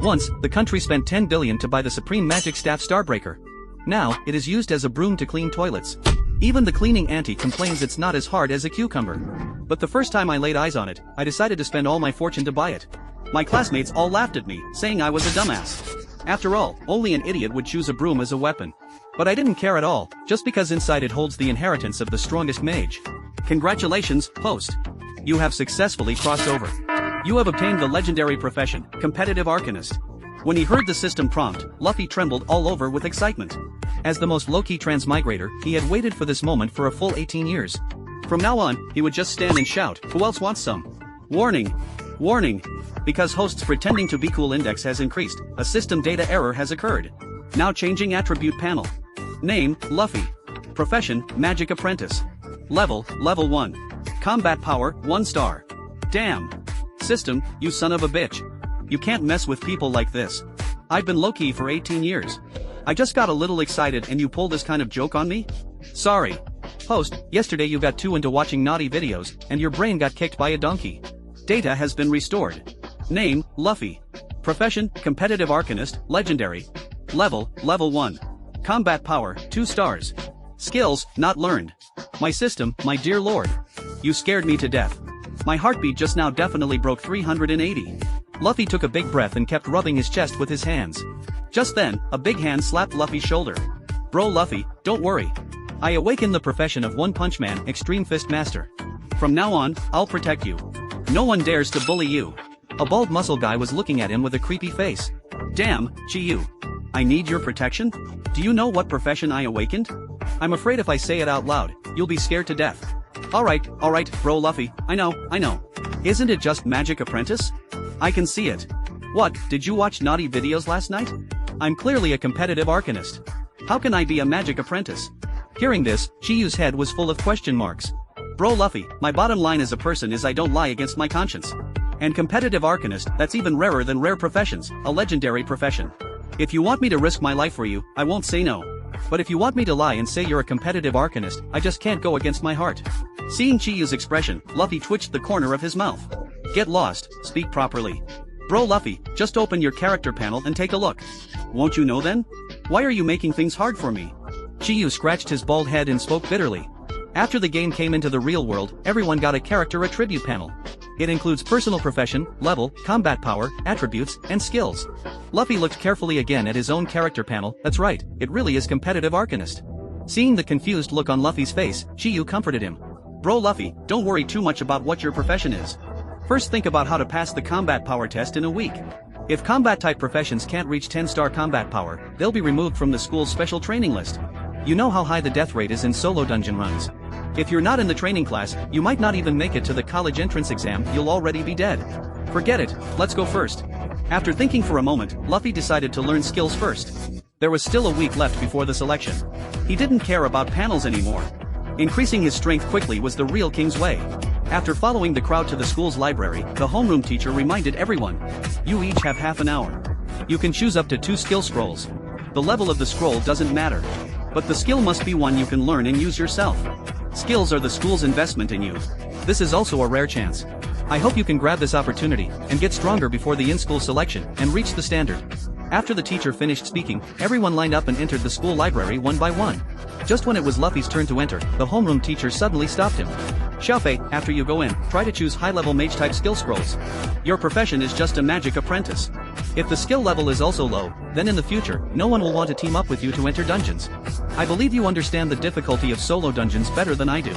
Once, the country spent 10 billion to buy the supreme magic staff Starbreaker. Now, it is used as a broom to clean toilets. Even the cleaning auntie complains it's not as hard as a cucumber. But the first time I laid eyes on it, I decided to spend all my fortune to buy it. My classmates all laughed at me, saying I was a dumbass. After all, only an idiot would choose a broom as a weapon. But I didn't care at all, just because inside it holds the inheritance of the strongest mage. Congratulations, host. You have successfully crossed over. You have obtained the legendary profession, Competitive Arcanist. When he heard the system prompt, Luffy trembled all over with excitement. As the most low-key transmigrator, he had waited for this moment for a full 18 years. From now on, he would just stand and shout, "Who else wants some?" Warning! Warning! Because host's pretending to be cool index has increased, a system data error has occurred. Now changing attribute panel. Name, Luffy. Profession, Magic Apprentice. Level 1. Combat power, 1 star. Damn. System, you son of a bitch. You can't mess with people like this. I've been low-key for 18 years. I just got a little excited and you pull this kind of joke on me? Sorry. Host, yesterday you got too into watching naughty videos, and your brain got kicked by a donkey. Data has been restored. Name, Luffy. Profession, Competitive Arcanist, Legendary. Level 1. Combat power, 2 stars. Skills, not learned. My system, my dear lord. You scared me to death. My heartbeat just now definitely broke 380. Luffy took a big breath and kept rubbing his chest with his hands. Just then, a big hand slapped Luffy's shoulder. Bro Luffy, don't worry. I awaken the profession of One Punch Man, Extreme Fist Master. From now on, I'll protect you. No one dares to bully you. A bald muscle guy was looking at him with a creepy face. Damn, Chiyu. I need your protection? Do you know what profession I awakened? I'm afraid if I say it out loud, you'll be scared to death. Alright, bro Luffy, I know. Isn't it just Magic Apprentice? I can see it. What, did you watch naughty videos last night? I'm clearly a competitive arcanist. How can I be a Magic Apprentice? Hearing this, Chiyu's head was full of question marks. Bro Luffy, my bottom line as a person is I don't lie against my conscience. And competitive arcanist, that's even rarer than rare professions, a legendary profession. If you want me to risk my life for you, I won't say no. But if you want me to lie and say you're a competitive arcanist, I just can't go against my heart. Seeing Chiyu's expression, Luffy twitched the corner of his mouth. Get lost, speak properly. Bro Luffy, just open your character panel and take a look. Won't you know then? Why are you making things hard for me? Chiyu scratched his bald head and spoke bitterly. After the game came into the real world, everyone got a character attribute panel. It includes personal profession, level, combat power, attributes, and skills. Luffy looked carefully again at his own character panel. That's right, it really is competitive arcanist. Seeing the confused look on Luffy's face, Chiyu comforted him. Bro Luffy, don't worry too much about what your profession is. First think about how to pass the combat power test in a week. If combat type professions can't reach 10-star combat power, they'll be removed from the school's special training list. You know how high the death rate is in solo dungeon runs. If you're not in the training class, you might not even make it to the college entrance exam, you'll already be dead. Forget it, let's go first. After thinking for a moment, Luffy decided to learn skills first. There was still a week left before the selection. He didn't care about panels anymore. Increasing his strength quickly was the real king's way. After following the crowd to the school's library, the homeroom teacher reminded everyone. You each have half an hour. You can choose up to 2 skill scrolls. The level of the scroll doesn't matter. But the skill must be one you can learn and use yourself. Skills are the school's investment in you. This is also a rare chance. I hope you can grab this opportunity, and get stronger before the in-school selection, and reach the standard. After the teacher finished speaking, everyone lined up and entered the school library one by one. Just when it was Luffy's turn to enter, the homeroom teacher suddenly stopped him. Xiaofei, after you go in, try to choose high-level mage-type skill scrolls. Your profession is just a magic apprentice. If the skill level is also low, then in the future, no one will want to team up with you to enter dungeons. I believe you understand the difficulty of solo dungeons better than I do.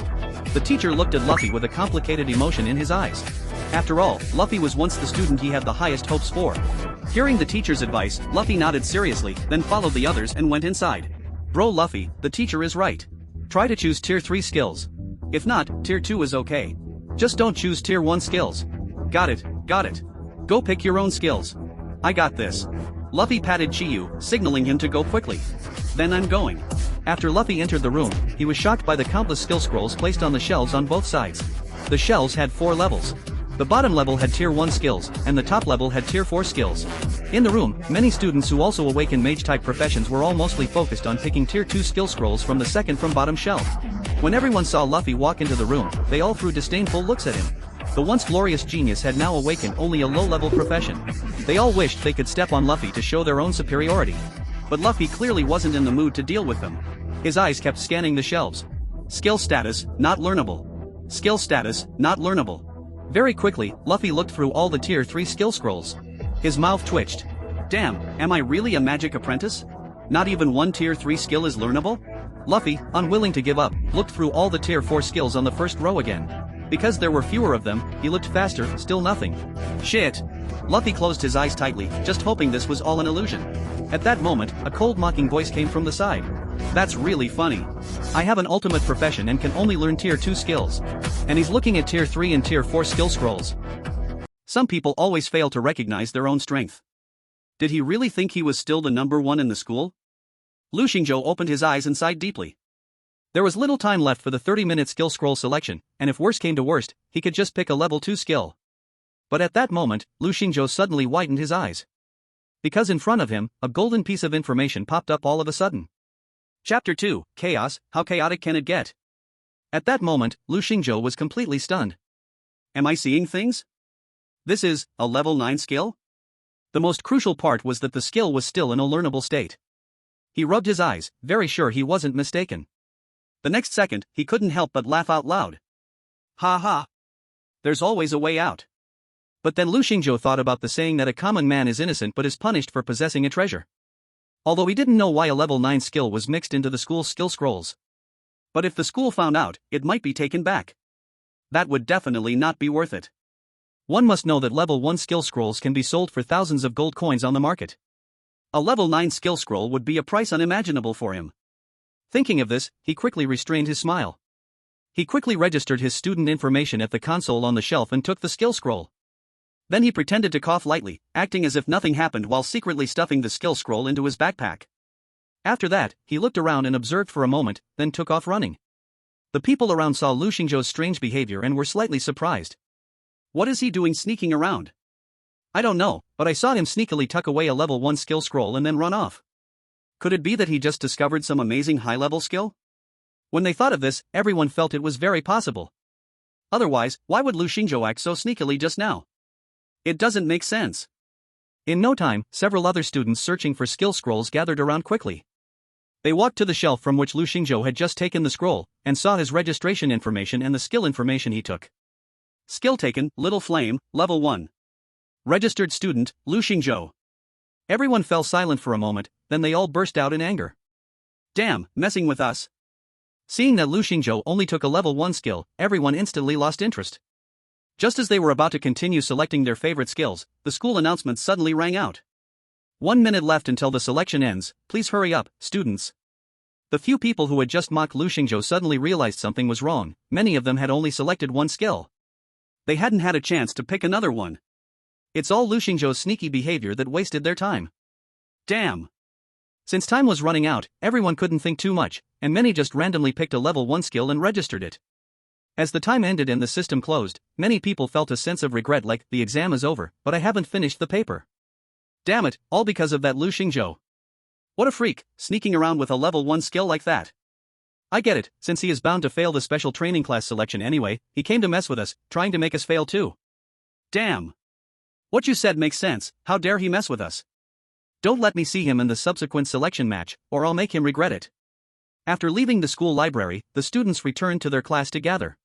The teacher looked at Luffy with a complicated emotion in his eyes. After all, Luffy was once the student he had the highest hopes for. Hearing the teacher's advice, Luffy nodded seriously, then followed the others and went inside. Bro Luffy, the teacher is right. Try to choose tier 3 skills. If not, tier 2 is okay. Just don't choose tier 1 skills. Got it. Go pick your own skills. I got this. Luffy patted Chiyu, signaling him to go quickly. Then I'm going. After Luffy entered the room, he was shocked by the countless skill scrolls placed on the shelves on both sides. The shelves had 4 levels. The bottom level had tier 1 skills, and the top level had tier 4 skills. In the room, many students who also awaken mage-type professions were all mostly focused on picking tier 2 skill scrolls from the second from bottom shelf. When everyone saw Luffy walk into the room, they all threw disdainful looks at him. The once glorious genius had now awakened only a low-level profession. They all wished they could step on Luffy to show their own superiority. But Luffy clearly wasn't in the mood to deal with them. His eyes kept scanning the shelves. Skill status, not learnable. Skill status, not learnable. Very quickly, Luffy looked through all the tier 3 skill scrolls. His mouth twitched. Damn, am I really a magic apprentice? Not even one tier 3 skill is learnable? Luffy, unwilling to give up, looked through all the tier 4 skills on the first row again. Because there were fewer of them, he looked faster, still nothing. Shit. Luffy closed his eyes tightly, just hoping this was all an illusion. At that moment, a cold mocking voice came from the side. That's really funny. I have an ultimate profession and can only learn tier 2 skills. And he's looking at tier 3 and tier 4 skill scrolls. Some people always fail to recognize their own strength. Did he really think he was still the number 1 in the school? Lu Xingzhou opened his eyes and sighed deeply. There was little time left for the 30-minute skill scroll selection, and if worst came to worst, he could just pick a level 2 skill. But at that moment, Lu Xingzhou suddenly widened his eyes. Because in front of him, a golden piece of information popped up all of a sudden. Chapter 2, Chaos, How Chaotic Can It Get? At that moment, Lu Xingzhou was completely stunned. Am I seeing things? This is a level 9 skill? The most crucial part was that the skill was still in a learnable state. He rubbed his eyes, very sure he wasn't mistaken. The next second, he couldn't help but laugh out loud. Ha ha. There's always a way out. But then Lu Xingzhou thought about the saying that a common man is innocent but is punished for possessing a treasure. Although he didn't know why a level 9 skill was mixed into the school's skill scrolls. But if the school found out, it might be taken back. That would definitely not be worth it. One must know that level 1 skill scrolls can be sold for thousands of gold coins on the market. A level 9 skill scroll would be a price unimaginable for him. Thinking of this, he quickly restrained his smile. He quickly registered his student information at the console on the shelf and took the skill scroll. Then he pretended to cough lightly, acting as if nothing happened while secretly stuffing the skill scroll into his backpack. After that, he looked around and observed for a moment, then took off running. The people around saw Lu Xingzhou's strange behavior and were slightly surprised. What is he doing sneaking around? I don't know, but I saw him sneakily tuck away a level 1 skill scroll and then run off. Could it be that he just discovered some amazing high-level skill? When they thought of this, everyone felt it was very possible. Otherwise, why would Lu Xingzhou act so sneakily just now? It doesn't make sense. In no time, several other students searching for skill scrolls gathered around quickly. They walked to the shelf from which Lu Xingzhou had just taken the scroll, and saw his registration information and the skill information he took. Skill taken, Little Flame, level 1. Registered student, Lu Xingzhou. Everyone fell silent for a moment, then they all burst out in anger. Damn, messing with us. Seeing that Lu Xingzhou only took a level 1 skill, everyone instantly lost interest. Just as they were about to continue selecting their favorite skills, the school announcement suddenly rang out. 1 minute left until the selection ends, please hurry up, students. The few people who had just mocked Lu Xingzhou suddenly realized something was wrong. Many of them had only selected one skill. They hadn't had a chance to pick another one. It's all Lu Xingzhou's sneaky behavior that wasted their time. Damn. Since time was running out, everyone couldn't think too much, and many just randomly picked a level 1 skill and registered it. As the time ended and the system closed, many people felt a sense of regret, like, the exam is over, but I haven't finished the paper. Damn it, all because of that Lu Xingzhou. What a freak, sneaking around with a level 1 skill like that. I get it, since he is bound to fail the special training class selection anyway, he came to mess with us, trying to make us fail too. Damn. What you said makes sense, how dare he mess with us? Don't let me see him in the subsequent selection match, or I'll make him regret it. After leaving the school library, the students returned to their class to gather.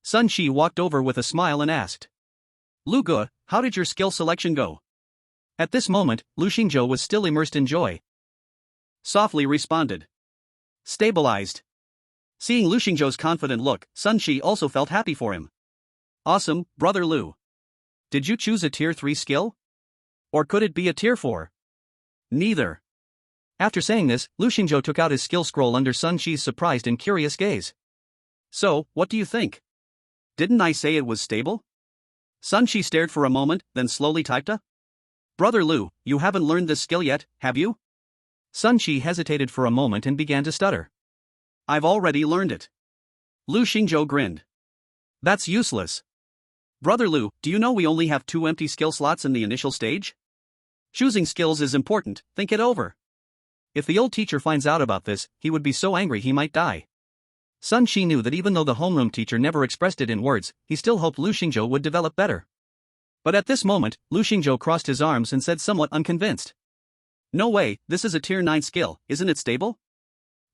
Sun Shi walked over with a smile and asked, Lu Ge, how did your skill selection go? At this moment, Lu Xingzhou was still immersed in joy. Softly responded. Stabilized. Seeing Lu Xingzhou's confident look, Sun Shi also felt happy for him. Awesome, brother Lu. Did you choose a tier 3 skill? Or could it be a tier 4? Neither. After saying this, Lu Xingzhou took out his skill scroll under Sun Shi's surprised and curious gaze. So, what do you think? Didn't I say it was stable? Sun Shi stared for a moment, then slowly typed a. Brother Lu, you haven't learned this skill yet, have you? Sun Shi hesitated for a moment and began to stutter. I've already learned it. Lu Xingzhou grinned. That's useless. Brother Lu, do you know we only have 2 empty skill slots in the initial stage? Choosing skills is important, think it over. If the old teacher finds out about this, he would be so angry he might die. Sun Shi knew that even though the homeroom teacher never expressed it in words, he still hoped Lu Xingzhou would develop better. But at this moment, Lu Xingzhou crossed his arms and said somewhat unconvinced. No way, this is a tier 9 skill, isn't it stable?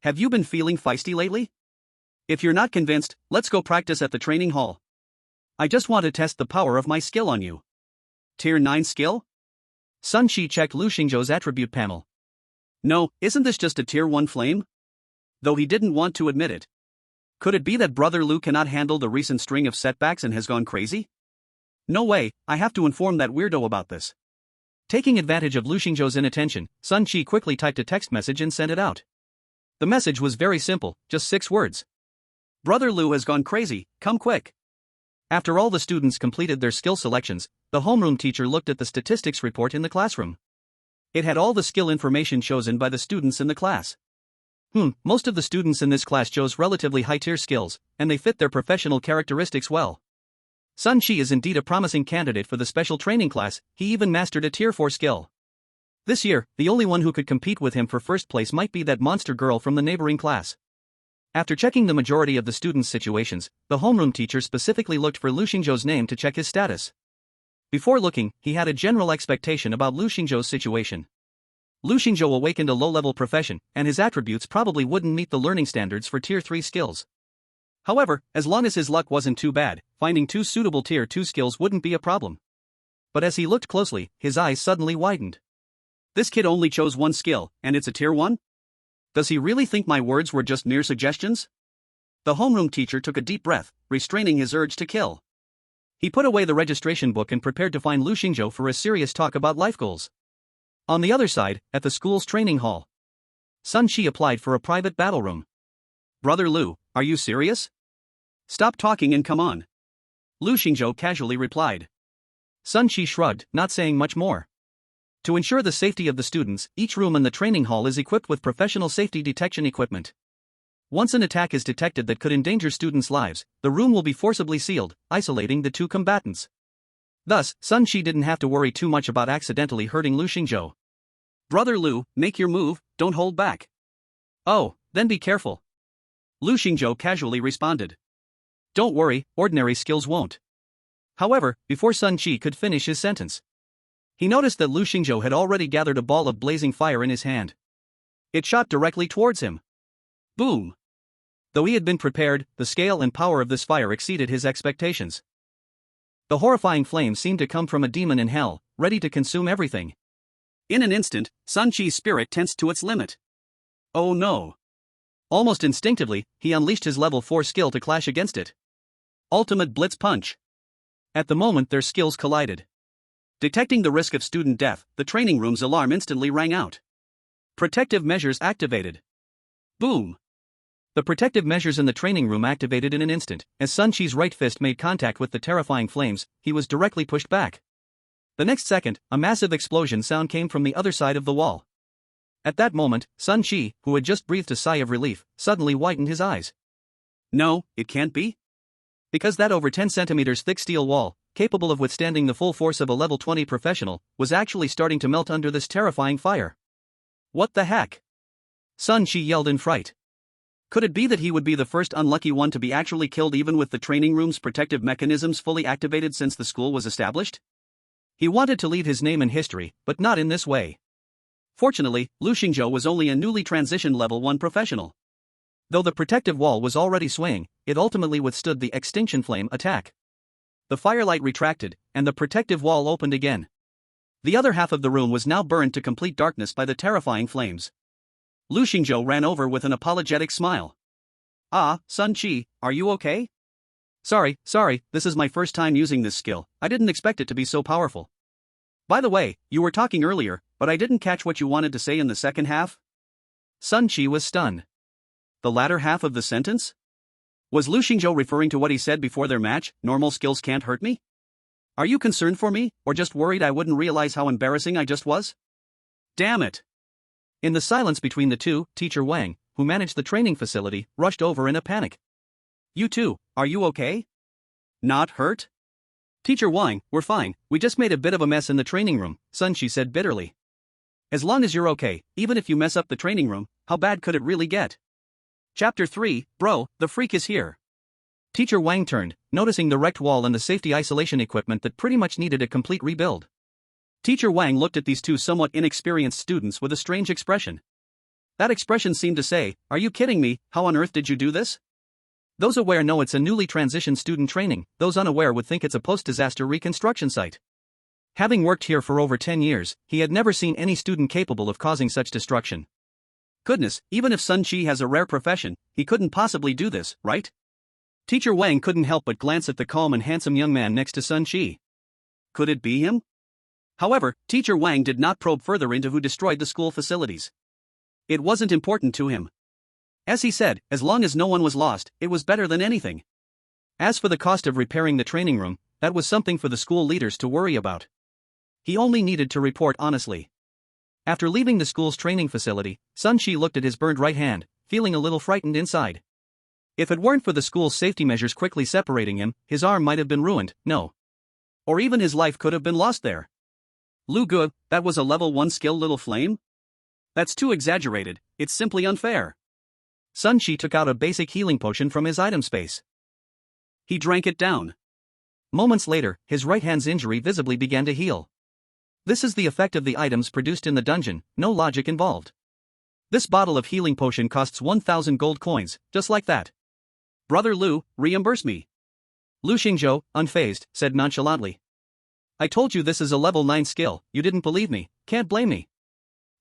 Have you been feeling feisty lately? If you're not convinced, let's go practice at the training hall. I just want to test the power of my skill on you. Tier 9 skill? Sun Shi checked Lu Xingzhou's attribute panel. No, isn't this just a tier 1 flame? Though he didn't want to admit it. Could it be that Brother Lu cannot handle the recent string of setbacks and has gone crazy? No way, I have to inform that weirdo about this. Taking advantage of Lu Xingzhou's inattention, Sun Shi quickly typed a text message and sent it out. The message was very simple, just 6 words. Brother Lu has gone crazy, come quick. After all the students completed their skill selections, the homeroom teacher looked at the statistics report in the classroom. It had all the skill information chosen by the students in the class. Most of the students in this class chose relatively high-tier skills, and they fit their professional characteristics well. Sun Shi is indeed a promising candidate for the special training class, he even mastered a tier 4 skill. This year, the only one who could compete with him for first place might be that monster girl from the neighboring class. After checking the majority of the students' situations, the homeroom teacher specifically looked for Lu Xingzhou's name to check his status. Before looking, he had a general expectation about Lu Xingzhou's situation. Lu Xingzhou awakened a low-level profession, and his attributes probably wouldn't meet the learning standards for tier 3 skills. However, as long as his luck wasn't too bad, finding 2 suitable tier 2 skills wouldn't be a problem. But as he looked closely, his eyes suddenly widened. This kid only chose 1 skill, and it's a tier 1? Does he really think my words were just mere suggestions? The homeroom teacher took a deep breath, restraining his urge to kill. He put away the registration book and prepared to find Lu Xingzhou for a serious talk about life goals. On the other side, at the school's training hall, Sun Shi applied for a private battle room. Brother Lu, are you serious? Stop talking and come on. Lu Xingzhou casually replied. Sun Shi shrugged, not saying much more. To ensure the safety of the students, each room in the training hall is equipped with professional safety detection equipment. Once an attack is detected that could endanger students' lives, the room will be forcibly sealed, isolating the 2 combatants. Thus, Sun Shi didn't have to worry too much about accidentally hurting Lu Xingzhou. Brother Lu, make your move, don't hold back. Oh, then be careful. Lu Xingzhou casually responded. Don't worry, ordinary skills won't. However, before Sun Shi could finish his sentence, he noticed that Lu Xingzhou had already gathered a ball of blazing fire in his hand. It shot directly towards him. Boom! Though he had been prepared, the scale and power of this fire exceeded his expectations. The horrifying flame seemed to come from a demon in hell, ready to consume everything. In an instant, Sun Shi's spirit tensed to its limit. Oh no! Almost instinctively, he unleashed his level 4 skill to clash against it. Ultimate Blitz Punch. At the moment their skills collided. Detecting the risk of student death, the training room's alarm instantly rang out. Protective measures activated. Boom! The protective measures in the training room activated in an instant. As Sun Shi's right fist made contact with the terrifying flames, he was directly pushed back. The next second, a massive explosion sound came from the other side of the wall. At that moment, Sun Shi, who had just breathed a sigh of relief, suddenly widened his eyes. No, it can't be. Because that over 10 centimeters thick steel wall, capable of withstanding the full force of a level 20 professional, was actually starting to melt under this terrifying fire. What the heck? Sun Shi yelled in fright. Could it be that he would be the first unlucky one to be actually killed even with the training room's protective mechanisms fully activated since the school was established? He wanted to leave his name in history, but not in this way. Fortunately, Lu Xingzhou was only a newly transitioned level 1 professional. Though the protective wall was already swaying, it ultimately withstood the extinction flame attack. The firelight retracted, and the protective wall opened again. The other half of the room was now burned to complete darkness by the terrifying flames. Lu Xingzhou ran over with an apologetic smile. Ah, Sun Shi, are you okay? Sorry, this is my first time using this skill, I didn't expect it to be so powerful. By the way, you were talking earlier, but I didn't catch what you wanted to say in the second half? Sun Shi was stunned. The latter half of the sentence? Was Lu Xingzhou referring to what he said before their match, normal skills can't hurt me? Are you concerned for me, or just worried I wouldn't realize how embarrassing I just was? Damn it! In the silence between the two, Teacher Wang, who managed the training facility, rushed over in a panic. You two, are you okay? Not hurt? Teacher Wang, we're fine, we just made a bit of a mess in the training room, Sun Shi said bitterly. As long as you're okay, even if you mess up the training room, how bad could it really get? Chapter 3, Bro, the freak is here. Teacher Wang turned, noticing the wrecked wall and the safety isolation equipment that pretty much needed a complete rebuild. Teacher Wang looked at these two somewhat inexperienced students with a strange expression. That expression seemed to say, "Are you kidding me? How on earth did you do this?" Those aware know it's a newly transitioned student training, those unaware would think it's a post-disaster reconstruction site. Having worked here for over 10 years, he had never seen any student capable of causing such destruction. Goodness, even if Sun Chi has a rare profession, he couldn't possibly do this, right? Teacher Wang couldn't help but glance at the calm and handsome young man next to Sun Chi. Could it be him? However, Teacher Wang did not probe further into who destroyed the school facilities. It wasn't important to him. As he said, as long as no one was lost, it was better than anything. As for the cost of repairing the training room, that was something for the school leaders to worry about. He only needed to report honestly. After leaving the school's training facility, Sun Chi looked at his burned right hand, feeling a little frightened inside. If it weren't for the school's safety measures quickly separating him, his arm might have been ruined, no. Or even his life could have been lost there. Lu Gu, that was a level 1 skill little flame? That's too exaggerated, it's simply unfair. Sun Chi took out a basic healing potion from his item space. He drank it down. Moments later, his right hand's injury visibly began to heal. This is the effect of the items produced in the dungeon, no logic involved. This bottle of healing potion costs 1,000 gold coins, just like that. Brother Lu, reimburse me. Lu Xingzhou, unfazed, said nonchalantly. I told you this is a level 9 skill, you didn't believe me, can't blame me.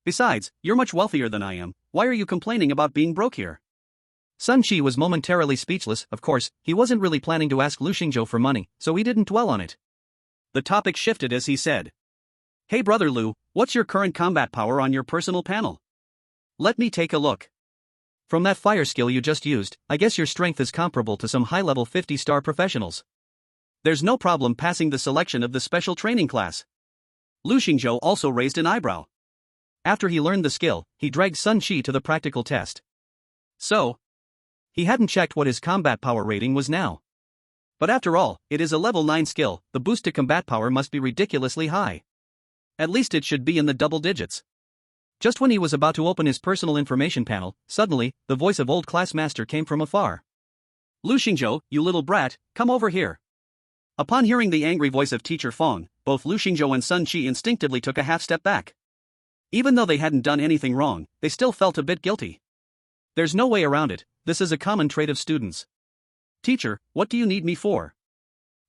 Besides, you're much wealthier than I am, why are you complaining about being broke here? Sun Chi was momentarily speechless, of course, he wasn't really planning to ask Lu Xingzhou for money, so he didn't dwell on it. The topic shifted as he said. Hey brother Lu, what's your current combat power on your personal panel? Let me take a look. From that fire skill you just used, I guess your strength is comparable to some high-level 50-star professionals. There's no problem passing the selection of the special training class. Lu Xingzhou also raised an eyebrow. After he learned the skill, he dragged Sun Chi to the practical test. So, he hadn't checked what his combat power rating was now. But after all, it is a level 9 skill, the boost to combat power must be ridiculously high. At least it should be in the double digits. Just when he was about to open his personal information panel, suddenly, the voice of old class master came from afar. Lu Xingzhou, you little brat, come over here. Upon hearing the angry voice of Teacher Fong, both Lu Xingzhou and Sun Chi instinctively took a half step back. Even though they hadn't done anything wrong, they still felt a bit guilty. There's no way around it, this is a common trait of students. Teacher, what do you need me for?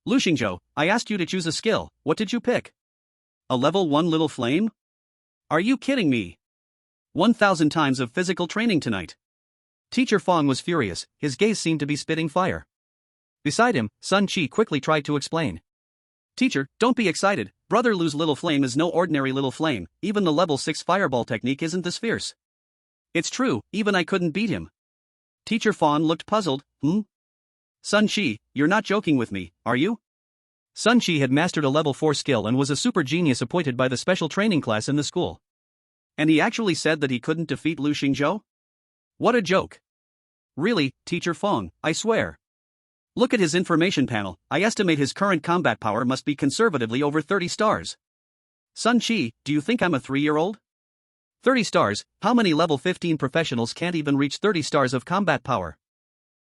Lu Xingzhou, I asked you to choose a skill, what did you pick? A level 1 little flame? Are you kidding me? 1,000 times of physical training tonight. Teacher Fong was furious, his gaze seemed to be spitting fire. Beside him, Sun Chi quickly tried to explain. Teacher, don't be excited, Brother Lu's little flame is no ordinary little flame, even the level 6 fireball technique isn't this fierce. It's true, even I couldn't beat him. Teacher Fong looked puzzled, Sun Chi, you're not joking with me, are you? Sun Chi had mastered a level 4 skill and was a super genius appointed by the special training class in the school. And he actually said that he couldn't defeat Lu Xingzhou? What a joke. Really, Teacher Fong, I swear. Look at his information panel, I estimate his current combat power must be conservatively over 30 stars. Sun Chi, do you think I'm a 3-year-old? 30 stars, how many level 15 professionals can't even reach 30 stars of combat power?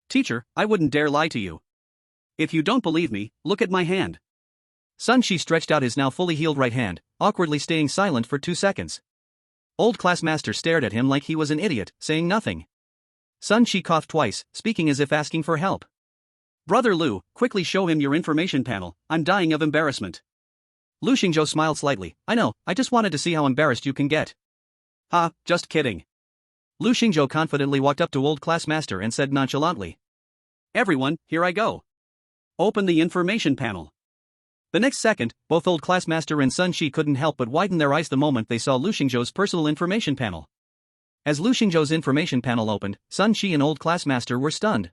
Teacher, I wouldn't dare lie to you. If you don't believe me, look at my hand. Sun Chi stretched out his now fully healed right hand, awkwardly staying silent for 2 seconds. Old class master stared at him like he was an idiot, saying nothing. Sun Chi coughed twice, speaking as if asking for help. Brother Lu, quickly show him your information panel, I'm dying of embarrassment. Lu Xingzhou smiled slightly, I know, I just wanted to see how embarrassed you can get. Ha, just kidding. Lu Xingzhou confidently walked up to old class master and said nonchalantly. Everyone, here I go. Open the information panel. The next second, both old class master and Sun Chi couldn't help but widen their eyes the moment they saw Lu Xingzhou's personal information panel. As Lu Xingzhou's information panel opened, Sun Chi and old class master were stunned.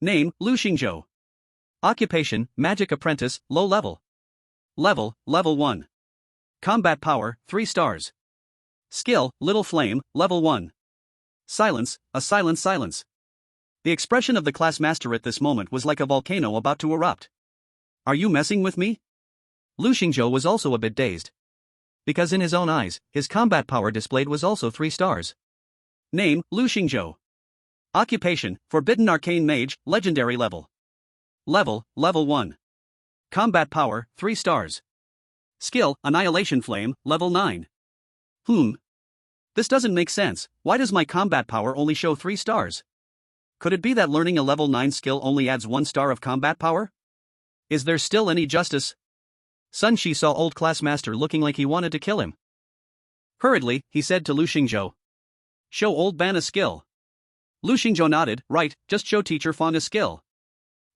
Name, Lu Xingzhou. Occupation, magic apprentice, low level. Level, level 1. Combat power, 3 stars. Skill, little flame, level 1. Silence, a silence. The expression of the class master at this moment was like a volcano about to erupt. Are you messing with me? Lu Xingzhou was also a bit dazed. Because in his own eyes, his combat power displayed was also 3 stars. Name, Lu Xingzhou. Occupation, Forbidden Arcane Mage, Legendary Level. Level 1. Combat Power, 3 stars. Skill, Annihilation Flame, Level 9. This doesn't make sense. Why does my combat power only show 3 stars? Could it be that learning a level 9 skill only adds 1 star of combat power? Is there still any justice? Sun Shi saw old classmaster looking like he wanted to kill him. Hurriedly, he said to Lu Xingzhou. Show old man a skill. Lu Xingzhou nodded, right, just show teacher Fang a skill.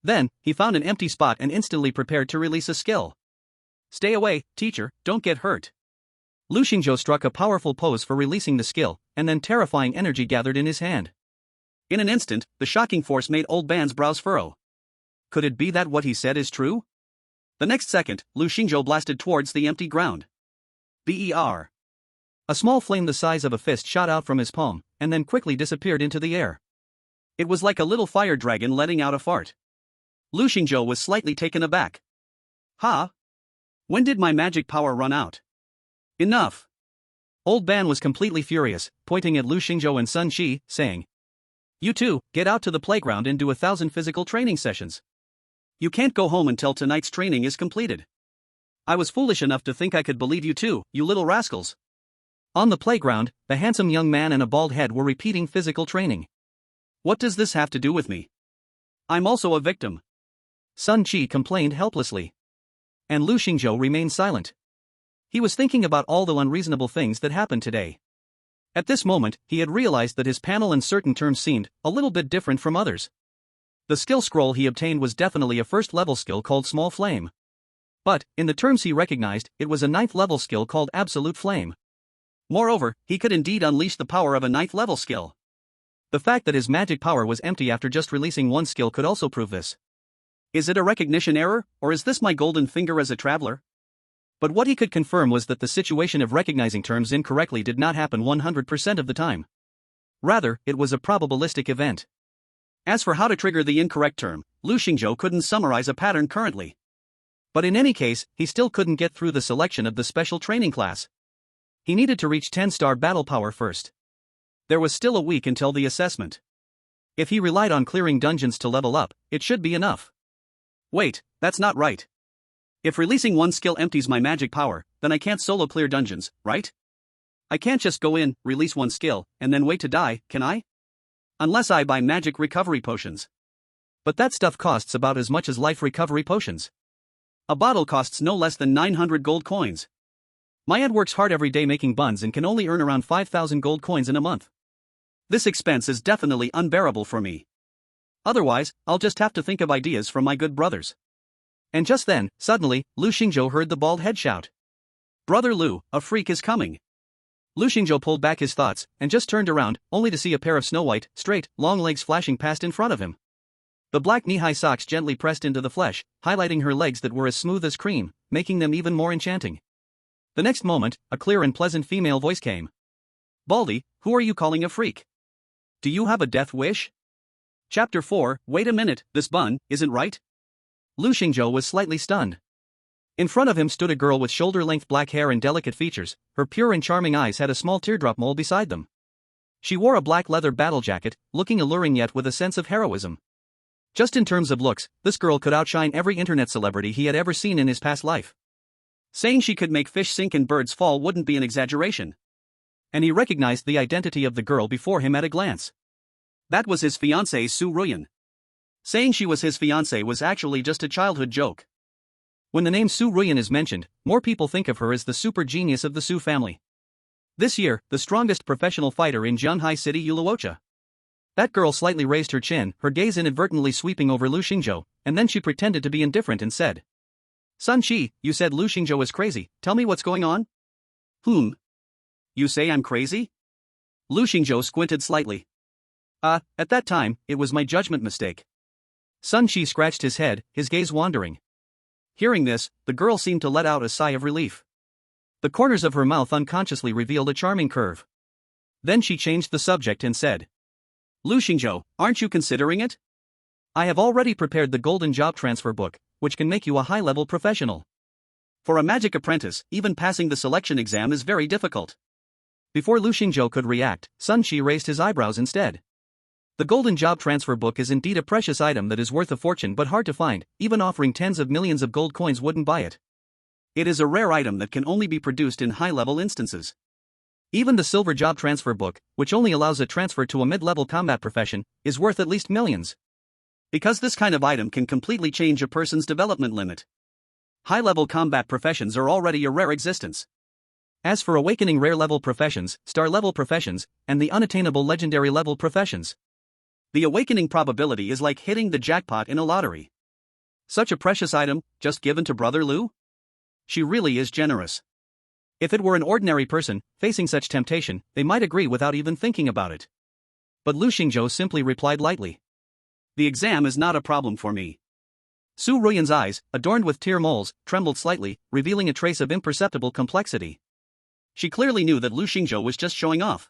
Then, he found an empty spot and instantly prepared to release a skill. Stay away, teacher, don't get hurt. Lu Xingzhou struck a powerful pose for releasing the skill, and then terrifying energy gathered in his hand. In an instant, the shocking force made old Ban's brows furrow. Could it be that what he said is true? The next second, Lu Xingzhou blasted towards the empty ground. BER. A small flame the size of a fist shot out from his palm, and then quickly disappeared into the air. It was like a little fire dragon letting out a fart. Lu Xingzhou was slightly taken aback. Ha! When did my magic power run out? Enough! Old Ban was completely furious, pointing at Lu Xingzhou and Sun Shi, saying, You two, get out to the playground and do 1,000 physical training sessions. You can't go home until tonight's training is completed. I was foolish enough to think I could believe you two, you little rascals. On the playground, the handsome young man and a bald head were repeating physical training. What does this have to do with me? I'm also a victim. Sun Chi complained helplessly. And Lu Xingzhou remained silent. He was thinking about all the unreasonable things that happened today. At this moment, he had realized that his panel in certain terms seemed a little bit different from others. The skill scroll he obtained was definitely a first-level skill called Small Flame. But, in the terms he recognized, it was a 9th-level skill called Absolute Flame. Moreover, he could indeed unleash the power of a 9th-level skill. The fact that his magic power was empty after just releasing one skill could also prove this. Is it a recognition error, or is this my golden finger as a traveler? But what he could confirm was that the situation of recognizing terms incorrectly did not happen 100% of the time. Rather, it was a probabilistic event. As for how to trigger the incorrect term, Lu Xingzhou couldn't summarize a pattern currently. But in any case, he still couldn't get through the selection of the special training class. He needed to reach 10-star battle power first. There was still a week until the assessment. If he relied on clearing dungeons to level up, it should be enough. Wait, that's not right. If releasing one skill empties my magic power, then I can't solo clear dungeons, right? I can't just go in, release one skill, and then wait to die, can I? Unless I buy magic recovery potions. But that stuff costs about as much as life recovery potions. A bottle costs no less than 900 gold coins. My aunt works hard every day making buns and can only earn around 5,000 gold coins in a month. This expense is definitely unbearable for me. Otherwise, I'll just have to think of ideas from my good brothers. And just then, suddenly, Lu Xingzhou heard the bald head shout. Brother Lu, a freak is coming. Lu Xingzhou pulled back his thoughts, and just turned around, only to see a pair of snow-white, straight, long legs flashing past in front of him. The black knee-high socks gently pressed into the flesh, highlighting her legs that were as smooth as cream, making them even more enchanting. The next moment, a clear and pleasant female voice came. Baldy, who are you calling a freak? Do you have a death wish? Chapter 4, Wait a minute, this bun, isn't right? Lu Xingzhou was slightly stunned. In front of him stood a girl with shoulder-length black hair and delicate features, her pure and charming eyes had a small teardrop mole beside them. She wore a black leather battle jacket, looking alluring yet with a sense of heroism. Just in terms of looks, this girl could outshine every internet celebrity he had ever seen in his past life. Saying she could make fish sink and birds fall wouldn't be an exaggeration. And he recognized the identity of the girl before him at a glance. That was his fiancée Su Ruyan. Saying she was his fiancée was actually just a childhood joke. When the name Su Ruyan is mentioned, more people think of her as the super genius of the Su family. This year, the strongest professional fighter in Jianhai City Uluocha. That girl slightly raised her chin, her gaze inadvertently sweeping over Lu Xingzhou, and then she pretended to be indifferent and said. Sun Qi, you said Lu Xingzhou is crazy, tell me what's going on? You say I'm crazy? Lu Xingzhou squinted slightly. At that time, it was my judgment mistake. Sun Qi scratched his head, his gaze wandering. Hearing this, the girl seemed to let out a sigh of relief. The corners of her mouth unconsciously revealed a charming curve. Then she changed the subject and said. Lu Xingzhou, aren't you considering it? I have already prepared the golden job transfer book, which can make you a high-level professional. For a magic apprentice, even passing the selection exam is very difficult. Before Lu Xingzhou could react, Sun Qi raised his eyebrows instead. The golden job transfer book is indeed a precious item that is worth a fortune but hard to find, even offering tens of millions of gold coins wouldn't buy it. It is a rare item that can only be produced in high-level instances. Even the silver job transfer book, which only allows a transfer to a mid-level combat profession, is worth at least millions. Because this kind of item can completely change a person's development limit. High-level combat professions are already a rare existence. As for awakening rare-level professions, star-level professions, and the unattainable legendary-level professions, the awakening probability is like hitting the jackpot in a lottery. Such a precious item, just given to Brother Lu? She really is generous. If it were an ordinary person, facing such temptation, they might agree without even thinking about it. But Lu Xingzhou simply replied lightly. The exam is not a problem for me. Su Ruyan's eyes, adorned with tear moles, trembled slightly, revealing a trace of imperceptible complexity. She clearly knew that Lu Xingzhou was just showing off.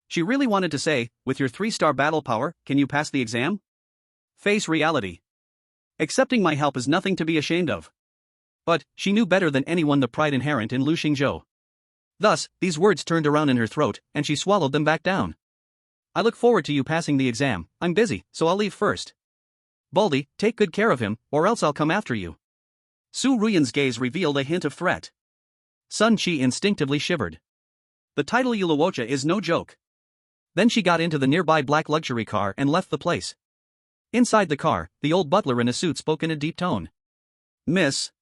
She really wanted to say, with your 3-star battle power, can you pass the exam? Face reality. Accepting my help is nothing to be ashamed of. But, she knew better than anyone the pride inherent in Lu Xingzhou. Thus, these words turned around in her throat, and she swallowed them back down. I look forward to you passing the exam. I'm busy, so I'll leave first. Baldy, take good care of him, or else I'll come after you. Su Ruyan's gaze revealed a hint of threat. Sun Qi instinctively shivered. The title Yuluocha is no joke. Then she got into the nearby black luxury car and left the place. Inside the car, the old butler in a suit spoke in a deep tone. Miss.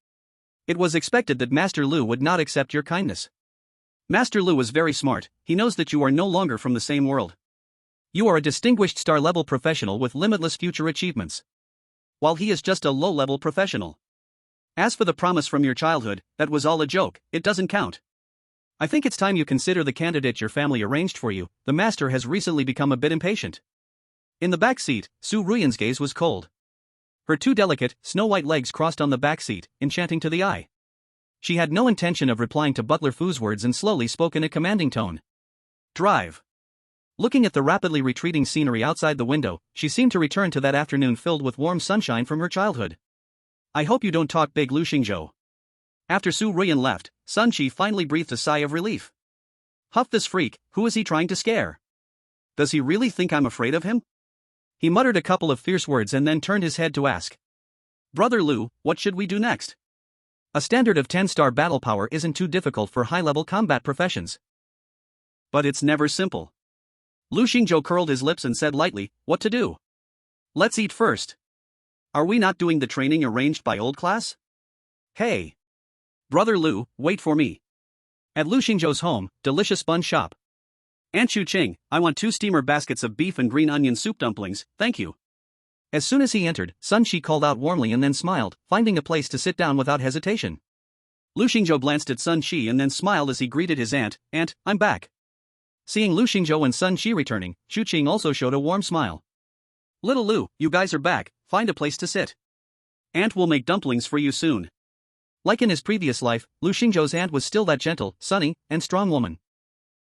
It was expected that Master Lu would not accept your kindness. Master Lu is very smart, he knows that you are no longer from the same world. You are a distinguished star-level professional with limitless future achievements. While he is just a low-level professional. As for the promise from your childhood, that was all a joke, it doesn't count. I think it's time you consider the candidate your family arranged for you. The master has recently become a bit impatient. In the back seat, Su Ruyan's gaze was cold. Her 2 delicate, snow-white legs crossed on the back seat, enchanting to the eye. She had no intention of replying to Butler Fu's words and slowly spoke in a commanding tone. Drive. Looking at the rapidly retreating scenery outside the window, she seemed to return to that afternoon filled with warm sunshine from her childhood. I hope you don't talk big, Lu Xingzhou. After Su Ruyan left, Sun Qi finally breathed a sigh of relief. Huff this freak, who is he trying to scare? Does he really think I'm afraid of him? He muttered a couple of fierce words and then turned his head to ask. Brother Lu, what should we do next? A standard of 10-star battle power isn't too difficult for high-level combat professions. But it's never simple. Lu Xingzhou curled his lips and said lightly, what to do? Let's eat first. Are we not doing the training arranged by old class? Hey. Brother Lu, wait for me. At Lu Xingzhou's home, delicious bun shop. Aunt Chu Ching, I want 2 steamer baskets of beef and green onion soup dumplings, thank you. As soon as he entered, Sun Qi called out warmly and then smiled, finding a place to sit down without hesitation. Lu Xingzhou glanced at Sun Qi and then smiled as he greeted his aunt, Aunt, I'm back. Seeing Lu Xingzhou and Sun Qi returning, Chu Qing also showed a warm smile. Little Lu, you guys are back, find a place to sit. Aunt will make dumplings for you soon. Like in his previous life, Lu Xingzhou's aunt was still that gentle, sunny, and strong woman.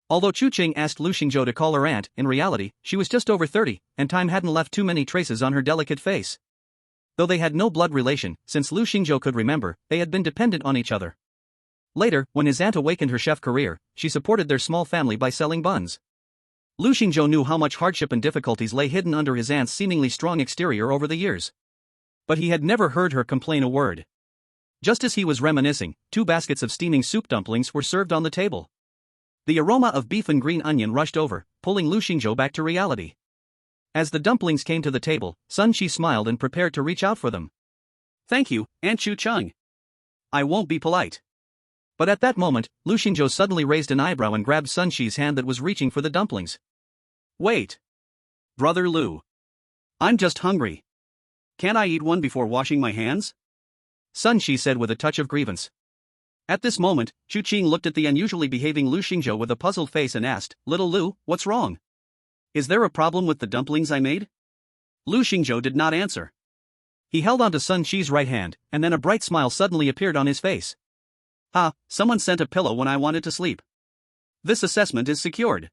Although Chu Qing asked Lu Xingzhou to call her aunt, in reality, she was just over 30, and time hadn't left too many traces on her delicate face. Though they had no blood relation, since Lu Xingzhou could remember, they had been dependent on each other. Later, when his aunt awakened her chef career, she supported their small family by selling buns. Lu Xingzhou knew how much hardship and difficulties lay hidden under his aunt's seemingly strong exterior over the years. But he had never heard her complain a word. Just as he was reminiscing, 2 baskets of steaming soup dumplings were served on the table. The aroma of beef and green onion rushed over, pulling Lu Xingzhou back to reality. As the dumplings came to the table, Sun Qi smiled and prepared to reach out for them. Thank you, Aunt Chu Cheng. I won't be polite. But at that moment, Lu Xingzhou suddenly raised an eyebrow and grabbed Sun Qi's hand that was reaching for the dumplings. Wait. Brother Lu. I'm just hungry. Can't I eat one before washing my hands? Sun Qi said with a touch of grievance. At this moment, Chu Qing looked at the unusually behaving Lu Xingzhou with a puzzled face and asked, Little Lu, what's wrong? Is there a problem with the dumplings I made? Lu Xingzhou did not answer. He held onto Sun Qi's right hand, and then a bright smile suddenly appeared on his face. Someone sent a pillow when I wanted to sleep. This assessment is secured.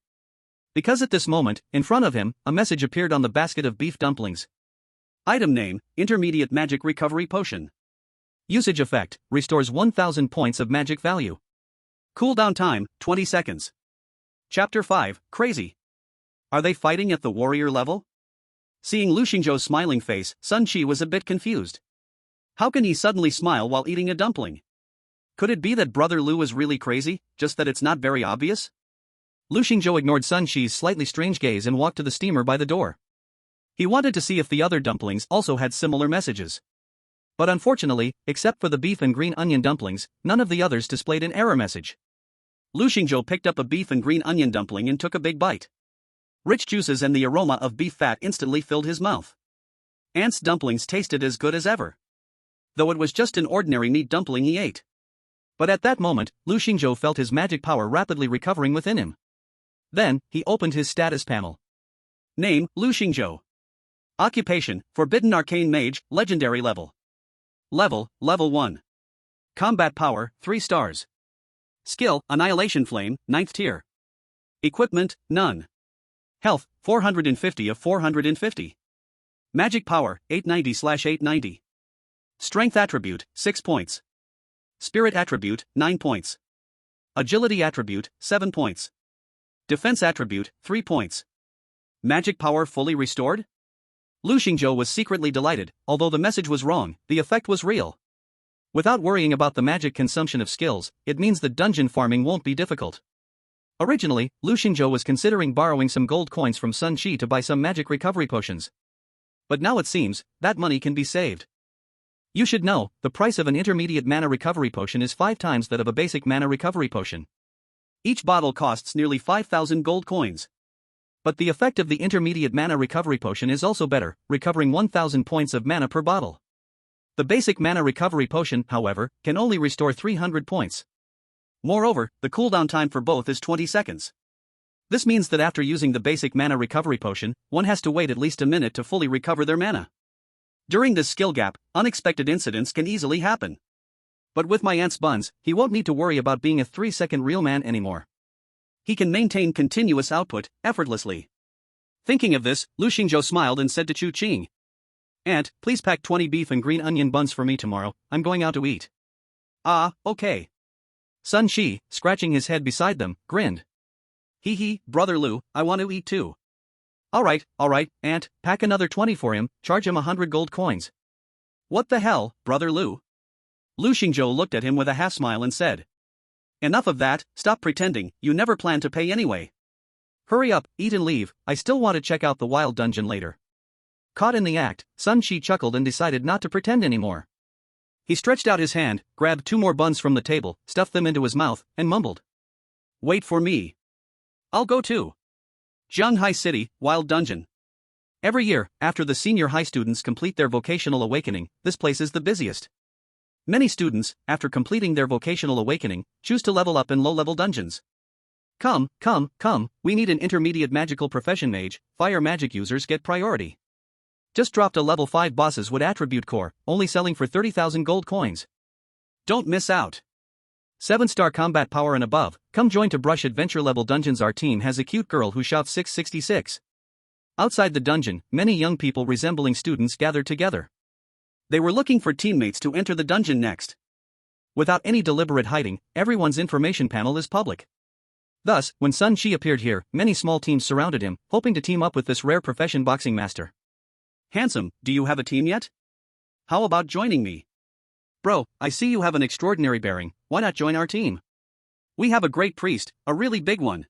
Because at this moment, in front of him, a message appeared on the basket of beef dumplings. Item name, Intermediate Magic Recovery Potion. Usage effect, restores 1000 points of magic value. Cooldown time, 20 seconds. Chapter 5, Crazy. Are they fighting at the warrior level? Seeing Lu Xingzhou's smiling face, Sun Qi was a bit confused. How can he suddenly smile while eating a dumpling? Could it be that Brother Lu is really crazy, just that it's not very obvious? Lu Xingzhou ignored Sun Qi's slightly strange gaze and walked to the steamer by the door. He wanted to see if the other dumplings also had similar messages. But unfortunately, except for the beef and green onion dumplings, none of the others displayed an error message. Lu Xingzhou picked up a beef and green onion dumpling and took a big bite. Rich juices and the aroma of beef fat instantly filled his mouth. Ant's dumplings tasted as good as ever. Though it was just an ordinary meat dumpling he ate. But at that moment, Lu Xingzhou felt his magic power rapidly recovering within him. Then, he opened his status panel. Name, Lu Xingzhou. Occupation, Forbidden Arcane Mage, Legendary Level. Level 1. Combat Power, 3 stars. Skill, Annihilation Flame, 9th tier. Equipment, none. Health, 450 of 450. Magic Power, 890/890. Strength Attribute, 6 points. Spirit Attribute, 9 points. Agility Attribute, 7 points. Defense Attribute, 3 points. Magic Power fully restored? Lu Xingzhou was secretly delighted. Although the message was wrong, the effect was real. Without worrying about the magic consumption of skills, it means that dungeon farming won't be difficult. Originally, Lu Xingzhou was considering borrowing some gold coins from Sun Qi to buy some magic recovery potions. But now it seems, that money can be saved. You should know, the price of an intermediate mana recovery potion is 5 times that of a basic mana recovery potion. Each bottle costs nearly 5,000 gold coins. But the effect of the intermediate mana recovery potion is also better, recovering 1,000 points of mana per bottle. The basic mana recovery potion, however, can only restore 300 points. Moreover, the cooldown time for both is 20 seconds. This means that after using the basic mana recovery potion, one has to wait at least a minute to fully recover their mana. During this skill gap, unexpected incidents can easily happen. But with my aunt's buns, he won't need to worry about being a 3-second real man anymore. He can maintain continuous output, effortlessly. Thinking of this, Lu Xingzhou smiled and said to Chu Qing, "Aunt, please pack 20 beef and green onion buns for me tomorrow, I'm going out to eat." "Ah, okay." Sun Qi, scratching his head beside them, grinned. "Hee, Brother Lu, I want to eat too." Alright, Aunt, pack another 20 for him, charge him 100 gold coins." "What the hell, Brother Lu?" Lu Xingzhou looked at him with a half-smile and said, "Enough of that, stop pretending, you never plan to pay anyway. Hurry up, eat and leave, I still want to check out the wild dungeon later." Caught in the act, Sun Qi chuckled and decided not to pretend anymore. He stretched out his hand, grabbed 2 more buns from the table, stuffed them into his mouth, and mumbled, "Wait for me. I'll go too." Zhanghai City, Wild Dungeon. Every year, after the senior high students complete their vocational awakening, this place is the busiest. Many students, after completing their vocational awakening, choose to level up in low-level dungeons. Come, we need an intermediate magical profession mage, fire magic users get priority. Just dropped a level 5 boss's wood attribute core, only selling for 30,000 gold coins. Don't miss out. 7-star combat power and above, come join to brush adventure level dungeons. Our team has a cute girl who shouts 666. Outside the dungeon, many young people resembling students gathered together. They were looking for teammates to enter the dungeon next. Without any deliberate hiding, everyone's information panel is public. Thus, when Sun Qi appeared here, many small teams surrounded him, hoping to team up with this rare profession boxing master. "Handsome, do you have a team yet? How about joining me? Bro, I see you have an extraordinary bearing, why not join our team? We have a great priest, a really big one."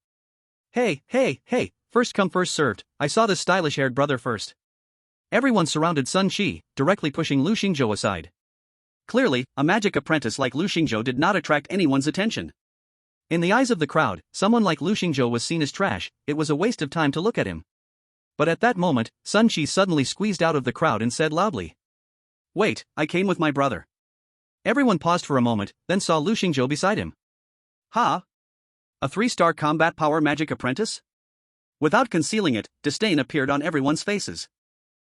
Hey, first come first served, I saw this stylish-haired brother first. Everyone surrounded Sun Qi, directly pushing Lu Xingzhou aside. Clearly, a magic apprentice like Lu Xingzhou did not attract anyone's attention. In the eyes of the crowd, someone like Lu Xingzhou was seen as trash, it was a waste of time to look at him. But at that moment, Sun Qi suddenly squeezed out of the crowd and said loudly, "Wait, I came with my brother." Everyone paused for a moment, then saw Lu Xingzhou beside him. "Ha? A 3-star combat power magic apprentice?" Without concealing it, disdain appeared on everyone's faces.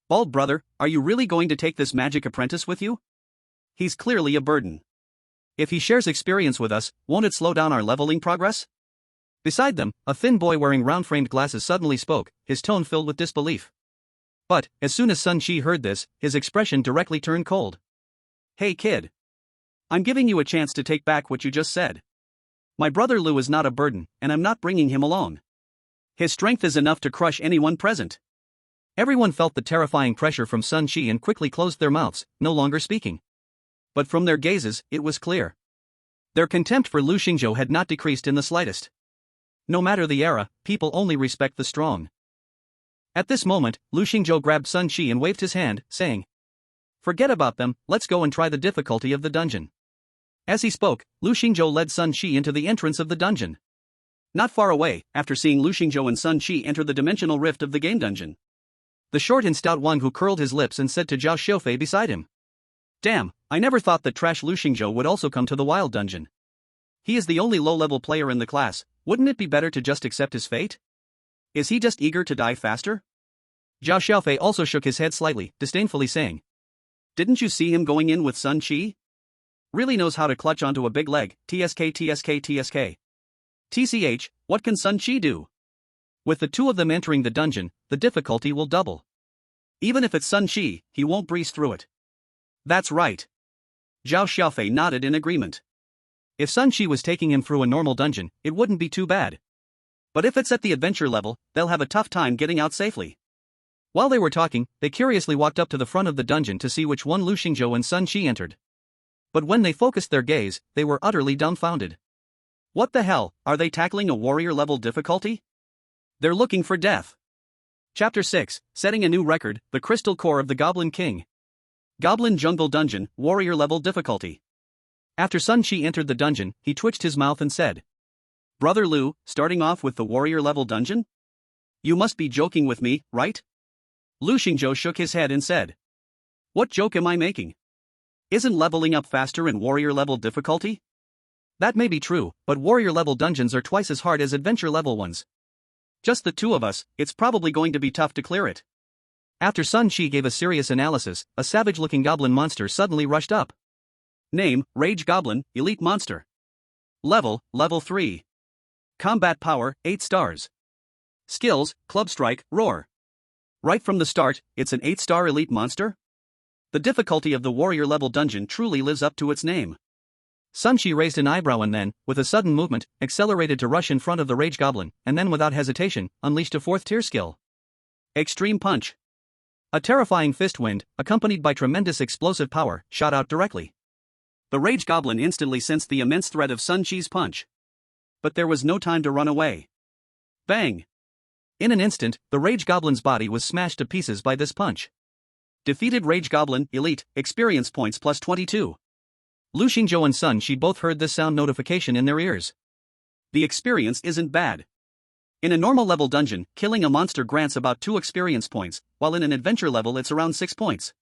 "Bald brother, are you really going to take this magic apprentice with you? He's clearly a burden. If he shares experience with us, won't it slow down our leveling progress?" Beside them, a thin boy wearing round-framed glasses suddenly spoke, his tone filled with disbelief. But, as soon as Sun Qi heard this, his expression directly turned cold. "Hey kid. I'm giving you a chance to take back what you just said. My brother Lu is not a burden, and I'm not bringing him along. His strength is enough to crush anyone present. Everyone felt the terrifying pressure from Sun Shi and quickly closed their mouths, no longer speaking. But from their gazes, it was clear. Their contempt for Lu Xingzhou had not decreased in the slightest. No matter the era, people only respect the strong. At this moment, Lu Xingzhou grabbed Sun Shi and waved his hand, saying, "Forget about them, let's go and try the difficulty of the dungeon." As he spoke, Lu Xingzhou led Sun Shi into the entrance of the dungeon. Not far away, after seeing Lu Xingzhou and Sun Shi enter the dimensional rift of the game dungeon, the short and stout Wang Hu curled his lips and said to Zhao Xiaofei beside him, "Damn, I never thought that trash Lu Xingzhou would also come to the wild dungeon. He is the only low-level player in the class, wouldn't it be better to just accept his fate? Is he just eager to die faster?" Zhao Xiaofei also shook his head slightly, disdainfully saying, "Didn't you see him going in with Sun Shi? Really knows how to clutch onto a big leg, TSK TSK TSK. TCH, what can Sun Shi do? With the two of them entering the dungeon, the difficulty will double. Even if it's Sun Shi, he won't breeze through it." "That's right." Zhao Xiaofei nodded in agreement. If Sun Shi was taking him through a normal dungeon, it wouldn't be too bad. But if it's at the adventure level, they'll have a tough time getting out safely. While they were talking, they curiously walked up to the front of the dungeon to see which one Lu Xingzhou and Sun Shi entered. But when they focused their gaze, they were utterly dumbfounded. What the hell, are they tackling a warrior-level difficulty? They're looking for death. Chapter 6, Setting a New Record, The Crystal Core of the Goblin King. Goblin Jungle Dungeon, Warrior-Level Difficulty. After Sun Shi entered the dungeon, he twitched his mouth and said, "Brother Lu, starting off with the warrior-level dungeon? You must be joking with me, right?" Lu Xingzhou shook his head and said, "What joke am I making? Isn't leveling up faster in warrior-level difficulty? That may be true, but warrior-level dungeons are twice as hard as adventure-level ones. Just the two of us, it's probably going to be tough to clear it." After Sun Shi gave a serious analysis, a savage-looking goblin monster suddenly rushed up. Name, Rage Goblin, Elite Monster. Level 3. Combat Power, 8 stars. Skills, Club Strike, Roar. Right from the start, it's an 8-star elite monster? The difficulty of the warrior-level dungeon truly lives up to its name. Sun Shi raised an eyebrow and then, with a sudden movement, accelerated to rush in front of the Rage Goblin, and then without hesitation, unleashed a 4th-tier skill. Extreme Punch. A terrifying fist wind, accompanied by tremendous explosive power, shot out directly. The Rage Goblin instantly sensed the immense threat of Sun Shi's punch. But there was no time to run away. Bang! In an instant, the Rage Goblin's body was smashed to pieces by this punch. Defeated Rage Goblin, Elite, experience points plus 22. Lu Xingzhou and Sun Shi both heard this sound notification in their ears. The experience isn't bad. In a normal level dungeon, killing a monster grants about 2 experience points, while in an adventure level it's around 6 points.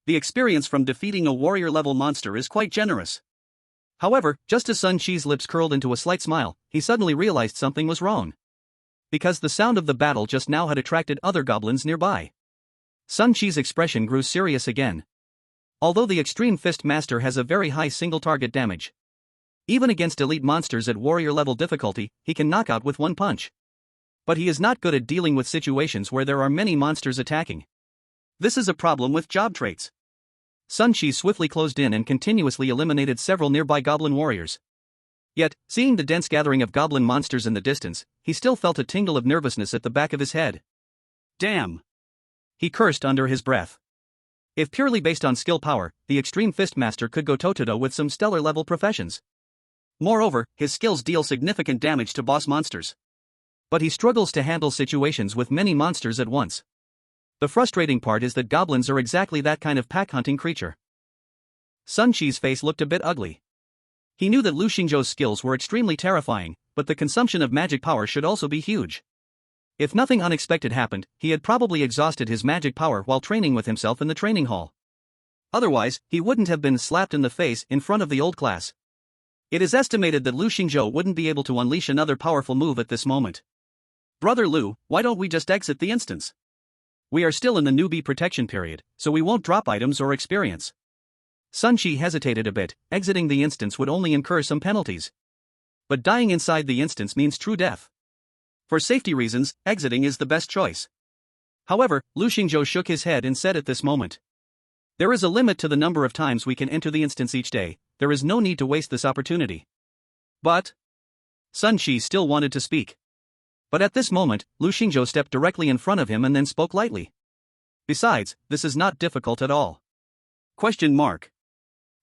The experience from defeating a warrior-level monster is quite generous. However, just as Sun Shi's lips curled into a slight smile, he suddenly realized something was wrong. Because the sound of the battle just now had attracted other goblins nearby. Sun Shi's expression grew serious again. Although the Extreme Fist Master has a very high single-target damage, even against elite monsters at warrior-level difficulty, he can knock out with one punch. But he is not good at dealing with situations where there are many monsters attacking. This is a problem with job traits. Sun Shi swiftly closed in and continuously eliminated several nearby goblin warriors. Yet, seeing the dense gathering of goblin monsters in the distance, he still felt a tingle of nervousness at the back of his head. Damn! He cursed under his breath. If purely based on skill power, the Extreme Fist Master could go toe-to-toe with some stellar-level professions. Moreover, his skills deal significant damage to boss monsters. But he struggles to handle situations with many monsters at once. The frustrating part is that goblins are exactly that kind of pack-hunting creature. Sun Shi's face looked a bit ugly. He knew that Lu Xingzhou's skills were extremely terrifying, but the consumption of magic power should also be huge. If nothing unexpected happened, he had probably exhausted his magic power while training with himself in the training hall. Otherwise, he wouldn't have been slapped in the face in front of the old class. It is estimated that Lu Xingzhou wouldn't be able to unleash another powerful move at this moment. Brother Lu, why don't we just exit the instance? We are still in the newbie protection period, so we won't drop items or experience. Sun Shi hesitated a bit. Exiting the instance would only incur some penalties. But dying inside the instance means true death. For safety reasons, exiting is the best choice. However, Lu Xingzhou shook his head and said at this moment, "There is a limit to the number of times we can enter the instance each day. There is no need to waste this opportunity." But Sun Shi still wanted to speak. But at this moment, Lu Xingzhou stepped directly in front of him and then spoke lightly. Besides, this is not difficult at all. Question mark.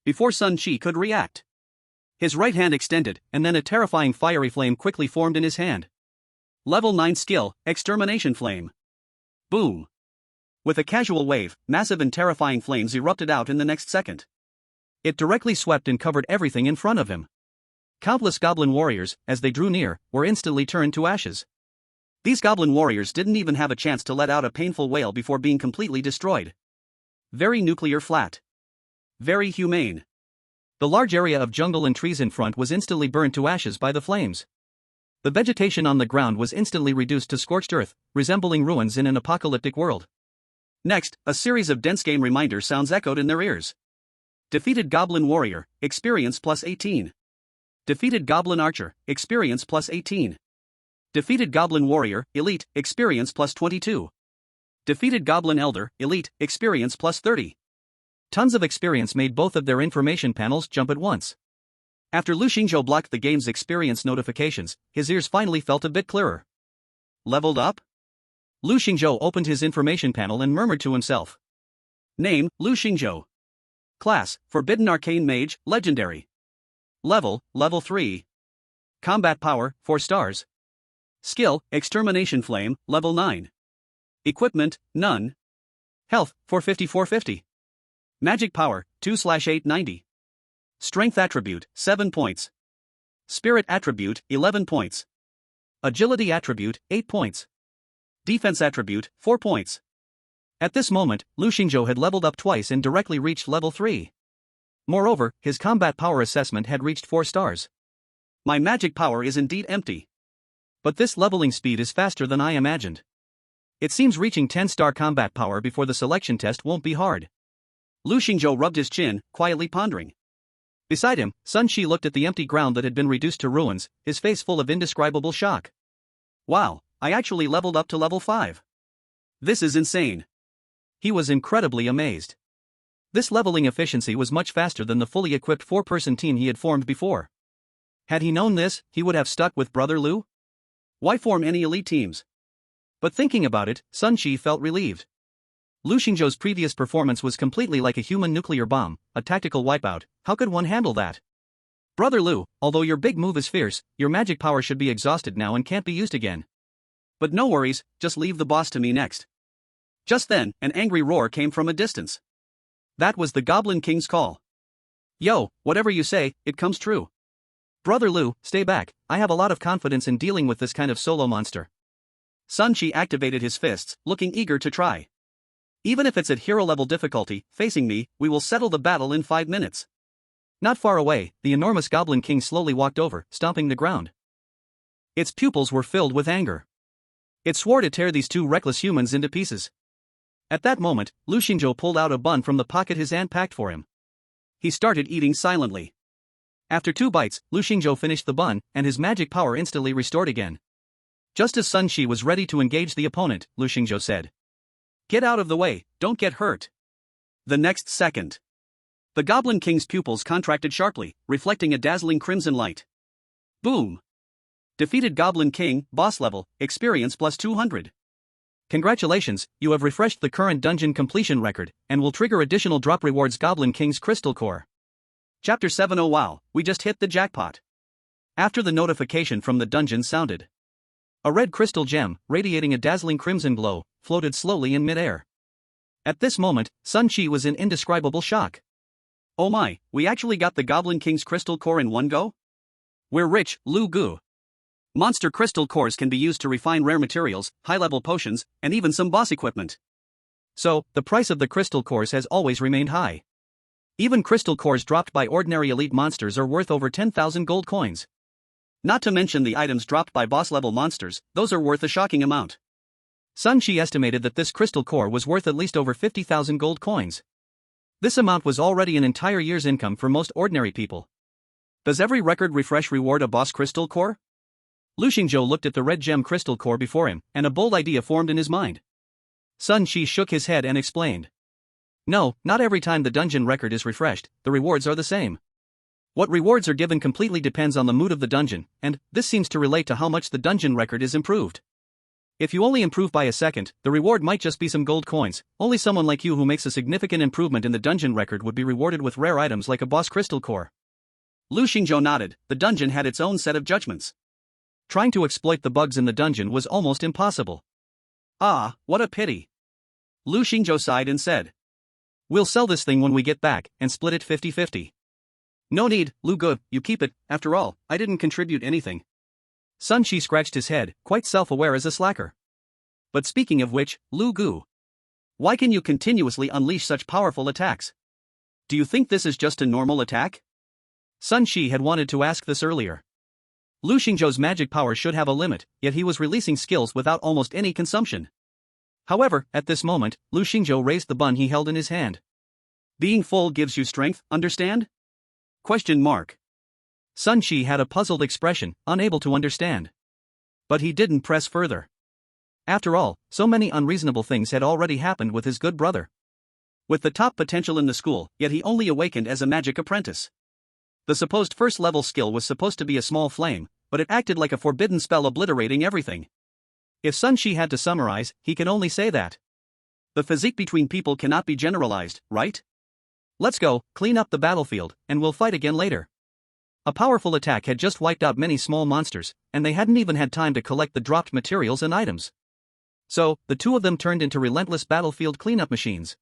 Before Sun Chi could react, his right hand extended, and then a terrifying fiery flame quickly formed in his hand. Level 9 skill, Extermination Flame. Boom. With a casual wave, massive and terrifying flames erupted out in the next second. It directly swept and covered everything in front of him. Countless goblin warriors, as they drew near, were instantly turned to ashes. These goblin warriors didn't even have a chance to let out a painful wail before being completely destroyed. Very nuclear flat. Very humane. The large area of jungle and trees in front was instantly burned to ashes by the flames. The vegetation on the ground was instantly reduced to scorched earth, resembling ruins in an apocalyptic world. Next, a series of dense game reminder sounds echoed in their ears. Defeated Goblin Warrior, experience plus 18. Defeated Goblin Archer, experience plus 18. Defeated Goblin Warrior, Elite, experience plus 22. Defeated Goblin Elder, Elite, experience plus 30. Tons of experience made both of their information panels jump at once. After Lu Xingzhou blocked the game's experience notifications, his ears finally felt a bit clearer. Leveled up? Lu Xingzhou opened his information panel and murmured to himself. Name, Lu Xingzhou. Class, Forbidden Arcane Mage, Legendary. Level 3. Combat Power, 4 stars. Skill, Extermination Flame, Level 9. Equipment, none. Health, 450. Magic Power, 2/890. Strength Attribute, 7 points. Spirit Attribute, 11 points. Agility Attribute, 8 points. Defense Attribute, 4 points. At this moment, Lu Xingzhou had leveled up twice and directly reached level 3. Moreover, his combat power assessment had reached 4 stars. My magic power is indeed empty. But this leveling speed is faster than I imagined. It seems reaching 10-star combat power before the selection test won't be hard. Lu Xingzhou rubbed his chin, quietly pondering. Beside him, Sun Chi looked at the empty ground that had been reduced to ruins, his face full of indescribable shock. Wow, I actually leveled up to level 5. This is insane. He was incredibly amazed. This leveling efficiency was much faster than the fully equipped 4-person team he had formed before. Had he known this, he would have stuck with Brother Lu? Why form any elite teams? But thinking about it, Sun Chi felt relieved. Lu Xingzhou's previous performance was completely like a human nuclear bomb, a tactical wipeout. How could one handle that? Brother Lu, although your big move is fierce, your magic power should be exhausted now and can't be used again. But no worries, just leave the boss to me next. Just then, an angry roar came from a distance. That was the Goblin King's call. Yo, whatever you say, it comes true. Brother Lu, stay back, I have a lot of confidence in dealing with this kind of solo monster. Sun Chi activated his fists, looking eager to try. Even if it's at hero-level difficulty, facing me, we will settle the battle in 5 minutes. Not far away, the enormous Goblin King slowly walked over, stomping the ground. Its pupils were filled with anger. It swore to tear these two reckless humans into pieces. At that moment, Lu Xingzhou pulled out a bun from the pocket his aunt packed for him. He started eating silently. After 2 bites, Lu Xingzhou finished the bun, and his magic power instantly restored again. Just as Sun Chi was ready to engage the opponent, Lu Xingzhou said. Get out of the way, don't get hurt. The next second, the Goblin King's pupils contracted sharply, reflecting a dazzling crimson light. Boom! Defeated Goblin King, boss level, experience plus 200. Congratulations, you have refreshed the current dungeon completion record, and will trigger additional drop rewards. Goblin King's Crystal Core. Chapter 7. Oh wow, we just hit the jackpot. After the notification from the dungeon sounded, a red crystal gem, radiating a dazzling crimson glow, floated slowly in midair. At this moment, Sun Chi was in indescribable shock. Oh my, we actually got the Goblin King's Crystal Core in one go? We're rich, Lu Gu. Monster crystal cores can be used to refine rare materials, high-level potions, and even some boss equipment. So, the price of the crystal cores has always remained high. Even crystal cores dropped by ordinary elite monsters are worth over 10,000 gold coins. Not to mention the items dropped by boss-level monsters, those are worth a shocking amount. Sun Chi estimated that this crystal core was worth at least over 50,000 gold coins. This amount was already an entire year's income for most ordinary people. Does every record refresh reward a boss crystal core? Lu Xingzhou looked at the red gem crystal core before him, and a bold idea formed in his mind. Sun Chi shook his head and explained. No, not every time the dungeon record is refreshed, the rewards are the same. What rewards are given completely depends on the mood of the dungeon, and this seems to relate to how much the dungeon record is improved. If you only improve by a second, the reward might just be some gold coins. Only someone like you who makes a significant improvement in the dungeon record would be rewarded with rare items like a boss crystal core. Lu Xingzhou nodded. The dungeon had its own set of judgments. Trying to exploit the bugs in the dungeon was almost impossible. Ah, what a pity. Lu Xingzhou sighed and said. We'll sell this thing when we get back, and split it 50-50. No need, Lu Gu, you keep it. After all, I didn't contribute anything. Sun Shi scratched his head, quite self-aware as a slacker. But speaking of which, Lu Gu, why can you continuously unleash such powerful attacks? Do you think this is just a normal attack? Sun Shi had wanted to ask this earlier. Lu Xingzhou's magic power should have a limit, yet he was releasing skills without almost any consumption. However, at this moment, Lu Xingzhou raised the bun he held in his hand. Being full gives you strength, understand? Question mark. Sun Shi had a puzzled expression, unable to understand. But he didn't press further. After all, so many unreasonable things had already happened with his good brother. With the top potential in the school, yet he only awakened as a magic apprentice. The supposed first-level skill was supposed to be a small flame, but it acted like a forbidden spell obliterating everything. If Sun Shi had to summarize, he can only say that the physique between people cannot be generalized, right? Let's go, clean up the battlefield, and we'll fight again later. A powerful attack had just wiped out many small monsters, and they hadn't even had time to collect the dropped materials and items. So, the two of them turned into relentless battlefield cleanup machines.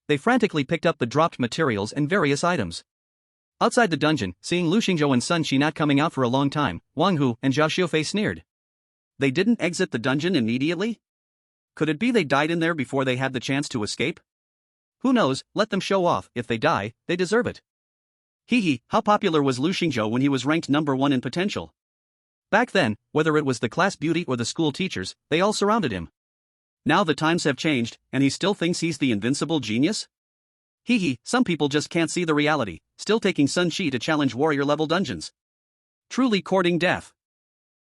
They frantically picked up the dropped materials and various items. Outside the dungeon, seeing Lu Xingzhou and Sun Shi not coming out for a long time, Wang Hu and Zhao Xiufei sneered. They didn't exit the dungeon immediately? Could it be they died in there before they had the chance to escape? Who knows, let them show off. If they die, they deserve it. Hee, how popular was Lu Xingzhou when he was ranked number 1 in potential? Back then, whether it was the class beauty or the school teachers, they all surrounded him. Now the times have changed, and he still thinks he's the invincible genius? Hee, some people just can't see the reality, still taking Sun Shi to challenge warrior-level dungeons. Truly courting death.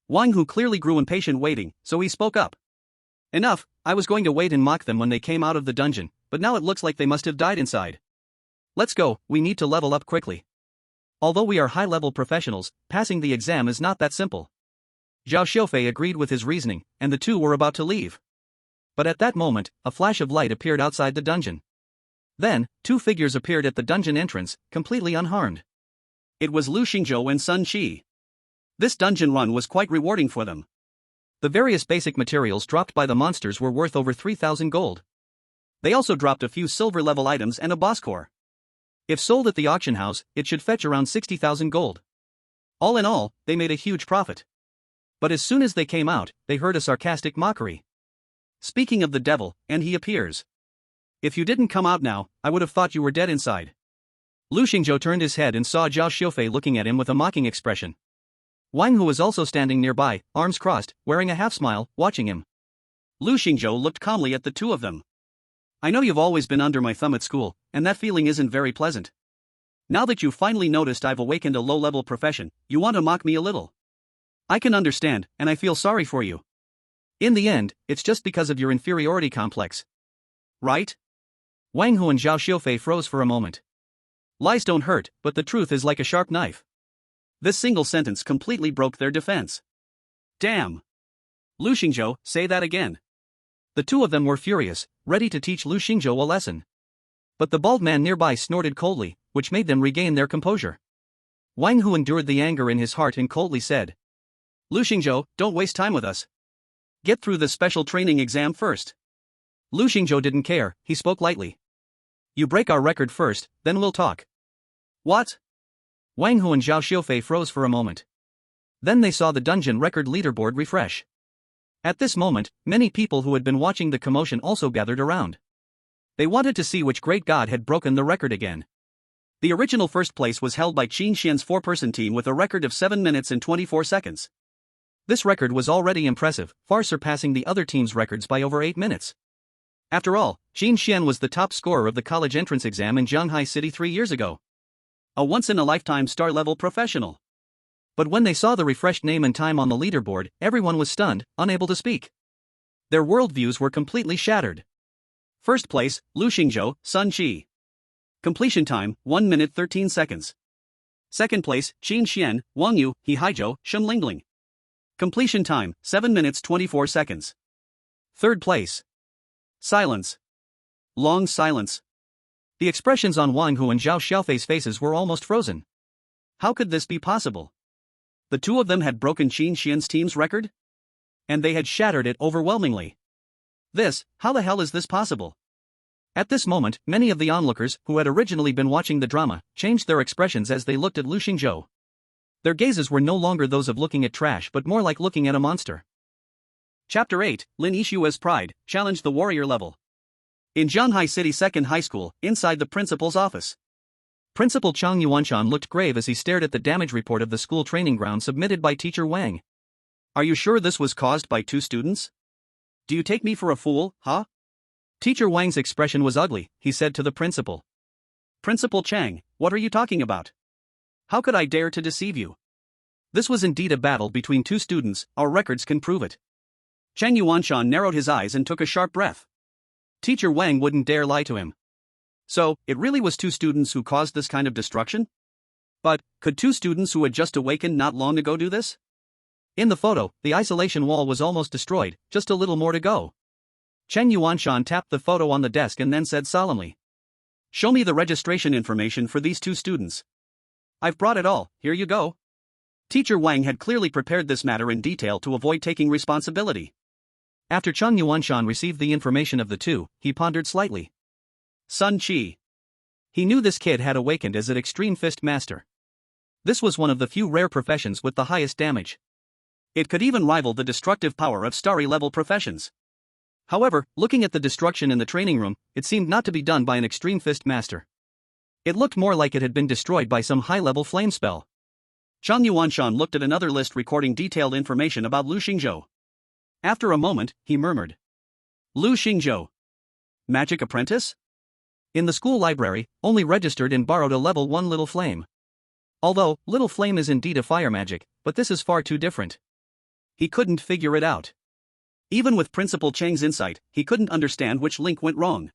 Wang Hu clearly grew impatient waiting, so he spoke up. Enough, I was going to wait and mock them when they came out of the dungeon, but now it looks like they must have died inside. Let's go, we need to level up quickly. Although we are high-level professionals, passing the exam is not that simple. Zhao Xiufei agreed with his reasoning, and the two were about to leave. But at that moment, a flash of light appeared outside the dungeon. Then, two figures appeared at the dungeon entrance, completely unharmed. It was Lu Xingzhou and Sun Shi. This dungeon run was quite rewarding for them. The various basic materials dropped by the monsters were worth over 3,000 gold. They also dropped a few silver-level items and a boss core. If sold at the auction house, it should fetch around 60,000 gold. All in all, they made a huge profit. But as soon as they came out, they heard a sarcastic mockery. Speaking of the devil, and he appears. If you didn't come out now, I would have thought you were dead inside. Lu Xingzhou turned his head and saw Zhao Xiufei looking at him with a mocking expression. Wang Hu was also standing nearby, arms crossed, wearing a half-smile, watching him. Lu Xingzhou looked calmly at the two of them. I know you've always been under my thumb at school, and that feeling isn't very pleasant. Now that you've finally noticed I've awakened a low-level profession, you want to mock me a little. I can understand, and I feel sorry for you. In the end, it's just because of your inferiority complex. Right? Wang Hu and Zhao Xiufei froze for a moment. Lies don't hurt, but the truth is like a sharp knife. This single sentence completely broke their defense. Damn! Lu Xingzhou, say that again. The two of them were furious, ready to teach Lu Xingzhou a lesson. But the bald man nearby snorted coldly, which made them regain their composure. Wang Hu endured the anger in his heart and coldly said, Lu Xingzhou, don't waste time with us. Get through the special training exam first. Lu Xingzhou didn't care, he spoke lightly. You break our record first, then we'll talk. What? Wang Hu and Zhao Xiufei froze for a moment. Then they saw the dungeon record leaderboard refresh. At this moment, many people who had been watching the commotion also gathered around. They wanted to see which great god had broken the record again. The original first place was held by Qin Xian's 4-person team with a record of 7 minutes and 24 seconds. This record was already impressive, far surpassing the other team's records by over 8 minutes. After all, Qin Xian was the top scorer of the college entrance exam in Shanghai City 3 years ago. A once-in-a-lifetime star-level professional. But when they saw the refreshed name and time on the leaderboard, everyone was stunned, unable to speak. Their worldviews were completely shattered. First place, Lu Xingzhou, Sun Shi. Completion time, 1 minute 13 seconds. Second place, Qin Xian, Wang Yu, He Haizhou, Shen Lingling. Completion time, 7 minutes 24 seconds. Third place. Silence. Long silence. The expressions on Wang Hu and Zhao Xiaofei's faces were almost frozen. How could this be possible? The two of them had broken Qin Xian's team's record? And they had shattered it overwhelmingly. How the hell is this possible? At this moment, many of the onlookers, who had originally been watching the drama, changed their expressions as they looked at Lu Xingzhou. Their gazes were no longer those of looking at trash but more like looking at a monster. Chapter 8, Lin Yixue's Pride, challenged the warrior level. In Zhanghai City Second High School, inside the principal's office. Principal Chang Yuanshan looked grave as he stared at the damage report of the school training ground submitted by teacher Wang. Are you sure this was caused by 2 students? Do you take me for a fool, huh? Teacher Wang's expression was ugly, he said to the principal. Principal Chang, what are you talking about? How could I dare to deceive you? This was indeed a battle between 2 students, our records can prove it. Chang Yuanshan narrowed his eyes and took a sharp breath. Teacher Wang wouldn't dare lie to him. So, it really was 2 students who caused this kind of destruction? But, could 2 students who had just awakened not long ago do this? In the photo, the isolation wall was almost destroyed, just a little more to go. Cheng Yuanshan tapped the photo on the desk and then said solemnly. Show me the registration information for these 2 students. I've brought it all, here you go. Teacher Wang had clearly prepared this matter in detail to avoid taking responsibility. After Cheng Yuanshan received the information of the 2, he pondered slightly. Sun Qi. He knew this kid had awakened as an extreme fist master. This was one of the few rare professions with the highest damage. It could even rival the destructive power of starry-level professions. However, looking at the destruction in the training room, it seemed not to be done by an extreme fist master. It looked more like it had been destroyed by some high-level flame spell. Chang Yuanshan looked at another list recording detailed information about Lu Xingzhou. After a moment, he murmured. Lu Xingzhou. Magic apprentice? In the school library, only registered and borrowed a level 1 little flame. Although, little flame is indeed a fire magic, but this is far too different. He couldn't figure it out. Even with Principal Cheng's insight, he couldn't understand which link went wrong.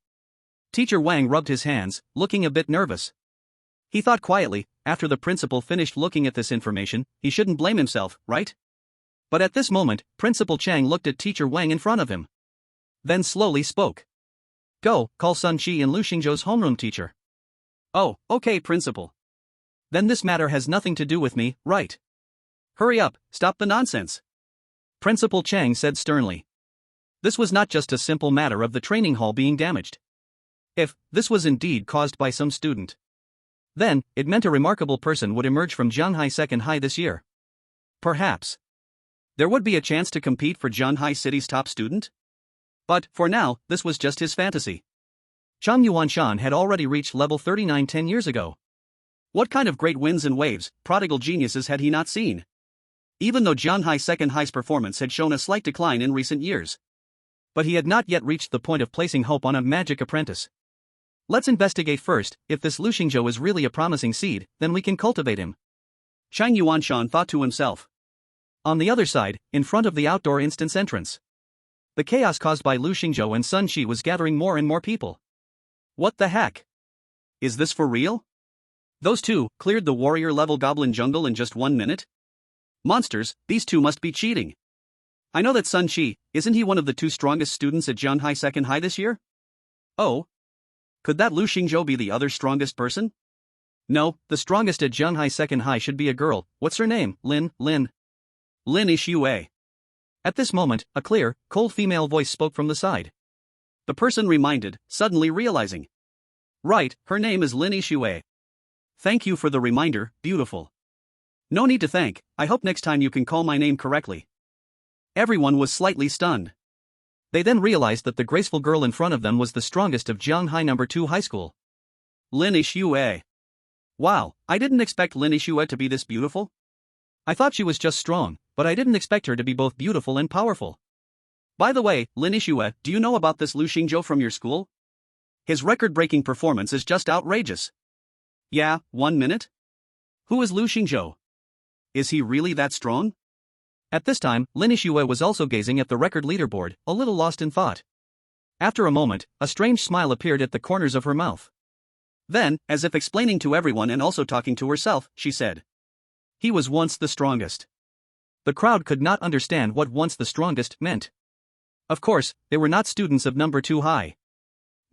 Teacher Wang rubbed his hands, looking a bit nervous. He thought quietly, after the principal finished looking at this information, he shouldn't blame himself, right? But at this moment, Principal Chang looked at Teacher Wang in front of him. Then slowly spoke. Go, call Sun Qi and Lu Xingzhou's homeroom teacher. Oh, okay, Principal. Then this matter has nothing to do with me, right? Hurry up, stop the nonsense. Principal Chang said sternly. This was not just a simple matter of the training hall being damaged. If this was indeed caused by some student, then it meant a remarkable person would emerge from Zhanghai Second High this year. Perhaps there would be a chance to compete for Zhanghai City's top student? But, for now, this was just his fantasy. Chang Yuanshan had already reached level 39 10 years ago. What kind of great winds and waves, prodigal geniuses had he not seen? Even though Zhanghai Second High's performance had shown a slight decline in recent years. But he had not yet reached the point of placing hope on a magic apprentice. Let's investigate first. If this Lu Xingzhou is really a promising seed, then we can cultivate him. Chang Yuanshan thought to himself. On the other side, in front of the outdoor instance entrance, the chaos caused by Lu Xingzhou and Sun Qi was gathering more and more people. What the heck? Is this for real? Those 2 cleared the warrior-level goblin jungle in just 1 minute? Monsters, these 2 must be cheating. I know that Sun Qi, isn't he one of the 2 strongest students at Zhanghai Second High this year? Oh. Could that Lu Xingzhou be the other strongest person? No, the strongest at Zhanghai Second High should be a girl. What's her name? Lin Yixue. At this moment, a clear, cold female voice spoke from the side. The person reminded, suddenly realizing. Right, her name is Lin Yixue. Thank you for the reminder, beautiful. No need to thank, I hope next time you can call my name correctly. Everyone was slightly stunned. They then realized that the graceful girl in front of them was the strongest of Zhanghai No. 2 High School. Lin Yixue. Wow, I didn't expect Lin Yixue to be this beautiful. I thought she was just strong, but I didn't expect her to be both beautiful and powerful. By the way, Lin Yixue, do you know about this Lu Xingzhou from your school? His record-breaking performance is just outrageous. Yeah, 1 minute? Who is Lu Xingzhou? Is he really that strong? At this time, Lin Yixue was also gazing at the record leaderboard, a little lost in thought. After a moment, a strange smile appeared at the corners of her mouth. Then, as if explaining to everyone and also talking to herself, she said. He was once the strongest. The crowd could not understand what once the strongest meant. Of course, they were not students of number 2 high.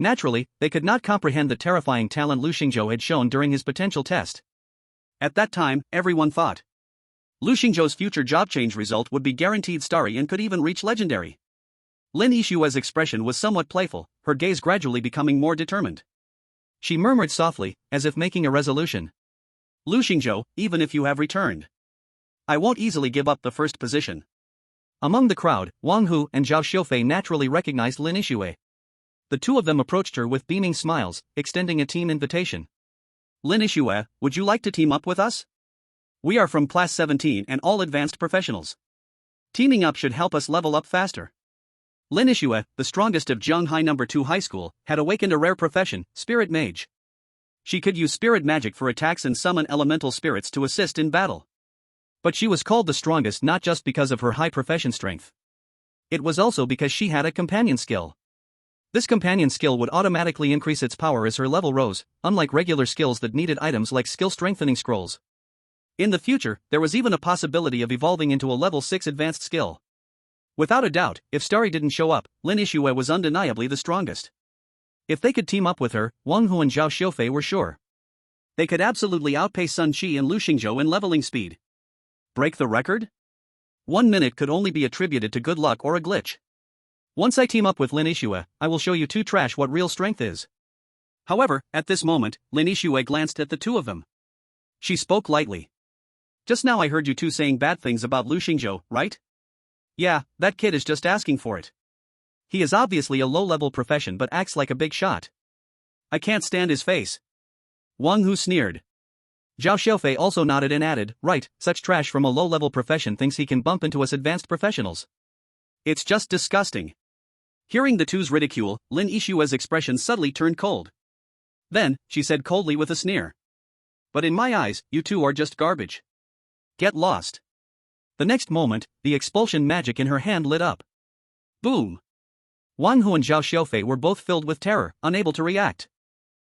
Naturally, they could not comprehend the terrifying talent Lu Xingzhou had shown during his potential test. At that time, everyone thought Lu Xingzhou's future job change result would be guaranteed starry and could even reach legendary. Lin Yixue's expression was somewhat playful, her gaze gradually becoming more determined. She murmured softly, as if making a resolution. Lu Xingzhou, even if you have returned, I won't easily give up the first position. Among the crowd, Wang Hu and Zhao Xiufei naturally recognized Lin Yixue. The two of them approached her with beaming smiles, extending a team invitation. Lin Yixue, would you like to team up with us? We are from Class 17 and all advanced professionals. Teaming up should help us level up faster. Lin Yixue, the strongest of Zhonghai No. 2 High School, had awakened a rare profession, Spirit Mage. She could use spirit magic for attacks and summon elemental spirits to assist in battle. But she was called the strongest not just because of her high profession strength. It was also because she had a companion skill. This companion skill would automatically increase its power as her level rose, unlike regular skills that needed items like skill strengthening scrolls. In the future, there was even a possibility of evolving into a level 6 advanced skill. Without a doubt, if Starry didn't show up, Lin Yixue was undeniably the strongest. If they could team up with her, Wang Hu and Zhao Xiufei were sure they could absolutely outpace Sun Qi and Lu Xingzhou in leveling speed. Break the record? 1 minute could only be attributed to good luck or a glitch. Once I team up with Lin Yixue, I will show you two trash what real strength is. However, at this moment, Lin Yixue glanced at the two of them. She spoke lightly. Just now I heard you two saying bad things about Lu Xingzhou, right? Yeah, that kid is just asking for it. He is obviously a low-level profession but acts like a big shot. I can't stand his face. Wang Hu sneered. Zhao Xiufei also nodded and added, right, such trash from a low-level profession thinks he can bump into us advanced professionals. It's just disgusting. Hearing the two's ridicule, Lin Yixue's expression suddenly turned cold. Then, she said coldly with a sneer. But in my eyes, you two are just garbage. Get lost. The next moment, the expulsion magic in her hand lit up. Boom! Wang Hu and Zhao Xiufei were both filled with terror, unable to react.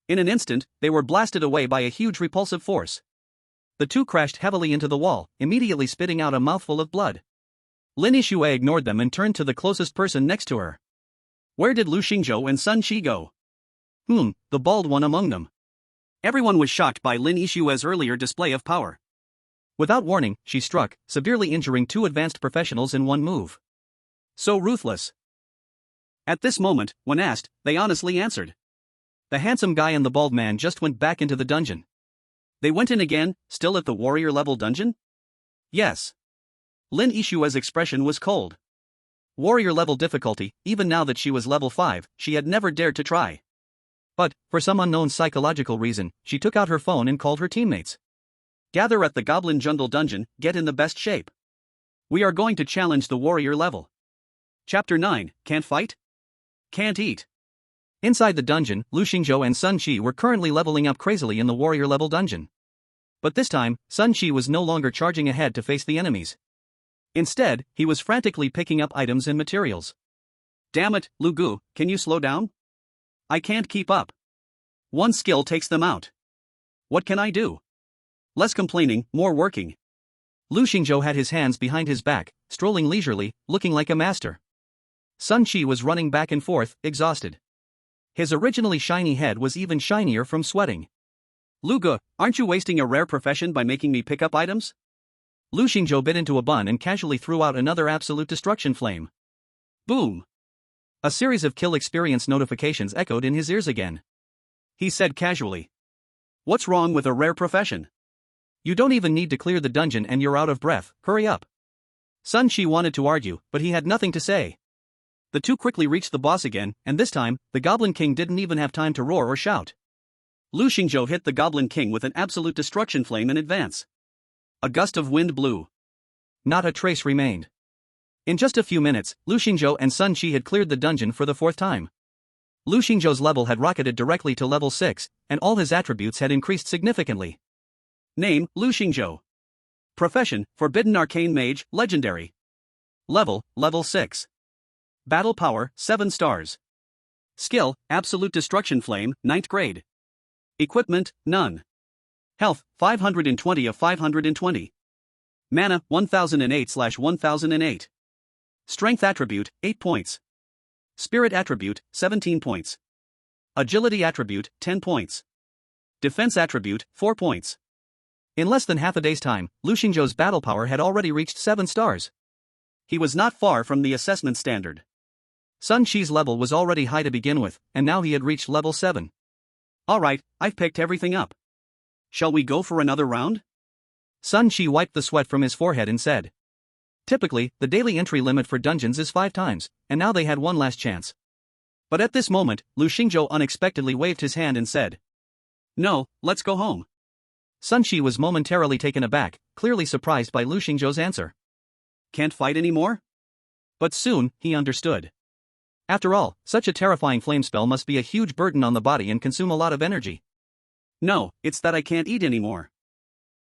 In an instant, they were blasted away by a huge repulsive force. The two crashed heavily into the wall, immediately spitting out a mouthful of blood. Lin Yixue ignored them and turned to the closest person next to her. Where did Lu Xingzhou and Sun Qi go? The bald one among them. Everyone was shocked by Lin Yixue's earlier display of power. Without warning, she struck, severely injuring two advanced professionals in one move. So ruthless. At this moment, when asked, they honestly answered. The handsome guy and the bald man just went back into the dungeon. They went in again, still at the warrior level dungeon? Yes. Lin Yixue's expression was cold. Warrior level difficulty, even now that she was level 5, she had never dared to try. But, for some unknown psychological reason, she took out her phone and called her teammates. Gather at the Goblin Jungle dungeon, get in the best shape. We are going to challenge the warrior level. Chapter 9, Can't Fight? Can't Eat. Inside the dungeon, Lu Xingzhou and Sun Qi were currently leveling up crazily in the warrior level dungeon. But this time, Sun Qi was no longer charging ahead to face the enemies. Instead, he was frantically picking up items and materials. Damn it, Lu Gu, can you slow down? I can't keep up. One skill takes them out. What can I do? Less complaining, more working. Lu Xingzhou had his hands behind his back, strolling leisurely, looking like a master. Sun Qi was running back and forth, exhausted. His originally shiny head was even shinier from sweating. Lu Gu, aren't you wasting a rare profession by making me pick up items? Lu Xingzhou bit into a bun and casually threw out another absolute destruction flame. Boom! A series of kill experience notifications echoed in his ears again. He said casually. What's wrong with a rare profession? You don't even need to clear the dungeon and you're out of breath, hurry up. Sun Qi wanted to argue, but he had nothing to say. The two quickly reached the boss again, and this time, the Goblin King didn't even have time to roar or shout. Lu Xingzhou hit the Goblin King with an absolute destruction flame in advance. A gust of wind blew. Not a trace remained. In just a few minutes, Lu Xingzhou and Sun Qi had cleared the dungeon for the 4th time. Lu Xingzhou's level had rocketed directly to level 6, and all his attributes had increased significantly. Name, Lu Xingzhou. Profession, Forbidden Arcane Mage, Legendary. Level, Level 6. Battle Power, 7 stars. Skill, Absolute Destruction Flame, 9th grade. Equipment, none. Health, 520 of 520. Mana, 1008/1008. Strength attribute, 8 points. Spirit attribute, 17 points. Agility attribute, 10 points. Defense attribute, 4 points. In less than half a day's time, Lu Xingzhou's battle power had already reached 7 stars. He was not far from the assessment standard. Sun Qi's level was already high to begin with, and now he had reached level 7. Alright, I've picked everything up. Shall we go for another round? Sun Qi wiped the sweat from his forehead and said. Typically, the daily entry limit for dungeons is 5 times, and now they had one last chance. But at this moment, Lu Xingzhou unexpectedly waved his hand and said. No, let's go home. Sun Qi was momentarily taken aback, clearly surprised by Lu Xingzhou's answer. Can't fight anymore? But soon, he understood. After all, such a terrifying flame spell must be a huge burden on the body and consume a lot of energy. No, it's that I can't eat anymore.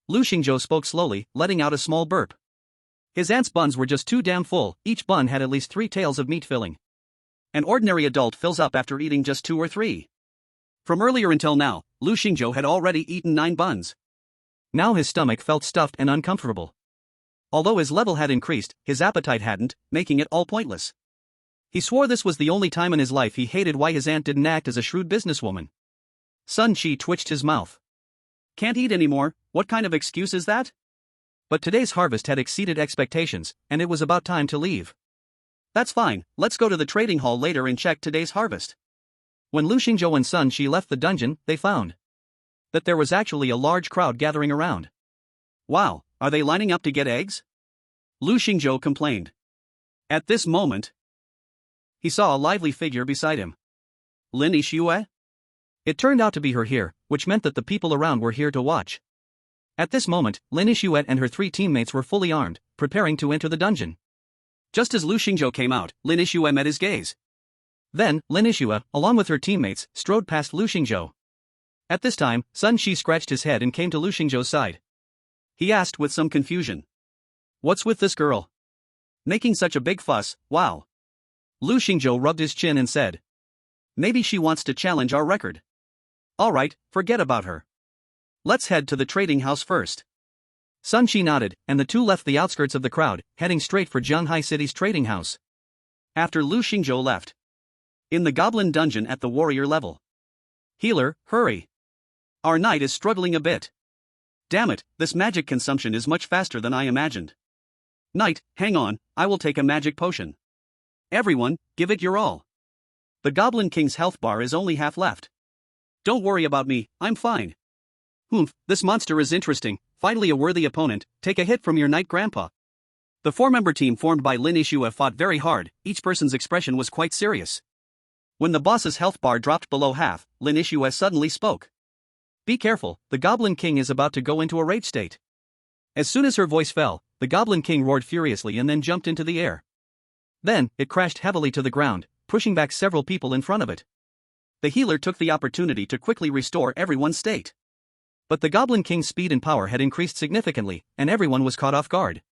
Lu Xingzhou spoke slowly, letting out a small burp. His aunt's buns were just too damn full, each bun had at least 3 tails of meat filling. An ordinary adult fills up after eating just 2 or 3. From earlier until now, Lu Xingzhou had already eaten 9 buns. Now his stomach felt stuffed and uncomfortable. Although his level had increased, his appetite hadn't, making it all pointless. He swore this was the only time in his life he hated why his aunt didn't act as a shrewd businesswoman. Sun Qi twitched his mouth. Can't eat anymore, what kind of excuse is that? But today's harvest had exceeded expectations, and it was about time to leave. That's fine, let's go to the trading hall later and check today's harvest. When Lu Xingzhou and Sun Qi left the dungeon, they found that there was actually a large crowd gathering around. Wow, are they lining up to get eggs? Lu Xingzhou complained. At this moment, he saw a lively figure beside him. Lin Yixue? It turned out to be her here, which meant that the people around were here to watch. At this moment, Lin Yixue and her 3 teammates were fully armed, preparing to enter the dungeon. Just as Lu Xingzhou came out, Lin Yixue met his gaze. Then, Lin Yixue, along with her teammates, strode past Lu Xingzhou. At this time, Sun Qi scratched his head and came to Lu Xingzhou's side. He asked with some confusion. What's with this girl? Making such a big fuss, wow. Lu Xingzhou rubbed his chin and said. Maybe she wants to challenge our record. Alright, forget about her. Let's head to the trading house first. Sun Qi nodded, and the two left the outskirts of the crowd, heading straight for Jianghai City's trading house. After Lu Xingzhou left. In the goblin dungeon at the warrior level. Healer, hurry. Our knight is struggling a bit. Damn it, this magic consumption is much faster than I imagined. Knight, hang on, I will take a magic potion. Everyone, give it your all. The Goblin King's health bar is only half left. Don't worry about me, I'm fine. Humph, this monster is interesting, finally a worthy opponent, take a hit from your knight grandpa. The 4-member team formed by Lin Yixue fought very hard, each person's expression was quite serious. When the boss's health bar dropped below half, Lin Yixue suddenly spoke. Be careful, the Goblin King is about to go into a rage state. As soon as her voice fell, the Goblin King roared furiously and then jumped into the air. Then, it crashed heavily to the ground, pushing back several people in front of it. The healer took the opportunity to quickly restore everyone's state. But the Goblin King's speed and power had increased significantly, and everyone was caught off guard.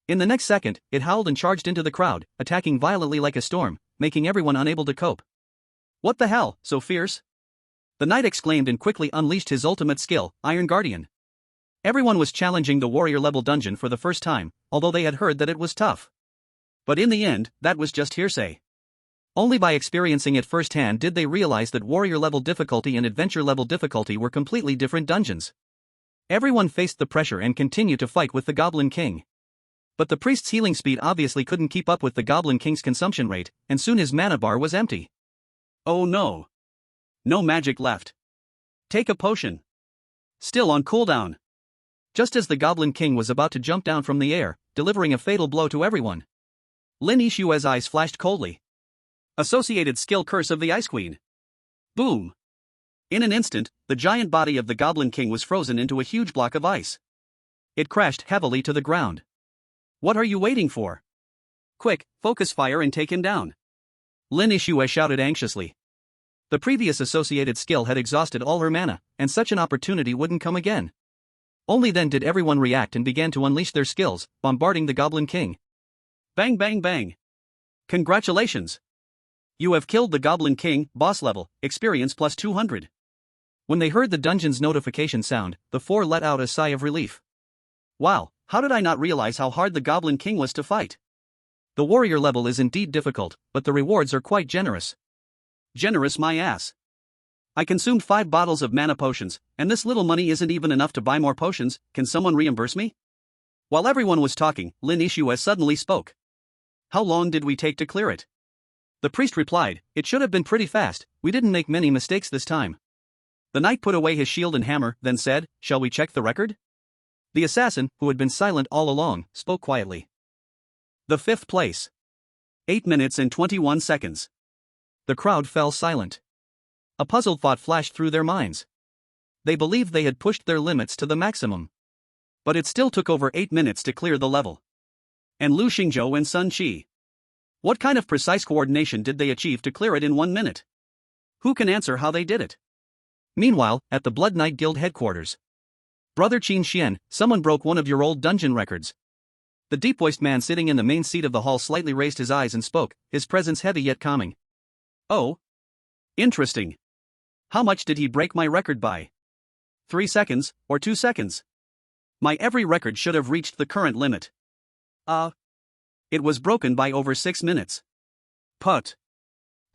In the next second, it howled and charged into the crowd, attacking violently like a storm, making everyone unable to cope. What the hell, so fierce? The knight exclaimed and quickly unleashed his ultimate skill, Iron Guardian. Everyone was challenging the warrior-level dungeon for the first time, although they had heard that it was tough. But in the end, that was just hearsay. Only by experiencing it firsthand did they realize that warrior-level difficulty and adventure-level difficulty were completely different dungeons. Everyone faced the pressure and continued to fight with the Goblin King. But the priest's healing speed obviously couldn't keep up with the Goblin King's consumption rate, and soon his mana bar was empty. Oh no. No magic left. Take a potion. Still on cooldown. Just as the Goblin King was about to jump down from the air, delivering a fatal blow to everyone. Lin Yixue's eyes flashed coldly. Associated skill Curse of the Ice Queen. Boom. In an instant, the giant body of the Goblin King was frozen into a huge block of ice. It crashed heavily to the ground. What are you waiting for? Quick, focus fire and take him down. Lin Yixue shouted anxiously. The previous associated skill had exhausted all her mana, and such an opportunity wouldn't come again. Only then did everyone react and began to unleash their skills, bombarding the Goblin King. Bang bang bang. Congratulations. You have killed the Goblin King, boss level, experience plus 200. When they heard the dungeon's notification sound, the 4 let out a sigh of relief. Wow, how did I not realize how hard the Goblin King was to fight? The warrior level is indeed difficult, but the rewards are quite generous. Generous my ass. I consumed 5 bottles of mana potions, and this little money isn't even enough to buy more potions. Can someone reimburse me? While everyone was talking, Lin Ishue suddenly spoke. How long did we take to clear it? The priest replied, it should have been pretty fast, we didn't make many mistakes this time. The knight put away his shield and hammer, then said, shall we check the record? The assassin, who had been silent all along, spoke quietly. The 5th place. 8 minutes and 21 seconds. The crowd fell silent. A puzzled thought flashed through their minds. They believed they had pushed their limits to the maximum. But it still took over 8 minutes to clear the level. And Lu Xingzhou and Sun Qi. What kind of precise coordination did they achieve to clear it in 1 minute? Who can answer how they did it? Meanwhile, at the Blood Knight Guild headquarters. Brother Qin Xian, someone broke one of your old dungeon records. The deep-voiced man sitting in the main seat of the hall slightly raised his eyes and spoke, his presence heavy yet calming. Oh? Interesting. How much did he break my record by? 3 seconds, or 2 seconds? My every record should have reached the current limit. It was broken by over 6 minutes. Put.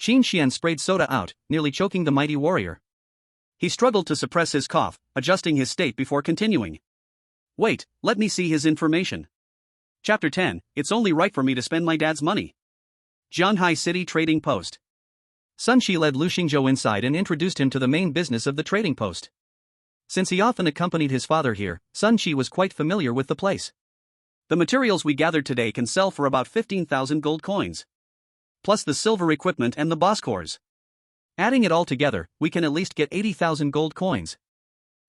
Qin Xian sprayed soda out, nearly choking the mighty warrior. He struggled to suppress his cough, adjusting his state before continuing. Wait, let me see his information. Chapter 10, It's only right for me to spend my dad's money. Jianhai City Trading Post. Sun Qi led Lu Xingzhou inside and introduced him to the main business of the trading post. Since he often accompanied his father here, Sun Qi was quite familiar with the place. The materials we gathered today can sell for about 15,000 gold coins. Plus the silver equipment and the boss cores. Adding it all together, we can at least get 80,000 gold coins.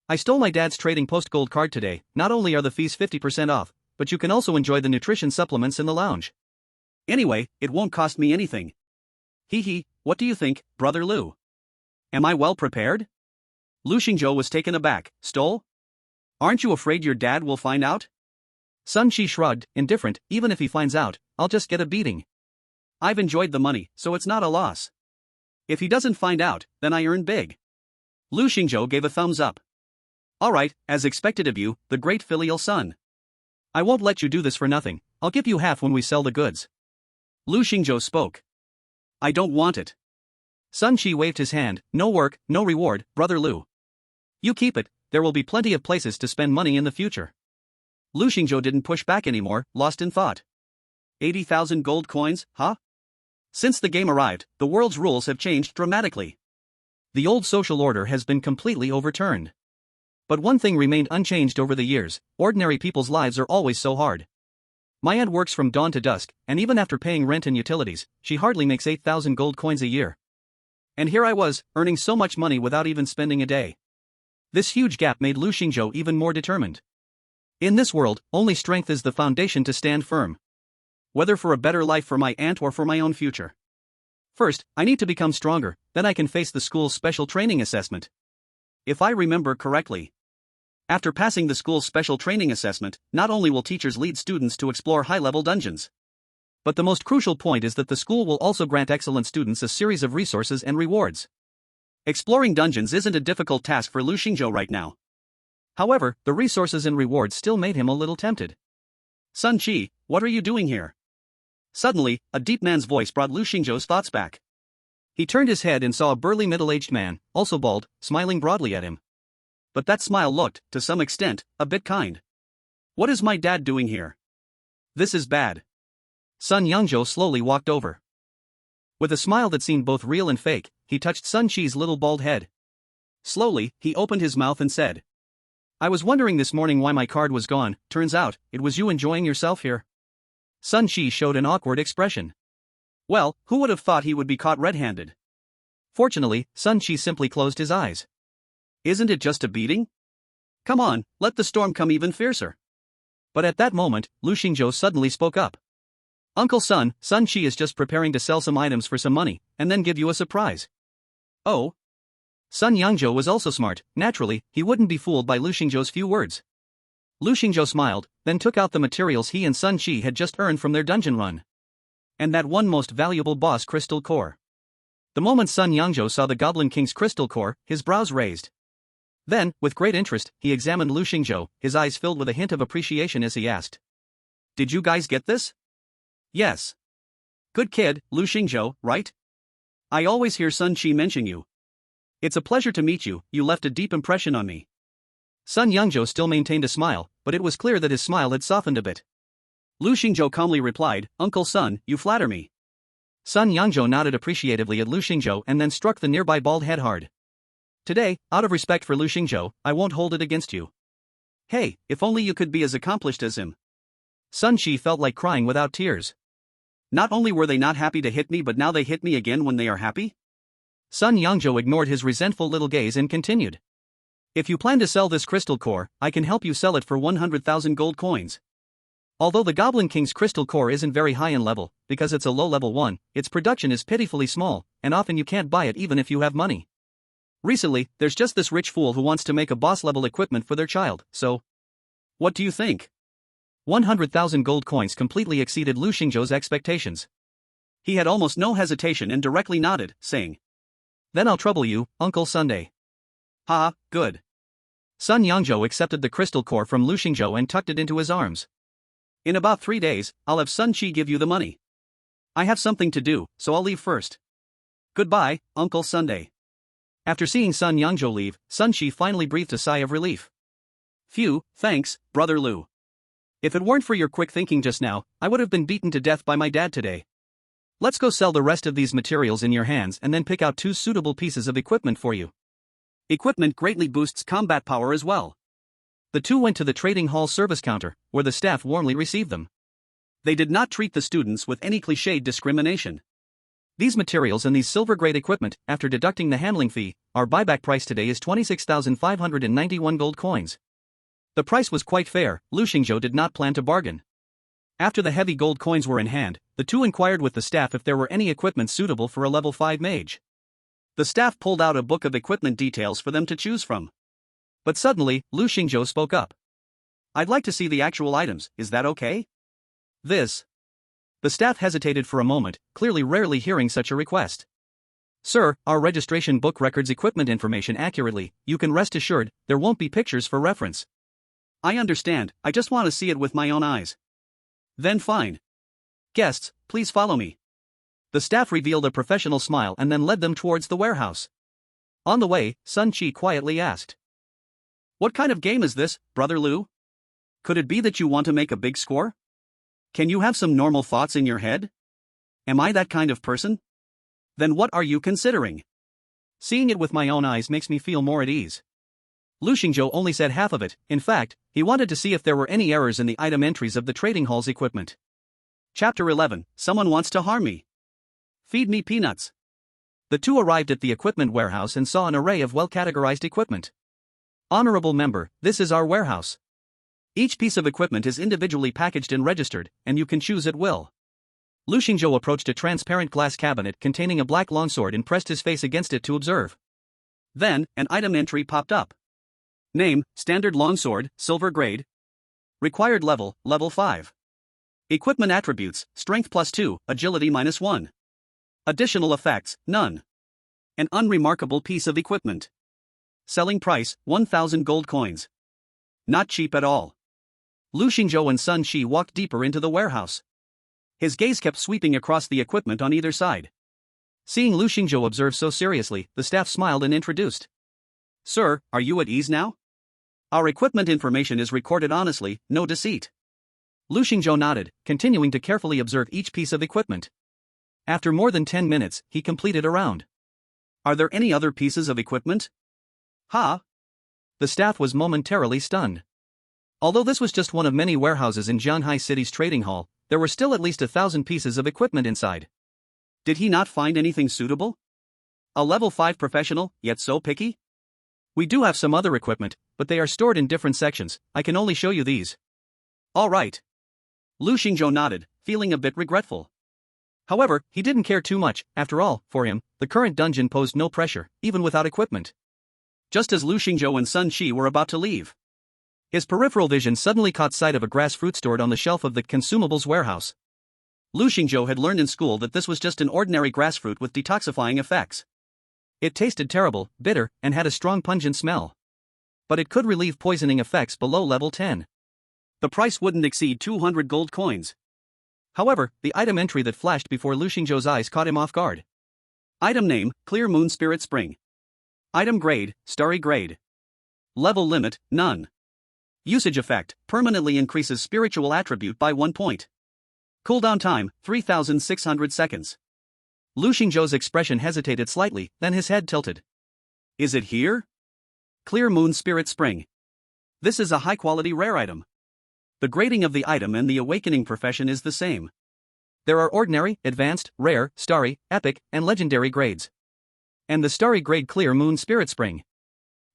I stole my dad's trading post gold card today. Not only are the fees 50% off, but you can also enjoy the nutrition supplements in the lounge. Anyway, it won't cost me anything. Hee, what do you think, Brother Lu? Am I well prepared? Lu Xingzhou was taken aback. Stole? Aren't you afraid your dad will find out? Sun Qi shrugged, indifferent. Even if he finds out, I'll just get a beating. I've enjoyed the money, so it's not a loss. If he doesn't find out, then I earn big. Lu Xingzhou gave a thumbs up. Alright, as expected of you, the great filial son. I won't let you do this for nothing. I'll give you half when we sell the goods. Lu Xingzhou spoke. I don't want it. Sun Qi waved his hand. No work, no reward, Brother Lu. You keep it, there will be plenty of places to spend money in the future. Lu Xingzhou didn't push back anymore, lost in thought. 80,000 gold coins, huh? Since the game arrived, the world's rules have changed dramatically. The old social order has been completely overturned. But one thing remained unchanged over the years: ordinary people's lives are always so hard. My aunt works from dawn to dusk, and even after paying rent and utilities, she hardly makes 8,000 gold coins a year. And here I was, earning so much money without even spending a day. This huge gap made Lu Xingzhou even more determined. In this world, only strength is the foundation to stand firm. Whether for a better life for my aunt or for my own future. First, I need to become stronger, then I can face the school's special training assessment. If I remember correctly. After passing the school's special training assessment, not only will teachers lead students to explore high-level dungeons, but the most crucial point is that the school will also grant excellent students a series of resources and rewards. Exploring dungeons isn't a difficult task for Lu Xingzhou right now. However, the resources and rewards still made him a little tempted. Sun Qi, what are you doing here? Suddenly, a deep man's voice brought Lu Xingzhou's thoughts back. He turned his head and saw a burly middle-aged man, also bald, smiling broadly at him. But that smile looked, to some extent, a bit kind. What is my dad doing here? This is bad. Sun Yangzhou slowly walked over. With a smile that seemed both real and fake, he touched Sun Qi's little bald head. Slowly, he opened his mouth and said, I was wondering this morning why my card was gone. Turns out, it was you enjoying yourself here. Sun Qi showed an awkward expression. Well, who would have thought he would be caught red-handed? Fortunately, Sun Qi simply closed his eyes. Isn't it just a beating? Come on, let the storm come even fiercer. But at that moment, Lu Xingzhou suddenly spoke up. Uncle Sun Qi is just preparing to sell some items for some money, and then give you a surprise. Oh? Sun Yangzhou was also smart. Naturally, he wouldn't be fooled by Lu Xingzhou's few words. Lu Xingzhou smiled, then took out the materials he and Sun Qi had just earned from their dungeon run. And that one most valuable boss crystal core. The moment Sun Yangzhou saw the Goblin King's crystal core, his brows raised. Then, with great interest, he examined Lu Xingzhou, his eyes filled with a hint of appreciation as he asked. Did you guys get this? Yes. Good kid, Lu Xingzhou, right? I always hear Sun Qi mention you. It's a pleasure to meet you, you left a deep impression on me. Sun Yangzhou still maintained a smile, but it was clear that his smile had softened a bit. Lu Xingzhou calmly replied, Uncle Sun, you flatter me. Sun Yangzhou nodded appreciatively at Lu Xingzhou and then struck the nearby bald head hard. Today, out of respect for Lu Xingzhou, I won't hold it against you. Hey, if only you could be as accomplished as him. Sun Qi felt like crying without tears. Not only were they not happy to hit me, but now they hit me again when they are happy? Sun Yangzhou ignored his resentful little gaze and continued. If you plan to sell this crystal core, I can help you sell it for 100,000 gold coins. Although the Goblin King's crystal core isn't very high in level, because it's a low-level one, its production is pitifully small, and often you can't buy it even if you have money. Recently, there's just this rich fool who wants to make a boss-level equipment for their child, so... What do you think? 100,000 gold coins completely exceeded Lu Xingzhou's expectations. He had almost no hesitation and directly nodded, saying, Then I'll trouble you, Uncle Sunday. Ha, good. Sun Yangzhou accepted the crystal core from Lu Xingzhou and tucked it into his arms. In about 3 days, I'll have Sun Qi give you the money. I have something to do, so I'll leave first. Goodbye, Uncle Sunday. After seeing Sun Yangzhou leave, Sun Qi finally breathed a sigh of relief. Phew, thanks, Brother Lu. If it weren't for your quick thinking just now, I would have been beaten to death by my dad today. Let's go sell the rest of these materials in your hands and then pick out 2 suitable pieces of equipment for you. Equipment greatly boosts combat power as well. The 2 went to the trading hall service counter, where the staff warmly received them. They did not treat the students with any cliched discrimination. These materials and these silver-grade equipment, after deducting the handling fee, our buyback price today is 26,591 gold coins. The price was quite fair. Lu Xingzhou did not plan to bargain. After the heavy gold coins were in hand, the 2 inquired with the staff if there were any equipment suitable for a level 5 mage. The staff pulled out a book of equipment details for them to choose from. But suddenly, Lu Xingzhou spoke up. I'd like to see the actual items, is that okay? This. The staff hesitated for a moment, clearly rarely hearing such a request. Sir, our registration book records equipment information accurately, you can rest assured, there won't be pictures for reference. I understand, I just want to see it with my own eyes. Then fine. Guests, please follow me. The staff revealed a professional smile and then led them towards the warehouse. On the way, Sun Qi quietly asked. What kind of game is this, Brother Lu? Could it be that you want to make a big score? Can you have some normal thoughts in your head? Am I that kind of person? Then what are you considering? Seeing it with my own eyes makes me feel more at ease. Lu Xingzhou only said half of it. In fact, he wanted to see if there were any errors in the item entries of the trading hall's equipment. Chapter 11, Someone Wants to Harm Me. Feed me peanuts. The 2 arrived at the equipment warehouse and saw an array of well-categorized equipment. Honorable member, this is our warehouse. Each piece of equipment is individually packaged and registered, and you can choose at will. Lu Xingzhou approached a transparent glass cabinet containing a black longsword and pressed his face against it to observe. Then, an item entry popped up. Name, Standard Longsword, Silver Grade. Required level, Level 5. Equipment attributes, Strength +2, Agility -1. Additional effects, none. An unremarkable piece of equipment. Selling price, 1,000 gold coins. Not cheap at all. Lu Xingzhou and Sun Qi walked deeper into the warehouse. His gaze kept sweeping across the equipment on either side. Seeing Lu Xingzhou observe so seriously, the staff smiled and introduced. Sir, are you at ease now? Our equipment information is recorded honestly, no deceit. Lu Xingzhou nodded, continuing to carefully observe each piece of equipment. After more than 10 minutes, he completed a round. Are there any other pieces of equipment? Ha! The staff was momentarily stunned. Although this was just one of many warehouses in Jianhai City's trading hall, there were still at least 1,000 pieces of equipment inside. Did he not find anything suitable? A level 5 professional, yet so picky? We do have some other equipment, but they are stored in different sections. I can only show you these. All right. Lu Xingzhou nodded, feeling a bit regretful. However, he didn't care too much. After all, for him, the current dungeon posed no pressure, even without equipment. Just as Lu Xingzhou and Sun Qi were about to leave, his peripheral vision suddenly caught sight of a grass fruit stored on the shelf of the consumables warehouse. Lu Xingzhou had learned in school that this was just an ordinary grass fruit with detoxifying effects. It tasted terrible, bitter, and had a strong pungent smell. But it could relieve poisoning effects below level 10. The price wouldn't exceed 200 gold coins. However, the item entry that flashed before Lu Xingzhou's eyes caught him off guard. Item name, Clear Moon Spirit Spring. Item grade, Starry grade. Level limit, none. Usage effect, permanently increases spiritual attribute by 1 point. Cooldown time, 3,600 seconds. Lu Xingzhou's expression hesitated slightly, then his head tilted. Is it here? Clear Moon Spirit Spring. This is a high-quality rare item. The grading of the item and the awakening profession is the same. There are ordinary, advanced, rare, starry, epic, and legendary grades. And the starry grade Clear Moon Spirit Spring.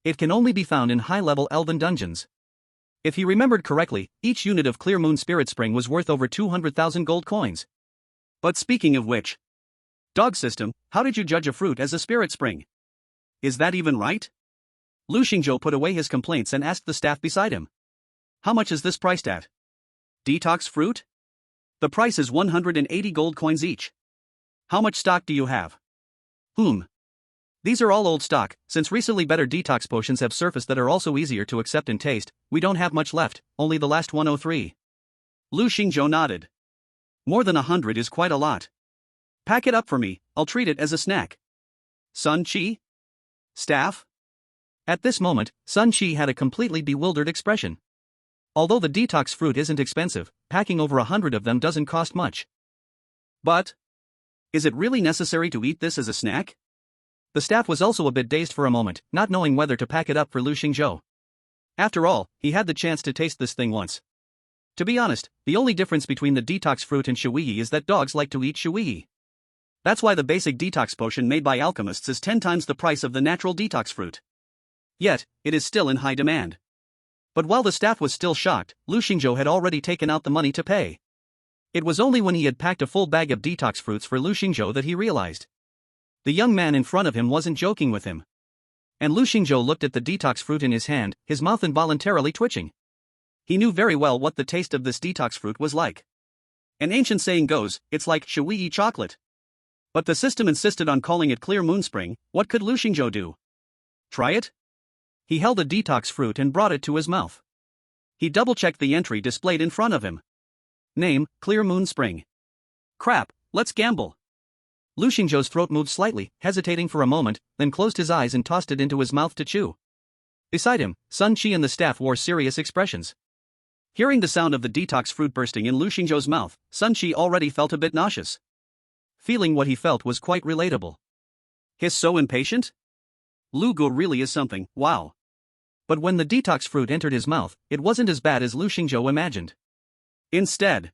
It can only be found in high-level elven dungeons. If he remembered correctly, each unit of Clear Moon Spirit Spring was worth over 200,000 gold coins. But speaking of which, dog system, how did you judge a fruit as a spirit spring? Is that even right? Lu Xingzhou put away his complaints and asked the staff beside him. How much is this priced at? Detox fruit? The price is 180 gold coins each. How much stock do you have? These are all old stock, since recently better detox potions have surfaced that are also easier to accept and taste. We don't have much left, only the last 103. Lu Xingzhou nodded. More than 100 is quite a lot. Pack it up for me, I'll treat it as a snack. Sun Qi? Staff? At this moment, Sun Qi had a completely bewildered expression. Although the detox fruit isn't expensive, packing over 100 of them doesn't cost much. But is it really necessary to eat this as a snack? The staff was also a bit dazed for a moment, not knowing whether to pack it up for Lu Xingzhou. After all, he had the chance to taste this thing once. To be honest, the only difference between the detox fruit and shuyi is that dogs like to eat shuyi. That's why the basic detox potion made by alchemists is 10 times the price of the natural detox fruit. Yet, it is still in high demand. But while the staff was still shocked, Lu Xingzhou had already taken out the money to pay. It was only when he had packed a full bag of detox fruits for Lu Xingzhou that he realized. The young man in front of him wasn't joking with him. And Lu Xingzhou looked at the detox fruit in his hand, his mouth involuntarily twitching. He knew very well what the taste of this detox fruit was like. An ancient saying goes, it's like shuyi chocolate. But the system insisted on calling it Clear Moon Spring. What could Lu Xingzhou do? Try it? He held a detox fruit and brought it to his mouth. He double-checked the entry displayed in front of him. Name, Clear Moon Spring. Crap, let's gamble. Lu Xingzhou's throat moved slightly, hesitating for a moment, then closed his eyes and tossed it into his mouth to chew. Beside him, Sun Qi and the staff wore serious expressions. Hearing the sound of the detox fruit bursting in Lu Xingzhou's mouth, Sun Qi already felt a bit nauseous. Feeling what he felt was quite relatable. He's so impatient? Lu Gu really is something, wow. But when the detox fruit entered his mouth, it wasn't as bad as Lu Xingzhou imagined. Instead,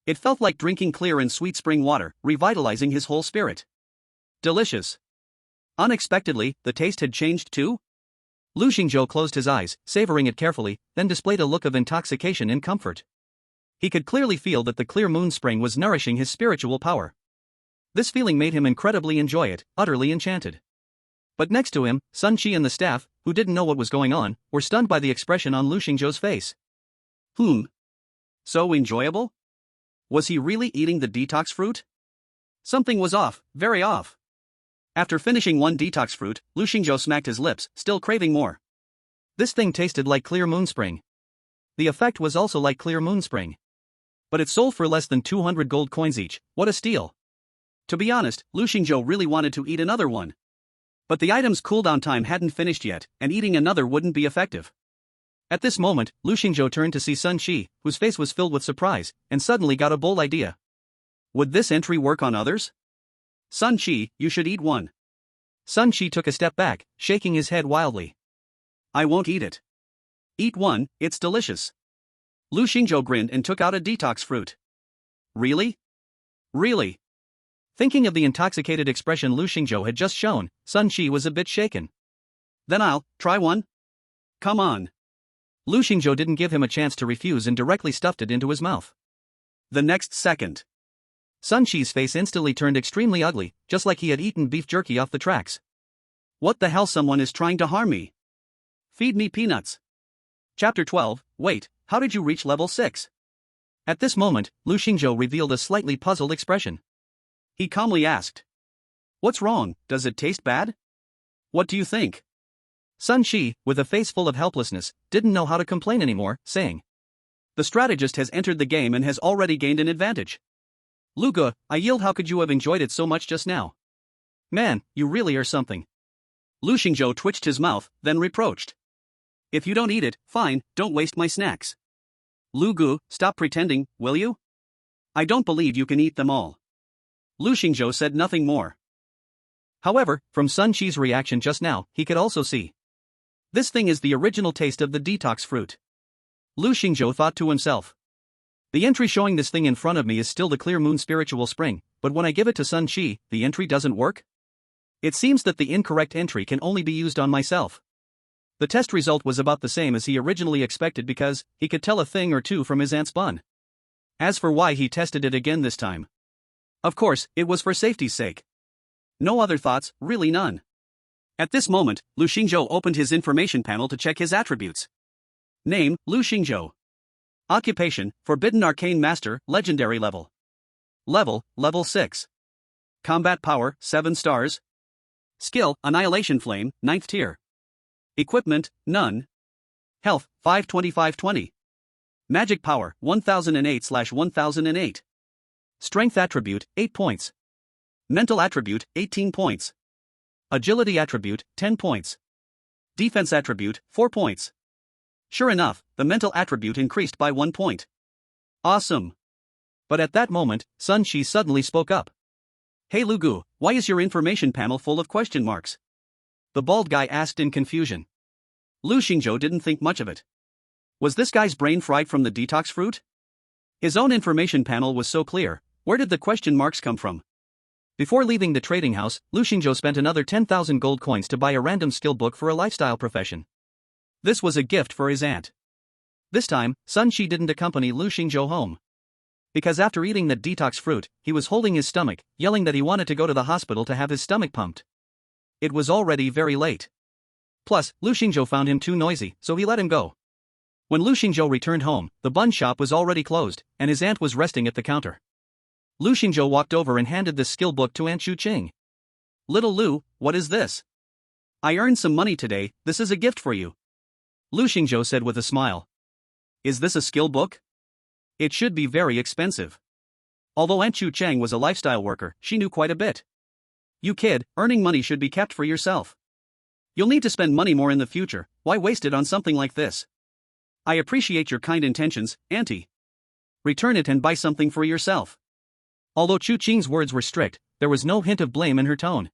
it felt like drinking clear and sweet spring water, revitalizing his whole spirit. Delicious. Unexpectedly, the taste had changed too? Lu Xingzhou closed his eyes, savoring it carefully, then displayed a look of intoxication and comfort. He could clearly feel that the Clear Moon Spring was nourishing his spiritual power. This feeling made him incredibly enjoy it, utterly enchanted. But next to him, Sun Qi and the staff, who didn't know what was going on, were stunned by the expression on Lu Xingzhou's face. So enjoyable? Was he really eating the detox fruit? Something was off, very off. After finishing one detox fruit, Lu Xingzhou smacked his lips, still craving more. This thing tasted like Clear Moon Spring. The effect was also like Clear Moon Spring. But it sold for less than 200 gold coins each. What a steal. To be honest, Lu Xingzhou really wanted to eat another one. But the item's cooldown time hadn't finished yet, and eating another wouldn't be effective. At this moment, Lu Xingzhou turned to see Sun Qi, whose face was filled with surprise, and suddenly got a bold idea. Would this entry work on others? Sun Qi, you should eat one. Sun Qi took a step back, shaking his head wildly. I won't eat it. Eat one, it's delicious. Lu Xingzhou grinned and took out a detox fruit. Really? Really? Thinking of the intoxicated expression Lu Xingzhou had just shown, Sun Qi was a bit shaken. Then I'll try one. Come on. Lu Xingzhou didn't give him a chance to refuse and directly stuffed it into his mouth. The next second, Sun Qi's face instantly turned extremely ugly, just like he had eaten beef jerky off the tracks. What the hell, someone is trying to harm me. Feed me peanuts. Chapter 12, wait, how did you reach level 6? At this moment, Lu Xingzhou revealed a slightly puzzled expression. He calmly asked. What's wrong, does it taste bad? What do you think? Sun Qi, with a face full of helplessness, didn't know how to complain anymore, saying. The strategist has entered the game and has already gained an advantage. Luga, I yelled, how could you have enjoyed it so much just now? Man, you really are something. Lu Xingzhou twitched his mouth, then reproached. If you don't eat it, fine, don't waste my snacks. Lu Gu, stop pretending, will you? I don't believe you can eat them all. Lu Xingzhou said nothing more. However, from Sun Qi's reaction just now, he could also see. This thing is the original taste of the detox fruit. Lu Xingzhou thought to himself. The entry showing this thing in front of me is still the clear moon spiritual spring, but when I give it to Sun Qi, the entry doesn't work? It seems that the incorrect entry can only be used on myself. The test result was about the same as he originally expected because he could tell a thing or two from his aunt's bun. As for why he tested it again this time. Of course, it was for safety's sake. No other thoughts, really none. At this moment, Lu Xingzhou opened his information panel to check his attributes. Name, Lu Xingzhou. Occupation, Forbidden Arcane Master, Legendary level. Level 6. Combat power, 7 stars. Skill, Annihilation Flame, 9th tier. Equipment, none. Health, 52520. Magic power, 1008/1008. Strength attribute, 8 points. Mental attribute, 18 points. Agility attribute, 10 points. Defense attribute, 4 points. Sure enough, the mental attribute increased by 1 point. Awesome. But at that moment, Sun Qi suddenly spoke up. Hey Lu Gu, why is your information panel full of question marks? The bald guy asked in confusion. Lu Xingzhou didn't think much of it. Was this guy's brain fried from the detox fruit? His own information panel was so clear, where did the question marks come from? Before leaving the trading house, Lu Xingzhou spent another 10,000 gold coins to buy a random skill book for a lifestyle profession. This was a gift for his aunt. This time, Sun Qi didn't accompany Lu Xingzhou home. Because after eating the detox fruit, he was holding his stomach, yelling that he wanted to go to the hospital to have his stomach pumped. It was already very late. Plus, Lu Xingzhou found him too noisy, so he let him go. When Lu Xingzhou returned home, the bun shop was already closed, and his aunt was resting at the counter. Lu Xingzhou walked over and handed this skill book to Aunt Chu Qing. Little Lu, what is this? I earned some money today, this is a gift for you. Lu Xingzhou said with a smile. Is this a skill book? It should be very expensive. Although Aunt Chu Chang was a lifestyle worker, she knew quite a bit. You kid, earning money should be kept for yourself. You'll need to spend money more in the future, why waste it on something like this? I appreciate your kind intentions, Auntie. Return it and buy something for yourself. Although Chu Qing's words were strict, there was no hint of blame in her tone.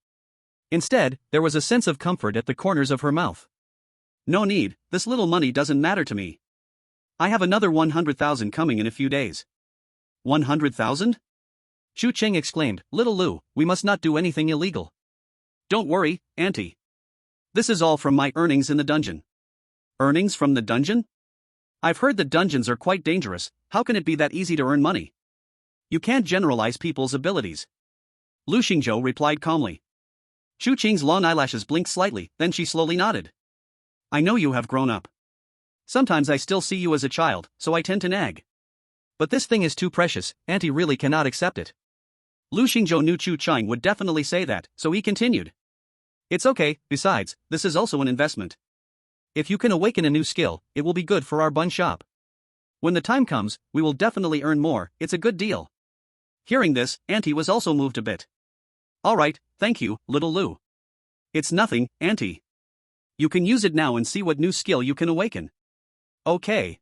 Instead, there was a sense of comfort at the corners of her mouth. No need, this little money doesn't matter to me. I have another 100,000 coming in a few days. 100,000? Chu Qing exclaimed, Little Lu, we must not do anything illegal. Don't worry, Auntie. This is all from my earnings in the dungeon. Earnings from the dungeon? I've heard that dungeons are quite dangerous, how can it be that easy to earn money? You can't generalize people's abilities. Lu Xingzhou replied calmly. Chu Qing's long eyelashes blinked slightly, then she slowly nodded. I know you have grown up. Sometimes I still see you as a child, so I tend to nag. But this thing is too precious, Auntie really cannot accept it. Lu Xingzhou knew Chu Qing would definitely say that, so he continued. It's okay, besides, this is also an investment. If you can awaken a new skill, it will be good for our bun shop. When the time comes, we will definitely earn more, it's a good deal. Hearing this, Auntie was also moved a bit. Alright, thank you, little Lu. It's nothing, Auntie. You can use it now and see what new skill you can awaken. Okay.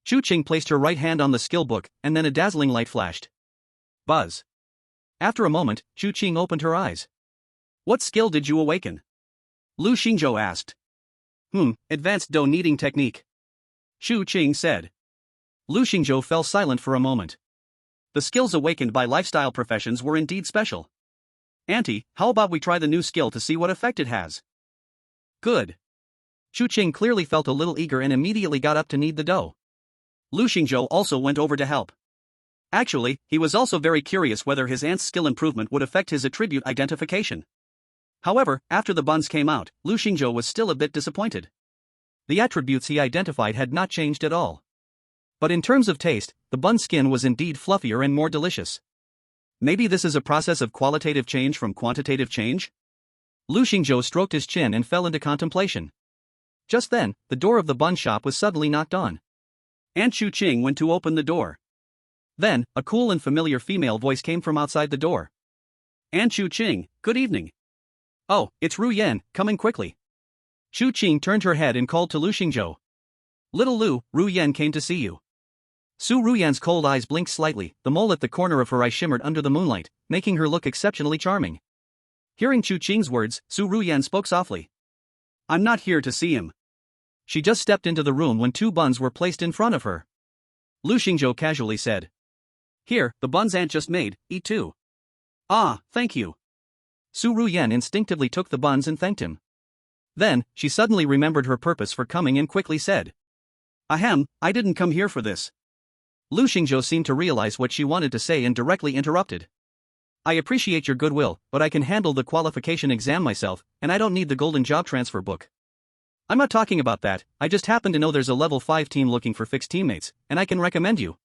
Chu Qing placed her right hand on the skill book, and then a dazzling light flashed. Buzz. After a moment, Chu Qing opened her eyes. What skill did you awaken? Lu Xingzhou asked. Advanced dough kneading technique. Chu Qing said. Lu Xingzhou fell silent for a moment. The skills awakened by lifestyle professions were indeed special. Auntie, how about we try the new skill to see what effect it has? Good. Chu Qing clearly felt a little eager and immediately got up to knead the dough. Lu Xingzhou also went over to help. Actually, he was also very curious whether his aunt's skill improvement would affect his attribute identification. However, after the buns came out, Lu Xingzhou was still a bit disappointed. The attributes he identified had not changed at all. But in terms of taste, the bun skin was indeed fluffier and more delicious. Maybe this is a process of qualitative change from quantitative change? Lu Xingzhou stroked his chin and fell into contemplation. Just then, the door of the bun shop was suddenly knocked on. Aunt Chu Qing went to open the door. Then, a cool and familiar female voice came from outside the door. An Chu Qing, good evening. Oh, it's Ru Yan, coming quickly. Chu Qing turned her head and called to Lu Xingzhou. Little Lu, Ru Yan came to see you. Su Ruyan's cold eyes blinked slightly, the mole at the corner of her eye shimmered under the moonlight, making her look exceptionally charming. Hearing Chu Qing's words, Su Ruyan spoke softly. I'm not here to see him. She just stepped into the room when 2 buns were placed in front of her. Lu Xingzhou casually said. Here, the buns Aunt just made, eat too. Ah, thank you. Su Ruyan instinctively took the buns and thanked him. Then, she suddenly remembered her purpose for coming and quickly said. Ahem, I didn't come here for this. Lu Xingzhou seemed to realize what she wanted to say and directly interrupted. I appreciate your goodwill, but I can handle the qualification exam myself, and I don't need the golden job transfer book. I'm not talking about that, I just happen to know there's a level 5 team looking for fixed teammates, and I can recommend you.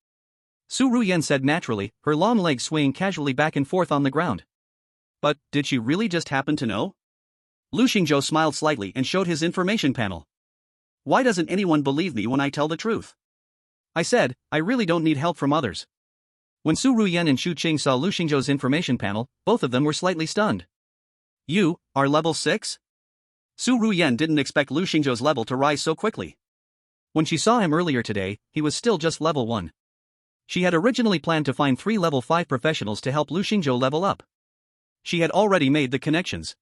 Su Ruyan said naturally, her long legs swaying casually back and forth on the ground. But, did she really just happen to know? Lu Xingzhou smiled slightly and showed his information panel. Why doesn't anyone believe me when I tell the truth? I said, I really don't need help from others. When Su Ruyan and Chu Qing saw Lu Xingzhou's information panel, both of them were slightly stunned. You are level 6? Su Ruyan didn't expect Lu Xingzhou's level to rise so quickly. When she saw him earlier today, he was still just level 1. She had originally planned to find 3 level 5 professionals to help Lu Xingzhou level up. She had already made the connections.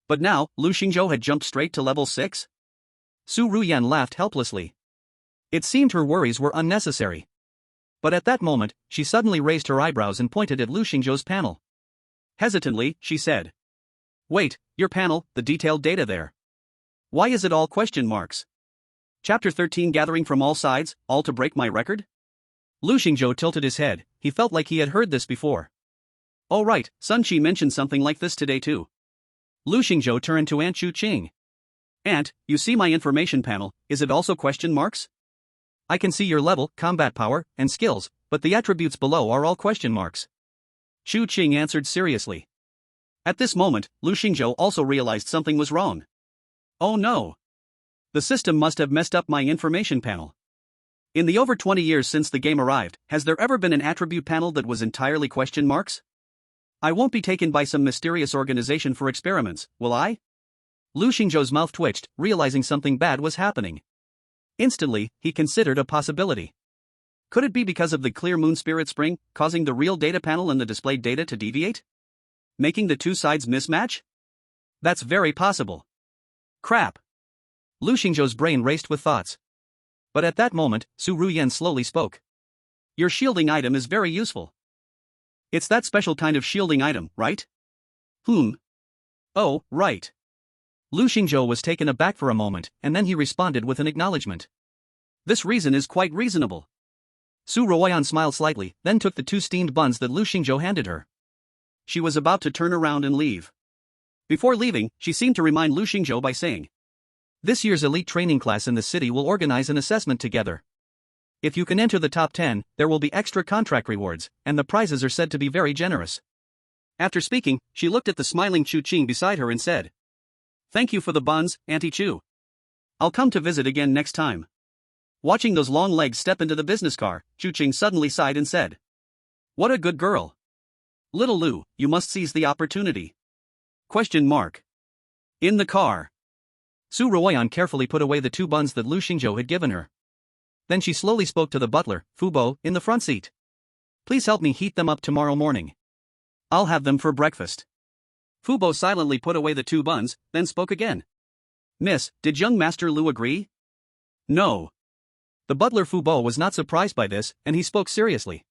But now, Lu Xingzhou had jumped straight to level 6? Su Ruyan laughed helplessly. It seemed her worries were unnecessary. But at that moment, she suddenly raised her eyebrows and pointed at Lu Xingzhou's panel. Hesitantly, she said. Wait, your panel, the detailed data there. Why is it all question marks? Chapter 13 Gathering from all sides, all to break my record? Lu Xingzhou tilted his head, he felt like he had heard this before. Oh right, Sun Qi mentioned something like this today too. Lu Xingzhou turned to Aunt Chu Qing. Aunt, you see my information panel, is it also question marks? I can see your level, combat power, and skills, but the attributes below are all question marks. Chu Qing answered seriously. At this moment, Lu Xingzhou also realized something was wrong. Oh no! The system must have messed up my information panel. In the over 20 years since the game arrived, has there ever been an attribute panel that was entirely question marks? I won't be taken by some mysterious organization for experiments, will I? Lu Xingzhou's mouth twitched, realizing something bad was happening. Instantly, he considered a possibility. Could it be because of the clear moon spirit spring, causing the real data panel and the displayed data to deviate? Making the 2 sides mismatch? That's very possible. Crap. Lu Xingzhou's brain raced with thoughts. But at that moment, Su Ruyan slowly spoke. Your shielding item is very useful. It's that special kind of shielding item, right? Oh, right. Lu Xingzhou was taken aback for a moment, and then he responded with an acknowledgement. This reason is quite reasonable. Su Ruoyan smiled slightly, then took the 2 steamed buns that Lu Xingzhou handed her. She was about to turn around and leave. Before leaving, she seemed to remind Lu Xingzhou by saying, this year's elite training class in the city will organize an assessment together. If you can enter the top 10, there will be extra contract rewards, and the prizes are said to be very generous. After speaking, she looked at the smiling Chu Qing beside her and said, Thank you for the buns, Auntie Chu. I'll come to visit again next time. Watching those long legs step into the business car, Chu Qing suddenly sighed and said, What a good girl. Little Lu, you must seize the opportunity. In the car. Su Ruoyan carefully put away the 2 buns that Lu Xingzhou had given her. Then she slowly spoke to the butler, Fu Bo, in the front seat. Please help me heat them up tomorrow morning. I'll have them for breakfast. Fu Bo silently put away the 2 buns, then spoke again. Miss, did young Master Lu agree? No. The butler Fu Bo was not surprised by this, and he spoke seriously.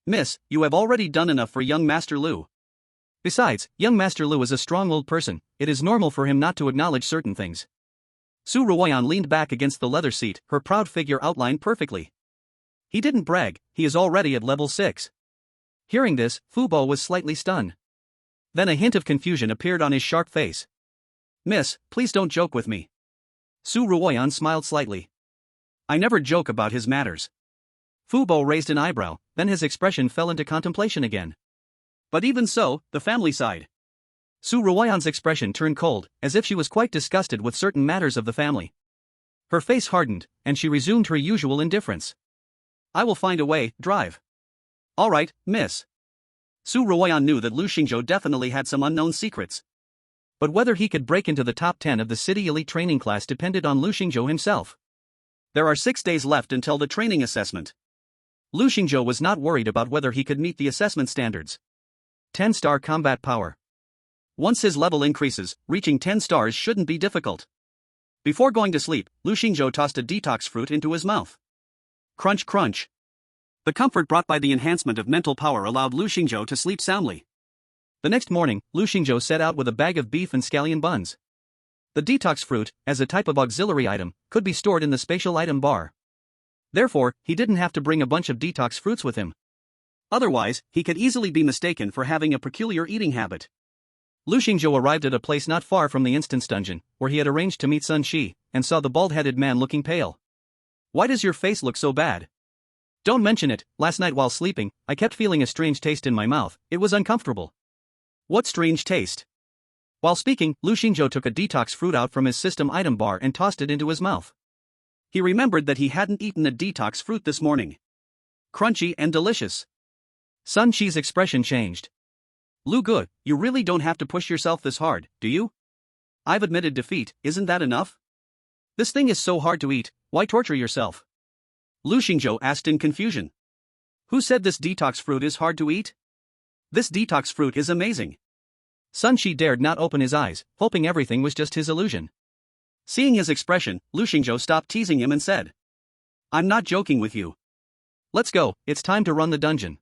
Miss, you have already done enough for young Master Lu. Besides, young Master Lu is a strong old person, it is normal for him not to acknowledge certain things. Su Ruoyan leaned back against the leather seat, her proud figure outlined perfectly. He didn't brag, he is already at level 6. Hearing this, Fu Bo was slightly stunned. Then a hint of confusion appeared on his sharp face. Miss, please don't joke with me. Su Ruoyan smiled slightly. I never joke about his matters. Fu Bo raised an eyebrow, then his expression fell into contemplation again. But even so, the family side. Su Ruoyan's expression turned cold, as if she was quite disgusted with certain matters of the family. Her face hardened, and she resumed her usual indifference. I will find a way, drive. Alright, miss. Su Ruoyan knew that Lu Xingzhou definitely had some unknown secrets. But whether he could break into the top 10 of the city elite training class depended on Lu Xingzhou himself. There are 6 days left until the training assessment. Lu Xingzhou was not worried about whether he could meet the assessment standards. 10-star combat power. Once his level increases, reaching 10 stars shouldn't be difficult. Before going to sleep, Lu Xingzhou tossed a detox fruit into his mouth. Crunch crunch. The comfort brought by the enhancement of mental power allowed Lu Xingzhou to sleep soundly. The next morning, Lu Xingzhou set out with a bag of beef and scallion buns. The detox fruit, as a type of auxiliary item, could be stored in the spatial item bar. Therefore, he didn't have to bring a bunch of detox fruits with him. Otherwise, he could easily be mistaken for having a peculiar eating habit. Lu Xingzhou arrived at a place not far from the instance dungeon, where he had arranged to meet Sun Shi, and saw the bald-headed man looking pale. Why does your face look so bad? Don't mention it. Last night while sleeping, I kept feeling a strange taste in my mouth. It was uncomfortable. What strange taste? While speaking, Lu Xingzhou took a detox fruit out from his system item bar and tossed it into his mouth. He remembered that he hadn't eaten a detox fruit this morning. Crunchy and delicious. Sun Shi's expression changed. Lu Gu, you really don't have to push yourself this hard, do you? I've admitted defeat, isn't that enough? This thing is so hard to eat, why torture yourself? Lu Xingzhou asked in confusion. Who said this detox fruit is hard to eat? This detox fruit is amazing. Sun Shi dared not open his eyes, hoping everything was just his illusion. Seeing his expression, Lu Xingzhou stopped teasing him and said, I'm not joking with you. Let's go, it's time to run the dungeon.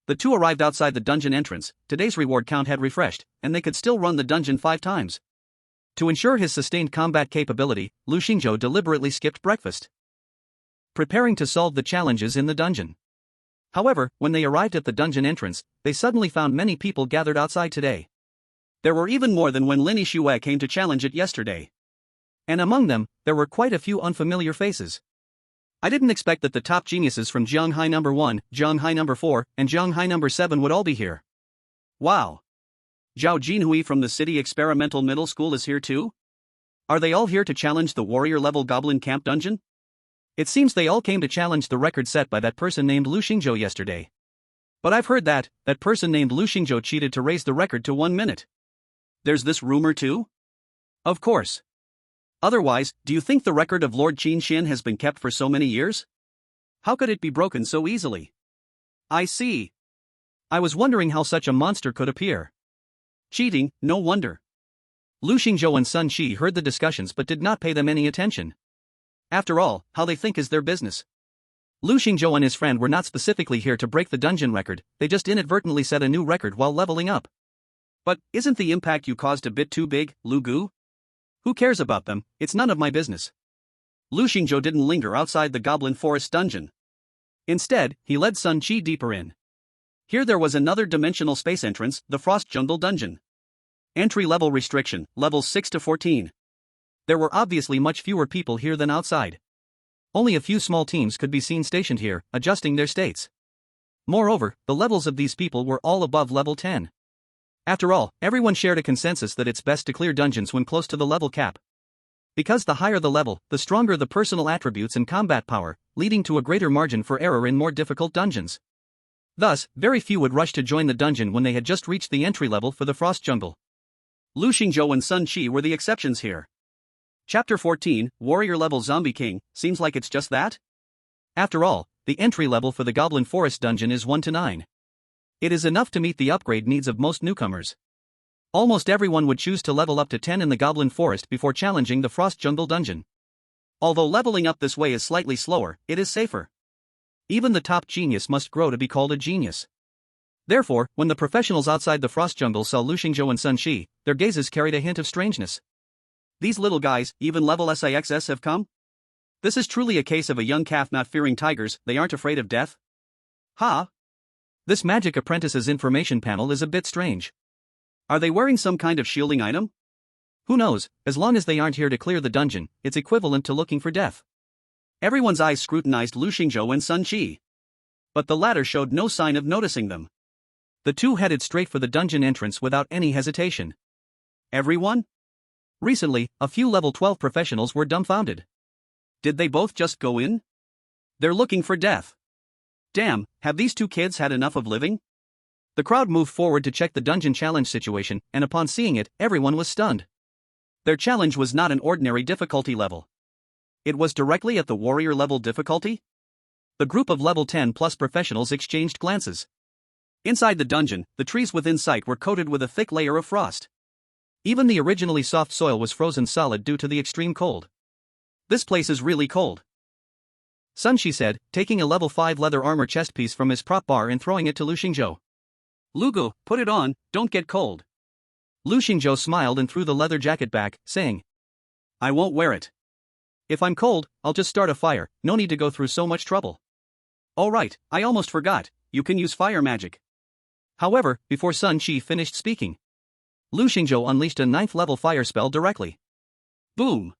The two arrived outside the dungeon entrance. Today's reward count had refreshed, and they could still run the dungeon 5 times. To ensure his sustained combat capability, Lu Xingzhou deliberately skipped breakfast, preparing to solve the challenges in the dungeon. However, when they arrived at the dungeon entrance, they suddenly found many people gathered outside today. There were even more than when Lin Yixue came to challenge it yesterday. And among them, there were quite a few unfamiliar faces. I didn't expect that the top geniuses from Jianghai No. 1, Jianghai No. 4, and Jianghai No. 7 would all be here. Wow. Zhao Jinhui from the City Experimental Middle School is here too? Are they all here to challenge the warrior-level Goblin Camp dungeon? It seems they all came to challenge the record set by that person named Lu Xingzhou yesterday. But I've heard that person named Lu Xingzhou cheated to raise the record to 1 minute. There's this rumor too? Of course. Otherwise, do you think the record of Lord Qin Xin has been kept for so many years? How could it be broken so easily? I see. I was wondering how such a monster could appear. Cheating, no wonder. Lu Xingzhou and Sun Shi heard the discussions but did not pay them any attention. After all, how they think is their business. Lu Xingzhou and his friend were not specifically here to break the dungeon record, they just inadvertently set a new record while leveling up. But, isn't the impact you caused a bit too big, Lu Gu? Who cares about them, it's none of my business. Lu Xingzhou didn't linger outside the Goblin Forest dungeon. Instead, he led Sun Qi deeper in. Here there was another dimensional space entrance, the Frost Jungle Dungeon. Entry-level restriction, levels 6 to 14. There were obviously much fewer people here than outside. Only a few small teams could be seen stationed here, adjusting their states. Moreover, the levels of these people were all above level 10. After all, everyone shared a consensus that it's best to clear dungeons when close to the level cap. Because the higher the level, the stronger the personal attributes and combat power, leading to a greater margin for error in more difficult dungeons. Thus, very few would rush to join the dungeon when they had just reached the entry level for the Frost Jungle. Lu Xingzhou and Sun Qi were the exceptions here. Chapter 14, Warrior Level Zombie King, seems like it's just that? After all, the entry level for the Goblin Forest dungeon is 1 to 9. It is enough to meet the upgrade needs of most newcomers. Almost everyone would choose to level up to 10 in the Goblin Forest before challenging the Frost Jungle dungeon. Although leveling up this way is slightly slower, it is safer. Even the top genius must grow to be called a genius. Therefore, when the professionals outside the Frost Jungle saw Lu Xingzhou and Sun Shi, their gazes carried a hint of strangeness. These little guys, even level SIXS have come? This is truly a case of a young calf not fearing tigers, they aren't afraid of death? Ha! This magic apprentice's information panel is a bit strange. Are they wearing some kind of shielding item? Who knows, as long as they aren't here to clear the dungeon, it's equivalent to looking for death. Everyone's eyes scrutinized Lu Xingzhou and Sun Qi. But the latter showed no sign of noticing them. The two headed straight for the dungeon entrance without any hesitation. Everyone? Recently, a few level 12 professionals were dumbfounded. Did they both just go in? They're looking for death. Damn, have these two kids had enough of living? The crowd moved forward to check the dungeon challenge situation, and upon seeing it, everyone was stunned. Their challenge was not an ordinary difficulty level. It was directly at the warrior level difficulty? The group of level 10 plus professionals exchanged glances. Inside the dungeon, the trees within sight were coated with a thick layer of frost. Even the originally soft soil was frozen solid due to the extreme cold. This place is really cold. Sunshi said, taking a level 5 leather armor chest piece from his prop bar and throwing it to Lu Xingzhou. Lugu, put it on, don't get cold. Lu Xingzhou smiled and threw the leather jacket back, saying, I won't wear it. If I'm cold, I'll just start a fire, no need to go through so much trouble. Oh right, I almost forgot, you can use fire magic. However, before Sun Shi finished speaking, Lu Xingzhou unleashed a 9th level fire spell directly. Boom!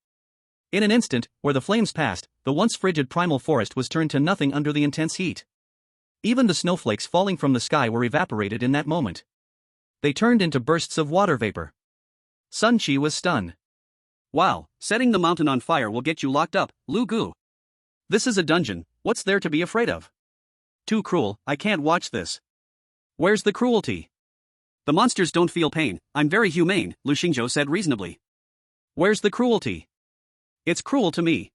In an instant, where the flames passed, the once frigid primal forest was turned to nothing under the intense heat. Even the snowflakes falling from the sky were evaporated in that moment. They turned into bursts of water vapor. Sun Shi was stunned. Wow, setting the mountain on fire will get you locked up, Lu Gu. This is a dungeon, what's there to be afraid of? Too cruel, I can't watch this. Where's the cruelty? The monsters don't feel pain, I'm very humane, Lu Xingzhou said reasonably. Where's the cruelty? It's cruel to me.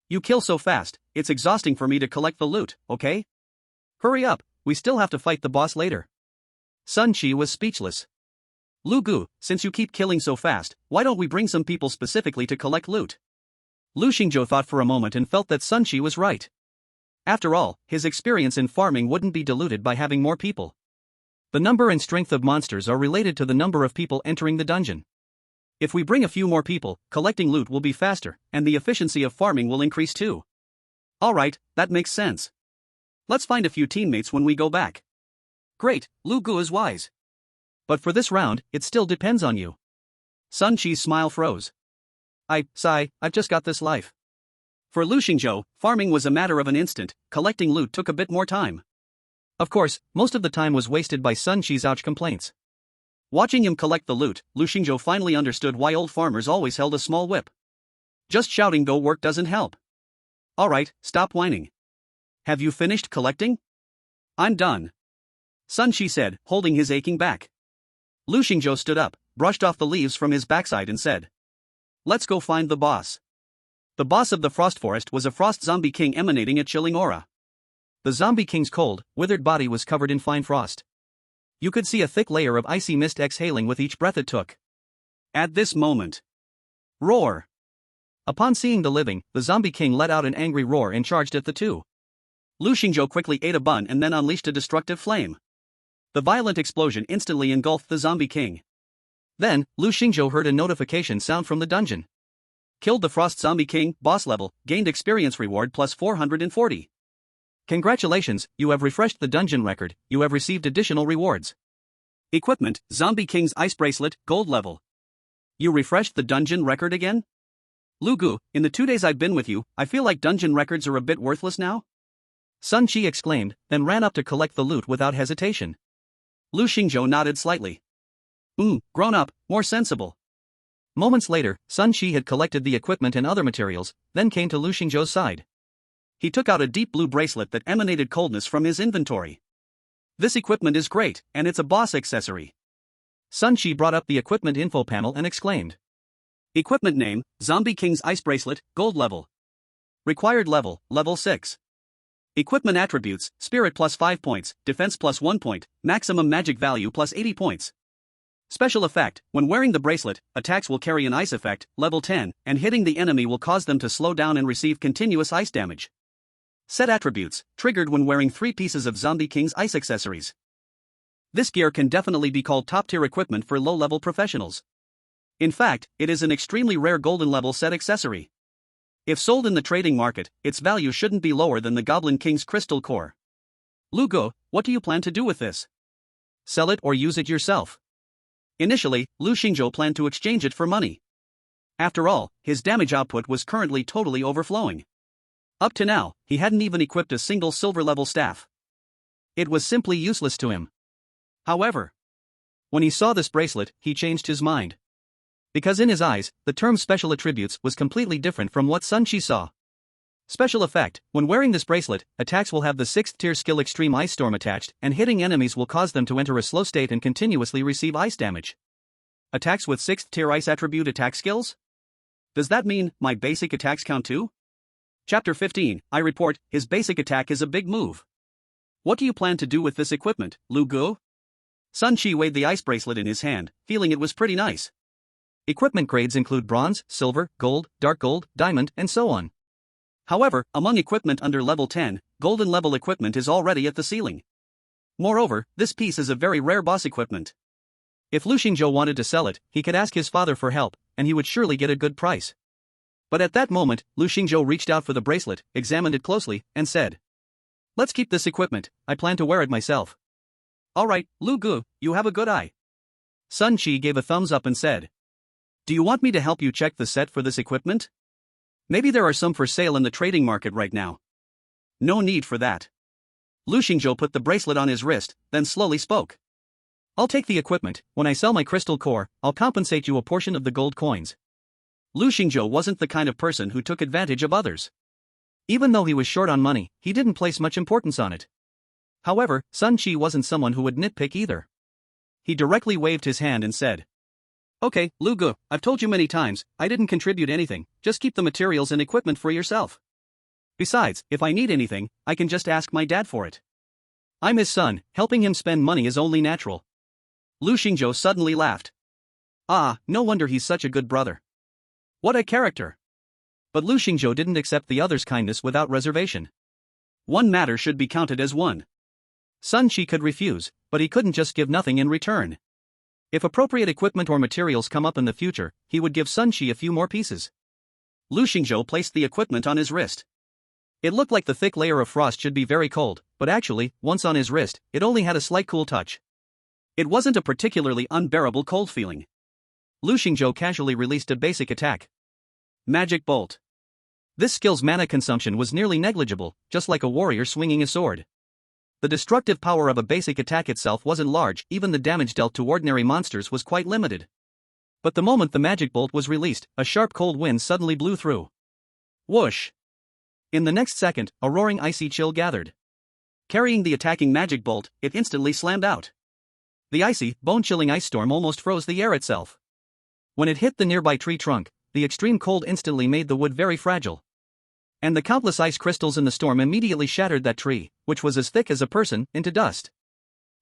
You kill so fast, it's exhausting for me to collect the loot, okay? Hurry up, we still have to fight the boss later. Sun Shi was speechless. Lu Gu, since you keep killing so fast, why don't we bring some people specifically to collect loot? Lu Xingzhou thought for a moment and felt that Sun Shi was right. After all, his experience in farming wouldn't be diluted by having more people. The number and strength of monsters are related to the number of people entering the dungeon. If we bring a few more people, collecting loot will be faster, and the efficiency of farming will increase too. Alright, that makes sense. Let's find a few teammates when we go back. Great, Lu Gu is wise. But for this round, it still depends on you. Sun Shi's smile froze. I've just got this life. For Lu Xingzhou, farming was a matter of an instant, collecting loot took a bit more time. Of course, most of the time was wasted by Sun Shi's ouch complaints. Watching him collect the loot, Lu Xingzhou finally understood why old farmers always held a small whip. Just shouting go work doesn't help. Alright, stop whining. Have you finished collecting? I'm done. Sun Shi said, holding his aching back. Lu Xingzhou stood up, brushed off the leaves from his backside and said, Let's go find the boss. The boss of the Frost Forest was a frost zombie king emanating a chilling aura. The zombie king's cold, withered body was covered in fine frost. You could see a thick layer of icy mist exhaling with each breath it took. At this moment, roar! Upon seeing the living, the zombie king let out an angry roar and charged at the two. Lu Xingzhou quickly ate a bun and then unleashed a destructive flame. The violent explosion instantly engulfed the zombie king. Then, Lu Xingzhou heard a notification sound from the dungeon. Killed the frost zombie king, boss level, gained experience reward plus 440. Congratulations, you have refreshed the dungeon record, you have received additional rewards. Equipment, Zombie King's Ice Bracelet, gold level. You refreshed the dungeon record again? Lu Gu, in the 2 days I've been with you, I feel like dungeon records are a bit worthless now? Sun Shi exclaimed, then ran up to collect the loot without hesitation. Lu Xingzhou nodded slightly. Grown up, more sensible. Moments later, Sun Shi had collected the equipment and other materials, then came to Lu Xingzhou's side. He took out a deep blue bracelet that emanated coldness from his inventory. This equipment is great, and it's a boss accessory. Sun Shi brought up the equipment info panel and exclaimed. Equipment name, Zombie King's Ice Bracelet, gold level. Required level, level 6. Equipment attributes, Spirit plus 5 points, Defense plus 1 point, Maximum Magic Value plus 80 points. Special effect, when wearing the bracelet, attacks will carry an ice effect, level 10, and hitting the enemy will cause them to slow down and receive continuous ice damage. Set attributes, triggered when wearing 3 pieces of Zombie King's ice accessories. This gear can definitely be called top-tier equipment for low-level professionals. In fact, it is an extremely rare golden-level set accessory. If sold in the trading market, its value shouldn't be lower than the Goblin King's crystal core. Lu Gu, what do you plan to do with this? Sell it or use it yourself? Initially, Lu Xingzhou planned to exchange it for money. After all, his damage output was currently totally overflowing. Up to now, he hadn't even equipped a single silver-level staff. It was simply useless to him. However, when he saw this bracelet, he changed his mind. Because in his eyes, the term special attributes was completely different from what Sun Shi saw. Special effect: when wearing this bracelet, attacks will have the 6th tier skill Extreme Ice Storm attached, and hitting enemies will cause them to enter a slow state and continuously receive ice damage. Attacks with 6th tier ice attribute attack skills? Does that mean my basic attacks count too? Chapter 15, I report, his basic attack is a big move. What do you plan to do with this equipment, Lu Gu? Sun Qi weighed the ice bracelet in his hand, feeling it was pretty nice. Equipment grades include bronze, silver, gold, dark gold, diamond, and so on. However, among equipment under level 10, golden level equipment is already at the ceiling. Moreover, this piece is a very rare boss equipment. If Lu Xingzhou wanted to sell it, he could ask his father for help, and he would surely get a good price. But at that moment, Lu Xingzhou reached out for the bracelet, examined it closely, and said, "Let's keep this equipment, I plan to wear it myself." "Alright, Lu Gu, you have a good eye." Sun Qi gave a thumbs up and said, "Do you want me to help you check the set for this equipment? Maybe there are some for sale in the trading market right now." "No need for that." Lu Xingzhou put the bracelet on his wrist, then slowly spoke. "I'll take the equipment. When I sell my crystal core, I'll compensate you a portion of the gold coins." Lu Xingzhou wasn't the kind of person who took advantage of others. Even though he was short on money, he didn't place much importance on it. However, Sun Qi wasn't someone who would nitpick either. He directly waved his hand and said, "Okay, Lu Gu, I've told you many times, I didn't contribute anything, just keep the materials and equipment for yourself. Besides, if I need anything, I can just ask my dad for it. I'm his son, helping him spend money is only natural." Lu Xingzhou suddenly laughed. "Ah, no wonder he's such a good brother. What a character." But Lu Xingzhou didn't accept the other's kindness without reservation. One matter should be counted as one. Sun Qi could refuse, but he couldn't just give nothing in return. If appropriate equipment or materials come up in the future, he would give Sun Qi a few more pieces. Lu Xingzhou placed the equipment on his wrist. It looked like the thick layer of frost should be very cold, but actually, once on his wrist, it only had a slight cool touch. It wasn't a particularly unbearable cold feeling. Lu Xingzhou casually released a basic attack. Magic Bolt. This skill's mana consumption was nearly negligible, just like a warrior swinging a sword. The destructive power of a basic attack itself wasn't large, even the damage dealt to ordinary monsters was quite limited. But the moment the magic bolt was released, a sharp cold wind suddenly blew through. Whoosh! In the next second, a roaring icy chill gathered. Carrying the attacking magic bolt, it instantly slammed out. The icy, bone-chilling ice storm almost froze the air itself. When it hit the nearby tree trunk, the extreme cold instantly made the wood very fragile. And the countless ice crystals in the storm immediately shattered that tree, which was as thick as a person, into dust.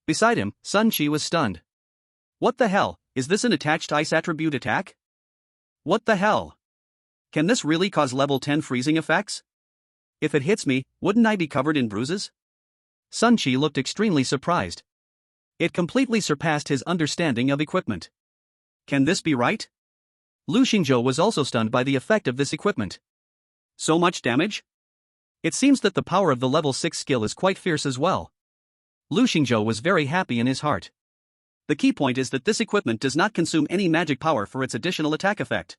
Beside him, Sun Qi was stunned. What the hell, is this an attached ice attribute attack? What the hell? Can this really cause level 10 freezing effects? If it hits me, wouldn't I be covered in bruises? Sun Qi looked extremely surprised. It completely surpassed his understanding of equipment. Can this be right? Lu Xingzhou was also stunned by the effect of this equipment. So much damage? It seems that the power of the level 6 skill is quite fierce as well. Lu Xingzhou was very happy in his heart. The key point is that this equipment does not consume any magic power for its additional attack effect.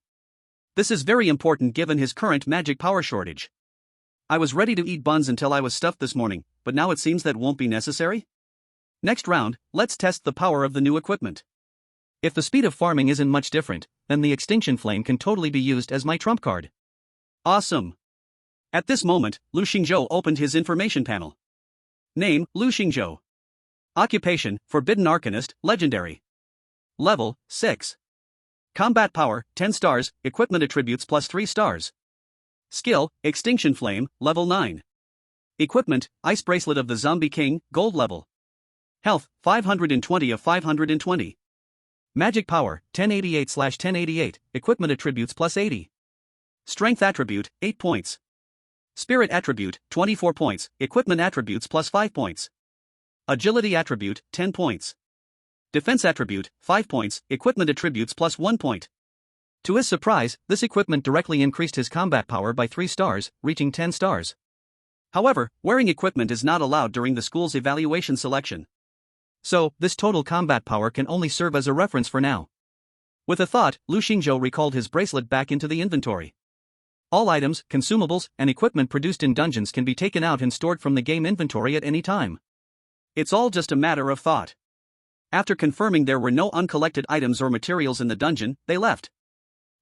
This is very important given his current magic power shortage. I was ready to eat buns until I was stuffed this morning, but now it seems that won't be necessary? Next round, let's test the power of the new equipment. If the speed of farming isn't much different, then the extinction flame can totally be used as my trump card. Awesome! At this moment, Lu Xingzhou opened his information panel. Name, Lu Xingzhou. Occupation, Forbidden Arcanist, Legendary. Level, 6. Combat power, 10 stars, equipment attributes plus 3 stars. Skill, Extinction Flame, level 9. Equipment, Ice Bracelet of the Zombie King, gold level. Health, 520 of 520. Magic power, 1088/1088, equipment attributes plus 80. Strength attribute, 8 points. Spirit attribute, 24 points, equipment attributes plus 5 points. Agility attribute, 10 points. Defense attribute, 5 points, equipment attributes plus 1 point. To his surprise, this equipment directly increased his combat power by 3 stars, reaching 10 stars. However, wearing equipment is not allowed during the school's evaluation selection. So, this total combat power can only serve as a reference for now. With a thought, Lu Xingzhou recalled his bracelet back into the inventory. All items, consumables, and equipment produced in dungeons can be taken out and stored from the game inventory at any time. It's all just a matter of thought. After confirming there were no uncollected items or materials in the dungeon, they left.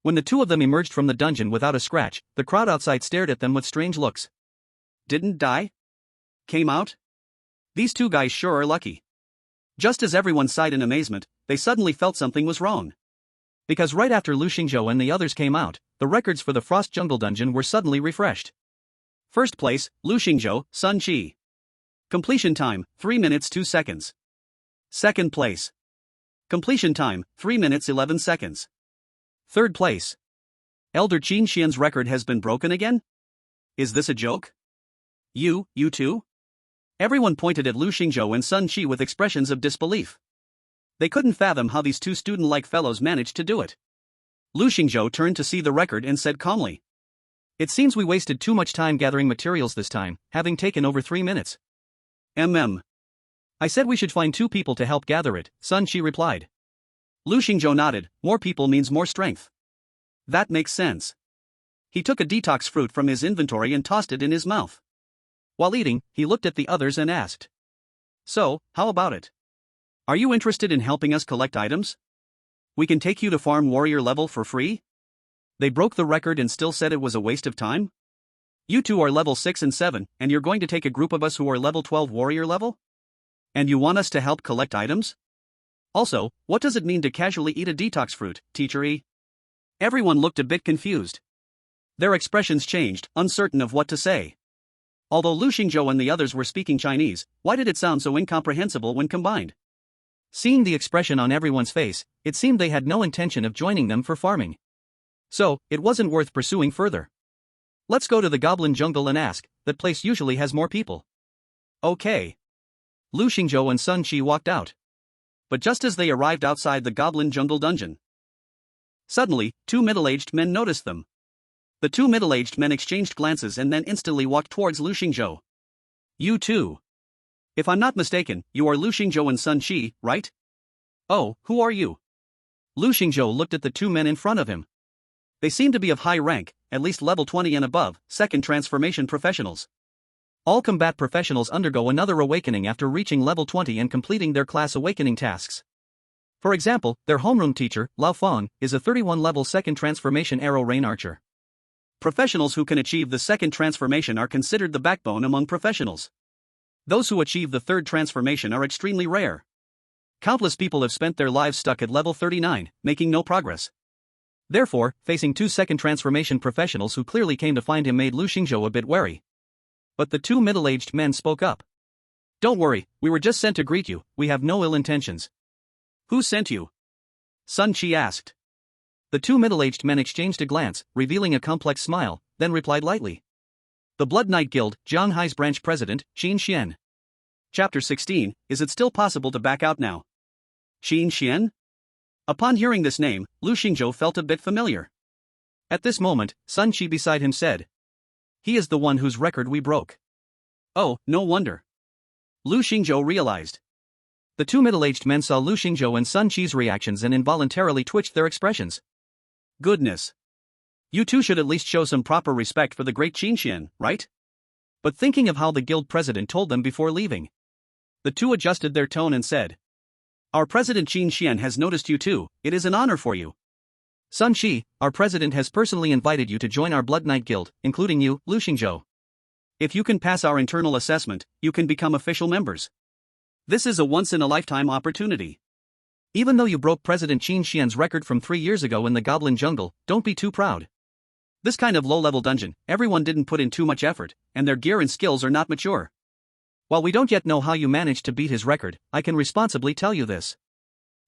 When the two of them emerged from the dungeon without a scratch, the crowd outside stared at them with strange looks. Didn't die? Came out? These two guys sure are lucky. Just as everyone sighed in amazement, they suddenly felt something was wrong. Because right after Lu Xingzhou and the others came out, the records for the Frost Jungle Dungeon were suddenly refreshed. First place, Lu Xingzhou, Sun Qi. Completion time, 3 minutes 2 seconds. Second place. Completion time, 3 minutes 11 seconds. Third place. Elder Qin Xian's record has been broken again? Is this a joke? You too? Everyone pointed at Lu Xingzhou and Sun Qi with expressions of disbelief. They couldn't fathom how these two student-like fellows managed to do it. Lu Xingzhou turned to see the record and said calmly. It seems we wasted too much time gathering materials this time, having taken over 3 minutes. I said we should find 2 people to help gather it, Sun Qi replied. Lu Xingzhou nodded. More people means more strength. That makes sense. He took a detox fruit from his inventory and tossed it in his mouth. While eating, he looked at the others and asked. So, how about it? Are you interested in helping us collect items? We can take you to farm warrior level for free? They broke the record and still said it was a waste of time? You two are level 6 and 7, and you're going to take a group of us who are level 12 warrior level? And you want us to help collect items? Also, what does it mean to casually eat a detox fruit, Teacher E? Everyone looked a bit confused. Their expressions changed, uncertain of what to say. Although Lu Xingzhou and the others were speaking Chinese, why did it sound so incomprehensible when combined? Seeing the expression on everyone's face, it seemed they had no intention of joining them for farming. So, it wasn't worth pursuing further. Let's go to the Goblin Jungle and ask. That place usually has more people. Okay. Lu Xingzhou and Sun Qi walked out. But just as they arrived outside the Goblin Jungle dungeon, suddenly, 2 middle-aged men noticed them. The 2 middle-aged men exchanged glances and then instantly walked towards Lu Xingzhou. You too. If I'm not mistaken, you are Lu Xingzhou and Sun Qi, right? Oh, who are you? Lu Xingzhou looked at the 2 men in front of him. They seemed to be of high rank, at least level 20 and above, second transformation professionals. All combat professionals undergo another awakening after reaching level 20 and completing their class awakening tasks. For example, their homeroom teacher, Lao Feng, is a 31 level second transformation arrow rain archer. Professionals who can achieve the second transformation are considered the backbone among professionals. Those who achieve the third transformation are extremely rare. Countless people have spent their lives stuck at level 39, making no progress. Therefore, facing 2 second transformation professionals who clearly came to find him made Lu Xingzhou a bit wary. But the 2 middle-aged men spoke up. Don't worry, we were just sent to greet you, we have no ill intentions. Who sent you? Sun Qi asked. The 2 middle-aged men exchanged a glance, revealing a complex smile, then replied lightly. The Blood Knight Guild, Jianghai's branch president, Qin Xian. Chapter 16, Is it still possible to back out now? Qin Xian? Upon hearing this name, Lu Xingzhou felt a bit familiar. At this moment, Sun Qi beside him said. He is the one whose record we broke. Oh, no wonder. Lu Xingzhou realized. The 2 middle-aged men saw Lu Xingzhou and Sun Qi's reactions and involuntarily twitched their expressions. Goodness. You two should at least show some proper respect for the great Qin Xian, right? But thinking of how the guild president told them before leaving, the two adjusted their tone and said. Our president Qin Xian has noticed you too, it is an honor for you. Sun Qi, our president has personally invited you to join our Blood Knight Guild, including you, Lu Xingzhou. If you can pass our internal assessment, you can become official members. This is a once-in-a-lifetime opportunity. Even though you broke President Qin Xian's record from 3 years ago in the Goblin Jungle, don't be too proud. This kind of low-level dungeon, everyone didn't put in too much effort, and their gear and skills are not mature. While we don't yet know how you managed to beat his record, I can responsibly tell you this.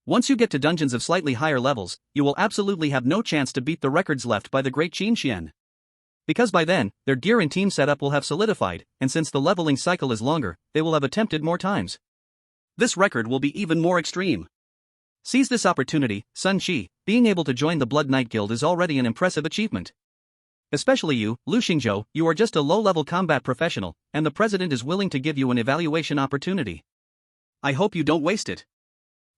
Once you get to dungeons of slightly higher levels, you will absolutely have no chance to beat the records left by the great Qin Xian. Because by then, their gear and team setup will have solidified, and since the leveling cycle is longer, they will have attempted more times. This record will be even more extreme. Seize this opportunity, Sun Qi, being able to join the Blood Knight Guild is already an impressive achievement. Especially you, Lu Xingzhou, you are just a low-level combat professional, and the president is willing to give you an evaluation opportunity. I hope you don't waste it.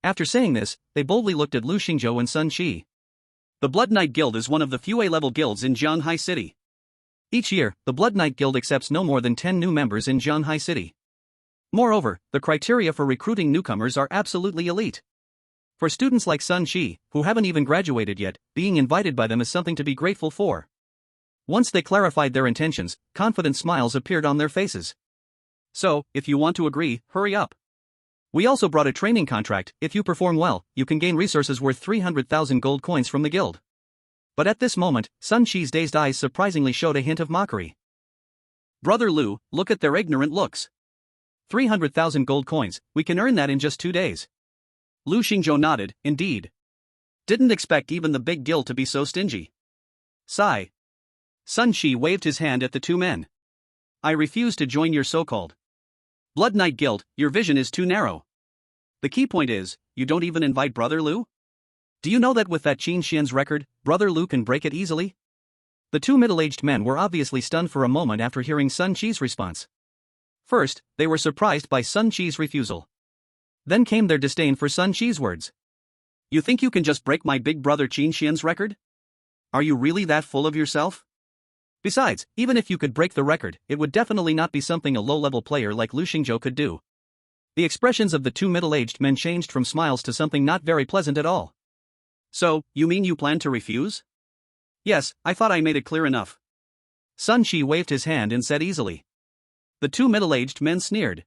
After saying this, they boldly looked at Lu Xingzhou and Sun Qi. The Blood Knight Guild is one of the few A-level guilds in Jianghai City. Each year, the Blood Knight Guild accepts no more than 10 new members in Jianghai City. Moreover, the criteria for recruiting newcomers are absolutely elite. For students like Sun Shi, who haven't even graduated yet, being invited by them is something to be grateful for. Once they clarified their intentions, confident smiles appeared on their faces. So, if you want to agree, hurry up. We also brought a training contract. If you perform well, you can gain resources worth 300,000 gold coins from the guild. But at this moment, Sun Shi's dazed eyes surprisingly showed a hint of mockery. Brother Lu, look at their ignorant looks. 300,000 gold coins, we can earn that in just 2 days. Lu Xingzhou nodded, indeed. Didn't expect even the big guild to be so stingy. Sigh. Sun Shi waved his hand at the two men. I refuse to join your so-called Blood Knight Guild. Your vision is too narrow. The key point is, you don't even invite Brother Lu? Do you know that with that Qin Xian's record, Brother Lu can break it easily? The two middle-aged men were obviously stunned for a moment after hearing Sun Shi's response. First, they were surprised by Sun Shi's refusal. Then came their disdain for Sun Shi's words. You think you can just break my big brother Qin Xian's record? Are you really that full of yourself? Besides, even if you could break the record, it would definitely not be something a low-level player like Lu Xingzhou could do. The expressions of the two middle-aged men changed from smiles to something not very pleasant at all. So, you mean you plan to refuse? Yes, I thought I made it clear enough. Sun Shi waved his hand and said easily. The two middle-aged men sneered.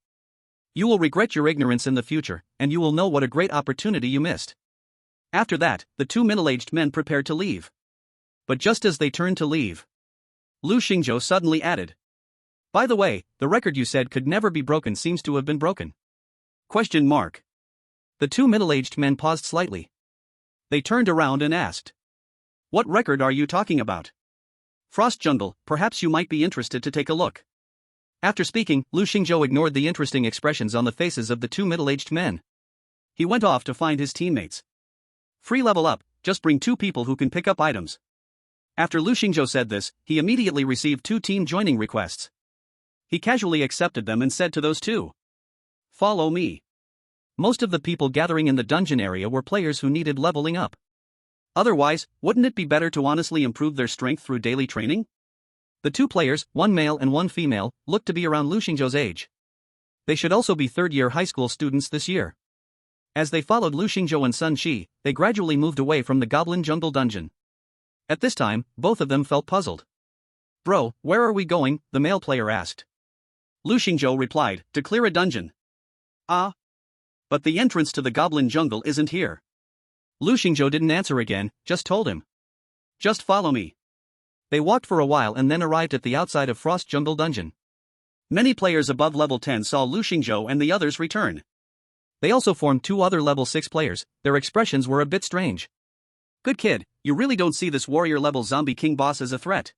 You will regret your ignorance in the future, and you will know what a great opportunity you missed. After that, the two middle-aged men prepared to leave. But just as they turned to leave, Lu Xingzhou suddenly added. By the way, the record you said could never be broken seems to have been broken. Question mark. The two middle-aged men paused slightly. They turned around and asked. What record are you talking about? Frost Jungle, perhaps you might be interested to take a look. After speaking, Lu Xingzhou ignored the interesting expressions on the faces of the two middle-aged men. He went off to find his teammates. Free level up, just bring 2 people who can pick up items. After Lu Xingzhou said this, he immediately received 2 team joining requests. He casually accepted them and said to those 2. Follow me. Most of the people gathering in the dungeon area were players who needed leveling up. Otherwise, wouldn't it be better to honestly improve their strength through daily training? The 2 players, 1 male and 1 female, looked to be around Lu Xingzhou's age. They should also be third-year high school students this year. As they followed Lu Xingzhou and Sun Shi, they gradually moved away from the Goblin Jungle dungeon. At this time, both of them felt puzzled. Bro, where are we going? The male player asked. Lu Xingzhou replied, to clear a dungeon. Ah. But the entrance to the Goblin Jungle isn't here. Lu Xingzhou didn't answer again, just told him. Just follow me. They walked for a while and then arrived at the outside of Frost Jungle dungeon. Many players above level 10 saw Lu Xingzhou and the others return. They also formed 2 other level 6 players. Their expressions were a bit strange. Good kid, you really don't see this warrior level zombie king boss as a threat.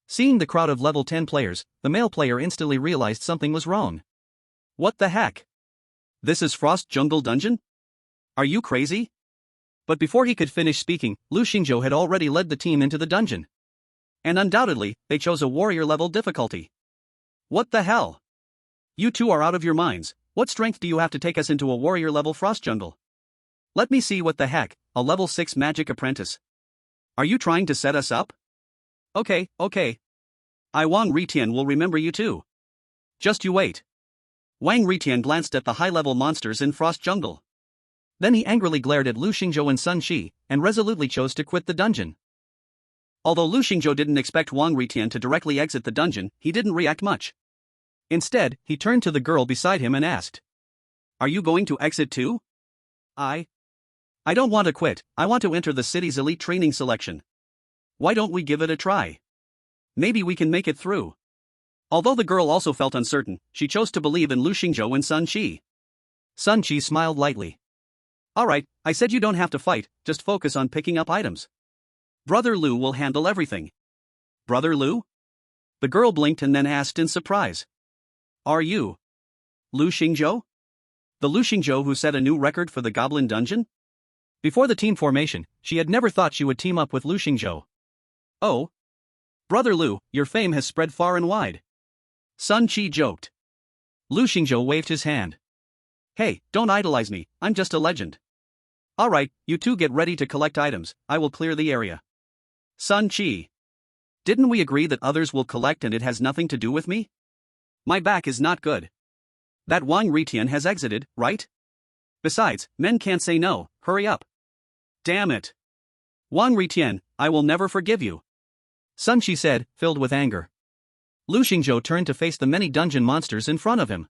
Seeing the crowd of level 10 players, the male player instantly realized something was wrong. What the heck? This is Frost Jungle dungeon? Are you crazy? But before he could finish speaking, Lu Xingzhou had already led the team into the dungeon. And undoubtedly, they chose a warrior-level difficulty. What the hell? You two are out of your minds. What strength do you have to take us into a warrior-level Frost Jungle? Let me see what the heck, a level 6 magic apprentice. Are you trying to set us up? Okay. Wang Ritian will remember you too. Just you wait. Wang Ritian glanced at the high-level monsters in Frost Jungle. Then he angrily glared at Lu Xingzhou and Sun Shi, and resolutely chose to quit the dungeon. Although Lu Xingzhou didn't expect Wang Ritian to directly exit the dungeon, he didn't react much. Instead, he turned to the girl beside him and asked. Are you going to exit too? I don't want to quit, I want to enter the city's elite training selection. Why don't we give it a try? Maybe we can make it through. Although the girl also felt uncertain, she chose to believe in Lu Xingzhou and Sun Shi. Sun Shi smiled lightly. Alright, I said you don't have to fight, just focus on picking up items. Brother Lu will handle everything. Brother Lu? The girl blinked and then asked in surprise. Are you Lu Xingzhou? The Lu Xingzhou who set a new record for the Goblin Dungeon? Before the team formation, she had never thought she would team up with Lu Xingzhou. Oh. Brother Lu, your fame has spread far and wide. Sun Chi joked. Lu Xingzhou waved his hand. Hey, don't idolize me, I'm just a legend. Alright, you two get ready to collect items, I will clear the area. Sun Chi. Didn't we agree that others will collect and it has nothing to do with me? My back is not good. That Wang Ritian has exited, right? Besides, men can't say no, hurry up. Damn it. Wang Ritian, I will never forgive you. Sun Shi said, filled with anger. Lu Xingzhou turned to face the many dungeon monsters in front of him.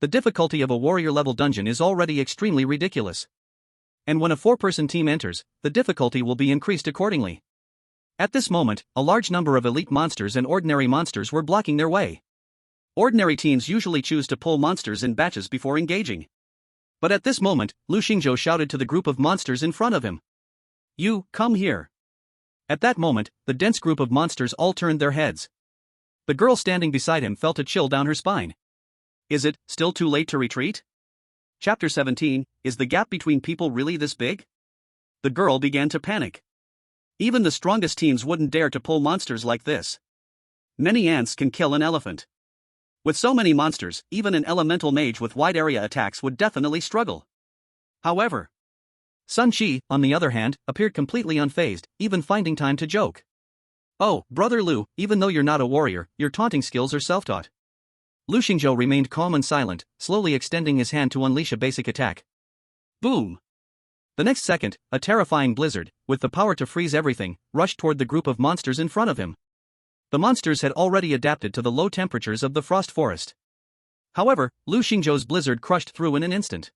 The difficulty of a warrior-level dungeon is already extremely ridiculous. And when a 4-person team enters, the difficulty will be increased accordingly. At this moment, a large number of elite monsters and ordinary monsters were blocking their way. Ordinary teams usually choose to pull monsters in batches before engaging. But at this moment, Lu Xingzhou shouted to the group of monsters in front of him. You, come here. At that moment, the dense group of monsters all turned their heads. The girl standing beside him felt a chill down her spine. Is it still too late to retreat? Chapter 17, is the gap between people really this big? The girl began to panic. Even the strongest teams wouldn't dare to pull monsters like this. Many ants can kill an elephant. With so many monsters, even an elemental mage with wide area attacks would definitely struggle. However, Sun Shi, on the other hand, appeared completely unfazed, even finding time to joke. Oh, Brother Lu, even though you're not a warrior, your taunting skills are self-taught. Lu Xingzhou remained calm and silent, slowly extending his hand to unleash a basic attack. Boom! The next second, a terrifying blizzard, with the power to freeze everything, rushed toward the group of monsters in front of him. The monsters had already adapted to the low temperatures of the frost forest. However, Lu Xingzhou's blizzard crushed through in an instant.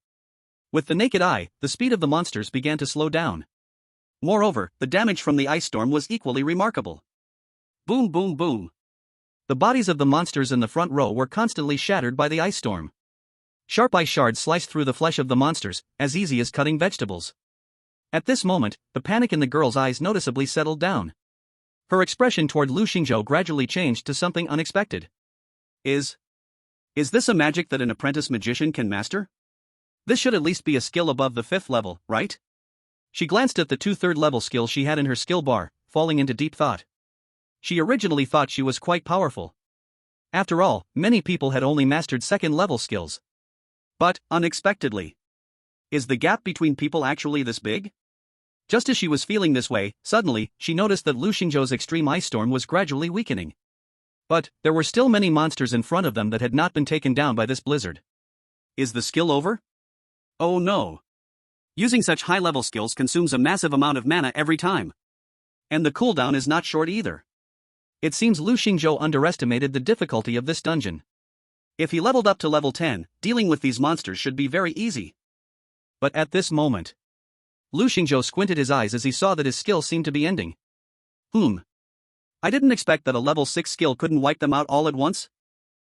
With the naked eye, the speed of the monsters began to slow down. Moreover, the damage from the ice storm was equally remarkable. Boom boom boom. The bodies of the monsters in the front row were constantly shattered by the ice storm. Sharp ice shards sliced through the flesh of the monsters, as easy as cutting vegetables. At this moment, the panic in the girl's eyes noticeably settled down. Her expression toward Lu Xingzhou gradually changed to something unexpected. Is this a magic that an apprentice magician can master? This should at least be a skill above the 5th level, right? She glanced at the 2 3rd-level skills she had in her skill bar, falling into deep thought. She originally thought she was quite powerful. After all, many people had only mastered 2nd-level skills. But, unexpectedly, is the gap between people actually this big? Just as she was feeling this way, suddenly, she noticed that Lu Xingzhou's extreme ice storm was gradually weakening. But, there were still many monsters in front of them that had not been taken down by this blizzard. Is the skill over? Oh no. Using such high-level skills consumes a massive amount of mana every time. And the cooldown is not short either. It seems Lu Xingzhou underestimated the difficulty of this dungeon. If he leveled up to level 10, dealing with these monsters should be very easy. But at this moment, Lu Xingzhou squinted his eyes as he saw that his skill seemed to be ending. I didn't expect that a level 6 skill couldn't wipe them out all at once.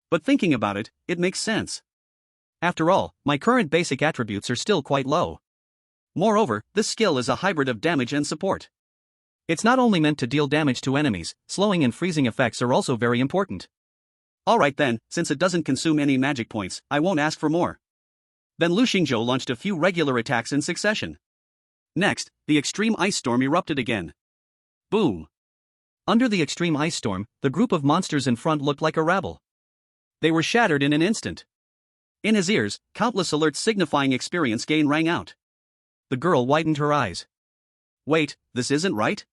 But thinking about it, it makes sense. After all, my current basic attributes are still quite low. Moreover, this skill is a hybrid of damage and support. It's not only meant to deal damage to enemies, slowing and freezing effects are also very important. Alright then, since it doesn't consume any magic points, I won't ask for more. Then Lu Xingzhou launched a few regular attacks in succession. Next, the extreme ice storm erupted again. Boom! Under the extreme ice storm, the group of monsters in front looked like a rabble. They were shattered in an instant. In his ears, countless alerts signifying experience gain rang out. The girl widened her eyes. Wait, this isn't right?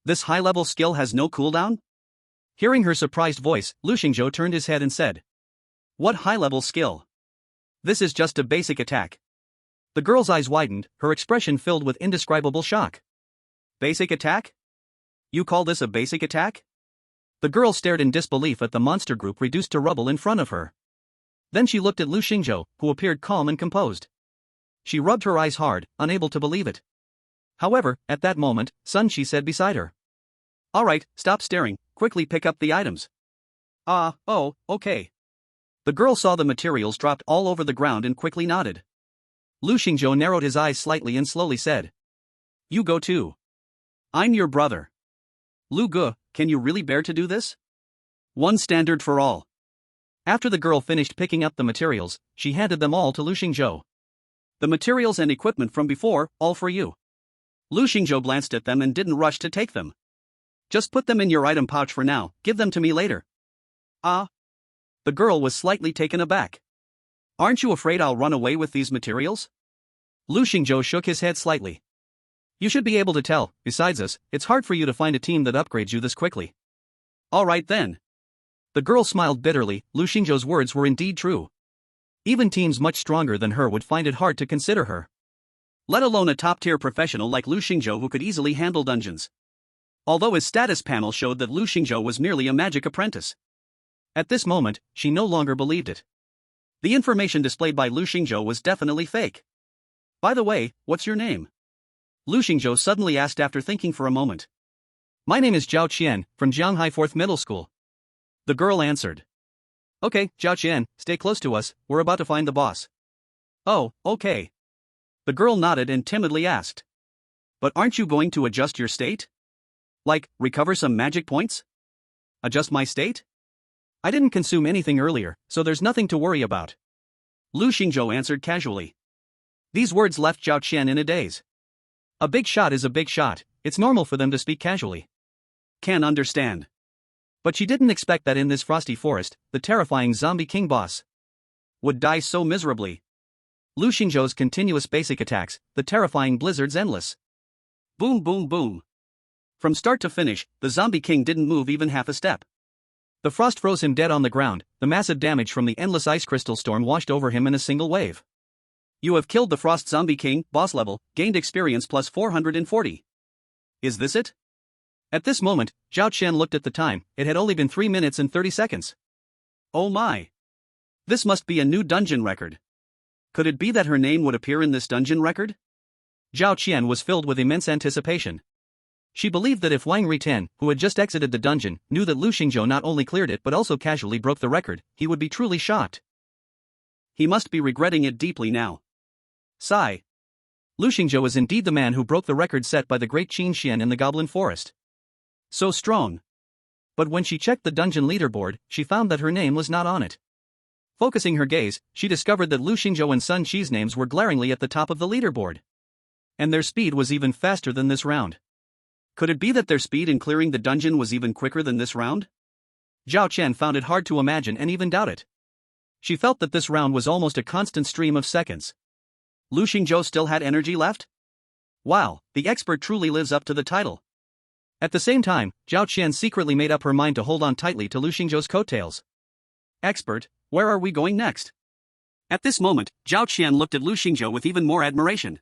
This high-level skill has no cooldown? Hearing her surprised voice, Lu Xingzhou turned his head and said, What high-level skill? This is just a basic attack. The girl's eyes widened, her expression filled with indescribable shock. Basic attack? You call this a basic attack? The girl stared in disbelief at the monster group reduced to rubble in front of her. Then she looked at Lu Xingzhou, who appeared calm and composed. She rubbed her eyes hard, unable to believe it. However, at that moment, Sun Shi said beside her. Alright, stop staring, quickly pick up the items. Oh, okay. The girl saw the materials dropped all over the ground and quickly nodded. Lu Xingzhou narrowed his eyes slightly and slowly said. You go too. I'm your brother. Lu Ge, can you really bear to do this? One standard for all. After the girl finished picking up the materials, she handed them all to Lu Xingzhou. The materials and equipment from before, all for you. Lu Xingzhou glanced at them and didn't rush to take them. Just put them in your item pouch for now, give them to me later. The girl was slightly taken aback. Aren't you afraid I'll run away with these materials? Lu Xingzhou shook his head slightly. You should be able to tell, besides us, it's hard for you to find a team that upgrades you this quickly. Alright then. The girl smiled bitterly, Lu Xingzhou's words were indeed true. Even teams much stronger than her would find it hard to consider her. Let alone a top-tier professional like Lu Xingzhou who could easily handle dungeons. Although his status panel showed that Lu Xingzhou was merely a magic apprentice. At this moment, she no longer believed it. The information displayed by Lu Xingzhou was definitely fake. By the way, what's your name? Lu Xingzhou suddenly asked after thinking for a moment. My name is Zhao Qian, from Jianghai 4th Middle School. The girl answered. Okay, Zhao Qian, stay close to us, we're about to find the boss. Oh, okay. The girl nodded and timidly asked. But aren't you going to adjust your state? Like, recover some magic points? Adjust my state? I didn't consume anything earlier, so there's nothing to worry about. Lu Xingzhou answered casually. These words left Zhao Qian in a daze. A big shot is a big shot, it's normal for them to speak casually. Can understand. But she didn't expect that in this frosty forest, the terrifying zombie king boss would die so miserably. Lu Xingzhou's continuous basic attacks, the terrifying blizzards endless. Boom boom boom. From start to finish, the zombie king didn't move even half a step. The frost froze him dead on the ground, the massive damage from the endless ice crystal storm washed over him in a single wave. You have killed the frost zombie king, boss level, gained experience plus 440. Is this it? At this moment, Zhao Qian looked at the time, it had only been 3 minutes and 30 seconds. Oh my. This must be a new dungeon record. Could it be that her name would appear in this dungeon record? Zhao Qian was filled with immense anticipation. She believed that if Wang Ritian, who had just exited the dungeon, knew that Lu Xingzhou not only cleared it but also casually broke the record, he would be truly shocked. He must be regretting it deeply now. Sigh. Lu Xingzhou is indeed the man who broke the record set by the great Qin Xian in the Goblin Forest. So strong. But when she checked the dungeon leaderboard, she found that her name was not on it. Focusing her gaze, she discovered that Lu Xingzhou and Sun Qi's names were glaringly at the top of the leaderboard. And their speed was even faster than this round. Could it be that their speed in clearing the dungeon was even quicker than this round? Zhao Qian found it hard to imagine and even doubt it. She felt that this round was almost a constant stream of seconds. Lu Xingzhou still had energy left? Wow, the expert truly lives up to the title. At the same time, Zhao Qian secretly made up her mind to hold on tightly to Lu Xingzhou's coattails. Expert, where are we going next? At this moment, Zhao Qian looked at Lu Xingzhou with even more admiration.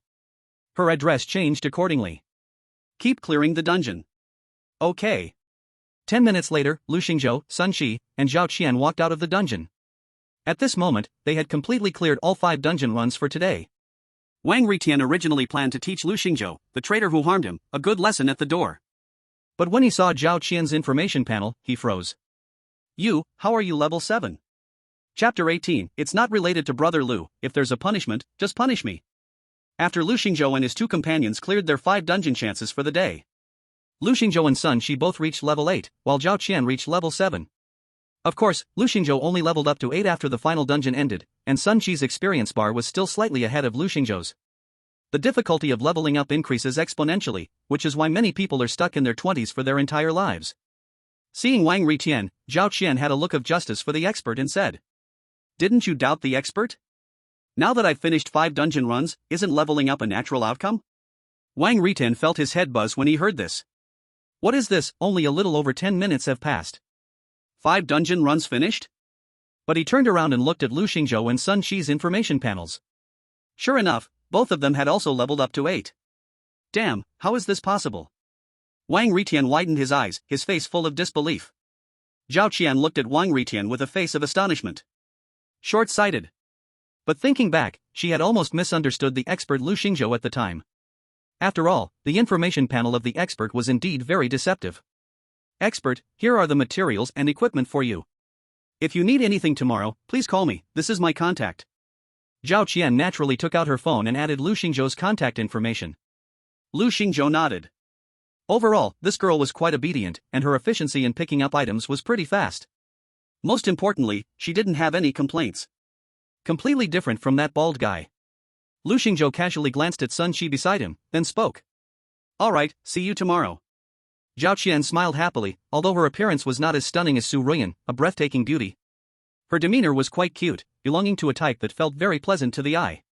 Her address changed accordingly. Keep clearing the dungeon. Okay. 10 minutes later, Lu Xingzhou, Sun Qi, and Zhao Qian walked out of the dungeon. At this moment, they had completely cleared all 5 dungeon runs for today. Wang Ritian originally planned to teach Lu Xingzhou, the traitor who harmed him, a good lesson at the door. But when he saw Zhao Qian's information panel, he froze. How are you level 7? Chapter 18, it's not related to Brother Lu, if there's a punishment, just punish me. After Lu Xingzhou and his 2 companions cleared their 5 dungeon chances for the day. Lu Xingzhou and Sun Qi both reached level 8, while Zhao Qian reached level 7. Of course, Lu Xingzhou only leveled up to 8 after the final dungeon ended, and Sun Qi's experience bar was still slightly ahead of Lu Xingzhou's. The difficulty of leveling up increases exponentially, which is why many people are stuck in their 20s for their entire lives. Seeing Wang Ritian, Zhao Qian had a look of justice for the expert and said, "Didn't you doubt the expert? Now that I've finished 5 dungeon runs, isn't leveling up a natural outcome?" Wang Ritian felt his head buzz when he heard this. What is this? Only a little over 10 minutes have passed. 5 dungeon runs finished? But he turned around and looked at Lu Xingzhou and Sun Qi's information panels. Sure enough, both of them had also leveled up to 8. Damn, how is this possible? Wang Ritian widened his eyes, his face full of disbelief. Zhao Qian looked at Wang Ritian with a face of astonishment. Short-sighted. But thinking back, she had almost misunderstood the expert Lu Xingzhou at the time. After all, the information panel of the expert was indeed very deceptive. Expert, here are the materials and equipment for you. If you need anything tomorrow, please call me, this is my contact. Zhao Qian naturally took out her phone and added Lu Xingzhou's contact information. Lu Xingzhou nodded. Overall, this girl was quite obedient, and her efficiency in picking up items was pretty fast. Most importantly, she didn't have any complaints. Completely different from that bald guy. Lu Xingzhou casually glanced at Sun Qi beside him, then spoke. Alright, see you tomorrow. Zhao Qian smiled happily, although her appearance was not as stunning as Su Ruyan, a breathtaking beauty. Her demeanor was quite cute, belonging to a type that felt very pleasant to the eye.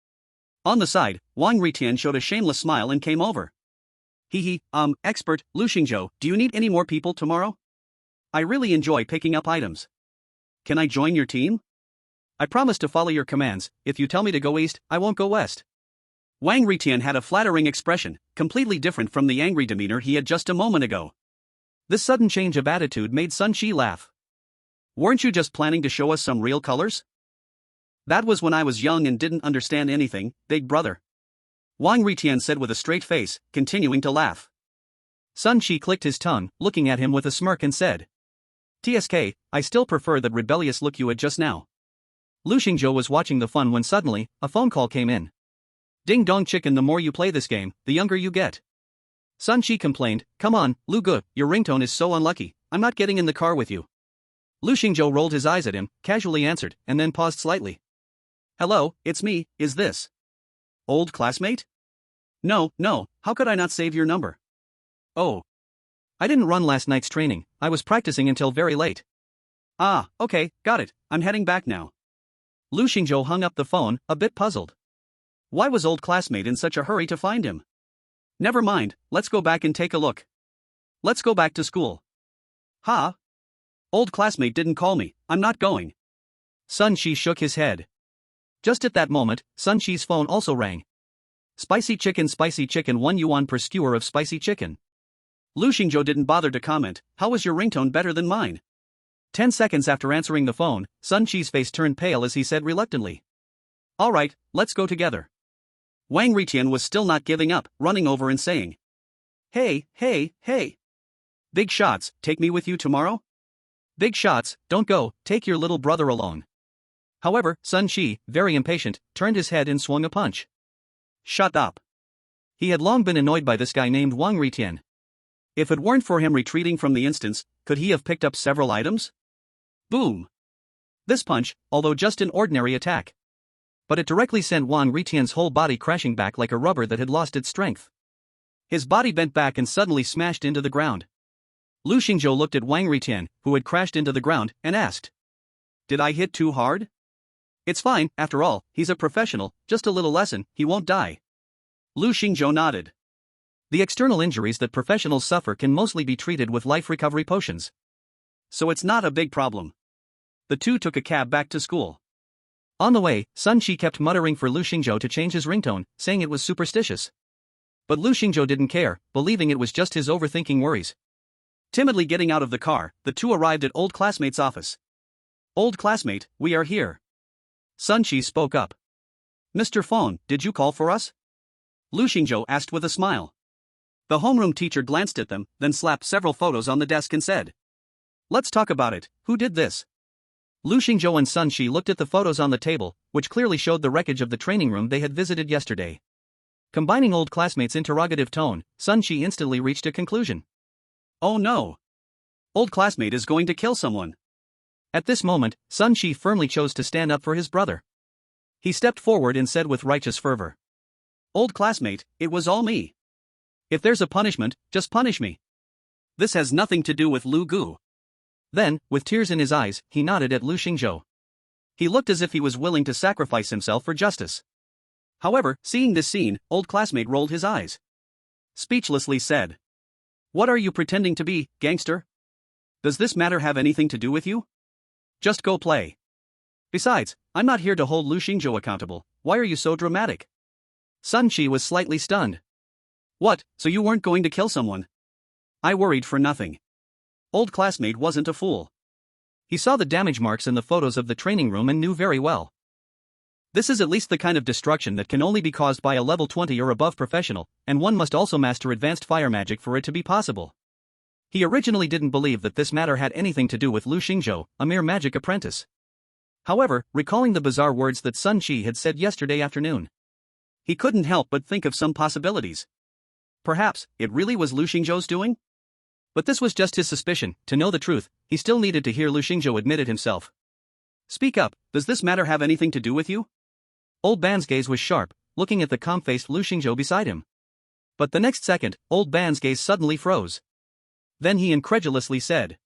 On the side, Wang Ritian showed a shameless smile and came over. Expert, Lu Xingzhou, do you need any more people tomorrow? I really enjoy picking up items. Can I join your team? I promise to follow your commands, if you tell me to go east, I won't go west. Wang Ritian had a flattering expression, completely different from the angry demeanor he had just a moment ago. This sudden change of attitude made Sun Shi laugh. Weren't you just planning to show us some real colors? That was when I was young and didn't understand anything, big brother. Wang Ritian said with a straight face, continuing to laugh. Sun Shi clicked his tongue, looking at him with a smirk and said, "TSK, I still prefer that rebellious look you had just now." Lu Xingzhou was watching the fun when suddenly, a phone call came in. "Ding dong chicken, the more you play this game, the younger you get." Sun Shi complained, "Come on, Lu Gu, your ringtone is so unlucky, I'm not getting in the car with you." Lu Xingzhou rolled his eyes at him, casually answered, and then paused slightly. "Hello, it's me, is this old classmate?" No, how could I not save your number?" "Oh. I didn't run last night's training, I was practicing until very late." "Ah, okay, got it, I'm heading back now." Lu Xingzhou hung up the phone, a bit puzzled. Why was old classmate in such a hurry to find him? Never mind, let's go back and take a look. Let's go back to school. Ha! Old classmate didn't call me, I'm not going. Sun Shi shook his head. Just at that moment, Sun Shi's phone also rang. Spicy chicken, 1 yuan per skewer of spicy chicken. Lu Xingzhou didn't bother to comment, how was your ringtone better than mine? 10 seconds after answering the phone, Sun Shi's face turned pale as he said reluctantly, "Alright, let's go together." Wang Ritian was still not giving up, running over and saying, Hey. Big shots, take me with you tomorrow? Big shots, don't go, take your little brother along. However, Sun Shi, very impatient, turned his head and swung a punch. Shut up. He had long been annoyed by this guy named Wang Ritian. If it weren't for him retreating from the instance, could he have picked up several items? Boom. This punch, although just an ordinary attack, but it directly sent Wang Ritian's whole body crashing back like a rubber that had lost its strength. His body bent back and suddenly smashed into the ground. Lu Xingzhou looked at Wang Ritian, who had crashed into the ground, and asked, "Did I hit too hard?" "It's fine, after all, he's a professional, just a little lesson, he won't die." Lu Xingzhou nodded. The external injuries that professionals suffer can mostly be treated with life recovery potions. So it's not a big problem. The two took a cab back to school. On the way, Sun Shi kept muttering for Lu Xingzhou to change his ringtone, saying it was superstitious. But Lu Xingzhou didn't care, believing it was just his overthinking worries. Timidly getting out of the car, the two arrived at old classmate's office. "Old classmate, we are here." Sun Shi spoke up. "Mr. Feng, did you call for us?" Lu Xingzhou asked with a smile. The homeroom teacher glanced at them, then slapped several photos on the desk and said, "Let's talk about it, who did this?" Lu Xingzhou and Sun Shi looked at the photos on the table, which clearly showed the wreckage of the training room they had visited yesterday. Combining old classmate's interrogative tone, Sun Shi instantly reached a conclusion. "Oh no! Old classmate is going to kill someone." At this moment, Sun Shi firmly chose to stand up for his brother. He stepped forward and said with righteous fervor, "Old classmate, it was all me. If there's a punishment, just punish me. This has nothing to do with Lu Gu." Then, with tears in his eyes, he nodded at Lu Xingzhou. He looked as if he was willing to sacrifice himself for justice. However, seeing this scene, old classmate rolled his eyes. Speechlessly said, "What are you pretending to be, gangster? Does this matter have anything to do with you? Just go play. Besides, I'm not here to hold Lu Xingzhou accountable, why are you so dramatic?" Sun Shi was slightly stunned. "What, so you weren't going to kill someone?" "I worried for nothing." Old classmate wasn't a fool. He saw the damage marks in the photos of the training room and knew very well. This is at least the kind of destruction that can only be caused by a level 20 or above professional, and one must also master advanced fire magic for it to be possible. He originally didn't believe that this matter had anything to do with Lu Xingzhou, a mere magic apprentice. However, recalling the bizarre words that Sun Shi had said yesterday afternoon, he couldn't help but think of some possibilities. Perhaps, it really was Lu Xingzhou's doing? But this was just his suspicion. To know the truth, he still needed to hear Lu Xingzhou admit it himself. "Speak up, does this matter have anything to do with you?" Old Ban's gaze was sharp, looking at the calm-faced Lu Xingzhou beside him. But the next second, Old Ban's gaze suddenly froze. Then he incredulously said,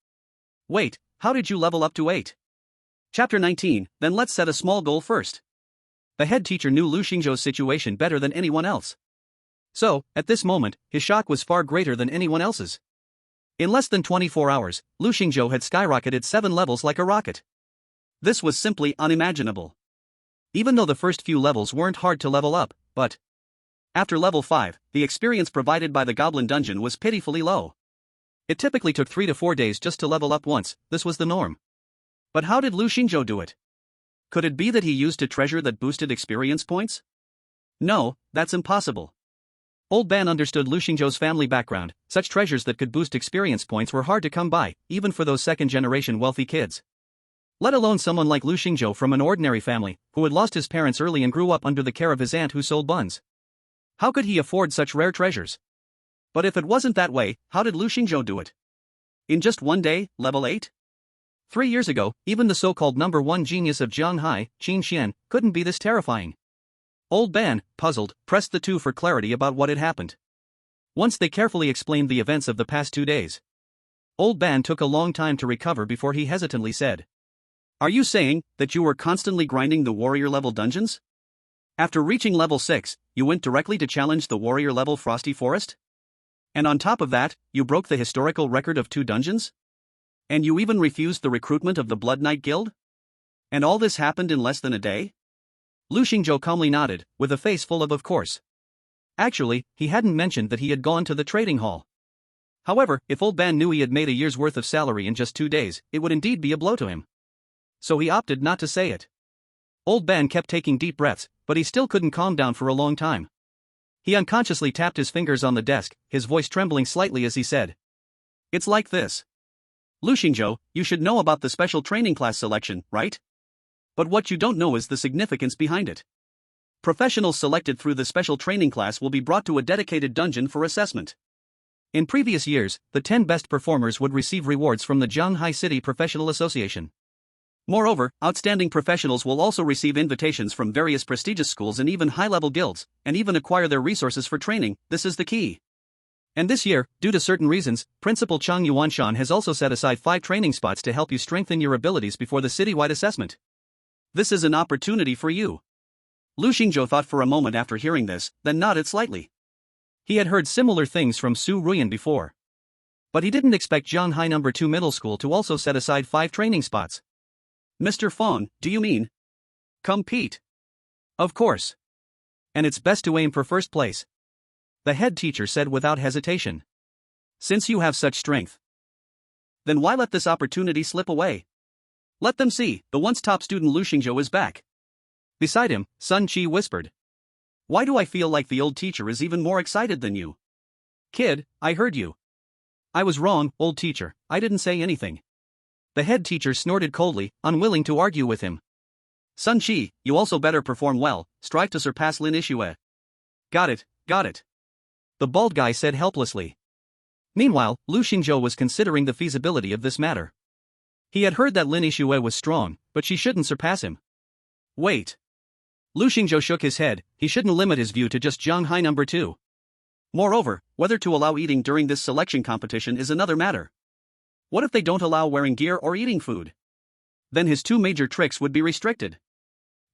"Wait, how did you level up to 8? Chapter 19, then let's set a small goal first." The head teacher knew Lu Xingzhou's situation better than anyone else. So, at this moment, his shock was far greater than anyone else's. In less than 24 hours, Lu Xingzhou had skyrocketed 7 levels like a rocket. This was simply unimaginable. Even though the first few levels weren't hard to level up, but After level 5, the experience provided by the Goblin Dungeon was pitifully low. It typically took 3 to 4 days just to level up once, this was the norm. But how did Lu Xingzhou do it? Could it be that he used a treasure that boosted experience points? No, that's impossible. Old Ban understood Lu Xingzhou's family background, such treasures that could boost experience points were hard to come by, even for those second-generation wealthy kids. Let alone someone like Lu Xingzhou from an ordinary family, who had lost his parents early and grew up under the care of his aunt who sold buns. How could he afford such rare treasures? But if it wasn't that way, how did Lu Xingzhou do it? In just one day, level 8? 3 years ago, even the so-called number 1 genius of Jianghai, Qin Xian, couldn't be this terrifying. Old Ban, puzzled, pressed the two for clarity about what had happened. Once they carefully explained the events of the past 2 days, Old Ban took a long time to recover before he hesitantly said, "Are you saying that you were constantly grinding the warrior-level dungeons? After reaching level 6, you went directly to challenge the warrior-level Frosty Forest? And on top of that, you broke the historical record of 2 dungeons? And you even refused the recruitment of the Blood Knight Guild? And all this happened in less than a day?" Lu Xingzhou calmly nodded, with a face full of course. Actually, he hadn't mentioned that he had gone to the trading hall. However, if Old Ban knew he had made a year's worth of salary in just 2 days, it would indeed be a blow to him. So he opted not to say it. Old Ban kept taking deep breaths, but he still couldn't calm down for a long time. He unconsciously tapped his fingers on the desk, his voice trembling slightly as he said, "It's like this. Lu Xingzhou, you should know about the special training class selection, right? But what you don't know is the significance behind it. Professionals selected through the special training class will be brought to a dedicated dungeon for assessment. In previous years, the 10 best performers would receive rewards from the Jianghai City Professional Association. Moreover, outstanding professionals will also receive invitations from various prestigious schools and even high-level guilds, and even acquire their resources for training. This is the key. And this year, due to certain reasons, Principal Chang Yuanshan has also set aside 5 training spots to help you strengthen your abilities before the citywide assessment. This is an opportunity for you." Lu Xingzhou thought for a moment after hearing this, then nodded slightly. He had heard similar things from Su Ruyan before. But he didn't expect Jianghai No. 2 Middle School to also set aside 5 training spots. "Mr. Fong, do you mean? Compete?" "Of course. And it's best to aim for first place," the head teacher said without hesitation. "Since you have such strength, then why let this opportunity slip away? Let them see, the once top student Lu Xingzhou is back." Beside him, Sun Qi whispered, "Why do I feel like the old teacher is even more excited than you?" "Kid, I heard you." "I was wrong, old teacher, I didn't say anything." The head teacher snorted coldly, unwilling to argue with him. "Sun Qi, you also better perform well, strive to surpass Lin Ishue." Got it. The bald guy said helplessly. Meanwhile, Lu Xingzhou was considering the feasibility of this matter. He had heard that Lin Ishue was strong, but she shouldn't surpass him. Wait. Lu Xingzhou shook his head, he shouldn't limit his view to just Jianghai No. 2. Moreover, whether to allow eating during this selection competition is another matter. What if they don't allow wearing gear or eating food? Then his 2 major tricks would be restricted.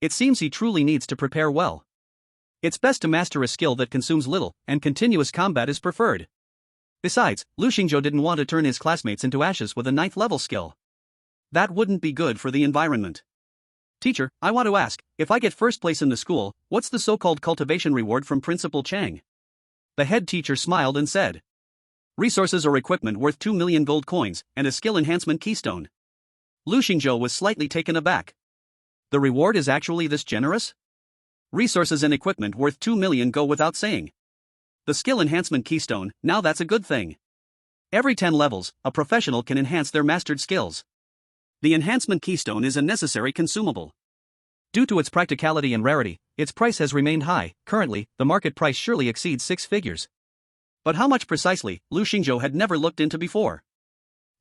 It seems he truly needs to prepare well. It's best to master a skill that consumes little, and continuous combat is preferred. Besides, Lu Xingzhou didn't want to turn his classmates into ashes with a 9th level skill. That wouldn't be good for the environment. "Teacher, I want to ask, if I get first place in the school, what's the so-called cultivation reward from Principal Chang?" The head teacher smiled and said, "Resources or equipment worth 2 million gold coins, and a skill enhancement keystone." Lu Xingzhou was slightly taken aback. The reward is actually this generous? Resources and equipment worth 2 million go without saying. The skill enhancement keystone, now that's a good thing. Every 10 levels, a professional can enhance their mastered skills. The enhancement keystone is a necessary consumable. Due to its practicality and rarity, its price has remained high. Currently, the market price surely exceeds 6 figures. But how much precisely, Lu Xingzhou had never looked into before.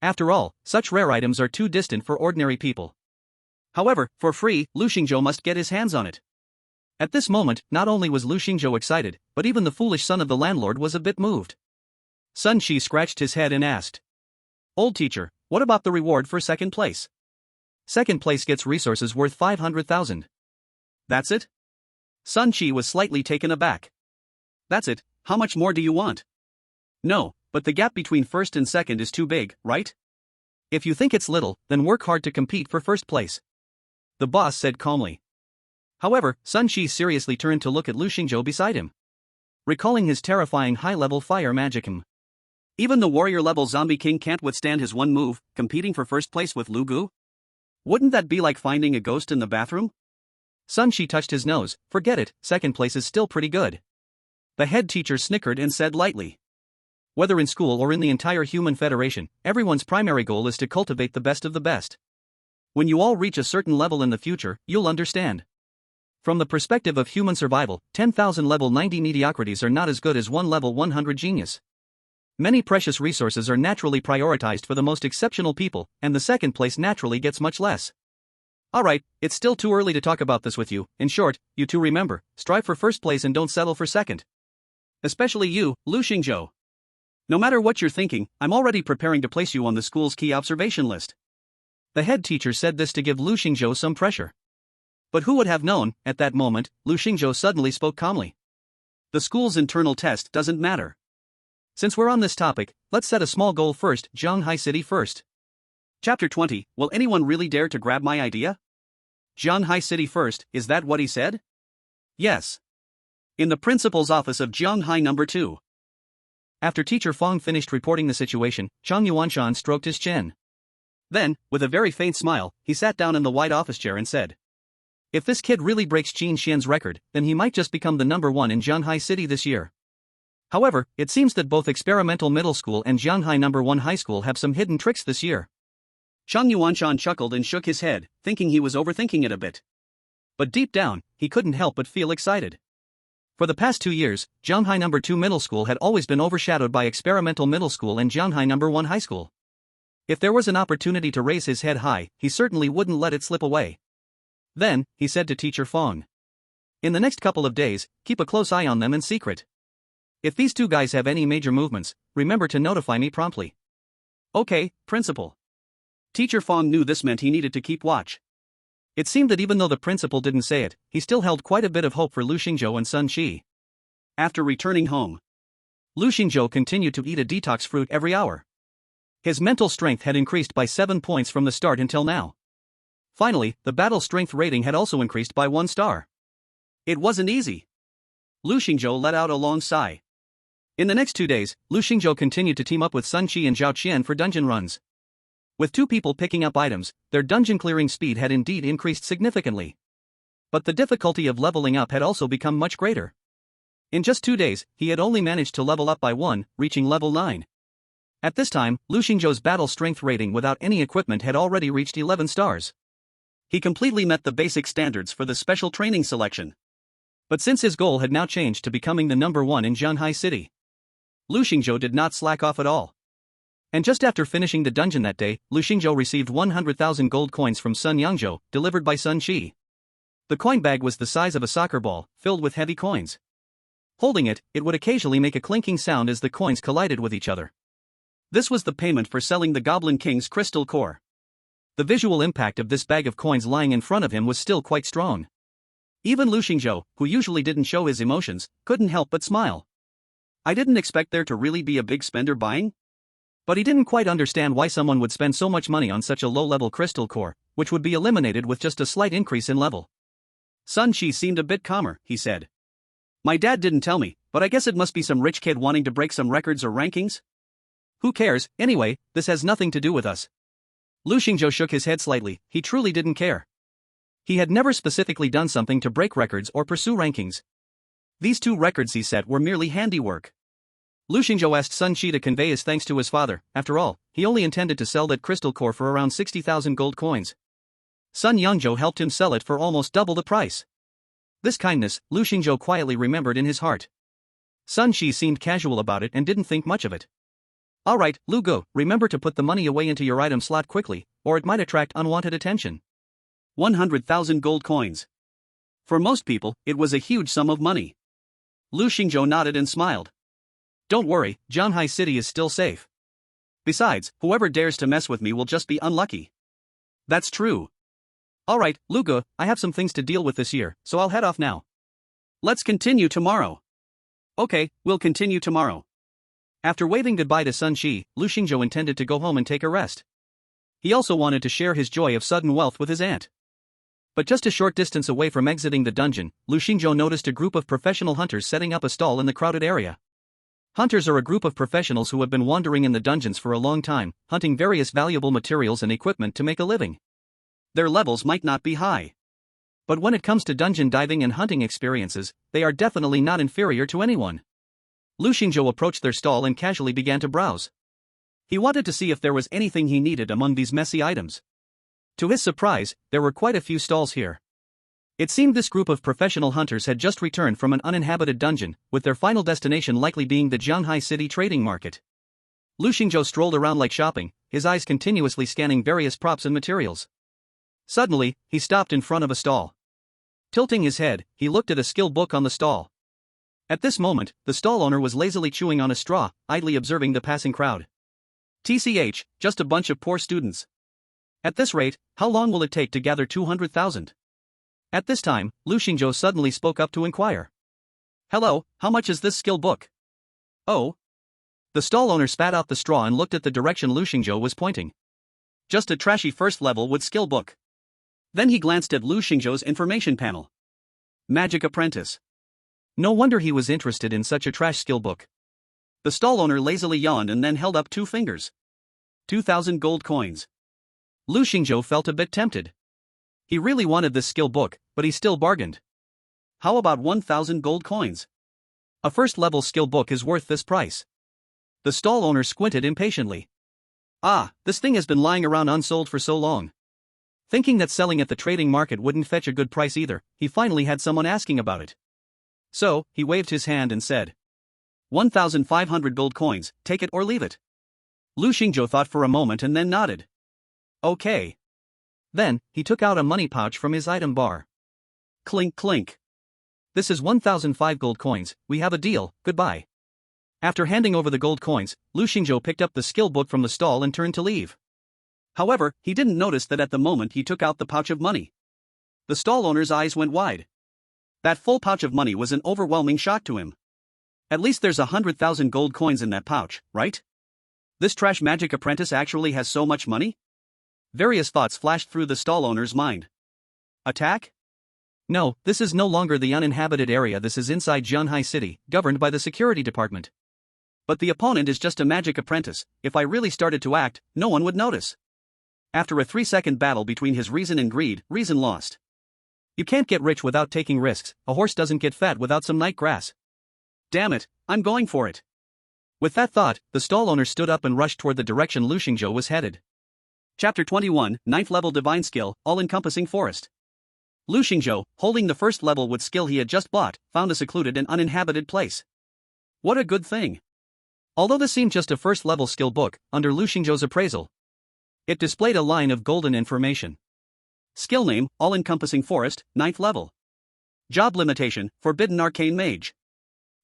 After all, such rare items are too distant for ordinary people. However, for free, Lu Xingzhou must get his hands on it. At this moment, not only was Lu Xingzhou excited, but even the foolish son of the landlord was a bit moved. Sun Qi scratched his head and asked, "Old teacher, what about the reward for second place?" "Second place gets resources worth 500,000. That's it?" Sun Qi was slightly taken aback. "That's it, how much more do you want?" "No, but the gap between first and second is too big, right? If you think it's little, then work hard to compete for first place," the boss said calmly. However, Sun Qi seriously turned to look at Lu Xingzhou beside him. recalling his terrifying high-level fire magicum. Even the warrior-level zombie king can't withstand his one move, competing for first place with Lu Gu? Wouldn't that be like finding a ghost in the bathroom? Sun Shi touched his nose. Forget it, second place is still pretty good. The head teacher snickered and said lightly. Whether in school or in the entire human federation, everyone's primary goal is to cultivate the best of the best. When you all reach a certain level in the future, you'll understand. From the perspective of human survival, 10,000 level 90 mediocrities are not as good as one level 100 genius. Many precious resources are naturally prioritized for the most exceptional people, and the second place naturally gets much less. Alright, it's still too early to talk about this with you. In short, you two remember, strive for first place and don't settle for second. Especially you, Lu Xingzhou. No matter what you're thinking, I'm already preparing to place you on the school's key observation list. The head teacher said this to give Lu Xingzhou some pressure. But who would have known, at that moment, Lu Xingzhou suddenly spoke calmly. The school's internal test doesn't matter. Since we're on this topic, let's set a small goal first. Zhanghai City first. Chapter 20, will anyone really dare to grab my idea? Zhanghai City first, is that what he said? Yes. In the principal's office of Zhanghai number 2. After Teacher Fong finished reporting the situation, Chang Yuanshan stroked his chin. Then, with a very faint smile, he sat down in the white office chair and said, if this kid really breaks Qin Xian's record, then he might just become the number 1 in Zhanghai City this year. However, it seems that both Experimental Middle School and Zhanghai number 1 High School have some hidden tricks this year. Chang Yuanshan chuckled and shook his head, thinking he was overthinking it a bit. But deep down, he couldn't help but feel excited. For the past 2 years, Zhanghai number 2 Middle School had always been overshadowed by Experimental Middle School and Zhanghai number 1 High School. If there was an opportunity to raise his head high, he certainly wouldn't let it slip away. Then, he said to Teacher Fong. In the next couple of days, keep a close eye on them in secret. If these two guys have any major movements, remember to notify me promptly. Okay, Principal. Teacher Fong knew this meant he needed to keep watch. It seemed that even though the principal didn't say it, he still held quite a bit of hope for Lu Xingzhou and Sun Shi. After returning home, Lu Xingzhou continued to eat a detox fruit every hour. His mental strength had increased by 7 points from the start until now. Finally, the battle strength rating had also increased by 1 star. It wasn't easy. Lu Xingzhou let out a long sigh. In the next 2 days, Lu Xingzhou continued to team up with Sun Qi and Zhao Qian for dungeon runs. With 2 people picking up items, their dungeon clearing speed had indeed increased significantly. But the difficulty of leveling up had also become much greater. In just 2 days, he had only managed to level up by 1, reaching level 9. At this time, Lu Xingzhou's battle strength rating without any equipment had already reached 11 stars. He completely met the basic standards for the special training selection. But since his goal had now changed to becoming the number 1 in Zhanghai City, Lu Xingzhou did not slack off at all. And just after finishing the dungeon that day, Lu Xingzhou received 100,000 gold coins from Sun Yangzhou, delivered by Sun Shi. The coin bag was the size of a soccer ball, filled with heavy coins. Holding it, it would occasionally make a clinking sound as the coins collided with each other. This was the payment for selling the Goblin King's crystal core. The visual impact of this bag of coins lying in front of him was still quite strong. Even Lu Xingzhou, who usually didn't show his emotions, couldn't help but smile. I didn't expect there to really be a big spender buying. But he didn't quite understand why someone would spend so much money on such a low-level crystal core, which would be eliminated with just a slight increase in level. Sun Shi seemed a bit calmer, he said. My dad didn't tell me, but I guess it must be some rich kid wanting to break some records or rankings? Who cares, anyway, this has nothing to do with us. Lu Xingzhou shook his head slightly, he truly didn't care. He had never specifically done something to break records or pursue rankings. These 2 records he set were merely handiwork. Lu Xingzhou asked Sun Shi to convey his thanks to his father. After all, he only intended to sell that crystal core for around 60,000 gold coins. Sun Yangzhou helped him sell it for almost double the price. This kindness, Lu Xingzhou quietly remembered in his heart. Sun Shi seemed casual about it and didn't think much of it. Alright, Lu Go, remember to put the money away into your item slot quickly, or it might attract unwanted attention. 100,000 gold coins. For most people, it was a huge sum of money. Lu Xingzhou nodded and smiled. Don't worry, Zhanghai City is still safe. Besides, whoever dares to mess with me will just be unlucky. That's true. Alright, Lu Go, I have some things to deal with this year, so I'll head off now. Let's continue tomorrow. Okay, we'll continue tomorrow. After waving goodbye to Sun Shi, Lu Xingzhou intended to go home and take a rest. He also wanted to share his joy of sudden wealth with his aunt. But just a short distance away from exiting the dungeon, Lu Xingzhou noticed a group of professional hunters setting up a stall in the crowded area. Hunters are a group of professionals who have been wandering in the dungeons for a long time, hunting various valuable materials and equipment to make a living. Their levels might not be high, but when it comes to dungeon diving and hunting experiences, they are definitely not inferior to anyone. Lu Xingzhou approached their stall and casually began to browse. He wanted to see if there was anything he needed among these messy items. To his surprise, there were quite a few stalls here. It seemed this group of professional hunters had just returned from an uninhabited dungeon, with their final destination likely being the Jianghai City trading market. Lu Xingzhou strolled around like shopping, his eyes continuously scanning various props and materials. Suddenly, he stopped in front of a stall. Tilting his head, he looked at a skill book on the stall. At this moment, the stall owner was lazily chewing on a straw, idly observing the passing crowd. TCH, just a bunch of poor students. At this rate, how long will it take to gather 200,000? At this time, Lu Xingzhou suddenly spoke up to inquire. Hello, how much is this skill book? Oh. The stall owner spat out the straw and looked at the direction Lu Xingzhou was pointing. Just a trashy first level wood skill book. Then he glanced at Lu Xingzhou's information panel. Magic Apprentice. No wonder he was interested in such a trash skill book. The stall owner lazily yawned and then held up 2 fingers. 2,000 gold coins. Lu Xingzhou felt a bit tempted. He really wanted this skill book, but he still bargained. How about 1,000 gold coins? A first-level skill book is worth this price. The stall owner squinted impatiently. Ah, this thing has been lying around unsold for so long. Thinking that selling at the trading market wouldn't fetch a good price either, he finally had someone asking about it. So, he waved his hand and said, 1,500 gold coins, take it or leave it. Lu Xingzhou thought for a moment and then nodded. Okay. Then, he took out a money pouch from his item bar. Clink clink. This is 1,005 gold coins, we have a deal, goodbye. After handing over the gold coins, Lu Xingzhou picked up the skill book from the stall and turned to leave. However, he didn't notice that at the moment he took out the pouch of money. The stall owner's eyes went wide. That full pouch of money was an overwhelming shock to him. At least there's 100,000 gold coins in that pouch, right? This trash magic apprentice actually has so much money? Various thoughts flashed through the stall owner's mind. Attack? No, this is no longer the uninhabited area, this is inside Jianghai City, governed by the security department. But the opponent is just a magic apprentice, if I really started to act, no one would notice. After a 3-second battle between his reason and greed, reason lost. You can't get rich without taking risks, a horse doesn't get fat without some night grass. Damn it, I'm going for it. With that thought, the stall owner stood up and rushed toward the direction Lu Xingzhou was headed. Chapter 21, 9th level divine skill, all-encompassing forest. Lu Xingzhou, holding the first level wood skill he had just bought, found a secluded and uninhabited place. What a good thing. Although this seemed just a first level skill book, under Lu Xingzhou's appraisal, it displayed a line of golden information. Skill name, all-encompassing forest, 9th level. Job limitation, forbidden arcane mage.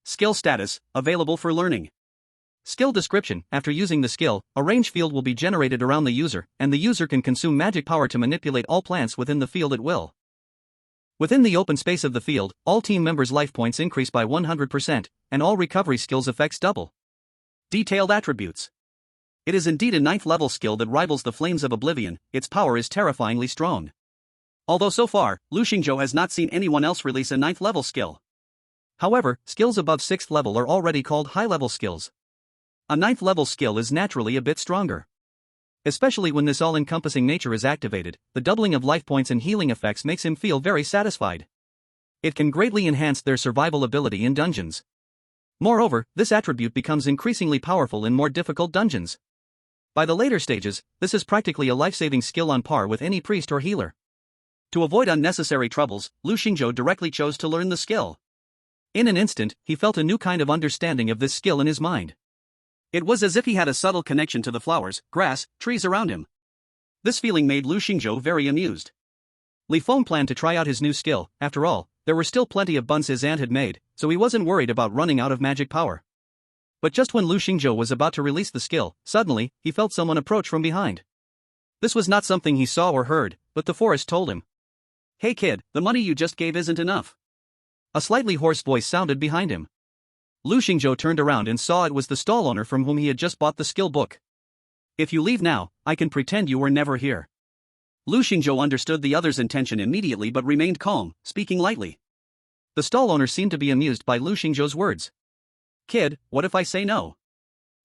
Skill status, available for learning. Skill description, after using the skill, a range field will be generated around the user, and the user can consume magic power to manipulate all plants within the field at will. Within the open space of the field, all team members' life points increase by 100%, and all recovery skills effects double. Detailed attributes. It is indeed a 9th level skill that rivals the Flames of Oblivion, its power is terrifyingly strong. Although so far, Lu Xingzhou has not seen anyone else release a 9th level skill. However, skills above 6th level are already called high-level skills. A 9th level skill is naturally a bit stronger. Especially when this all-encompassing nature is activated, the doubling of life points and healing effects makes him feel very satisfied. It can greatly enhance their survival ability in dungeons. Moreover, this attribute becomes increasingly powerful in more difficult dungeons. By the later stages, this is practically a life-saving skill on par with any priest or healer. To avoid unnecessary troubles, Lu Xingzhou directly chose to learn the skill. In an instant, he felt a new kind of understanding of this skill in his mind. It was as if he had a subtle connection to the flowers, grass, trees around him. This feeling made Lu Xingzhou very amused. Li Feng planned to try out his new skill. After all, there were still plenty of buns his aunt had made, so he wasn't worried about running out of magic power. But just when Lu Xingzhou was about to release the skill, suddenly, he felt someone approach from behind. This was not something he saw or heard, but the forest told him. Hey kid, the money you just gave isn't enough. A slightly hoarse voice sounded behind him. Lu Xingzhou turned around and saw it was the stall owner from whom he had just bought the skill book. If you leave now, I can pretend you were never here. Lu Xingzhou understood the other's intention immediately but remained calm, speaking lightly. The stall owner seemed to be amused by Lu Xingzhou's words. Kid, what if I say no?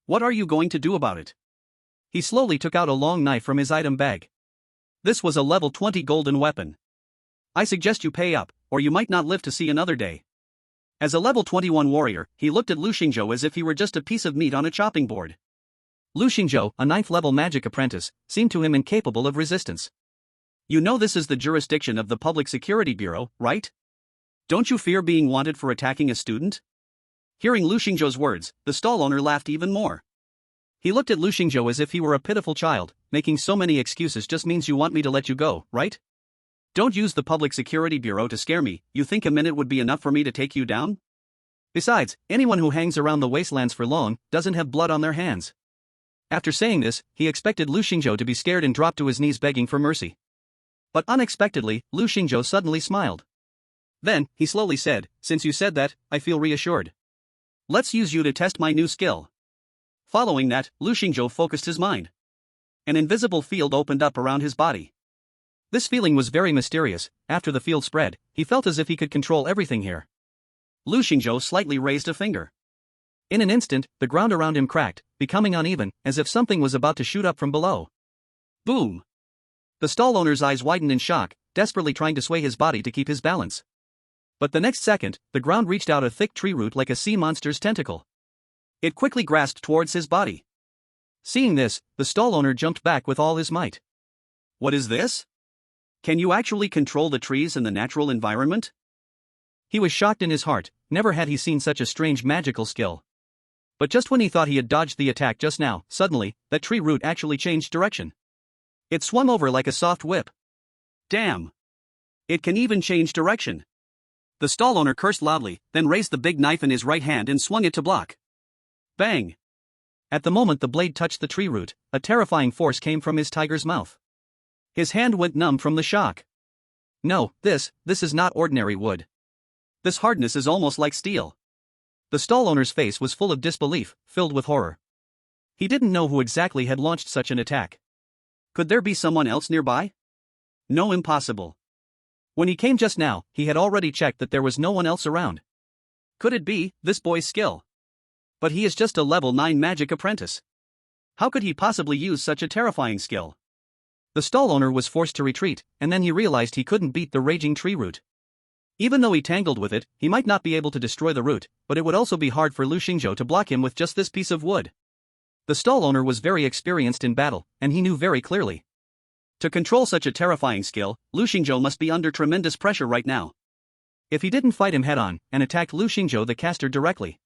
What are you going to do about it? He slowly took out a long knife from his item bag. This was a level 20 golden weapon. I suggest you pay up, or you might not live to see another day. As a level 21 warrior, he looked at Lu Xingzhou as if he were just a piece of meat on a chopping board. Lu Xingzhou, a 9th-level magic apprentice, seemed to him incapable of resistance. You know this is the jurisdiction of the Public Security Bureau, right? Don't you fear being wanted for attacking a student? Hearing Lu Xingzhou's words, the stall owner laughed even more. He looked at Lu Xingzhou as if he were a pitiful child. Making so many excuses just means you want me to let you go, right? Don't use the Public Security Bureau to scare me. You think a minute would be enough for me to take you down? Besides, anyone who hangs around the wastelands for long doesn't have blood on their hands. After saying this, he expected Lu Xingzhou to be scared and drop to his knees begging for mercy. But unexpectedly, Lu Xingzhou suddenly smiled. Then, he slowly said, since you said that, I feel reassured. Let's use you to test my new skill. Following that, Lu Xingzhou focused his mind. An invisible field opened up around his body. This feeling was very mysterious. After the field spread, he felt as if he could control everything here. Lu Xingzhou slightly raised a finger. In an instant, the ground around him cracked, becoming uneven, as if something was about to shoot up from below. Boom! The stall owner's eyes widened in shock, desperately trying to sway his body to keep his balance. But the next second, the ground reached out a thick tree root like a sea monster's tentacle. It quickly grasped towards his body. Seeing this, the stall owner jumped back with all his might. What is this? Can you actually control the trees and the natural environment? He was shocked in his heart. Never had he seen such a strange magical skill. But just when he thought he had dodged the attack just now, suddenly, that tree root actually changed direction. It swung over like a soft whip. Damn! It can even change direction. The stall owner cursed loudly, then raised the big knife in his right hand and swung it to block. Bang! At the moment the blade touched the tree root, a terrifying force came from his tiger's mouth. His hand went numb from the shock. No, this is not ordinary wood. This hardness is almost like steel. The stall owner's face was full of disbelief, filled with horror. He didn't know who exactly had launched such an attack. Could there be someone else nearby? No, impossible. When he came just now, he had already checked that there was no one else around. Could it be this boy's skill? But he is just a level 9 magic apprentice. How could he possibly use such a terrifying skill? The stall owner was forced to retreat, and then he realized he couldn't beat the raging tree root. Even though he tangled with it, he might not be able to destroy the root, but it would also be hard for Lu Xingzhou to block him with just this piece of wood. The stall owner was very experienced in battle, and he knew very clearly. To control such a terrifying skill, Lu Xingzhou must be under tremendous pressure right now. If he didn't fight him head-on, and attacked Lu Xingzhou the caster directly,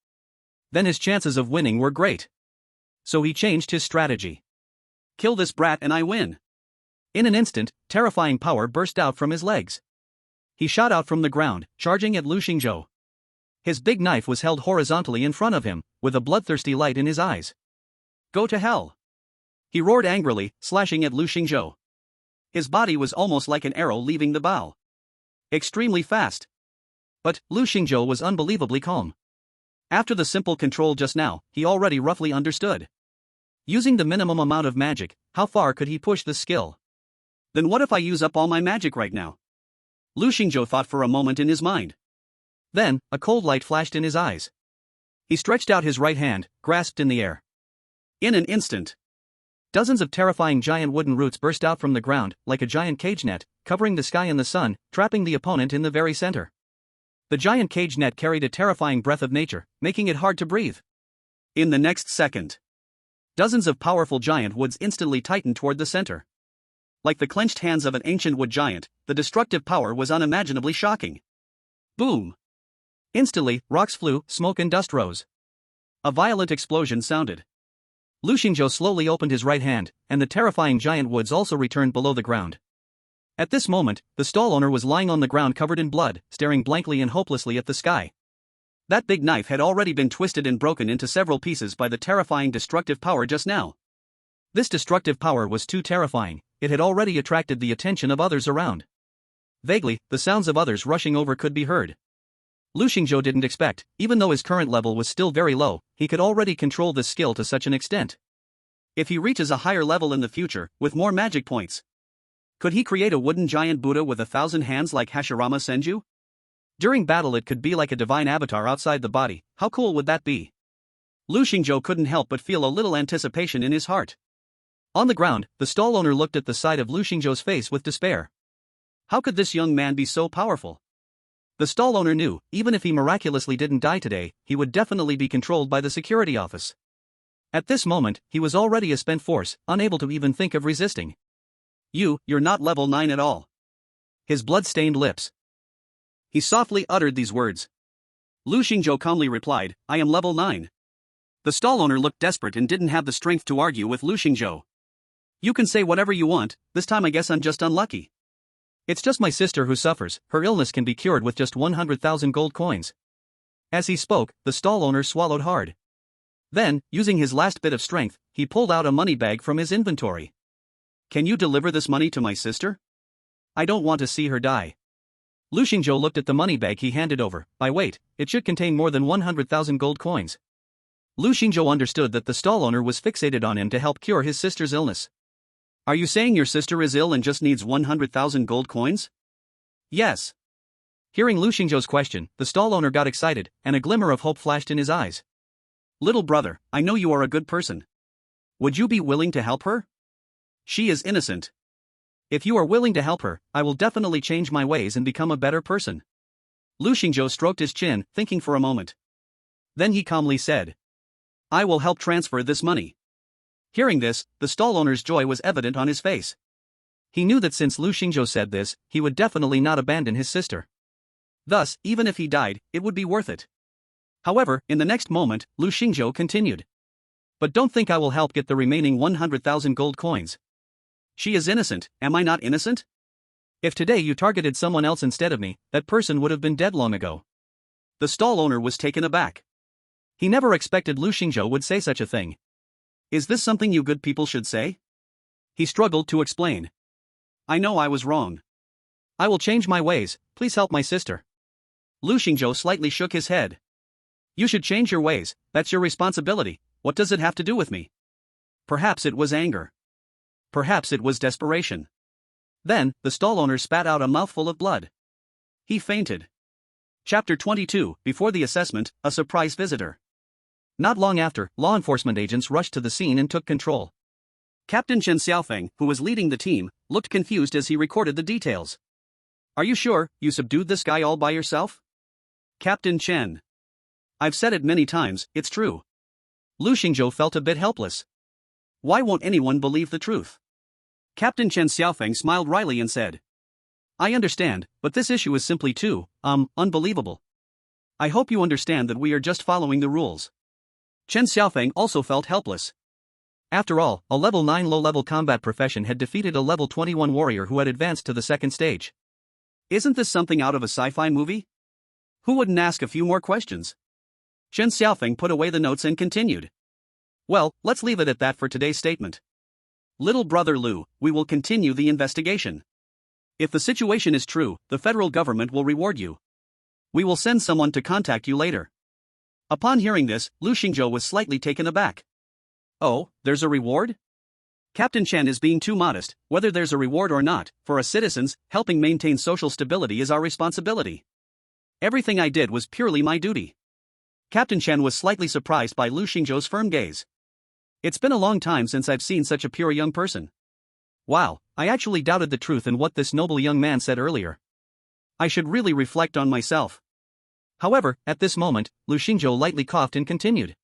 then his chances of winning were great. So he changed his strategy. Kill this brat and I win. In an instant, terrifying power burst out from his legs. He shot out from the ground, charging at Lu Xingzhou. His big knife was held horizontally in front of him, with a bloodthirsty light in his eyes. Go to hell! He roared angrily, slashing at Lu Xingzhou. His body was almost like an arrow leaving the bow. Extremely fast. But Lu Xingzhou was unbelievably calm. After the simple control just now, he already roughly understood. Using the minimum amount of magic, how far could he push the skill? Then what if I use up all my magic right now? Lu Xingzhou thought for a moment in his mind. Then, a cold light flashed in his eyes. He stretched out his right hand, grasped in the air. In an instant, dozens of terrifying giant wooden roots burst out from the ground, like a giant cage net, covering the sky and the sun, trapping the opponent in the very center. The giant cage net carried a terrifying breath of nature, making it hard to breathe. In the next second, dozens of powerful giant woods instantly tightened toward the center. Like the clenched hands of an ancient wood giant, the destructive power was unimaginably shocking. Boom! Instantly, rocks flew, smoke and dust rose. A violent explosion sounded. Lu Xingzhou slowly opened his right hand, and the terrifying giant woods also returned below the ground. At this moment, the stall owner was lying on the ground covered in blood, staring blankly and hopelessly at the sky. That big knife had already been twisted and broken into several pieces by the terrifying destructive power just now. This destructive power was too terrifying. It had already attracted the attention of others around. Vaguely, the sounds of others rushing over could be heard. Lu Xingzhou didn't expect, even though his current level was still very low, he could already control this skill to such an extent. If he reaches a higher level in the future, with more magic points, Could he create a wooden giant Buddha with 1,000 hands like Hashirama Senju? During battle it could be like a divine avatar outside the body. How cool would that be? Lu Xingzhou couldn't help but feel a little anticipation in his heart. On the ground, the stall owner looked at the side of Lu Xingzhou's face with despair. How could this young man be so powerful? The stall owner knew, even if he miraculously didn't die today, he would definitely be controlled by the security office. At this moment, he was already a spent force, unable to even think of resisting. You're not level 9 at all. His blood-stained lips. He softly uttered these words. Lu Xingzhou calmly replied, I am level 9. The stall owner looked desperate and didn't have the strength to argue with Lu Xingzhou. You can say whatever you want, this time I guess I'm just unlucky. It's just my sister who suffers, her illness can be cured with just 100,000 gold coins. As he spoke, the stall owner swallowed hard. Then, using his last bit of strength, he pulled out a money bag from his inventory. Can you deliver this money to my sister? I don't want to see her die. Lu Xingzhou looked at the money bag he handed over. By weight, it should contain more than 100,000 gold coins. Lu Xingzhou understood that the stall owner was fixated on him to help cure his sister's illness. Are you saying your sister is ill and just needs 100,000 gold coins? Yes. Hearing Lu Xingzhou's question, the stall owner got excited, and a glimmer of hope flashed in his eyes. Little brother, I know you are a good person. Would you be willing to help her? She is innocent. If you are willing to help her, I will definitely change my ways and become a better person. Lu Xingzhou stroked his chin, thinking for a moment. Then he calmly said, I will help transfer this money. Hearing this, the stall owner's joy was evident on his face. He knew that since Lu Xingzhou said this, he would definitely not abandon his sister. Thus, even if he died, it would be worth it. However, in the next moment, Lu Xingzhou continued. But don't think I will help get the remaining 100,000 gold coins. She is innocent, am I not innocent? If today you targeted someone else instead of me, that person would have been dead long ago. The stall owner was taken aback. He never expected Lu Xingzhou would say such a thing. Is this something you good people should say? He struggled to explain. I know I was wrong. I will change my ways, please help my sister. Lu Xingzhou slightly shook his head. You should change your ways, that's your responsibility, what does it have to do with me? Perhaps it was anger. Perhaps it was desperation. Then, the stall owner spat out a mouthful of blood. He fainted. Chapter 22, Before the assessment, a surprise visitor. Not long after, law enforcement agents rushed to the scene and took control. Captain Chen Xiaofeng, who was leading the team, looked confused as he recorded the details. Are you sure you subdued this guy all by yourself? Captain Chen. I've said it many times, it's true. Lu Xingzhou felt a bit helpless. Why won't anyone believe the truth? Captain Chen Xiaofeng smiled wryly and said, I understand, but this issue is simply too, unbelievable. I hope you understand that we are just following the rules. Chen Xiaofeng also felt helpless. After all, a level 9 low-level combat profession had defeated a level 21 warrior who had advanced to the second stage. Isn't this something out of a sci-fi movie? Who wouldn't ask a few more questions? Chen Xiaofeng put away the notes and continued. Well, let's leave it at that for today's statement. Little brother Lu, we will continue the investigation. If the situation is true, the federal government will reward you. We will send someone to contact you later. Upon hearing this, Lu Xingzhou was slightly taken aback. Oh, there's a reward? Captain Chen is being too modest. Whether there's a reward or not, for us citizens, helping maintain social stability is our responsibility. Everything I did was purely my duty. Captain Chen was slightly surprised by Lu Xingzhou's firm gaze. It's been a long time since I've seen such a pure young person. Wow, I actually doubted the truth in what this noble young man said earlier. I should really reflect on myself. However, at this moment, Lu Xingzhou lightly coughed and continued.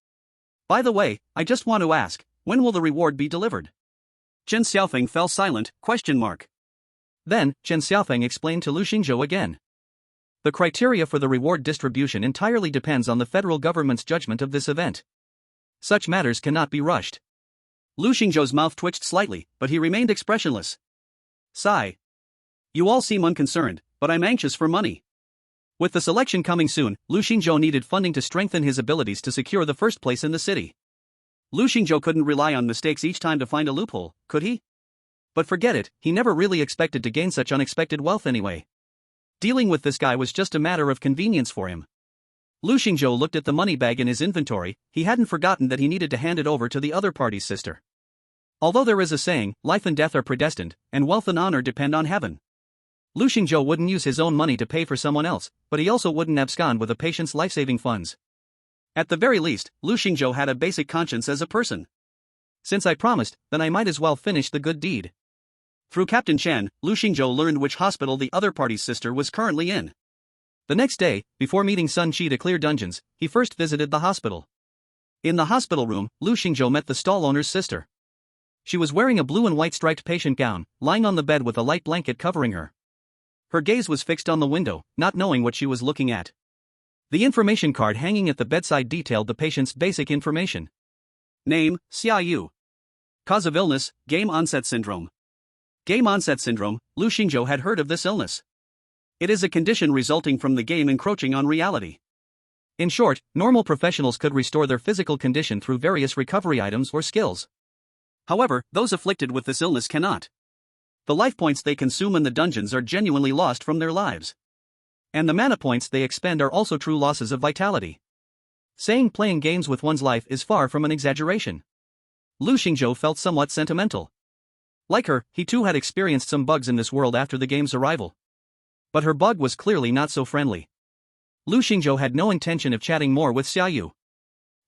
By the way, I just want to ask, when will the reward be delivered? Chen Xiaofeng fell silent, ? Then, Chen Xiaofeng explained to Lu Xingzhou again. The criteria for the reward distribution entirely depends on the federal government's judgment of this event. Such matters cannot be rushed. Lu Xingzhou's mouth twitched slightly, but he remained expressionless. Sigh. You all seem unconcerned, but I'm anxious for money. With the selection coming soon, Lu Xingzhou needed funding to strengthen his abilities to secure the first place in the city. Lu Xingzhou couldn't rely on mistakes each time to find a loophole, could he? But forget it, he never really expected to gain such unexpected wealth anyway. Dealing with this guy was just a matter of convenience for him. Lu Xingzhou looked at the money bag in his inventory, he hadn't forgotten that he needed to hand it over to the other party's sister. Although there is a saying, life and death are predestined, and wealth and honor depend on heaven. Lu Xingzhou wouldn't use his own money to pay for someone else, but he also wouldn't abscond with a patient's life-saving funds. At the very least, Lu Xingzhou had a basic conscience as a person. Since I promised, then I might as well finish the good deed. Through Captain Chen, Lu Xingzhou learned which hospital the other party's sister was currently in. The next day, before meeting Sun Qi to clear dungeons, he first visited the hospital. In the hospital room, Lu Xingzhou met the stall owner's sister. She was wearing a blue and white striped patient gown, lying on the bed with a light blanket covering her. Her gaze was fixed on the window, not knowing what she was looking at. The information card hanging at the bedside detailed the patient's basic information. Name, Xia Yu. Cause of illness, game onset syndrome. Game onset syndrome, Lu Xingzhou had heard of this illness. It is a condition resulting from the game encroaching on reality. In short, normal professionals could restore their physical condition through various recovery items or skills. However, those afflicted with this illness cannot. The life points they consume in the dungeons are genuinely lost from their lives. And the mana points they expend are also true losses of vitality. Saying playing games with one's life is far from an exaggeration. Lu Xingzhou felt somewhat sentimental. Like her, he too had experienced some bugs in this world after the game's arrival. But her bug was clearly not so friendly. Lu Xingzhou had no intention of chatting more with Xia Yu.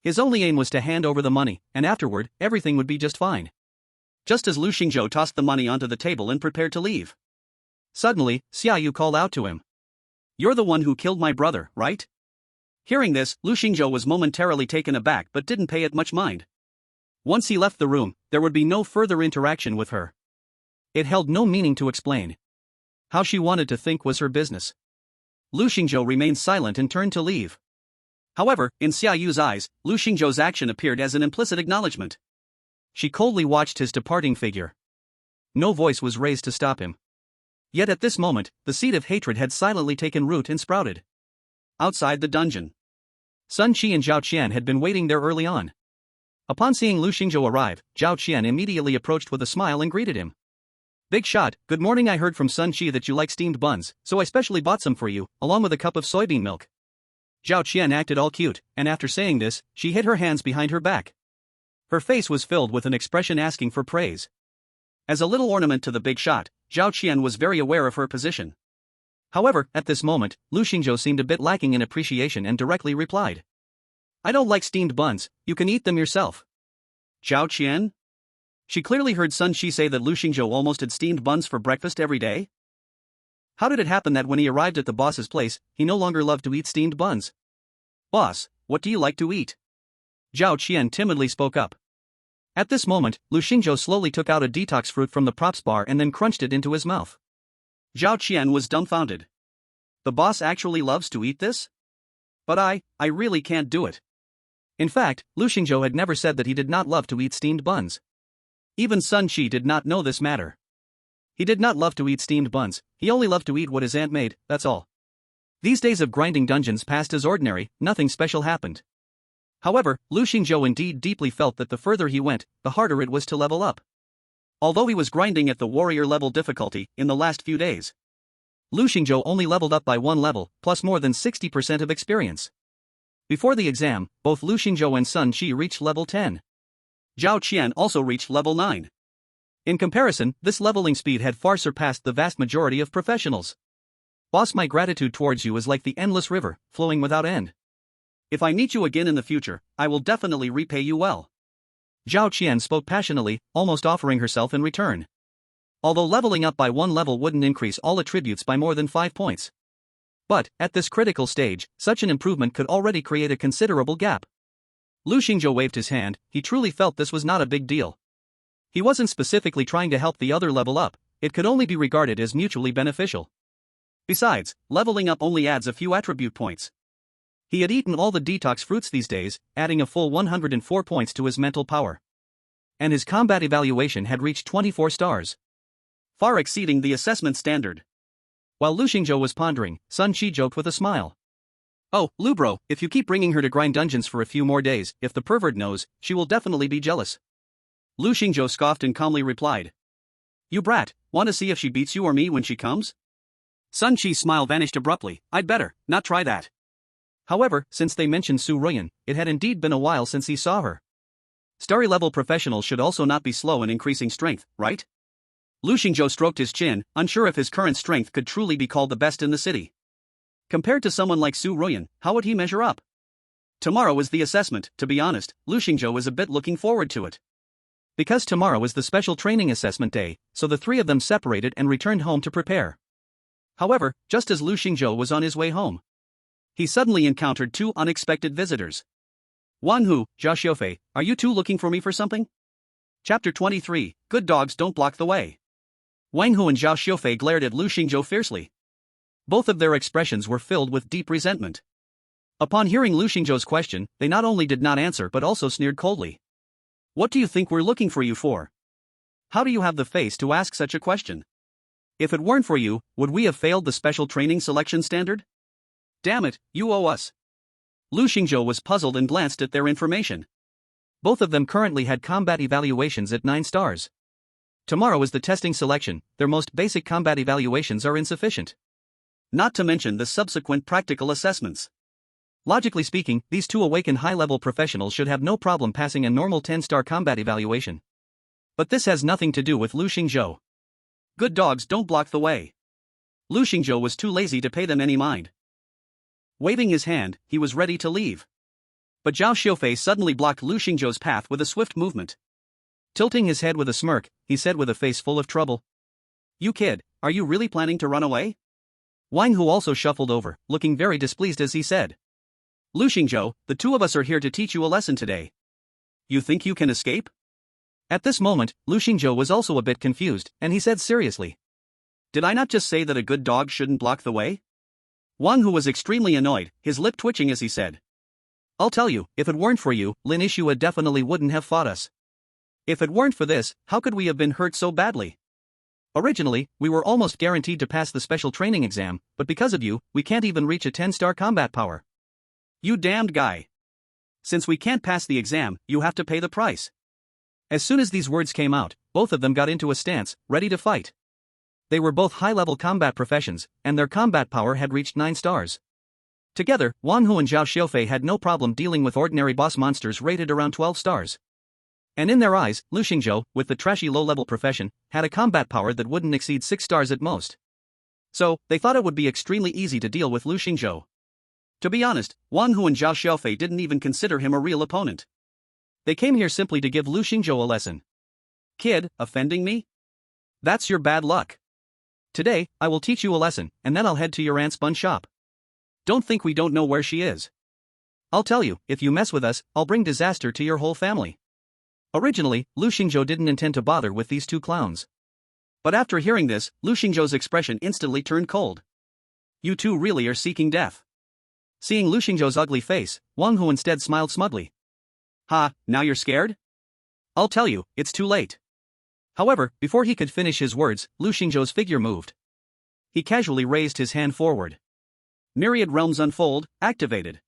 His only aim was to hand over the money, and afterward, everything would be just fine. Just as Lu Xingzhou tossed the money onto the table and prepared to leave. Suddenly, Xia Yu called out to him. "You're the one who killed my brother, right?" Hearing this, Lu Xingzhou was momentarily taken aback but didn't pay it much mind. Once he left the room, there would be no further interaction with her. It held no meaning to explain. How she wanted to think was her business. Lu Xingzhou remained silent and turned to leave. However, in Xia Yu's eyes, Lu Xingzhou's action appeared as an implicit acknowledgement. She coldly watched his departing figure. No voice was raised to stop him. Yet at this moment, the seed of hatred had silently taken root and sprouted. Outside the dungeon, Sun Qi and Zhao Qian had been waiting there early on. Upon seeing Lu Xingzhou arrive, Zhao Qian immediately approached with a smile and greeted him. "Big shot, good morning. I heard from Sun Qi that you like steamed buns, so I specially bought some for you, along with a cup of soybean milk." Zhao Qian acted all cute, and after saying this, she hid her hands behind her back. Her face was filled with an expression asking for praise. As a little ornament to the big shot, Zhao Qian was very aware of her position. However, at this moment, Lu Xingzhou seemed a bit lacking in appreciation and directly replied. "I don't like steamed buns, you can eat them yourself." Zhao Qian? She clearly heard Sun Qi say that Lu Xingzhou almost had steamed buns for breakfast every day. How did it happen that when he arrived at the boss's place, he no longer loved to eat steamed buns? "Boss, what do you like to eat?" Zhao Qian timidly spoke up. At this moment, Lu Xingzhou slowly took out a detox fruit from the props bar and then crunched it into his mouth. Zhao Qian was dumbfounded. The boss actually loves to eat this? But I really can't do it. In fact, Lu Xingzhou had never said that he did not love to eat steamed buns. Even Sun Qi did not know this matter. He did not love to eat steamed buns, he only loved to eat what his aunt made, that's all. These days of grinding dungeons passed as ordinary, nothing special happened. However, Lu Xingzhou indeed deeply felt that the further he went, the harder it was to level up. Although he was grinding at the warrior level difficulty in the last few days, Lu Xingzhou only leveled up by one level, plus more than 60% of experience. Before the exam, both Lu Xingzhou and Sun Qi reached level 10. Zhao Qian also reached level 9. In comparison, this leveling speed had far surpassed the vast majority of professionals. "Boss, my gratitude towards you is like the endless river, flowing without end. If I meet you again in the future, I will definitely repay you well." Zhao Qian spoke passionately, almost offering herself in return. Although leveling up by one level wouldn't increase all attributes by more than 5 points. But, at this critical stage, such an improvement could already create a considerable gap. Lu Xingzhou waved his hand, he truly felt this was not a big deal. He wasn't specifically trying to help the other level up, it could only be regarded as mutually beneficial. Besides, leveling up only adds a few attribute points. He had eaten all the detox fruits these days, adding a full 104 points to his mental power. And his combat evaluation had reached 24 stars. Far exceeding the assessment standard. While Lu Xingzhou was pondering, Sun Qi joked with a smile. "Oh, Lu bro, if you keep bringing her to grind dungeons for a few more days, if the pervert knows, she will definitely be jealous." Lu Xingzhou scoffed and calmly replied. "You brat, want to see if she beats you or me when she comes?" Sun Qi's smile vanished abruptly. "I'd better not try that." However, since they mentioned Su Ruyan, it had indeed been a while since he saw her. Starry level professionals should also not be slow in increasing strength, right? Lu Xingzhou stroked his chin, unsure if his current strength could truly be called the best in the city. Compared to someone like Su Ruyan, how would he measure up? Tomorrow is the assessment. To be honest, Lu Xingzhou is a bit looking forward to it. Because tomorrow is the special training assessment day, so the three of them separated and returned home to prepare. However, just as Lu Xingzhou was on his way home, he suddenly encountered two unexpected visitors. Wanhu, Zhao Xiufei, are you two looking for me for something? Chapter 23, Good Dogs Don't Block the Way. Wang Hu and Zhao Xiufei glared at Lu Xingzhou fiercely. Both of their expressions were filled with deep resentment. Upon hearing Lu Xingzhou's question, they not only did not answer but also sneered coldly. What do you think we're looking for you for? How do you have the face to ask such a question? If it weren't for you, would we have failed the special training selection standard? Damn it, you owe us. Lu Xingzhou was puzzled and glanced at their information. Both of them currently had combat evaluations at 9 stars. Tomorrow is the testing selection, their most basic combat evaluations are insufficient. Not to mention the subsequent practical assessments. Logically speaking, these two awakened high-level professionals should have no problem passing a normal 10-star combat evaluation. But this has nothing to do with Lu Xingzhou. Good dogs don't block the way. Lu Xingzhou was too lazy to pay them any mind. Waving his hand, he was ready to leave. But Zhao Xiufei suddenly blocked Lu Xingzhou's path with a swift movement. Tilting his head with a smirk, he said with a face full of trouble. You kid, are you really planning to run away? Wang Hu also shuffled over, looking very displeased as he said. Lu Xingzhou, the two of us are here to teach you a lesson today. You think you can escape? At this moment, Lu Xingzhou was also a bit confused, and he said seriously. Did I not just say that a good dog shouldn't block the way? Wang Hu was extremely annoyed, his lip twitching as he said. I'll tell you, if it weren't for you, Lin Yixue definitely wouldn't have fought us. If it weren't for this, how could we have been hurt so badly? Originally, we were almost guaranteed to pass the special training exam, but because of you, we can't even reach a 10-star combat power. You damned guy. Since we can't pass the exam, you have to pay the price. As soon as these words came out, both of them got into a stance, ready to fight. They were both high-level combat professions, and their combat power had reached 9 stars. Together, Wang Hu and Zhao Xiufei had no problem dealing with ordinary boss monsters rated around 12 stars. And in their eyes, Lu Xingzhou, with the trashy low-level profession, had a combat power that wouldn't exceed 6 stars at most. So, they thought it would be extremely easy to deal with Lu Xingzhou. To be honest, Wang Hu and Zhao Xiufei didn't even consider him a real opponent. They came here simply to give Lu Xingzhou a lesson. Kid, offending me? That's your bad luck. Today, I will teach you a lesson, and then I'll head to your aunt's bun shop. Don't think we don't know where she is. I'll tell you, if you mess with us, I'll bring disaster to your whole family. Originally, Lu Xingzhou didn't intend to bother with these two clowns. But after hearing this, Lu Xingzhou's expression instantly turned cold. You two really are seeking death. Seeing Lu Xingzhou's ugly face, Wang Hu instead smiled smugly. Ha, now you're scared? I'll tell you, it's too late. However, before he could finish his words, Lu Xingzhou's figure moved. He casually raised his hand forward. Myriad realms unfold, activated.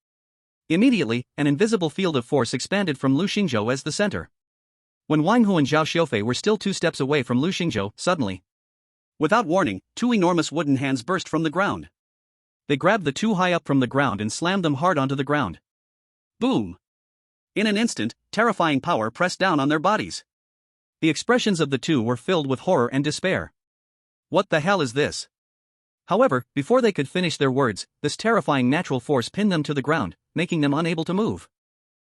Immediately, an invisible field of force expanded from Lu Xingzhou as the center. When Wang Hu and Zhao Xiufei were still 2 steps away from Lu Xingzhou, suddenly, without warning, 2 enormous wooden hands burst from the ground. They grabbed the 2 high up from the ground and slammed them hard onto the ground. Boom! In an instant, terrifying power pressed down on their bodies. The expressions of the two were filled with horror and despair. What the hell is this? However, before they could finish their words, this terrifying natural force pinned them to the ground, making them unable to move.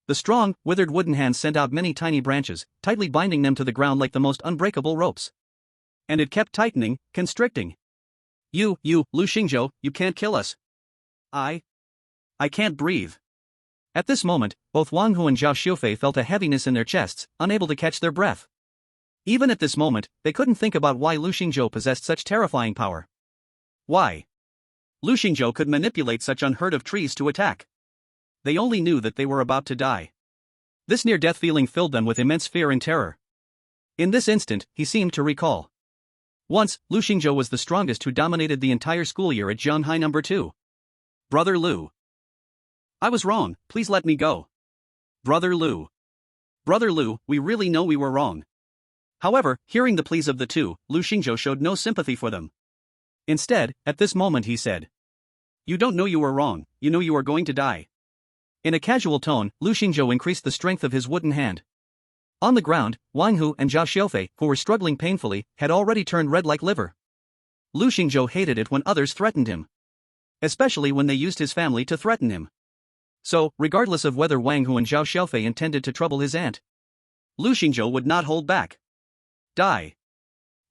The strong, withered wooden hands sent out many tiny branches, tightly binding them to the ground like the most unbreakable ropes. And it kept tightening, constricting. You, Lu Xingzhou, you can't kill us. I can't breathe. At this moment, both Wang Hu and Zhao Xiufei felt a heaviness in their chests, unable to catch their breath. Even at this moment, they couldn't think about why Lu Xingzhou possessed such terrifying power. Why? Lu Xingzhou could manipulate such unheard-of trees to attack. They only knew that they were about to die. This near-death feeling filled them with immense fear and terror. In this instant, he seemed to recall. Once, Lu Xingzhou was the strongest who dominated the entire school year at Zhonghai No. 2. Brother Lu. I was wrong, please let me go. Brother Lu. Brother Lu, we really know we were wrong. However, hearing the pleas of the two, Lu Xingzhou showed no sympathy for them. Instead, at this moment he said, You don't know you were wrong, you know you are going to die. In a casual tone, Lu Xingzhou increased the strength of his wooden hand. On the ground, Wang Hu and Zhao Xiaofei, who were struggling painfully, had already turned red like liver. Lu Xingzhou hated it when others threatened him. Especially when they used his family to threaten him. So, regardless of whether Wang Hu and Zhao Xiaofei intended to trouble his aunt, Lu Xingzhou would not hold back. Die.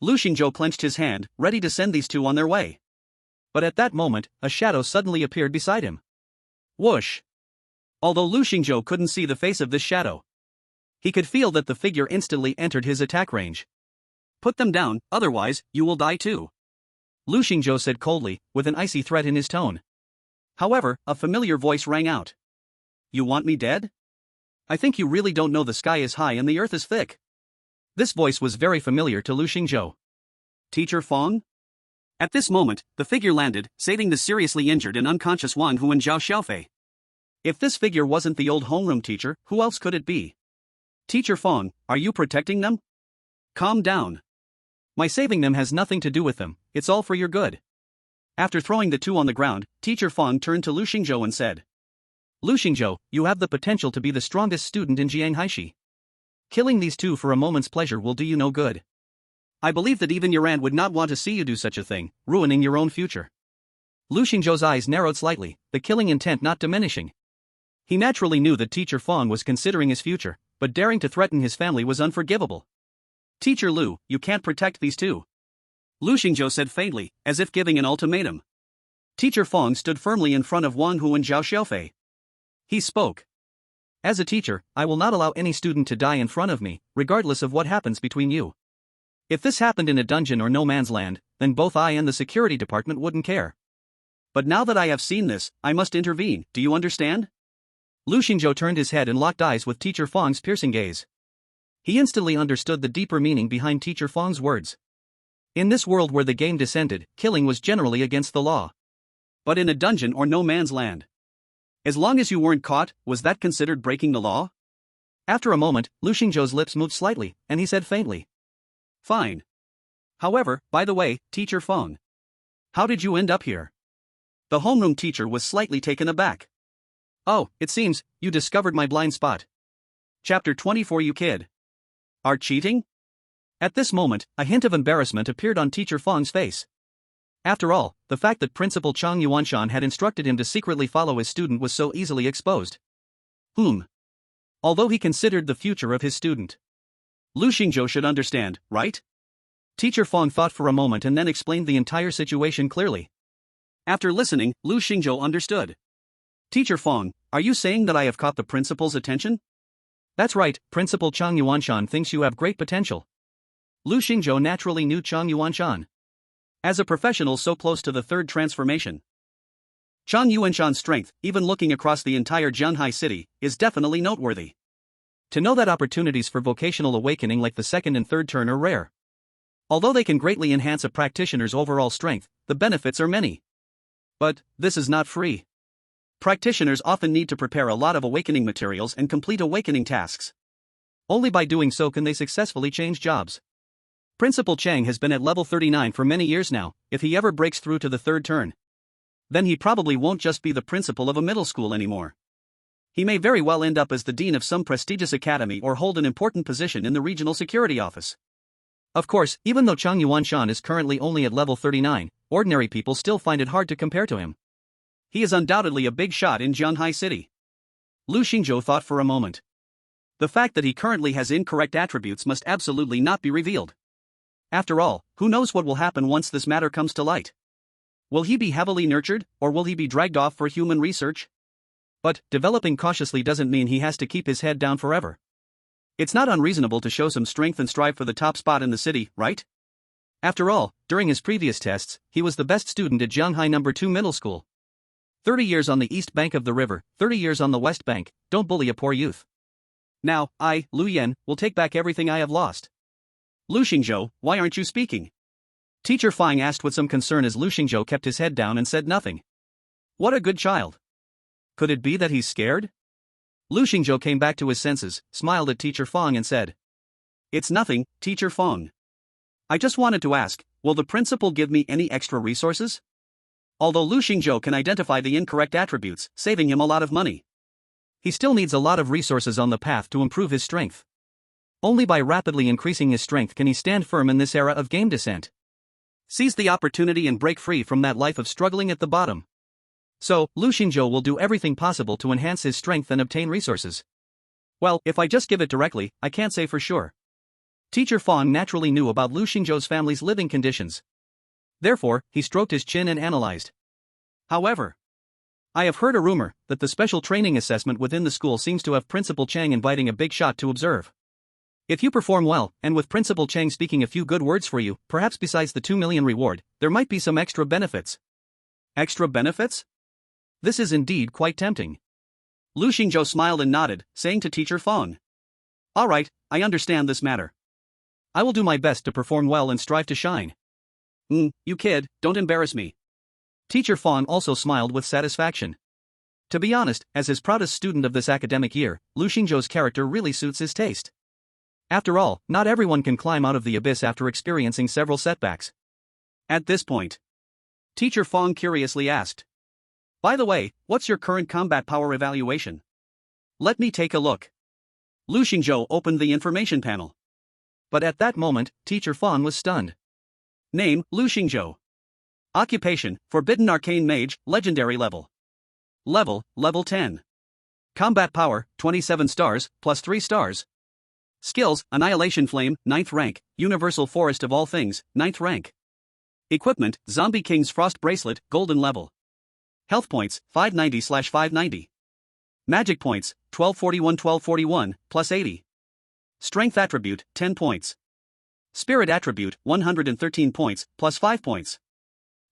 Lu Xingzhou clenched his hand, ready to send these two on their way. But at that moment, a shadow suddenly appeared beside him. Whoosh! Although Lu Xingzhou couldn't see the face of this shadow, he could feel that the figure instantly entered his attack range. Put them down, otherwise, you will die too. Lu Xingzhou said coldly, with an icy threat in his tone. However, a familiar voice rang out. You want me dead? I think you really don't know the sky is high and the earth is thick. This voice was very familiar to Lu Xingzhou. Teacher Fong? At this moment, the figure landed, saving the seriously injured and unconscious Wang Hu and Zhao Xiaofei. If this figure wasn't the old homeroom teacher, who else could it be? Teacher Fong, are you protecting them? Calm down. My saving them has nothing to do with them, it's all for your good. After throwing the two on the ground, Teacher Fong turned to Lu Xingzhou and said, Lu Xingzhou, you have the potential to be the strongest student in Jianghaishi. Killing these two for a moment's pleasure will do you no good. I believe that even your aunt would not want to see you do such a thing, ruining your own future. Lu Xingzhou's eyes narrowed slightly, the killing intent not diminishing. He naturally knew that Teacher Fong was considering his future, but daring to threaten his family was unforgivable. Teacher Lu, you can't protect these two. Lu Xingzhou said faintly, as if giving an ultimatum. Teacher Fong stood firmly in front of Wang Hu and Zhao Xiaofei. He spoke. As a teacher, I will not allow any student to die in front of me, regardless of what happens between you. If this happened in a dungeon or no man's land, then both I and the security department wouldn't care. But now that I have seen this, I must intervene, do you understand? Lu Xingzhou turned his head and locked eyes with Teacher Fong's piercing gaze. He instantly understood the deeper meaning behind Teacher Fong's words. In this world where the game descended, killing was generally against the law. But in a dungeon or no man's land, as long as you weren't caught, was that considered breaking the law? After a moment, Lu Xingzhou's lips moved slightly, and he said faintly. Fine. However, by the way, Teacher Fong, how did you end up here? The homeroom teacher was slightly taken aback. Oh, it seems, you discovered my blind spot. Chapter 24. You kid. Are cheating? At this moment, a hint of embarrassment appeared on Teacher Fong's face. After all, the fact that Principal Chang Yuanshan had instructed him to secretly follow his student was so easily exposed. Although he considered the future of his student, Lu Xingzhou should understand, right? Teacher Fong thought for a moment and then explained the entire situation clearly. After listening, Lu Xingzhou understood. Teacher Fong, are you saying that I have caught the principal's attention? That's right, Principal Chang Yuanshan thinks you have great potential. Lu Xingzhou naturally knew Chang Yuanshan as a professional so close to the third transformation. Chang Yuanshan's strength, even looking across the entire Jianhai city, is definitely noteworthy. To know that opportunities for vocational awakening like the second and third turn are rare. Although they can greatly enhance a practitioner's overall strength, the benefits are many. But this is not free. Practitioners often need to prepare a lot of awakening materials and complete awakening tasks. Only by doing so can they successfully change jobs. Principal Chang has been at level 39 for many years now. If he ever breaks through to the third turn, then he probably won't just be the principal of a middle school anymore. He may very well end up as the dean of some prestigious academy or hold an important position in the regional security office. Of course, even though Chang Yuanshan is currently only at level 39, ordinary people still find it hard to compare to him. He is undoubtedly a big shot in Jianhai City. Lu Xingzhou thought for a moment. The fact that he currently has incorrect attributes must absolutely not be revealed. After all, who knows what will happen once this matter comes to light? Will he be heavily nurtured, or will he be dragged off for human research? But, developing cautiously doesn't mean he has to keep his head down forever. It's not unreasonable to show some strength and strive for the top spot in the city, right? After all, during his previous tests, he was the best student at Jianghai No. 2 Middle School. 30 years on the east bank of the river, 30 years on the west bank, don't bully a poor youth. Now, I, Lu Yan, will take back everything I have lost. Lu Xingzhou, why aren't you speaking? Teacher Fang asked with some concern as Lu Xingzhou kept his head down and said nothing. What a good child. Could it be that he's scared? Lu Xingzhou came back to his senses, smiled at Teacher Fang and said. It's nothing, Teacher Fang. I just wanted to ask, will the principal give me any extra resources? Although Lu Xingzhou can identify the incorrect attributes, saving him a lot of money, he still needs a lot of resources on the path to improve his strength. Only by rapidly increasing his strength can he stand firm in this era of game descent. Seize the opportunity and break free from that life of struggling at the bottom. So, Lu Xingzhou will do everything possible to enhance his strength and obtain resources. Well, if I just give it directly, I can't say for sure. Teacher Fong naturally knew about Lu Xingzhou's family's living conditions. Therefore, he stroked his chin and analyzed. However, I have heard a rumor that the special training assessment within the school seems to have Principal Chang inviting a big shot to observe. If you perform well, and with Principal Chang speaking a few good words for you, perhaps besides the 2 million reward, there might be some extra benefits. Extra benefits? This is indeed quite tempting. Lu Xingzhou smiled and nodded, saying to Teacher Fong, "Alright, I understand this matter. I will do my best to perform well and strive to shine." You kid, don't embarrass me." Teacher Fong also smiled with satisfaction. To be honest, as his proudest student of this academic year, Lu Xingzhou's character really suits his taste. After all, not everyone can climb out of the abyss after experiencing several setbacks. At this point, Teacher Fong curiously asked, "By the way, what's your current combat power evaluation? Let me take a look." Lu Xingzhou opened the information panel. But at that moment, Teacher Fong was stunned. Name, Lu Xingzhou. Occupation, Forbidden Arcane Mage, Legendary Level. Level 10. Combat Power, 27 stars, plus 3 stars. Skills, Annihilation Flame, 9th rank, Universal Forest of All Things, 9th rank. Equipment, Zombie King's Frost Bracelet, Golden Level. Health points, 590/590. Magic points, 1241/1241, plus 80. Strength attribute, 10 points. Spirit attribute, 113 points, plus 5 points.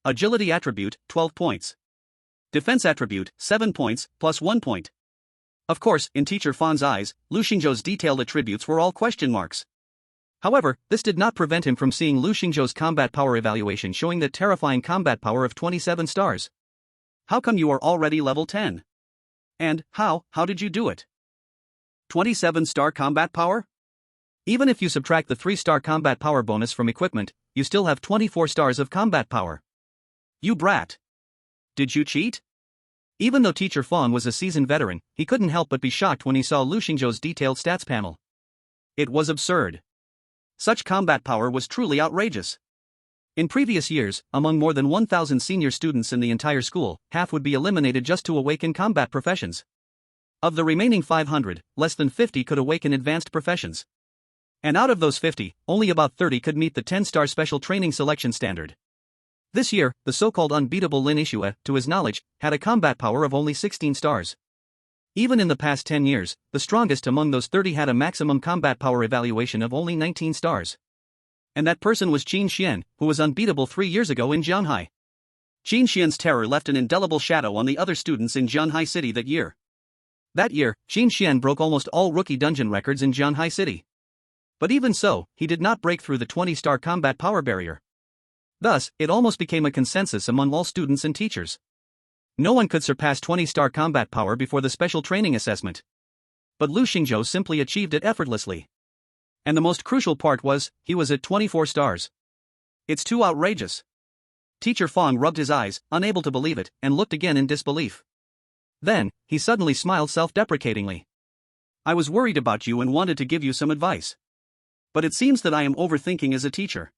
Agility attribute, 12 points. Defense attribute, 7 points, plus 1 point. Of course, in Teacher Fong's eyes, Lu Xingzhou's detailed attributes were all question marks. However, this did not prevent him from seeing Lu Xingzhou's combat power evaluation showing that terrifying combat power of 27 stars. How come you are already level 10? And, how did you do it? 27-star combat power? Even if you subtract the 3-star combat power bonus from equipment, you still have 24 stars of combat power. You brat. Did you cheat? Even though Teacher Fong was a seasoned veteran, he couldn't help but be shocked when he saw Lu Xingzhou's detailed stats panel. It was absurd. Such combat power was truly outrageous. In previous years, among more than 1,000 senior students in the entire school, half would be eliminated just to awaken combat professions. Of the remaining 500, less than 50 could awaken advanced professions. And out of those 50, only about 30 could meet the 10-star special training selection standard. This year, the so-called unbeatable Lin Ishua, to his knowledge, had a combat power of only 16 stars. Even in the past 10 years, the strongest among those 30 had a maximum combat power evaluation of only 19 stars. And that person was Qin Xian, who was unbeatable 3 years ago in Jianhai. Qin Xian's terror left an indelible shadow on the other students in Jianhai City that year. That year, Qin Xian broke almost all rookie dungeon records in Jianhai City. But even so, he did not break through the 20-star combat power barrier. Thus, it almost became a consensus among all students and teachers. No one could surpass 20-star combat power before the special training assessment. But Lu Xingzhou simply achieved it effortlessly. And the most crucial part was, he was at 24 stars. It's too outrageous. Teacher Fong rubbed his eyes, unable to believe it, and looked again in disbelief. Then, he suddenly smiled self-deprecatingly. "I was worried about you and wanted to give you some advice. But it seems that I am overthinking as a teacher.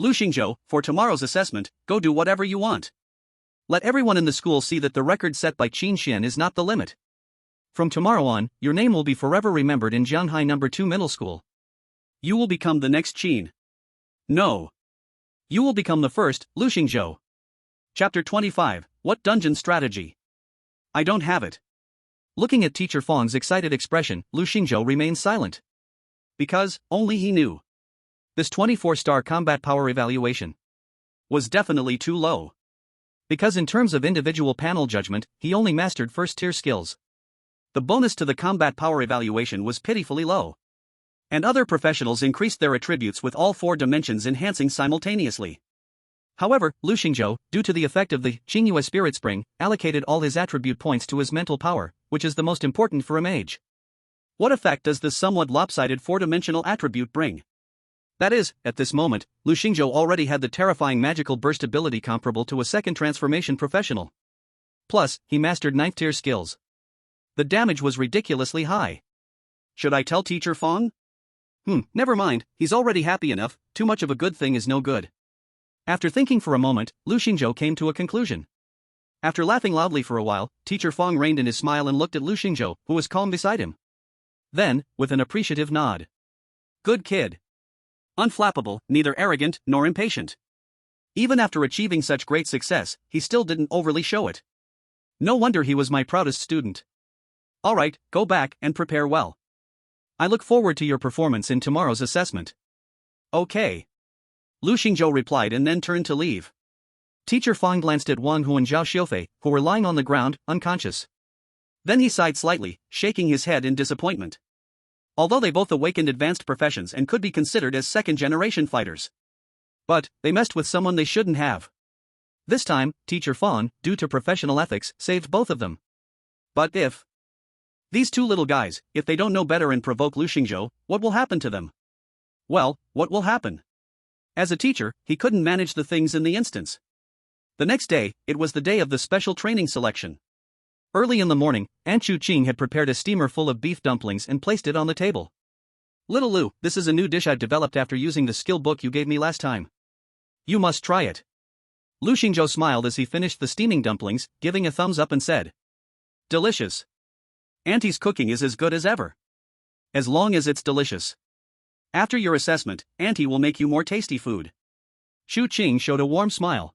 Lu Xingzhou, for tomorrow's assessment, go do whatever you want. Let everyone in the school see that the record set by Qin Xian is not the limit. From tomorrow on, your name will be forever remembered in Jianhai No. 2 Middle School. You will become the next Qin. No. You will become the first, Lu Xingzhou." Chapter 25, What Dungeon Strategy? I don't have it. Looking at Teacher Fong's excited expression, Lu Xingzhou remained silent. Because, only he knew. This 24-star combat power evaluation was definitely too low. Because in terms of individual panel judgment, he only mastered first-tier skills. The bonus to the combat power evaluation was pitifully low. And other professionals increased their attributes with all 4 dimensions enhancing simultaneously. However, Lu Xingzhou, due to the effect of the Qingyue Spirit Spring, allocated all his attribute points to his mental power, which is the most important for a mage. What effect does this somewhat lopsided 4-dimensional attribute bring? That is, at this moment, Lu Xingzhou already had the terrifying magical burst ability comparable to a second transformation professional. Plus, he mastered 9th-tier skills. The damage was ridiculously high. Should I tell Teacher Fong? Never mind, he's already happy enough, too much of a good thing is no good. After thinking for a moment, Lu Xingzhou came to a conclusion. After laughing loudly for a while, Teacher Fong reined in his smile and looked at Lu Xingzhou, who was calm beside him. Then, with an appreciative nod. Good kid. Unflappable, neither arrogant nor impatient. Even after achieving such great success, he still didn't overly show it. No wonder he was my proudest student. Alright, go back and prepare well. I look forward to your performance in tomorrow's assessment. Okay. Lu Xingzhou replied and then turned to leave. Teacher Fong glanced at Wang Hu and Zhao Xiufei, who were lying on the ground, unconscious. Then he sighed slightly, shaking his head in disappointment. Although they both awakened advanced professions and could be considered as second-generation fighters. But, they messed with someone they shouldn't have. This time, Teacher Fong, due to professional ethics, saved both of them. But if these two little guys, if they don't know better and provoke Lu Xingzhou, what will happen to them? Well, what will happen? As a teacher, he couldn't manage the things in the instance. The next day, it was the day of the special training selection. Early in the morning, Aunt Chu Ching had prepared a steamer full of beef dumplings and placed it on the table. Little Lu, this is a new dish I've developed after using the skill book you gave me last time. You must try it. Lu Xingzhou smiled as he finished the steaming dumplings, giving a thumbs up and said. Delicious. Auntie's cooking is as good as ever. As long as it's delicious. After your assessment, Auntie will make you more tasty food. Chu Ching showed a warm smile.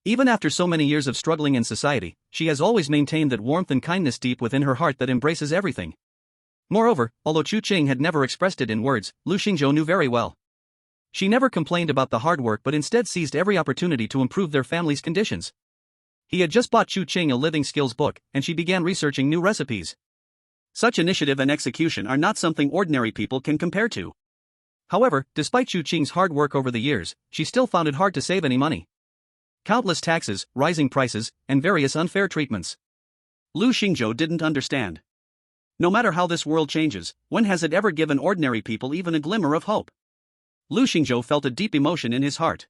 Even after so many years of struggling in society, she has always maintained that warmth and kindness deep within her heart that embraces everything. Moreover, although Chu Ching had never expressed it in words, Lu Xingzhou knew very well. She never complained about the hard work but instead seized every opportunity to improve their family's conditions. He had just bought Chu Ching a living skills book, and she began researching new recipes. Such initiative and execution are not something ordinary people can compare to. However, despite Chu Ching's hard work over the years, she still found it hard to save any money. Countless taxes, rising prices, and various unfair treatments. Lu Xingzhou didn't understand. No matter how this world changes, when has it ever given ordinary people even a glimmer of hope? Lu Xingzhou felt a deep emotion in his heart.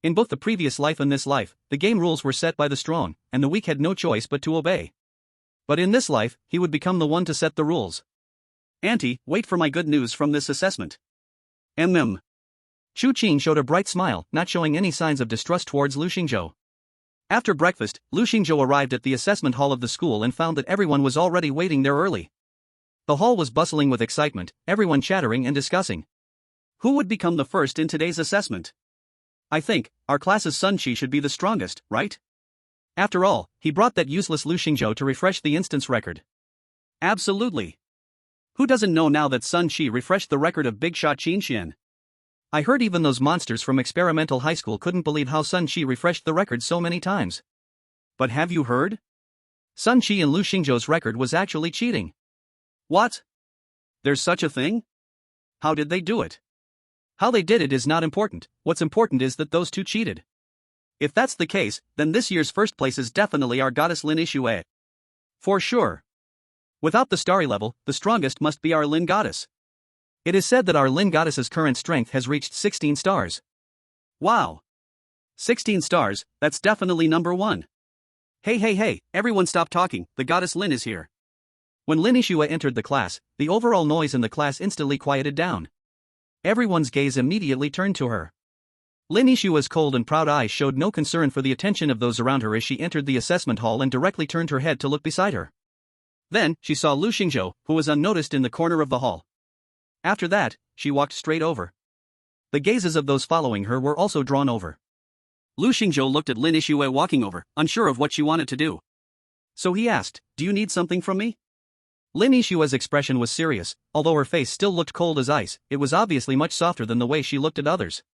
In both the previous life and this life, the game rules were set by the strong, and the weak had no choice but to obey. But in this life, he would become the one to set the rules. Auntie, wait for my good news from this assessment. Chu Ching showed a bright smile, not showing any signs of distrust towards Lu Xingzhou. After breakfast, Lu Xingzhou arrived at the assessment hall of the school and found that everyone was already waiting there early. The hall was bustling with excitement, everyone chattering and discussing. Who would become the first in today's assessment? I think, our class's Sun Chi should be the strongest, right? After all, he brought that useless Lu Xingzhou to refresh the instance record. Absolutely. Who doesn't know now that Sun Chi refreshed the record of Big Shot Qin Xian? I heard even those monsters from experimental high school couldn't believe how Sun Chi refreshed the record so many times. But have you heard? Sun Chi and Lu Xingzhou's record was actually cheating. What? There's such a thing? How did they do it? How they did it is not important, what's important is that those two cheated. If that's the case, then this year's first place is definitely our goddess Lin Yixue. For sure. Without the starry level, the strongest must be our Lin goddess. It is said that our Lin goddess's current strength has reached 16 stars. Wow. 16 stars, that's definitely number one. Hey, everyone stop talking, the goddess Lin is here. When Lin Yixue entered the class, the overall noise in the class instantly quieted down. Everyone's gaze immediately turned to her. Lin Yixue's cold and proud eyes showed no concern for the attention of those around her as she entered the assessment hall and directly turned her head to look beside her. Then, she saw Lu Xingzhou, who was unnoticed in the corner of the hall. After that, she walked straight over. The gazes of those following her were also drawn over. Lu Xingzhou looked at Lin Yixue walking over, unsure of what she wanted to do. So he asked, "Do you need something from me?" Lin Yixue's expression was serious, although her face still looked cold as ice, it was obviously much softer than the way she looked at others.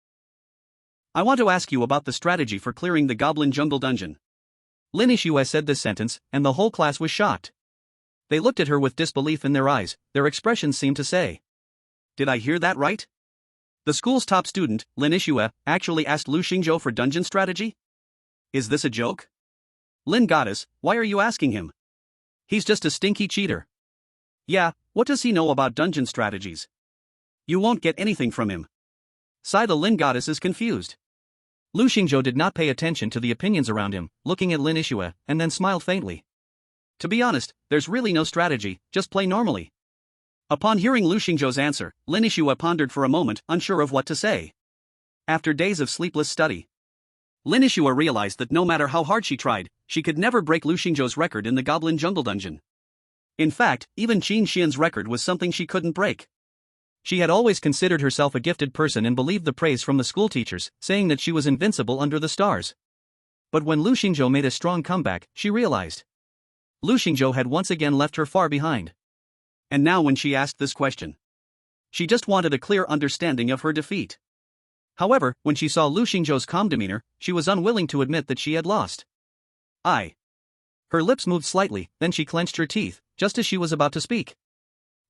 I want to ask you about the strategy for clearing the Goblin Jungle Dungeon. Lin Yixue said this sentence, and the whole class was shocked. They looked at her with disbelief in their eyes, their expressions seemed to say. Did I hear that right? The school's top student, Lin Yixue, actually asked Lu Xingzhou for dungeon strategy? Is this a joke? Lin Goddess, why are you asking him? He's just a stinky cheater. Yeah, what does he know about dungeon strategies? You won't get anything from him. Sigh, the Lin Goddess is confused. Lu Xingzhou did not pay attention to the opinions around him, looking at Lin Yixue, and then smiled faintly. To be honest, there's really no strategy, just play normally. Upon hearing Lu Xingzhou's answer, Lin Yixue pondered for a moment, unsure of what to say. After days of sleepless study, Lin Yixue realized that no matter how hard she tried, she could never break Lu Xingzhou's record in the Goblin Jungle Dungeon. In fact, even Qin Xian's record was something she couldn't break. She had always considered herself a gifted person and believed the praise from the school teachers, saying that she was invincible under the stars. But when Lu Xingzhou made a strong comeback, she realized Lu Xingzhou had once again left her far behind. And now when she asked this question, she just wanted a clear understanding of her defeat. However, when she saw Lu Xingzhou's calm demeanor, she was unwilling to admit that she had lost. Her lips moved slightly, then she clenched her teeth, just as she was about to speak.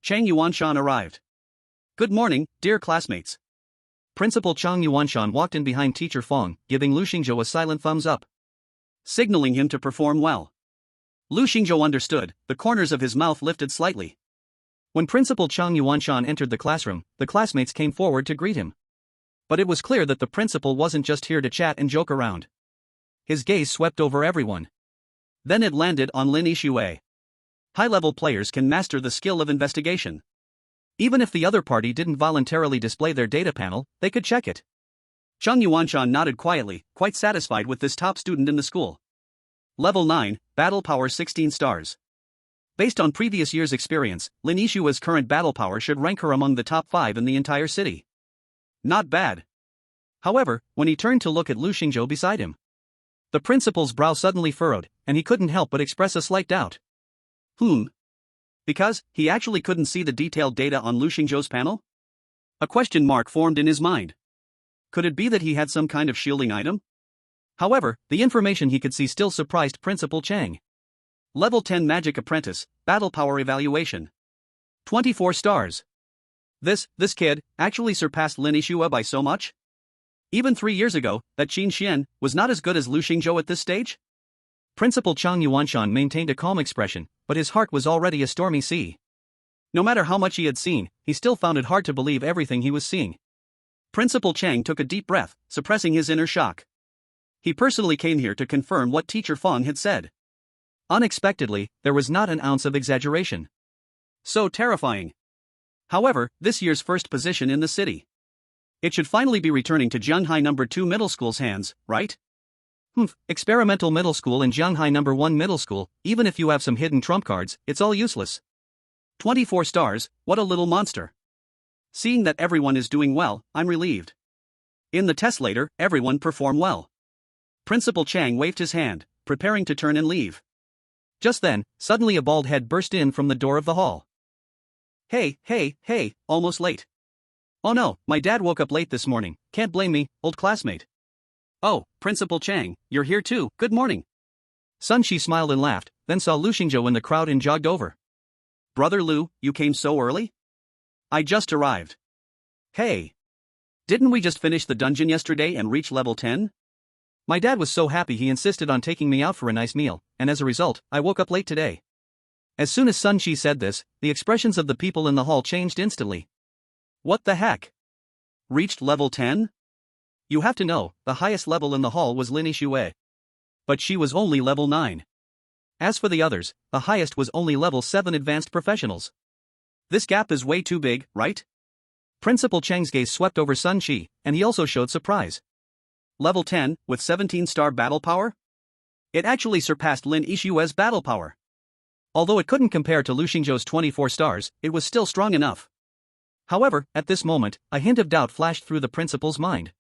Chang Yuanshan arrived. Good morning, dear classmates. Principal Chang Yuanshan walked in behind Teacher Fong, giving Lu Xingzhou a silent thumbs up, signaling him to perform well. Lu Xingzhou understood, the corners of his mouth lifted slightly. When Principal Chang Yuanshan entered the classroom, the classmates came forward to greet him. But it was clear that the principal wasn't just here to chat and joke around. His gaze swept over everyone. Then it landed on Lin Yixue. High-level players can master the skill of investigation. Even if the other party didn't voluntarily display their data panel, they could check it. Chang Yuanshan nodded quietly, quite satisfied with this top student in the school. Level 9, Battle Power 16 stars. Based on previous year's experience, Lin Yixue's current battle power should rank her among the top 5 in the entire city. Not bad. However, when he turned to look at Lu Xingzhou beside him, the principal's brow suddenly furrowed, and he couldn't help but express a slight doubt. Because he actually couldn't see the detailed data on Lu Xingzhou's panel? A question mark formed in his mind. Could it be that he had some kind of shielding item? However, the information he could see still surprised Principal Chang. Level 10 Magic Apprentice, Battle Power Evaluation. 24 stars. This kid actually surpassed Lin Yixue by so much? Even 3 years ago, that Qin Xian was not as good as Lu Xingzhou at this stage? Principal Chang Yuanshan maintained a calm expression, but his heart was already a stormy sea. No matter how much he had seen, he still found it hard to believe everything he was seeing. Principal Chang took a deep breath, suppressing his inner shock. He personally came here to confirm what Teacher Fong had said. Unexpectedly, there was not an ounce of exaggeration. So terrifying. However, this year's first position in the city, it should finally be returning to Jianghai No. 2 Middle School's hands, right? Experimental Middle School and Jianghai No. 1 Middle School, even if you have some hidden trump cards, it's all useless. 24 stars, what a little monster. Seeing that everyone is doing well, I'm relieved. In the test later, everyone performed well. Principal Chang waved his hand, preparing to turn and leave. Just then, suddenly a bald head burst in from the door of the hall. Hey, almost late. Oh no, my dad woke up late this morning, can't blame me, old classmate. Oh, Principal Chang, you're here too, good morning. Sun Shi smiled and laughed, then saw Lu Xingzhou in the crowd and jogged over. Brother Lu, you came so early? I just arrived. Hey. Didn't we just finish the dungeon yesterday and reach level 10? My dad was so happy he insisted on taking me out for a nice meal, and as a result, I woke up late today. As soon as Sun Shi said this, the expressions of the people in the hall changed instantly. What the heck? Reached level 10? You have to know, the highest level in the hall was Lin Yixue. But she was only level 9. As for the others, the highest was only level 7 advanced professionals. This gap is way too big, right? Principal Chang's gaze swept over Sun Shi, and he also showed surprise. Level 10, with 17-star battle power? It actually surpassed Lin Yixue's battle power. Although it couldn't compare to Lu Xingzhou's 24 stars, it was still strong enough. However, at this moment, a hint of doubt flashed through the principal's mind.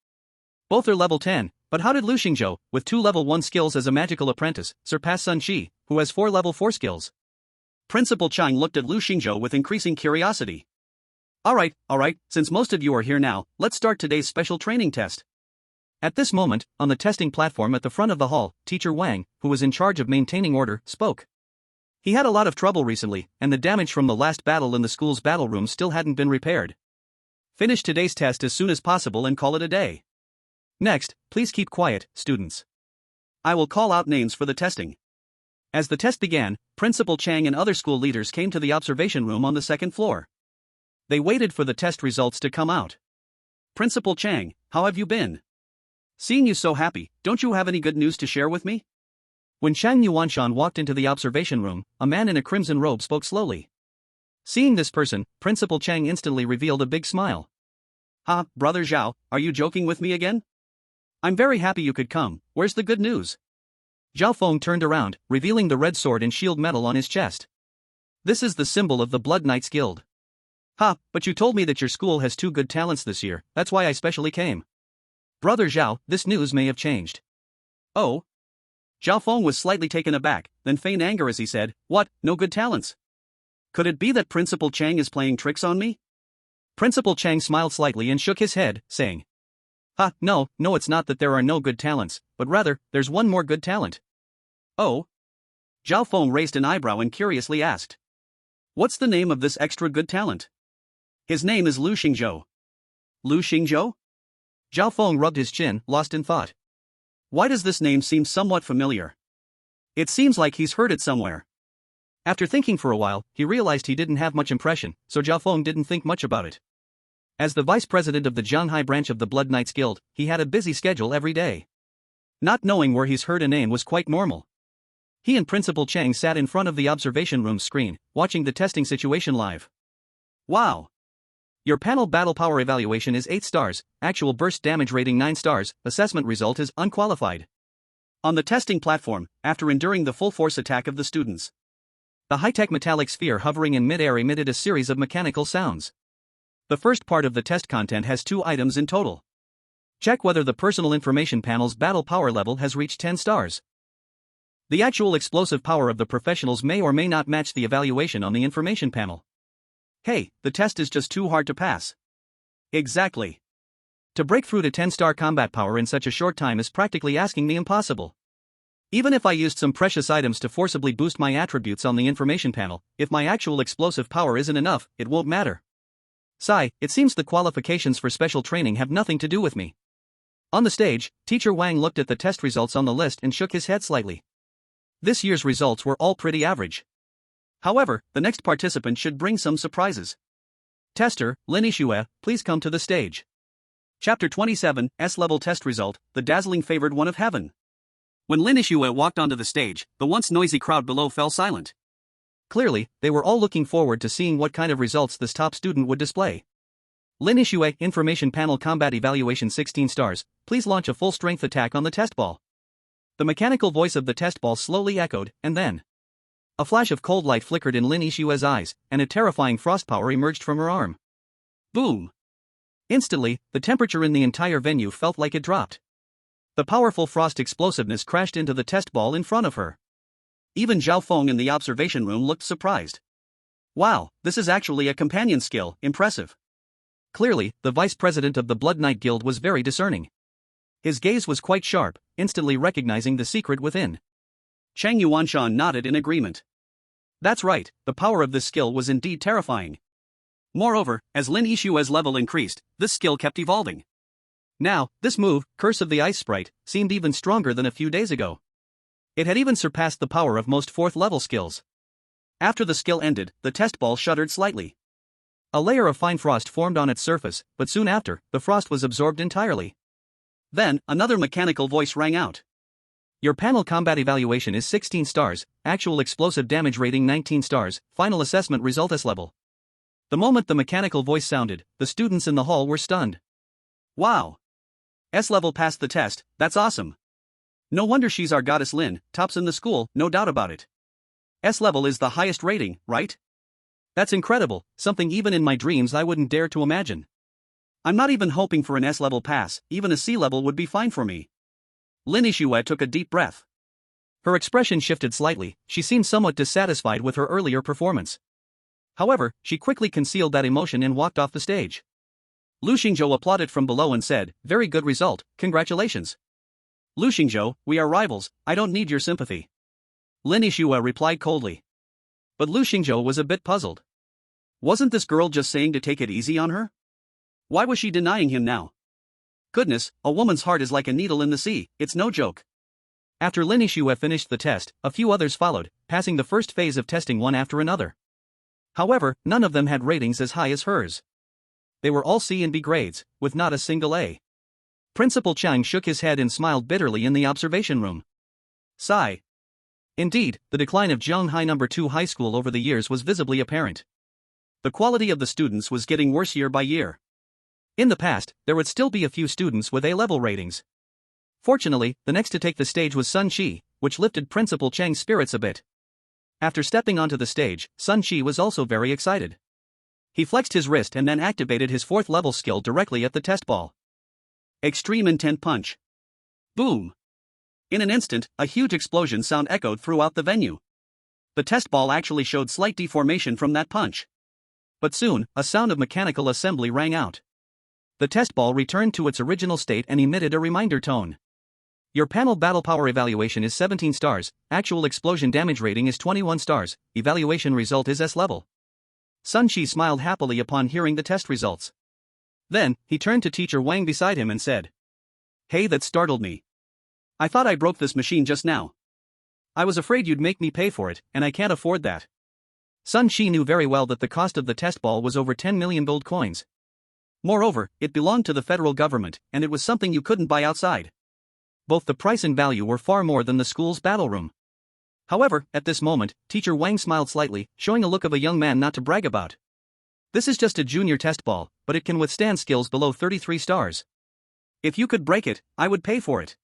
Both are level 10, but how did Lu Xingzhou, with 2 level 1 skills as a magical apprentice, surpass Sun Shi, who has 4 level 4 skills? Principal Chang looked at Lu Xingzhou with increasing curiosity. Alright, since most of you are here now, let's start today's special training test. At this moment, on the testing platform at the front of the hall, Teacher Wang, who was in charge of maintaining order, spoke. He had a lot of trouble recently, and the damage from the last battle in the school's battle room still hadn't been repaired. Finish today's test as soon as possible and call it a day. Next, please keep quiet, students. I will call out names for the testing. As the test began, Principal Chang and other school leaders came to the observation room on the second floor. They waited for the test results to come out. Principal Chang, how have you been? Seeing you so happy, don't you have any good news to share with me? When Chang Yuanshan walked into the observation room, a man in a crimson robe spoke slowly. Seeing this person, Principal Chang instantly revealed a big smile. Brother Zhao, are you joking with me again? I'm very happy you could come, where's the good news? Zhao Feng turned around, revealing the red sword and shield medal on his chest. This is the symbol of the Blood Knights Guild. But you told me that your school has 2 good talents this year, that's why I specially came. Brother Zhao, this news may have changed. Oh? Zhao Feng was slightly taken aback, then feigned anger as he said, what, no good talents? Could it be that Principal Chang is playing tricks on me? Principal Chang smiled slightly and shook his head, saying, No, it's not that there are no good talents, but rather, there's one more good talent. Oh? Zhao Feng raised an eyebrow and curiously asked. What's the name of this extra good talent? His name is Lu Xingzhou. Lu Xingzhou? Zhao Feng rubbed his chin, lost in thought. Why does this name seem somewhat familiar? It seems like he's heard it somewhere. After thinking for a while, he realized he didn't have much impression, so Zhao Feng didn't think much about it. As the vice president of the Zhanghai branch of the Blood Knights Guild, he had a busy schedule every day. Not knowing where he's heard a name was quite normal. He and Principal Chang sat in front of the observation room screen, watching the testing situation live. Wow! Your panel battle power evaluation is 8 stars, actual burst damage rating 9 stars, assessment result is unqualified. On the testing platform, after enduring the full force attack of the students, the high-tech metallic sphere hovering in mid-air emitted a series of mechanical sounds. The first part of the test content has 2 items in total. Check whether the personal information panel's battle power level has reached 10 stars. The actual explosive power of the professionals may or may not match the evaluation on the information panel. Hey, the test is just too hard to pass. Exactly. To break through to 10-star combat power in such a short time is practically asking the impossible. Even if I used some precious items to forcibly boost my attributes on the information panel, if my actual explosive power isn't enough, it won't matter. It seems the qualifications for special training have nothing to do with me. On the stage, Teacher Wang looked at the test results on the list and shook his head slightly. This year's results were all pretty average. However, the next participant should bring some surprises. Tester, Lin Yixue, please come to the stage. Chapter 27, S-Level Test Result, the dazzling favored one of heaven. When Lin Yixue walked onto the stage, the once noisy crowd below fell silent. Clearly, they were all looking forward to seeing what kind of results this top student would display. Lin Yixue, Information Panel Combat Evaluation 16 stars, please launch a full-strength attack on the test ball. The mechanical voice of the test ball slowly echoed, and then a flash of cold light flickered in Lin Yixue's eyes, and a terrifying frost power emerged from her arm. Boom! Instantly, the temperature in the entire venue felt like it dropped. The powerful frost explosiveness crashed into the test ball in front of her. Even Zhao Feng in the observation room looked surprised. Wow, this is actually a companion skill, impressive. Clearly, the vice president of the Blood Knight Guild was very discerning. His gaze was quite sharp, instantly recognizing the secret within. Chang Yuanshan nodded in agreement. That's right, the power of this skill was indeed terrifying. Moreover, as Lin Yixue's level increased, this skill kept evolving. Now, this move, Curse of the Ice Sprite, seemed even stronger than a few days ago. It had even surpassed the power of most 4th-level skills. After the skill ended, the test ball shuddered slightly. A layer of fine frost formed on its surface, but soon after, the frost was absorbed entirely. Then, another mechanical voice rang out. Your panel combat evaluation is 16 stars, actual explosive damage rating 19 stars, final assessment result S-level. The moment the mechanical voice sounded, the students in the hall were stunned. Wow! S-level passed the test, that's awesome. No wonder she's our goddess Lin, tops in the school, no doubt about it. S-level is the highest rating, right? That's incredible, something even in my dreams I wouldn't dare to imagine. I'm not even hoping for an S-level pass, even a C-level would be fine for me. Lin Yixue took a deep breath. Her expression shifted slightly, she seemed somewhat dissatisfied with her earlier performance. However, she quickly concealed that emotion and walked off the stage. Lu Xingzhou applauded from below and said, very good result, congratulations. Lu Xingzhou, we are rivals, I don't need your sympathy. Lin Yixue replied coldly. But Lu Xingzhou was a bit puzzled. Wasn't this girl just saying to take it easy on her? Why was she denying him now? Goodness, a woman's heart is like a needle in the sea, it's no joke. After Lin Yixue finished the test, a few others followed, passing the first phase of testing one after another. However, none of them had ratings as high as hers. They were all C and B grades, with not a single A. Principal Chang shook his head and smiled bitterly in the observation room. Sigh. Indeed, the decline of Zhanghai No. 2 High School over the years was visibly apparent. The quality of the students was getting worse year by year. In the past, there would still be a few students with A-level ratings. Fortunately, the next to take the stage was Sun Shi, which lifted Principal Cheng's spirits a bit. After stepping onto the stage, Sun Shi was also very excited. He flexed his wrist and then activated his 4th level skill directly at the test ball. Extreme Intent Punch. Boom! In an instant, a huge explosion sound echoed throughout the venue. The test ball actually showed slight deformation from that punch. But soon, a sound of mechanical assembly rang out. The test ball returned to its original state and emitted a reminder tone. Your panel battle power evaluation is 17 stars, actual explosion damage rating is 21 stars, evaluation result is S level. Sun Shi smiled happily upon hearing the test results. Then, he turned to Teacher Wang beside him and said, "Hey, that startled me. I thought I broke this machine just now. I was afraid you'd make me pay for it, and I can't afford that." Sun Shi knew very well that the cost of the test ball was over 10 million gold coins. Moreover, it belonged to the federal government, and it was something you couldn't buy outside. Both the price and value were far more than the school's battle room. However, at this moment, Teacher Wang smiled slightly, showing a look of a young man not to brag about. This is just a junior test ball, but it can withstand skills below 33 stars. If you could break it, I would pay for it.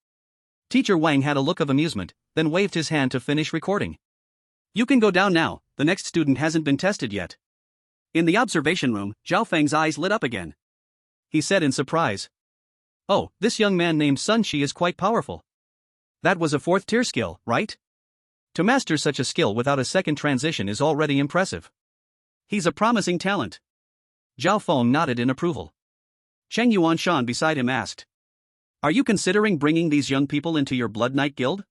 Teacher Wang had a look of amusement, then waved his hand to finish recording. "You can go down now, the next student hasn't been tested yet." In the observation room, Zhao Feng's eyes lit up again. He said in surprise, "Oh, this young man named Sun Shi is quite powerful. That was a 4th tier skill, right? To master such a skill without a second transition is already impressive." "He's a promising talent." Zhao Feng nodded in approval. Cheng Yuanshan beside him asked, "Are you considering bringing these young people into your Blood Knight Guild?"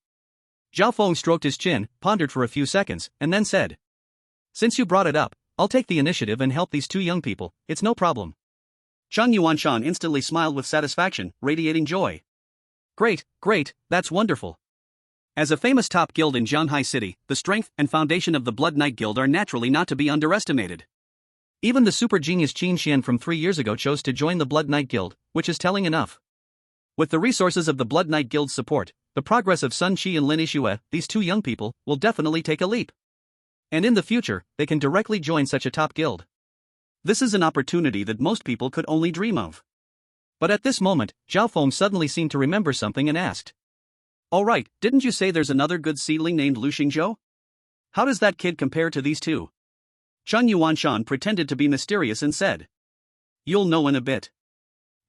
Zhao Feng stroked his chin, pondered for a few seconds, and then said, "Since you brought it up, I'll take the initiative and help these 2 young people, it's no problem." Cheng Yuanshan instantly smiled with satisfaction, radiating joy. Great, that's wonderful. As a famous top guild in Jianghai City, the strength and foundation of the Blood Knight Guild are naturally not to be underestimated. Even the super genius Qin Xian from 3 years ago chose to join the Blood Knight Guild, which is telling enough. With the resources of the Blood Knight Guild's support, the progress of Sun Shi and Lin Yixue, these 2 young people, will definitely take a leap. And in the future, they can directly join such a top guild. This is an opportunity that most people could only dream of. But at this moment, Zhao Feng suddenly seemed to remember something and asked, "All right, didn't you say there's another good seedling named Lu Xingzhou? How does that kid compare to these 2? Cheng Yuanshan pretended to be mysterious and said, "You'll know in a bit."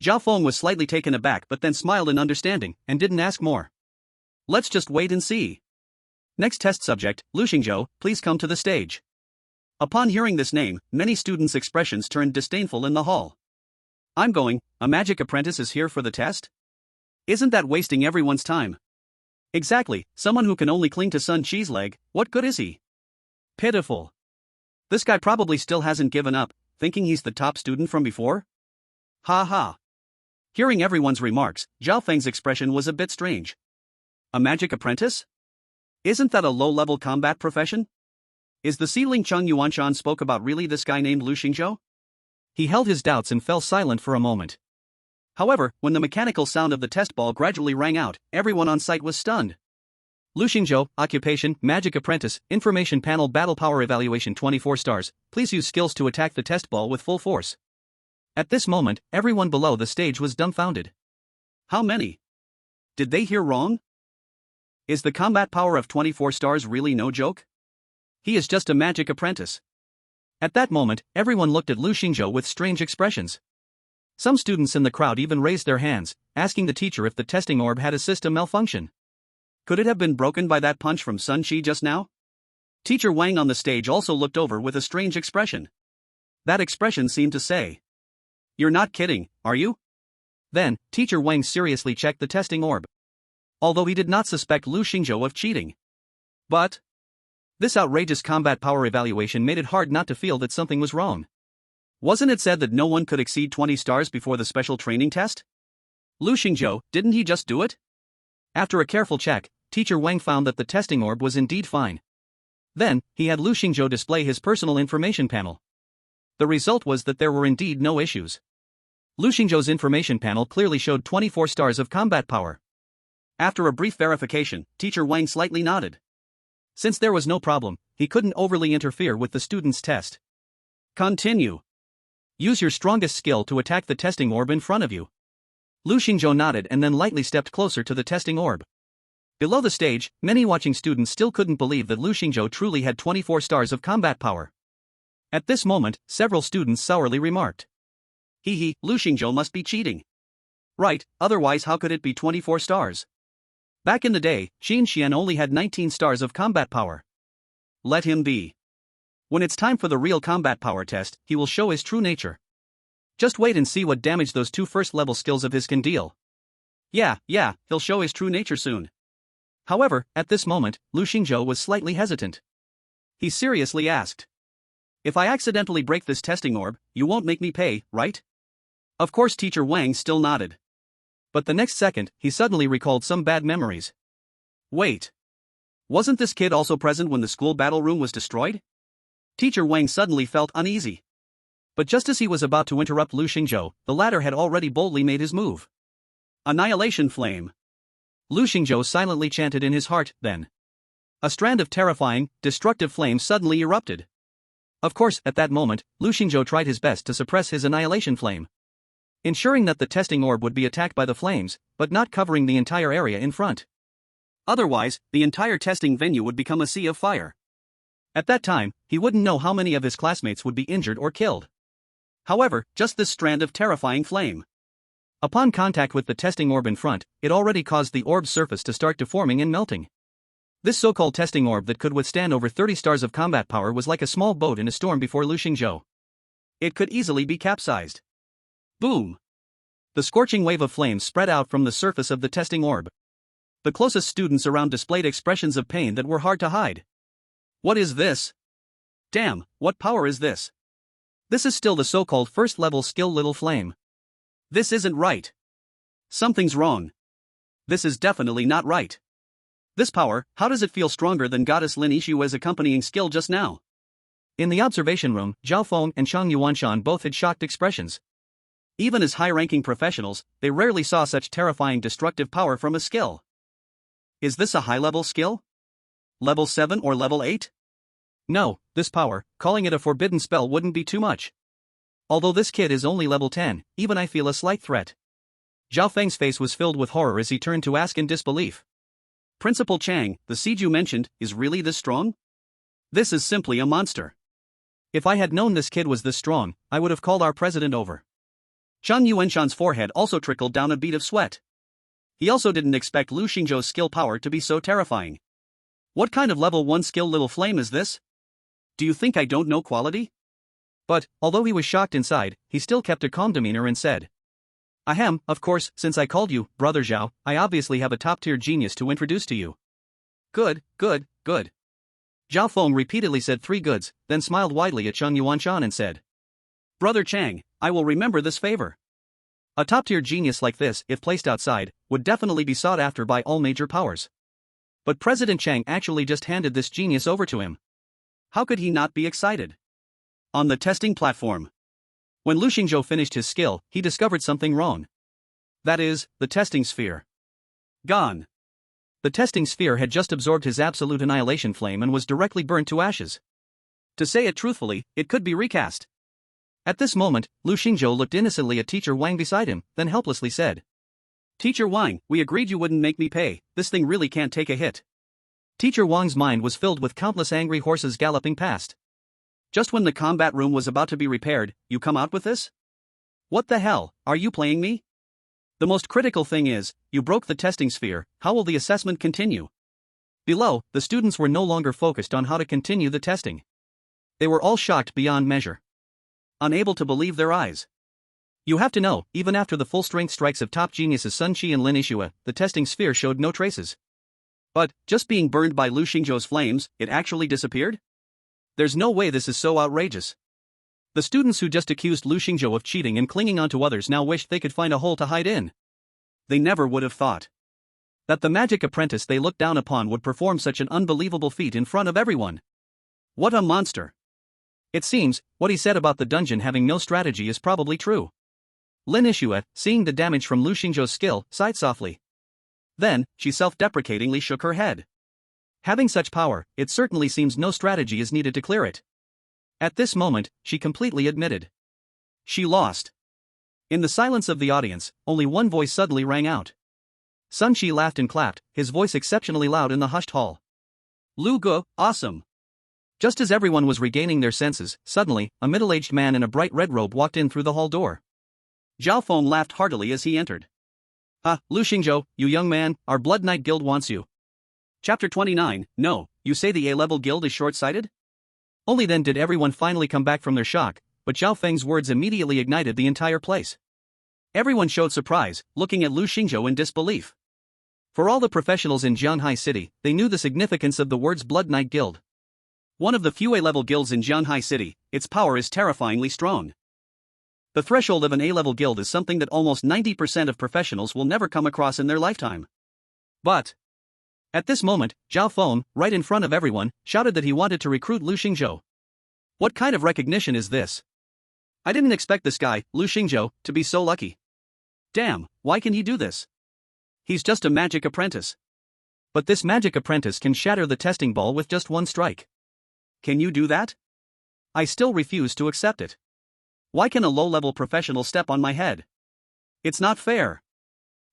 Zhao Feng was slightly taken aback but then smiled in understanding and didn't ask more. "Let's just wait and see. Next test subject, Lu Xingzhou, please come to the stage." Upon hearing this name, many students' expressions turned disdainful in the hall. "I'm going, a magic apprentice is here for the test? Isn't that wasting everyone's time?" "Exactly, someone who can only cling to Sun Shi's leg, what good is he? Pitiful. This guy probably still hasn't given up, thinking he's the top student from before? Ha ha." Hearing everyone's remarks, Zhao Feng's expression was a bit strange. A magic apprentice? Isn't that a low-level combat profession? Is the seedling Cheng Yuanshan spoke about really this guy named Lu Xingzhou? He held his doubts and fell silent for a moment. However, when the mechanical sound of the test ball gradually rang out, everyone on site was stunned. Lu Xingzhou, occupation, magic apprentice, information panel battle power evaluation 24 stars, please use skills to attack the test ball with full force. At this moment, everyone below the stage was dumbfounded. How many? Did they hear wrong? Is the combat power of 24 stars really no joke? He is just a magic apprentice. At that moment, everyone looked at Lu Xingzhou with strange expressions. Some students in the crowd even raised their hands, asking the teacher if the testing orb had a system malfunction. Could it have been broken by that punch from Sun Shi just now? Teacher Wang on the stage also looked over with a strange expression. That expression seemed to say, "You're not kidding, are you?" Then, Teacher Wang seriously checked the testing orb. Although he did not suspect Lu Xingzhou of cheating. But this outrageous combat power evaluation made it hard not to feel that something was wrong. Wasn't it said that no one could exceed 20 stars before the special training test? Lu Xingzhou, didn't he just do it? After a careful check, Teacher Wang found that the testing orb was indeed fine. Then, he had Lu Xingzhou display his personal information panel. The result was that there were indeed no issues. Lu Xingzhou's information panel clearly showed 24 stars of combat power. After a brief verification, Teacher Wang slightly nodded. Since there was no problem, he couldn't overly interfere with the student's test. Continue. Use your strongest skill to attack the testing orb in front of you. Lu Xingzhou nodded and then lightly stepped closer to the testing orb. Below the stage, many watching students still couldn't believe that Lu Xingzhou truly had 24 stars of combat power. At this moment, several students sourly remarked. Lu Xingzhou must be cheating. Right, otherwise how could it be 24 stars? Back in the day, Qin Xian only had 19 stars of combat power. Let him be. When it's time for the real combat power test, he will show his true nature. Just wait and see what damage those two first-level skills of his can deal. Yeah, he'll show his true nature soon. However, at this moment, Lu Xingzhou was slightly hesitant. He seriously asked. If I accidentally break this testing orb, you won't make me pay, right? Of course, Teacher Wang still nodded. But the next second, he suddenly recalled some bad memories. Wait. Wasn't this kid also present when the school battle room was destroyed? Teacher Wang suddenly felt uneasy. But just as he was about to interrupt Lu Xingzhou, the latter had already boldly made his move. Annihilation Flame. Lu Xingzhou silently chanted in his heart, then. A strand of terrifying, destructive flame suddenly erupted. Of course, at that moment, Lu Xingzhou tried his best to suppress his annihilation flame, ensuring that the testing orb would be attacked by the flames, but not covering the entire area in front. Otherwise, the entire testing venue would become a sea of fire. At that time, he wouldn't know how many of his classmates would be injured or killed. However, just this strand of terrifying flame. Upon contact with the testing orb in front, it already caused the orb's surface to start deforming and melting. This so-called testing orb that could withstand over 30 stars of combat power was like a small boat in a storm before Lu Xingzhou. It could easily be capsized. Boom! The scorching wave of flames spread out from the surface of the testing orb. The closest students around displayed expressions of pain that were hard to hide. What is this? Damn, what power is this? This is still the so-called first-level skill little flame. This isn't right. Something's wrong. This is definitely not right. This power, how does it feel stronger than Goddess Lin Yishua's accompanying skill just now? In the observation room, Zhao Feng and Chang Yuanshan both had shocked expressions. Even as high-ranking professionals, they rarely saw such terrifying destructive power from a skill. Is this a high-level skill? Level 7 or level 8? No, this power, calling it a forbidden spell wouldn't be too much. Although this kid is only level 10, even I feel a slight threat. Zhao Feng's face was filled with horror as he turned to ask in disbelief. Principal Chang, the siege you mentioned, is really this strong? This is simply a monster. If I had known this kid was this strong, I would have called our president over. Chang Yuanshan's forehead also trickled down a bead of sweat. He also didn't expect Lu Xingzhou's skill power to be so terrifying. What kind of level 1 skill little flame is this? Do you think I don't know quality? But, although he was shocked inside, he still kept a calm demeanor and said. Ahem, of course, since I called you, Brother Zhao, I obviously have a top-tier genius to introduce to you. Good. Zhao Feng repeatedly said 3 goods, then smiled widely at Chang Yuanshan and said. Brother Chang, I will remember this favor. A top-tier genius like this, if placed outside, would definitely be sought after by all major powers. But President Chang actually just handed this genius over to him. How could he not be excited? On the testing platform. When Lu Xingzhou finished his skill, he discovered something wrong. That is, the testing sphere. Gone. The testing sphere had just absorbed his absolute annihilation flame and was directly burnt to ashes. To say it truthfully, it could be recast. At this moment, Lu Xingzhou looked innocently at Teacher Wang beside him, then helplessly said. Teacher Wang, we agreed you wouldn't make me pay, this thing really can't take a hit. Teacher Wang's mind was filled with countless angry horses galloping past. Just when the combat room was about to be repaired, you come out with this? What the hell, are you playing me? The most critical thing is, you broke the testing sphere, how will the assessment continue? Below, the students were no longer focused on how to continue the testing. They were all shocked beyond measure. Unable to believe their eyes. You have to know, even after the full-strength strikes of top geniuses Sun Qi and Lin Yishua, the testing sphere showed no traces. But, just being burned by Lu Xingzhou's flames, it actually disappeared? There's no way this is so outrageous. The students who just accused Lu Xingzhou of cheating and clinging onto others now wished they could find a hole to hide in. They never would have thought that the magic apprentice they looked down upon would perform such an unbelievable feat in front of everyone. What a monster! It seems, what he said about the dungeon having no strategy is probably true. Lin Yishua, seeing the damage from Lu Xingzhou's skill, sighed softly. Then, she self-deprecatingly shook her head. Having such power, it certainly seems no strategy is needed to clear it. At this moment, she completely admitted. She lost. In the silence of the audience, only one voice suddenly rang out. Sun Shi laughed and clapped, his voice exceptionally loud in the hushed hall. Lu Gu, awesome. Just as everyone was regaining their senses, suddenly, a middle-aged man in a bright red robe walked in through the hall door. Zhao Feng laughed heartily as he entered. Lu Xingzhou, you young man, our Blood Knight Guild wants you. Chapter 29, No, you say the A-level guild is short-sighted? Only then did everyone finally come back from their shock, but Zhao Feng's words immediately ignited the entire place. Everyone showed surprise, looking at Lu Xingzhou in disbelief. For all the professionals in Jianhai City, they knew the significance of the words Blood Knight Guild. One of the few A-level guilds in Jianhai City, its power is terrifyingly strong. The threshold of an A-level guild is something that almost 90% of professionals will never come across in their lifetime. But at this moment, Zhao Feng, right in front of everyone, shouted that he wanted to recruit Lu Xingzhou. What kind of recognition is this? I didn't expect this guy, Lu Xingzhou, to be so lucky. Damn, why can he do this? He's just a magic apprentice. But this magic apprentice can shatter the testing ball with just one strike. Can you do that? I still refuse to accept it. Why can a low-level professional step on my head? It's not fair.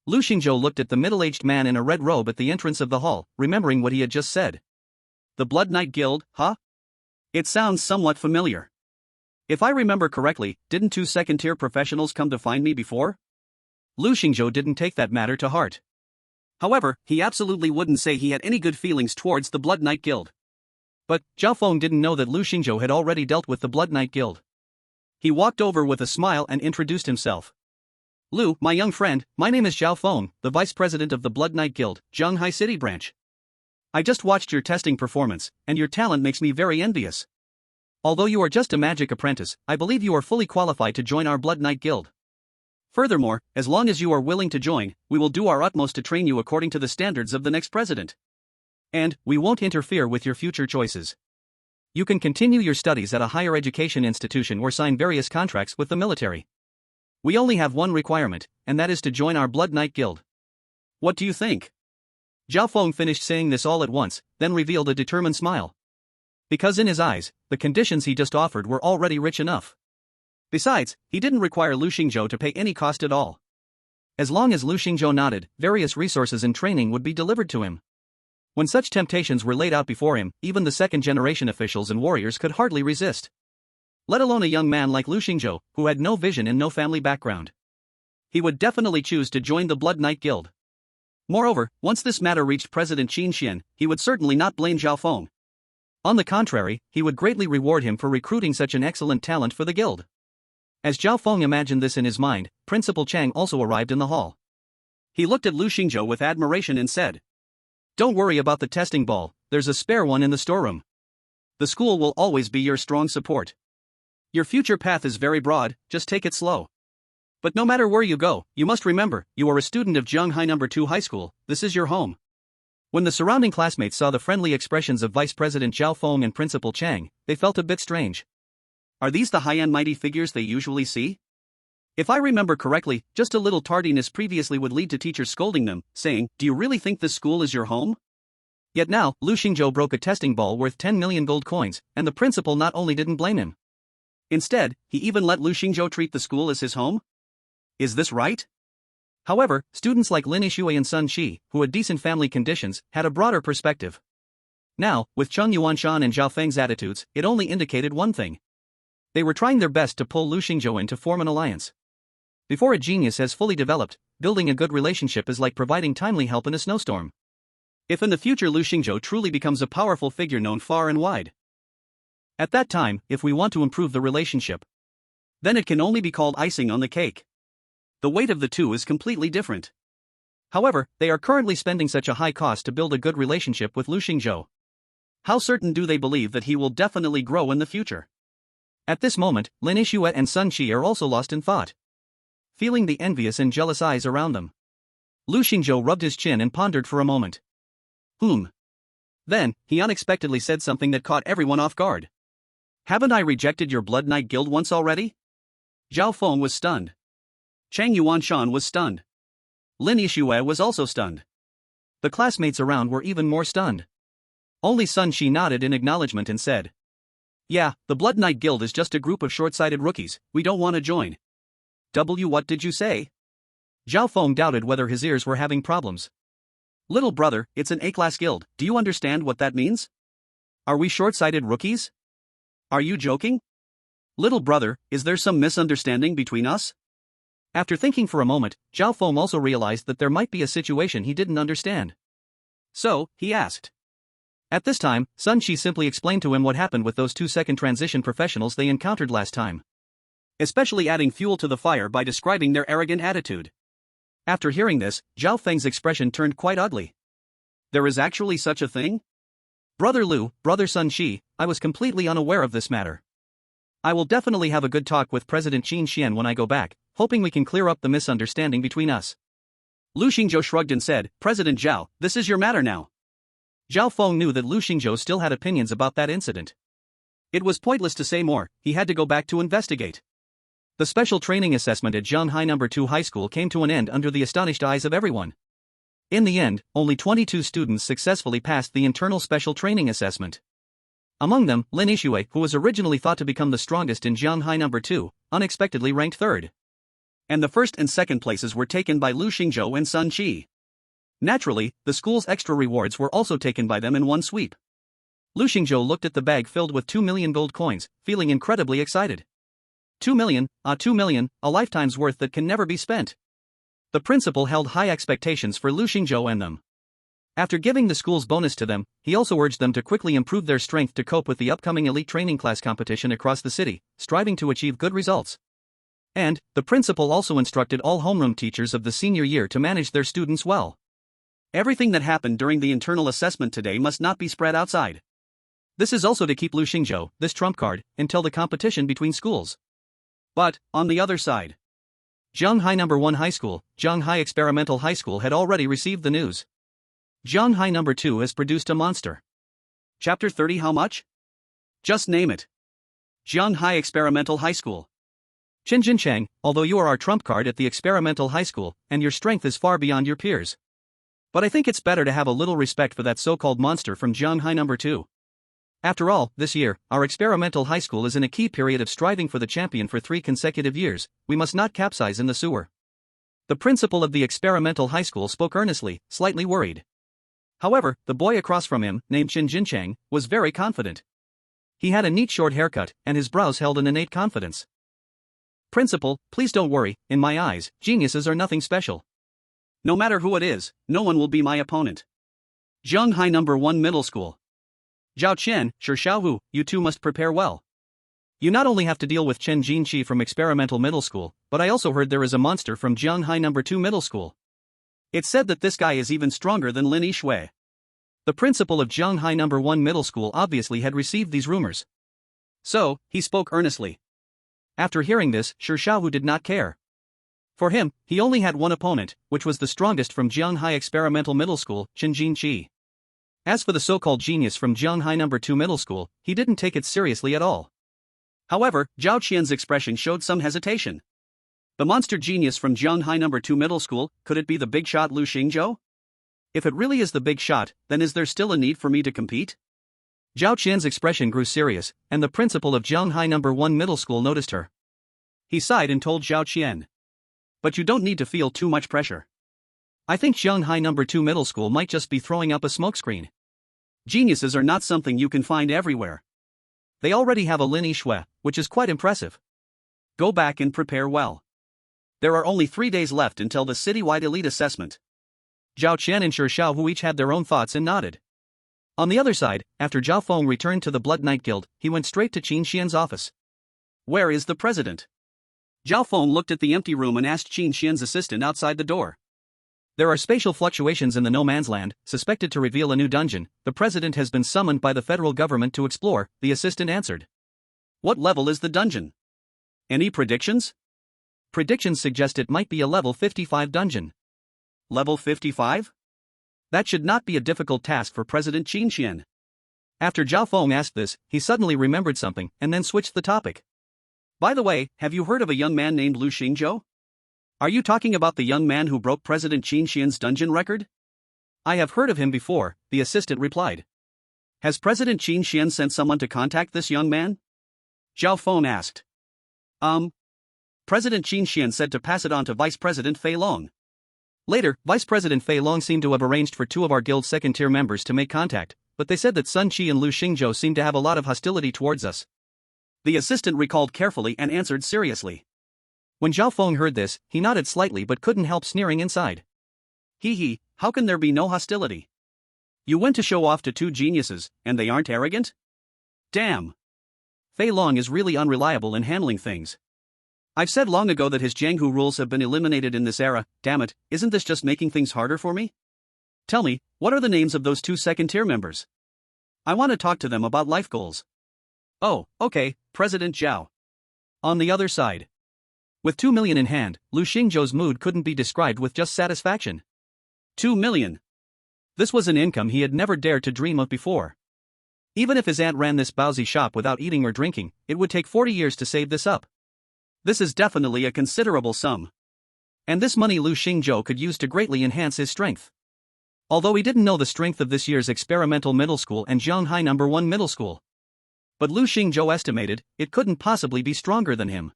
Lu Xingzhou looked at the middle-aged man in a red robe at the entrance of the hall, remembering what he had just said. The Blood Knight Guild, huh? It sounds somewhat familiar. If I remember correctly, didn't two second-tier professionals come to find me before? Lu Xingzhou didn't take that matter to heart. However, he absolutely wouldn't say he had any good feelings towards the Blood Knight Guild. But Zhao Feng didn't know that Lu Xingzhou had already dealt with the Blood Knight Guild. He walked over with a smile and introduced himself. Lu, my young friend, my name is Zhao Feng, the vice president of the Blood Knight Guild, Jianhai City branch. I just watched your testing performance, and your talent makes me very envious. Although you are just a magic apprentice, I believe you are fully qualified to join our Blood Knight Guild. Furthermore, as long as you are willing to join, we will do our utmost to train you according to the standards of the next president. And we won't interfere with your future choices. You can continue your studies at a higher education institution or sign various contracts with the military. We only have one requirement, and that is to join our Blood Knight Guild. What do you think? Zhao Feng finished saying this all at once, then revealed a determined smile. Because in his eyes, the conditions he just offered were already rich enough. Besides, he didn't require Lu Xingzhou to pay any cost at all. As long as Lu Xingzhou nodded, various resources and training would be delivered to him. When such temptations were laid out before him, even the second-generation officials and warriors could hardly resist. Let alone a young man like Lu Xingzhou, who had no vision and no family background. He would definitely choose to join the Blood Knight Guild. Moreover, once this matter reached President Qin Xian, he would certainly not blame Zhao Feng. On the contrary, he would greatly reward him for recruiting such an excellent talent for the guild. As Zhao Feng imagined this in his mind, Principal Chang also arrived in the hall. He looked at Lu Xingzhou with admiration and said, "Don't worry about the testing ball, there's a spare one in the storeroom. The school will always be your strong support. Your future path is very broad, just take it slow. But no matter where you go, you must remember, you are a student of Jianghai No. 2 High School, this is your home." When the surrounding classmates saw the friendly expressions of Vice President Zhao Feng and Principal Chang, they felt a bit strange. Are these the high-end mighty figures they usually see? If I remember correctly, just a little tardiness previously would lead to teachers scolding them, saying, "Do you really think this school is your home?" Yet now, Lu Xingzhou broke a testing ball worth 10 million gold coins, and the principal not only didn't blame him. Instead, he even let Lu Xingzhou treat the school as his home? Is this right? However, students like Lin Yishui and Sun Shi, who had decent family conditions, had a broader perspective. Now, with Cheng Yuanshan and Zhao Feng's attitudes, it only indicated one thing. They were trying their best to pull Lu Xingzhou in to form an alliance. Before a genius has fully developed, building a good relationship is like providing timely help in a snowstorm. If in the future Lu Xingzhou truly becomes a powerful figure known far and wide, at that time, if we want to improve the relationship, then it can only be called icing on the cake. The weight of the two is completely different. However, they are currently spending such a high cost to build a good relationship with Lu Xingzhou. How certain do they believe that he will definitely grow in the future? At this moment, Lin Yishui and Sun Shi are also lost in thought, feeling the envious and jealous eyes around them. Lu Xingzhou rubbed his chin and pondered for a moment. Then, he unexpectedly said something that caught everyone off guard. "Haven't I rejected your Blood Knight Guild once already?" Zhao Feng was stunned. Cheng Yuanshan was stunned. Lin Yishui was also stunned. The classmates around were even more stunned. Only Sun Shi nodded in acknowledgement and said, Yeah, the Blood Knight Guild is just a group of short-sighted rookies, we don't want to join. What did you say? Zhao Feng doubted whether his ears were having problems. Little brother, it's an A-class guild, do you understand what that means? Are we short-sighted rookies? Are you joking? Little brother, is there some misunderstanding between us? After thinking for a moment, Zhao Feng also realized that there might be a situation he didn't understand. So, he asked. At this time, Sun Qi simply explained to him what happened with those 2-second transition professionals they encountered last time. Especially adding fuel to the fire by describing their arrogant attitude. After hearing this, Zhao Feng's expression turned quite ugly. There is actually such a thing? Brother Lu, brother Sun Qi, I was completely unaware of this matter. I will definitely have a good talk with President Qin Xian when I go back, hoping we can clear up the misunderstanding between us. Lu Xingzhou shrugged and said, President Zhao, this is your matter now. Zhao Feng knew that Lu Xingzhou still had opinions about that incident. It was pointless to say more, he had to go back to investigate. The special training assessment at Zhanghai No. 2 High School came to an end under the astonished eyes of everyone. In the end, only 22 students successfully passed the internal special training assessment. Among them, Lin Yixue, who was originally thought to become the strongest in Zhanghai No. 2, unexpectedly ranked third. And the first and second places were taken by Lu Xingzhou and Sun Qi. Naturally, the school's extra rewards were also taken by them in one sweep. Lu Xingzhou looked at the bag filled with 2 million gold coins, feeling incredibly excited. 2 million, 2 million, a lifetime's worth that can never be spent. The principal held high expectations for Lu Xingzhou and them. After giving the school's bonus to them, he also urged them to quickly improve their strength to cope with the upcoming elite training class competition across the city, striving to achieve good results. And, the principal also instructed all homeroom teachers of the senior year to manage their students well. Everything that happened during the internal assessment today must not be spread outside. This is also to keep Lu Xingzhou, this trump card, until the competition between schools. But, on the other side, Zhanghai No. 1 High School, Zhanghai Experimental High School had already received the news. Zhanghai No. 2 has produced a monster. Chapter 30. How much? Just name it. Zhanghai Experimental High School. Chen Jinchang, although you are our trump card at the Experimental High School, and your strength is far beyond your peers. But I think it's better to have a little respect for that so-called monster from Zhanghai No. 2. After all, this year, our experimental high school is in a key period of striving for the champion for 3 consecutive years, we must not capsize in the sewer. The principal of the experimental high school spoke earnestly, slightly worried. However, the boy across from him, named Chen Jinchang, was very confident. He had a neat short haircut, and his brows held an innate confidence. Principal, please don't worry, in my eyes, geniuses are nothing special. No matter who it is, no one will be my opponent. Zhanghai No. 1 Middle School. Zhao Qian, Shi Xiaohu, you two must prepare well. You not only have to deal with Chen Jinqi from Experimental Middle School, but I also heard there is a monster from Zhanghai No. 2 Middle School. It's said that this guy is even stronger than Lin Yixue. The principal of Zhanghai No. 1 Middle School obviously had received these rumors. So, he spoke earnestly. After hearing this, Shi Xiaohu did not care. For him, he only had one opponent, which was the strongest from Zhanghai Experimental Middle School, Chen Jinqi. As for the so-called genius from Zhanghai No. 2 Middle School, he didn't take it seriously at all. However, Zhao Qian's expression showed some hesitation. The monster genius from Zhanghai No. 2 Middle School, could it be the big shot Lu Xingzhou? If it really is the big shot, then is there still a need for me to compete? Zhao Qian's expression grew serious, and the principal of Zhanghai No. 1 Middle School noticed her. He sighed and told Zhao Qian. But you don't need to feel too much pressure. I think Zhanghai No. 2 Middle School might just be throwing up a smokescreen. Geniuses are not something you can find everywhere. They already have a Lin Yixue, which is quite impressive. Go back and prepare well. There are only 3 days left until the citywide elite assessment. Zhao Qian and Shi Xiaohu each had their own thoughts and nodded. On the other side, after Zhao Feng returned to the Blood Knight Guild, he went straight to Qin Xian's office. Where is the president? Zhao Feng looked at the empty room and asked Qin Xian's assistant outside the door. There are spatial fluctuations in the no man's land, suspected to reveal a new dungeon. The president has been summoned by the federal government to explore, the assistant answered. What level is the dungeon? Any predictions? Predictions suggest it might be a level 55 dungeon. Level 55? That should not be a difficult task for President Qin Xian. After Zhao Feng asked this, he suddenly remembered something and then switched the topic. By the way, have you heard of a young man named Lu Xingzhou? Are you talking about the young man who broke President Qin Xian's dungeon record? I have heard of him before, the assistant replied. Has President Qin Xian sent someone to contact this young man? Zhao Feng asked. President Qin Xian said to pass it on to Vice President Fei Long. Later, Vice President Fei Long seemed to have arranged for two of our guild's second-tier members to make contact, but they said that Sun Qi and Lu Xingzhou seem to have a lot of hostility towards us. The assistant recalled carefully and answered seriously. When Zhao Feng heard this, he nodded slightly but couldn't help sneering inside. Hee, how can there be no hostility? You went to show off to two geniuses, and they aren't arrogant? Damn. Fei Long is really unreliable in handling things. I've said long ago that his Jianghu rules have been eliminated in this era. Damn it, isn't this just making things harder for me? Tell me, what are the names of those two second-tier members? I want to talk to them about life goals. Oh, okay, President Zhao. On the other side. With 2 million in hand, Lu Xingzhou's mood couldn't be described with just satisfaction. 2 million. This was an income he had never dared to dream of before. Even if his aunt ran this Baozi shop without eating or drinking, it would take 40 years to save this up. This is definitely a considerable sum. And this money Lu Xingzhou could use to greatly enhance his strength. Although he didn't know the strength of this year's experimental middle school and Zhanghai No. 1 middle school. But Lu Xingzhou estimated, it couldn't possibly be stronger than him.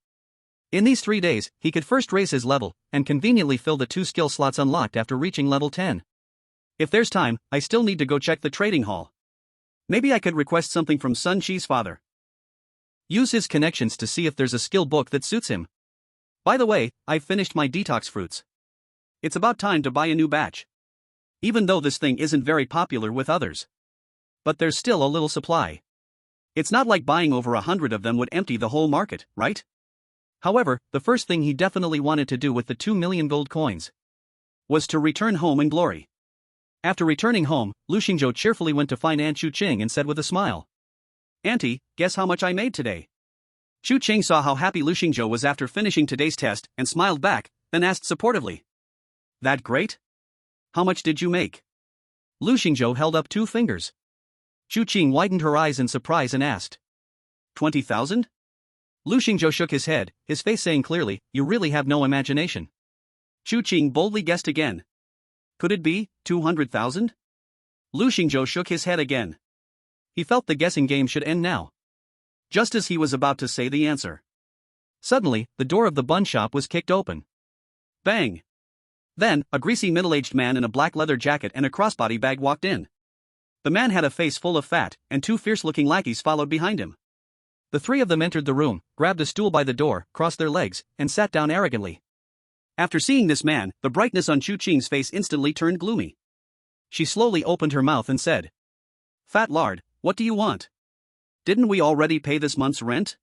In these 3 days, he could first raise his level, and conveniently fill the 2 skill slots unlocked after reaching level 10. If there's time, I still need to go check the trading hall. Maybe I could request something from Sun Qi's father. Use his connections to see if there's a skill book that suits him. By the way, I've finished my detox fruits. It's about time to buy a new batch. Even though this thing isn't very popular with others. But there's still a little supply. It's not like buying over 100 of them would empty the whole market, right? However, the first thing he definitely wanted to do with the 2 million gold coins was to return home in glory. After returning home, Lu Xingzhou cheerfully went to find Aunt Chu Qing and said with a smile. Auntie, guess how much I made today? Chu Qing saw how happy Lu Xingzhou was after finishing today's test and smiled back, then asked supportively. That great? How much did you make? Lu Xingzhou held up 2 fingers. Chu Qing widened her eyes in surprise and asked. 20,000? Lu Xingzhou shook his head, his face saying clearly, you really have no imagination. Chu Qing boldly guessed again. Could it be 200,000? Lu Xingzhou shook his head again. He felt the guessing game should end now. Just as he was about to say the answer. Suddenly, the door of the bun shop was kicked open. Bang! Then, a greasy middle-aged man in a black leather jacket and a crossbody bag walked in. The man had a face full of fat, and 2 fierce-looking lackeys followed behind him. The 3 of them entered the room, grabbed a stool by the door, crossed their legs, and sat down arrogantly. After seeing this man, the brightness on Chu Qing's face instantly turned gloomy. She slowly opened her mouth and said, Fat lard, what do you want? Didn't we already pay this month's rent?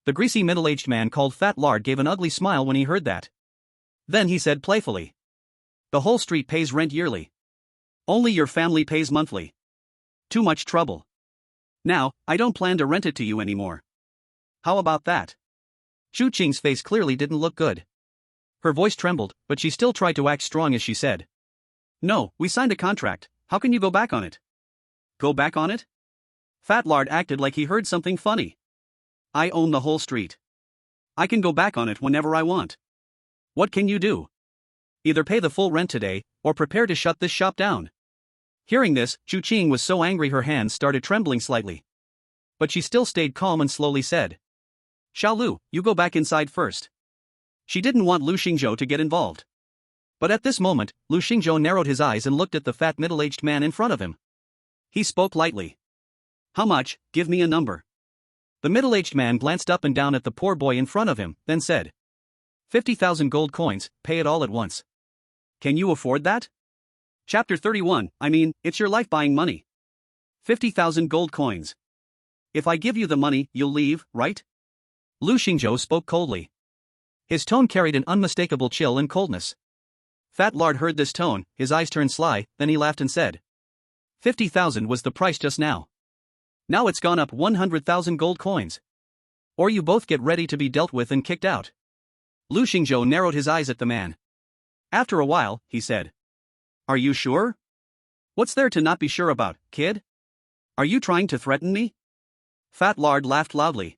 The greasy middle-aged man called Fat Lard gave an ugly smile when he heard that. Then he said playfully. The whole street pays rent yearly. Only your family pays monthly. Too much trouble. Now, I don't plan to rent it to you anymore. How about that? Chu Qing's face clearly didn't look good. Her voice trembled, but she still tried to act strong as she said. No, we signed a contract, how can you go back on it? Go back on it? Fat Lard acted like he heard something funny. I own the whole street. I can go back on it whenever I want. What can you do? Either pay the full rent today, or prepare to shut this shop down. Hearing this, Chu Qing was so angry her hands started trembling slightly. But she still stayed calm and slowly said. Xiaolu, you go back inside first. She didn't want Lu Xingzhou to get involved. But at this moment, Lu Xingzhou narrowed his eyes and looked at the fat middle-aged man in front of him. He spoke lightly. How much? Give me a number. The middle-aged man glanced up and down at the poor boy in front of him, then said. 50,000 gold coins, pay it all at once. Can you afford that? Chapter 31, it's your life buying money. 50,000 gold coins. If I give you the money, you'll leave, right? Lu Xingzhou spoke coldly. His tone carried an unmistakable chill and coldness. Fat Lard heard this tone, his eyes turned sly, then he laughed and said. 50,000 was the price just now. Now it's gone up 100,000 gold coins. Or you both get ready to be dealt with and kicked out. Lu Xingzhou narrowed his eyes at the man. After a while, he said. Are you sure? What's there to not be sure about, kid? Are you trying to threaten me? Fat Lard laughed loudly.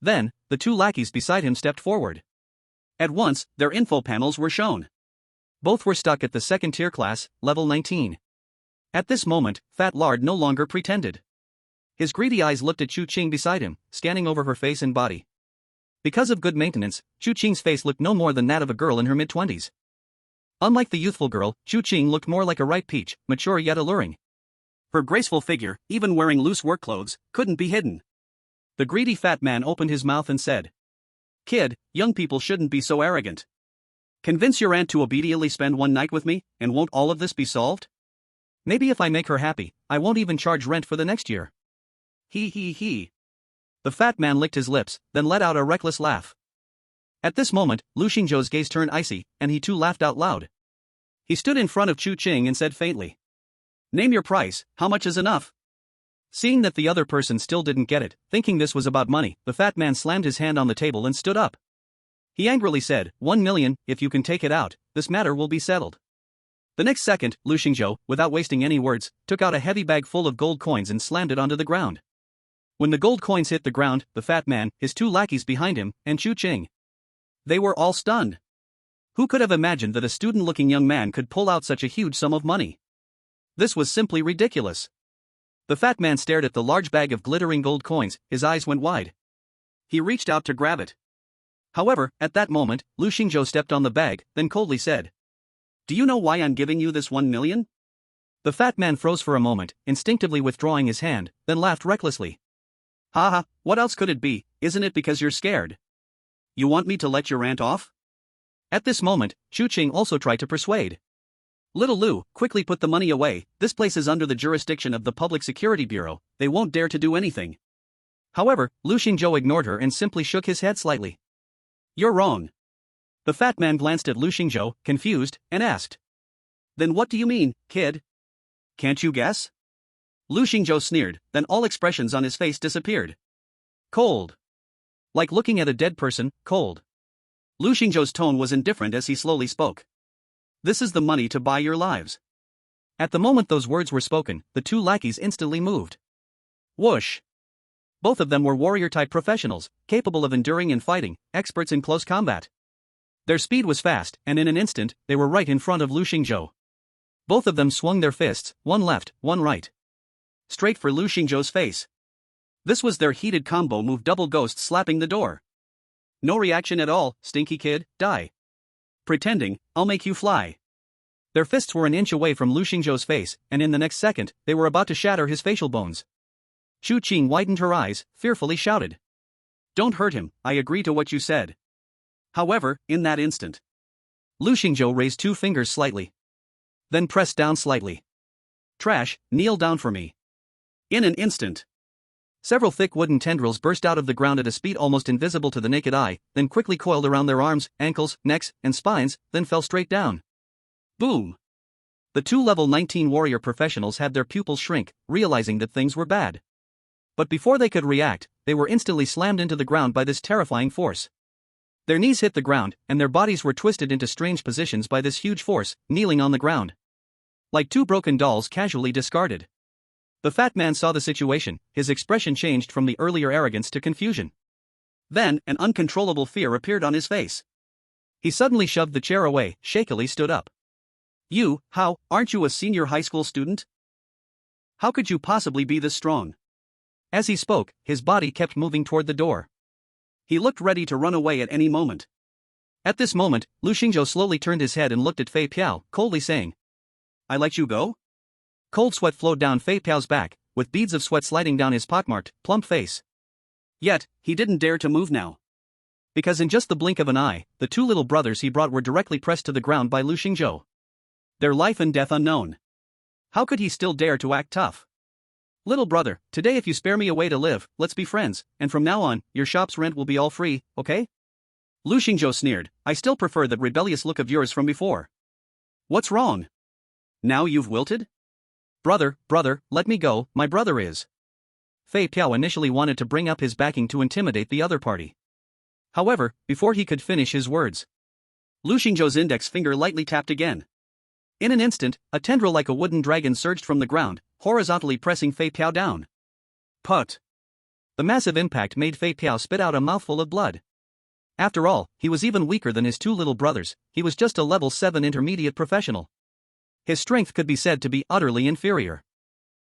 Then, the 2 lackeys beside him stepped forward. At once, their info panels were shown. Both were stuck at the second tier class, level 19. At this moment, Fat Lard no longer pretended. His greedy eyes looked at Chu Qing beside him, scanning over her face and body. Because of good maintenance, Chu Qing's face looked no more than that of a girl in her mid-20s. Unlike the youthful girl, Chu Qing looked more like a ripe peach, mature yet alluring. Her graceful figure, even wearing loose work clothes, couldn't be hidden. The greedy fat man opened his mouth and said, "Kid, young people shouldn't be so arrogant. Convince your aunt to obediently spend one night with me, and won't all of this be solved? Maybe if I make her happy, I won't even charge rent for the next year." He. The fat man licked his lips, then let out a reckless laugh. At this moment, Lu Xingzhou's gaze turned icy, and he too laughed out loud. He stood in front of Chu Qing and said faintly, "Name your price, how much is enough?" Seeing that the other person still didn't get it, thinking this was about money, the fat man slammed his hand on the table and stood up. He angrily said, 1 million, if you can take it out, this matter will be settled. The next second, Lu Xingzhou, without wasting any words, took out a heavy bag full of gold coins and slammed it onto the ground. When the gold coins hit the ground, the fat man, his 2 lackeys behind him, and Chu Qing, they were all stunned. Who could have imagined that a student-looking young man could pull out such a huge sum of money? This was simply ridiculous. The fat man stared at the large bag of glittering gold coins, his eyes went wide. He reached out to grab it. However, at that moment, Lu Xingzhou stepped on the bag, then coldly said, "Do you know why I'm giving you this 1 million? The fat man froze for a moment, instinctively withdrawing his hand, then laughed recklessly. "Ha, what else could it be? Isn't it because you're scared? You want me to let your aunt off?" At this moment, Chu Qing also tried to persuade. "Little Lu, quickly put the money away, this place is under the jurisdiction of the Public Security Bureau, they won't dare to do anything." However, Lu Xingzhou ignored her and simply shook his head slightly. "You're wrong." The fat man glanced at Lu Xingzhou, confused, and asked, "Then what do you mean, kid? Can't you guess?" Lu Xingzhou sneered, then all expressions on his face disappeared. Cold. Like looking at a dead person, cold. Lu Xingzhou's tone was indifferent as he slowly spoke. "This is the money to buy your lives." At the moment those words were spoken, the 2 lackeys instantly moved. Whoosh! Both of them were warrior-type professionals, capable of enduring and fighting, experts in close combat. Their speed was fast, and in an instant, they were right in front of Lu Xingzhou. Both of them swung their fists, one left, one right, straight for Lu Xingzhou's face. This was their heated combo move, double ghost slapping the door. "No reaction at all, stinky kid, die. Pretending, I'll make you fly." Their fists were an inch away from Lu Xingzhou's face, and in the next second, they were about to shatter his facial bones. Chu Qing widened her eyes, fearfully shouted, "Don't hurt him, I agree to what you said." However, in that instant, Lu Xingzhou raised 2 fingers slightly, then pressed down slightly. "Trash, kneel down for me." In an instant, several thick wooden tendrils burst out of the ground at a speed almost invisible to the naked eye, then quickly coiled around their arms, ankles, necks, and spines, then fell straight down. Boom! The 2 level 19 warrior professionals had their pupils shrink, realizing that things were bad. But before they could react, they were instantly slammed into the ground by this terrifying force. Their knees hit the ground, and their bodies were twisted into strange positions by this huge force, kneeling on the ground, like 2 broken dolls casually discarded. The fat man saw the situation, his expression changed from the earlier arrogance to confusion. Then, an uncontrollable fear appeared on his face. He suddenly shoved the chair away, shakily stood up. Aren't you a senior high school student? How could you possibly be this strong?" As he spoke, his body kept moving toward the door. He looked ready to run away at any moment. At this moment, Lu Xingzhou slowly turned his head and looked at Fei Piao, coldly saying, "I let you go?" Cold sweat flowed down Fei Piao's back, with beads of sweat sliding down his pockmarked, plump face. Yet, he didn't dare to move now. Because in just the blink of an eye, the 2 little brothers he brought were directly pressed to the ground by Lu Xingzhou. Their life and death unknown. How could he still dare to act tough? "Little brother, today if you spare me a way to live, let's be friends, and from now on, your shop's rent will be all free, okay?" Lu Xingzhou sneered, "I still prefer that rebellious look of yours from before. What's wrong? Now you've wilted?" Brother, let me go, my brother is." Fei Piao initially wanted to bring up his backing to intimidate the other party. However, before he could finish his words, Lu Xingzhou's index finger lightly tapped again. In an instant, a tendril like a wooden dragon surged from the ground, horizontally pressing Fei Piao down. Put! The massive impact made Fei Piao spit out a mouthful of blood. After all, he was even weaker than his 2 little brothers, he was just a level 7 intermediate professional. His strength could be said to be utterly inferior.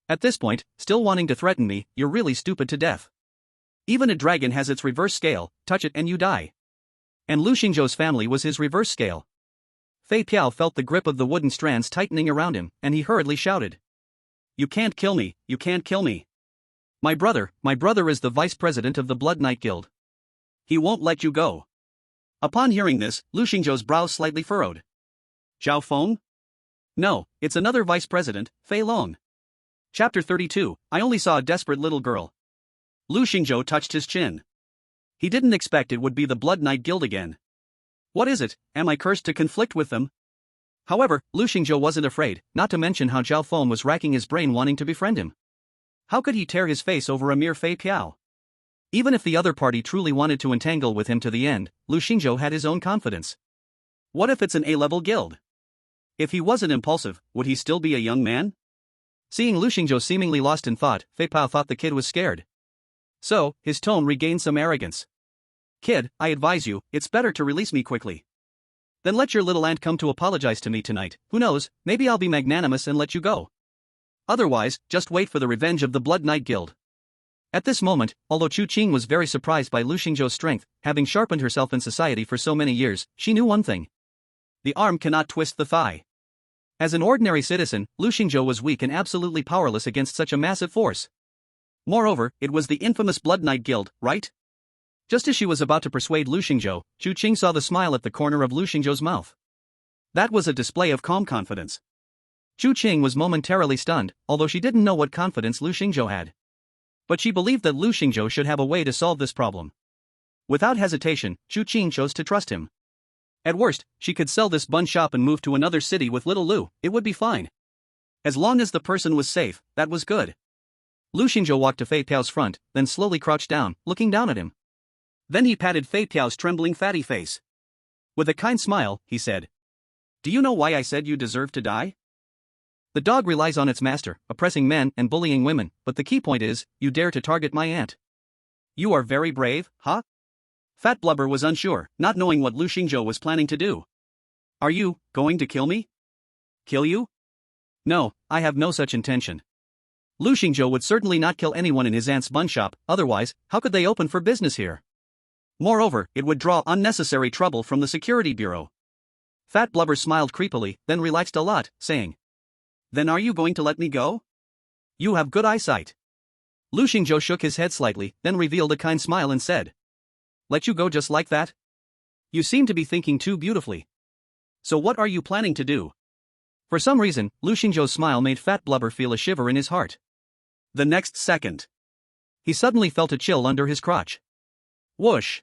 At this point, still wanting to threaten me, you're really stupid to death. Even a dragon has its reverse scale, touch it and you die. And Lu Xingzhou's family was his reverse scale. Fei Piao felt the grip of the wooden strands tightening around him, and he hurriedly shouted. You can't kill me, you can't kill me. My brother is the vice president of the Blood Knight Guild. He won't let you go. Upon hearing this, Lu Xingzhou's brows slightly furrowed. Zhao Feng? No, it's another vice president, Fei Long. Chapter 32, I only saw a desperate little girl. Lu Xingzhou touched his chin. He didn't expect it would be the Blood Knight Guild again. What is it, am I cursed to conflict with them? However, Lu Xingzhou wasn't afraid, not to mention how Zhao Feng was racking his brain wanting to befriend him. How could he tear his face over a mere Fei Piao? Even if the other party truly wanted to entangle with him to the end, Lu Xingzhou had his own confidence. What if it's an A-level guild? If he wasn't impulsive, would he still be a young man? Seeing Lu Xingzhou seemingly lost in thought, Fei Piao thought the kid was scared. So, his tone regained some arrogance. Kid, I advise you, it's better to release me quickly. Then let your little aunt come to apologize to me tonight, who knows, maybe I'll be magnanimous and let you go. Otherwise, just wait for the revenge of the Blood Knight Guild. At this moment, although Chu Qing was very surprised by Lu Xingzhou's strength, having sharpened herself in society for so many years, she knew one thing. The arm cannot twist the thigh. As an ordinary citizen, Lu Xingzhou was weak and absolutely powerless against such a massive force. Moreover, it was the infamous Blood Knight Guild, right? Just as she was about to persuade Lu Xingzhou, Chu Qing saw the smile at the corner of Lu Xingzhou's mouth. That was a display of calm confidence. Chu Qing was momentarily stunned, although she didn't know what confidence Lu Xingzhou had. But she believed that Lu Xingzhou should have a way to solve this problem. Without hesitation, Chu Qing chose to trust him. At worst, she could sell this bun shop and move to another city with little Lu, it would be fine. As long as the person was safe, that was good. Lu Xingzhou walked to Fei Piao's front, then slowly crouched down, looking down at him. Then he patted Fei Piao's trembling fatty face. With a kind smile, he said. Do you know why I said you deserve to die? The dog relies on its master, oppressing men and bullying women, but the key point is, you dare to target my aunt. You are very brave, huh? Fat Blubber was unsure, not knowing what Lu Xingzhou was planning to do. Are you going to kill me? Kill you? No, I have no such intention. Lu Xingzhou would certainly not kill anyone in his aunt's bun shop, otherwise, how could they open for business here? Moreover, it would draw unnecessary trouble from the security bureau. Fat Blubber smiled creepily, then relaxed a lot, saying, Then are you going to let me go? You have good eyesight. Lu Xingzhou shook his head slightly, then revealed a kind smile and said, Let you go just like that? You seem to be thinking too beautifully. So what are you planning to do? For some reason, Lu Xingzhou's smile made Fat Blubber feel a shiver in his heart. The next second, he suddenly felt a chill under his crotch. Whoosh!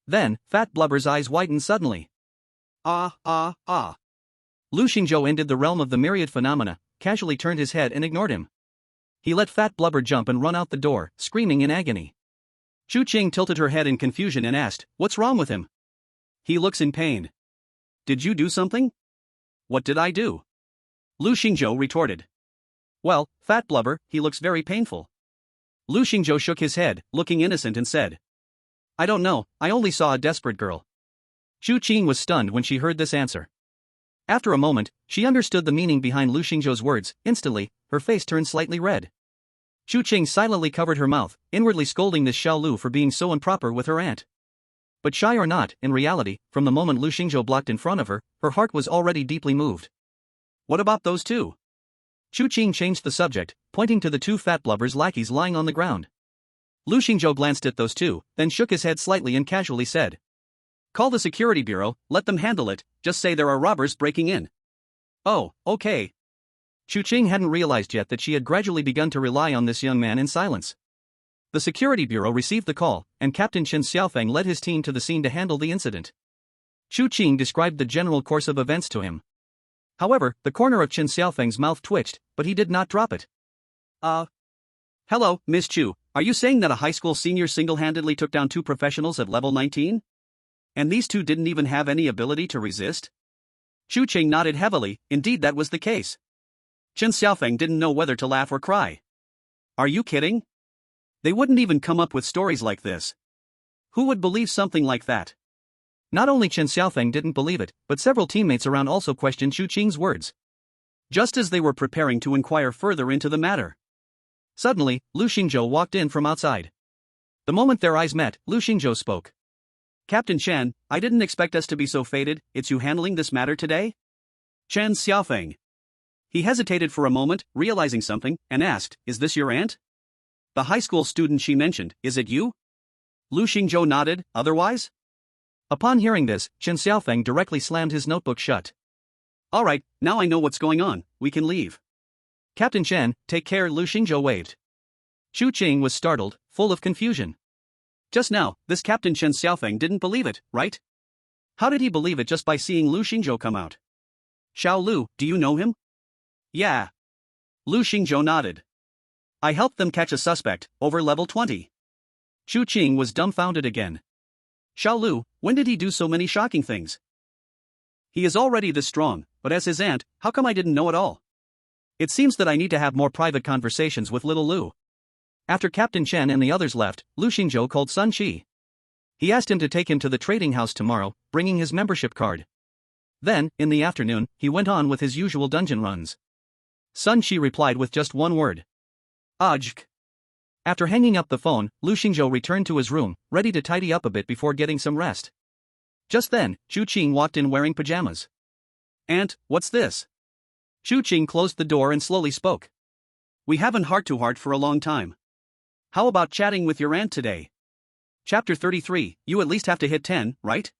Then, Fat Blubber's eyes widened suddenly. Ah. Lu Xingzhou ended the realm of the myriad phenomena, casually turned his head and ignored him. He let Fat Blubber jump and run out the door, screaming in agony. Chu Qing tilted her head in confusion and asked, What's wrong with him? He looks in pain. Did you do something? What did I do? Lu Xingzhou retorted. Well, Fat Blubber, he looks very painful. Lu Xingzhou shook his head, looking innocent and said, I don't know, I only saw a desperate girl. Chu Qing was stunned when she heard this answer. After a moment, she understood the meaning behind Lu Xingzhou's words. Instantly, her face turned slightly red. Chu Qing silently covered her mouth, inwardly scolding this Xiao Lu for being so improper with her aunt. But shy or not, in reality, from the moment Lu Xingzhou blocked in front of her, her heart was already deeply moved. What about those two? Chu Qing changed the subject, pointing to the two Fat Blubber's lackeys lying on the ground. Lu Xingzhou glanced at those two, then shook his head slightly and casually said, Call the security bureau, let them handle it, just say there are robbers breaking in. Oh, okay. Chu Qing hadn't realized yet that she had gradually begun to rely on this young man in silence. The security bureau received the call, and Captain Chen Xiaofeng led his team to the scene to handle the incident. Chu Qing described the general course of events to him. However, the corner of Chen Xiaofeng's mouth twitched, but he did not drop it. Hello, Miss Chu, are you saying that a high school senior single-handedly took down two professionals at level 19? And these two didn't even have any ability to resist? Chu Qing nodded heavily, indeed that was the case. Chen Xiaofeng didn't know whether to laugh or cry. Are you kidding? They wouldn't even come up with stories like this. Who would believe something like that? Not only Chen Xiaofeng didn't believe it, but several teammates around also questioned Chu Qing's words. just as they were preparing to inquire further into the matter. Suddenly, Lu Xingzhou walked in from outside. The moment their eyes met, Lu Xingzhou spoke. Captain Chen, I didn't expect us to be so fated. It's you handling this matter today? Chen Xiaofeng. He hesitated for a moment, realizing something, and asked, Is this your aunt? The high school student she mentioned, is it you? Lu Xingzhou nodded, otherwise? Upon hearing this, Chen Xiaofeng directly slammed his notebook shut. All right, now I know what's going on, we can leave. Captain Chen, take care, Lu Xingzhou waved. Chu Qing was startled, full of confusion. Just now, this Captain Chen Xiaofeng didn't believe it, right? How did he believe it just by seeing Lu Xingzhou come out? Xiao Lu, do you know him? Yeah. Lu Xingzhou nodded. I helped them catch a suspect, over level 20. Chu Qing was dumbfounded again. Xiao Lu, when did he do so many shocking things? He is already this strong, but as his aunt, how come I didn't know at all? It seems that I need to have more private conversations with little Lu. After Captain Chen and the others left, Lu Xingzhou called Sun Qi. He asked him to take him to the trading house tomorrow, bringing his membership card. Then, in the afternoon, he went on with his usual dungeon runs. Sun Qi replied with just one word. Ajk. After hanging up the phone, Lu Xingzhou returned to his room, ready to tidy up a bit before getting some rest. Just then, Chu Qing walked in wearing pajamas. Aunt, what's this? Chu Qing closed the door and slowly spoke. We haven't heart-to-heart for a long time. How about chatting with your aunt today? Chapter 33, you at least have to hit 10, right?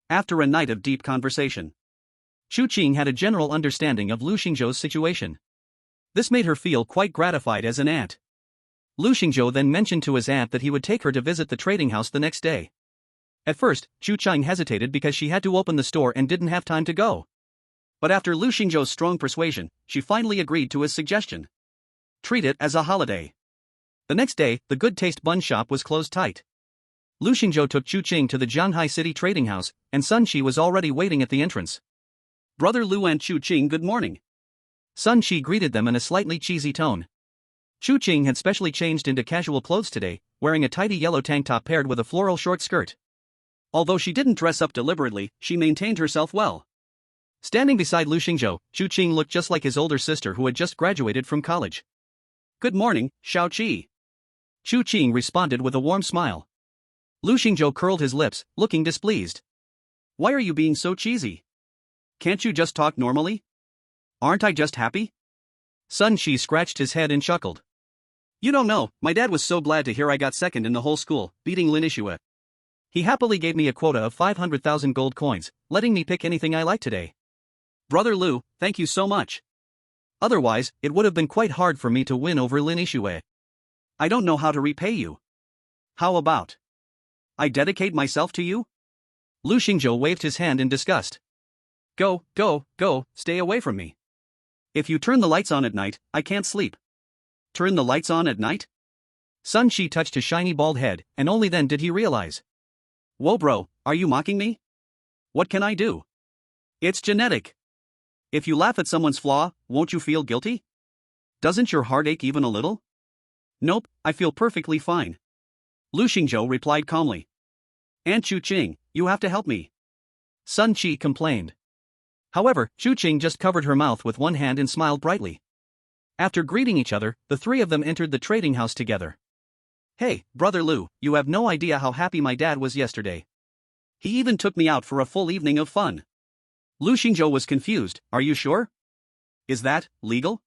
After a night of deep conversation. Chu Qing had a general understanding of Lu Xingzhou's situation. This made her feel quite gratified as an aunt. Lu Xingzhou then mentioned to his aunt that he would take her to visit the trading house the next day. At first, Chu Qing hesitated because she had to open the store and didn't have time to go. But after Lu Xingzhou's strong persuasion, she finally agreed to his suggestion. Treat it as a holiday. The next day, the Good Taste Bun shop was closed tight. Lu Xingzhou took Chu Qing to the Jianghai City trading house, and Sun Qi was already waiting at the entrance. Brother Lu and Chu Qing, good morning. Sun Qi greeted them in a slightly cheesy tone. Chu Qing had specially changed into casual clothes today, wearing a tidy yellow tank top paired with a floral short skirt. Although she didn't dress up deliberately, she maintained herself well. Standing beside Lu Xingzhou, Chu Qing looked just like his older sister who had just graduated from college. Good morning, Xiao Qi. Chu Qing responded with a warm smile. Lu Xingzhou curled his lips, looking displeased. Why are you being so cheesy? Can't you just talk normally? Aren't I just happy? Sun Qi scratched his head and chuckled. You don't know, my dad was so glad to hear I got second in the whole school, beating Lin Ishue. He happily gave me a quota of 500,000 gold coins, letting me pick anything I like today. Brother Lu, thank you so much. Otherwise, it would have been quite hard for me to win over Lin Ishue. I don't know how to repay you. How about I dedicate myself to you? Lu Xingzhou waved his hand in disgust. Go, stay away from me. If you turn the lights on at night, I can't sleep. Turn the lights on at night? Sun Qi touched his shiny bald head, and only then did he realize. Whoa bro, are you mocking me? What can I do? It's genetic. If you laugh at someone's flaw, won't you feel guilty? Doesn't your heart ache even a little? Nope, I feel perfectly fine. Lu Xingzhou replied calmly. Aunt Chu Qing, you have to help me. Sun Qi complained. However, Chu Qing just covered her mouth with one hand and smiled brightly. After greeting each other, the three of them entered the trading house together. Hey, Brother Lu, you have no idea how happy my dad was yesterday. He even took me out for a full evening of fun. Lu Xingzhou was confused, are you sure? Is that legal?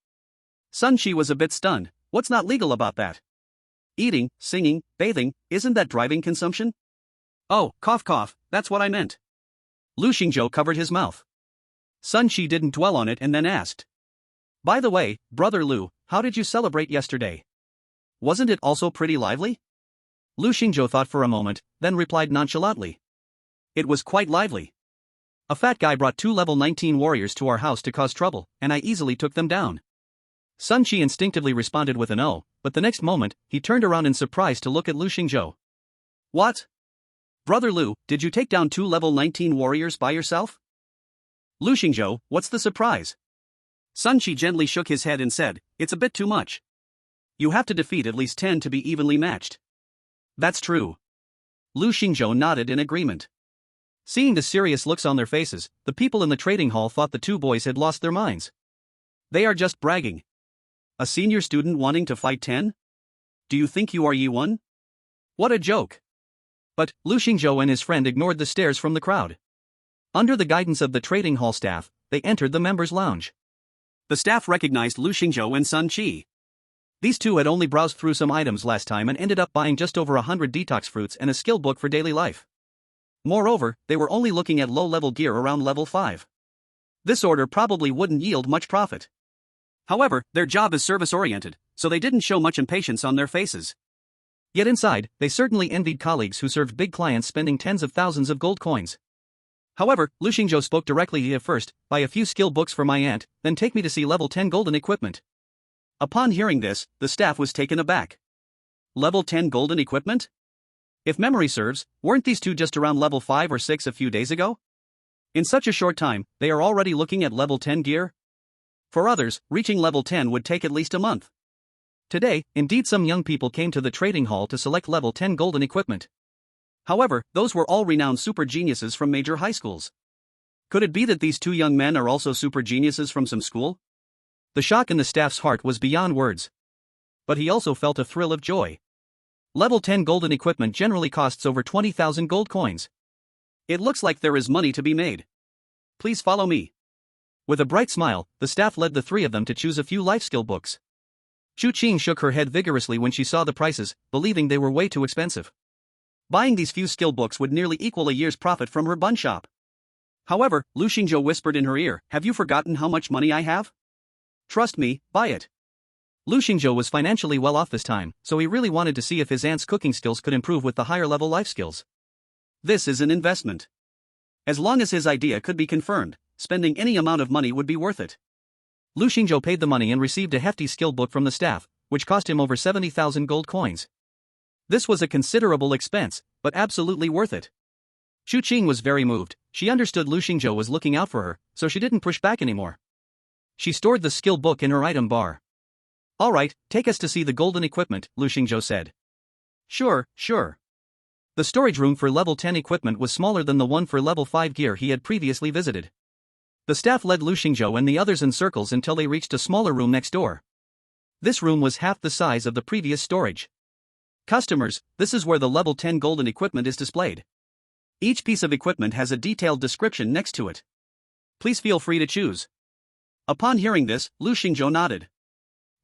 Sun Qi was a bit stunned, what's not legal about that? Eating, singing, bathing, isn't that driving consumption? Oh, cough, that's what I meant. Lu Xingzhou covered his mouth. Sun Qi didn't dwell on it and then asked. By the way, Brother Lu, how did you celebrate yesterday? Wasn't it also pretty lively? Lu Xingzhou thought for a moment, then replied nonchalantly. It was quite lively. A fat guy brought 2 level 19 warriors to our house to cause trouble, and I easily took them down. Sun Qi instinctively responded with an "oh," but the next moment, he turned around in surprise to look at Lu Xingzhou. What? Brother Lu, did you take down 2 level 19 warriors by yourself? Lu Xingzhou, what's the surprise? Sun Qi gently shook his head and said, it's a bit too much. You have to defeat at least 10 to be evenly matched. That's true. Lu Xingzhou nodded in agreement. Seeing the serious looks on their faces, the people in the trading hall thought the two boys had lost their minds. They are just bragging. A senior student wanting to fight 10? Do you think you are Yi1? What a joke. But Lu Xingzhou and his friend ignored the stares from the crowd. Under the guidance of the trading hall staff, they entered the members' lounge. The staff recognized Lu Xingzhou and Sun Qi. These two had only browsed through some items last time and ended up buying just over 100 detox fruits and a skill book for daily life. Moreover, they were only looking at low-level gear around level 5. This order probably wouldn't yield much profit. However, their job is service-oriented, so they didn't show much impatience on their faces. Yet inside, they certainly envied colleagues who served big clients spending tens of thousands of gold coins. However, Lu Xingzhou spoke directly to first, buy a few skill books for my aunt, then take me to see level 10 golden equipment. Upon hearing this, the staff was taken aback. Level 10 golden equipment? If memory serves, weren't these two just around level 5 or 6 a few days ago? In such a short time, they are already looking at level 10 gear? For others, reaching level 10 would take at least a month. Today, indeed some young people came to the trading hall to select level 10 golden equipment. However, those were all renowned super geniuses from major high schools. Could it be that these two young men are also super geniuses from some school? The shock in the staff's heart was beyond words. But he also felt a thrill of joy. Level 10 golden equipment generally costs over 20,000 gold coins. It looks like there is money to be made. Please follow me. With a bright smile, the staff led the three of them to choose a few life skill books. Chu Qing shook her head vigorously when she saw the prices, believing they were way too expensive. Buying these few skill books would nearly equal a year's profit from her bun shop. However, Lu Xingzhou whispered in her ear, "Have you forgotten how much money I have? Trust me, buy it." Lu Xingzhou was financially well off this time, so he really wanted to see if his aunt's cooking skills could improve with the higher level life skills. This is an investment. As long as his idea could be confirmed, spending any amount of money would be worth it. Lu Xingzhou paid the money and received a hefty skill book from the staff, which cost him over 70,000 gold coins. This was a considerable expense, but absolutely worth it. Chu Qing was very moved. She understood Lu Xingzhou was looking out for her, so she didn't push back anymore. She stored the skill book in her item bar. "All right, take us to see the golden equipment," Lu Xingzhou said. Sure. The storage room for level 10 equipment was smaller than the one for level 5 gear he had previously visited. The staff led Lu Xingzhou and the others in circles until they reached a smaller room next door. This room was half the size of the previous storage. "Customers, this is where the level 10 golden equipment is displayed. Each piece of equipment has a detailed description next to it. Please feel free to choose." Upon hearing this, Lu Xingzhou nodded.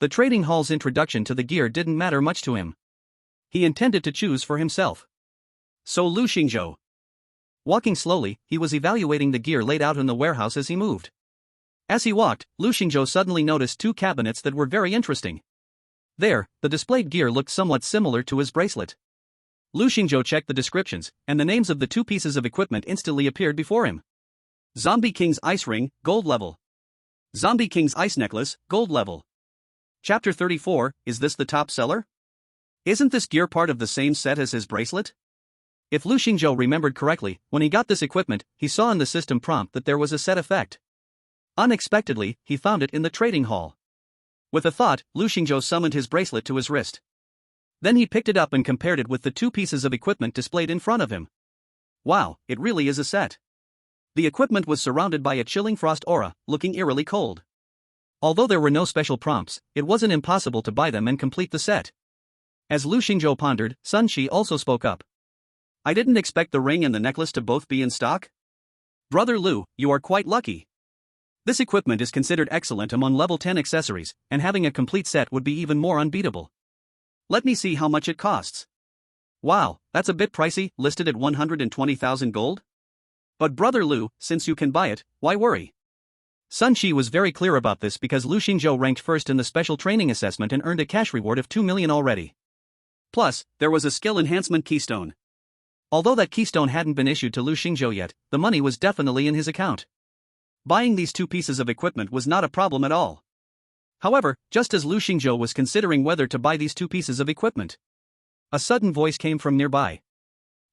The trading hall's introduction to the gear didn't matter much to him. He intended to choose for himself. So Lu Xingzhou. Walking slowly, he was evaluating the gear laid out in the warehouse as he moved. As he walked, Lu Xingzhou suddenly noticed two cabinets that were very interesting. There, the displayed gear looked somewhat similar to his bracelet. Lu Xingzhou checked the descriptions, and the names of the two pieces of equipment instantly appeared before him. Zombie King's Ice Ring, Gold Level. Zombie King's Ice Necklace, Gold Level. Chapter 34, is this the top seller? Isn't this gear part of the same set as his bracelet? If Lu Xingzhou remembered correctly, when he got this equipment, he saw in the system prompt that there was a set effect. Unexpectedly, he found it in the trading hall. With a thought, Lu Xingzhou summoned his bracelet to his wrist. Then he picked it up and compared it with the two pieces of equipment displayed in front of him. Wow, it really is a set. The equipment was surrounded by a chilling frost aura, looking eerily cold. Although there were no special prompts, it wasn't impossible to buy them and complete the set. As Lu Xingzhou pondered, Sun Qi also spoke up. "I didn't expect the ring and the necklace to both be in stock. Brother Lu, you are quite lucky. This equipment is considered excellent among level 10 accessories, and having a complete set would be even more unbeatable. Let me see how much it costs." "Wow, that's a bit pricey, listed at 120,000 gold? But Brother Lu, since you can buy it, why worry?" Sun Qi was very clear about this because Lu Xingzhou ranked first in the special training assessment and earned a cash reward of 2 million already. Plus, there was a skill enhancement keystone. Although that keystone hadn't been issued to Lu Xingzhou yet, the money was definitely in his account. Buying these two pieces of equipment was not a problem at all. However, just as Lu Xingzhou was considering whether to buy these two pieces of equipment, a sudden voice came from nearby.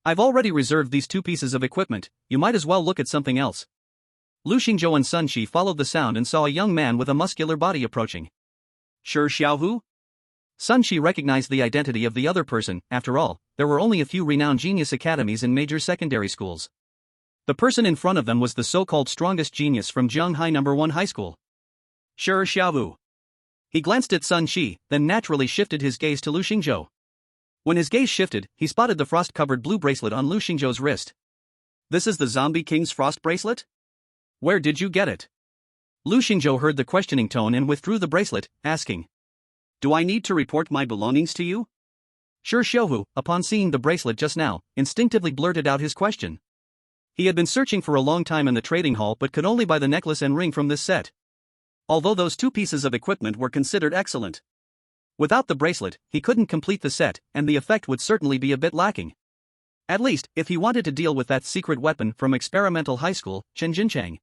"I've already reserved these two pieces of equipment, you might as well look at something else." Lu Xingzhou and Sun Qi followed the sound and saw a young man with a muscular body approaching. "Sure Xiaohu?" Sun Qi recognized the identity of the other person. After all, there were only a few renowned genius academies in major secondary schools. The person in front of them was the so-called strongest genius from Jianghai No. 1 High School. Sure Xiaowu. He glanced at Sun Shi, then naturally shifted his gaze to Lu Xingzhou. When his gaze shifted, he spotted the frost-covered blue bracelet on Lu Xingzhou's wrist. This is the Zombie King's frost bracelet? Where did you get it? Lu Xingzhou heard the questioning tone and withdrew the bracelet, asking. Do I need to report my belongings to you? Sure Xiaohu, upon seeing the bracelet just now, instinctively blurted out his question. He had been searching for a long time in the trading hall but could only buy the necklace and ring from this set. Although those two pieces of equipment were considered excellent. Without the bracelet, he couldn't complete the set, and the effect would certainly be a bit lacking. At least, if he wanted to deal with that secret weapon from experimental high school, Shenjinchang.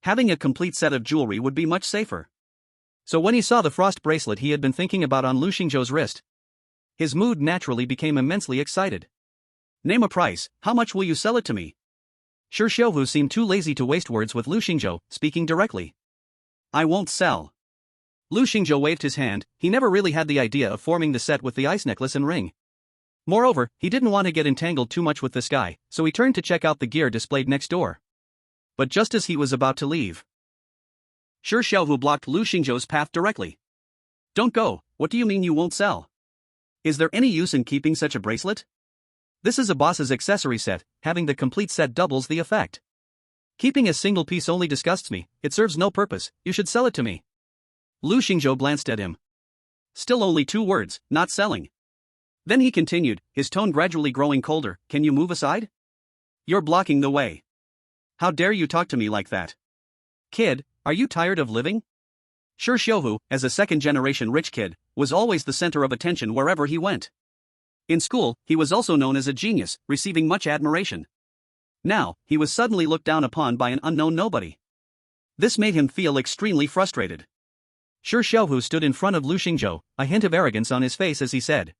Having a complete set of jewelry would be much safer. So when he saw the frost bracelet he had been thinking about on Lu Xingzhou's wrist, his mood naturally became immensely excited. Name a price, how much will you sell it to me? Sure Xiaohu seemed too lazy to waste words with Lu Xingzhou, speaking directly. I won't sell. Lu Xingzhou waved his hand. He never really had the idea of forming the set with the ice necklace and ring. Moreover, he didn't want to get entangled too much with this guy, so he turned to check out the gear displayed next door. But just as he was about to leave, Sure Xiaohu blocked Lu Xingzhou's path directly. Don't go, what do you mean you won't sell? Is there any use in keeping such a bracelet? This is a boss's accessory set, having the complete set doubles the effect. Keeping a single piece only disgusts me, it serves no purpose, you should sell it to me. Lu Xingzhou glanced at him. Still only 2 words, not selling. Then he continued, his tone gradually growing colder, can you move aside? You're blocking the way. How dare you talk to me like that? Kid, are you tired of living? Sure Xiaohu, as a second-generation rich kid, was always the center of attention wherever he went. In school, he was also known as a genius, receiving much admiration. Now, he was suddenly looked down upon by an unknown nobody. This made him feel extremely frustrated. Sure Xiaohu stood in front of Lu Xingzhou, a hint of arrogance on his face as he said.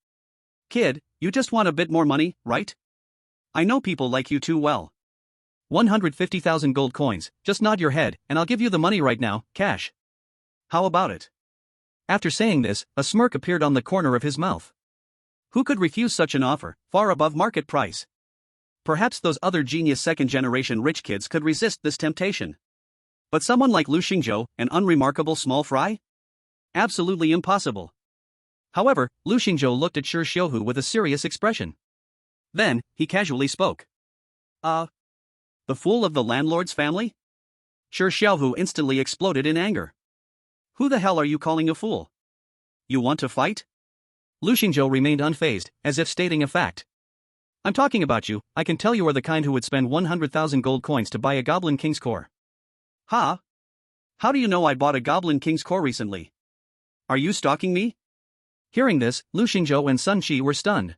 Kid, you just want a bit more money, right? I know people like you too well. 150,000 gold coins, just nod your head, and I'll give you the money right now, cash. How about it? After saying this, a smirk appeared on the corner of his mouth. Who could refuse such an offer, far above market price? Perhaps those other genius second-generation rich kids could resist this temptation. But someone like Lu Xingzhou, an unremarkable small fry? Absolutely impossible. However, Lu Xingzhou looked at Sure Xiaohu with a serious expression. Then, he casually spoke. The fool of the landlord's family? Sure Xiaohu instantly exploded in anger. Who the hell are you calling a fool? You want to fight? Lu Xingzhou remained unfazed, as if stating a fact. I'm talking about you, I can tell you are the kind who would spend 100,000 gold coins to buy a Goblin King's core. Huh? How do you know I bought a Goblin King's core recently? Are you stalking me? Hearing this, Lu Xingzhou and Sun Shi were stunned.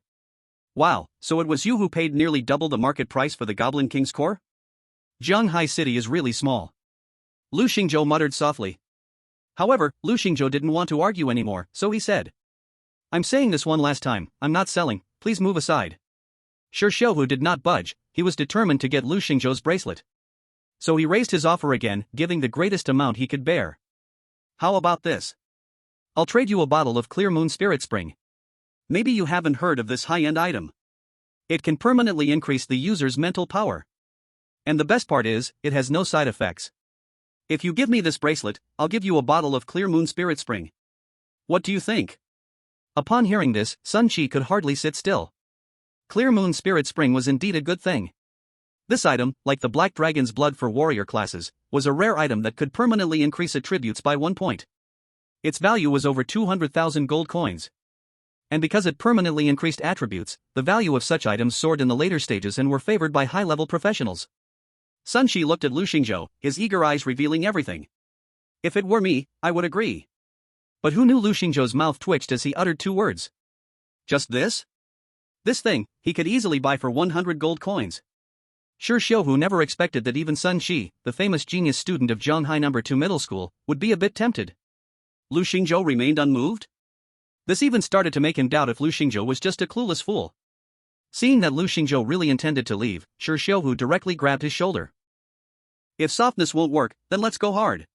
Wow, so it was you who paid nearly double the market price for the Goblin King's core? Jianghai City is really small. Lu Xingzhou muttered softly. However, Lu Xingzhou didn't want to argue anymore, so he said. I'm saying this one last time, I'm not selling, please move aside. Sure Xiaohu did not budge, he was determined to get Lu Xingzhou's bracelet. So he raised his offer again, giving the greatest amount he could bear. How about this? I'll trade you a bottle of Clear Moon Spirit Spring. Maybe you haven't heard of this high-end item. It can permanently increase the user's mental power. And the best part is, it has no side effects. If you give me this bracelet, I'll give you a bottle of Clear Moon Spirit Spring. What do you think? Upon hearing this, Sun Shi could hardly sit still. Clear Moon Spirit Spring was indeed a good thing. This item, like the Black Dragon's Blood for warrior classes, was a rare item that could permanently increase attributes by 1 point. Its value was over 200,000 gold coins. And because it permanently increased attributes, the value of such items soared in the later stages and were favored by high-level professionals. Sun Shi looked at Lu Xingzhou, his eager eyes revealing everything. If it were me, I would agree. But who knew Lu Xingzhou's mouth twitched as he uttered 2 words? Just this? This thing, he could easily buy for 100 gold coins. Sure Xiaohu never expected that even Sun Shi, the famous genius student of Zhanghai No. 2 Middle School, would be a bit tempted. Lu Xingzhou remained unmoved? This even started to make him doubt if Lu Xingzhou was just a clueless fool. Seeing that Lu Xingzhou really intended to leave, Sure Xiaohu directly grabbed his shoulder. If softness won't work, then let's go hard.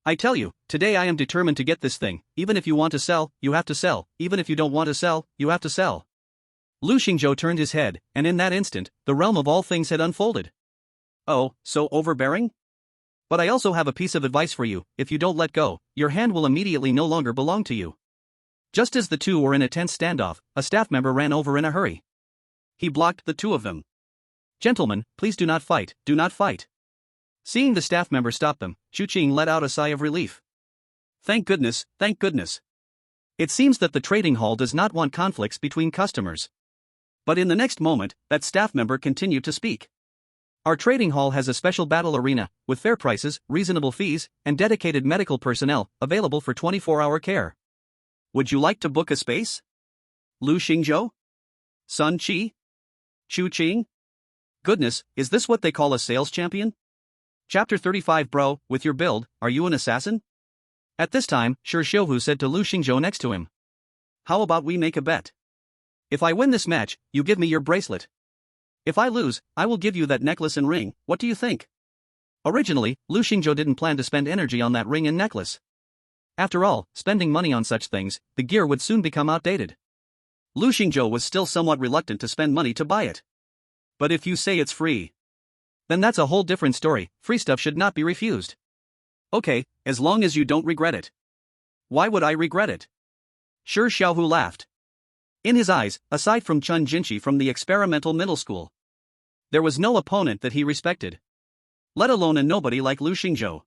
I tell you, today I am determined to get this thing, even if you want to sell, you have to sell, even if you don't want to sell, you have to sell. Lu Xingzhou turned his head, and in that instant, the realm of all things had unfolded. Oh, so overbearing? But I also have a piece of advice for you: if you don't let go, your hand will immediately no longer belong to you. Just as the two were in a tense standoff, a staff member ran over in a hurry. He blocked the two of them. "Gentlemen, please do not fight, do not fight." Seeing the staff member stop them, Chu-Ching let out a sigh of relief. Thank goodness, thank goodness. It seems that the trading hall does not want conflicts between customers. But in the next moment, that staff member continued to speak. Our trading hall has a special battle arena, with fair prices, reasonable fees, and dedicated medical personnel, available for 24-hour care. Would you like to book a space? Lu Xingzhou? Sun Qi? Chu-Ching? Goodness, is this what they call a sales champion? Chapter 35. Bro, with your build, are you an assassin? At this time, Shi Xiuhu said to Lu Xingzhou next to him. How about we make a bet? If I win this match, you give me your bracelet. If I lose, I will give you that necklace and ring. What do you think? Originally, Lu Xingzhou didn't plan to spend energy on that ring and necklace. After all, spending money on such things, the gear would soon become outdated. Lu Xingzhou was still somewhat reluctant to spend money to buy it. But if you say it's free, then that's a whole different story. Free stuff should not be refused. Okay, as long as you don't regret it. Why would I regret it? Shi Xiaohu laughed. In his eyes, aside from Chun Jinshi from the experimental middle school, there was no opponent that he respected. Let alone a nobody like Lu Xingzhou.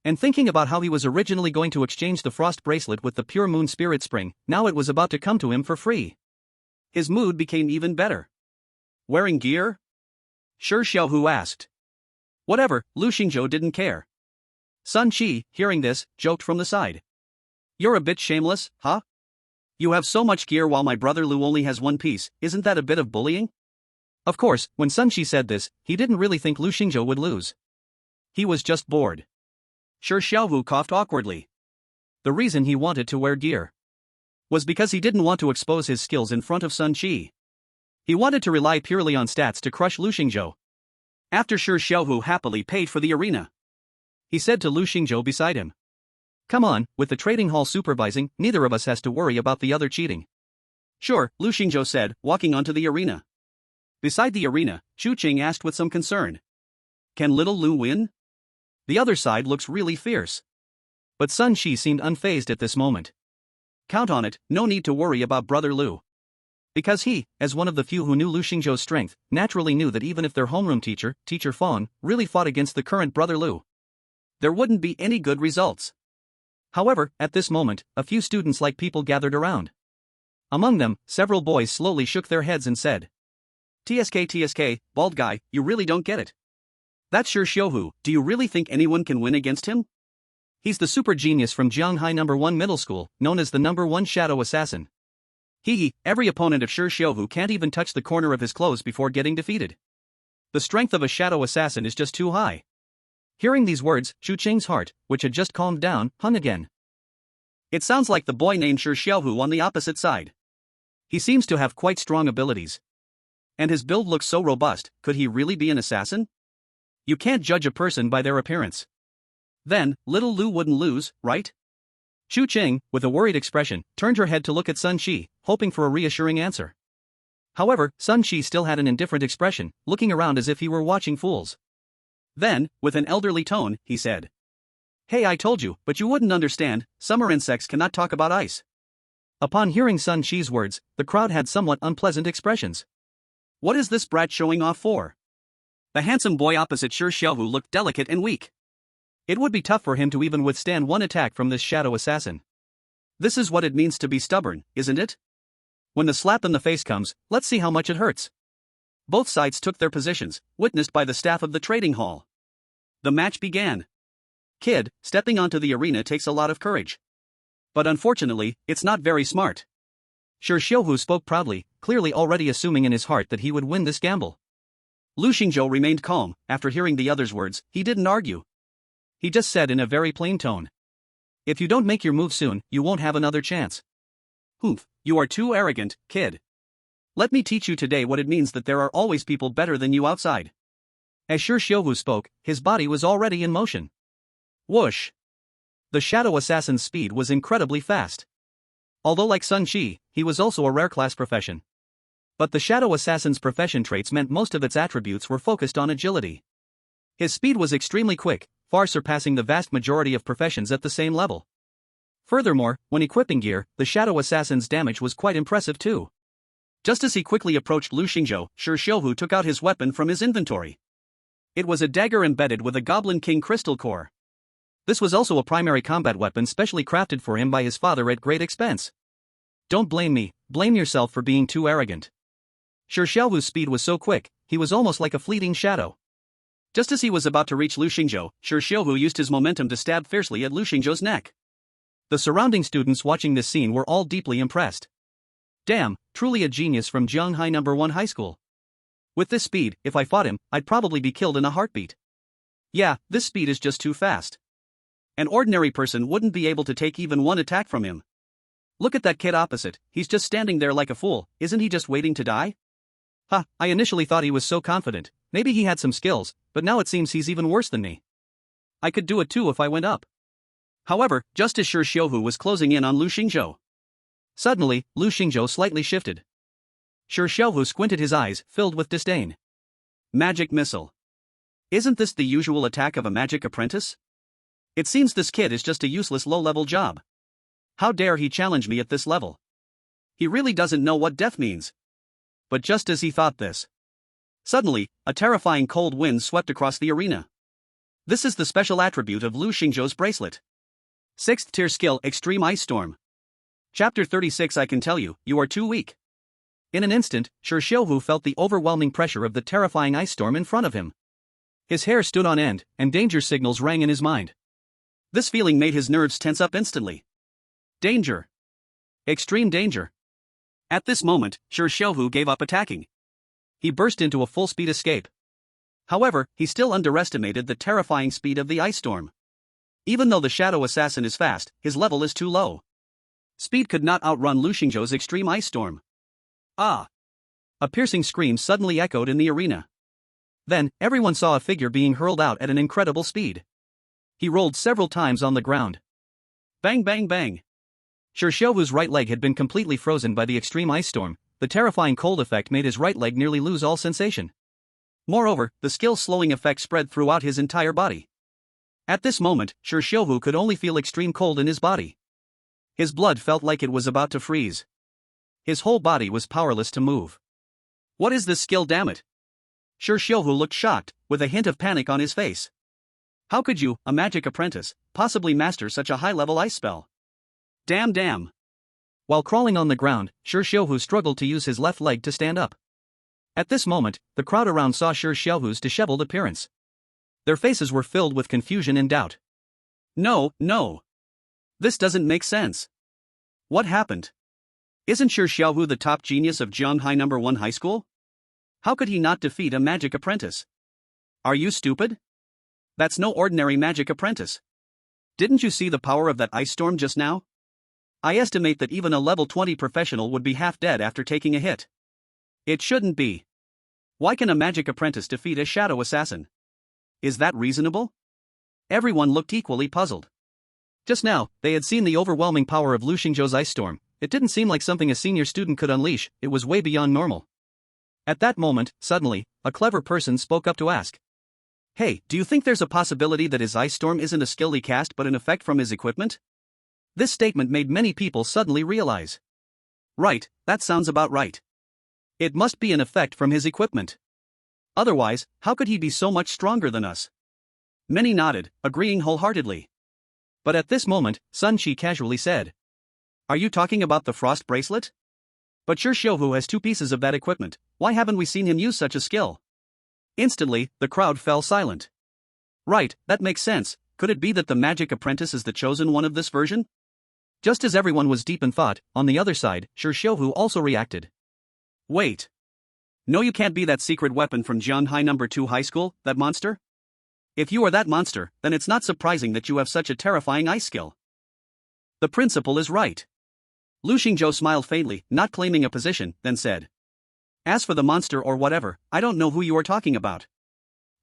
And thinking about how he was originally going to exchange the frost bracelet with the pure moon spirit spring, now it was about to come to him for free. His mood became even better. Wearing gear? Shi Xiaohu asked. Whatever, Lu Xingzhou didn't care. Sun Qi, hearing this, joked from the side. You're a bit shameless, huh? You have so much gear while my brother Lu only has one piece. Isn't that a bit of bullying? Of course, when Sun Qi said this, he didn't really think Lu Xingzhou would lose. He was just bored. Shi Xiaohu coughed awkwardly. The reason he wanted to wear gear was because he didn't want to expose his skills in front of Sun Qi. He wanted to rely purely on stats to crush Lu Xingzhou. After Shi Xiaohu happily paid for the arena, he said to Lu Xingzhou beside him. Come on, with the trading hall supervising, neither of us has to worry about the other cheating. Sure, Lu Xingzhou said, walking onto the arena. Beside the arena, Chu-Ching asked with some concern. Can little Lu win? The other side looks really fierce. But Sun Qi seemed unfazed at this moment. Count on it, no need to worry about brother Lu. Because he, as one of the few who knew Lu Xingzhou's strength, naturally knew that even if their homeroom teacher, Teacher Fawn, really fought against the current brother Lu, there wouldn't be any good results. However, at this moment, a few students-like people gathered around. Among them, several boys slowly shook their heads and said, TSK, bald guy, you really don't get it. That's Shi Xiuhu. Do you really think anyone can win against him? He's the super genius from Jianghai No. 1 Middle School, known as the No. 1 Shadow Assassin. Every opponent of Shi Xiuhu can't even touch the corner of his clothes before getting defeated. The strength of a shadow assassin is just too high. Hearing these words, Chu-Ching's heart, which had just calmed down, hung again. It sounds like the boy named Shi Xiaohu on the opposite side. He seems to have quite strong abilities. And his build looks so robust. Could he really be an assassin? You can't judge a person by their appearance. Then, little Lu wouldn't lose, right? Chu-Ching, with a worried expression, turned her head to look at Sun Qi, hoping for a reassuring answer. However, Sun Qi still had an indifferent expression, looking around as if he were watching fools. Then, with an elderly tone, he said, Hey, I told you, but you wouldn't understand, summer insects cannot talk about ice. Upon hearing Sun Qi's words, the crowd had somewhat unpleasant expressions. What is this brat showing off for? The handsome boy opposite Shi Xiaohu looked delicate and weak. It would be tough for him to even withstand one attack from this shadow assassin. This is what it means to be stubborn, isn't it? When the slap in the face comes, let's see how much it hurts. Both sides took their positions, witnessed by the staff of the trading hall. The match began. Kid, stepping onto the arena takes a lot of courage. But unfortunately, it's not very smart. Shi Xiuhu spoke proudly, clearly already assuming in his heart that he would win this gamble. Lu Xingzhou remained calm. After hearing the other's words, he didn't argue. He just said in a very plain tone. If you don't make your move soon, you won't have another chance. Humph, you are too arrogant, kid. Let me teach you today what it means that there are always people better than you outside. As Shi Xiuhu spoke, his body was already in motion. Whoosh! The shadow assassin's speed was incredibly fast. Although like Sun Qi, he was also a rare class profession. But the shadow assassin's profession traits meant most of its attributes were focused on agility. His speed was extremely quick, far surpassing the vast majority of professions at the same level. Furthermore, when equipping gear, the shadow assassin's damage was quite impressive too. Just as he quickly approached Lu Xingzhou, Shi Xiuhu took out his weapon from his inventory. It was a dagger embedded with a Goblin King crystal core. This was also a primary combat weapon specially crafted for him by his father at great expense. Don't blame me, blame yourself for being too arrogant. Shi Xiuhu's speed was so quick, he was almost like a fleeting shadow. Just as he was about to reach Lu Xingzhou, Shi Xiuhu used his momentum to stab fiercely at Lu Xingzhou's neck. The surrounding students watching this scene were all deeply impressed. Damn, truly a genius from Jianghai No. 1 High School. With this speed, if I fought him, I'd probably be killed in a heartbeat. Yeah, this speed is just too fast. An ordinary person wouldn't be able to take even one attack from him. Look at that kid opposite, he's just standing there like a fool, isn't he just waiting to die? Ha, I initially thought he was so confident, maybe he had some skills, but now it seems he's even worse than me. I could do it too if I went up. However, just as Shi Xiuhu was closing in on Lu Xingzhou, suddenly, Lu Xingzhou slightly shifted. Shi Xiuhu squinted his eyes, filled with disdain. Magic missile. Isn't this the usual attack of a magic apprentice? It seems this kid is just a useless low-level job. How dare he challenge me at this level? He really doesn't know what death means. But just as he thought this, suddenly, a terrifying cold wind swept across the arena. This is the special attribute of Lu Xingzhou's bracelet. 6th tier skill Extreme Ice Storm. Chapter 36 I can tell you, you are too weak. In an instant, Shi Xiuhu felt the overwhelming pressure of the terrifying ice storm in front of him. His hair stood on end, and danger signals rang in his mind. This feeling made his nerves tense up instantly. Danger. Extreme danger. At this moment, Shi Xiuhu gave up attacking. He burst into a full-speed escape. However, he still underestimated the terrifying speed of the ice storm. Even though the shadow assassin is fast, his level is too low. Speed could not outrun Lu Xingzhou's extreme ice storm. Ah! A piercing scream suddenly echoed in the arena. Then, everyone saw a figure being hurled out at an incredible speed. He rolled several times on the ground. Bang bang bang! Shi Xiuhu's right leg had been completely frozen by the extreme ice storm. The terrifying cold effect made his right leg nearly lose all sensation. Moreover, the skill slowing effect spread throughout his entire body. At this moment, Shi Xiuhu could only feel extreme cold in his body. His blood felt like it was about to freeze. His whole body was powerless to move. What is this skill, damn it? Shi Xiuhu looked shocked, with a hint of panic on his face. How could you, a magic apprentice, possibly master such a high-level ice spell? Damn. While crawling on the ground, Shi Xiuhu struggled to use his left leg to stand up. At this moment, the crowd around saw Shi Xiuhu's disheveled appearance. Their faces were filled with confusion and doubt. No. This doesn't make sense. What happened? Isn't Shi Xiuhu the top genius of Jianghai No. 1 High School? How could he not defeat a magic apprentice? Are you stupid? That's no ordinary magic apprentice. Didn't you see the power of that ice storm just now? I estimate that even a level 20 professional would be half dead after taking a hit. It shouldn't be. Why can a magic apprentice defeat a shadow assassin? Is that reasonable? Everyone looked equally puzzled. Just now, they had seen the overwhelming power of Lu Xingzhou's ice storm. It didn't seem like something a senior student could unleash, it was way beyond normal. At that moment, suddenly, a clever person spoke up to ask. Hey, do you think there's a possibility that his ice storm isn't a skill he cast but an effect from his equipment? This statement made many people suddenly realize. Right, that sounds about right. It must be an effect from his equipment. Otherwise, how could he be so much stronger than us? Many nodded, agreeing wholeheartedly. But at this moment, Sun Qi casually said. Are you talking about the frost bracelet? But Shi Xiuhu has 2 pieces of that equipment, why haven't we seen him use such a skill? Instantly, the crowd fell silent. Right, that makes sense, could it be that the magic apprentice is the chosen one of this version? Just as everyone was deep in thought, on the other side, Shi Xiuhu also reacted. Wait. No, you can't be that secret weapon from Jianghai No. 2 High School, that monster? If you are that monster, then it's not surprising that you have such a terrifying ice skill. The principal is right. Lu Xingzhou smiled faintly, not claiming a position, then said. As for the monster or whatever, I don't know who you are talking about.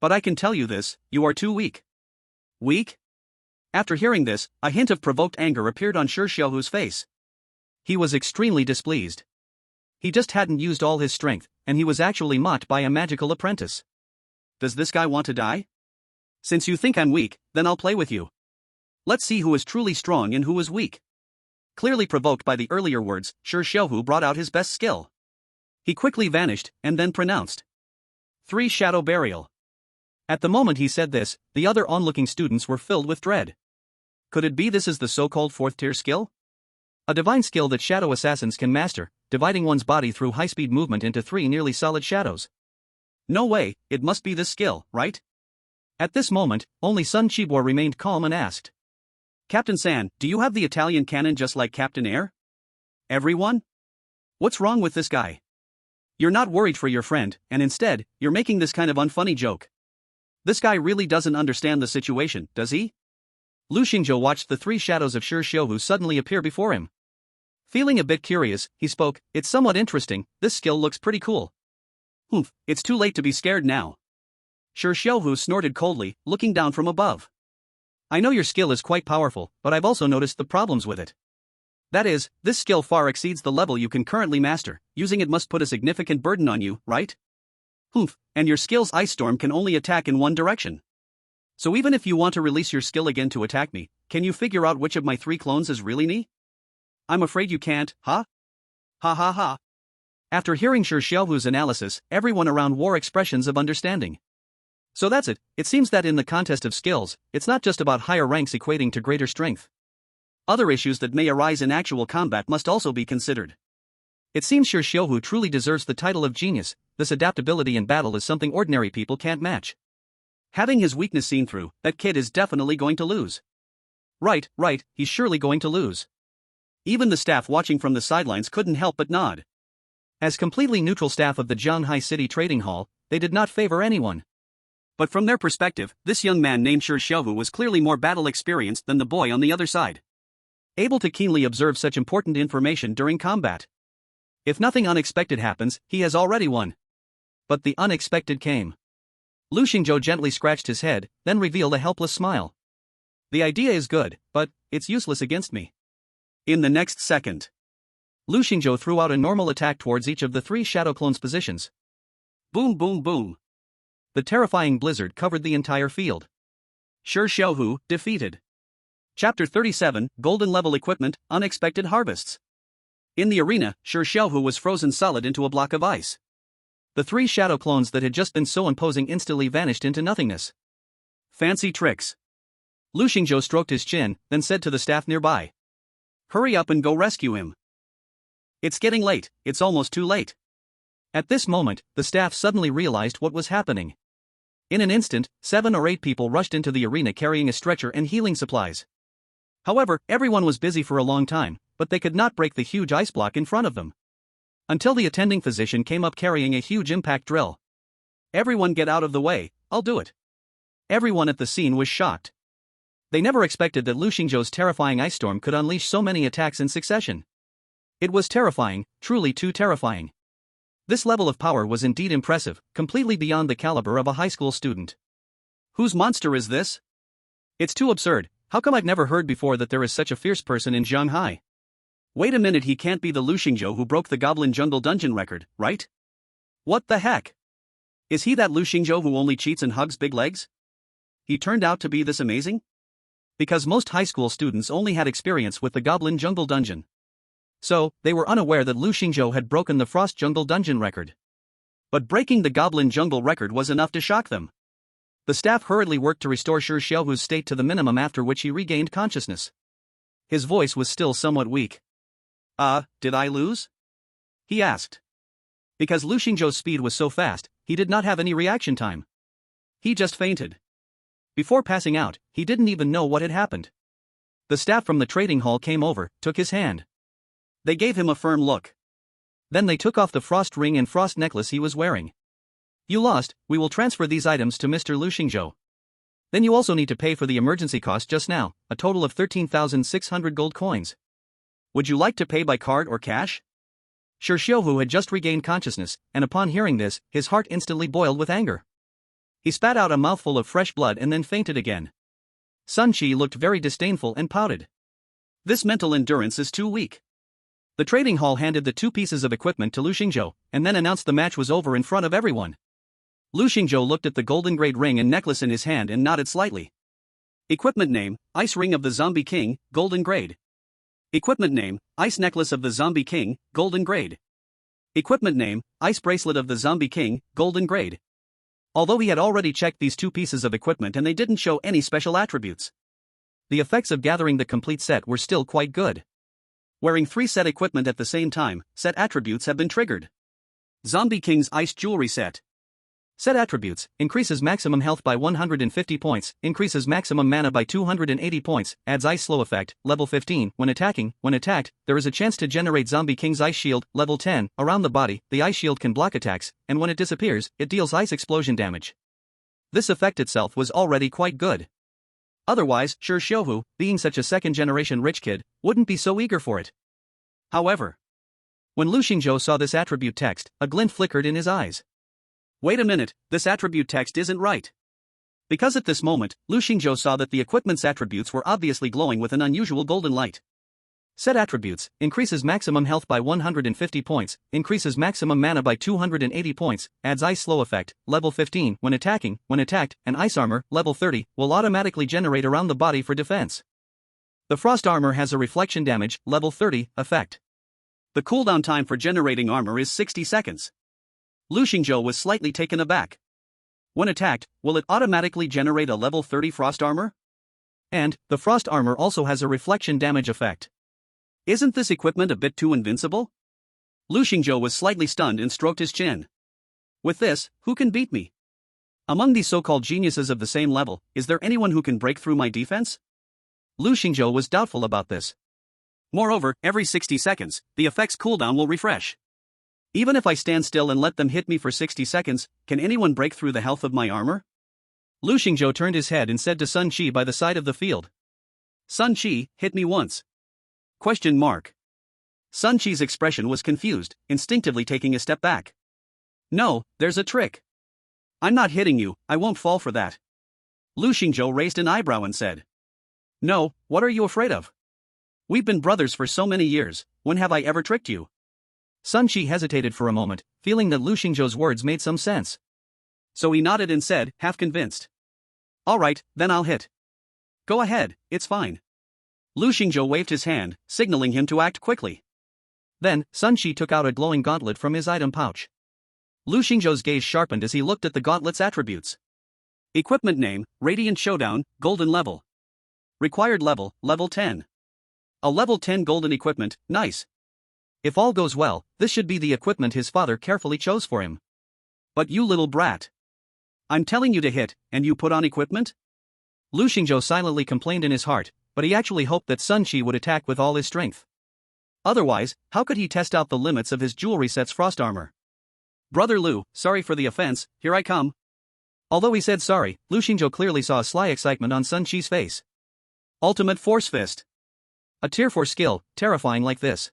But I can tell you this, you are too weak. Weak? After hearing this, a hint of provoked anger appeared on Shi Xiuhu's face. He was extremely displeased. He just hadn't used all his strength, and he was actually mocked by a magical apprentice. Does this guy want to die? Since you think I'm weak, then I'll play with you. Let's see who is truly strong and who is weak. Clearly provoked by the earlier words, Shi Xiaohu brought out his best skill. He quickly vanished, and then pronounced, 3 Shadow Burial. At the moment he said this, the other onlooking students were filled with dread. Could it be this is the so-called 4th-tier skill? A divine skill that shadow assassins can master, dividing one's body through high-speed movement into 3 nearly solid shadows. No way, it must be this skill, right? At this moment, only Sun Chibor remained calm and asked, Captain San, do you have the Italian cannon just like Captain Air? Everyone? What's wrong with this guy? You're not worried for your friend, and instead, you're making this kind of unfunny joke. This guy really doesn't understand the situation, does he? Lu Xingzhou watched the 3 shadows of Shi Xiaohu suddenly appear before him. Feeling a bit curious, he spoke, it's somewhat interesting, this skill looks pretty cool. Humph, it's too late to be scared now. Shi Xiaohu snorted coldly, looking down from above. I know your skill is quite powerful, but I've also noticed the problems with it. That is, this skill far exceeds the level you can currently master, using it must put a significant burden on you, right? Humph, and your skill's Ice Storm can only attack in one direction. So even if you want to release your skill again to attack me, can you figure out which of my 3 clones is really me? I'm afraid you can't, huh? Ha ha ha. After hearing Shi Xiaohu's analysis, everyone around wore expressions of understanding. So that's it, it seems that in the contest of skills, it's not just about higher ranks equating to greater strength. Other issues that may arise in actual combat must also be considered. It seems Shi Xiaohu truly deserves the title of genius, this adaptability in battle is something ordinary people can't match. Having his weakness seen through, that kid is definitely going to lose. Right, he's surely going to lose. Even the staff watching from the sidelines couldn't help but nod. As completely neutral staff of the Zhanghai City Trading Hall, they did not favor anyone. But from their perspective, this young man named Shi Xiaohu was clearly more battle experienced than the boy on the other side. Able to keenly observe such important information during combat. If nothing unexpected happens, he has already won. But the unexpected came. Lu Xingzhou gently scratched his head, then revealed a helpless smile. The idea is good, but it's useless against me. In the next second, Lu Xingzhou threw out a normal attack towards each of the 3 shadow clones' positions. Boom boom boom. The terrifying blizzard covered the entire field. Shi Xiaohu, defeated. Chapter 37, Golden Level Equipment, Unexpected Harvests. In the arena, Shi Xiaohu was frozen solid into a block of ice. The 3 shadow clones that had just been so imposing instantly vanished into nothingness. Fancy tricks. Lu Xingzhou stroked his chin, then said to the staff nearby. Hurry up and go rescue him. It's getting late, it's almost too late. At this moment, the staff suddenly realized what was happening. In an instant, 7 or 8 people rushed into the arena carrying a stretcher and healing supplies. However, everyone was busy for a long time, but they could not break the huge ice block in front of them. Until the attending physician came up carrying a huge impact drill. Everyone get out of the way, I'll do it. Everyone at the scene was shocked. They never expected that Lu Xingzhou's terrifying ice storm could unleash so many attacks in succession. It was terrifying, truly too terrifying. This level of power was indeed impressive, completely beyond the caliber of a high school student. Whose monster is this? It's too absurd, how come I've never heard before that there is such a fierce person in Zhanghai? Wait a minute, he can't be the Lu Xingzhou who broke the Goblin Jungle Dungeon record, right? What the heck? Is he that Lu Xingzhou who only cheats and hugs big legs? He turned out to be this amazing? Because most high school students only had experience with the Goblin Jungle Dungeon. So, they were unaware that Lu Xingzhou had broken the Frost Jungle Dungeon record. But breaking the Goblin Jungle record was enough to shock them. The staff hurriedly worked to restore Shi Xiaohu's state to the minimum, after which he regained consciousness. His voice was still somewhat weak. Did I lose? He asked. Because Lu Xingzhou's speed was so fast, he did not have any reaction time. He just fainted. Before passing out, he didn't even know what had happened. The staff from the trading hall came over, took his hand. They gave him a firm look. Then they took off the frost ring and frost necklace he was wearing. You lost, we will transfer these items to Mr. Lu Xingzhou. Then you also need to pay for the emergency cost just now, a total of 13,600 gold coins. Would you like to pay by card or cash? Shi Xiaohu had just regained consciousness, and upon hearing this, his heart instantly boiled with anger. He spat out a mouthful of fresh blood and then fainted again. Sun Qi looked very disdainful and pouted. This mental endurance is too weak. The trading hall handed the 2 pieces of equipment to Lu Xingzhou, and then announced the match was over in front of everyone. Lu Xingzhou looked at the golden grade ring and necklace in his hand and nodded slightly. Equipment name, Ice Ring of the Zombie King, Golden Grade. Equipment name, Ice Necklace of the Zombie King, Golden Grade. Equipment name, Ice Bracelet of the Zombie King, Golden Grade. Although he had already checked these two pieces of equipment and they didn't show any special attributes, the effects of gathering the complete set were still quite good. Wearing 3 set equipment at the same time, set attributes have been triggered. Zombie King's Ice Jewelry Set. Set attributes, increases maximum health by 150 points, increases maximum mana by 280 points, adds Ice Slow effect, level 15, when attacked, there is a chance to generate Zombie King's Ice Shield, level 10, around the body, the Ice Shield can block attacks, and when it disappears, it deals ice explosion damage. This effect itself was already quite good. Otherwise, Shi Xiuhu, being such a second-generation rich kid, wouldn't be so eager for it. However, when Lu Xingzhou saw this attribute text, a glint flickered in his eyes. Wait a minute, this attribute text isn't right. Because at this moment, Lu Xingzhou saw that the equipment's attributes were obviously glowing with an unusual golden light. Set attributes, increases maximum health by 150 points, increases maximum mana by 280 points, adds Ice Slow effect, level 15, when attacked, and Ice Armor, level 30, will automatically generate around the body for defense. The Frost Armor has a reflection damage, level 30, effect. The cooldown time for generating armor is 60 seconds. Lu Xingzhou was slightly taken aback. When attacked, will it automatically generate a level 30 Frost Armor? And, the Frost Armor also has a reflection damage effect. Isn't this equipment a bit too invincible? Lu Xingzhou was slightly stunned and stroked his chin. With this, who can beat me? Among these so-called geniuses of the same level, is there anyone who can break through my defense? Lu Xingzhou was doubtful about this. Moreover, every 60 seconds, the effect's cooldown will refresh. Even if I stand still and let them hit me for 60 seconds, can anyone break through the health of my armor? Lu Xingzhou turned his head and said to Sun Qi by the side of the field. Sun Qi, hit me once. Question mark. Sun Qi's expression was confused, instinctively taking a step back. No, there's a trick. I'm not hitting you, I won't fall for that. Lu Xingzhou raised an eyebrow and said. No, what are you afraid of? We've been brothers for so many years, when have I ever tricked you? Sun Qi hesitated for a moment, feeling that Lu Xingzhou's words made some sense. So he nodded and said, half convinced. Alright, then I'll hit. Go ahead, it's fine. Lu Xingzhou waved his hand, signaling him to act quickly. Then, Sun Qi took out a glowing gauntlet from his item pouch. Lu Xingzhou's gaze sharpened as he looked at the gauntlet's attributes. Equipment name, Radiant Showdown, Golden Level. Required level, level 10. A level 10 golden equipment, nice. If all goes well, this should be the equipment his father carefully chose for him. But you little brat. I'm telling you to hit, and you put on equipment? Lu Xingzhou silently complained in his heart, but he actually hoped that Sun Qi would attack with all his strength. Otherwise, how could he test out the limits of his jewelry set's frost armor? Brother Lu, sorry for the offense, here I come. Although he said sorry, Lu Xingzhou clearly saw a sly excitement on Sun Qi's face. Ultimate Force Fist. A tier 4 skill, terrifying like this.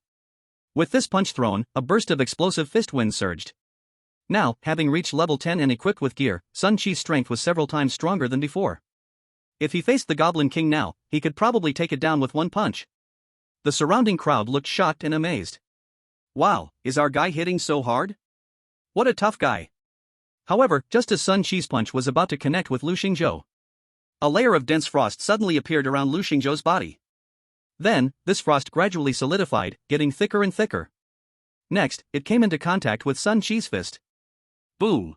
With this punch thrown, a burst of explosive fist wind surged. Now, having reached level 10 and equipped with gear, Sun Qi's strength was several times stronger than before. If he faced the Goblin King now, he could probably take it down with one punch. The surrounding crowd looked shocked and amazed. Wow, is our guy hitting so hard? What a tough guy. However, just as Sun Qi's punch was about to connect with Lu Xingzhou, a layer of dense frost suddenly appeared around Lu Xingzhou's body. Then, this frost gradually solidified, getting thicker and thicker. Next, it came into contact with Sun Qi's fist. Boom!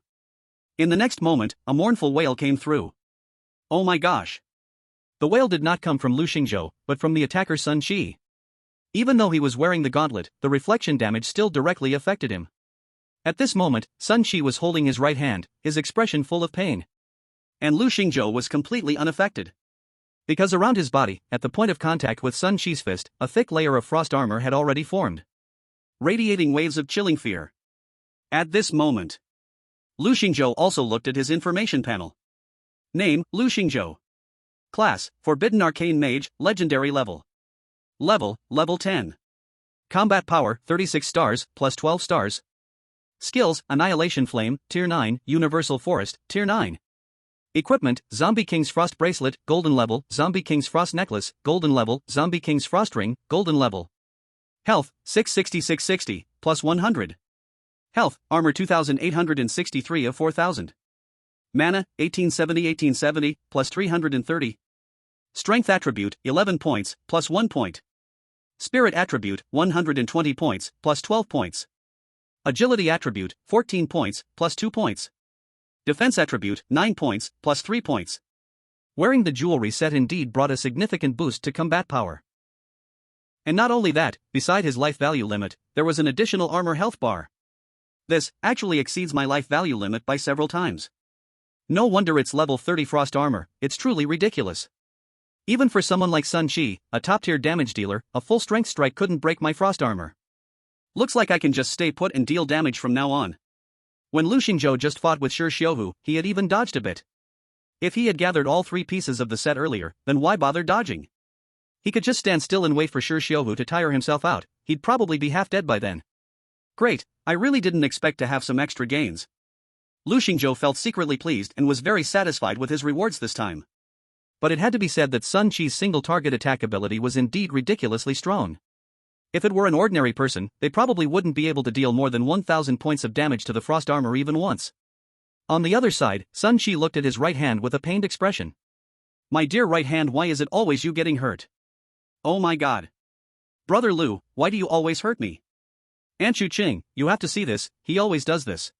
In the next moment, a mournful wail came through. Oh my gosh! The wail did not come from Lu Xingzhou, but from the attacker Sun Qi. Even though he was wearing the gauntlet, the reflection damage still directly affected him. At this moment, Sun Qi was holding his right hand, his expression full of pain. And Lu Xingzhou was completely unaffected. Because around his body, at the point of contact with Sun Qi's fist, a thick layer of frost armor had already formed, radiating waves of chilling fear. At this moment, Lu Xingzhou also looked at his information panel. Name, Lu Xingzhou. Class, Forbidden Arcane Mage, Legendary Level. Level 10. Combat Power, 36 stars, plus 12 stars. Skills, Annihilation Flame, Tier 9, Universal Forest, Tier 9. Equipment, Zombie King's Frost Bracelet, Golden Level, Zombie King's Frost Necklace, Golden Level, Zombie King's Frost Ring, Golden Level. Health, 660, plus 100. Health, Armor 2863 of 4000. Mana, 1870 plus 330. Strength attribute, 11 points, plus 1 point. Spirit attribute, 120 points, plus 12 points. Agility attribute, 14 points, plus 2 points. Defense attribute, 9 points, plus 3 points. Wearing the jewelry set indeed brought a significant boost to combat power. And not only that, beside his life value limit, there was an additional armor health bar. This actually exceeds my life value limit by several times. No wonder it's level 30 frost armor, it's truly ridiculous. Even for someone like Sun Chi, a top-tier damage dealer, a full strength strike couldn't break my frost armor. Looks like I can just stay put and deal damage from now on. When Lu Xingzhou just fought with Shi Xiuhu, he had even dodged a bit. If he had gathered all 3 pieces of the set earlier, then why bother dodging? He could just stand still and wait for Shi Xiuhu to tire himself out, he'd probably be half dead by then. Great, I really didn't expect to have some extra gains. Lu Xingzhou felt secretly pleased and was very satisfied with his rewards this time. But it had to be said that Sun Chi's single target attack ability was indeed ridiculously strong. If it were an ordinary person, they probably wouldn't be able to deal more than 1,000 points of damage to the frost armor even once. On the other side, Sun Chi looked at his right hand with a pained expression. My dear right hand, why is it always you getting hurt? Oh my god. Brother Lu, why do you always hurt me? Aunt Chu Qing, you have to see this, he always does this.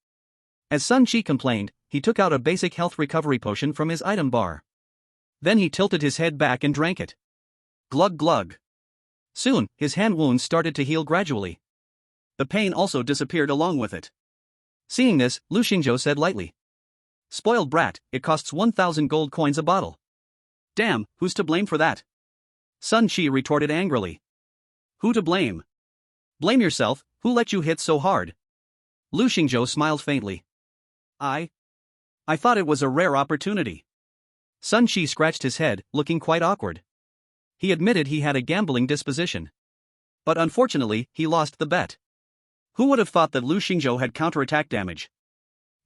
As Sun Chi complained, he took out a basic health recovery potion from his item bar. Then he tilted his head back and drank it. Glug glug. Soon, his hand wounds started to heal gradually. The pain also disappeared along with it. Seeing this, Lu Xingzhou said lightly. Spoiled brat, it costs 1,000 gold coins a bottle. Damn, who's to blame for that? Sun Chi retorted angrily. Who to blame? Blame yourself, who let you hit so hard? Lu Xingzhou smiled faintly. I thought it was a rare opportunity. Sun Chi scratched his head, looking quite awkward. He admitted he had a gambling disposition. But unfortunately, he lost the bet. Who would have thought that Lu Xingzhou had counterattack damage?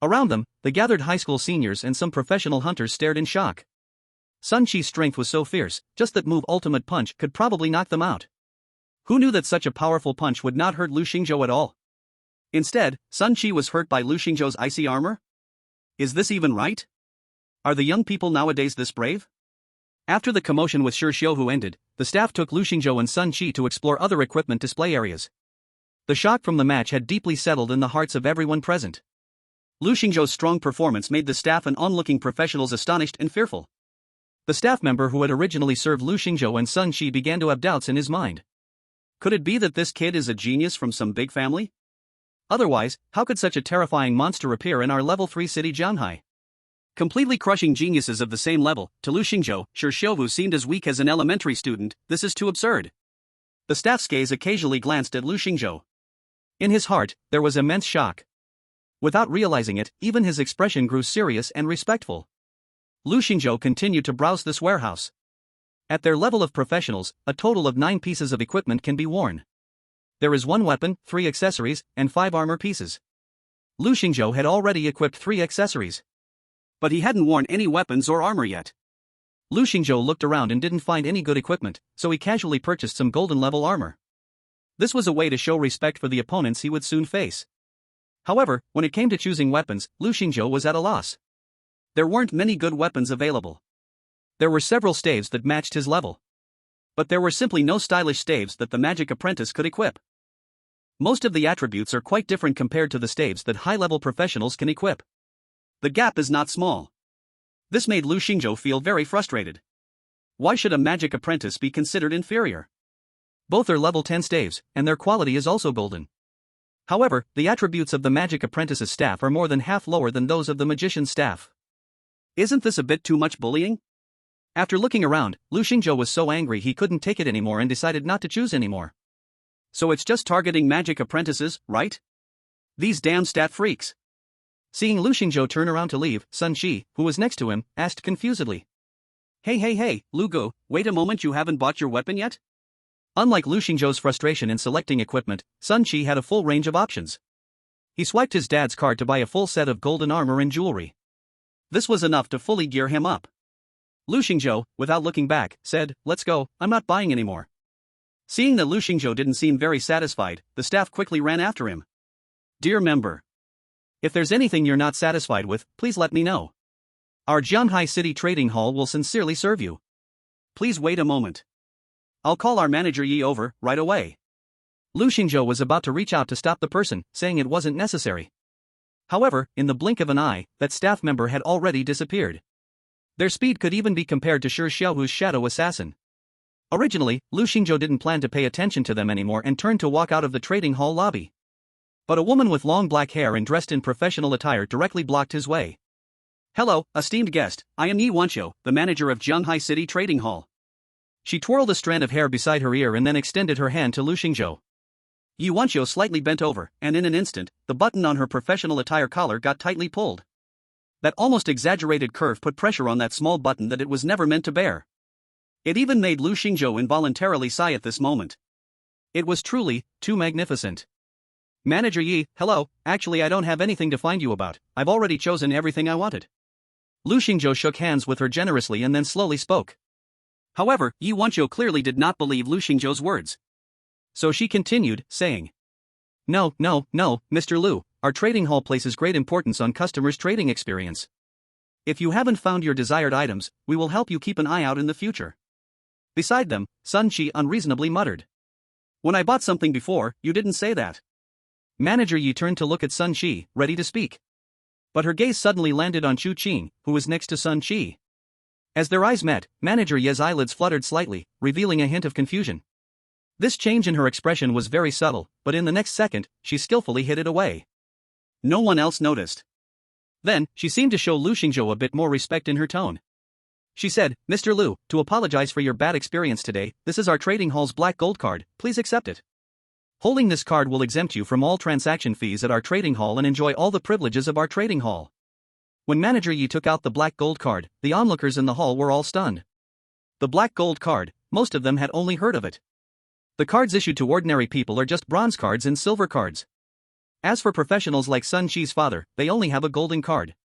Around them, the gathered high school seniors and some professional hunters stared in shock. Sun Chi's strength was so fierce, just that move ultimate punch could probably knock them out. Who knew that such a powerful punch would not hurt Lu Xingzhou at all? Instead, Sun Chi was hurt by Lu Xingzhou's icy armor? Is this even right? Are the young people nowadays this brave? After the commotion with Shi Xiuhu ended, the staff took Lu Xingzhou and Sun Chi to explore other equipment display areas. The shock from the match had deeply settled in the hearts of everyone present. Lu Xingzhou's strong performance made the staff and onlooking professionals astonished and fearful. The staff member who had originally served Lu Xingzhou and Sun Chi began to have doubts in his mind. Could it be that this kid is a genius from some big family? Otherwise, how could such a terrifying monster appear in our level 3 city Jianhai? Completely crushing geniuses of the same level, to Lu Xingzhou, Shi Xiuhu seemed as weak as an elementary student, this is too absurd. The staff's gaze occasionally glanced at Lu Xingzhou. In his heart, there was immense shock. Without realizing it, even his expression grew serious and respectful. Lu Xingzhou continued to browse this warehouse. At their level of professionals, a total of 9 pieces of equipment can be worn. There is 1 weapon, 3 accessories, and 5 armor pieces. Lu Xingzhou had already equipped 3 accessories. But he hadn't worn any weapons or armor yet. Lu Xingzhou looked around and didn't find any good equipment, so he casually purchased some golden level armor. This was a way to show respect for the opponents he would soon face. However, when it came to choosing weapons, Lu Xingzhou was at a loss. There weren't many good weapons available. There were several staves that matched his level. But there were simply no stylish staves that the magic apprentice could equip. Most of the attributes are quite different compared to the staves that high-level professionals can equip. The gap is not small. This made Lu Xingzhou feel very frustrated. Why should a magic apprentice be considered inferior? Both are level 10 staves, and their quality is also golden. However, the attributes of the magic apprentice's staff are more than half lower than those of the magician's staff. Isn't this a bit too much bullying? After looking around, Lu Xingzhou was so angry he couldn't take it anymore and decided not to choose anymore. So it's just targeting magic apprentices, right? These damn stat freaks. Seeing Lu Xingzhou turn around to leave, Sun Chi, who was next to him, asked confusedly. Hey, Lu Gu, wait a moment, you haven't bought your weapon yet? Unlike Lu Xingzhou's frustration in selecting equipment, Sun Chi had a full range of options. He swiped his dad's card to buy a full set of golden armor and jewelry. This was enough to fully gear him up. Lu Xingzhou, without looking back, said, "Let's go, I'm not buying anymore." Seeing that Lu Xingzhou didn't seem very satisfied, the staff quickly ran after him. "Dear member, if there's anything you're not satisfied with, please let me know. Our Jianghai City Trading Hall will sincerely serve you. Please wait a moment. I'll call our manager Yi over, right away. Lu Xingzhou was about to reach out to stop the person, saying it wasn't necessary. However, in the blink of an eye, that staff member had already disappeared. Their speed could even be compared to Shi Xiaohu's shadow assassin. Originally, Lu Xingzhou didn't plan to pay attention to them anymore and turned to walk out of the trading hall lobby. But a woman with long black hair and dressed in professional attire directly blocked his way. Hello, esteemed guest, I am Yi Wanqiu, the manager of Jianghai City Trading Hall. She twirled a strand of hair beside her ear and then extended her hand to Lu Xingzhou. Yi Wanqiu slightly bent over, and in an instant, the button on her professional attire collar got tightly pulled. That almost exaggerated curve put pressure on that small button that it was never meant to bear. It even made Lu Xingzhou involuntarily sigh at this moment. It was truly too magnificent. Manager Yi, hello, actually I don't have anything to find you about, I've already chosen everything I wanted. Lu Xingzhou shook hands with her generously and then slowly spoke. However, Yi Wanqiu clearly did not believe Lu Xingzhou's words. So she continued, saying, No, Mr. Lu, our trading hall places great importance on customers' trading experience. If you haven't found your desired items, we will help you keep an eye out in the future. Beside them, Sun Qi unreasonably muttered. When I bought something before, you didn't say that. Manager Yi turned to look at Sun Qi, ready to speak. But her gaze suddenly landed on Chu Qing, who was next to Sun Qi. As their eyes met, Manager Yi's eyelids fluttered slightly, revealing a hint of confusion. This change in her expression was very subtle, but in the next second, she skillfully hid it away. No one else noticed. Then, she seemed to show Lu Xingzhou a bit more respect in her tone. She said, Mr. Lu, to apologize for your bad experience today, this is our trading hall's black gold card, please accept it. Holding this card will exempt you from all transaction fees at our trading hall and enjoy all the privileges of our trading hall. When Manager Yi took out the black gold card, the onlookers in the hall were all stunned. The black gold card, most of them had only heard of it. The cards issued to ordinary people are just bronze cards and silver cards. As for professionals like Sun Qi's father, they only have a golden card.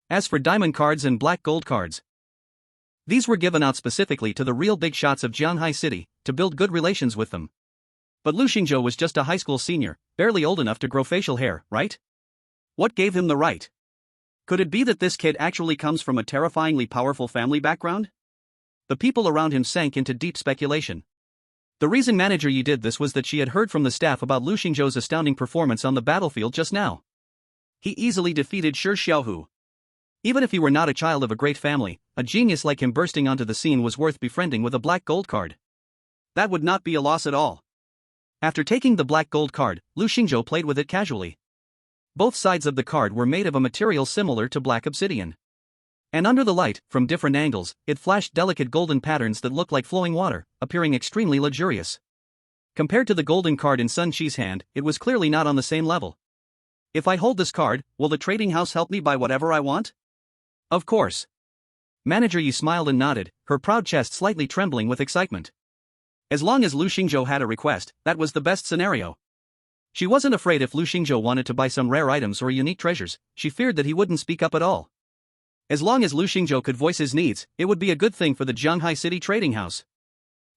As for diamond cards and black gold cards, these were given out specifically to the real big shots of Jianghai City, to build good relations with them. But Lu Xingzhou was just a high school senior, barely old enough to grow facial hair, right? What gave him the right? Could it be that this kid actually comes from a terrifyingly powerful family background? The people around him sank into deep speculation. The reason Manager Yi did this was that she had heard from the staff about Lu Xingzhou's astounding performance on the battlefield just now. He easily defeated Shi Xiaohu. Even if he were not a child of a great family, a genius like him bursting onto the scene was worth befriending with a black gold card. That would not be a loss at all. After taking the black gold card, Lu Xingzhou played with it casually. Both sides of the card were made of a material similar to black obsidian. And under the light, from different angles, it flashed delicate golden patterns that looked like flowing water, appearing extremely luxurious. Compared to the golden card in Sun Qi's hand, it was clearly not on the same level. If I hold this card, will the trading house help me buy whatever I want? Of course. Manager Yi smiled and nodded, her proud chest slightly trembling with excitement. As long as Lu Xingzhou had a request, that was the best scenario. She wasn't afraid if Lu Xingzhou wanted to buy some rare items or unique treasures, she feared that he wouldn't speak up at all. As long as Lu Xingzhou could voice his needs, it would be a good thing for the Jianghai City Trading House.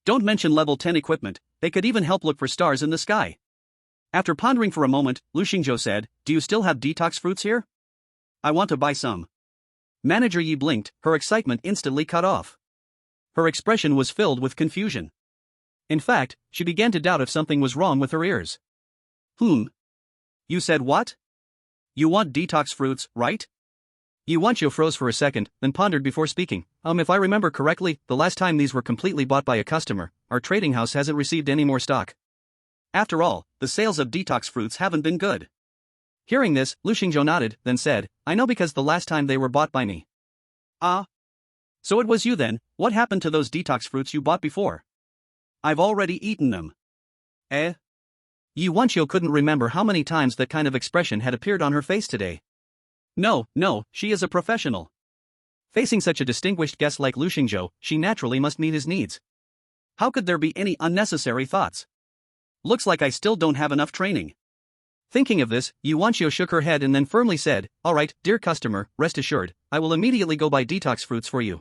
Don't mention level 10 equipment, they could even help look for stars in the sky. After pondering for a moment, Lu Xingzhou said, Do you still have detox fruits here? I want to buy some. Manager Yi blinked, her excitement instantly cut off. Her expression was filled with confusion. In fact, she began to doubt if something was wrong with her ears. You said what? You want detox fruits, right? Yi Wanqiu froze for a second, then pondered before speaking. If I remember correctly, the last time these were completely bought by a customer, our trading house hasn't received any more stock. After all, the sales of detox fruits haven't been good. Hearing this, Lu Xingzhou nodded, then said, I know because the last time they were bought by me. Ah. So it was you then, what happened to those detox fruits you bought before? I've already eaten them. Eh? Yi Wanqiu couldn't remember how many times that kind of expression had appeared on her face today. No, she is a professional. Facing such a distinguished guest like Lu Xingzhou, she naturally must meet his needs. How could there be any unnecessary thoughts? Looks like I still don't have enough training. Thinking of this, Yi Wanqiu shook her head and then firmly said, All right, dear customer, rest assured, I will immediately go buy detox fruits for you.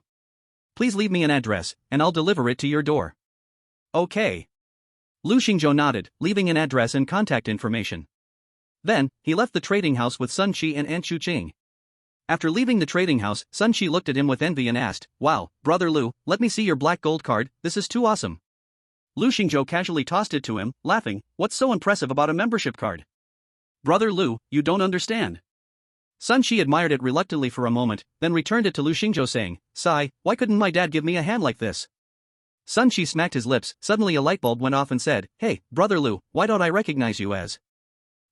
Please leave me an address, and I'll deliver it to your door. Okay. Lu Xingzhou nodded, leaving an address and contact information. Then, he left the trading house with Sun Qi and Aunt Chu Qing. After leaving the trading house, Sun Shi looked at him with envy and asked, "Wow, Brother Lu, let me see your black gold card, this is too awesome." Lu Xingzhou casually tossed it to him, laughing, "What's so impressive about a membership card?" "Brother Lu, you don't understand." Sun Shi admired it reluctantly for a moment, then returned it to Lu Xingzhou saying, "Sigh, why couldn't my dad give me a hand like this?" Sun Shi smacked his lips, suddenly a light bulb went off and said, "Hey, Brother Lu, why don't I recognize you as?"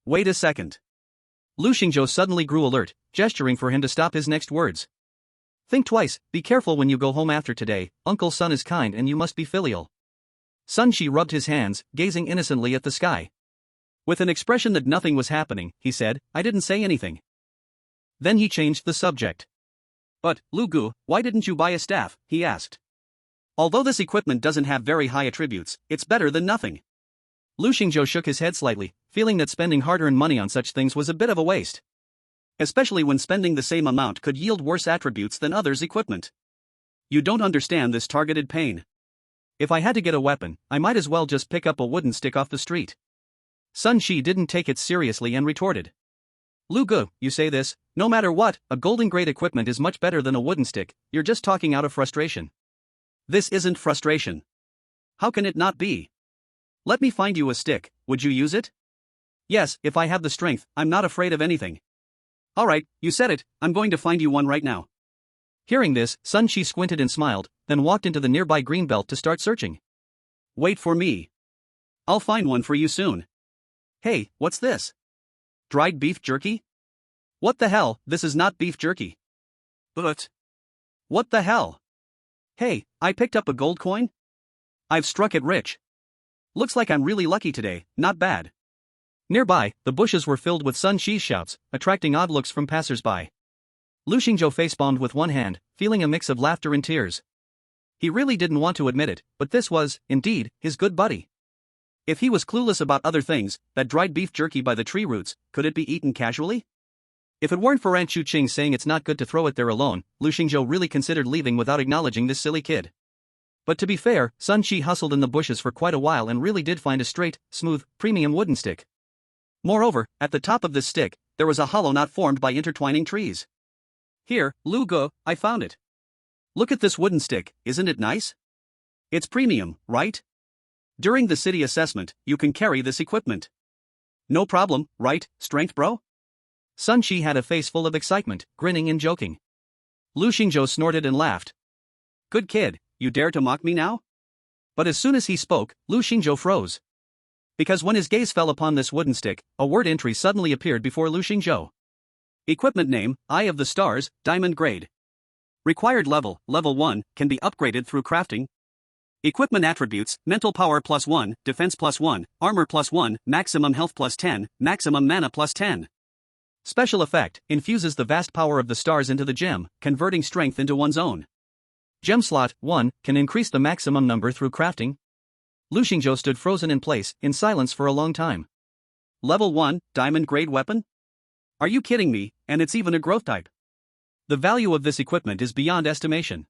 "Wait a second." Lu Xingzhou suddenly grew alert, gesturing for him to stop his next words. "Think twice, be careful when you go home after today, Uncle Sun is kind and you must be filial." Sun Shi rubbed his hands, gazing innocently at the sky. With an expression that nothing was happening, he said, "I didn't say anything." Then he changed the subject. "But, Lu Gu, why didn't you buy a staff?" he asked. "Although this equipment doesn't have very high attributes, it's better than nothing." Lu Xingzhou shook his head slightly, feeling that spending hard-earned money on such things was a bit of a waste. Especially when spending the same amount could yield worse attributes than others' equipment. "You don't understand this targeted pain. If I had to get a weapon, I might as well just pick up a wooden stick off the street." Sun Shi didn't take it seriously and retorted. "Lu Gu, you say this, no matter what, a golden grade equipment is much better than a wooden stick, you're just talking out of frustration." "This isn't frustration. How can it not be? Let me find you a stick, would you use it?" "Yes, if I have the strength, I'm not afraid of anything." "Alright, you said it, I'm going to find you one right now." Hearing this, Sun Shi squinted and smiled, then walked into the nearby green belt to start searching. "Wait for me. I'll find one for you soon." "Hey, what's this? Dried beef jerky? What the hell, this is not beef jerky." "But what the hell? Hey, I picked up a gold coin? I've struck it rich. Looks like I'm really lucky today, not bad." Nearby, the bushes were filled with Sun Shi's shouts, attracting odd looks from passers-by. Lu Xingzhou facepalmed with one hand, feeling a mix of laughter and tears. He really didn't want to admit it, but this was, indeed, his good buddy. If he was clueless about other things, that dried beef jerky by the tree roots, could it be eaten casually? If it weren't for Aunt Chu Ching saying it's not good to throw it there alone, Lu Xingzhou really considered leaving without acknowledging this silly kid. But to be fair, Sun Shi hustled in the bushes for quite a while and really did find a straight, smooth, premium wooden stick. Moreover, at the top of this stick, there was a hollow knot formed by intertwining trees. "Here, Lu Gu, I found it. Look at this wooden stick, isn't it nice? It's premium, right? During the city assessment, you can carry this equipment. No problem, right, strength bro?" Sun Shi had a face full of excitement, grinning and joking. Lu Xingzhou snorted and laughed. "Good kid, you dare to mock me now?" But as soon as he spoke, Lu Xingzhou froze. Because when his gaze fell upon this wooden stick, a word entry suddenly appeared before Lu Xingzhou. Equipment name, Eye of the Stars, Diamond Grade. Required level, Level 1, can be upgraded through crafting. Equipment attributes, Mental Power +1, Defense +1, Armor +1, Maximum Health +10, Maximum Mana +10. Special effect, infuses the vast power of the stars into the gem, converting strength into one's own. Gem slot 1, can increase the maximum number through crafting. Lu Xingzhou stood frozen in place, in silence for a long time. Level 1, Diamond Grade Weapon? Are you kidding me, and it's even a growth type? The value of this equipment is beyond estimation.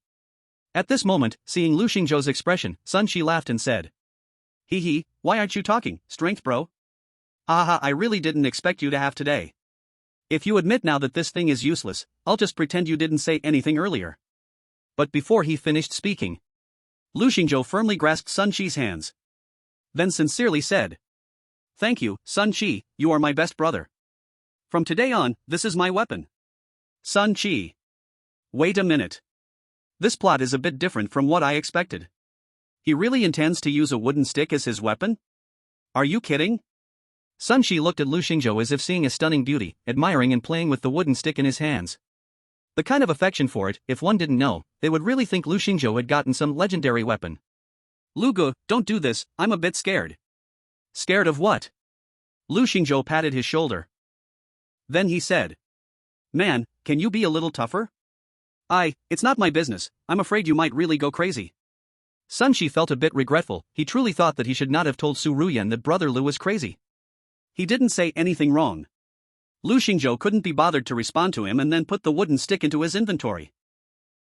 At this moment, seeing Lu Xingzhou's expression, Sun Shi laughed and said, "Hee hee, why aren't you talking, strength bro? Haha, I really didn't expect you to have today. If you admit now that this thing is useless, I'll just pretend you didn't say anything earlier." But before he finished speaking, Lu Xingzhou firmly grasped Sun Shi's hands. Then sincerely said, "Thank you, Sun Shi, you are my best brother. From today on, this is my weapon." Sun Shi. Wait a minute. This plot is a bit different from what I expected. He really intends to use a wooden stick as his weapon? Are you kidding? Sun Shi looked at Lu Xingzhou as if seeing a stunning beauty, admiring and playing with the wooden stick in his hands. The kind of affection for it, if one didn't know, they would really think Lu Xingzhou had gotten some legendary weapon. "Lu Gu, don't do this, I'm a bit scared." "Scared of what?" Lu Xingzhou patted his shoulder. Then he said, "Man, can you be a little tougher?" It's not my business, I'm afraid you might really go crazy." Sun Shi felt a bit regretful, he truly thought that he should not have told Su Ruyan that Brother Lu was crazy. He didn't say anything wrong. Lu Xingzhou couldn't be bothered to respond to him and then put the wooden stick into his inventory.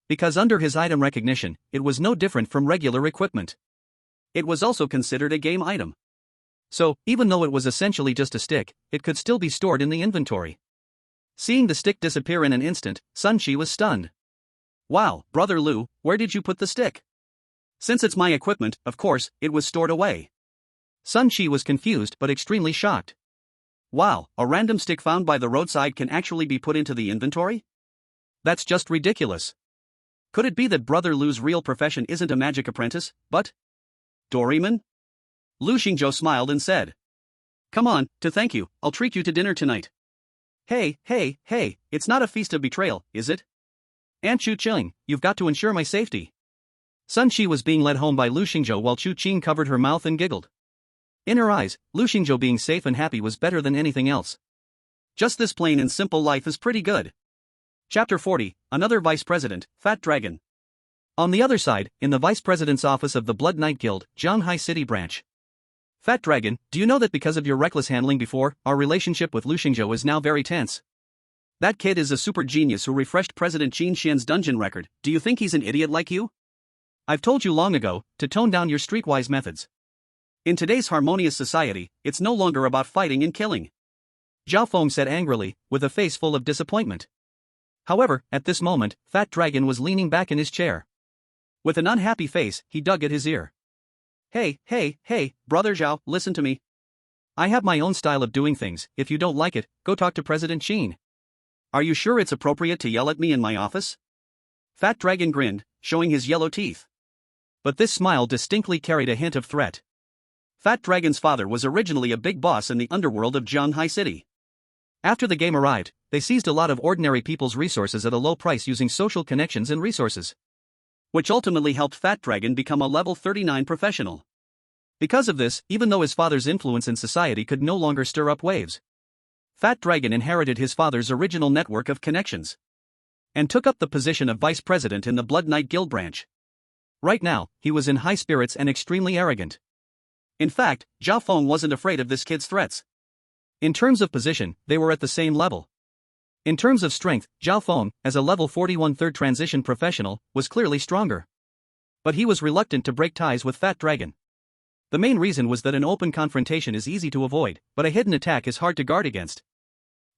Because under his item recognition, it was no different from regular equipment. It was also considered a game item. So, even though it was essentially just a stick, it could still be stored in the inventory. Seeing the stick disappear in an instant, Sun Shi was stunned. Wow, Brother Lu, where did you put the stick? Since it's my equipment, of course, it was stored away. Sun Shi was confused but extremely shocked. Wow, a random stick found by the roadside can actually be put into the inventory? That's just ridiculous. Could it be that Brother Lu's real profession isn't a magic apprentice, but doorman? Lu Xingzhou smiled and said. Come on, to thank you, I'll treat you to dinner tonight. Hey, it's not a feast of betrayal, is it? Aunt Chu Qing, you've got to ensure my safety. Sun Shi was being led home by Lu Xingzhou while Chu Qing covered her mouth and giggled. In her eyes, Lu Xingzhou being safe and happy was better than anything else. Just this plain and simple life is pretty good. Chapter 40, Another Vice President, Fat Dragon. On the other side, in the Vice President's office of the Blood Knight Guild, Zhanghai City Branch. Fat Dragon, do you know that because of your reckless handling before, our relationship with Lu Xingzhou is now very tense? That kid is a super genius who refreshed President Qin Xian's dungeon record. Do you think he's an idiot like you? I've told you long ago to tone down your streetwise methods. In today's harmonious society, it's no longer about fighting and killing. Zhao Feng said angrily, with a face full of disappointment. However, at this moment, Fat Dragon was leaning back in his chair. With an unhappy face, he dug at his ear. Hey, Brother Zhao, listen to me. I have my own style of doing things. If you don't like it, go talk to President Qin. Are you sure it's appropriate to yell at me in my office? Fat Dragon grinned, showing his yellow teeth. But this smile distinctly carried a hint of threat. Fat Dragon's father was originally a big boss in the underworld of Zhanghai City. After the game arrived, they seized a lot of ordinary people's resources at a low price using social connections and resources, which ultimately helped Fat Dragon become a level 39 professional. Because of this, even though his father's influence in society could no longer stir up waves, Fat Dragon inherited his father's original network of connections and took up the position of vice president in the Blood Knight Guild branch. Right now, he was in high spirits and extremely arrogant. In fact, Zhao Feng wasn't afraid of this kid's threats. In terms of position, they were at the same level. In terms of strength, Zhao Feng, as a level 41 third transition professional, was clearly stronger. But he was reluctant to break ties with Fat Dragon. The main reason was that an open confrontation is easy to avoid, but a hidden attack is hard to guard against.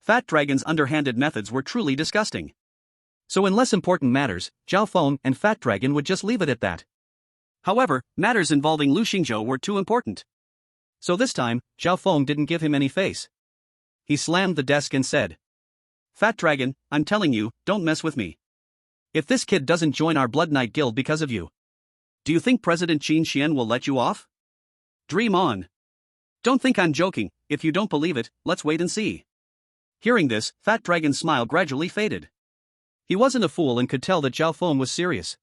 Fat Dragon's underhanded methods were truly disgusting. So in less important matters, Zhao Feng and Fat Dragon would just leave it at that. However, matters involving Lu Xingzhou were too important. So this time, Zhao Feng didn't give him any face. He slammed the desk and said, Fat Dragon, I'm telling you, don't mess with me. If this kid doesn't join our Blood Knight Guild because of you, do you think President Qin Xian will let you off? Dream on. Don't think I'm joking. If you don't believe it, let's wait and see. Hearing this, Fat Dragon's smile gradually faded. He wasn't a fool and could tell that Zhao Feng was serious.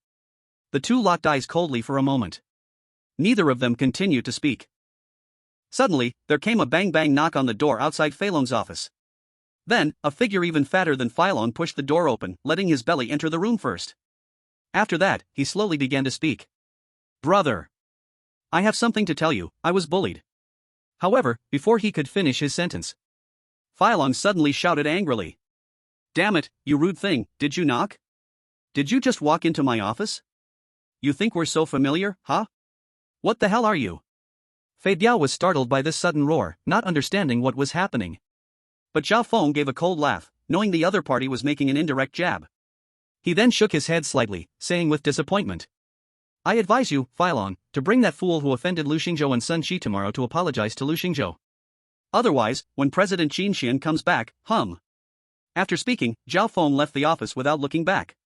The two locked eyes coldly for a moment. Neither of them continued to speak. Suddenly, there came a bang-bang knock on the door outside Fei Long's office. Then, a figure even fatter than Fei Long pushed the door open, letting his belly enter the room first. After that, he slowly began to speak. Brother, I have something to tell you. I was bullied. However, before he could finish his sentence, Fei Long suddenly shouted angrily. Damn it, you rude thing, did you knock? Did you just walk into my office? You think we're so familiar, huh? What the hell are you? Fei Biao was startled by this sudden roar, not understanding what was happening. But Zhao Feng gave a cold laugh, knowing the other party was making an indirect jab. He then shook his head slightly, saying with disappointment, I advise you, Fei Long, to bring that fool who offended Lu Xingzhou and Sun Shi tomorrow to apologize to Lu Xingzhou. Otherwise, when President Qin Xian comes back, hum. After speaking, Zhao Feng left the office without looking back.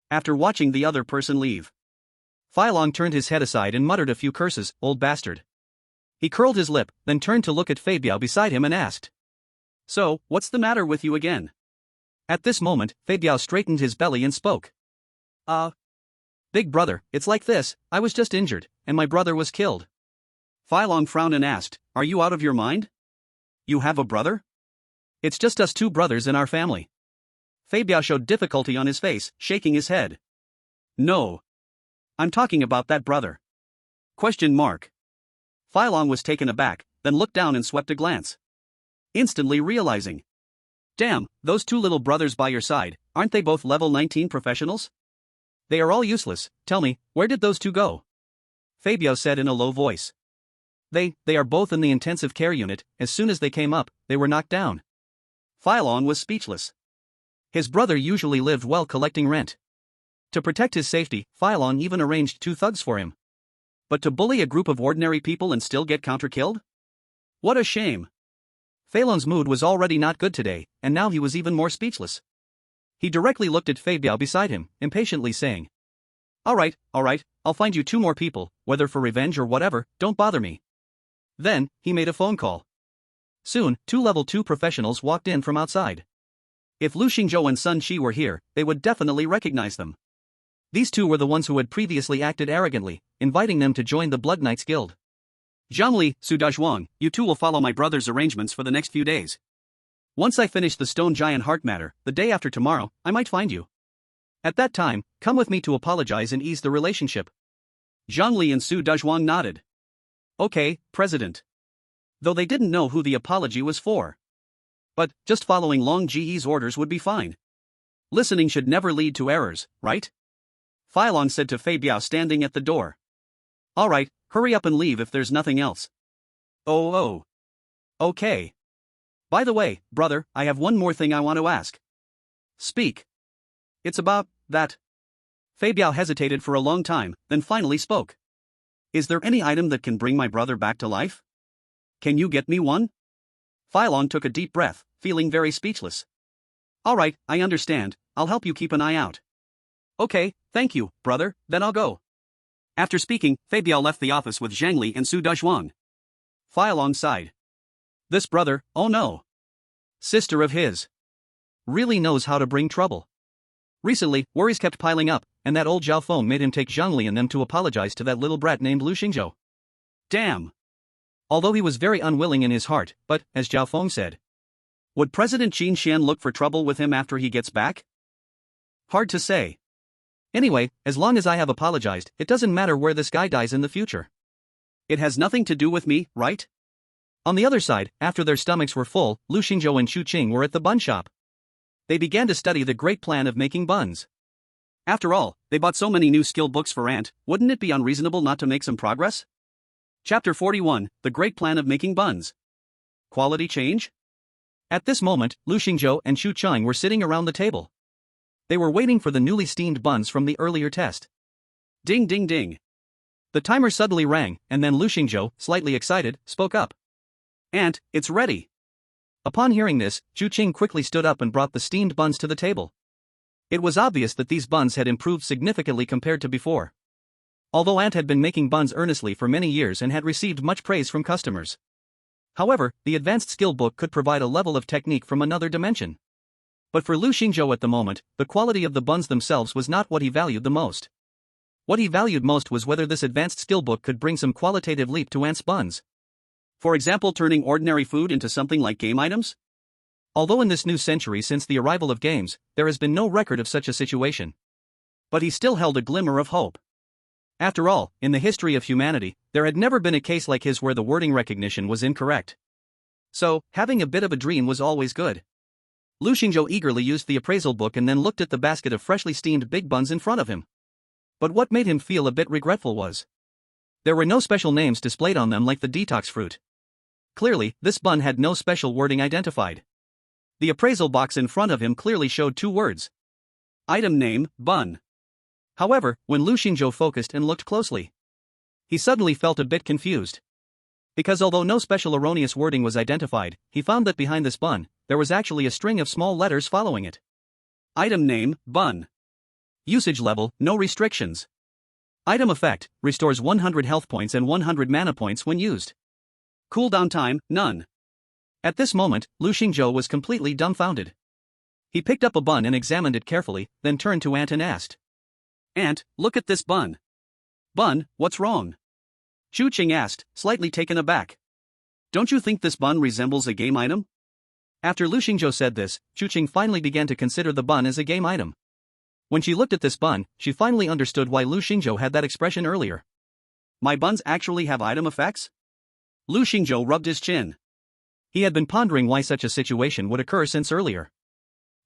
After watching the other person leave, Fei Long turned his head aside and muttered a few curses, old bastard. He curled his lip, then turned to look at Fei Biao beside him and asked, So, what's the matter with you again? At this moment, Fei Biao straightened his belly and spoke. Big brother, it's like this, I was just injured, and my brother was killed. Fei Long frowned and asked, Are you out of your mind? You have a brother? It's just us two brothers in our family. Fei Biao showed difficulty on his face, shaking his head. No. I'm talking about that brother. Question mark. Fei Long was taken aback, then looked down and swept a glance. Instantly realizing. Damn, those two little brothers by your side, aren't they both level 19 professionals? They are all useless. Tell me, where did those two go? Fei Biao said in a low voice. They are both in the intensive care unit. As soon as they came up, they were knocked down. Fei Long was speechless. His brother usually lived well collecting rent. To protect his safety, Phylon even arranged 2 thugs for him. But to bully a group of ordinary people and still get counter-killed? What a shame. Phalon's mood was already not good today, and now he was even more speechless. He directly looked at Fei Biao beside him, impatiently saying, Alright, I'll find you 2 more people, whether for revenge or whatever, don't bother me. Then, he made a phone call. Soon, 2 level 2 professionals walked in from outside. If Lu Xingzhou and Sun Shi were here, they would definitely recognize them. These 2 were the ones who had previously acted arrogantly, inviting them to join the Blood Knights Guild. Zhangli, Su Dazhuang, you 2 will follow my brother's arrangements for the next few days. Once I finish the Stone Giant Heart matter, the day after tomorrow, I might find you. At that time, come with me to apologize and ease the relationship. Zhangli and Su Dazhuang nodded. Okay, President. Though they didn't know who the apology was for. But, just following Long Ji's orders would be fine. Listening should never lead to errors, right? Phylon said to Fei Biao standing at the door. Alright, hurry up and leave if there's nothing else. Oh. Okay. By the way, brother, I have one more thing I want to ask. Speak. It's about that. Fei Biao hesitated for a long time, then finally spoke. Is there any item that can bring my brother back to life? Can you get me one? Phylon took a deep breath, feeling very speechless. Alright, I understand, I'll help you keep an eye out. Okay, thank you, brother, then I'll go. After speaking, Fei Biao left the office with Zhangli and Su Dazhuang. Phylon sighed. This brother, oh no. Sister of his. Really knows how to bring trouble. Recently, worries kept piling up, and that old Zhao Feng made him take Zhangli and them to apologize to that little brat named Lu Xingzhou. Damn. Although he was very unwilling in his heart, but, as Zhao Feng said, would President Qin Xian look for trouble with him after he gets back? Hard to say. Anyway, as long as I have apologized, it doesn't matter where this guy dies in the future. It has nothing to do with me, right? On the other side, after their stomachs were full, Lu Xingzhou and Chu Qing were at the bun shop. They began to study the great plan of making buns. After all, they bought so many new skill books for Ant, wouldn't it be unreasonable not to make some progress? Chapter 41, The Great Plan of Making Buns. Quality change? At this moment, Lu Xingzhou and Chu Qing were sitting around the table. They were waiting for the newly steamed buns from the earlier test. Ding ding ding. The timer suddenly rang, and then Lu Xingzhou, slightly excited, spoke up. Ant, it's ready. Upon hearing this, Chu Qing quickly stood up and brought the steamed buns to the table. It was obvious that these buns had improved significantly compared to before. Although Ant had been making buns earnestly for many years and had received much praise from customers. However, the advanced skill book could provide a level of technique from another dimension. But for Lu Xingzhou at the moment, the quality of the buns themselves was not what he valued the most. What he valued most was whether this advanced skill book could bring some qualitative leap to Ant's buns. For example, turning ordinary food into something like game items? Although in this new century since the arrival of games, there has been no record of such a situation. But he still held a glimmer of hope. After all, in the history of humanity, there had never been a case like his where the wording recognition was incorrect. So, having a bit of a dream was always good. Lu Xingzhou eagerly used the appraisal book and then looked at the basket of freshly steamed big buns in front of him. But what made him feel a bit regretful was there were no special names displayed on them like the detox fruit. Clearly, this bun had no special wording identified. The appraisal box in front of him clearly showed 2 words. Item name, bun. However, when Lu Xingzhou focused and looked closely, he suddenly felt a bit confused. Because although no special erroneous wording was identified, he found that behind this bun, there was actually a string of small letters following it. Item name, bun. Usage level, no restrictions. Item effect, restores 100 health points and 100 mana points when used. Cooldown time, none. At this moment, Lu Xingzhou was completely dumbfounded. He picked up a bun and examined it carefully, then turned to Ant and asked. Ant, look at this bun. Bun, what's wrong? Chu Qing asked, slightly taken aback. Don't you think this bun resembles a game item? After Lu Xingzhou said this, Chu Qing finally began to consider the bun as a game item. When she looked at this bun, she finally understood why Lu Xingzhou had that expression earlier. My buns actually have item effects? Lu Xingzhou rubbed his chin. He had been pondering why such a situation would occur since earlier.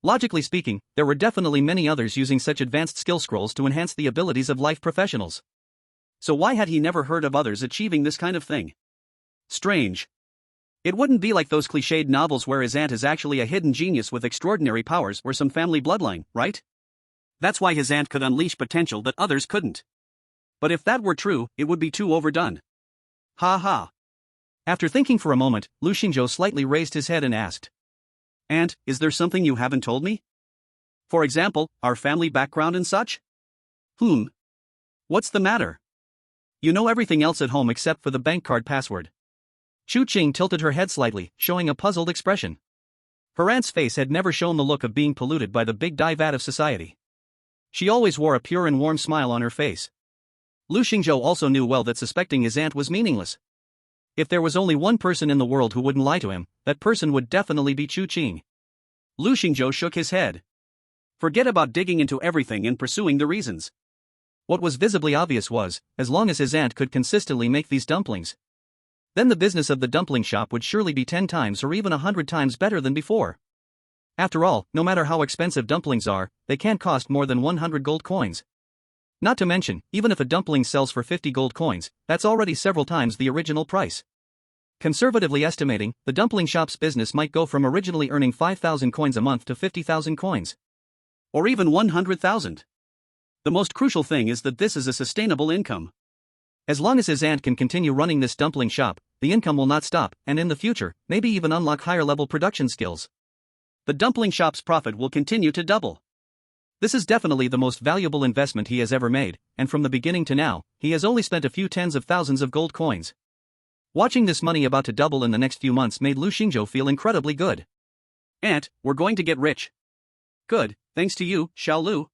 Logically speaking, there were definitely many others using such advanced skill scrolls to enhance the abilities of life professionals. So why had he never heard of others achieving this kind of thing? Strange. It wouldn't be like those cliched novels where his aunt is actually a hidden genius with extraordinary powers or some family bloodline, right? That's why his aunt could unleash potential that others couldn't. But if that were true, it would be too overdone. Ha ha. After thinking for a moment, Lu Xingzhou slightly raised his head and asked. Aunt, is there something you haven't told me? For example, our family background and such? What's the matter? You know everything else at home except for the bank card password. Chu Qing tilted her head slightly, showing a puzzled expression. Her aunt's face had never shown the look of being polluted by the big dye vat of society. She always wore a pure and warm smile on her face. Lu Xingzhou also knew well that suspecting his aunt was meaningless. If there was only one person in the world who wouldn't lie to him, that person would definitely be Chu Qing. Lu Xingzhou shook his head. Forget about digging into everything and pursuing the reasons. What was visibly obvious was, as long as his aunt could consistently make these dumplings, then the business of the dumpling shop would surely be 10 times or even 100 times better than before. After all, no matter how expensive dumplings are, they can't cost more than 100 gold coins. Not to mention, even if a dumpling sells for 50 gold coins, that's already several times the original price. Conservatively estimating, the dumpling shop's business might go from originally earning 5,000 coins a month to 50,000 coins. Or even 100,000. The most crucial thing is that this is a sustainable income. As long as his aunt can continue running this dumpling shop, the income will not stop, and in the future, maybe even unlock higher-level production skills. The dumpling shop's profit will continue to double. This is definitely the most valuable investment he has ever made, and from the beginning to now, he has only spent a few tens of thousands of gold coins. Watching this money about to double in the next few months made Lu Xingzhou feel incredibly good. Aunt, we're going to get rich. Good, thanks to you, Xiao Lu.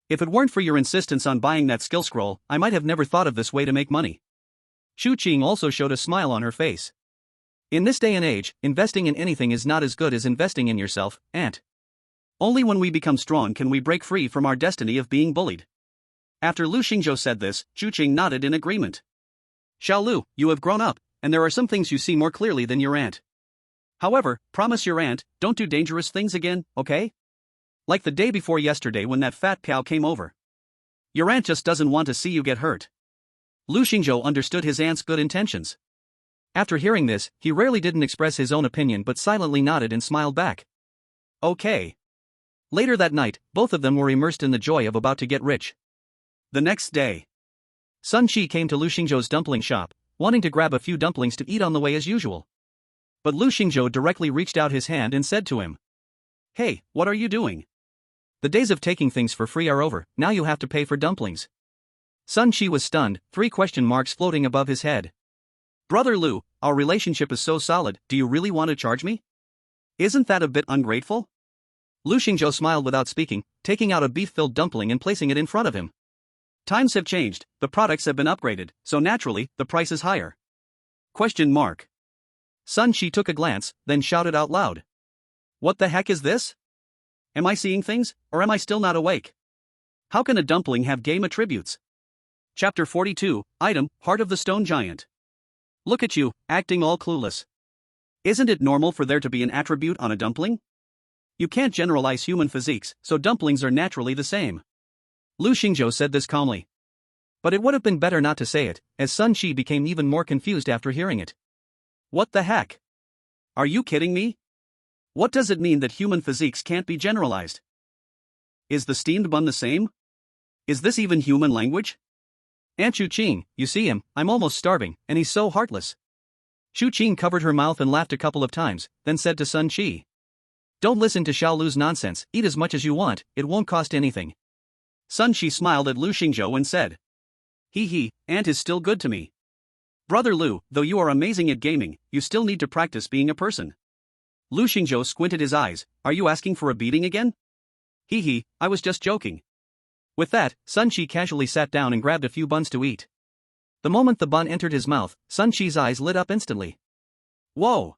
If it weren't for your insistence on buying that skill scroll, I might have never thought of this way to make money. Chu Qing also showed a smile on her face. In this day and age, investing in anything is not as good as investing in yourself, aunt. Only when we become strong can we break free from our destiny of being bullied. After Lu Xingzhou said this, Chu Qing nodded in agreement. Xiao Lu, you have grown up, and there are some things you see more clearly than your aunt. However, promise your aunt, don't do dangerous things again, okay? Like the day before yesterday when that fat cow came over. Your aunt just doesn't want to see you get hurt. Lu Xingzhou understood his aunt's good intentions. After hearing this, he rarely didn't express his own opinion but silently nodded and smiled back. Okay. Later that night, both of them were immersed in the joy of about to get rich. The next day, Sun Qi came to Lu Xingzhou's dumpling shop, wanting to grab a few dumplings to eat on the way as usual. But Lu Xingzhou directly reached out his hand and said to him, "Hey, what are you doing? The days of taking things for free are over, now you have to pay for dumplings." Sun Qi was stunned, 3 question marks floating above his head. Brother Lu, our relationship is so solid, do you really want to charge me? Isn't that a bit ungrateful? Lu Xingzhou smiled without speaking, taking out a beef-filled dumpling and placing it in front of him. Times have changed, the products have been upgraded, so naturally, the price is higher. Question mark. Sun Qi took a glance, then shouted out loud. What the heck is this? Am I seeing things, or am I still not awake? How can a dumpling have game attributes? Chapter 42, Item, Heart of the Stone Giant. Look at you, acting all clueless. Isn't it normal for there to be an attribute on a dumpling? You can't generalize human physiques, so dumplings are naturally the same. Lu Xingzhou said this calmly. But it would have been better not to say it, as Sun Qi became even more confused after hearing it. What the heck? Are you kidding me? What does it mean that human physiques can't be generalized? Is the steamed bun the same? Is this even human language? Aunt Chu Qing, you see him, I'm almost starving, and he's so heartless. Chu Qing covered her mouth and laughed a couple of times, then said to Sun Qi. Don't listen to Xiao Lu's nonsense, eat as much as you want, it won't cost anything. Sun Qi smiled at Lu Xingzhou and said. Aunt is still good to me. Brother Lu, though you are amazing at gaming, you still need to practice being a person. Lu Xingzhou squinted his eyes, are you asking for a beating again? I was just joking. With that, Sun Qi casually sat down and grabbed a few buns to eat. The moment the bun entered his mouth, Sun Qi's eyes lit up instantly. Whoa!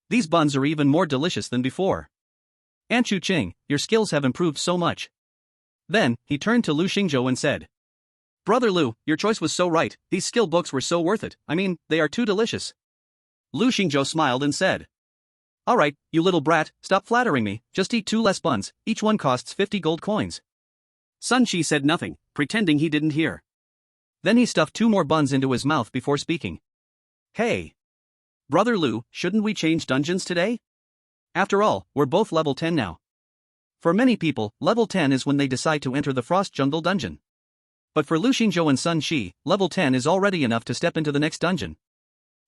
These buns are even more delicious than before. Aunt Chu Qing, your skills have improved so much. Then, he turned to Lu Xingzhou and said. Brother Lu, your choice was so right, these skill books were so worth it, I mean, they are too delicious. Lu Xingzhou smiled and said. Alright, you little brat, stop flattering me, just eat 2 less buns, each one costs 50 gold coins. Sun Qi said nothing, pretending he didn't hear. Then he stuffed 2 more buns into his mouth before speaking. Hey! Brother Lu, shouldn't we change dungeons today? After all, we're both level 10 now. For many people, level 10 is when they decide to enter the Frost Jungle dungeon. But for Lu Xingzhou and Sun Shi, level 10 is already enough to step into the next dungeon.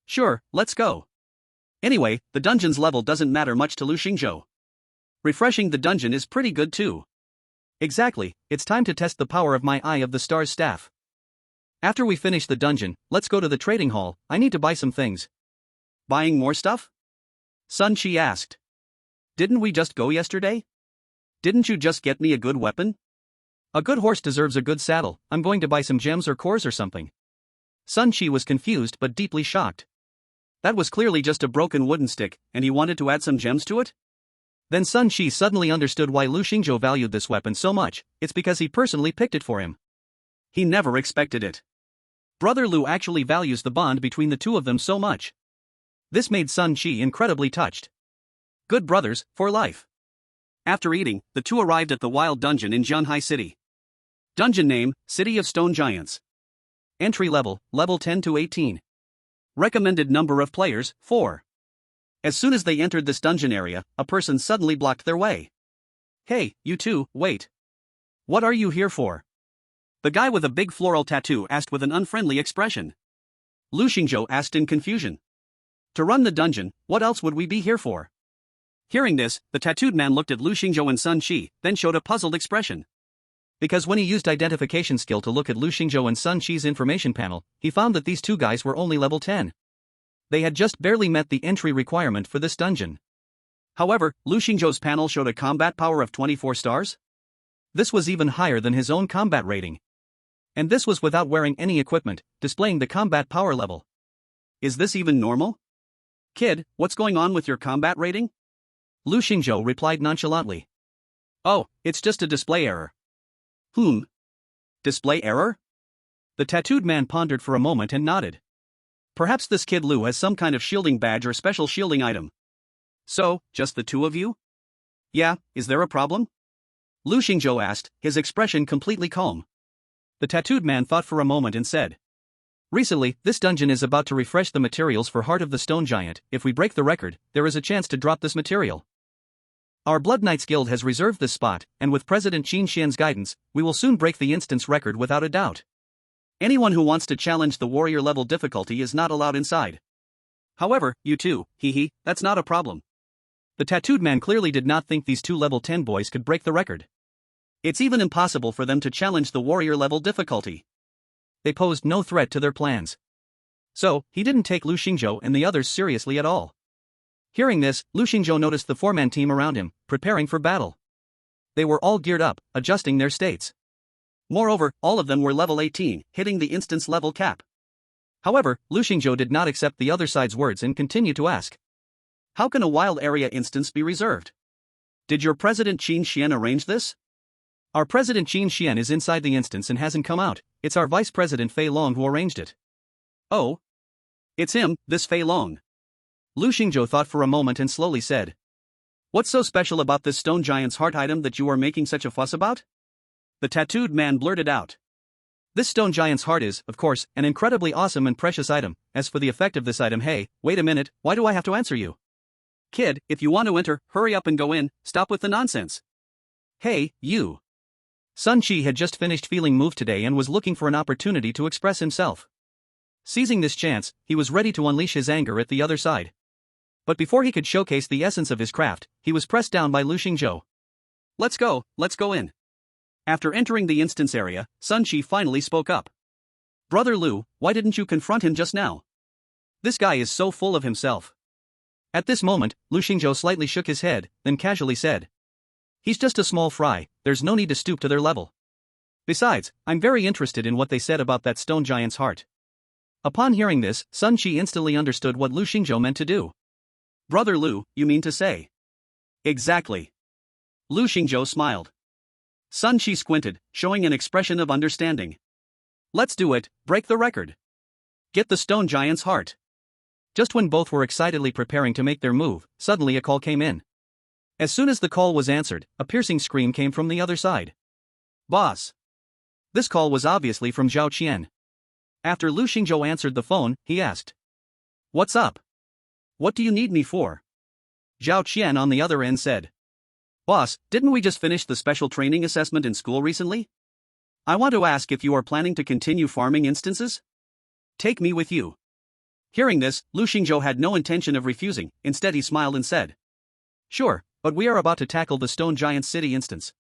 Sure, let's go. Anyway, the dungeon's level doesn't matter much to Lu Xingzhou. Refreshing the dungeon is pretty good too. Exactly, it's time to test the power of my Eye of the Stars staff. After we finish the dungeon, let's go to the trading hall. I need to buy some things. Buying more stuff? Sun Shi asked. Didn't we just go yesterday? Didn't you just get me a good weapon? A good horse deserves a good saddle. I'm going to buy some gems or cores or something. Sun Shi was confused but deeply shocked. That was clearly just a broken wooden stick, and he wanted to add some gems to it? Then Sun Shi suddenly understood why Lu Xingzhou valued this weapon so much. It's because he personally picked it for him. He never expected it. Brother Lu actually values the bond between the two of them so much. This made Sun Shi incredibly touched. Good brothers, for life. After eating, the two arrived at the Wild Dungeon in Jianhai City. Dungeon name, City of Stone Giants. Entry level, level 10 to 18. Recommended number of players, 4. As soon as they entered this dungeon area, a person suddenly blocked their way. Hey, you two, wait. What are you here for? The guy with a big floral tattoo asked with an unfriendly expression. Lu Xingzhou asked in confusion. To run the dungeon, what else would we be here for? Hearing this, the tattooed man looked at Lu Xingzhou and Sun Shi, then showed a puzzled expression. Because when he used identification skill to look at Lu Xingzhou and Sun Shi's information panel, he found that these two guys were only level 10. They had just barely met the entry requirement for this dungeon. However, Lu Xingzhou's panel showed a combat power of 24 stars. This was even higher than his own combat rating. And this was without wearing any equipment, displaying the combat power level. Is this even normal? Kid, what's going on with your combat rating? Lu Xingzhou replied nonchalantly. Oh, it's just a display error. Display error? The tattooed man pondered for a moment and nodded. Perhaps this kid Lu has some kind of shielding badge or special shielding item. So, just the two of you? Yeah, is there a problem? Lu Xingzhou asked, his expression completely calm. The tattooed man thought for a moment and said. Recently, this dungeon is about to refresh the materials for Heart of the Stone Giant. If we break the record, there is a chance to drop this material. Our Blood Knights Guild has reserved this spot, and with President Qin Xian's guidance, we will soon break the instance record without a doubt. Anyone who wants to challenge the warrior level difficulty is not allowed inside. However, you two, that's not a problem. The tattooed man clearly did not think these two level 10 boys could break the record. It's even impossible for them to challenge the warrior level difficulty. They posed no threat to their plans. So, he didn't take Lu Xingzhou and the others seriously at all. Hearing this, Lu Xingzhou noticed the four-man team around him, preparing for battle. They were all geared up, adjusting their states. Moreover, all of them were level 18, hitting the instance level cap. However, Lu Xingzhou did not accept the other side's words and continued to ask. How can a wild area instance be reserved? Did your President Qin Xian arrange this? Our President Qin Xian is inside the instance and hasn't come out. It's our Vice President Fei Long who arranged it. Oh? It's him, this Fei Long. Lu Xingzhou thought for a moment and slowly said. What's so special about this stone giant's heart item that you are making such a fuss about? The tattooed man blurted out. This stone giant's heart is, of course, an incredibly awesome and precious item. As for the effect of this item, hey, wait a minute, why do I have to answer you? Kid, if you want to enter, hurry up and go in, stop with the nonsense. Hey, you. Sun Shi had just finished feeling moved today and was looking for an opportunity to express himself. Seizing this chance, he was ready to unleash his anger at the other side. But before he could showcase the essence of his craft, he was pressed down by Lu Xingzhou. Let's go in. After entering the instance area, Sun Shi finally spoke up. Brother Lu, why didn't you confront him just now? This guy is so full of himself. At this moment, Lu Xingzhou slightly shook his head, then casually said. He's just a small fry, there's no need to stoop to their level. Besides, I'm very interested in what they said about that stone giant's heart. Upon hearing this, Sun Shi instantly understood what Lu Xingzhou meant to do. Brother Lu, you mean to say? Exactly. Lu Xingzhou smiled. Sun Shi squinted, showing an expression of understanding. Let's do it, break the record. Get the stone giant's heart. Just when both were excitedly preparing to make their move, suddenly a call came in. As soon as the call was answered, a piercing scream came from the other side. Boss. This call was obviously from Zhao Qian. After Lu Xingzhou answered the phone, he asked. What's up? What do you need me for? Zhao Qian on the other end said. Boss, didn't we just finish the special training assessment in school recently? I want to ask if you are planning to continue farming instances? Take me with you. Hearing this, Lu Xingzhou had no intention of refusing, instead he smiled and said. Sure, but we are about to tackle the Stone Giant City instance.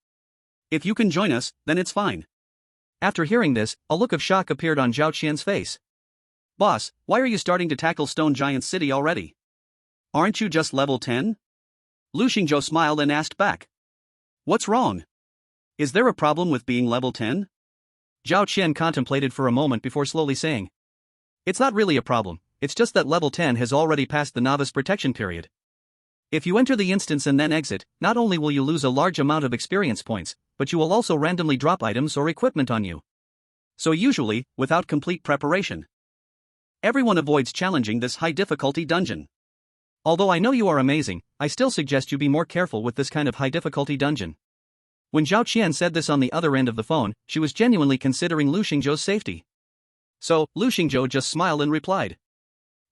If you can join us, then it's fine. After hearing this, a look of shock appeared on Zhao Qian's face. Boss, why are you starting to tackle Stone Giant City already? Aren't you just level 10? Lu Xingzhou smiled and asked back. What's wrong? Is there a problem with being level 10? Zhao Qian contemplated for a moment before slowly saying. It's not really a problem, it's just that level 10 has already passed the novice protection period. If you enter the instance and then exit, not only will you lose a large amount of experience points, but you will also randomly drop items or equipment on you. So usually, without complete preparation, everyone avoids challenging this high-difficulty dungeon. Although I know you are amazing, I still suggest you be more careful with this kind of high-difficulty dungeon. When Zhao Qian said this on the other end of the phone, she was genuinely considering Lu Xingzhou's safety. So, Lu Xingzhou just smiled and replied.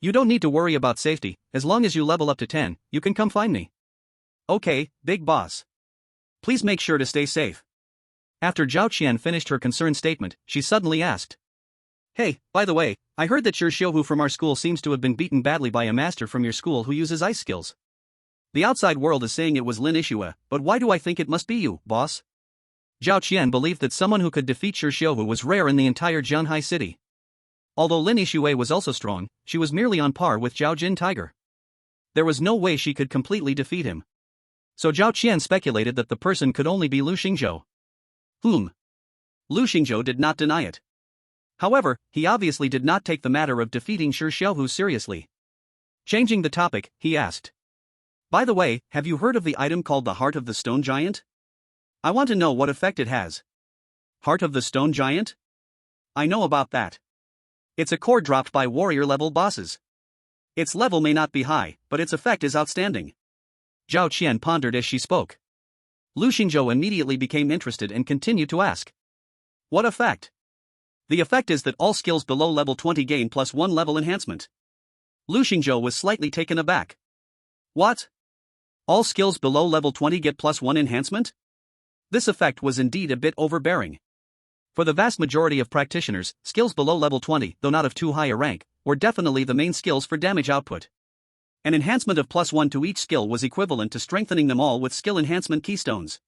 You don't need to worry about safety, as long as you level up to 10, you can come find me. Okay, big boss. Please make sure to stay safe. After Zhao Qian finished her concerned statement, she suddenly asked. Hey, by the way, I heard that Shi Xiuhu from our school seems to have been beaten badly by a master from your school who uses ice skills. The outside world is saying it was Lin Yixue, but why do I think it must be you, boss? Zhao Qian believed that someone who could defeat Shi Xiuhu was rare in the entire Jianhai city. Although Lin Yixue was also strong, she was merely on par with Zhao Jin Tiger. There was no way she could completely defeat him. So Zhao Qian speculated that the person could only be Lu Xingzhou. Lu Xingzhou did not deny it. However, he obviously did not take the matter of defeating Shi Xiuhu seriously. Changing the topic, he asked. By the way, have you heard of the item called the Heart of the Stone Giant? I want to know what effect it has. Heart of the Stone Giant? I know about that. It's a core dropped by warrior-level bosses. Its level may not be high, but its effect is outstanding. Zhao Qian pondered as she spoke. Lu Xingzhou immediately became interested and continued to ask. What effect? The effect is that all skills below level 20 gain +1 level enhancement. Lu Xingzhou was slightly taken aback. What? All skills below level 20 get +1 enhancement? This effect was indeed a bit overbearing. For the vast majority of practitioners, skills below level 20, though not of too high a rank, were definitely the main skills for damage output. An enhancement of +1 to each skill was equivalent to strengthening them all with skill enhancement keystones.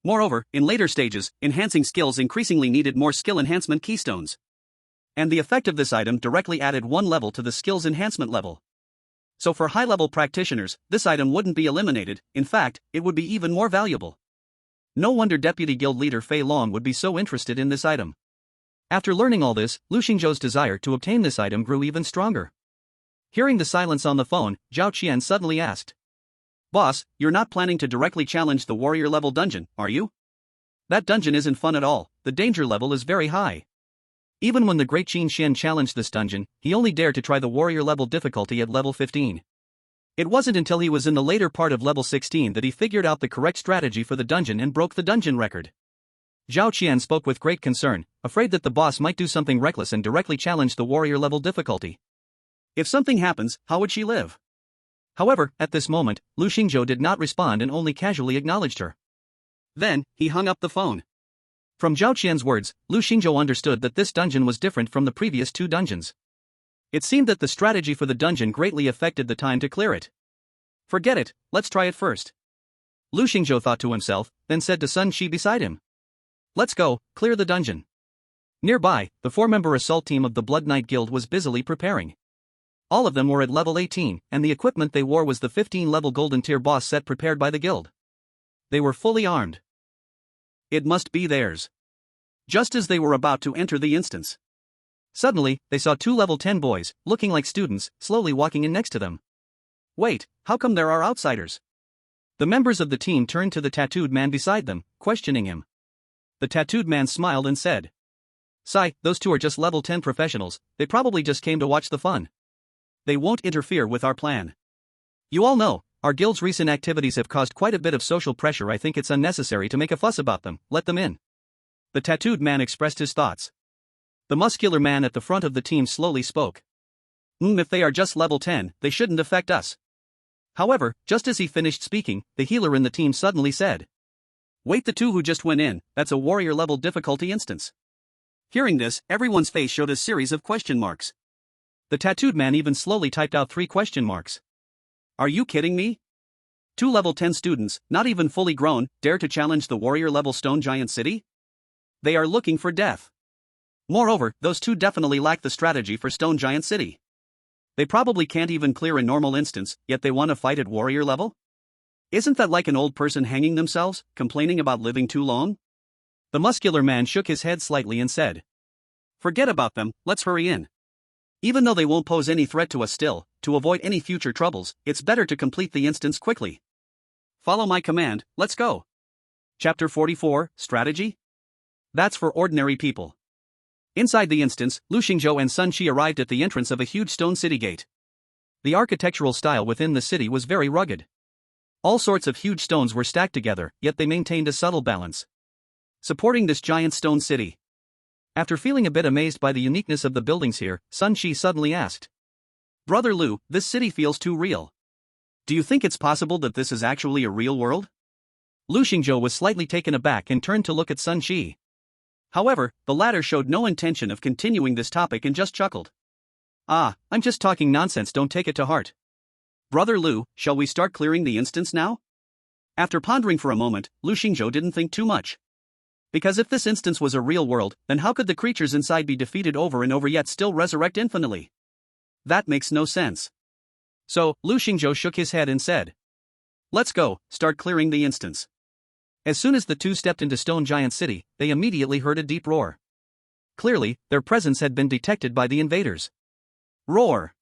Moreover, in later stages, enhancing skills increasingly needed more skill enhancement keystones. And the effect of this item directly added 1 level to the skill's enhancement level. So for high-level practitioners, this item wouldn't be eliminated, in fact, it would be even more valuable. No wonder Deputy Guild Leader Fei Long would be so interested in this item. After learning all this, Lu Xingzhou's desire to obtain this item grew even stronger. Hearing the silence on the phone, Zhao Qian suddenly asked. Boss, you're not planning to directly challenge the warrior-level dungeon, are you? That dungeon isn't fun at all, the danger level is very high. Even when the great Qin Xian challenged this dungeon, he only dared to try the warrior-level difficulty at level 15. It wasn't until he was in the later part of level 16 that he figured out the correct strategy for the dungeon and broke the dungeon record. Zhao Qian spoke with great concern, afraid that the boss might do something reckless and directly challenge the warrior-level difficulty. If something happens, how would she live? However, at this moment, Lu Xingzhou did not respond and only casually acknowledged her. Then, he hung up the phone. From Zhao Qian's words, Lu Xingzhou understood that this dungeon was different from the previous 2 dungeons. It seemed that the strategy for the dungeon greatly affected the time to clear it. Forget it, let's try it first. Lu Xingzhou thought to himself, then said to Sun Shi beside him. Let's go, clear the dungeon. Nearby, the 4-member assault team of the Blood Knight Guild was busily preparing. All of them were at level 18, and the equipment they wore was the 15-level Golden Tier boss set prepared by the guild. They were fully armed. It must be theirs. Just as they were about to enter the instance, suddenly, they saw 2 level 10 boys, looking like students, slowly walking in next to them. Wait, how come there are outsiders? The members of the team turned to the tattooed man beside them, questioning him. The tattooed man smiled and said. Sai, those 2 are just level 10 professionals, they probably just came to watch the fun. They won't interfere with our plan. You all know, our guild's recent activities have caused quite a bit of social pressure. I think it's unnecessary to make a fuss about them, let them in. The tattooed man expressed his thoughts. The muscular man at the front of the team slowly spoke. If they are just level 10, they shouldn't affect us. However, just as he finished speaking, the healer in the team suddenly said, "Wait, the two who just went in, that's a warrior level difficulty instance." Hearing this, everyone's face showed a series of question marks. The tattooed man even slowly typed out 3 question marks. Are you kidding me? 2 level 10 students, not even fully grown, dare to challenge the warrior level stone giant city? They are looking for death. Moreover, those two definitely lack the strategy for stone giant city. They probably can't even clear a normal instance, yet they want to fight at warrior level? Isn't that like an old person hanging themselves, complaining about living too long? The muscular man shook his head slightly and said, "Forget about them, let's hurry in. Even though they won't pose any threat to us still, to avoid any future troubles, it's better to complete the instance quickly. Follow my command, let's go." Chapter 44, Strategy? That's for ordinary people. Inside the instance, Lu Xingzhou and Sun Qi arrived at the entrance of a huge stone city gate. The architectural style within the city was very rugged. All sorts of huge stones were stacked together, yet they maintained a subtle balance, supporting this giant stone city. After feeling a bit amazed by the uniqueness of the buildings here, Sun Qi suddenly asked, "Brother Lu, this city feels too real. Do you think it's possible that this is actually a real world?" Lu Xingzhou was slightly taken aback and turned to look at Sun Qi. However, the latter showed no intention of continuing this topic and just chuckled. I'm just talking nonsense, don't take it to heart. Brother Lu, shall we start clearing the instance now?" After pondering for a moment, Lu Xingzhou didn't think too much. Because if this instance was a real world, then how could the creatures inside be defeated over and over yet still resurrect infinitely? That makes no sense. So, Lu Xingzhou shook his head and said, "Let's go, start clearing the instance." As soon as the two stepped into Stone Giant City, they immediately heard a deep roar. Clearly, their presence had been detected by the invaders. Roar!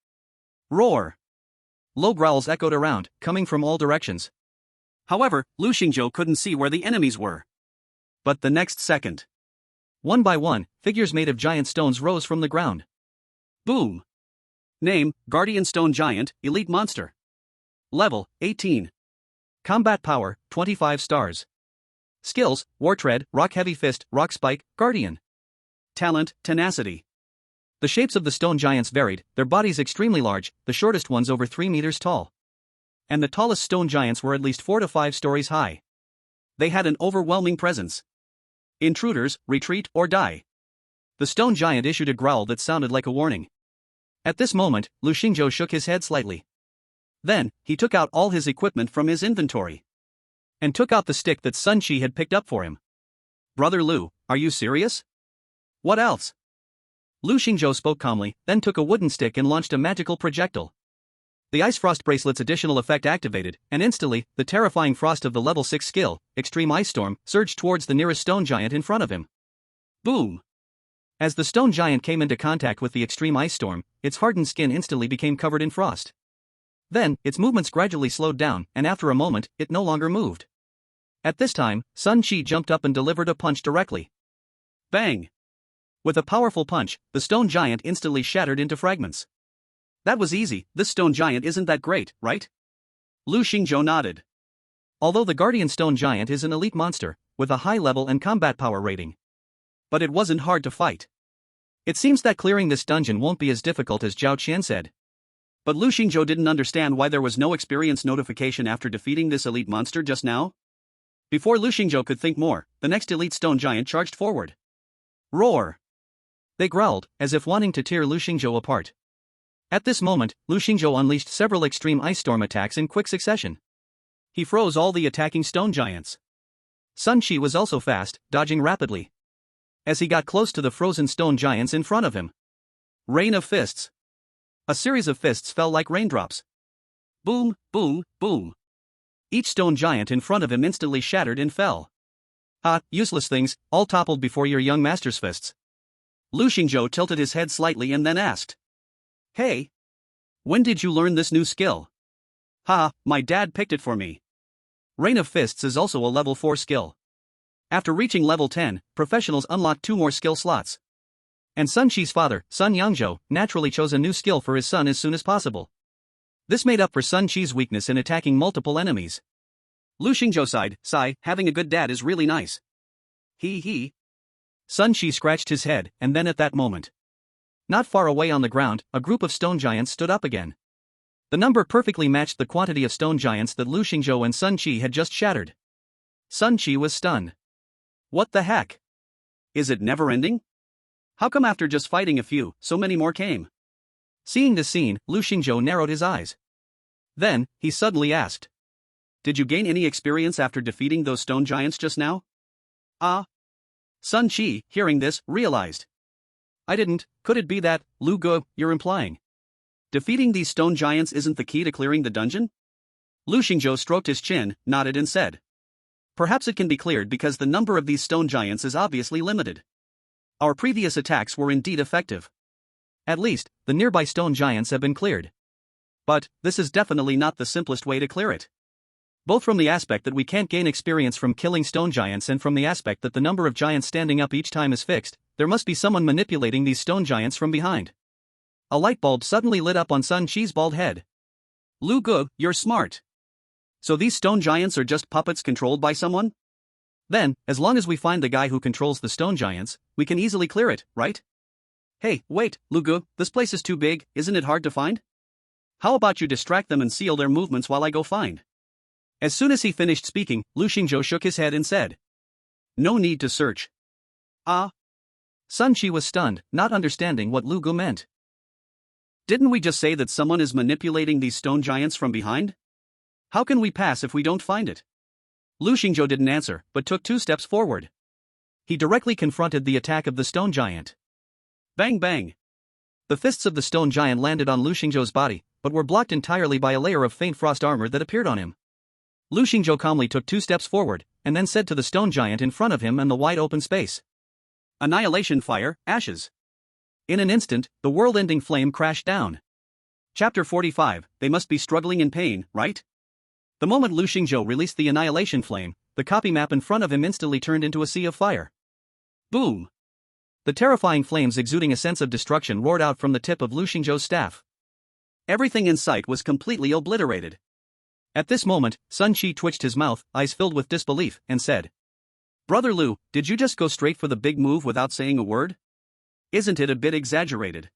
Roar! Low growls echoed around, coming from all directions. However, Lu Xingzhou couldn't see where the enemies were. But the next second, one by one, figures made of giant stones rose from the ground. Boom! Name, Guardian Stone Giant, Elite Monster. Level, 18. Combat Power, 25 stars. Skills, War Tread, Rock Heavy Fist, Rock Spike, Guardian. Talent, Tenacity. The shapes of the stone giants varied, their bodies extremely large, the shortest ones over 3 meters tall. And the tallest stone giants were at least 4 to 5 stories high. They had an overwhelming presence. Intruders, retreat or die. The stone giant issued a growl that sounded like a warning. At this moment, Lu Xingzhou shook his head slightly. Then, he took out all his equipment from his inventory. And took out the stick that Sun Qi had picked up for him. "Brother Lu, are you serious? What else?" Lu Xingzhou spoke calmly, then took a wooden stick and launched a magical projectile. The Ice Frost Bracelet's additional effect activated, and instantly, the terrifying frost of the level 6 skill, Extreme Ice Storm, surged towards the nearest stone giant in front of him. Boom! As the stone giant came into contact with the Extreme Ice Storm, its hardened skin instantly became covered in frost. Then, its movements gradually slowed down, and after a moment, it no longer moved. At this time, Sun Qi jumped up and delivered a punch directly. Bang! With a powerful punch, the stone giant instantly shattered into fragments. That was easy, this stone giant isn't that great, right? Lu Xingzhou nodded. Although the Guardian Stone Giant is an elite monster, with a high level and combat power rating. But it wasn't hard to fight. It seems that clearing this dungeon won't be as difficult as Zhao Qian said. But Lu Xingzhou didn't understand why there was no experience notification after defeating this elite monster just now. Before Lu Xingzhou could think more, the next elite stone giant charged forward. Roar! They growled, as if wanting to tear Lu Xingzhou apart. At this moment, Lu Xingzhou unleashed several extreme ice storm attacks in quick succession. He froze all the attacking stone giants. Sun Qi was also fast, dodging rapidly. As he got close to the frozen stone giants in front of him. Rain of fists. A series of fists fell like raindrops. Boom, boom, boom. Each stone giant in front of him instantly shattered and fell. Useless things, all toppled before your young master's fists. Lu Xingzhou tilted his head slightly and then asked. Hey! When did you learn this new skill? My dad picked it for me. Rain of Fists is also a level 4 skill. After reaching level 10, professionals unlock 2 more skill slots. And Sun Qi's father, Sun Yangzhou, naturally chose a new skill for his son as soon as possible. This made up for Sun Qi's weakness in attacking multiple enemies. Lu Xingzhou sighed, having a good dad is really nice. He. Sun Qi scratched his head, and then at that moment. Not far away on the ground, a group of stone giants stood up again. The number perfectly matched the quantity of stone giants that Lu Xingzhou and Sun Qi had just shattered. Sun Qi was stunned. What the heck? Is it never ending? How come after just fighting a few, so many more came? Seeing this scene, Lu Xingzhou narrowed his eyes. Then, he suddenly asked. Did you gain any experience after defeating those stone giants just now? Ah. Sun Qi, hearing this, realized. I didn't. Could it be that, Lu Gu, you're implying defeating these stone giants isn't the key to clearing the dungeon? Lu Xingzhou stroked his chin, nodded and said. Perhaps it can be cleared because the number of these stone giants is obviously limited. Our previous attacks were indeed effective. At least, the nearby stone giants have been cleared. But, this is definitely not the simplest way to clear it. Both from the aspect that we can't gain experience from killing stone giants and from the aspect that the number of giants standing up each time is fixed, there must be someone manipulating these stone giants from behind. A light bulb suddenly lit up on Sun Qi's bald head. Lu Gu, you're smart. So these stone giants are just puppets controlled by someone? Then, as long as we find the guy who controls the stone giants, we can easily clear it, right? Hey, wait, Lu Gu, this place is too big, isn't it hard to find? How about you distract them and seal their movements while I go find? As soon as he finished speaking, Lu Xingzhou shook his head and said. No need to search. Ah. Sun Qi was stunned, not understanding what Lu Gu meant. Didn't we just say that someone is manipulating these stone giants from behind? How can we pass if we don't find it? Lu Xingzhou didn't answer, but took 2 steps forward. He directly confronted the attack of the stone giant. Bang bang! The fists of the stone giant landed on Lu Xingzhou's body, but were blocked entirely by a layer of faint frost armor that appeared on him. Lu Xingzhou calmly took 2 steps forward, and then said to the stone giant in front of him and the wide open space. Annihilation fire, ashes. In an instant, the world-ending flame crashed down. Chapter 45, they must be struggling in pain, right? The moment Lu Xingzhou released the annihilation flame, the copy map in front of him instantly turned into a sea of fire. Boom! The terrifying flames exuding a sense of destruction roared out from the tip of Lu Xingzhou's staff. Everything in sight was completely obliterated. At this moment, Sun Qi twitched his mouth, eyes filled with disbelief, and said. Brother Lu, did you just go straight for the big move without saying a word? Isn't it a bit exaggerated?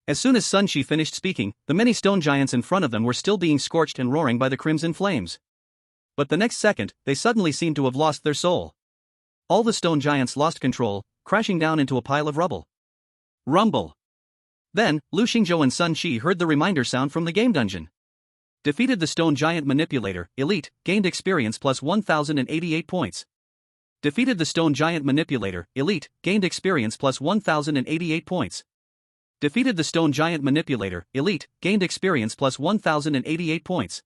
As soon as Sun Qi finished speaking, the many stone giants in front of them were still being scorched and roaring by the crimson flames. But the next second, they suddenly seemed to have lost their soul. All the stone giants lost control, crashing down into a pile of rubble. Rumble. Then, Lu Xingzhou and Sun Qi heard the reminder sound from the game dungeon. Defeated the stone giant manipulator, elite, gained experience plus 1088 points. Defeated the stone giant manipulator, elite, gained experience plus 1088 points. Defeated the stone giant manipulator, elite, gained experience plus 1088 points.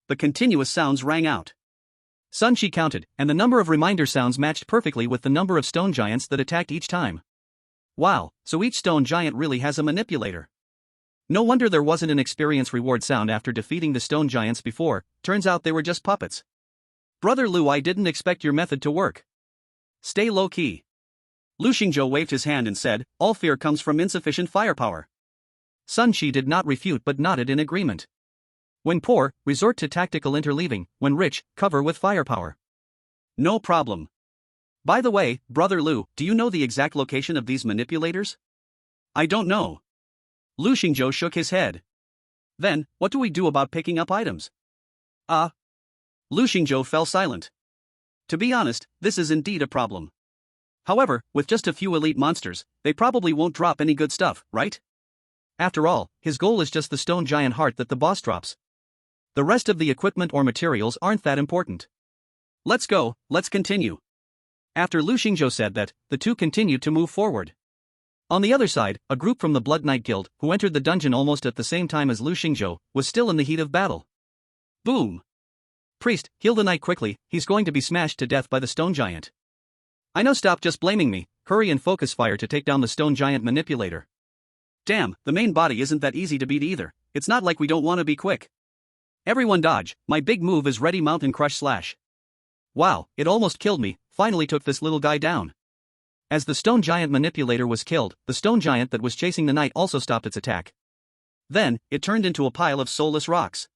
The continuous sounds rang out. Sun Qi counted, and the number of reminder sounds matched perfectly with the number of stone giants that attacked each time. Wow, so each stone giant really has a manipulator. No wonder there wasn't an experience reward sound after defeating the stone giants before, turns out they were just puppets. Brother Lu, I didn't expect your method to work. Stay low-key. Lu Xingzhou waved his hand and said, all fear comes from insufficient firepower. Sun Qi did not refute but nodded in agreement. When poor, resort to tactical interleaving, when rich, cover with firepower. No problem. By the way, Brother Lu, do you know the exact location of these manipulators? I don't know. Lu Xingzhou shook his head. Then, what do we do about picking up items? Lu Xingzhou fell silent. To be honest, this is indeed a problem. However, with just a few elite monsters, they probably won't drop any good stuff, right? After all, his goal is just the stone giant heart that the boss drops. The rest of the equipment or materials aren't that important. Let's go, let's continue. After Lu Xingzhou said that, the two continued to move forward. On the other side, a group from the Blood Knight Guild, who entered the dungeon almost at the same time as Lu Xingzhou, was still in the heat of battle. Boom! Priest, heal the knight quickly, he's going to be smashed to death by the stone giant. I know, stop just blaming me, hurry and focus fire to take down the stone giant manipulator. Damn, the main body isn't that easy to beat either, it's not like we don't want to be quick. Everyone dodge, my big move is ready, mount and crush slash. Wow, it almost killed me, finally took this little guy down. As the stone giant manipulator was killed, the stone giant that was chasing the knight also stopped its attack. Then, it turned into a pile of soulless rocks.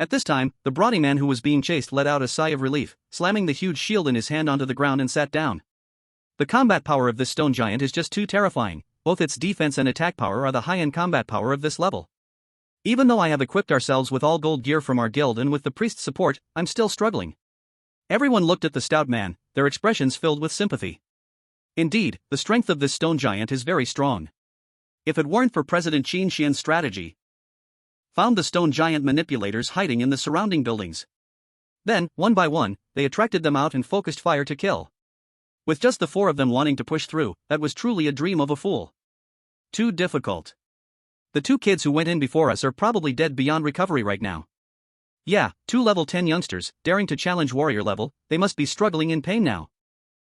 At this time, the brawny man who was being chased let out a sigh of relief, slamming the huge shield in his hand onto the ground and sat down. The combat power of this stone giant is just too terrifying, both its defense and attack power are the high-end combat power of this level. Even though I have equipped ourselves with all gold gear from our guild and with the priest's support, I'm still struggling. Everyone looked at the stout man, their expressions filled with sympathy. Indeed, the strength of this stone giant is very strong. If it weren't for President Qin Xian's strategy, found the stone giant manipulators hiding in the surrounding buildings. Then, one by one, they attracted them out and focused fire to kill. With just the 4 of them wanting to push through, that was truly a dream of a fool. Too difficult. The 2 kids who went in before us are probably dead beyond recovery right now. Yeah, 2 level 10 youngsters, daring to challenge warrior level, they must be struggling in pain now.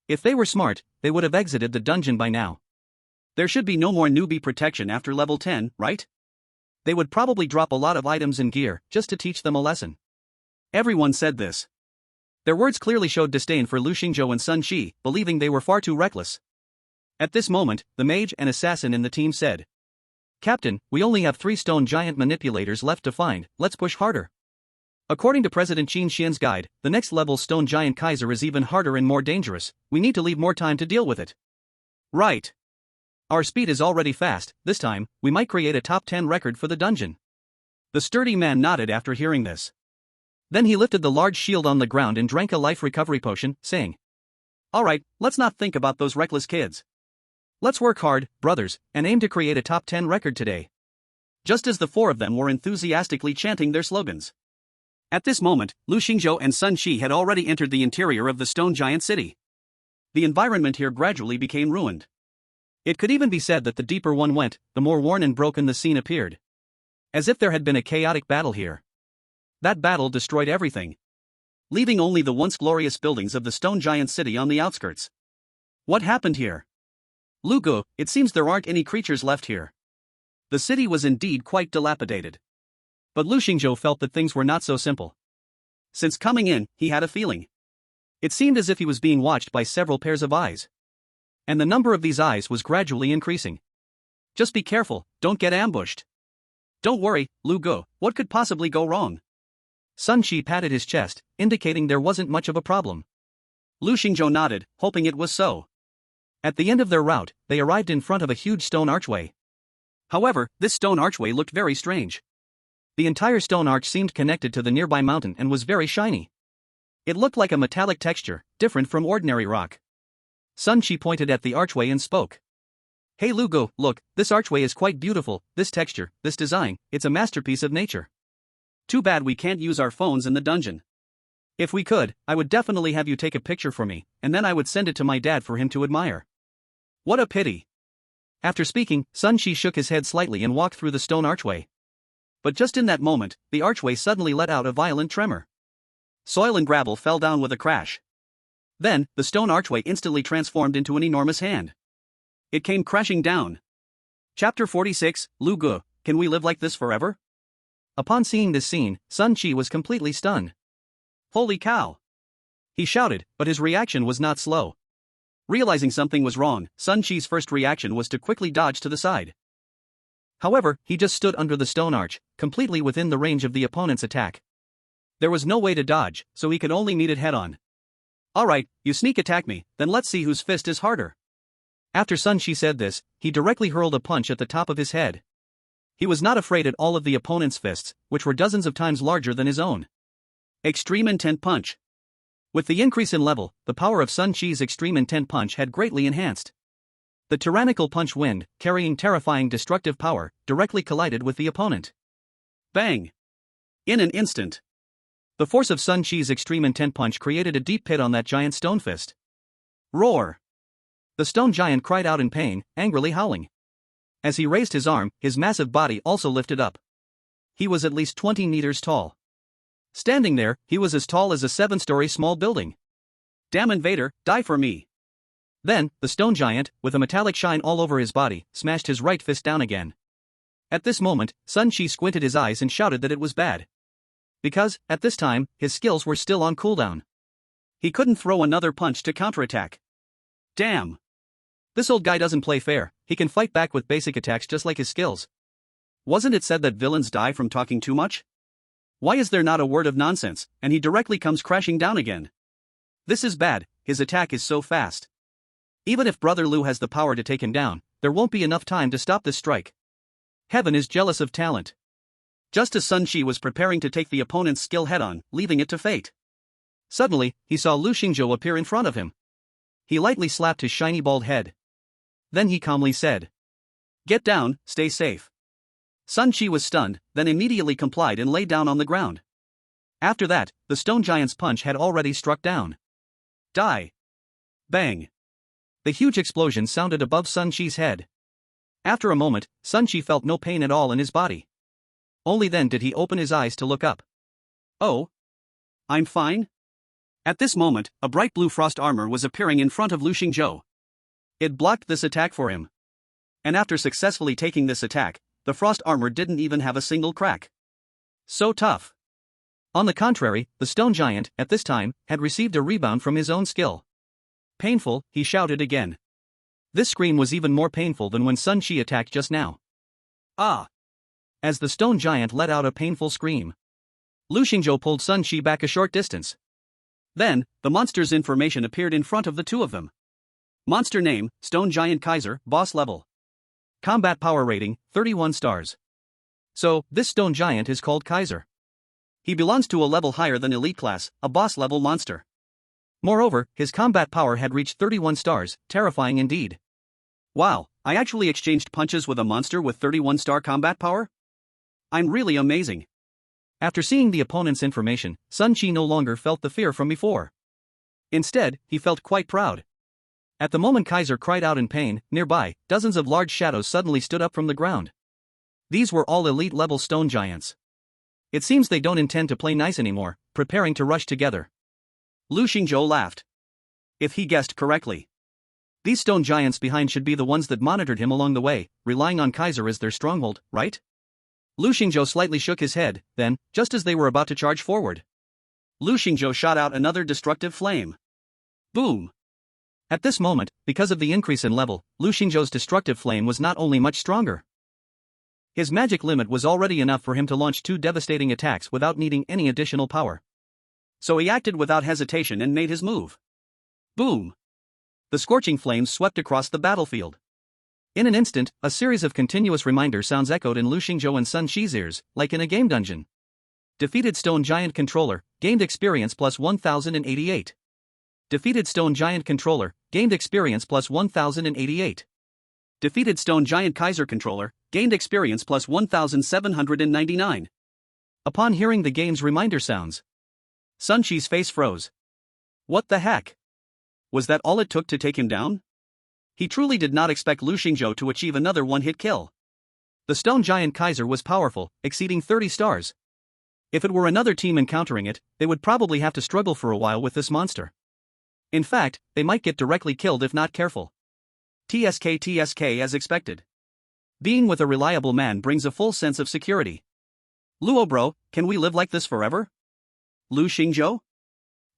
If they were smart, they would have exited the dungeon by now. There should be no more newbie protection after level 10, right? They would probably drop a lot of items and gear, just to teach them a lesson. Everyone said this. Their words clearly showed disdain for Lu Xingzhou and Sun Shi, believing they were far too reckless. At this moment, the mage and assassin in the team said, "Captain, we only have 3 stone giant manipulators left to find, let's push harder." According to President Qin Xian's guide, the next level stone giant Kaiser is even harder and more dangerous, we need to leave more time to deal with it. Right. Our speed is already fast, this time, we might create a top 10 record for the dungeon. The sturdy man nodded after hearing this. Then he lifted the large shield on the ground and drank a life recovery potion, saying, "Alright, let's not think about those reckless kids. Let's work hard, brothers, and aim to create a top 10 record today." Just as the 4 of them were enthusiastically chanting their slogans. At this moment, Lu Xingzhou and Sun Shi had already entered the interior of the stone giant city. The environment here gradually became ruined. It could even be said that the deeper one went, the more worn and broken the scene appeared. As if there had been a chaotic battle here. That battle destroyed everything, leaving only the once glorious buildings of the stone giant city on the outskirts. What happened here? Lu Gu, it seems there aren't any creatures left here. The city was indeed quite dilapidated. But Lu Xingzhou felt that things were not so simple. Since coming in, he had a feeling. It seemed as if he was being watched by several pairs of eyes. And the number of these eyes was gradually increasing. Just be careful, don't get ambushed. Don't worry, Lu Gu, what could possibly go wrong? Sun Shi patted his chest, indicating there wasn't much of a problem. Lu Xingzhou nodded, hoping it was so. At the end of their route, they arrived in front of a huge stone archway. However, this stone archway looked very strange. The entire stone arch seemed connected to the nearby mountain and was very shiny. It looked like a metallic texture, different from ordinary rock. Sun Shi pointed at the archway and spoke. "Hey Lu Gu, look, this archway is quite beautiful, this texture, this design, it's a masterpiece of nature. Too bad we can't use our phones in the dungeon. If we could, I would definitely have you take a picture for me, and then I would send it to my dad for him to admire. What a pity." After speaking, Sun Shi shook his head slightly and walked through the stone archway. But just in that moment, the archway suddenly let out a violent tremor. Soil and gravel fell down with a crash. Then, the stone archway instantly transformed into an enormous hand. It came crashing down. Chapter 46, Lu Gu, can we live like this forever? Upon seeing this scene, Sun Shi was completely stunned. Holy cow! He shouted, but his reaction was not slow. Realizing something was wrong, Sun Shi's first reaction was to quickly dodge to the side. However, he just stood under the stone arch, completely within the range of the opponent's attack. There was no way to dodge, so he could only meet it head-on. Alright, you sneak attack me, then let's see whose fist is harder. After Sun Shi said this, he directly hurled a punch at the top of his head. He was not afraid at all of the opponent's fists, which were dozens of times larger than his own. Extreme Intent Punch. With the increase in level, the power of Sun Shi's Extreme Intent Punch had greatly enhanced. The tyrannical punch wind, carrying terrifying destructive power, directly collided with the opponent. Bang! In an instant. The force of Sun Shi's Extreme Intent Punch created a deep pit on that giant stone fist. Roar! The stone giant cried out in pain, angrily howling. As he raised his arm, his massive body also lifted up. He was at least 20 meters tall. Standing there, he was as tall as a 7-story small building. Damn invader, die for me! Then, the stone giant, with a metallic shine all over his body, smashed his right fist down again. At this moment, Sun Shi squinted his eyes and shouted that it was bad. Because, at this time, his skills were still on cooldown. He couldn't throw another punch to counterattack. Damn! This old guy doesn't play fair, he can fight back with basic attacks just like his skills. Wasn't it said that villains die from talking too much? Why is there not a word of nonsense, and he directly comes crashing down again? This is bad, his attack is so fast. Even if Brother Lu has the power to take him down, there won't be enough time to stop this strike. Heaven is jealous of talent. Just as Sun Shi was preparing to take the opponent's skill head-on, leaving it to fate. Suddenly, he saw Lu Xingzhou appear in front of him. He lightly slapped his shiny bald head. Then he calmly said, "Get down, stay safe." Sun Shi was stunned, then immediately complied and lay down on the ground. After that, the stone giant's punch had already struck down. Die! Bang! The huge explosion sounded above Sun Shi's head. After a moment, Sun Shi felt no pain at all in his body. Only then did he open his eyes to look up. Oh? I'm fine? At this moment, a bright blue frost armor was appearing in front of Lu Xingzhou. It blocked this attack for him. And after successfully taking this attack, the frost armor didn't even have a single crack. So tough. On the contrary, the stone giant, at this time, had received a rebound from his own skill. Painful, he shouted again. This scream was even more painful than when Sun Shi attacked just now. Ah! As the stone giant let out a painful scream, Lu Xingzhou pulled Sun Shi back a short distance. Then, the monster's information appeared in front of the two of them. Monster name, Stone Giant Kaiser, boss level. Combat power rating, 31 stars. So, this stone giant is called Kaiser. He belongs to a level higher than elite class, a boss level monster. Moreover, his combat power had reached 31 stars, terrifying indeed. Wow, I actually exchanged punches with a monster with 31-star combat power? I'm really amazing. After seeing the opponent's information, Sun Shi no longer felt the fear from before. Instead, he felt quite proud. At the moment Kaiser cried out in pain, nearby, dozens of large shadows suddenly stood up from the ground. These were all elite-level stone giants. It seems they don't intend to play nice anymore, preparing to rush together. Lu Xingzhou laughed. If he guessed correctly. These stone giants behind should be the ones that monitored him along the way, relying on Kaiser as their stronghold, right? Lu Xingzhou slightly shook his head, then, just as they were about to charge forward, Lu Xingzhou shot out another destructive flame. Boom! At this moment, because of the increase in level, Lu Xingzhou's destructive flame was not only much stronger. His magic limit was already enough for him to launch 2 devastating attacks without needing any additional power. So he acted without hesitation and made his move. Boom! The scorching flames swept across the battlefield. In an instant, a series of continuous reminder sounds echoed in Lu Xingzhou and Sun Shi's ears, like in a game dungeon. Defeated Stone Giant Controller, gained experience plus 1088. Defeated Stone Giant Controller, gained experience plus 1088. Defeated Stone Giant Kaiser Controller, gained experience plus 1799. Upon hearing the game's reminder sounds, Sun Shi's face froze. What the heck? Was that all it took to take him down? He truly did not expect Lu Xingzhou to achieve another one-hit kill. The Stone Giant Kaiser was powerful, exceeding 30 stars. If it were another team encountering it, they would probably have to struggle for a while with this monster. In fact, they might get directly killed if not careful. TSK as expected. Being with a reliable man brings a full sense of security. Luo bro, can we live like this forever? Lu Xingzhou?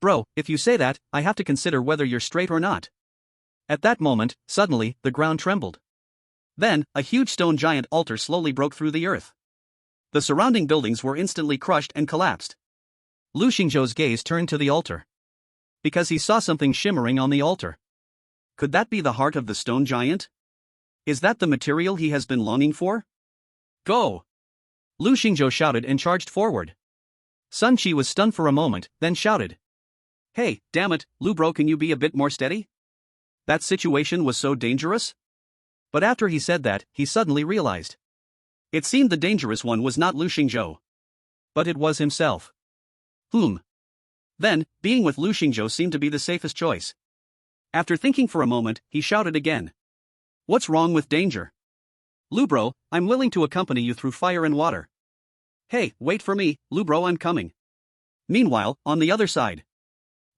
Bro, if you say that, I have to consider whether you're straight or not. At that moment, suddenly, the ground trembled. Then, a huge stone giant altar slowly broke through the earth. The surrounding buildings were instantly crushed and collapsed. Lu Xingzhou's gaze turned to the altar. Because he saw something shimmering on the altar. Could that be the heart of the stone giant? Is that the material he has been longing for? Go! Lu Xingzhou shouted and charged forward. Sun Shi was stunned for a moment, then shouted. Hey, damn it, Lu bro, can you be a bit more steady? That situation was so dangerous? But after he said that, he suddenly realized. It seemed the dangerous one was not Lu Xingzhou. But it was himself. Then, being with Lu Xingzhou seemed to be the safest choice. After thinking for a moment, he shouted again. What's wrong with danger? Lu bro, I'm willing to accompany you through fire and water. Hey, wait for me, Lu bro, I'm coming. Meanwhile, on the other side,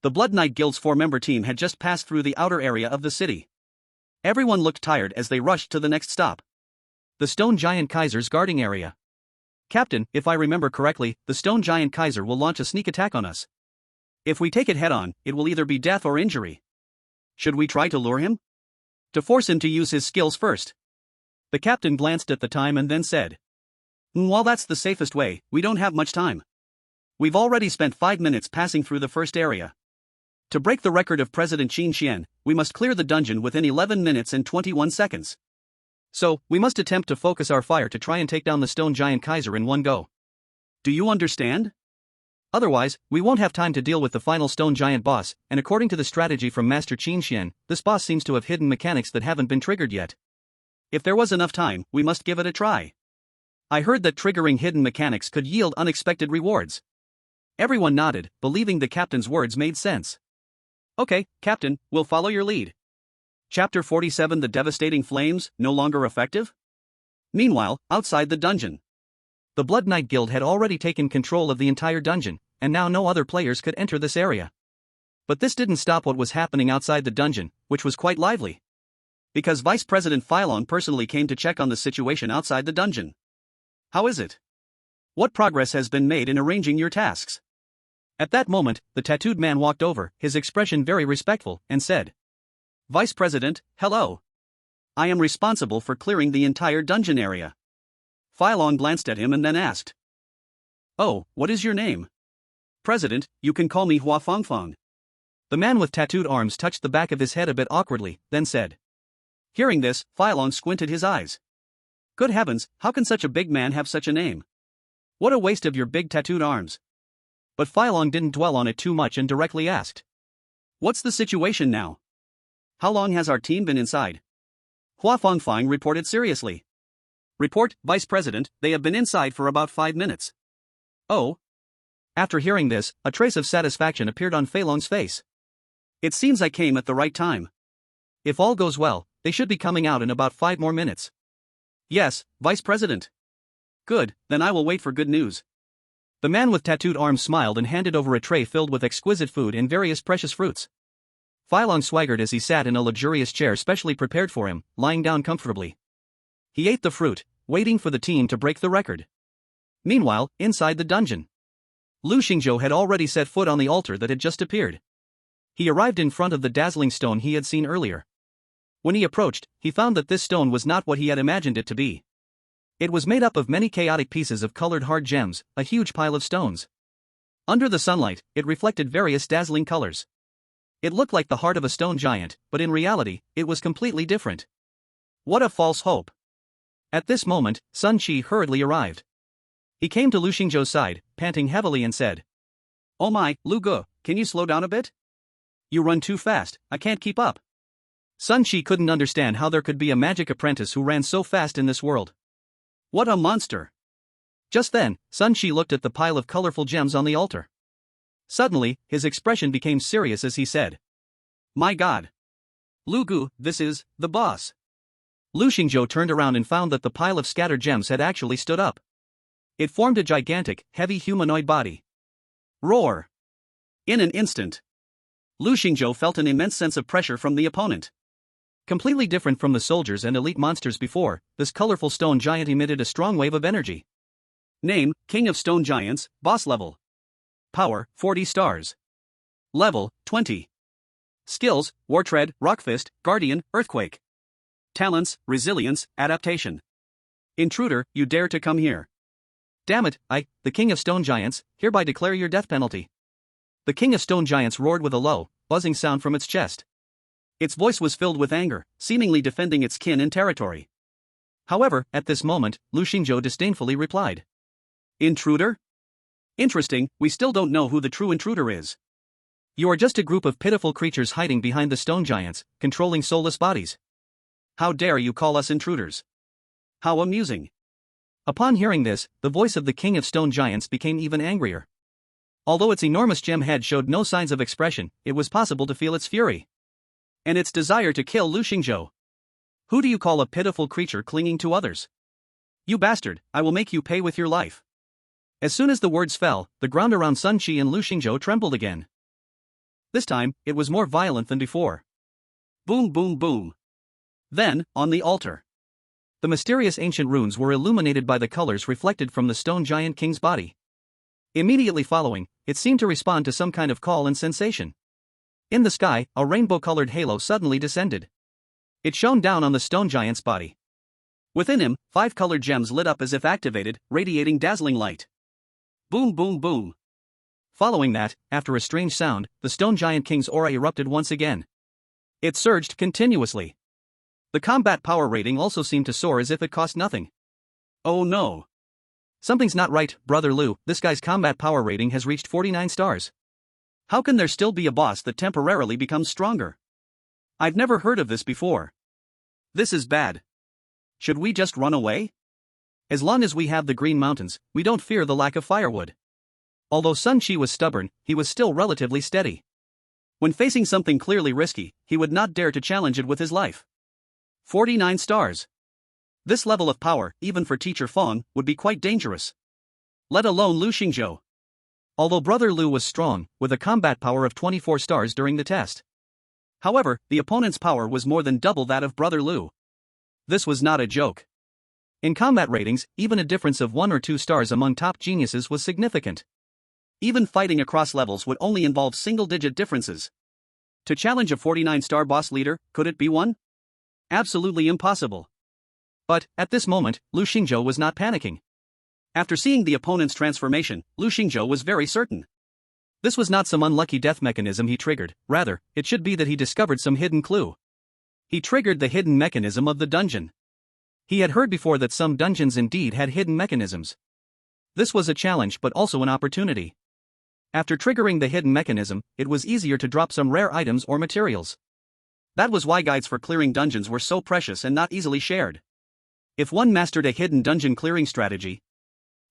the Blood Knight Guild's 4-member team had just passed through the outer area of the city. Everyone looked tired as they rushed to the next stop. The Stone Giant Kaiser's guarding area. Captain, if I remember correctly, the Stone Giant Kaiser will launch a sneak attack on us. If we take it head-on, it will either be death or injury. Should we try to lure him? To force him to use his skills first. The captain glanced at the time and then said. While that's the safest way, we don't have much time. We've already spent 5 minutes passing through the first area. To break the record of President Qin Xian, we must clear the dungeon within 11 minutes and 21 seconds. So, we must attempt to focus our fire to try and take down the stone giant Kaiser in one go. Do you understand? Otherwise, we won't have time to deal with the final stone giant boss, and according to the strategy from Master Qin Xian, this boss seems to have hidden mechanics that haven't been triggered yet. If there was enough time, we must give it a try. I heard that triggering hidden mechanics could yield unexpected rewards. Everyone nodded, believing the captain's words made sense. Okay, Captain, we'll follow your lead. Chapter 47: The Devastating Flames, no longer effective? Meanwhile, outside the dungeon. The Blood Knight Guild had already taken control of the entire dungeon, and now no other players could enter this area. But this didn't stop what was happening outside the dungeon, which was quite lively. Because Vice President Phylon personally came to check on the situation outside the dungeon. How is it? What progress has been made in arranging your tasks? At that moment, the tattooed man walked over, his expression very respectful, and said, Vice President, hello. I am responsible for clearing the entire dungeon area. Phylon glanced at him and then asked, Oh, what is your name? President, you can call me Hua Fangfang. The man with tattooed arms touched the back of his head a bit awkwardly, then said. Hearing this, Phylon squinted his eyes. Good heavens, how can such a big man have such a name? What a waste of your big tattooed arms. But Phylon didn't dwell on it too much and directly asked. What's the situation now? How long has our team been inside? Hua Fangfang reported seriously. Report, Vice President, they have been inside for about 5 minutes. Oh? After hearing this, a trace of satisfaction appeared on Phelan's face. It seems I came at the right time. If all goes well, they should be coming out in about 5 more minutes. Yes, Vice President. Good, then I will wait for good news. The man with tattooed arms smiled and handed over a tray filled with exquisite food and various precious fruits. Phylon swaggered as he sat in a luxurious chair specially prepared for him, lying down comfortably. He ate the fruit, waiting for the team to break the record. Meanwhile, inside the dungeon, Lu Xingzhou had already set foot on the altar that had just appeared. He arrived in front of the dazzling stone he had seen earlier. When he approached, he found that this stone was not what he had imagined it to be. It was made up of many chaotic pieces of colored hard gems, a huge pile of stones. Under the sunlight, it reflected various dazzling colors. It looked like the heart of a stone giant, but in reality, it was completely different. What a false hope! At this moment, Sun Qi hurriedly arrived. He came to Lu Xingzhou's side, panting heavily and said, Oh my, Lu Ge, can you slow down a bit? You run too fast, I can't keep up. Sun Qi couldn't understand how there could be a magic apprentice who ran so fast in this world. What a monster! Just then, Sun Qi looked at the pile of colorful gems on the altar. Suddenly, his expression became serious as he said, My God! Lu Ge, this is the boss. Lu Xingzhou turned around and found that the pile of scattered gems had actually stood up. It formed a gigantic, heavy humanoid body. Roar! In an instant, Lu Xingzhou felt an immense sense of pressure from the opponent. Completely different from the soldiers and elite monsters before, this colorful stone giant emitted a strong wave of energy. Name, King of Stone Giants, Boss Level. Power, 40 stars. Level, 20. Skills, War Tread, Rock Fist, Guardian, Earthquake. Talents, Resilience, Adaptation. Intruder, you dare to come here. Damn it, I, the King of Stone Giants, hereby declare your death penalty. The King of Stone Giants roared with a low, buzzing sound from its chest. Its voice was filled with anger, seemingly defending its kin and territory. However, at this moment, Lu Xingzhou disdainfully replied. Intruder? Interesting, we still don't know who the true intruder is. You are just a group of pitiful creatures hiding behind the stone giants, controlling soulless bodies. How dare you call us intruders? How amusing. Upon hearing this, the voice of the King of Stone Giants became even angrier. Although its enormous gem head showed no signs of expression, it was possible to feel its fury. And its desire to kill Lu Xingzhou. Who do you call a pitiful creature clinging to others? You bastard, I will make you pay with your life. As soon as the words fell, the ground around Sun Qi and Lu Xingzhou trembled again. This time, it was more violent than before. Boom boom boom. Then, on the altar, the mysterious ancient runes were illuminated by the colors reflected from the stone giant king's body. Immediately following, it seemed to respond to some kind of call and sensation. In the sky, a rainbow-colored halo suddenly descended. It shone down on the stone giant's body. Within him, 5 colored gems lit up as if activated, radiating dazzling light. Boom boom boom. Following that, after a strange sound, the stone giant king's aura erupted once again. It surged continuously. The combat power rating also seemed to soar as if it cost nothing. Oh no. Something's not right, Brother Lou. This guy's combat power rating has reached 49 stars. How can there still be a boss that temporarily becomes stronger? I've never heard of this before. This is bad. Should we just run away? As long as we have the Green Mountains, we don't fear the lack of firewood. Although Sun Shi was stubborn, he was still relatively steady. When facing something clearly risky, he would not dare to challenge it with his life. 49 stars. This level of power, even for Teacher Fong, would be quite dangerous. Let alone Lu Xingzhou. Although Brother Lu was strong, with a combat power of 24 stars during the test. However, the opponent's power was more than double that of Brother Lu. This was not a joke. In combat ratings, even a difference of 1 or 2 stars among top geniuses was significant. Even fighting across levels would only involve single-digit differences. To challenge a 49-star boss leader, could it be one? Absolutely impossible. But, at this moment, Lu Xingzhou was not panicking. After seeing the opponent's transformation, Lu Xingzhou was very certain. This was not some unlucky death mechanism he triggered, rather, it should be that he discovered some hidden clue. He triggered the hidden mechanism of the dungeon. He had heard before that some dungeons indeed had hidden mechanisms. This was a challenge but also an opportunity. After triggering the hidden mechanism, it was easier to drop some rare items or materials. That was why guides for clearing dungeons were so precious and not easily shared. If one mastered a hidden dungeon clearing strategy,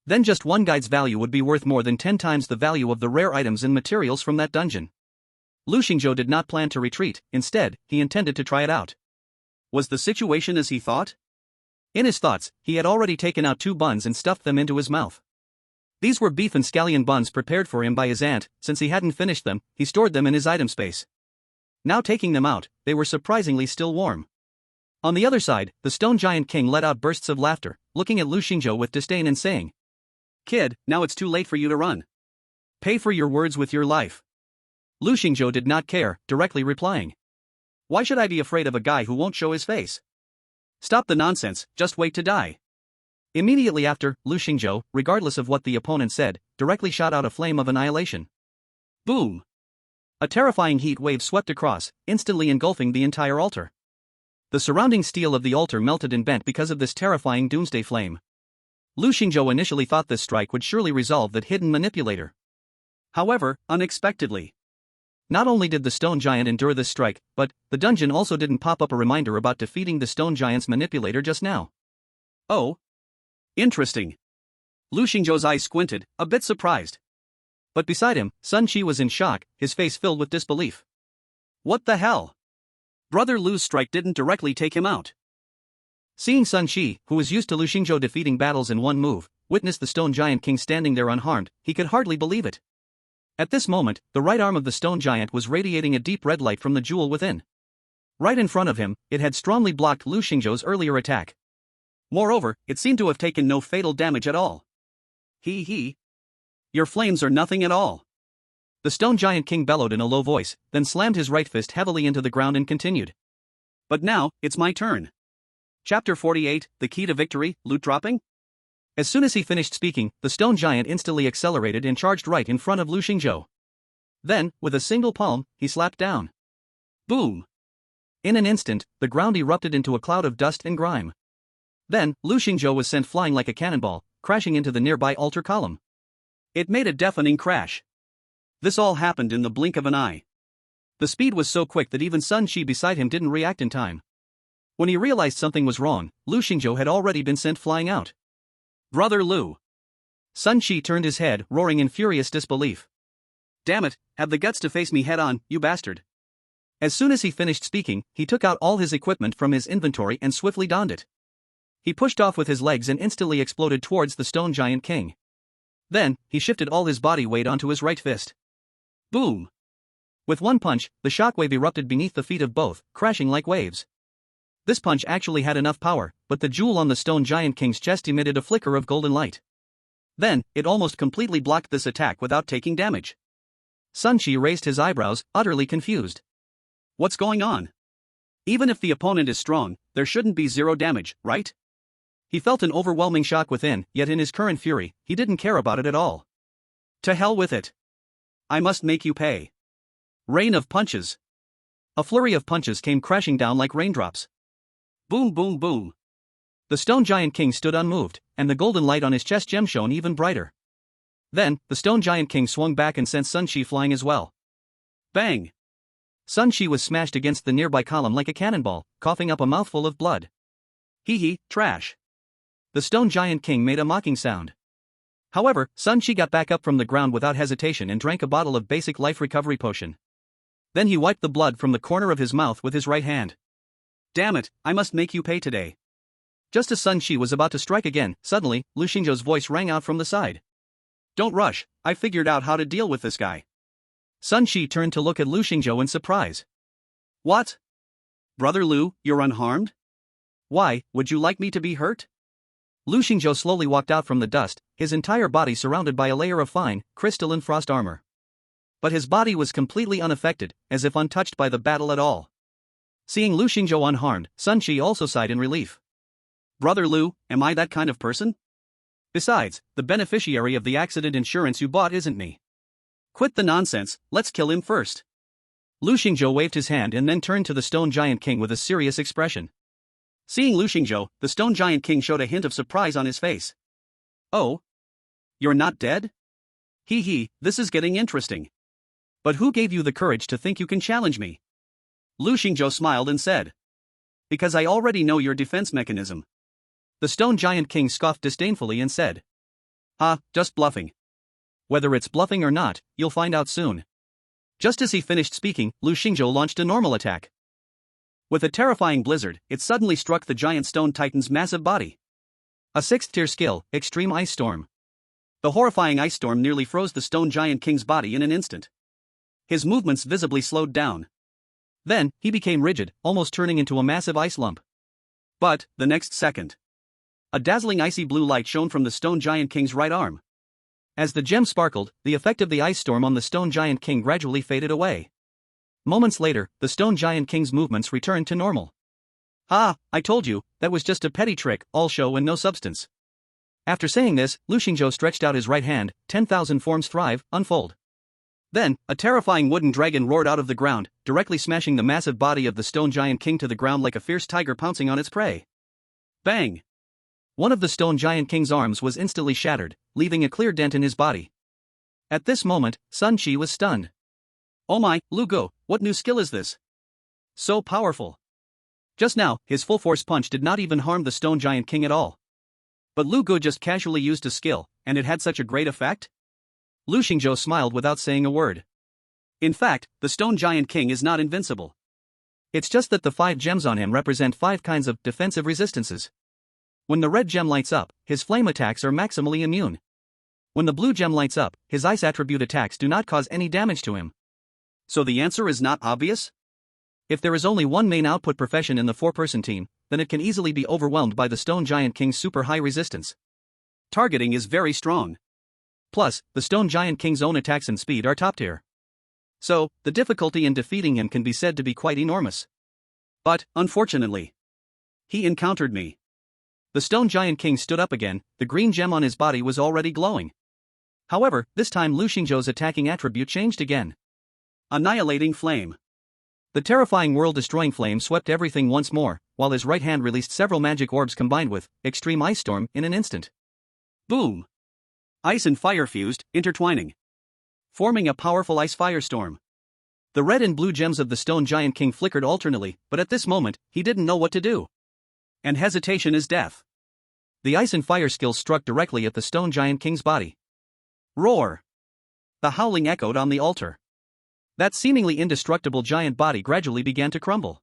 then just one guide's value would be worth more than 10 times the value of the rare items and materials from that dungeon. Lu Xingzhou did not plan to retreat, instead, he intended to try it out. Was the situation as he thought? In his thoughts, he had already taken out 2 buns and stuffed them into his mouth. These were beef and scallion buns prepared for him by his aunt. Since he hadn't finished them, he stored them in his item space. Now taking them out, they were surprisingly still warm. On the other side, the Stone Giant King let out bursts of laughter, looking at Lu Xingzhou with disdain and saying, "Kid, now it's too late for you to run. Pay for your words with your life." Lu Xingzhou did not care, directly replying, "Why should I be afraid of a guy who won't show his face? Stop the nonsense, just wait to die." Immediately after, Lu Xingzhou, regardless of what the opponent said, directly shot out a flame of annihilation. Boom! A terrifying heat wave swept across, instantly engulfing the entire altar. The surrounding steel of the altar melted and bent because of this terrifying doomsday flame. Lu Xingzhou initially thought this strike would surely resolve that hidden manipulator. However, unexpectedly, not only did the stone giant endure this strike, but the dungeon also didn't pop up a reminder about defeating the stone giant's manipulator just now. Oh. Interesting. Lu Xingzhou's eyes squinted, a bit surprised. But beside him, Sun Shi was in shock, his face filled with disbelief. What the hell? Brother Lu's strike didn't directly take him out. Seeing Sun Shi, who was used to Lu Xingzhou defeating battles in one move, witness the stone giant king standing there unharmed, he could hardly believe it. At this moment, the right arm of the stone giant was radiating a deep red light from the jewel within. Right in front of him, it had strongly blocked Lu Xingzhou's earlier attack. Moreover, it seemed to have taken no fatal damage at all. Your flames are nothing at all. The stone giant king bellowed in a low voice, then slammed his right fist heavily into the ground and continued. But now, it's my turn. Chapter 48, The Key to Victory, Loot Dropping? As soon as he finished speaking, the stone giant instantly accelerated and charged right in front of Lu Xingzhou. Then, with a single palm, he slapped down. Boom! In an instant, the ground erupted into a cloud of dust and grime. Then, Lu Xingzhou was sent flying like a cannonball, crashing into the nearby altar column. It made a deafening crash. This all happened in the blink of an eye. The speed was so quick that even Sun Shi beside him didn't react in time. When he realized something was wrong, Lu Xingzhou had already been sent flying out. Brother Lu! Sun Shi turned his head, roaring in furious disbelief. Damn it, have the guts to face me head on, you bastard. As soon as he finished speaking, he took out all his equipment from his inventory and swiftly donned it. He pushed off with his legs and instantly exploded towards the stone giant king. Then, he shifted all his body weight onto his right fist. Boom! With one punch, the shockwave erupted beneath the feet of both, crashing like waves. This punch actually had enough power, but the jewel on the stone giant king's chest emitted a flicker of golden light. Then, it almost completely blocked this attack without taking damage. Sun Shi raised his eyebrows, utterly confused. What's going on? Even if the opponent is strong, there shouldn't be zero damage, right? He felt an overwhelming shock within, yet in his current fury, he didn't care about it at all. To hell with it. I must make you pay. Rain of punches. A flurry of punches came crashing down like raindrops. Boom boom boom. The stone giant king stood unmoved, and the golden light on his chest gem shone even brighter. Then, the stone giant king swung back and sent Sun Shi flying as well. Bang! Sun Shi was smashed against the nearby column like a cannonball, coughing up a mouthful of blood. Hee hee, trash. The stone giant king made a mocking sound. However, Sun Shi got back up from the ground without hesitation and drank a bottle of basic life recovery potion. Then he wiped the blood from the corner of his mouth with his right hand. Damn it, I must make you pay today. Just as Sun Shi was about to strike again, suddenly, Lu Xingzhou's voice rang out from the side. Don't rush, I figured out how to deal with this guy. Sun Shi turned to look at Lu Xingzhou in surprise. What? Brother Lu, you're unharmed? Why, Would you like me to be hurt? Lu Xingzhou slowly walked out from the dust, his entire body surrounded by a layer of fine, crystalline frost armor. But his body was completely unaffected, as if untouched by the battle at all. Seeing Lu Xingzhou unharmed, Sun Shi also sighed in relief. Brother Lu, am I that kind of person? Besides, the beneficiary of the accident insurance you bought isn't me. Quit the nonsense, let's kill him first. Lu Xingzhou waved his hand and then turned to the stone giant king with a serious expression. Seeing Lu Xingzhou, the stone giant king showed a hint of surprise on his face. Oh? You're not dead? Hee hee, this is getting interesting. But who gave you the courage to think you can challenge me? Lu Xingzhou smiled and said. Because I already know your defense mechanism. The stone giant king scoffed disdainfully and said. Just bluffing. Whether it's bluffing or not, you'll find out soon. Just as he finished speaking, Lu Xingzhou launched a normal attack. With a terrifying blizzard, it suddenly struck the giant stone titan's massive body. A 6th tier skill, Extreme Ice Storm. The horrifying ice storm nearly froze the stone giant king's body in an instant. His movements visibly slowed down. Then, he became rigid, almost turning into a massive ice lump. But, the next second, a dazzling icy blue light shone from the stone giant king's right arm. As the gem sparkled, the effect of the ice storm on the stone giant king gradually faded away. Moments later, the stone giant king's movements returned to normal. I told you, that was just a petty trick, all show and no substance. After saying this, Lu Xingzhou stretched out his right hand, 10,000 forms thrive, unfold. Then, a terrifying wooden dragon roared out of the ground, directly smashing the massive body of the stone giant king to the ground like a fierce tiger pouncing on its prey. Bang! One of the stone giant king's arms was instantly shattered, leaving a clear dent in his body. At this moment, Sun Shi was stunned. Oh my, Lu Go, what new skill is this? So powerful. Just now, his full force punch did not even harm the stone giant king at all. But Lu Go just casually used a skill, and it had such a great effect? Lu Xingzhou smiled without saying a word. In fact, the stone giant king is not invincible. It's just that the 5 gems on him represent 5 kinds of defensive resistances. When the red gem lights up, his flame attacks are maximally immune. When the blue gem lights up, his ice attribute attacks do not cause any damage to him. So the answer is not obvious? If there is only one main output profession in the 4-person team, then it can easily be overwhelmed by the stone giant king's super high resistance. Targeting is very strong. Plus, the stone giant king's own attacks and speed are top tier. So, the difficulty in defeating him can be said to be quite enormous. But, unfortunately, he encountered me. The stone giant king stood up again, the green gem on his body was already glowing. However, this time Lu Xingzhou's attacking attribute changed again. Annihilating flame. The terrifying world-destroying flame swept everything once more, while his right hand released several magic orbs combined with Extreme Ice Storm in an instant. Boom! Ice and fire fused, intertwining, forming a powerful ice firestorm. The red and blue gems of the stone giant king flickered alternately, but at this moment, he didn't know what to do. And hesitation is death. The ice and fire skills struck directly at the stone giant king's body. Roar! The howling echoed on the altar. That seemingly indestructible giant body gradually began to crumble.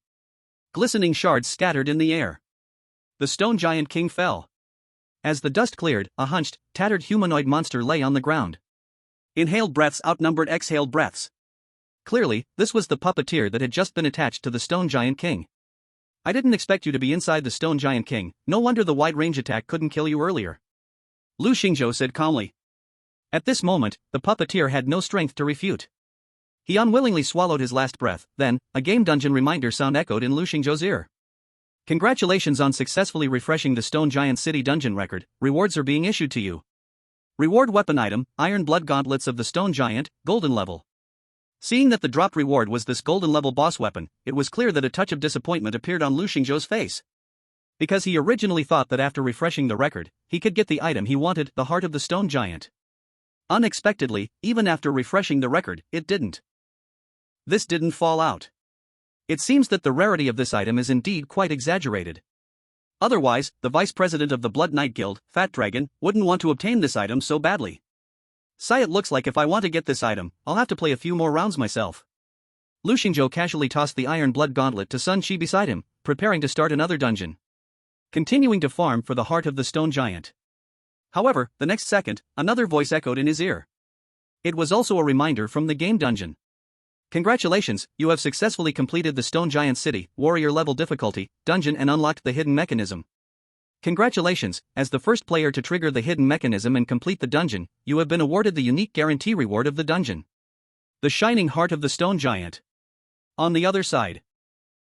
Glistening shards scattered in the air. The stone giant king fell. As the dust cleared, a hunched, tattered humanoid monster lay on the ground. Inhaled breaths outnumbered exhaled breaths. Clearly, this was the puppeteer that had just been attached to the stone giant king. I didn't expect you to be inside the stone giant king, no wonder the wide-range attack couldn't kill you earlier. Lu Xingzhou said calmly. At this moment, the puppeteer had no strength to refute. He unwillingly swallowed his last breath, then, a game dungeon reminder sound echoed in Lu Xingzhou's ear. Congratulations on successfully refreshing the Stone Giant City dungeon record, rewards are being issued to you. Reward weapon item, Iron Blood Gauntlets of the Stone Giant, golden level. Seeing that the dropped reward was this golden level boss weapon, it was clear that a touch of disappointment appeared on Lu Xingzhou's face. Because he originally thought that after refreshing the record, he could get the item he wanted, the heart of the stone giant. Unexpectedly, even after refreshing the record, it didn't. This didn't fall out. It seems that the rarity of this item is indeed quite exaggerated. Otherwise, the vice president of the Blood Knight Guild, Fat Dragon, wouldn't want to obtain this item so badly. It looks like if I want to get this item, I'll have to play a few more rounds myself. Lu Xingzhou casually tossed the iron blood gauntlet to Sun Shi beside him, preparing to start another dungeon. Continuing to farm for the heart of the stone giant. However, the next second, another voice echoed in his ear. It was also a reminder from the game dungeon. Congratulations, you have successfully completed the Stone Giant City, Warrior level difficulty, dungeon and unlocked the hidden mechanism. Congratulations, as the first player to trigger the hidden mechanism and complete the dungeon, you have been awarded the unique guarantee reward of the dungeon. The Shining Heart of the Stone Giant. On the other side.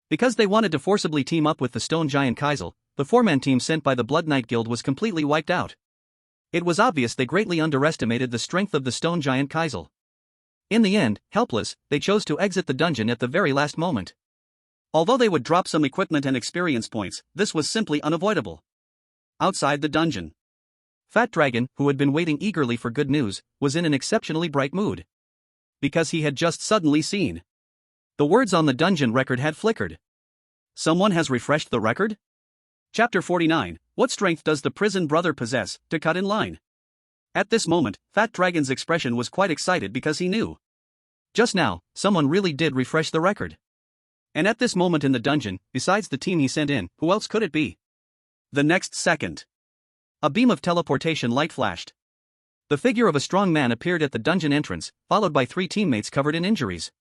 Because they wanted to forcibly team up with the Stone Giant Kaisel, the four-man team sent by the Blood Knight Guild was completely wiped out. It was obvious they greatly underestimated the strength of the Stone Giant Kaisel. In the end, helpless, they chose to exit the dungeon at the very last moment. Although they would drop some equipment and experience points, this was simply unavoidable. Outside the dungeon, Fat Dragon, who had been waiting eagerly for good news, was in an exceptionally bright mood. Because he had just suddenly seen. The words on the dungeon record had flickered. Someone has refreshed the record? Chapter 49, What strength does the prison brother possess, to cut in line? At this moment, Fat Dragon's expression was quite excited because he knew. Just now, someone really did refresh the record. And at this moment in the dungeon, besides the team he sent in, who else could it be? The next second, a beam of teleportation light flashed. The figure of a strong man appeared at the dungeon entrance, followed by 3 teammates covered in injuries.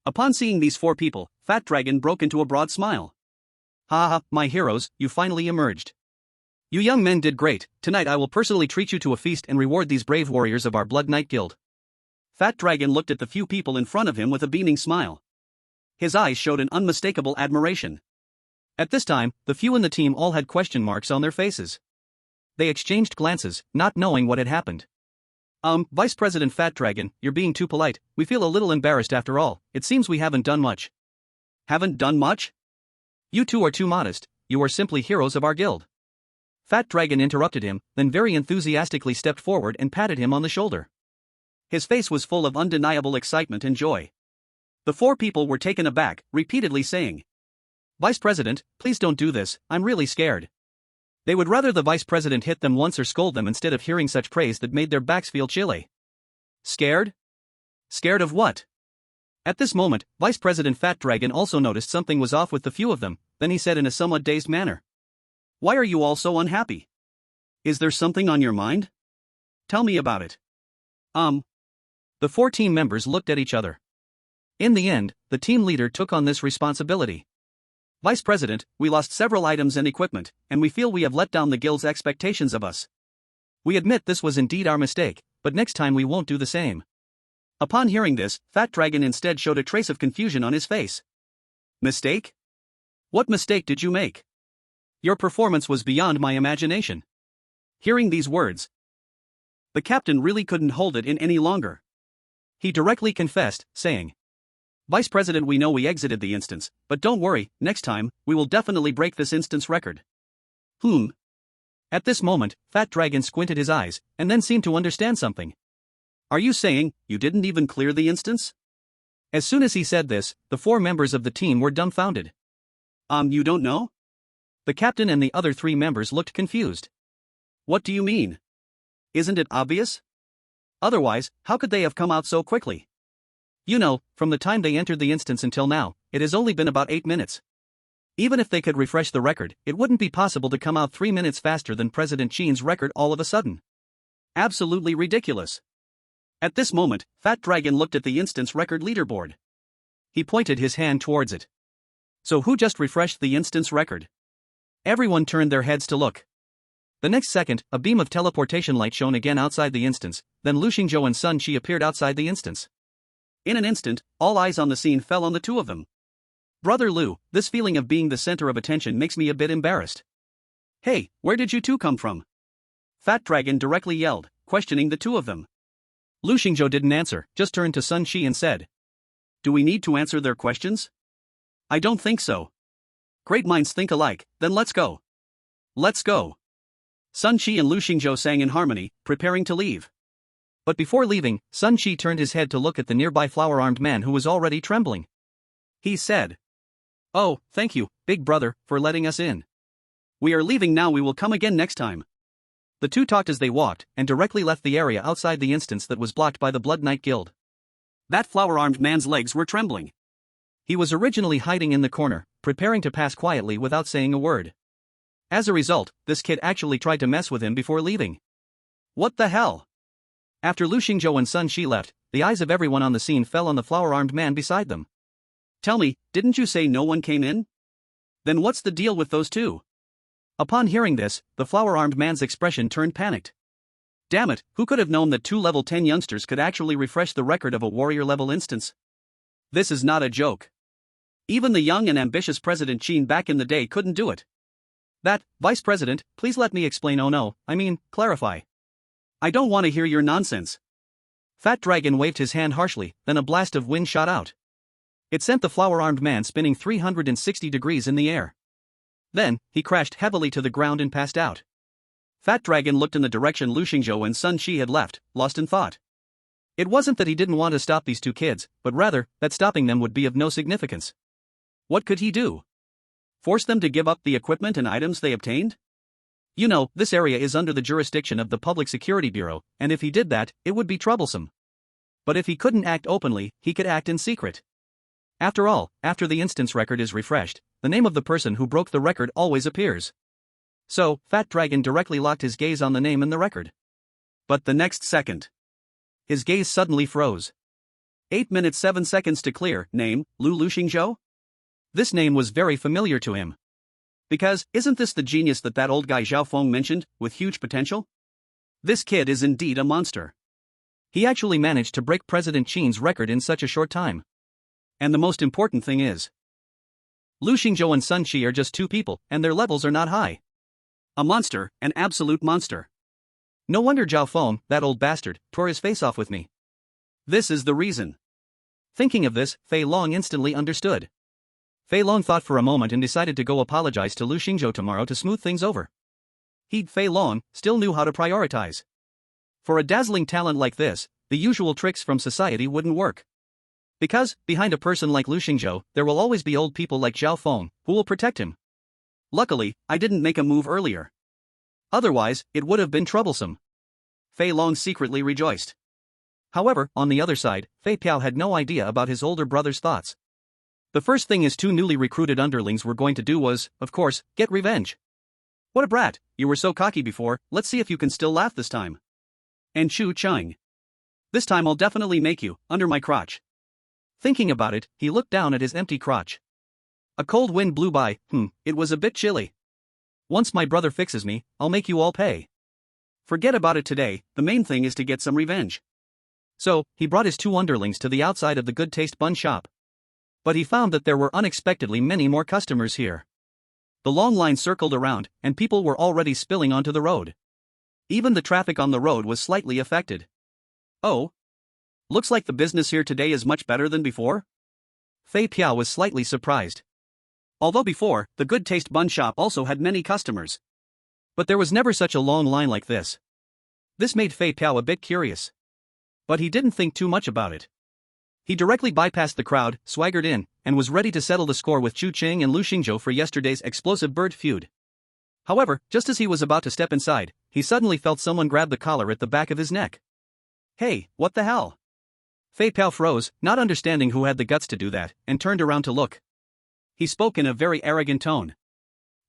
Upon seeing these 4 people, Fat Dragon broke into a broad smile. Ha ha, my heroes, you finally emerged. You young men did great. Tonight I will personally treat you to a feast and reward these brave warriors of our Blood Knight Guild. Fat Dragon looked at the few people in front of him with a beaming smile. His eyes showed an unmistakable admiration. At this time, the few in the team all had question marks on their faces. They exchanged glances, not knowing what had happened. Vice President Fat Dragon, you're being too polite. We feel a little embarrassed after all. It seems we haven't done much. Haven't done much? You two are too modest. You are simply heroes of our guild. Fat Dragon interrupted him, then very enthusiastically stepped forward and patted him on the shoulder. His face was full of undeniable excitement and joy. The 4 people were taken aback, repeatedly saying, Vice President, please don't do this, I'm really scared. They would rather the Vice President hit them once or scold them instead of hearing such praise that made their backs feel chilly. Scared? Scared of what? At this moment, Vice President Fat Dragon also noticed something was off with the few of them, then he said in a somewhat dazed manner. Why are you all so unhappy? Is there something on your mind? Tell me about it. The 4 team members looked at each other. In the end, the team leader took on this responsibility. Vice President, we lost several items and equipment, and we feel we have let down the guild's expectations of us. We admit this was indeed our mistake, but next time we won't do the same. Upon hearing this, Fat Dragon instead showed a trace of confusion on his face. Mistake? What mistake did you make? Your performance was beyond my imagination. Hearing these words, the captain really couldn't hold it in any longer. He directly confessed, saying, Vice President, we know we exited the instance, but don't worry, next time, we will definitely break this instance record. At this moment, Fat Dragon squinted his eyes, and then seemed to understand something. Are you saying, you didn't even clear the instance? As soon as he said this, the 4 members of the team were dumbfounded. You don't know? The captain and the other 3 members looked confused. What do you mean? Isn't it obvious? Otherwise, how could they have come out so quickly? You know, from the time they entered the instance until now, it has only been about 8 minutes. Even if they could refresh the record, it wouldn't be possible to come out 3 minutes faster than President Qin's record all of a sudden. Absolutely ridiculous. At this moment, Fat Dragon looked at the instance record leaderboard. He pointed his hand towards it. So who just refreshed the instance record? Everyone turned their heads to look. The next second, a beam of teleportation light shone again outside the instance, then Lu Xingzhou and Sun Shi appeared outside the instance. In an instant, all eyes on the scene fell on the 2 of them. Brother Lu, this feeling of being the center of attention makes me a bit embarrassed. Hey, where did you 2 come from? Fat Dragon directly yelled, questioning the 2 of them. Lu Xingzhou didn't answer, just turned to Sun Shi and said, Do we need to answer their questions? I don't think so. Great minds think alike, then let's go. Let's go. Sun Chi and Lu Xingzhou sang in harmony, preparing to leave. But before leaving, Sun Chi turned his head to look at the nearby flower-armed man who was already trembling. He said, "Oh, thank you, big brother, for letting us in. "We are leaving now, we will come again next time." The two talked as they walked, and directly left the area outside the instance that was blocked by the Blood Knight Guild. That flower-armed man's legs were trembling. He was originally hiding in the corner, preparing to pass quietly without saying a word. As a result, this kid actually tried to mess with him before leaving. What the hell? After Lu Xingzhou and Sun Shi left, the eyes of everyone on the scene fell on the flower-armed man beside them. Tell me, didn't you say no one came in? Then what's the deal with those two? Upon hearing this, the flower-armed man's expression turned panicked. Damn it, who could have known that two level 10 youngsters could actually refresh the record of a warrior-level instance? This is not a joke. Even the young and ambitious President Qin back in the day couldn't do it. That, Vice President, please let me explain. Oh no, I mean, clarify. I don't want to hear your nonsense. Fat Dragon waved his hand harshly, then a blast of wind shot out. It sent the flower-armed man spinning 360 degrees in the air. Then, he crashed heavily to the ground and passed out. Fat Dragon looked in the direction Lu Xingzhou and Sun Shi had left, lost in thought. It wasn't that he didn't want to stop these two kids, but rather, that stopping them would be of no significance. What could he do? Force them to give up the equipment and items they obtained? You know, this area is under the jurisdiction of the Public Security Bureau, and if he did that, it would be troublesome. But if he couldn't act openly, he could act in secret. After all, after the instance record is refreshed, the name of the person who broke the record always appears. So, Fat Dragon directly locked his gaze on the name in the record. But the next second, his gaze suddenly froze. 8 minutes 7 seconds to clear. Name, Lu Xingzhou? This name was very familiar to him. Because, isn't this the genius that old guy Zhao Feng mentioned, with huge potential? This kid is indeed a monster. He actually managed to break President Qin's record in such a short time. And the most important thing is, Lu Xingzhou and Sun Shi are just two people, and their levels are not high. A monster, an absolute monster. No wonder Zhao Feng, that old bastard, tore his face off with me. This is the reason. Thinking of this, Fei Long instantly understood. Fei Long thought for a moment and decided to go apologize to Lu Xingzhou tomorrow to smooth things over. Fei Long still knew how to prioritize. For a dazzling talent like this, the usual tricks from society wouldn't work. Because, behind a person like Lu Xingzhou, there will always be old people like Zhao Feng, who will protect him. Luckily, I didn't make a move earlier. Otherwise, it would have been troublesome. Fei Long secretly rejoiced. However, on the other side, Fei Piao had no idea about his older brother's thoughts. The first thing his two newly recruited underlings were going to do was, of course, get revenge. What a brat, you were so cocky before, let's see if you can still laugh this time. And Chu Cheng. This time I'll definitely make you, under my crotch. Thinking about it, he looked down at his empty crotch. A cold wind blew by. It was a bit chilly. Once my brother fixes me, I'll make you all pay. Forget about it today, the main thing is to get some revenge. So, he brought his two underlings to the outside of the Good Taste Bun shop. But he found that there were unexpectedly many more customers here. The long line circled around, and people were already spilling onto the road. Even the traffic on the road was slightly affected. Oh? Looks like the business here today is much better than before? Fei Piao was slightly surprised. Although before, the Good Taste Bun shop also had many customers. But there was never such a long line like this. This made Fei Piao a bit curious. But he didn't think too much about it. He directly bypassed the crowd, swaggered in, and was ready to settle the score with Chu Qing and Lu Xingzhou for yesterday's explosive bird feud. However, just as he was about to step inside, he suddenly felt someone grab the collar at the back of his neck. Hey, what the hell? Fei Piao froze, not understanding who had the guts to do that, and turned around to look. He spoke in a very arrogant tone.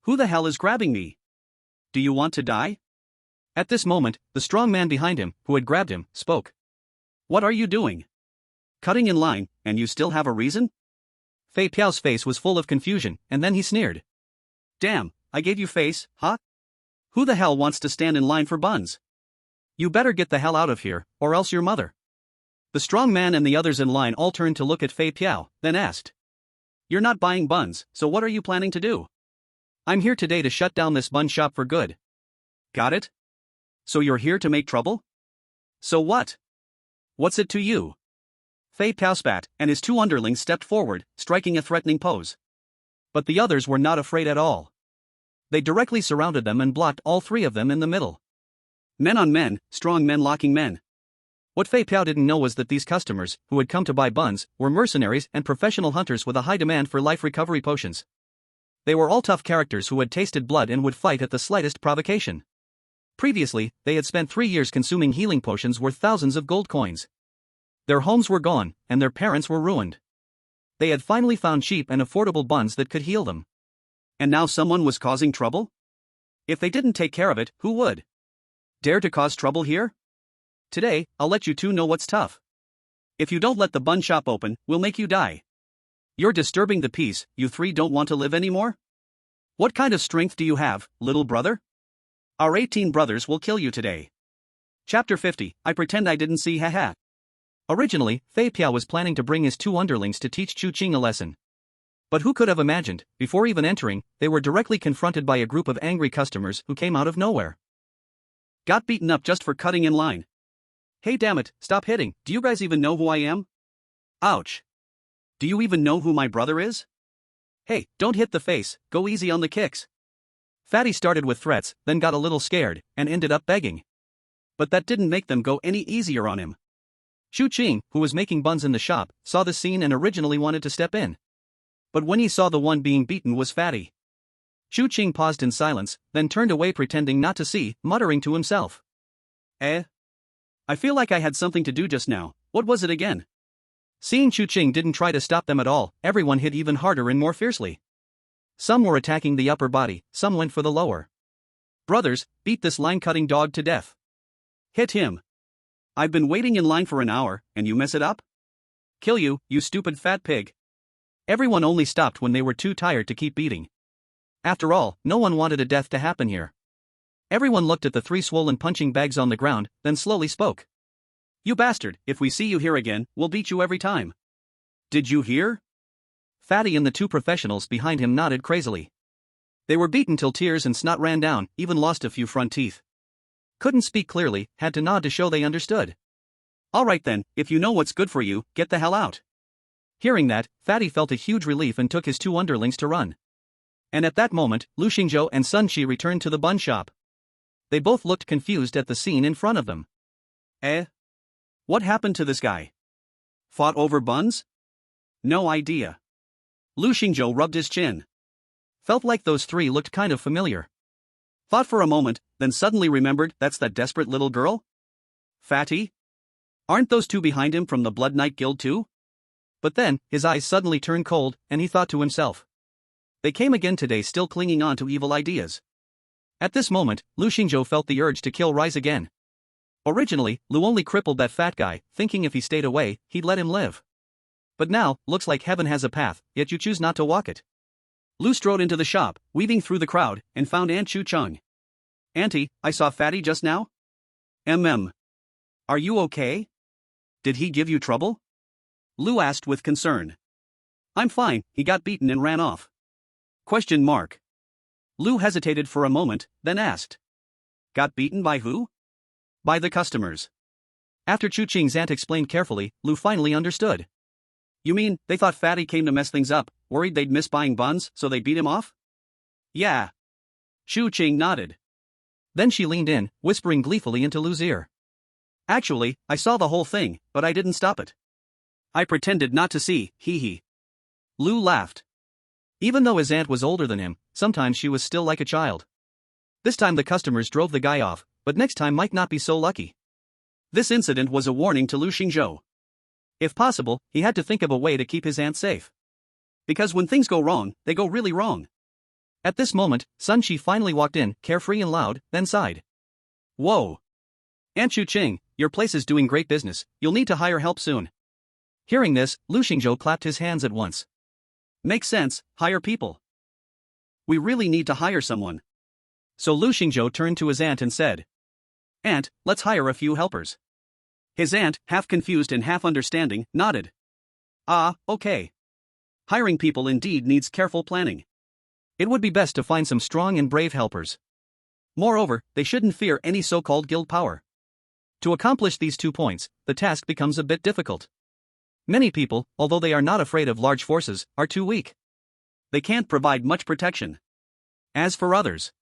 Who the hell is grabbing me? Do you want to die? At this moment, the strong man behind him, who had grabbed him, spoke. What are you doing? Cutting in line, and you still have a reason? Fei Piao's face was full of confusion, and then he sneered. Damn, I gave you face, huh? Who the hell wants to stand in line for buns? You better get the hell out of here, or else your mother. The strong man and the others in line all turned to look at Fei Piao, then asked. You're not buying buns, so what are you planning to do? I'm here today to shut down this bun shop for good. Got it? So you're here to make trouble? So what? What's it to you? Fei Piao spat, and his two underlings stepped forward, striking a threatening pose. But the others were not afraid at all. They directly surrounded them and blocked all three of them in the middle. Men on men, strong men locking men. What Fei Piao didn't know was that these customers, who had come to buy buns, were mercenaries and professional hunters with a high demand for life recovery potions. They were all tough characters who had tasted blood and would fight at the slightest provocation. Previously, they had spent 3 years consuming healing potions worth thousands of gold coins. Their homes were gone, and their parents were ruined. They had finally found cheap and affordable buns that could heal them. And now someone was causing trouble? If they didn't take care of it, who would? Dare to cause trouble here? Today, I'll let you two know what's tough. If you don't let the bun shop open, we'll make you die. You're disturbing the peace. You three don't want to live anymore? What kind of strength do you have, little brother? Our 18 brothers will kill you today. Chapter 50, I pretend I didn't see, haha. Originally, Fei Piao was planning to bring his two underlings to teach Chu Qing a lesson. But who could have imagined, before even entering, they were directly confronted by a group of angry customers who came out of nowhere. Got beaten up just for cutting in line. Hey damn it, stop hitting, do you guys even know who I am? Ouch. Do you even know who my brother is? Hey, don't hit the face, go easy on the kicks. Fatty started with threats, then got a little scared, and ended up begging. But that didn't make them go any easier on him. Chu Qing, who was making buns in the shop, saw the scene and originally wanted to step in. But when he saw the one being beaten was Fatty. Chu Qing paused in silence, then turned away pretending not to see, muttering to himself. I feel like I had something to do just now, what was it again? Seeing Chu Qing didn't try to stop them at all, everyone hit even harder and more fiercely. Some were attacking the upper body, some went for the lower. Brothers, beat this line-cutting dog to death. Hit him. I've been waiting in line for an hour, and you mess it up? Kill you, you stupid fat pig. Everyone only stopped when they were too tired to keep beating. After all, no one wanted a death to happen here. Everyone looked at the 3 swollen punching bags on the ground, then slowly spoke. You bastard, if we see you here again, we'll beat you every time. Did you hear? Fatty and the 2 professionals behind him nodded crazily. They were beaten till tears and snot ran down, even lost a few front teeth. Couldn't speak clearly, had to nod to show they understood. Alright then, if you know what's good for you, get the hell out. Hearing that, Fatty felt a huge relief and took his 2 underlings to run. And at that moment, Lu Xingzhou and Sun Qi returned to the bun shop. They both looked confused at the scene in front of them. What happened to this guy? Fought over buns? No idea. Lu Xingzhou rubbed his chin. Felt like those 3 looked kind of familiar. Thought for a moment, then suddenly remembered that's that desperate little girl? Fatty? Aren't those 2 behind him from the Blood Knight Guild too? But then, his eyes suddenly turned cold, and he thought to himself. They came again today, still clinging on to evil ideas. At this moment, Lu Xingzhou felt the urge to kill rise again. Originally, Lu only crippled that fat guy, thinking if he stayed away, he'd let him live. But now, looks like heaven has a path, yet you choose not to walk it. Lu strode into the shop, weaving through the crowd, and found Aunt Chu Chung. Auntie, I saw Fatty just now? Are you okay? Did he give you trouble? Lu asked with concern. I'm fine, he got beaten and ran off. Question mark. Lu hesitated for a moment, then asked. Got beaten by who? By the customers. After Chu Qing's aunt explained carefully, Lu finally understood. You mean, they thought Fatty came to mess things up, worried they'd miss buying buns, so they beat him off? Yeah. Chu Qing nodded. Then she leaned in, whispering gleefully into Lu's ear. Actually, I saw the whole thing, but I didn't stop it. I pretended not to see, hee. Lu laughed. Even though his aunt was older than him, sometimes she was still like a child. This time the customers drove the guy off, but next time might not be so lucky. This incident was a warning to Lu Xingzhou. If possible, he had to think of a way to keep his aunt safe. Because when things go wrong, they go really wrong. At this moment, Sun Qi finally walked in, carefree and loud, then sighed. Whoa. Aunt Chu Qing, your place is doing great business, you'll need to hire help soon. Hearing this, Lu Xingzhou clapped his hands at once. Makes sense, hire people. We really need to hire someone. So Lu Xingzhou turned to his aunt and said. Aunt, let's hire a few helpers. His aunt, half confused and half understanding, nodded. Ah, okay. Hiring people indeed needs careful planning. It would be best to find some strong and brave helpers. Moreover, they shouldn't fear any so-called guild power. To accomplish these 2 points, the task becomes a bit difficult. Many people, although they are not afraid of large forces, are too weak. They can't provide much protection. As for others,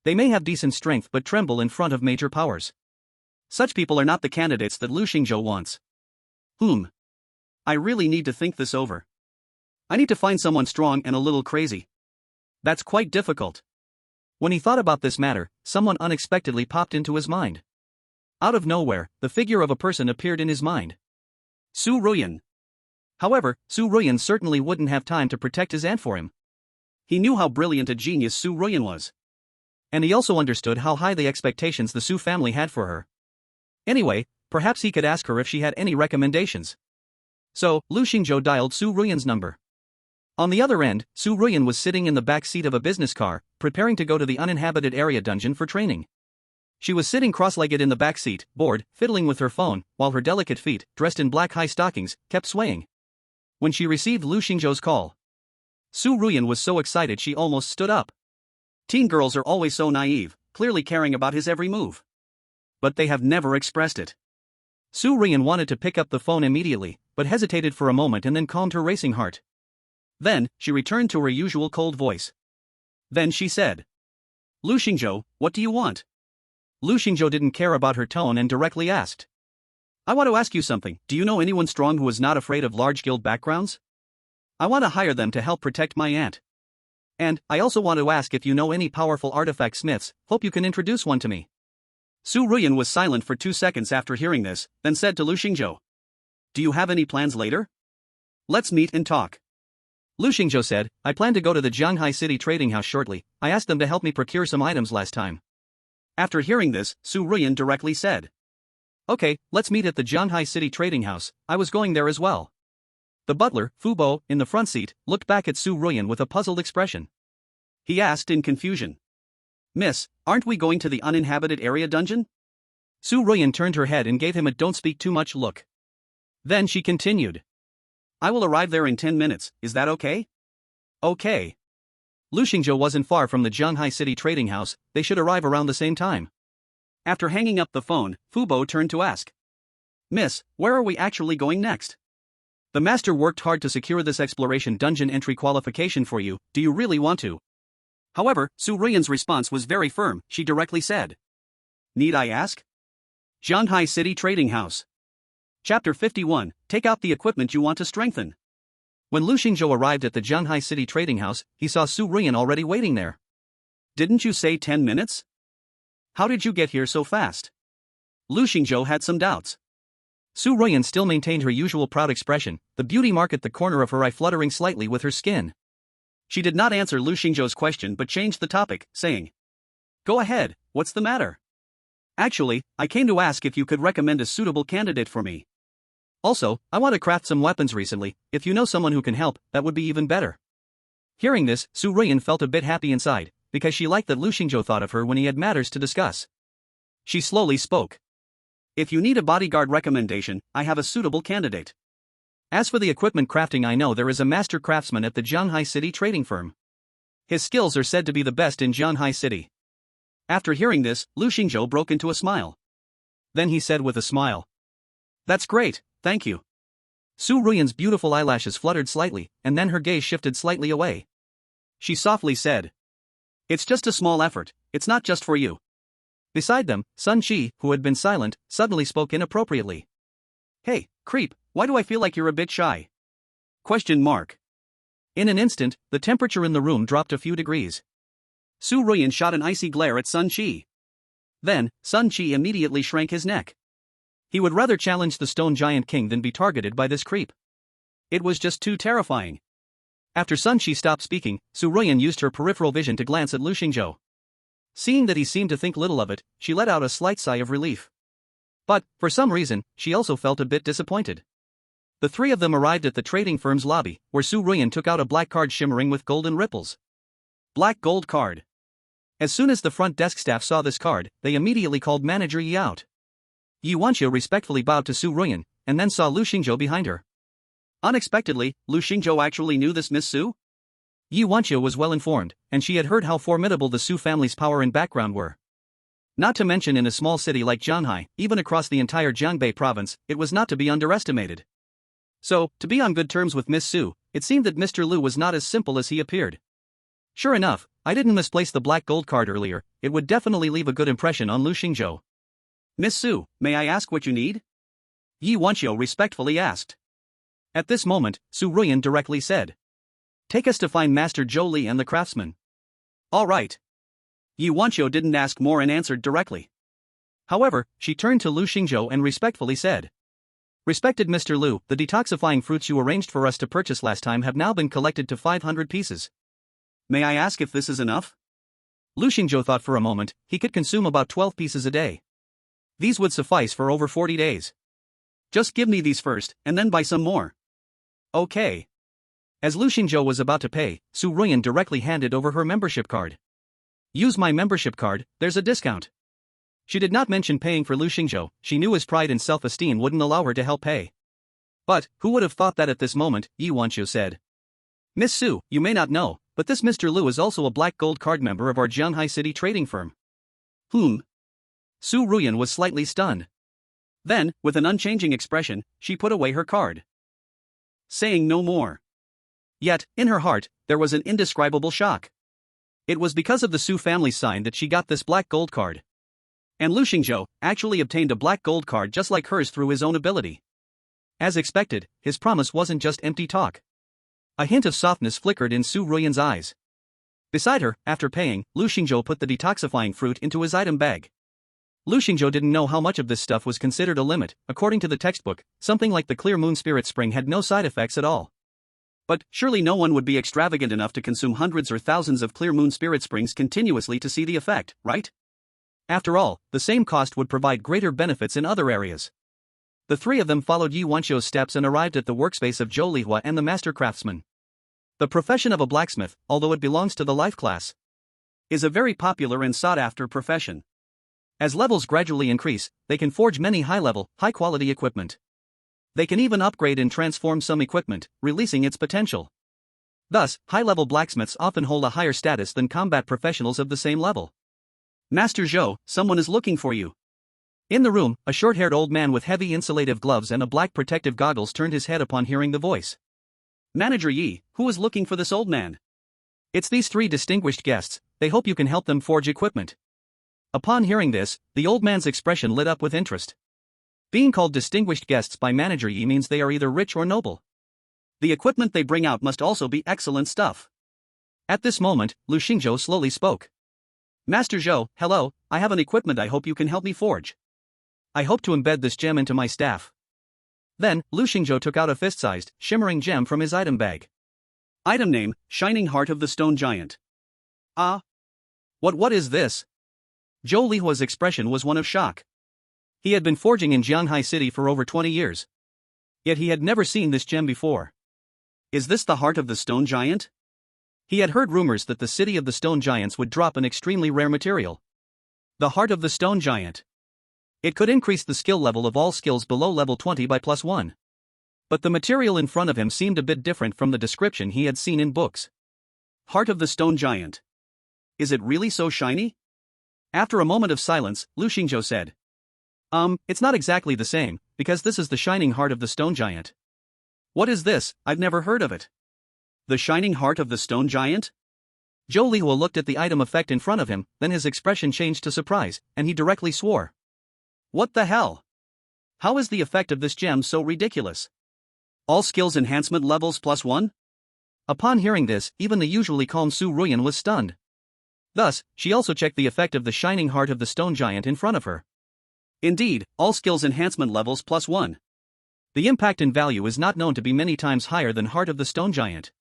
they may have decent strength but tremble in front of major powers. Such people are not the candidates that Lu Xingzhou wants. I really need to think this over. I need to find someone strong and a little crazy. That's quite difficult. When he thought about this matter, someone unexpectedly popped into his mind. Out of nowhere, the figure of a person appeared in his mind. Su Ruyan. However, Su Ruyan certainly wouldn't have time to protect his aunt for him. He knew how brilliant a genius Su Ruyan was. And he also understood how high the expectations the Su family had for her. Anyway, perhaps he could ask her if she had any recommendations. So, Lu Xingzhou dialed Su Ruyan's number. On the other end, Su Ruyan was sitting in the back seat of a business car, preparing to go to the uninhabited area dungeon for training. She was sitting cross-legged in the back seat, bored, fiddling with her phone, while her delicate feet, dressed in black high stockings, kept swaying. When she received Lu Xingzhou's call, Su Ruyan was so excited she almost stood up. Teen girls are always so naive, clearly caring about his every move. But they have never expressed it. Su Ruyan wanted to pick up the phone immediately, but hesitated for a moment and then calmed her racing heart. Then, she returned to her usual cold voice. Then she said, Lu Xingzhou, what do you want? Lu Xingzhou didn't care about her tone and directly asked. I want to ask you something. Do you know anyone strong who is not afraid of large guild backgrounds? I want to hire them to help protect my aunt. And, I also want to ask if you know any powerful artifact smiths. Hope you can introduce one to me. Su Ruyan was silent for 2 seconds after hearing this, then said to Lu Xingzhou. Do you have any plans later? Let's meet and talk. Lu Xingzhou said, I plan to go to the Jianghai City trading house shortly. I asked them to help me procure some items last time. After hearing this, Su Ruyan directly said. Okay, let's meet at the Jianghai City trading house. I was going there as well. The butler, Fu Bo, in the front seat, looked back at Su Ruyan with a puzzled expression. He asked in confusion. Miss, aren't we going to the uninhabited area dungeon? Su Ruyan turned her head and gave him a don't speak too much look. Then she continued. I will arrive there in 10 minutes, is that okay? Okay. Lu Xingzhou wasn't far from the Jianghai City trading house, they should arrive around the same time. After hanging up the phone, Fu Bo turned to ask. Miss, where are we actually going next? The master worked hard to secure this exploration dungeon entry qualification for you, do you really want to? However, Su Ruyan's response was very firm, she directly said. Need I ask? Jianghai City Trading House. Chapter 51, Take out the equipment you want to strengthen. When Lu Xingzhou arrived at the Jianghai City Trading House, he saw Su Ruyan already waiting there. Didn't you say 10 minutes? How did you get here so fast? Lu Xingzhou had some doubts. Su Ruyan still maintained her usual proud expression, the beauty mark at the corner of her eye fluttering slightly with her skin. She did not answer Lu Xingzhou's question but changed the topic, saying, Go ahead, what's the matter? Actually, I came to ask if you could recommend a suitable candidate for me. Also, I want to craft some weapons recently. If you know someone who can help, that would be even better. Hearing this, Su Ruyan felt a bit happy inside, because she liked that Lu Xingzhou thought of her when he had matters to discuss. She slowly spoke. If you need a bodyguard recommendation, I have a suitable candidate. As for the equipment crafting, I know there is a master craftsman at the Jianghai City trading firm. His skills are said to be the best in Jianghai City. After hearing this, Lu Xingzhou broke into a smile. Then he said with a smile. That's great, thank you. Su Ruyan's beautiful eyelashes fluttered slightly, and then her gaze shifted slightly away. She softly said. It's just a small effort, it's not just for you. Beside them, Sun Qi, who had been silent, suddenly spoke inappropriately. Hey, creep, why do I feel like you're a bit shy? Question mark. In an instant, the temperature in the room dropped a few degrees. Su Ruyan shot an icy glare at Sun Qi. Then, Sun Qi immediately shrank his neck. He would rather challenge the stone giant king than be targeted by this creep. It was just too terrifying. After Sun Qi stopped speaking, Su Ruyan used her peripheral vision to glance at Lu Xingzhou. Seeing that he seemed to think little of it, she let out a slight sigh of relief. But, for some reason, she also felt a bit disappointed. The three of them arrived at the trading firm's lobby, where Su Ruyan took out a black card shimmering with golden ripples. Black gold card. As soon as the front desk staff saw this card, they immediately called Manager Yi out. Yi Wanqiu respectfully bowed to Su Ruyan, and then saw Lu Xingzhou behind her. Unexpectedly, Lu Xingzhou actually knew this Miss Su? Yi Wanqiu was well informed, and she had heard how formidable the Su family's power and background were. Not to mention in a small city like Jianghai, even across the entire Jiangbei province, it was not to be underestimated. So, to be on good terms with Miss Su, it seemed that Mr. Lu was not as simple as he appeared. Sure enough, I didn't misplace the black gold card earlier, it would definitely leave a good impression on Lu Xingzhou. Miss Su, may I ask what you need? Yi Wanqiu respectfully asked. At this moment, Su Ruyan directly said. Take us to find Master Zhou Li and the craftsman. All right. Yi Wanqiu didn't ask more and answered directly. However, she turned to Lu Xingzhou and respectfully said. Respected Mr. Lu, the detoxifying fruits you arranged for us to purchase last time have now been collected to 500 pieces. May I ask if this is enough? Lu Xingzhou thought for a moment, he could consume about 12 pieces a day. These would suffice for over 40 days. Just give me these first, and then buy some more. Okay. As Lu Xingzhou was about to pay, Su Ruyan directly handed over her membership card. Use my membership card, there's a discount. She did not mention paying for Lu Xingzhou, she knew his pride and self-esteem wouldn't allow her to help pay. But, who would have thought that at this moment, Yi Wanqiu said. Miss Su, you may not know, but this Mr. Lu is also a black gold card member of our Jianghai City trading firm. Whom? Su Ruyan was slightly stunned. Then, with an unchanging expression, she put away her card, saying no more. Yet, in her heart, there was an indescribable shock. It was because of the Su family's sign that she got this black gold card. And Lu Xingzhou actually obtained a black gold card just like hers through his own ability. As expected, his promise wasn't just empty talk. A hint of softness flickered in Su Ruyan's eyes. Beside her, after paying, Lu Xingzhou put the detoxifying fruit into his item bag. Lu Xingzhou didn't know how much of this stuff was considered a limit. According to the textbook, something like the clear moon spirit spring had no side effects at all. But surely no one would be extravagant enough to consume hundreds or thousands of clear moon spirit springs continuously to see the effect, right? After all, the same cost would provide greater benefits in other areas. The three of them followed Yi Wanqiu's steps and arrived at the workspace of Zhou Lihua and the master craftsman. The profession of a blacksmith, although it belongs to the life class, is a very popular and sought-after profession. As levels gradually increase, they can forge many high-level, high-quality equipment. They can even upgrade and transform some equipment, releasing its potential. Thus, high-level blacksmiths often hold a higher status than combat professionals of the same level. Master Zhou, someone is looking for you. In the room, a short-haired old man with heavy insulative gloves and a black protective goggles turned his head upon hearing the voice. Manager Yi, who is looking for this old man? It's these three distinguished guests, they hope you can help them forge equipment. Upon hearing this, the old man's expression lit up with interest. Being called distinguished guests by Manager Yi means they are either rich or noble. The equipment they bring out must also be excellent stuff. At this moment, Lu Xingzhou slowly spoke. Master Zhou, hello, I have an equipment I hope you can help me forge. I hope to embed this gem into my staff. Then, Lu Xingzhou took out a fist-sized, shimmering gem from his item bag. Item name, Shining Heart of the Stone Giant. Ah. What is this? Zhou Lihua's expression was one of shock. He had been forging in Jianghai City for over 20 years. Yet he had never seen this gem before. Is this the heart of the stone giant? He had heard rumors that the city of the stone giants would drop an extremely rare material. The heart of the stone giant. It could increase the skill level of all skills below level 20 by +1. But the material in front of him seemed a bit different from the description he had seen in books. Heart of the stone giant. Is it really so shiny? After a moment of silence, Lu Xingzhou said. It's not exactly the same, because this is the shining heart of the stone giant. What is this? I've never heard of it. The shining heart of the stone giant? Zhou Lihua looked at the item effect in front of him, then his expression changed to surprise, and he directly swore. What the hell? How is the effect of this gem so ridiculous? All skills enhancement levels +1? Upon hearing this, even the usually calm Su Ruyan was stunned. Thus, she also checked the effect of the shining heart of the stone giant in front of her. Indeed, all skills enhancement levels +1. The impact in value is not known to be many times higher than Heart of the Stone Giant.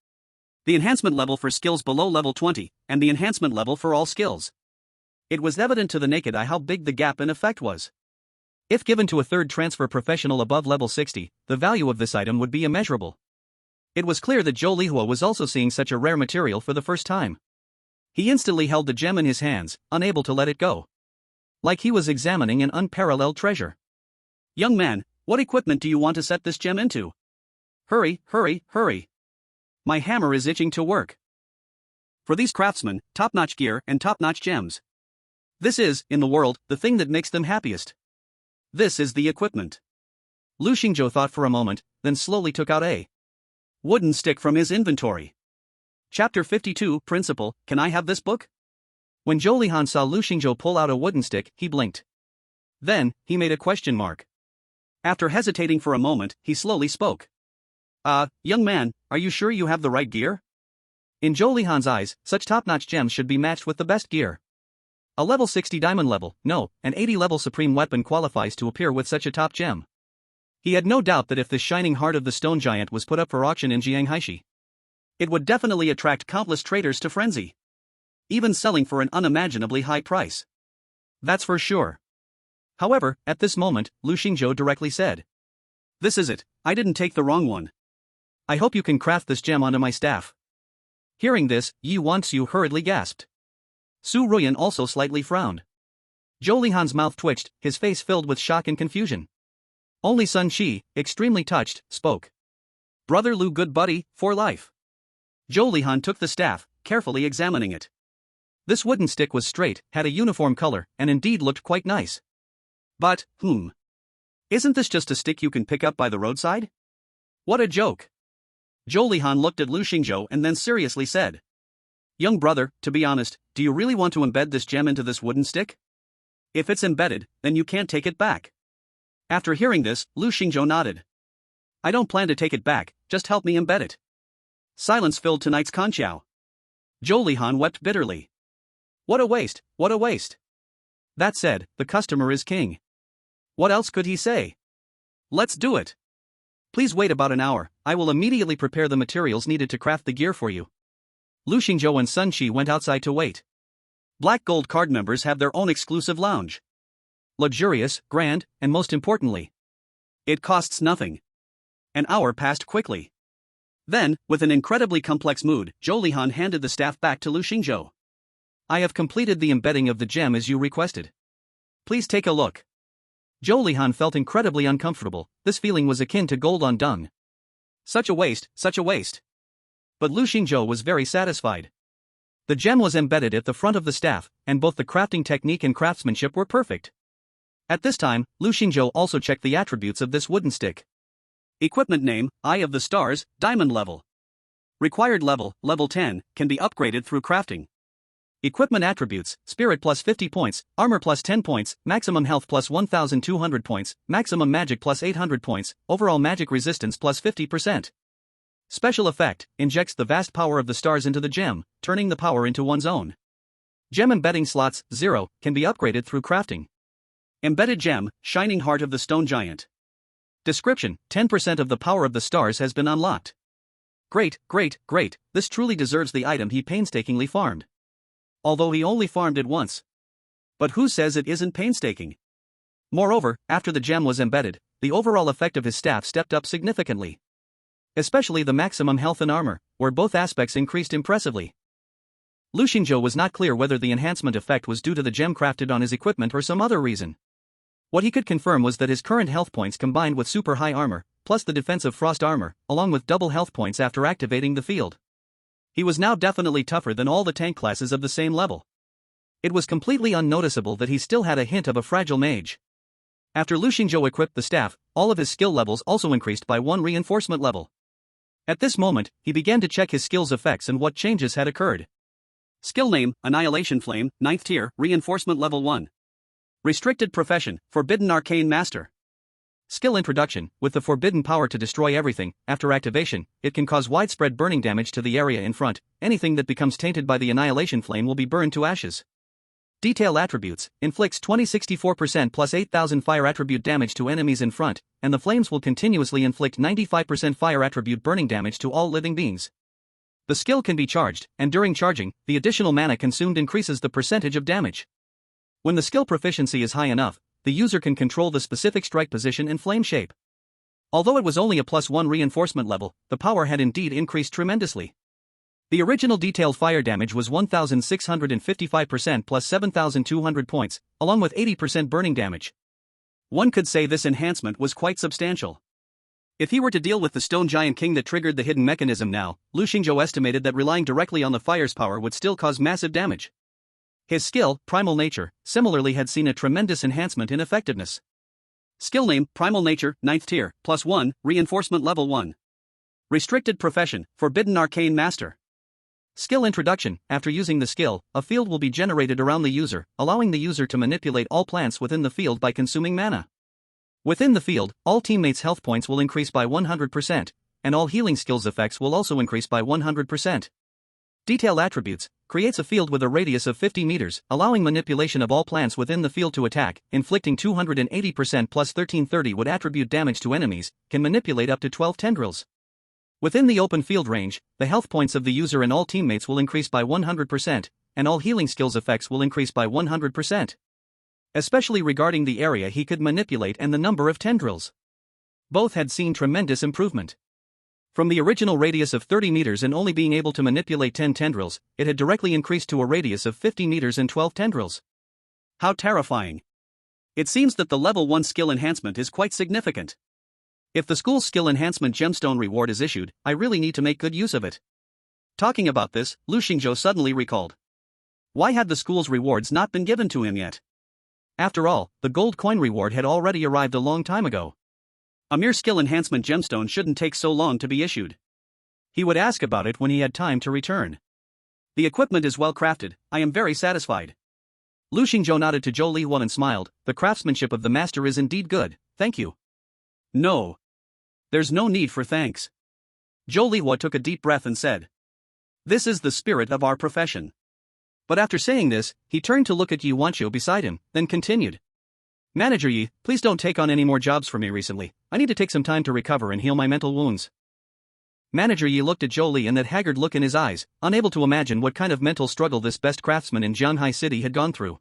The enhancement level for skills below level 20, and the enhancement level for all skills. It was evident to the naked eye how big the gap in effect was. If given to a third transfer professional above level 60, the value of this item would be immeasurable. It was clear that Zhou Lihua was also seeing such a rare material for the first time. He instantly held the gem in his hands, unable to let it go. Like he was examining an unparalleled treasure. Young man, what equipment do you want to set this gem into? Hurry, hurry, hurry. My hammer is itching to work. For these craftsmen, top-notch gear and top-notch gems. This is, in the world, the thing that makes them happiest. This is the equipment. Lu Xingzhou thought for a moment, then slowly took out a wooden stick from his inventory. Chapter 52 Principal, can I have this book? When Zhou Lihan saw Lu Xingzhou pull out a wooden stick, he blinked. Then, he made a question mark. After hesitating for a moment, he slowly spoke. Young man, are you sure you have the right gear? In Zhou Lihan's eyes, such top-notch gems should be matched with the best gear. A level 60 diamond level, no, an 80 level supreme weapon qualifies to appear with such a top gem. He had no doubt that if this shining heart of the stone giant was put up for auction in Jianghaishi, it would definitely attract countless traders to frenzy, even selling for an unimaginably high price. That's for sure. However, at this moment, Lu Xingzhou directly said, "This is it, I didn't take the wrong one. I hope you can craft this gem onto my staff." Hearing this, Yi Wanxiu hurriedly gasped. Su Ruyan also slightly frowned. Zhou Lihan's mouth twitched, his face filled with shock and confusion. Only Sun Shi, extremely touched, spoke. "Brother Lu, good buddy, for life." Zhou Lihan took the staff, carefully examining it. This wooden stick was straight, had a uniform color, and indeed looked quite nice. But, isn't this just a stick you can pick up by the roadside? What a joke. Zhou Lihan looked at Lu Xingzhou and then seriously said, "Young brother, to be honest, do you really want to embed this gem into this wooden stick? If it's embedded, then you can't take it back." After hearing this, Lu Xingzhou nodded. "I don't plan to take it back, just help me embed it." Silence filled tonight's Kanqiao. Zhou Lihan wept bitterly. What a waste, what a waste. That said, the customer is king. What else could he say? Let's do it. Please wait about an hour, I will immediately prepare the materials needed to craft the gear for you. Lu Xingzhou and Sun Shi went outside to wait. Black Gold card members have their own exclusive lounge. Luxurious, grand, and most importantly, it costs nothing. An hour passed quickly. Then, with an incredibly complex mood, Zhou Lihan handed the staff back to Lu Xingzhou. "I have completed the embedding of the gem as you requested. Please take a look." Zhou Lihan felt incredibly uncomfortable, this feeling was akin to gold on dung. Such a waste, such a waste. But Lu Xingzhou was very satisfied. The gem was embedded at the front of the staff, and both the crafting technique and craftsmanship were perfect. At this time, Lu Xingzhou also checked the attributes of this wooden stick. Equipment name, Eye of the Stars, Diamond level. Required level, level 10, can be upgraded through crafting. Equipment attributes, Spirit plus 50 points, Armor plus 10 points, Maximum Health plus 1200 points, Maximum Magic plus 800 points, Overall Magic Resistance plus 50%. Special effect, injects the vast power of the stars into the gem, turning the power into one's own. Gem embedding slots, 0, can be upgraded through crafting. Embedded gem, Shining Heart of the Stone Giant. Description, 10% of the power of the stars has been unlocked. Great, great, great, this truly deserves the item he painstakingly farmed. Although he only farmed it once. But who says it isn't painstaking? Moreover, after the gem was embedded, the overall effect of his staff stepped up significantly. Especially the maximum health and armor, where both aspects increased impressively. Lu Xingzhou was not clear whether the enhancement effect was due to the gem crafted on his equipment or some other reason. What he could confirm was that his current health points combined with super high armor, plus the defensive frost armor, along with double health points after activating the field. He was now definitely tougher than all the tank classes of the same level. It was completely unnoticeable that he still had a hint of a fragile mage. After Lu Xingzhou equipped the staff, all of his skill levels also increased by 1 reinforcement level. At this moment, he began to check his skill's effects and what changes had occurred. Skill name, Annihilation Flame, 9th tier, reinforcement level 1. Restricted profession, Forbidden Arcane Master. Skill introduction, with the forbidden power to destroy everything, after activation, it can cause widespread burning damage to the area in front, anything that becomes tainted by the Annihilation Flame will be burned to ashes. Detail attributes, inflicts 20-64% plus 8000 fire attribute damage to enemies in front, and the flames will continuously inflict 95% fire attribute burning damage to all living beings. The skill can be charged, and during charging, the additional mana consumed increases the percentage of damage. When the skill proficiency is high enough, the user can control the specific strike position and flame shape. Although it was only a +1 reinforcement level, the power had indeed increased tremendously. The original detailed fire damage was 1655% plus 7200 points, along with 80% burning damage. One could say this enhancement was quite substantial. If he were to deal with the stone giant king that triggered the hidden mechanism now, Lu Xingzhou estimated that relying directly on the fire's power would still cause massive damage. His skill, Primal Nature, similarly had seen a tremendous enhancement in effectiveness. Skill name, Primal Nature, 9th tier, +1, reinforcement level 1. Restricted profession, Forbidden Arcane Master. Skill introduction. After using the skill, a field will be generated around the user, allowing the user to manipulate all plants within the field by consuming mana. Within the field, all teammates' health points will increase by 100%, and all healing skills effects will also increase by 100%. Detail attributes. Creates a field with a radius of 50 meters, allowing manipulation of all plants within the field to attack, inflicting 280% plus 1330 would attribute damage to enemies, can manipulate up to 12 tendrils. Within the open field range, the health points of the user and all teammates will increase by 100%, and all healing skills effects will increase by 100%. Especially regarding the area he could manipulate and the number of tendrils. Both had seen tremendous improvement. From the original radius of 30 meters and only being able to manipulate 10 tendrils, it had directly increased to a radius of 50 meters and 12 tendrils. How terrifying. It seems that the level 1 skill enhancement is quite significant. If the school's skill enhancement gemstone reward is issued, I really need to make good use of it. Talking about this, Lu Xingzhou suddenly recalled. Why had the school's rewards not been given to him yet? After all, the gold coin reward had already arrived a long time ago. A mere skill enhancement gemstone shouldn't take so long to be issued. He would ask about it when he had time to return. The equipment is well crafted, I am very satisfied. Lu Xingzhou nodded to Zhou Lihuan and smiled. The craftsmanship of the master is indeed good, thank you. No. There's no need for thanks. Zhou Lihuan took a deep breath and said. This is the spirit of our profession. But after saying this, he turned to look at Yi Wanqiu beside him, then continued. Manager Yi, please don't take on any more jobs for me recently. I need to take some time to recover and heal my mental wounds. Manager Yi looked at Zhou Li and that haggard look in his eyes, unable to imagine what kind of mental struggle this best craftsman in Jianhai City had gone through.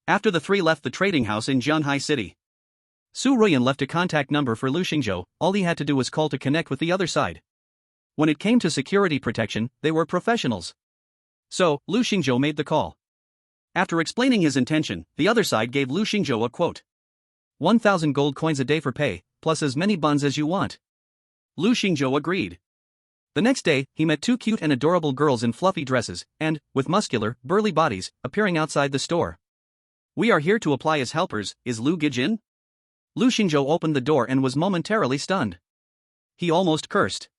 After the three left the trading house in Jianhai City, Su Ruyan left a contact number for Lu Xingzhou. All he had to do was call to connect with the other side. When it came to security protection, they were professionals. So, Lu Xingzhou made the call. After explaining his intention, the other side gave Lu Xingzhou a quote. 1,000 gold coins a day for pay, plus as many buns as you want. Lu Xingzhou agreed. The next day, he met two cute and adorable girls in fluffy dresses, and, with muscular, burly bodies, appearing outside the store. We are here to apply as helpers, is Lu Gijin? Lu Xingzhou opened the door and was momentarily stunned. He almost cursed.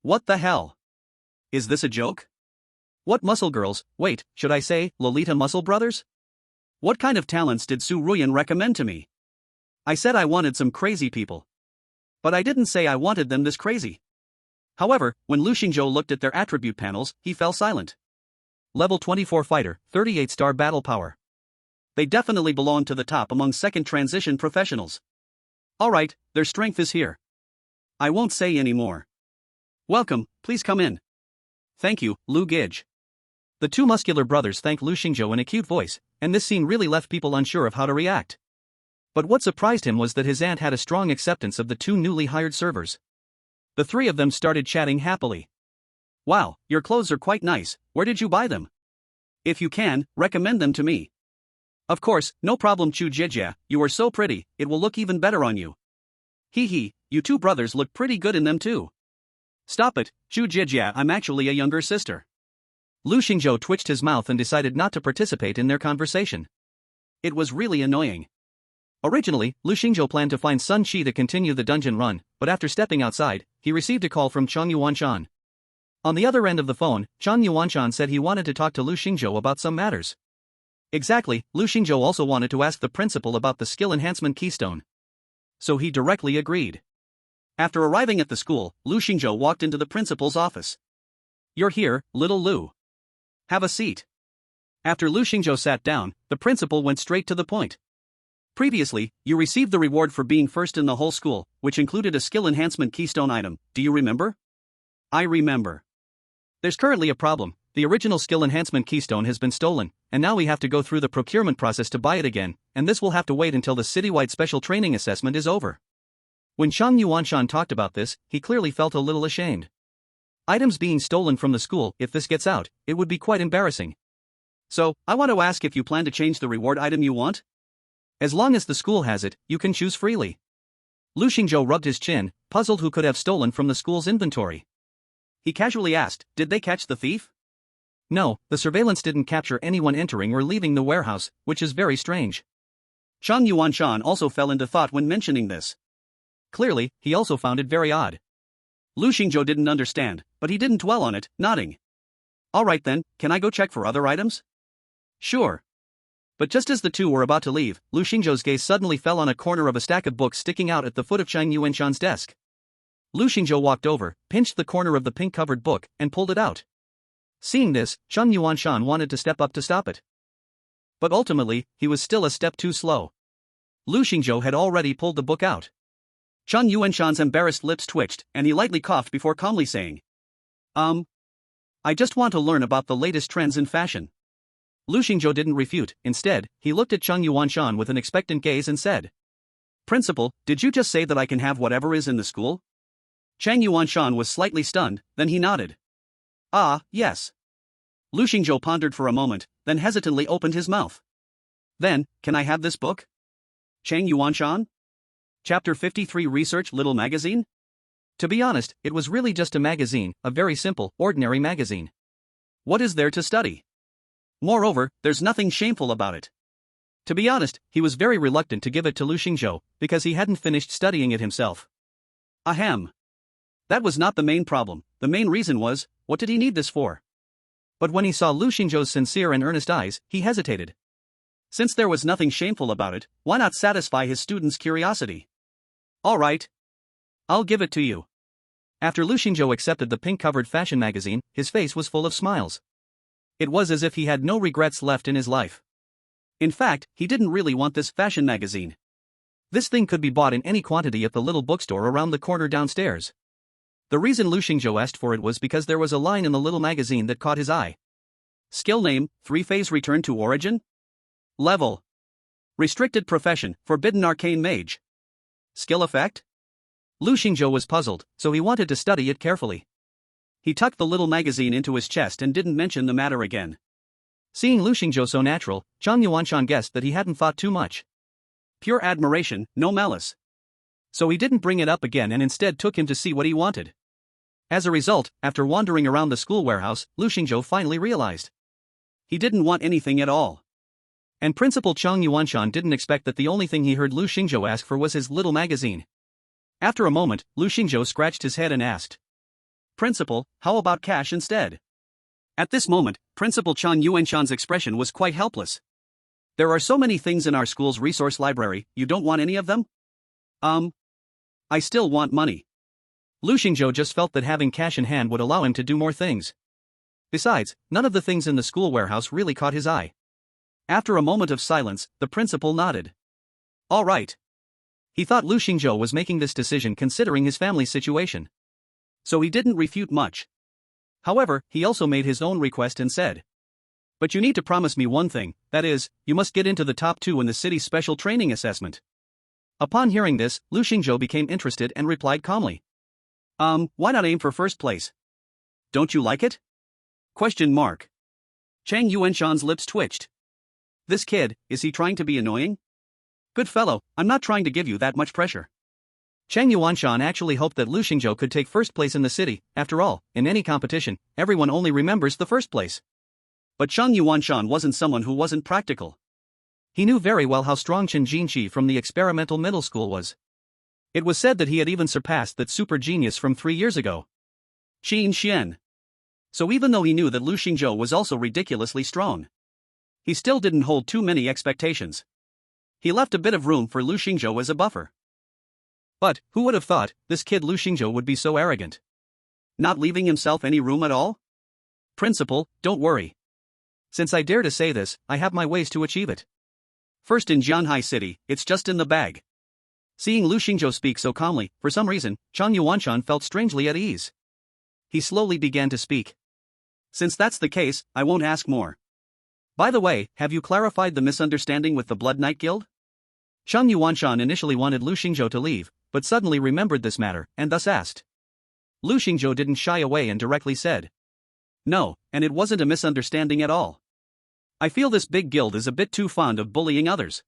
What the hell? Is this a joke? What muscle girls, wait, should I say, Lolita Muscle Brothers? What kind of talents did Su Ruyan recommend to me? I said I wanted some crazy people. But I didn't say I wanted them this crazy. However, when Lu Xingzhou looked at their attribute panels, he fell silent. Level 24 fighter, 38-star battle power. They definitely belong to the top among second transition professionals. Alright, their strength is here. I won't say any more. Welcome, please come in. Thank you, Lu Gij. The two muscular brothers thanked Lu Xingzhou in a cute voice, and this scene really left people unsure of how to react. But what surprised him was that his aunt had a strong acceptance of the two newly hired servers. The three of them started chatting happily. Wow, your clothes are quite nice, where did you buy them? If you can, recommend them to me. Of course, no problem Chu Jijia, you are so pretty, it will look even better on you. Hee hee, you two brothers look pretty good in them too. Stop it, Chu Jijia, I'm actually a younger sister. Lu Xingzhou twitched his mouth and decided not to participate in their conversation. It was really annoying. Originally, Lu Xingzhou planned to find Sun Qi to continue the dungeon run, but after stepping outside, he received a call from Chang Yuanshan. On the other end of the phone, Chang Yuanshan said he wanted to talk to Lu Xingzhou about some matters. Exactly, Lu Xingzhou also wanted to ask the principal about the skill enhancement keystone. So he directly agreed. After arriving at the school, Lu Xingzhou walked into the principal's office. You're here, little Lu. Have a seat. After Lu Xingzhou sat down, the principal went straight to the point. Previously, you received the reward for being first in the whole school, which included a skill enhancement keystone item, do you remember? I remember. There's currently a problem. The original skill enhancement keystone has been stolen, and now we have to go through the procurement process to buy it again, and this will have to wait until the citywide special training assessment is over. When Chang Yuanshan talked about this, he clearly felt a little ashamed. Items being stolen from the school, if this gets out, it would be quite embarrassing. So, I want to ask if you plan to change the reward item you want? As long as the school has it, you can choose freely. Lu Xingzhou rubbed his chin, puzzled who could have stolen from the school's inventory. He casually asked, did they catch the thief? No, the surveillance didn't capture anyone entering or leaving the warehouse, which is very strange. Chang Yuanshan also fell into thought when mentioning this. Clearly, he also found it very odd. Lu Xingzhou didn't understand, but he didn't dwell on it, nodding. Alright then, can I go check for other items? Sure. But just as the two were about to leave, Lu Xingzhou's gaze suddenly fell on a corner of a stack of books sticking out at the foot of Chang Yuanshan's desk. Lu Xingzhou walked over, pinched the corner of the pink-covered book, and pulled it out. Seeing this, Chang Yuanshan wanted to step up to stop it. But ultimately, he was still a step too slow. Lu Xingzhou had already pulled the book out. Chang Yuanshan's embarrassed lips twitched, and he lightly coughed before calmly saying, I just want to learn about the latest trends in fashion. Lu Xingzhou didn't refute. Instead, he looked at Chang Yuanshan with an expectant gaze and said, Principal, did you just say that I can have whatever is in the school? Chang Yuanshan was slightly stunned, then he nodded. Ah, yes. Lu Xingzhou pondered for a moment, then hesitantly opened his mouth. Then, can I have this book? Chang Yuanshan? Chapter 53 Research Little Magazine? To be honest, it was really just a magazine, a very simple, ordinary magazine. What is there to study? Moreover, there's nothing shameful about it. To be honest, he was very reluctant to give it to Lu Xingzhou, because he hadn't finished studying it himself. Ahem. That was not the main problem. The main reason was, what did he need this for? But when he saw Lu Xingzhou's sincere and earnest eyes, he hesitated. Since there was nothing shameful about it, why not satisfy his students' curiosity? All right. I'll give it to you. After Lu Xingzhou accepted the pink-covered fashion magazine, his face was full of smiles. It was as if he had no regrets left in his life. In fact, he didn't really want this fashion magazine. This thing could be bought in any quantity at the little bookstore around the corner downstairs. The reason Lu Xingzhou asked for it was because there was a line in the little magazine that caught his eye. Skill name, 3-phase return to origin? Level. Restricted profession, forbidden arcane mage. Skill effect? Lu Xingzhou was puzzled, so he wanted to study it carefully. He tucked the little magazine into his chest and didn't mention the matter again. Seeing Lu Xingzhou so natural, Chang Yuanshan guessed that he hadn't thought too much. Pure admiration, no malice. So he didn't bring it up again and instead took him to see what he wanted. As a result, after wandering around the school warehouse, Lu Xingzhou finally realized he didn't want anything at all. And Principal Chang Yuanshan didn't expect that the only thing he heard Lu Xingzhou ask for was his little magazine. After a moment, Lu Xingzhou scratched his head and asked, Principal, how about cash instead? At this moment, Principal Chang Yuanshan's expression was quite helpless. There are so many things in our school's resource library, you don't want any of them? I still want money. Lu Xingzhou just felt that having cash in hand would allow him to do more things. Besides, none of the things in the school warehouse really caught his eye. After a moment of silence, the principal nodded. All right. He thought Lu Xingzhou was making this decision considering his family's situation. So he didn't refute much. However, he also made his own request and said, But you need to promise me one thing, that is, you must get into the top 2 in the city's special training assessment. Upon hearing this, Lu Xingzhou became interested and replied calmly. Why not aim for first place? Don't you like it? Question mark. Chang Yuanshan's lips twitched. This kid, is he trying to be annoying? Good fellow, I'm not trying to give you that much pressure. Chang Yuanshan actually hoped that Lu Xingzhou could take first place in the city. After all, in any competition, everyone only remembers the first place. But Chang Yuanshan wasn't someone who wasn't practical. He knew very well how strong Chen Jinqi from the experimental middle school was. It was said that he had even surpassed that super genius from 3 years ago, Qin Xian. So even though he knew that Lu Xingzhou was also ridiculously strong, he still didn't hold too many expectations. He left a bit of room for Lu Xingzhou as a buffer. But, who would have thought, this kid Lu Xingzhou would be so arrogant? Not leaving himself any room at all? Principal, don't worry. Since I dare to say this, I have my ways to achieve it. First in Jianhai City, it's just in the bag. Seeing Lu Xingzhou speak so calmly, for some reason, Chang Yuanshan felt strangely at ease. He slowly began to speak. Since that's the case, I won't ask more. By the way, have you clarified the misunderstanding with the Blood Knight Guild? Chang Yuanshan initially wanted Lu Xingzhou to leave, but suddenly remembered this matter, and thus asked. Lu Xingzhou didn't shy away and directly said, No, and it wasn't a misunderstanding at all. I feel this big guild is a bit too fond of bullying others.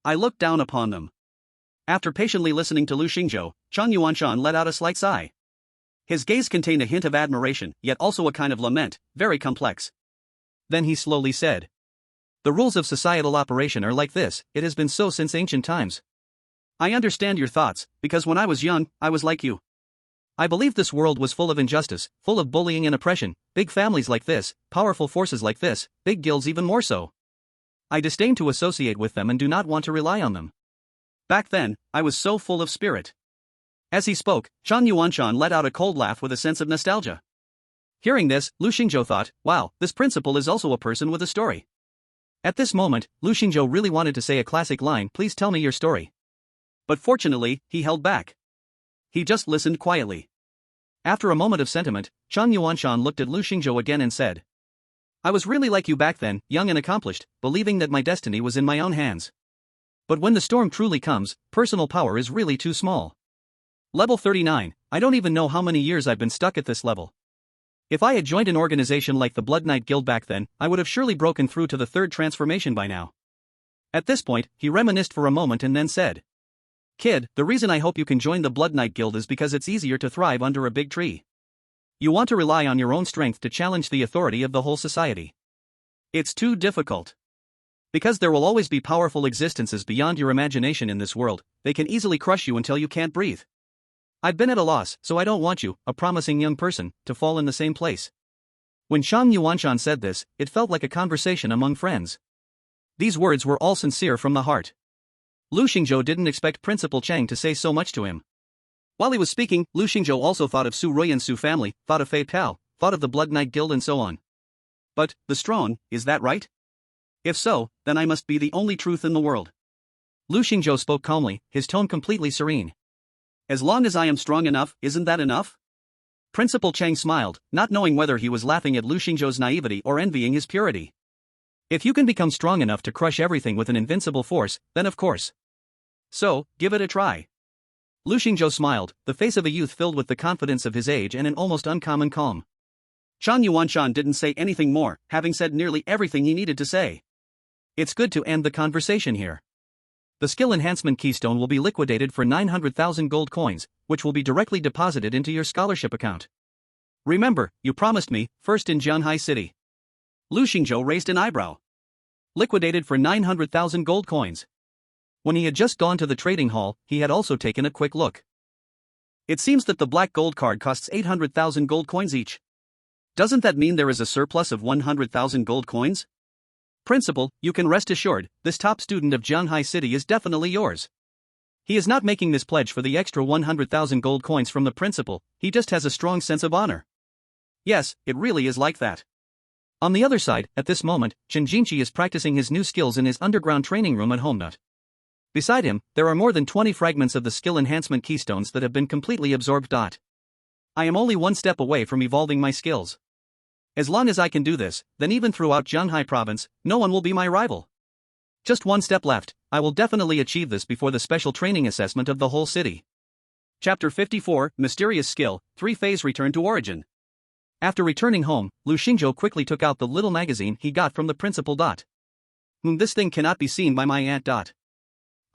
I look down upon them. After patiently listening to Lu Xingzhou, Chang Yuanshan let out a slight sigh. His gaze contained a hint of admiration, yet also a kind of lament, very complex. Then he slowly said, The rules of societal operation are like this, it has been so since ancient times. I understand your thoughts, because when I was young, I was like you. I believed this world was full of injustice, full of bullying and oppression, big families like this, powerful forces like this, big guilds even more so. I disdain to associate with them and do not want to rely on them. Back then, I was so full of spirit. As he spoke, Chang Yuanshan let out a cold laugh with a sense of nostalgia. Hearing this, Lu Xingzhou thought, wow, this principal is also a person with a story. At this moment, Lu Xingzhou really wanted to say a classic line, please tell me your story. But fortunately, he held back. He just listened quietly. After a moment of sentiment, Chang Yuanshan looked at Lu Xingzhou again and said, I was really like you back then, young and accomplished, believing that my destiny was in my own hands. But when the storm truly comes, personal power is really too small. Level 39, I don't even know how many years I've been stuck at this level. If I had joined an organization like the Blood Knight Guild back then, I would have surely broken through to the third transformation by now. At this point, he reminisced for a moment and then said, Kid, the reason I hope you can join the Blood Knight Guild is because it's easier to thrive under a big tree. You want to rely on your own strength to challenge the authority of the whole society. It's too difficult. Because there will always be powerful existences beyond your imagination in this world, they can easily crush you until you can't breathe. I've been at a loss, so I don't want you, a promising young person, to fall in the same place. When Chang Yuanshan said this, it felt like a conversation among friends. These words were all sincere from the heart. Lu Xingzhou didn't expect Principal Chang to say so much to him. While he was speaking, Lu Xingzhou also thought of Su Rui's Su family, thought of Fei Tao, thought of the Blood Knight Guild and so on. But, the strong, is that right? If so, then I must be the only truth in the world. Lu Xingzhou spoke calmly, his tone completely serene. As long as I am strong enough, isn't that enough? Principal Chang smiled, not knowing whether he was laughing at Lu Xingzhou's naivety or envying his purity. If you can become strong enough to crush everything with an invincible force, then of course. So, give it a try. Lu Xingzhou smiled, the face of a youth filled with the confidence of his age and an almost uncommon calm. Chang Yuanshan didn't say anything more, having said nearly everything he needed to say. It's good to end the conversation here. The skill enhancement keystone will be liquidated for 900,000 gold coins, which will be directly deposited into your scholarship account. Remember, you promised me, first in Jianhai City. Lu Xingzhou raised an eyebrow. Liquidated for 900,000 gold coins. When he had just gone to the trading hall, he had also taken a quick look. It seems that the black gold card costs 800,000 gold coins each. Doesn't that mean there is a surplus of 100,000 gold coins? Principal, you can rest assured, this top student of Jianhai City is definitely yours. He is not making this pledge for the extra 100,000 gold coins from the principal, he just has a strong sense of honor. Yes, it really is like that. On the other side, at this moment, Chen Jinqi is practicing his new skills in his underground training room at home. Beside him, there are more than 20 fragments of the skill enhancement keystones that have been completely absorbed. I am only one step away from evolving my skills. As long as I can do this, then even throughout Jianhai province, no one will be my rival. Just one step left, I will definitely achieve this before the special training assessment of the whole city. Chapter 54, Mysterious Skill, 3-Phase Return to Origin. After returning home, Lu Xingzhou quickly took out the little magazine he got from the principal. This thing cannot be seen by my aunt.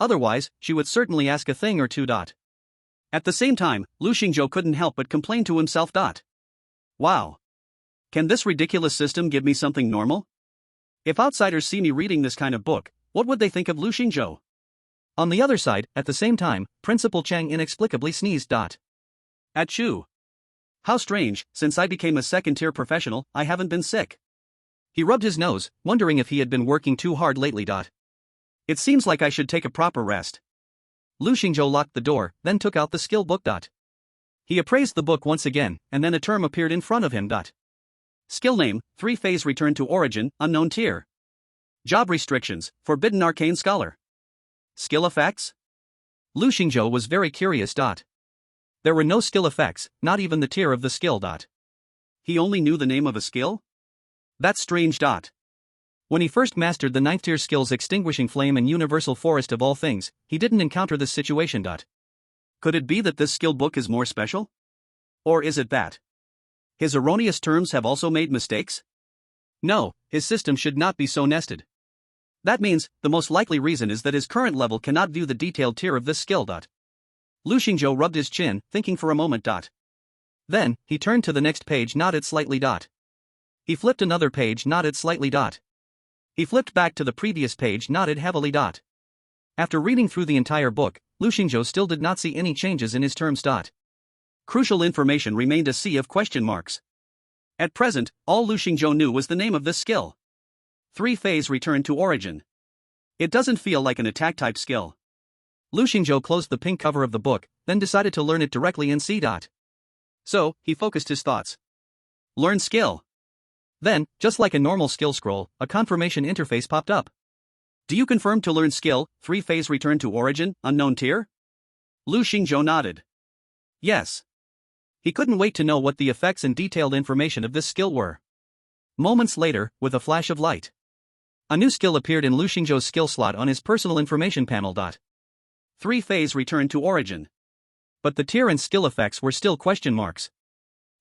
Otherwise, she would certainly ask a thing or two. At the same time, Lu Xingzhou couldn't help but complain to himself. Wow. Can this ridiculous system give me something normal? If outsiders see me reading this kind of book, what would they think of Lu Xingzhou? On the other side, at the same time, Principal Chang inexplicably sneezed. Achoo. How strange, since I became a second-tier professional, I haven't been sick. He rubbed his nose, wondering if he had been working too hard lately. It seems like I should take a proper rest. Lu Xingzhou locked the door, then took out the skill book. He appraised the book once again, and then a term appeared in front of him. Skill name, 3-Phase Return to Origin, unknown tier. Job restrictions, Forbidden Arcane Scholar. Skill effects? Lu Xingzhou was very curious. There were no skill effects, not even the tier of the skill. He only knew the name of a skill? That's strange. When he first mastered the 9th tier skills Extinguishing Flame and Universal Forest of all things, he didn't encounter this situation. Could it be that this skill book is more special? Or is it that his erroneous terms have also made mistakes? No, his system should not be so nested. That means, the most likely reason is that his current level cannot view the detailed tier of this skill. Lu Xingzhou rubbed his chin, thinking for a moment. Then, he turned to the next page, nodded slightly. He flipped another page, nodded slightly. He flipped back to the previous page, nodded heavily. After reading through the entire book, Lu Xingzhou still did not see any changes in his terms. Crucial information remained a sea of question marks. At present, all Lu Xingzhou knew was the name of this skill. 3-phase return to origin. It doesn't feel like an attack-type skill. Lu Xingzhou closed the pink cover of the book, then decided to learn it directly in C. So, he focused his thoughts. Learn skill. Then, just like a normal skill scroll, a confirmation interface popped up. Do you confirm to learn skill, 3-phase return to origin, unknown tier? Lu Xingzhou nodded. Yes. He couldn't wait to know what the effects and detailed information of this skill were. Moments later, with a flash of light, a new skill appeared in Lu Xingzhou's skill slot on his personal information panel. 3-phase return to origin. But the tier and skill effects were still question marks.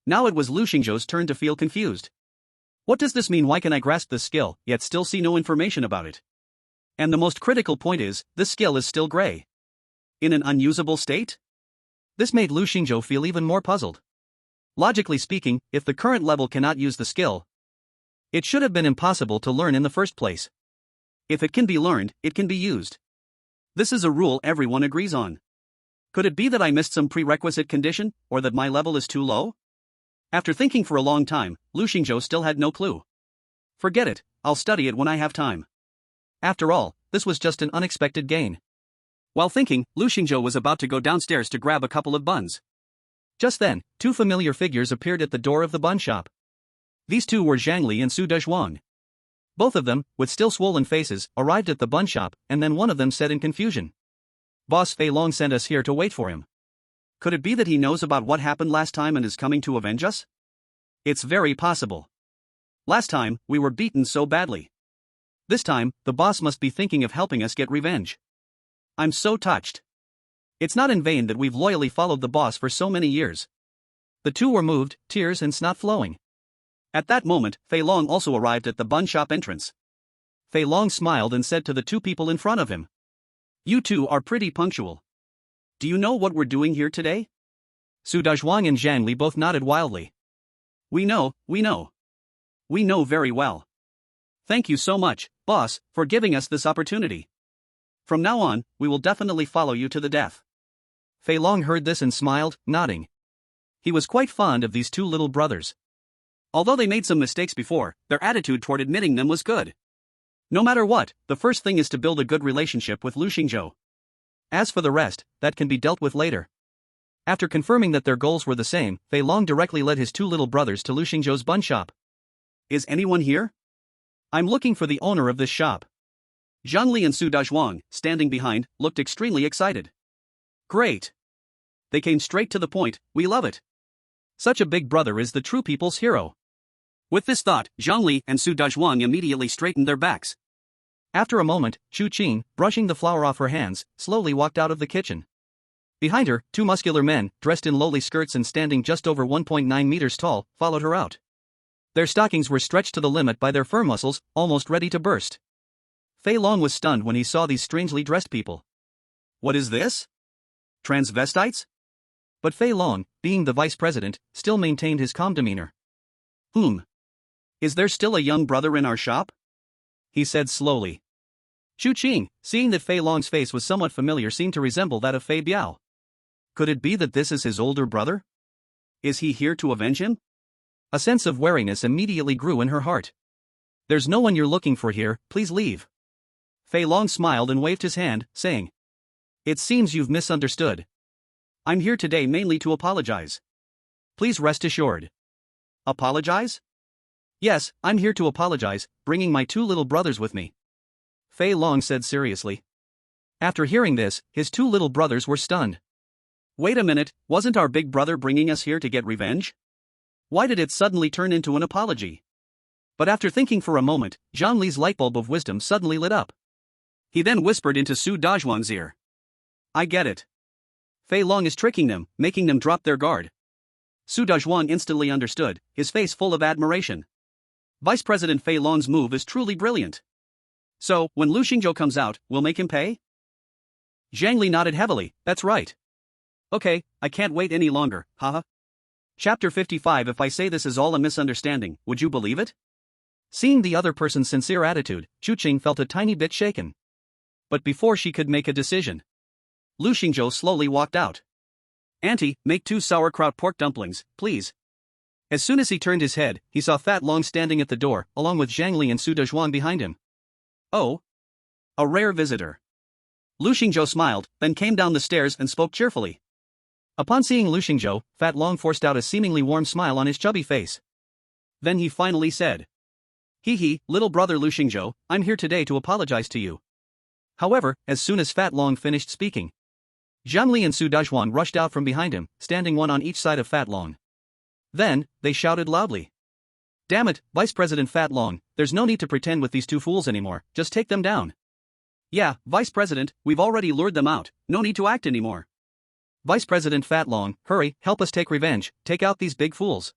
Now it was Lu Xingzhou's turn to feel confused. What does this mean? Why can I grasp this skill, yet still see no information about it? And the most critical point is, this skill is still gray. In an unusable state? This made Lu Xingzhou feel even more puzzled. Logically speaking, if the current level cannot use the skill, it should have been impossible to learn in the first place. If it can be learned, it can be used. This is a rule everyone agrees on. Could it be that I missed some prerequisite condition, or that my level is too low? After thinking for a long time, Lu Xingzhou still had no clue. Forget it, I'll study it when I have time. After all, this was just an unexpected gain. While thinking, Lu Xingzhou was about to go downstairs to grab a couple of buns. Just then, two familiar figures appeared at the door of the bun shop. These two were Zhang Li and Su Dezhuang. Both of them, with still swollen faces, arrived at the bun shop, and then one of them said in confusion, "Boss Fei Long sent us here to wait for him." Could it be that he knows about what happened last time and is coming to avenge us? It's very possible. Last time, we were beaten so badly. This time, the boss must be thinking of helping us get revenge. I'm so touched. It's not in vain that we've loyally followed the boss for so many years. The two were moved, tears and snot flowing. At that moment, Fei Long also arrived at the bun shop entrance. Fei Long smiled and said to the two people in front of him, "You two are pretty punctual. Do you know what we're doing here today?" Su Dezhuang and Zhang Li both nodded wildly. We know. We know very well. Thank you so much, boss, for giving us this opportunity. From now on, we will definitely follow you to the death." Fei Long heard this and smiled, nodding. He was quite fond of these two little brothers. Although they made some mistakes before, their attitude toward admitting them was good. No matter what, the first thing is to build a good relationship with Lu Xingzhou. As for the rest, that can be dealt with later. After confirming that their goals were the same, Fei Long directly led his two little brothers to Lu Xingzhou's bun shop. "Is anyone here? I'm looking for the owner of this shop." Zhang Li and Su Dezhuang, standing behind, looked extremely excited. "Great. They came straight to the point, we love it. Such a big brother is the true people's hero." With this thought, Zhang Li and Su Dezhuang immediately straightened their backs. After a moment, Chu Qing, brushing the flour off her hands, slowly walked out of the kitchen. Behind her, two muscular men, dressed in lowly skirts and standing just over 1.9 meters tall, followed her out. Their stockings were stretched to the limit by their firm muscles, almost ready to burst. Fei Long was stunned when he saw these strangely dressed people. What is this? Transvestites? But Fei Long, being the vice president, still maintained his calm demeanor. Is there still a young brother in our shop?" he said slowly. Chu Qing, seeing that Fei Long's face was somewhat familiar, seemed to resemble that of Fei Biao. Could it be that this is his older brother? Is he here to avenge him? A sense of wariness immediately grew in her heart. "There's no one you're looking for here, please leave." Fei Long smiled and waved his hand, saying, "It seems you've misunderstood. I'm here today mainly to apologize. Please rest assured." "Apologize?" "Yes, I'm here to apologize, bringing my two little brothers with me," Fei Long said seriously. After hearing this, his two little brothers were stunned. "Wait a minute, wasn't our big brother bringing us here to get revenge? Why did it suddenly turn into an apology?" But after thinking for a moment, Zhang Li's lightbulb of wisdom suddenly lit up. He then whispered into Su Dezhuang's ear. "I get it. Fei Long is tricking them, making them drop their guard." Su Dezhuang instantly understood, his face full of admiration. Vice President Fei Long's move is truly brilliant. So, when Lu Xingzhou comes out, we'll make him pay? Zhang Li nodded heavily, "That's right." "Okay, I can't wait any longer, haha." Chapter 55. If I say this is all a misunderstanding, would you believe it? Seeing the other person's sincere attitude, Chu Qing felt a tiny bit shaken. But before she could make a decision, Lu Xingzhou slowly walked out. Auntie, make 2 sauerkraut pork dumplings, please. As soon as he turned his head, he saw Fat Long standing at the door, along with Zhang Li and Su Dezhuan behind him. Oh. A rare visitor. Lu Xingzhou smiled, then came down the stairs and spoke cheerfully. Upon seeing Lu Xingzhou, Fat Long forced out a seemingly warm smile on his chubby face. Then he finally said. Hee, little brother Lu Xingzhou, I'm here today to apologize to you. However, as soon as Fat Long finished speaking, Zhang Li and Su Dezhuan rushed out from behind him, standing one on each side of Fat Long. Then, they shouted loudly. Damn it, Vice President Fat Long, there's no need to pretend with these 2 fools anymore, just take them down. Yeah, Vice President, we've already lured them out, no need to act anymore. Vice President Fat Long, hurry, help us take revenge, take out these big fools.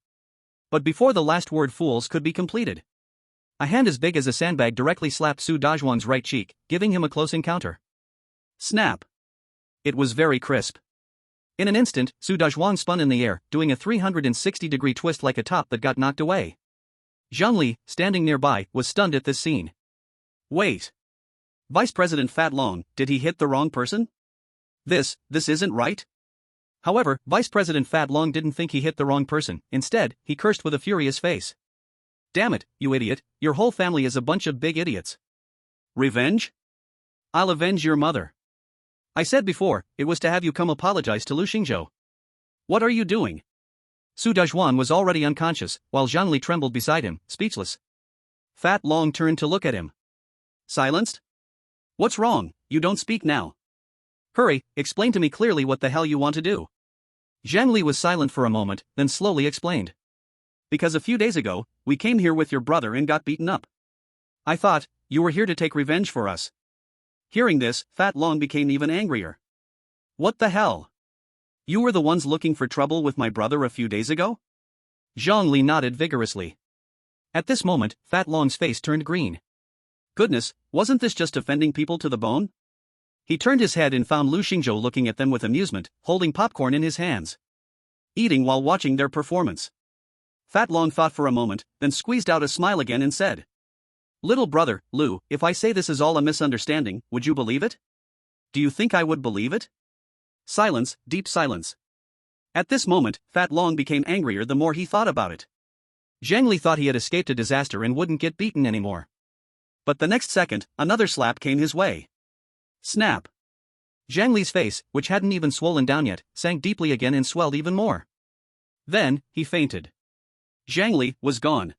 But before the last word fools could be completed, a hand as big as a sandbag directly slapped Su Dezhuan's right cheek, giving him a close encounter. Snap. It was very crisp. In an instant, Su Dezhuan spun in the air, doing a 360-degree twist like a top that got knocked away. Zhang Li, standing nearby, was stunned at this scene. Wait. Vice President Fat Long, did he hit the wrong person? This isn't right? However, Vice President Fat Long didn't think he hit the wrong person, instead, he cursed with a furious face. Damn it, you idiot, your whole family is a bunch of big idiots. Revenge? I'll avenge your mother. I said before, it was to have you come apologize to Lu Xingzhou. What are you doing? Su Dezhuan was already unconscious, while Zhang Li trembled beside him, speechless. Fat Long turned to look at him. Silenced? What's wrong, you don't speak now. Hurry, explain to me clearly what the hell you want to do. Zhang Li was silent for a moment, then slowly explained. Because a few days ago, we came here with your brother and got beaten up. I thought, you were here to take revenge for us. Hearing this, Fat Long became even angrier. What the hell? You were the ones looking for trouble with my brother a few days ago? Zhang Li nodded vigorously. At this moment, Fat Long's face turned green. Goodness, wasn't this just offending people to the bone? He turned his head and found Lu Xingzhou looking at them with amusement, holding popcorn in his hands. Eating while watching their performance. Fat Long thought for a moment, then squeezed out a smile again and said. Little brother, Lu, if I say this is all a misunderstanding, would you believe it? Do you think I would believe it? Silence, deep silence. At this moment, Fat Long became angrier the more he thought about it. Zhang Li thought he had escaped a disaster and wouldn't get beaten anymore. But the next second, another slap came his way. Snap. Zhang Li's face, which hadn't even swollen down yet, sank deeply again and swelled even more. Then, he fainted. Zhang Li was gone.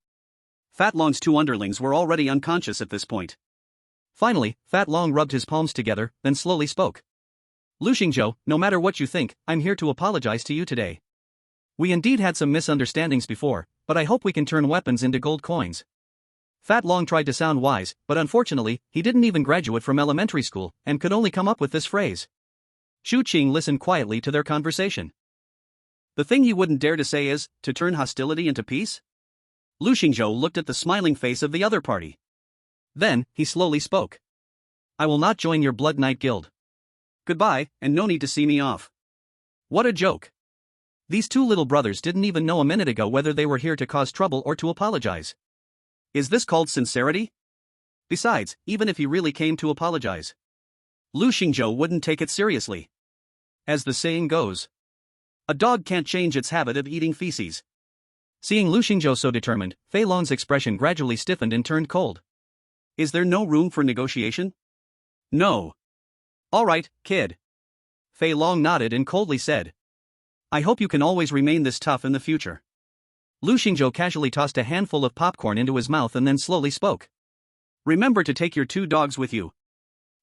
Fat Long's 2 underlings were already unconscious at this point. Finally, Fat Long rubbed his palms together, then slowly spoke. Lu Xingzhou, no matter what you think, I'm here to apologize to you today. We indeed had some misunderstandings before, but I hope we can turn weapons into gold coins. Fat Long tried to sound wise, but unfortunately, he didn't even graduate from elementary school, and could only come up with this phrase. Shu Qing listened quietly to their conversation. The thing he wouldn't dare to say is, to turn hostility into peace? Lu Xingzhou looked at the smiling face of the other party. Then, he slowly spoke. I will not join your Blood Knight Guild. Goodbye, and no need to see me off. What a joke. These 2 little brothers didn't even know a minute ago whether they were here to cause trouble or to apologize. Is this called sincerity? Besides, even if he really came to apologize, Lu Xingzhou wouldn't take it seriously. As the saying goes, a dog can't change its habit of eating feces. Seeing Lu Xingzhou so determined, Fei Long's expression gradually stiffened and turned cold. Is there no room for negotiation? No. All right, kid. Fei Long nodded and coldly said. I hope you can always remain this tough in the future. Lu Xingzhou casually tossed a handful of popcorn into his mouth and then slowly spoke. Remember to take your 2 dogs with you.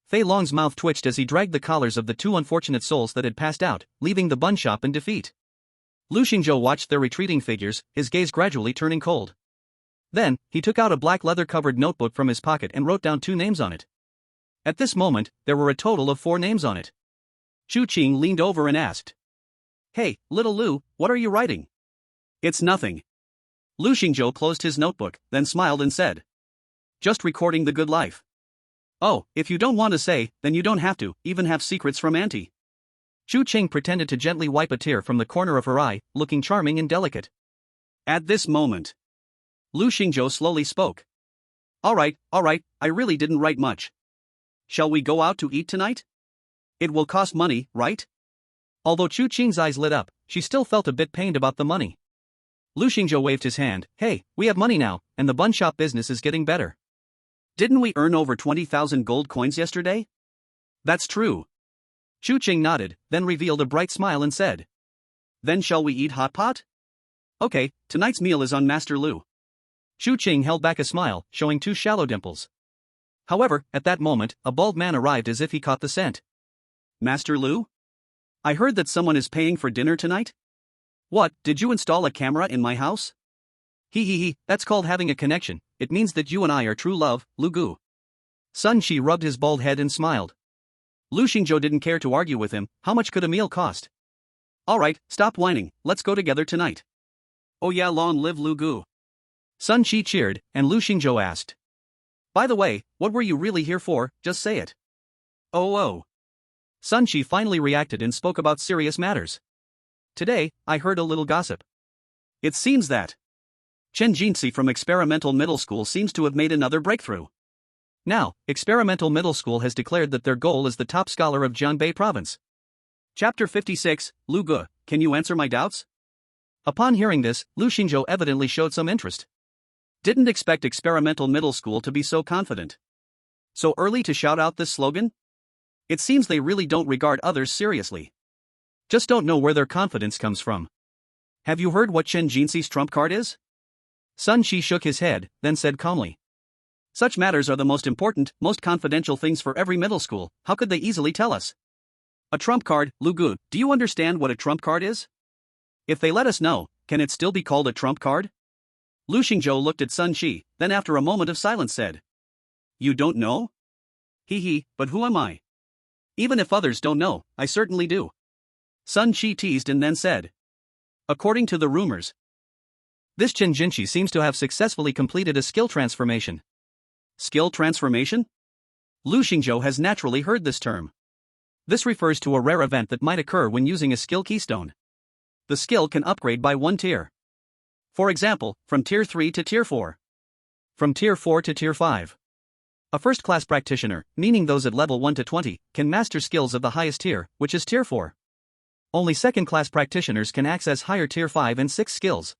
Fei Long's mouth twitched as he dragged the collars of the 2 unfortunate souls that had passed out, leaving the bun shop in defeat. Lu Xingzhou watched their retreating figures, his gaze gradually turning cold. Then, he took out a black leather-covered notebook from his pocket and wrote down 2 names on it. At this moment, there were a total of 4 names on it. Shu Qing leaned over and asked. Hey, little Lu, what are you writing? It's nothing. Lu Xingzhou closed his notebook, then smiled and said. Just recording the good life. Oh, if you don't want to say, then you don't have to, even have secrets from Auntie. Shu Qing pretended to gently wipe a tear from the corner of her eye, looking charming and delicate. At this moment, Lu Xingzhou slowly spoke. All right, I really didn't write much. Shall we go out to eat tonight? It will cost money, right? Although Chu Qing's eyes lit up, she still felt a bit pained about the money. Lu Xingzhou waved his hand. Hey, we have money now, and the bun shop business is getting better. Didn't we earn over 20,000 gold coins yesterday? That's true. Chu Qing nodded, then revealed a bright smile and said. Then shall we eat hot pot? Okay, tonight's meal is on Master Lu. Chu Qing held back a smile, showing 2 shallow dimples. However, at that moment, a bald man arrived as if he caught the scent. Master Lu? I heard that someone is paying for dinner tonight? What, did you install a camera in my house? He, that's called having a connection. It means that you and I are true love, Lu Gu. Sun Shi rubbed his bald head and smiled. Lu Xingzhou didn't care to argue with him. How much could a meal cost? Alright, stop whining, let's go together tonight. Oh yeah, long live Lu Gu. Sun Shi cheered, and Lu Xingzhou asked. By the way, what were you really here for? Just say it. Oh. Sun Shi finally reacted and spoke about serious matters. Today, I heard a little gossip. It seems that Chen Jinxi from Experimental Middle School seems to have made another breakthrough. Now, Experimental Middle School has declared that their goal is the top scholar of Jianbei Province. Chapter 56, Lu Gu, can you answer my doubts? Upon hearing this, Lu Xingzhou evidently showed some interest. Didn't expect Experimental Middle School to be so confident. So early to shout out this slogan? It seems they really don't regard others seriously. Just don't know where their confidence comes from. Have you heard what Chen Jinxi's trump card is? Sun Shi shook his head, then said calmly. Such matters are the most important, most confidential things for every middle school. How could they easily tell us? A trump card, Lu Gu, do you understand what a trump card is? If they let us know, can it still be called a trump card? Lu Xingzhou looked at Sun Shi, then after a moment of silence said. You don't know? But who am I? Even if others don't know, I certainly do. Sun Shi teased and then said. According to the rumors, this Chen Jinxi seems to have successfully completed a skill transformation. Skill transformation? Lu Xingzhou has naturally heard this term. This refers to a rare event that might occur when using a skill keystone. The skill can upgrade by 1 tier. For example, from tier 3 to tier 4. From tier 4 to tier 5. A first-class practitioner, meaning those at level 1 to 20, can master skills of the highest tier, which is tier 4. Only second-class practitioners can access higher tier 5 and 6 skills.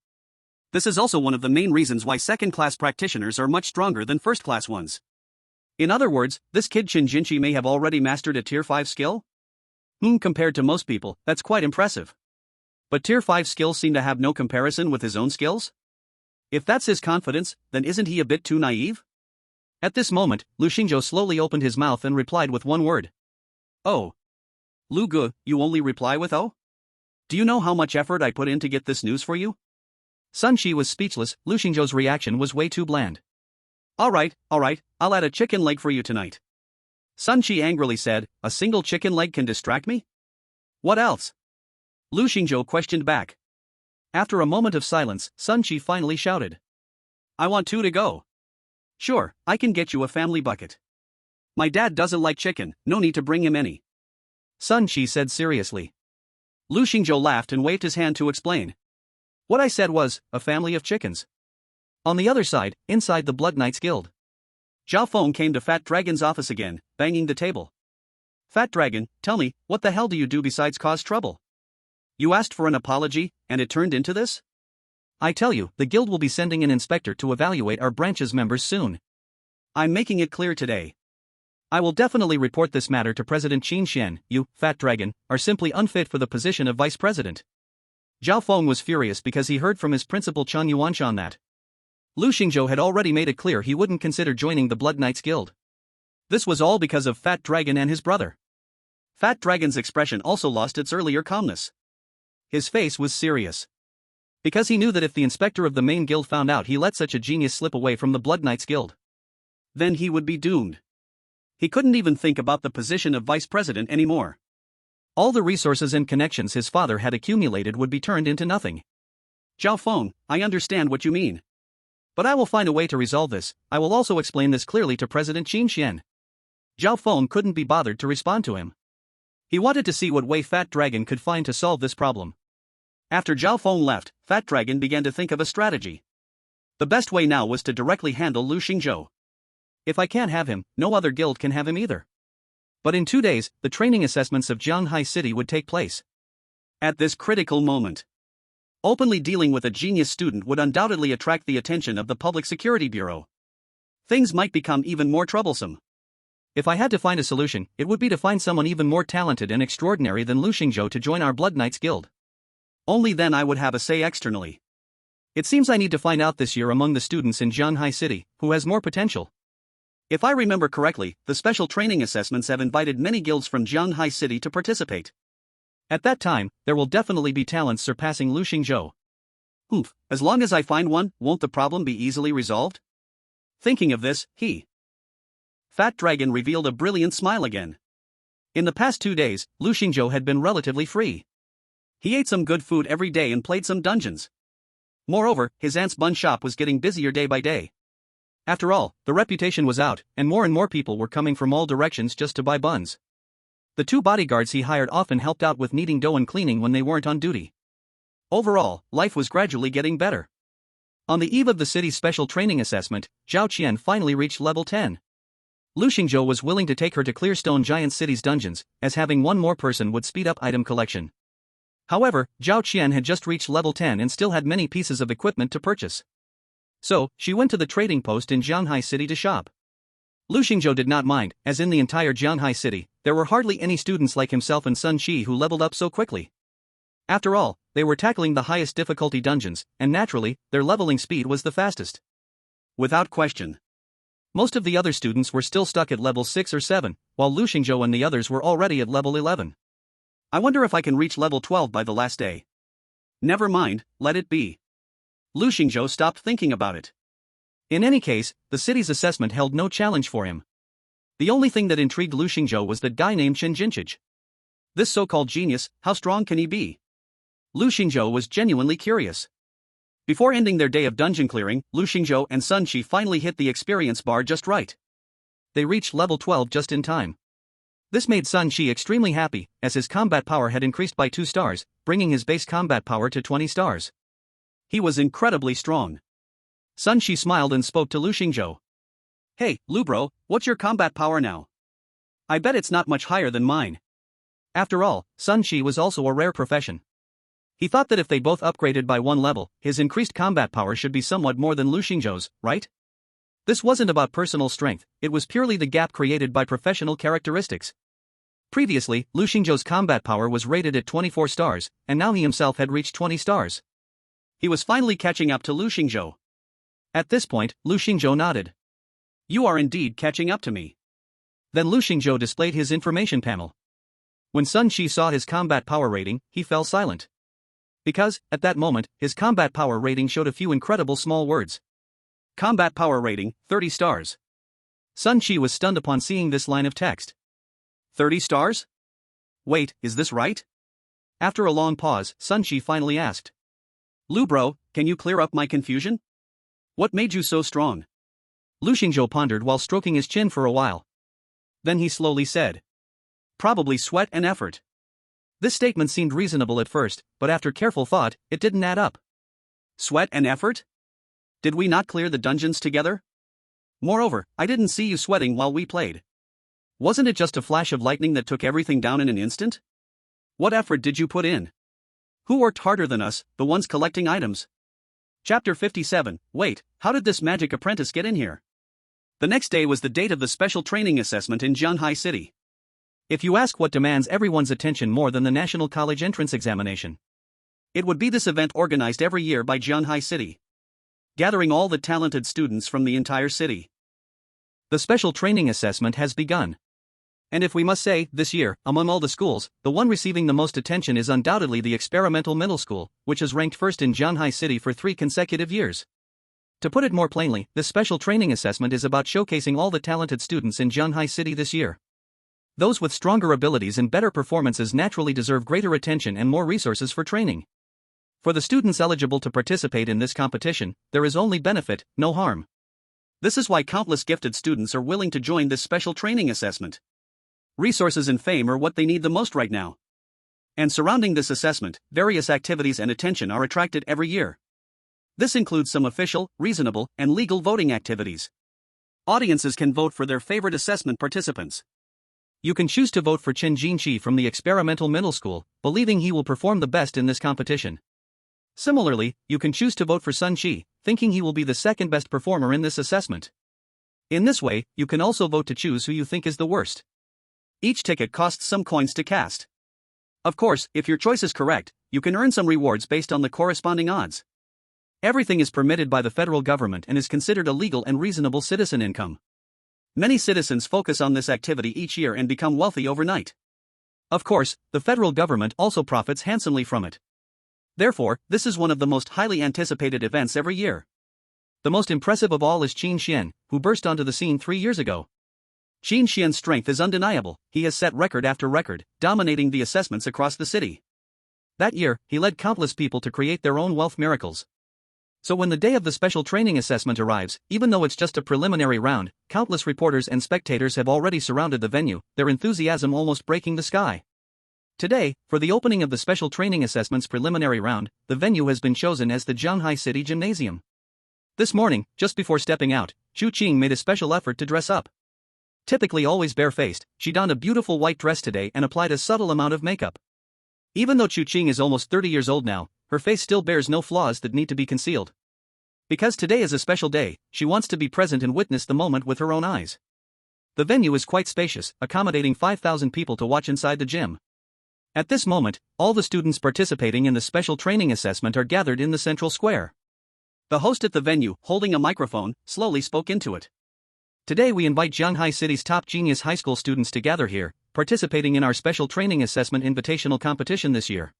This is also one of the main reasons why second-class practitioners are much stronger than first-class ones. In other words, this kid Chen Jinxi may have already mastered a tier 5 skill? Compared to most people, that's quite impressive. But tier 5 skills seem to have no comparison with his own skills? If that's his confidence, then isn't he a bit too naive? At this moment, Lu Xingzhou slowly opened his mouth and replied with one word. Oh. Lu Gu, you only reply with oh? Do you know how much effort I put in to get this news for you? Sun Shi was speechless. Lu Xingzhou's reaction was way too bland. Alright, I'll add a chicken leg for you tonight. Sun Shi angrily said, a single chicken leg can distract me? What else? Lu Xingzhou questioned back. After a moment of silence, Sun Shi finally shouted. I want 2 to go. Sure, I can get you a family bucket. My dad doesn't like chicken, no need to bring him any. Sun Shi said seriously. Lu Xingzhou laughed and waved his hand to explain. What I said was, a family of chickens. On the other side, inside the Blood Knights Guild. Zhao Feng came to Fat Dragon's office again, banging the table. Fat Dragon, tell me, what the hell do you do besides cause trouble? You asked for an apology, and it turned into this? I tell you, the guild will be sending an inspector to evaluate our branch's members soon. I'm making it clear today. I will definitely report this matter to President Qin Xian. You, Fat Dragon, are simply unfit for the position of vice president. Zhao Feng was furious because he heard from his principal Chen Yuanshan that Lu Xingzhou had already made it clear he wouldn't consider joining the Blood Knights Guild. This was all because of Fat Dragon and his brother. Fat Dragon's expression also lost its earlier calmness. His face was serious. Because he knew that if the inspector of the main guild found out he let such a genius slip away from the Blood Knights Guild, then he would be doomed. He couldn't even think about the position of vice president anymore. All the resources and connections his father had accumulated would be turned into nothing. Zhao Feng, I understand what you mean. But I will find a way to resolve this. I will also explain this clearly to President Qin Xian. Zhao Feng couldn't be bothered to respond to him. He wanted to see what way Fat Dragon could find to solve this problem. After Zhao Feng left, Fat Dragon began to think of a strategy. The best way now was to directly handle Lu Xingzhou. If I can't have him, no other guild can have him either. But in 2 days, the training assessments of Jianghai City would take place. At this critical moment, openly dealing with a genius student would undoubtedly attract the attention of the Public Security Bureau. Things might become even more troublesome. If I had to find a solution, it would be to find someone even more talented and extraordinary than Lu Xingzhou to join our Blood Knights Guild. Only then I would have a say externally. It seems I need to find out this year among the students in Jianhai City, who has more potential. If I remember correctly, the special training assessments have invited many guilds from Jianhai City to participate. At that time, there will definitely be talents surpassing Lu Xingzhou. As long as I find one, won't the problem be easily resolved? Thinking of this, Fat Dragon revealed a brilliant smile again. In the past 2 days, Lu Xingzhou had been relatively free. He ate some good food every day and played some dungeons. Moreover, his aunt's bun shop was getting busier day by day. After all, the reputation was out, and more people were coming from all directions just to buy buns. The 2 bodyguards he hired often helped out with kneading dough and cleaning when they weren't on duty. Overall, life was gradually getting better. On the eve of the city's special training assessment, Zhao Qian finally reached level 10. Lu Xingzhou was willing to take her to Clearstone Giant City's dungeons, as having one more person would speed up item collection. However, Zhao Qian had just reached level 10 and still had many pieces of equipment to purchase. So, she went to the trading post in Jianhai City to shop. Lu Xingzhou did not mind, as in the entire Jianhai City, there were hardly any students like himself and Sun Shi who leveled up so quickly. After all, they were tackling the highest difficulty dungeons, and naturally, their leveling speed was the fastest. Without question. Most of the other students were still stuck at level 6 or 7, while Lu Xingzhou and the others were already at level 11. I wonder if I can reach level 12 by the last day. Never mind, let it be. Lu Xingzhou stopped thinking about it. In any case, the city's assessment held no challenge for him. The only thing that intrigued Lu Xingzhou was that guy named Chen Jinchij. This so-called genius, how strong can he be? Lu Xingzhou was genuinely curious. Before ending their day of dungeon clearing, Lu Xingzhou and Sun Shi finally hit the experience bar just right. They reached level 12 just in time. This made Sun Shi extremely happy, as his combat power had increased by 2 stars, bringing his base combat power to 20 stars. He was incredibly strong. Sun Shi smiled and spoke to Lu Xingzhou. Hey, Lu bro, what's your combat power now? I bet it's not much higher than mine. After all, Sun Shi was also a rare profession. He thought that if they both upgraded by 1 level, his increased combat power should be somewhat more than Lu Xingzhou's, right? This wasn't about personal strength, it was purely the gap created by professional characteristics. Previously, Lu Xingzhou's combat power was rated at 24 stars, and now he himself had reached 20 stars. He was finally catching up to Lu Xingzhou. At this point, Lu Xingzhou nodded. You are indeed catching up to me. Then Lu Xingzhou displayed his information panel. When Sun Shi saw his combat power rating, he fell silent. Because, at that moment, his combat power rating showed a few incredible small words. Combat power rating, 30 stars. Sun Shi was stunned upon seeing this line of text. 30 stars? Wait, is this right? After a long pause, Sun Shi finally asked. Lu bro, can you clear up my confusion? What made you so strong? Lu Xingzhou pondered while stroking his chin for a while. Then he slowly said. Probably sweat and effort. This statement seemed reasonable at first, but after careful thought, it didn't add up. Sweat and effort? Did we not clear the dungeons together? Moreover, I didn't see you sweating while we played. Wasn't it just a flash of lightning that took everything down in an instant? What effort did you put in? Who worked harder than us, the ones collecting items? Chapter 57, Wait, how did this magic apprentice get in here? The next day was the date of the special training assessment in Jianhai City. If you ask what demands everyone's attention more than the National College Entrance Examination, it would be this event organized every year by Jianhai City, gathering all the talented students from the entire city. The special training assessment has begun. And if we must say, this year, among all the schools, the one receiving the most attention is undoubtedly the Experimental Middle School, which has ranked first in Jianhai City for 3 consecutive years. To put it more plainly, this special training assessment is about showcasing all the talented students in Jianhai City this year. Those with stronger abilities and better performances naturally deserve greater attention and more resources for training. For the students eligible to participate in this competition, there is only benefit, no harm. This is why countless gifted students are willing to join this special training assessment. Resources and fame are what they need the most right now. And surrounding this assessment, various activities and attention are attracted every year. This includes some official, reasonable, and legal voting activities. Audiences can vote for their favorite assessment participants. You can choose to vote for Chen Jinqi from the experimental middle school, believing he will perform the best in this competition. Similarly, you can choose to vote for Sun Qi, thinking he will be the second best performer in this assessment. In this way, you can also vote to choose who you think is the worst. Each ticket costs some coins to cast. Of course, if your choice is correct, you can earn some rewards based on the corresponding odds. Everything is permitted by the federal government and is considered a legal and reasonable citizen income. Many citizens focus on this activity each year and become wealthy overnight. Of course, the federal government also profits handsomely from it. Therefore, this is one of the most highly anticipated events every year. The most impressive of all is Qin Xian, who burst onto the scene 3 years ago. Qin Xian's strength is undeniable. He has set record after record, dominating the assessments across the city. That year, he led countless people to create their own wealth miracles. So when the day of the special training assessment arrives, even though it's just a preliminary round, countless reporters and spectators have already surrounded the venue, their enthusiasm almost breaking the sky. Today, for the opening of the special training assessment's preliminary round, the venue has been chosen as the Zhanghai City Gymnasium. This morning, just before stepping out, Chu Qing made a special effort to dress up. Typically always barefaced, she donned a beautiful white dress today and applied a subtle amount of makeup. Even though Chu Qing is almost 30 years old now, her face still bears no flaws that need to be concealed. Because today is a special day, she wants to be present and witness the moment with her own eyes. The venue is quite spacious, accommodating 5,000 people to watch inside the gym. At this moment, all the students participating in the special training assessment are gathered in the central square. The host at the venue, holding a microphone, slowly spoke into it. Today we invite Zhanghai City's top genius high school students to gather here, participating in our special training assessment invitational competition this year.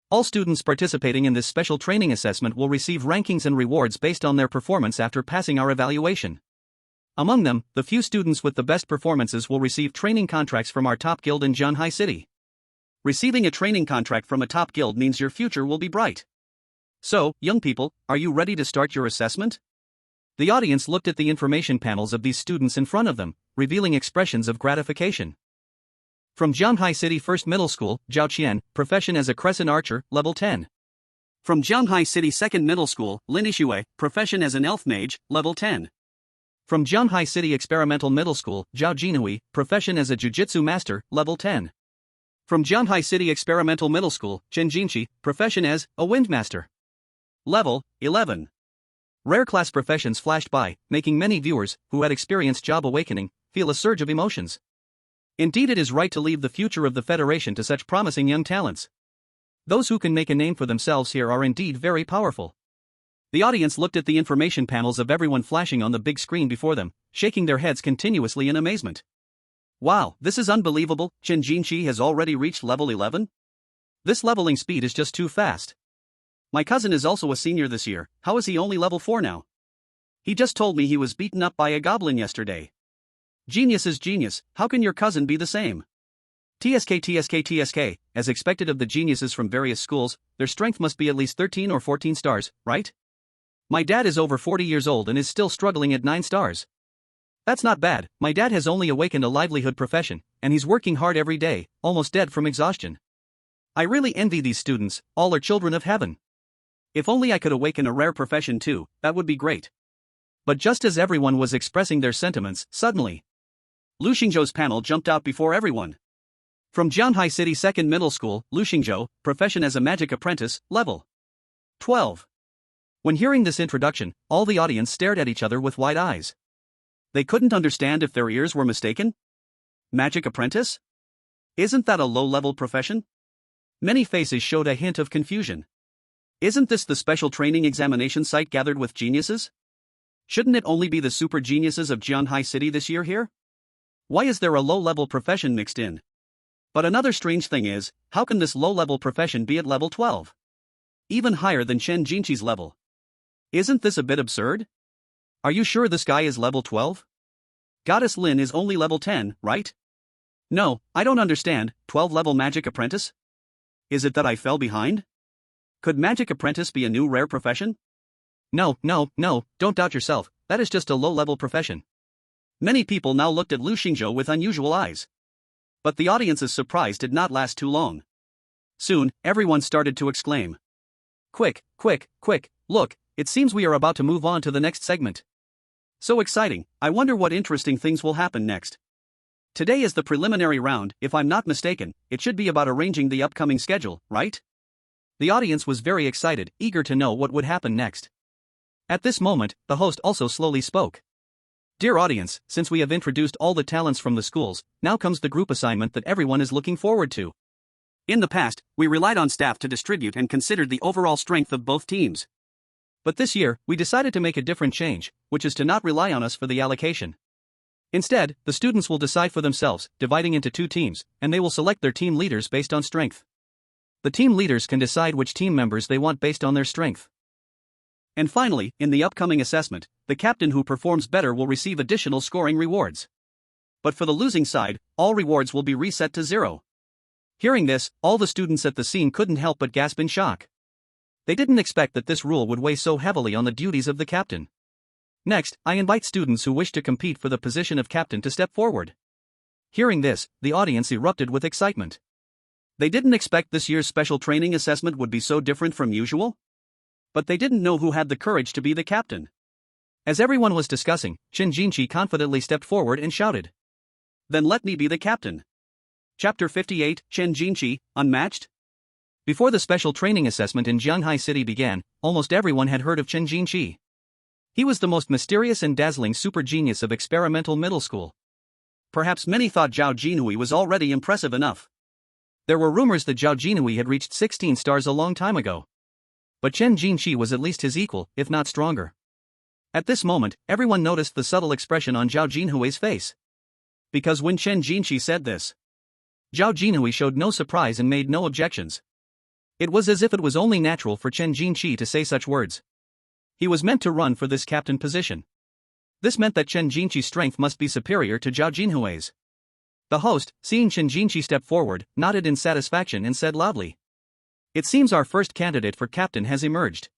All students participating in this special training assessment will receive rankings and rewards based on their performance after passing our evaluation. Among them, the few students with the best performances will receive training contracts from our top guild in Zhanghai City. Receiving a training contract from a top guild means your future will be bright. So, young people, are you ready to start your assessment? The audience looked at the information panels of these students in front of them, revealing expressions of gratification. From Zhanghai City First Middle School, Zhao Qian, profession as a crescent archer, level 10. From Zhanghai City Second Middle School, Lin Yixue, profession as an elf mage, level 10. From Zhanghai City Experimental Middle School, Zhao Jinhui, profession as a jiu-jitsu master, level 10. From Zhanghai City Experimental Middle School, Chen Jinqi, profession as a wind master, level 11. Rare class professions flashed by, making many viewers, who had experienced job awakening, feel a surge of emotions. Indeed, it is right to leave the future of the Federation to such promising young talents. Those who can make a name for themselves here are indeed very powerful. The audience looked at the information panels of everyone flashing on the big screen before them, shaking their heads continuously in amazement. Wow, this is unbelievable, Chen Jinqi has already reached level 11? This leveling speed is just too fast. My cousin is also a senior this year, how is he only level 4 now? He just told me he was beaten up by a goblin yesterday. Genius is genius, how can your cousin be the same? TSK, as expected of the geniuses from various schools, their strength must be at least 13 or 14 stars, right? My dad is over 40 years old and is still struggling at 9 stars. That's not bad, my dad has only awakened a livelihood profession, and he's working hard every day, almost dead from exhaustion. I really envy these students, all are children of heaven. If only I could awaken a rare profession too, that would be great. But just as everyone was expressing their sentiments, suddenly, Lu Xingzhou's panel jumped out before everyone. From Zhanghai City Second Middle School, Lu Xingzhou, profession as a magic apprentice, level 12. When hearing this introduction, all the audience stared at each other with wide eyes. They couldn't understand if their ears were mistaken. Magic apprentice? Isn't that a low-level profession? Many faces showed a hint of confusion. Isn't this the special training examination site gathered with geniuses? Shouldn't it only be the super geniuses of Zhanghai City this year here? Why is there a low-level profession mixed in? But another strange thing is, how can this low-level profession be at level 12? Even higher than Chen Jinqi's level. Isn't this a bit absurd? Are you sure this guy is level 12? Goddess Lin is only level 10, right? No, I don't understand, 12-level magic apprentice? Is it that I fell behind? Could magic apprentice be a new rare profession? No, don't doubt yourself, that is just a low-level profession. Many people now looked at Lu Xingzhou with unusual eyes. But the audience's surprise did not last too long. Soon, everyone started to exclaim. Quick, look, it seems we are about to move on to the next segment. So exciting, I wonder what interesting things will happen next. Today is the preliminary round. If I'm not mistaken, it should be about arranging the upcoming schedule, right? The audience was very excited, eager to know what would happen next. At this moment, the host also slowly spoke. Dear audience, since we have introduced all the talents from the schools, now comes the group assignment that everyone is looking forward to. In the past, we relied on staff to distribute and considered the overall strength of both teams. But this year, we decided to make a different change, which is to not rely on us for the allocation. Instead, the students will decide for themselves, dividing into 2 teams, and they will select their team leaders based on strength. The team leaders can decide which team members they want based on their strength. And finally, in the upcoming assessment, the captain who performs better will receive additional scoring rewards. But for the losing side, all rewards will be reset to 0. Hearing this, all the students at the scene couldn't help but gasp in shock. They didn't expect that this rule would weigh so heavily on the duties of the captain. Next, I invite students who wish to compete for the position of captain to step forward. Hearing this, the audience erupted with excitement. They didn't expect this year's special training assessment would be so different from usual. But they didn't know who had the courage to be the captain. As everyone was discussing, Shin Jinchi confidently stepped forward and shouted, "Then let me be the captain." Chapter 58, Shin Jinchi, Unmatched? Before the special training assessment in Jianghai City began, almost everyone had heard of Chen Jinchi. He was the most mysterious and dazzling super genius of experimental middle school. Perhaps many thought Zhao Jinhui was already impressive enough. There were rumors that Zhao Jinhui had reached 16 stars a long time ago. But Chen Jinchi was at least his equal, if not stronger. At this moment, everyone noticed the subtle expression on Zhao Jinhui's face. Because when Chen Jinchi said this, Zhao Jinhui showed no surprise and made no objections. It was as if it was only natural for Chen Jinchi to say such words. He was meant to run for this captain position. This meant that Chen Jinchi's strength must be superior to Zhao Jinhui's. The host, seeing Chen Jinchi step forward, nodded in satisfaction and said loudly, "It seems our first candidate for captain has emerged.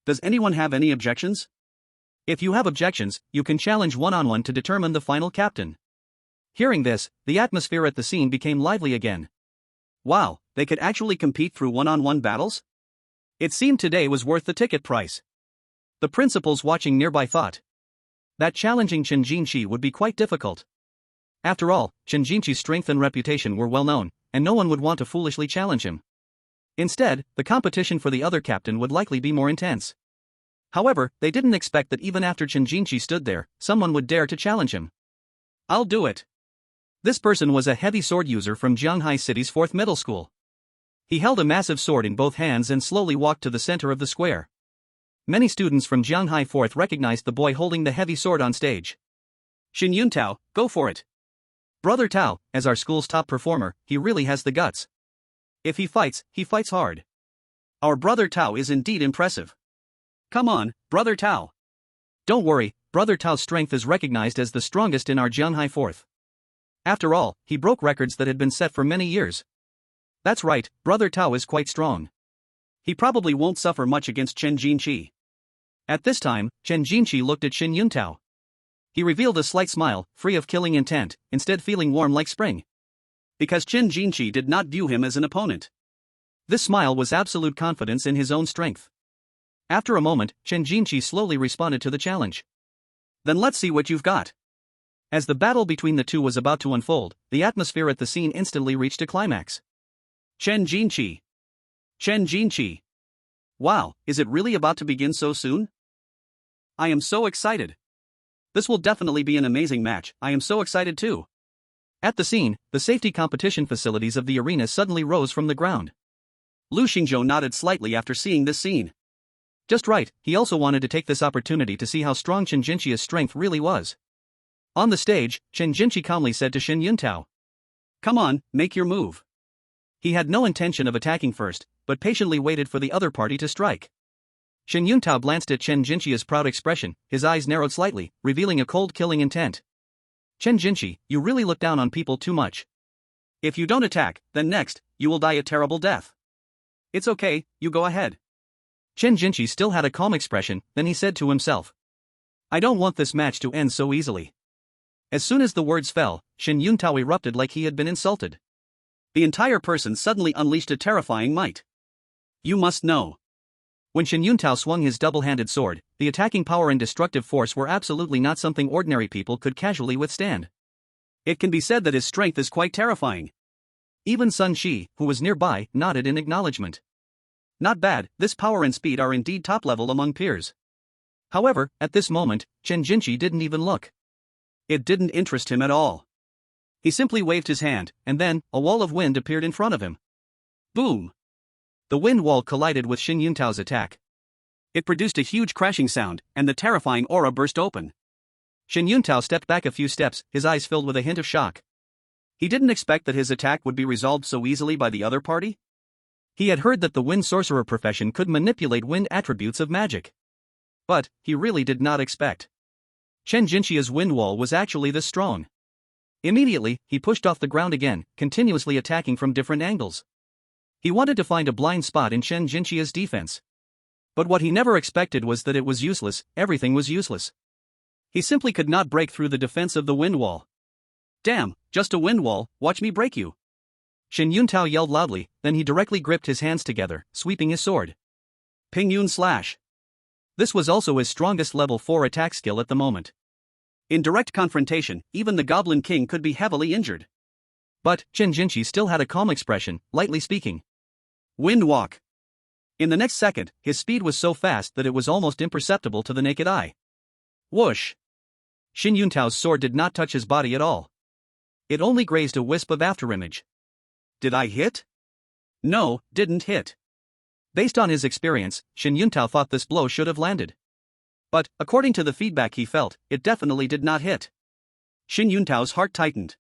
Does anyone have any objections? If you have objections, you can challenge one-on-one to determine the final captain." Hearing this, the atmosphere at the scene became lively again. Wow, they could actually compete through one-on-one battles? It seemed today was worth the ticket price. The principals watching nearby thought that challenging Chen Jinchi would be quite difficult. After all, Chen Jinchi's strength and reputation were well known, and no one would want to foolishly challenge him. Instead, the competition for the other captain would likely be more intense. However, they didn't expect that even after Chen Jinchi stood there, someone would dare to challenge him. "I'll do it." This person was a heavy sword user from Jianghai City's 4th middle school. He held a massive sword in both hands and slowly walked to the center of the square. Many students from Jianghai 4th recognized the boy holding the heavy sword on stage. "Shin Yuntao, go for it. Brother Tao, as our school's top performer, he really has the guts. If he fights hard. Our brother Tao is indeed impressive. Come on, brother Tao." Don't worry, brother Tao's strength is recognized as the strongest in our Jianghai 4th. After all, he broke records that had been set for many years. That's right, brother Tao is quite strong. He probably won't suffer much against Chen Jinchi. At this time, Chen Jinchi looked at Shin Yuntao. He revealed a slight smile, free of killing intent, instead feeling warm like spring. Because Chen Jinchi did not view him as an opponent. This smile was absolute confidence in his own strength. After a moment, Chen Jinchi slowly responded to the challenge. "Then let's see what you've got." As the battle between the two was about to unfold, the atmosphere at the scene instantly reached a climax. Chen Jinchi. Chen Jinchi. Wow, is it really about to begin so soon? I am so excited. This will definitely be an amazing match. I am so excited too. At the scene, the safety competition facilities of the arena suddenly rose from the ground. Lu Xingzhou nodded slightly after seeing this scene. Just right, he also wanted to take this opportunity to see how strong Chen Jinchi's strength really was. On the stage, Chen Jinchi calmly said to Shin Yuntao, "Come on, make your move." He had no intention of attacking first, but patiently waited for the other party to strike. Shin Yuntao glanced at Chen Jinchi's proud expression, his eyes narrowed slightly, revealing a cold killing intent. "Chen Jinchi, you really look down on people too much. If you don't attack, then next, you will die a terrible death. It's okay, you go ahead." Chen Jinchi still had a calm expression, then he said to himself, "I don't want this match to end so easily." As soon as the words fell, Shin Yuntao erupted like he had been insulted. The entire person suddenly unleashed a terrifying might. You must know. When Shin Yuntao swung his double-handed sword, the attacking power and destructive force were absolutely not something ordinary people could casually withstand. It can be said that his strength is quite terrifying. Even Sun Shi, who was nearby, nodded in acknowledgement. Not bad, this power and speed are indeed top level among peers. However, at this moment, Chen Jinchi didn't even look. It didn't interest him at all. He simply waved his hand, and then, a wall of wind appeared in front of him. Boom! The wind wall collided with Shen Yuntao's attack. It produced a huge crashing sound, and the terrifying aura burst open. Shen Yuntao stepped back a few steps, his eyes filled with a hint of shock. He didn't expect that his attack would be resolved so easily by the other party. He had heard that the wind sorcerer profession could manipulate wind attributes of magic. But, he really did not expect Chen Jinchia's wind wall was actually this strong. Immediately, he pushed off the ground again, continuously attacking from different angles. He wanted to find a blind spot in Chen Jinchia's defense. But what he never expected was that it was useless, everything was useless. He simply could not break through the defense of the wind wall. Damn, just a wind wall, watch me break you. Shen Yuntao yelled loudly, then he directly gripped his hands together, sweeping his sword. Ping Yun Slash. This was also his strongest level 4 attack skill at the moment. In direct confrontation, even the Goblin King could be heavily injured. But, Chen Jinchi still had a calm expression, lightly speaking. Wind Walk. In the next second, his speed was so fast that it was almost imperceptible to the naked eye. Whoosh! Shen Yuntao's sword did not touch his body at all. It only grazed a wisp of afterimage. Did I hit? No, didn't hit. Based on his experience, Shen Yuntao thought this blow should have landed. But, according to the feedback he felt, it definitely did not hit. Shen Yuntao's heart tightened.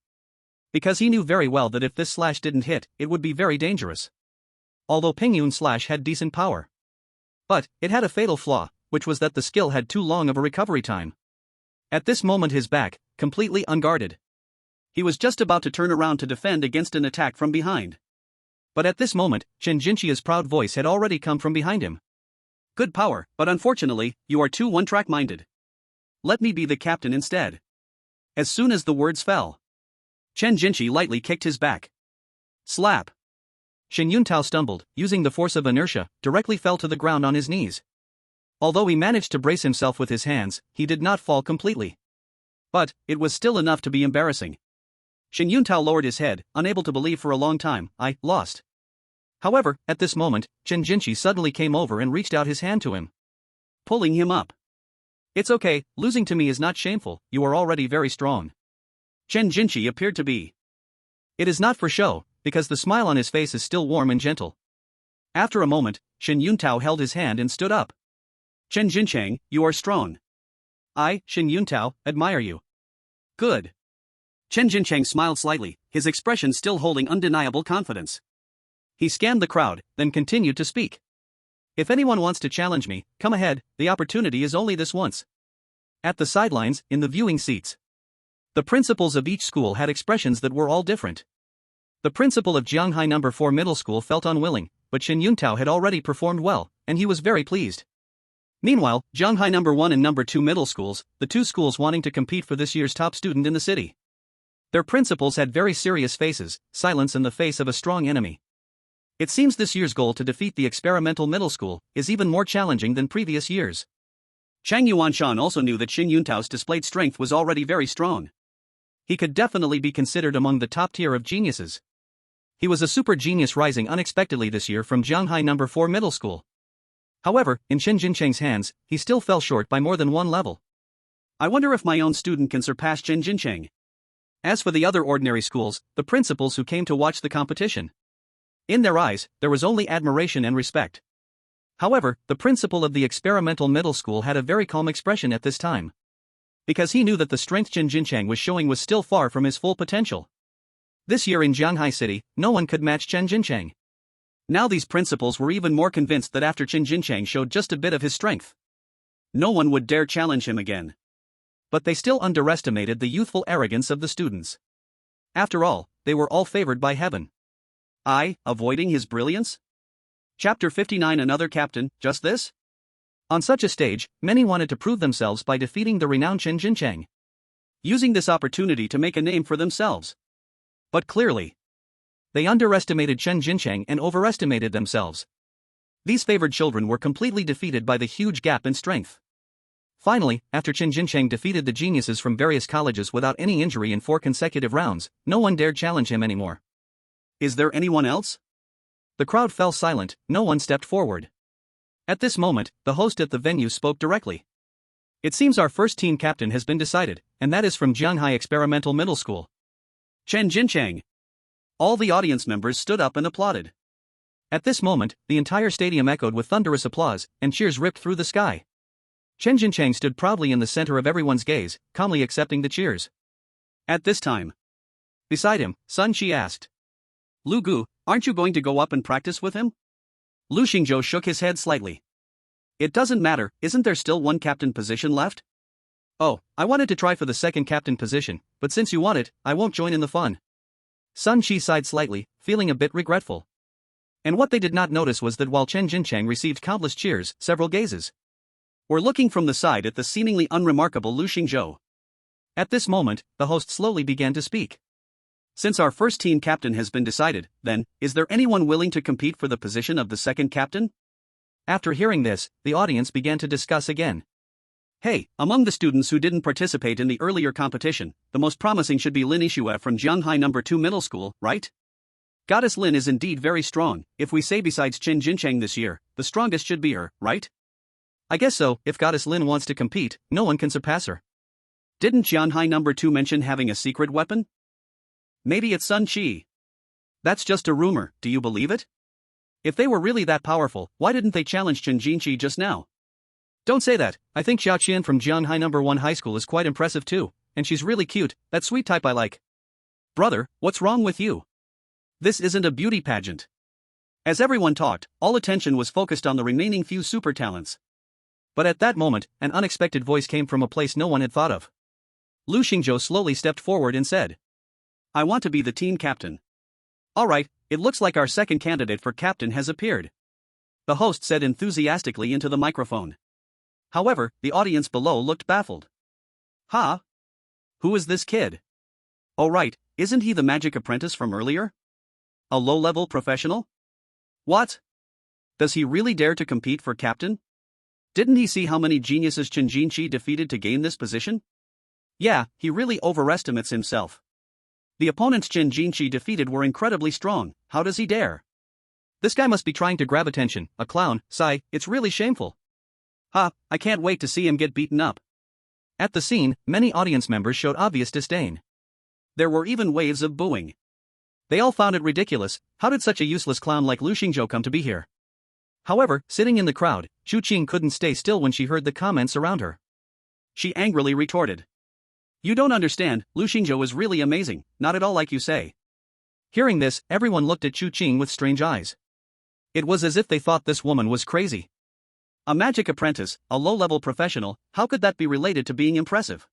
Because he knew very well that if this slash didn't hit, it would be very dangerous. Although Ping Yun's slash had decent power. But, it had a fatal flaw, which was that the skill had too long of a recovery time. At this moment his back, completely unguarded. He was just about to turn around to defend against an attack from behind. But at this moment, Chen Jinchia's proud voice had already come from behind him. Good power, but unfortunately, you are too one-track minded. Let me be the captain instead. As soon as the words fell, Chen Jinchi lightly kicked his back. Slap! Shen Yuntao stumbled, using the force of inertia, directly fell to the ground on his knees. Although he managed to brace himself with his hands, he did not fall completely. But, it was still enough to be embarrassing. Shen Yuntao lowered his head, unable to believe for a long time, I lost. However, at this moment, Chen Jinchi suddenly came over and reached out his hand to him, pulling him up. It's okay, losing to me is not shameful, you are already very strong. Chen Jinchi appeared to be. It is not for show, because the smile on his face is still warm and gentle. After a moment, Shen Yuntao held his hand and stood up. Chen Jinchang, you are strong. I, Shen Yuntao, admire you. Good. Chen Jinchang smiled slightly, his expression still holding undeniable confidence. He scanned the crowd, then continued to speak. If anyone wants to challenge me, come ahead, the opportunity is only this once. At the sidelines, in the viewing seats, the principals of each school had expressions that were all different. The principal of Jianghai No. 4 Middle School felt unwilling, but Shen Yuntao had already performed well, and he was very pleased. Meanwhile, Jianghai No. 1 and No. 2 Middle Schools, the two schools wanting to compete for this year's top student in the city. Their principals had very serious faces, silence in the face of a strong enemy. It seems this year's goal to defeat the experimental middle school is even more challenging than previous years. Chang Yuanshan also knew that Shen Yuntao's displayed strength was already very strong. He could definitely be considered among the top tier of geniuses. He was a super genius rising unexpectedly this year from Jianghai No. 4 Middle School. However, in Chen Jincheng's hands, he still fell short by more than one level. I wonder if my own student can surpass Chen Jincheng. As for the other ordinary schools, the principals who came to watch the competition, in their eyes, there was only admiration and respect. However, the principal of the experimental middle school had a very calm expression at this time. Because he knew that the strength Chen Jincheng was showing was still far from his full potential. This year in Jianghai City, no one could match Chen Jincheng. Now these principals were even more convinced that after Chen Jincheng showed just a bit of his strength, no one would dare challenge him again. But they still underestimated the youthful arrogance of the students. After all, they were all favored by heaven. I, avoiding his brilliance? Chapter 59 Another captain, just this? On such a stage, many wanted to prove themselves by defeating the renowned Chen Jincheng, using this opportunity to make a name for themselves. But clearly, they underestimated Chen Jincheng and overestimated themselves. These favored children were completely defeated by the huge gap in strength. Finally, after Chen Jincheng defeated the geniuses from various colleges without any injury in 4 consecutive rounds, no one dared challenge him anymore. Is there anyone else? The crowd fell silent, no one stepped forward. At this moment, the host at the venue spoke directly. It seems our first team captain has been decided, and that is from Jianghai Experimental Middle School. Chen Jincheng. All the audience members stood up and applauded. At this moment, the entire stadium echoed with thunderous applause, and cheers ripped through the sky. Chen Jincheng stood proudly in the center of everyone's gaze, calmly accepting the cheers. At this time, beside him, Sun Qi asked, Lu Gu, aren't you going to go up and practice with him? Lu Xingzhou shook his head slightly. It doesn't matter, isn't there still one captain position left? Oh, I wanted to try for the second captain position, but since you want it, I won't join in the fun. Sun Qi sighed slightly, feeling a bit regretful. And what they did not notice was that while Chen Jincheng received countless cheers, several gazes were looking from the side at the seemingly unremarkable Lu Xingzhou. At this moment, the host slowly began to speak. Since our first team captain has been decided, then, is there anyone willing to compete for the position of the second captain? After hearing this, the audience began to discuss again. Hey, among the students who didn't participate in the earlier competition, the most promising should be Lin Yixue from Jianghai No. 2 Middle School, right? Goddess Lin is indeed very strong. If we say besides Chen Jincheng this year, the strongest should be her, right? I guess so. If Goddess Lin wants to compete, no one can surpass her. Didn't Jianhai No. 2 mention having a secret weapon? Maybe it's Sun Qi. That's just a rumor, do you believe it? If they were really that powerful, why didn't they challenge Chen Jinqi just now? Don't say that. I think Xiao Qian from Jianghai No. 1 High School is quite impressive too, and she's really cute, that sweet type I like. Brother, what's wrong with you? This isn't a beauty pageant. As everyone talked, all attention was focused on the remaining few super talents. But at that moment, an unexpected voice came from a place no one had thought of. Lu Xingzhou slowly stepped forward and said, I want to be the team captain. Alright, it looks like our second candidate for captain has appeared. The host said enthusiastically into the microphone. However, the audience below looked baffled. Huh? Who is this kid? Oh right, isn't he the magic apprentice from earlier? A low-level professional? What? Does he really dare to compete for captain? Didn't he see how many geniuses Chen Jinqi defeated to gain this position? Yeah, he really overestimates himself. The opponents Chen Jinqi defeated were incredibly strong, how does he dare? This guy must be trying to grab attention, a clown, sigh, it's really shameful. Ha, I can't wait to see him get beaten up. At the scene, many audience members showed obvious disdain. There were even waves of booing. They all found it ridiculous. How did such a useless clown like Lu Xingzhou come to be here? However, sitting in the crowd, Chu Qing couldn't stay still when she heard the comments around her. She angrily retorted. You don't understand, Lu Xingzhou is really amazing, not at all like you say. Hearing this, everyone looked at Chu Qing with strange eyes. It was as if they thought this woman was crazy. A magic apprentice, a low-level professional, how could that be related to being impressive?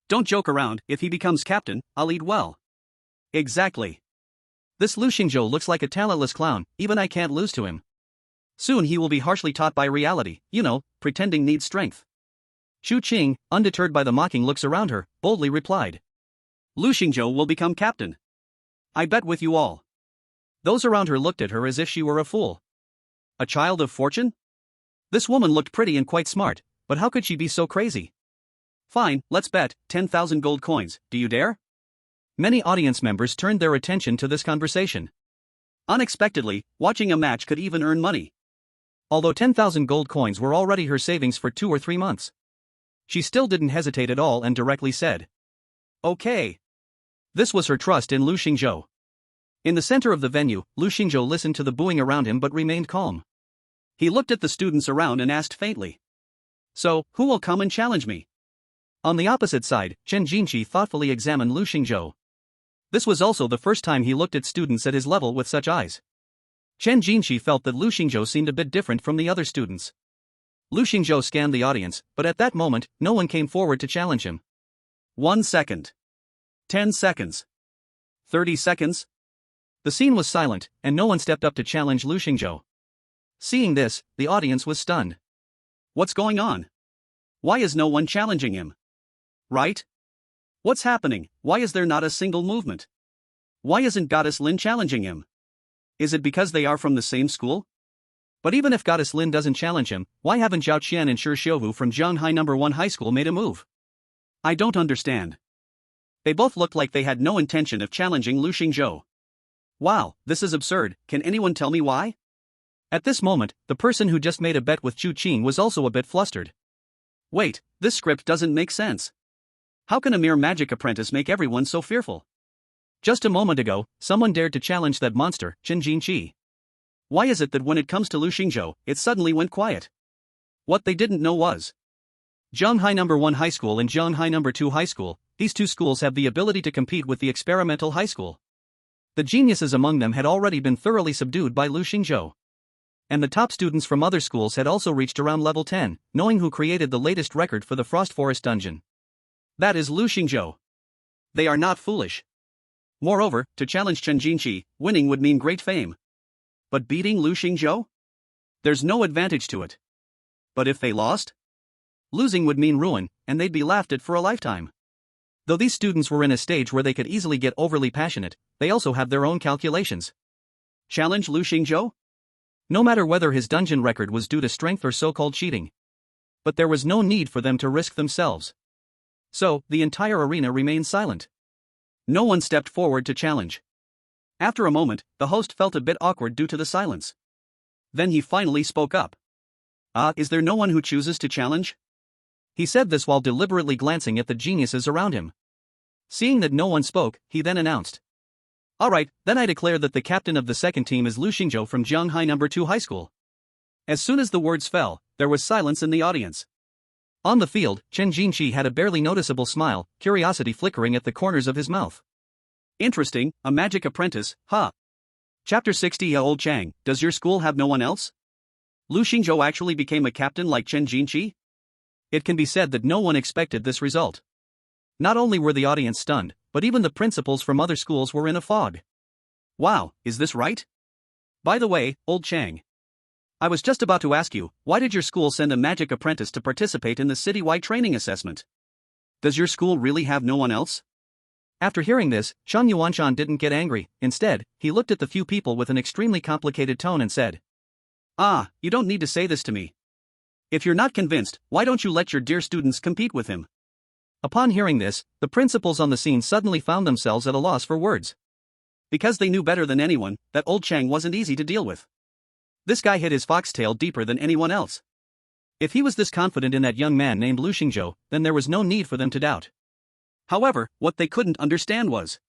Don't joke around, if he becomes captain, I'll lead well. Exactly. This Lu Xingzhou looks like a talentless clown, even I can't lose to him. Soon he will be harshly taught by reality, pretending needs strength. Chu Qing, undeterred by the mocking looks around her, boldly replied. Lu Xingzhou will become captain. I bet with you all. Those around her looked at her as if she were a fool. A child of fortune? This woman looked pretty and quite smart, but how could she be so crazy? Fine, let's bet, 10,000 gold coins, do you dare? Many audience members turned their attention to this conversation. Unexpectedly, watching a match could even earn money. Although 10,000 gold coins were already her savings for 2 or 3 months. She still didn't hesitate at all and directly said, Okay. This was her trust in Lu Xingzhou. In the center of the venue, Lu Xingzhou listened to the booing around him but remained calm. He looked at the students around and asked faintly. So, who will come and challenge me? On the opposite side, Chen Jinqi thoughtfully examined Lu Xingzhou. This was also the first time he looked at students at his level with such eyes. Chen Jinqi felt that Lu Xingzhou seemed a bit different from the other students. Lu Xingzhou scanned the audience, but at that moment, no one came forward to challenge him. 1 second. 10 seconds. 30 seconds. The scene was silent, and no one stepped up to challenge Lu Xingzhou. Seeing this, the audience was stunned. What's going on? Why is no one challenging him? Right? What's happening? Why is there not a single movement? Why isn't Goddess Lin challenging him? Is it because they are from the same school? But even if Goddess Lin doesn't challenge him, why haven't Zhao Qian and Shi Xiuwu from Zhanghai No. 1 High School made a move? I don't understand. They both looked like they had no intention of challenging Lu Xingzhou. Wow, this is absurd. Can anyone tell me why? At this moment, the person who just made a bet with Chu Qing was also a bit flustered. Wait, this script doesn't make sense. How can a mere magic apprentice make everyone so fearful? Just a moment ago, someone dared to challenge that monster, Chen Jinqi. Why is it that when it comes to Lu Xingzhou, it suddenly went quiet? What they didn't know was Zhanghai No. 1 High School and Zhanghai No. 2 High School, these two schools have the ability to compete with the experimental high school. The geniuses among them had already been thoroughly subdued by Lu Xingzhou. And the top students from other schools had also reached around level 10, knowing who created the latest record for the Frost Forest dungeon. That is Lu Xingzhou. They are not foolish. Moreover, to challenge Chen Jinqi, winning would mean great fame. But beating Lu Xingzhou? There's no advantage to it. But if they lost? Losing would mean ruin, and they'd be laughed at for a lifetime. Though these students were in a stage where they could easily get overly passionate, they also have their own calculations. Challenge Lu Xingzhou? No matter whether his dungeon record was due to strength or so-called cheating. But there was no need for them to risk themselves. So, the entire arena remained silent. No one stepped forward to challenge. After a moment, the host felt a bit awkward due to the silence. Then he finally spoke up. Is there no one who chooses to challenge? He said this while deliberately glancing at the geniuses around him. Seeing that no one spoke, he then announced. Alright, then I declare that the captain of the second team is Lu Xingzhou from Zhanghai No. 2 High School. As soon as the words fell, there was silence in the audience. On the field, Chen Jinqi had a barely noticeable smile, curiosity flickering at the corners of his mouth. Interesting, a magic apprentice, huh? Chapter 60. Old Chang, does your school have no one else? Lu Xingzhou actually became a captain like Chen Jinqi? It can be said that no one expected this result. Not only were the audience stunned, but even the principals from other schools were in a fog. Wow, is this right? By the way, Old Chang, I was just about to ask you, why did your school send a magic apprentice to participate in the citywide training assessment? Does your school really have no one else? After hearing this, Chang Yuanshan didn't get angry. Instead, he looked at the few people with an extremely complicated tone and said, you don't need to say this to me. If you're not convinced, why don't you let your dear students compete with him? Upon hearing this, the principals on the scene suddenly found themselves at a loss for words. Because they knew better than anyone, that old Chang wasn't easy to deal with. This guy hid his foxtail deeper than anyone else. If he was this confident in that young man named Lu Xingzhou, then there was no need for them to doubt. However, what they couldn't understand was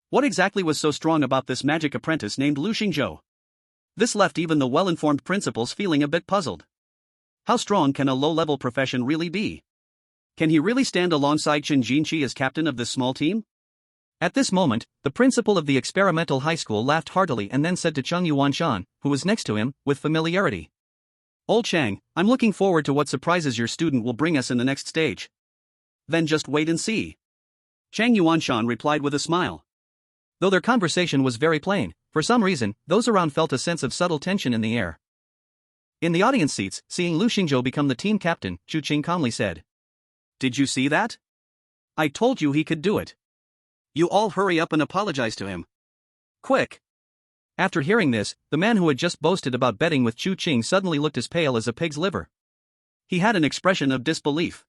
what exactly was so strong about this magic apprentice named Lu Xingzhou? This left even the well-informed principals feeling a bit puzzled. How strong can a low-level profession really be? Can he really stand alongside Chen Jinqi as captain of this small team? At this moment, the principal of the experimental high school laughed heartily and then said to Chang Yuanshan, who was next to him, with familiarity. Old Chang, I'm looking forward to what surprises your student will bring us in the next stage. Then just wait and see. Chang Yuanshan replied with a smile. Though their conversation was very plain, for some reason, those around felt a sense of subtle tension in the air. In the audience seats, seeing Lu Xingzhou become the team captain, Chu Qing calmly said. Did you see that? I told you he could do it. You all hurry up and apologize to him. Quick! After hearing this, the man who had just boasted about betting with Chu Qing suddenly looked as pale as a pig's liver. He had an expression of disbelief.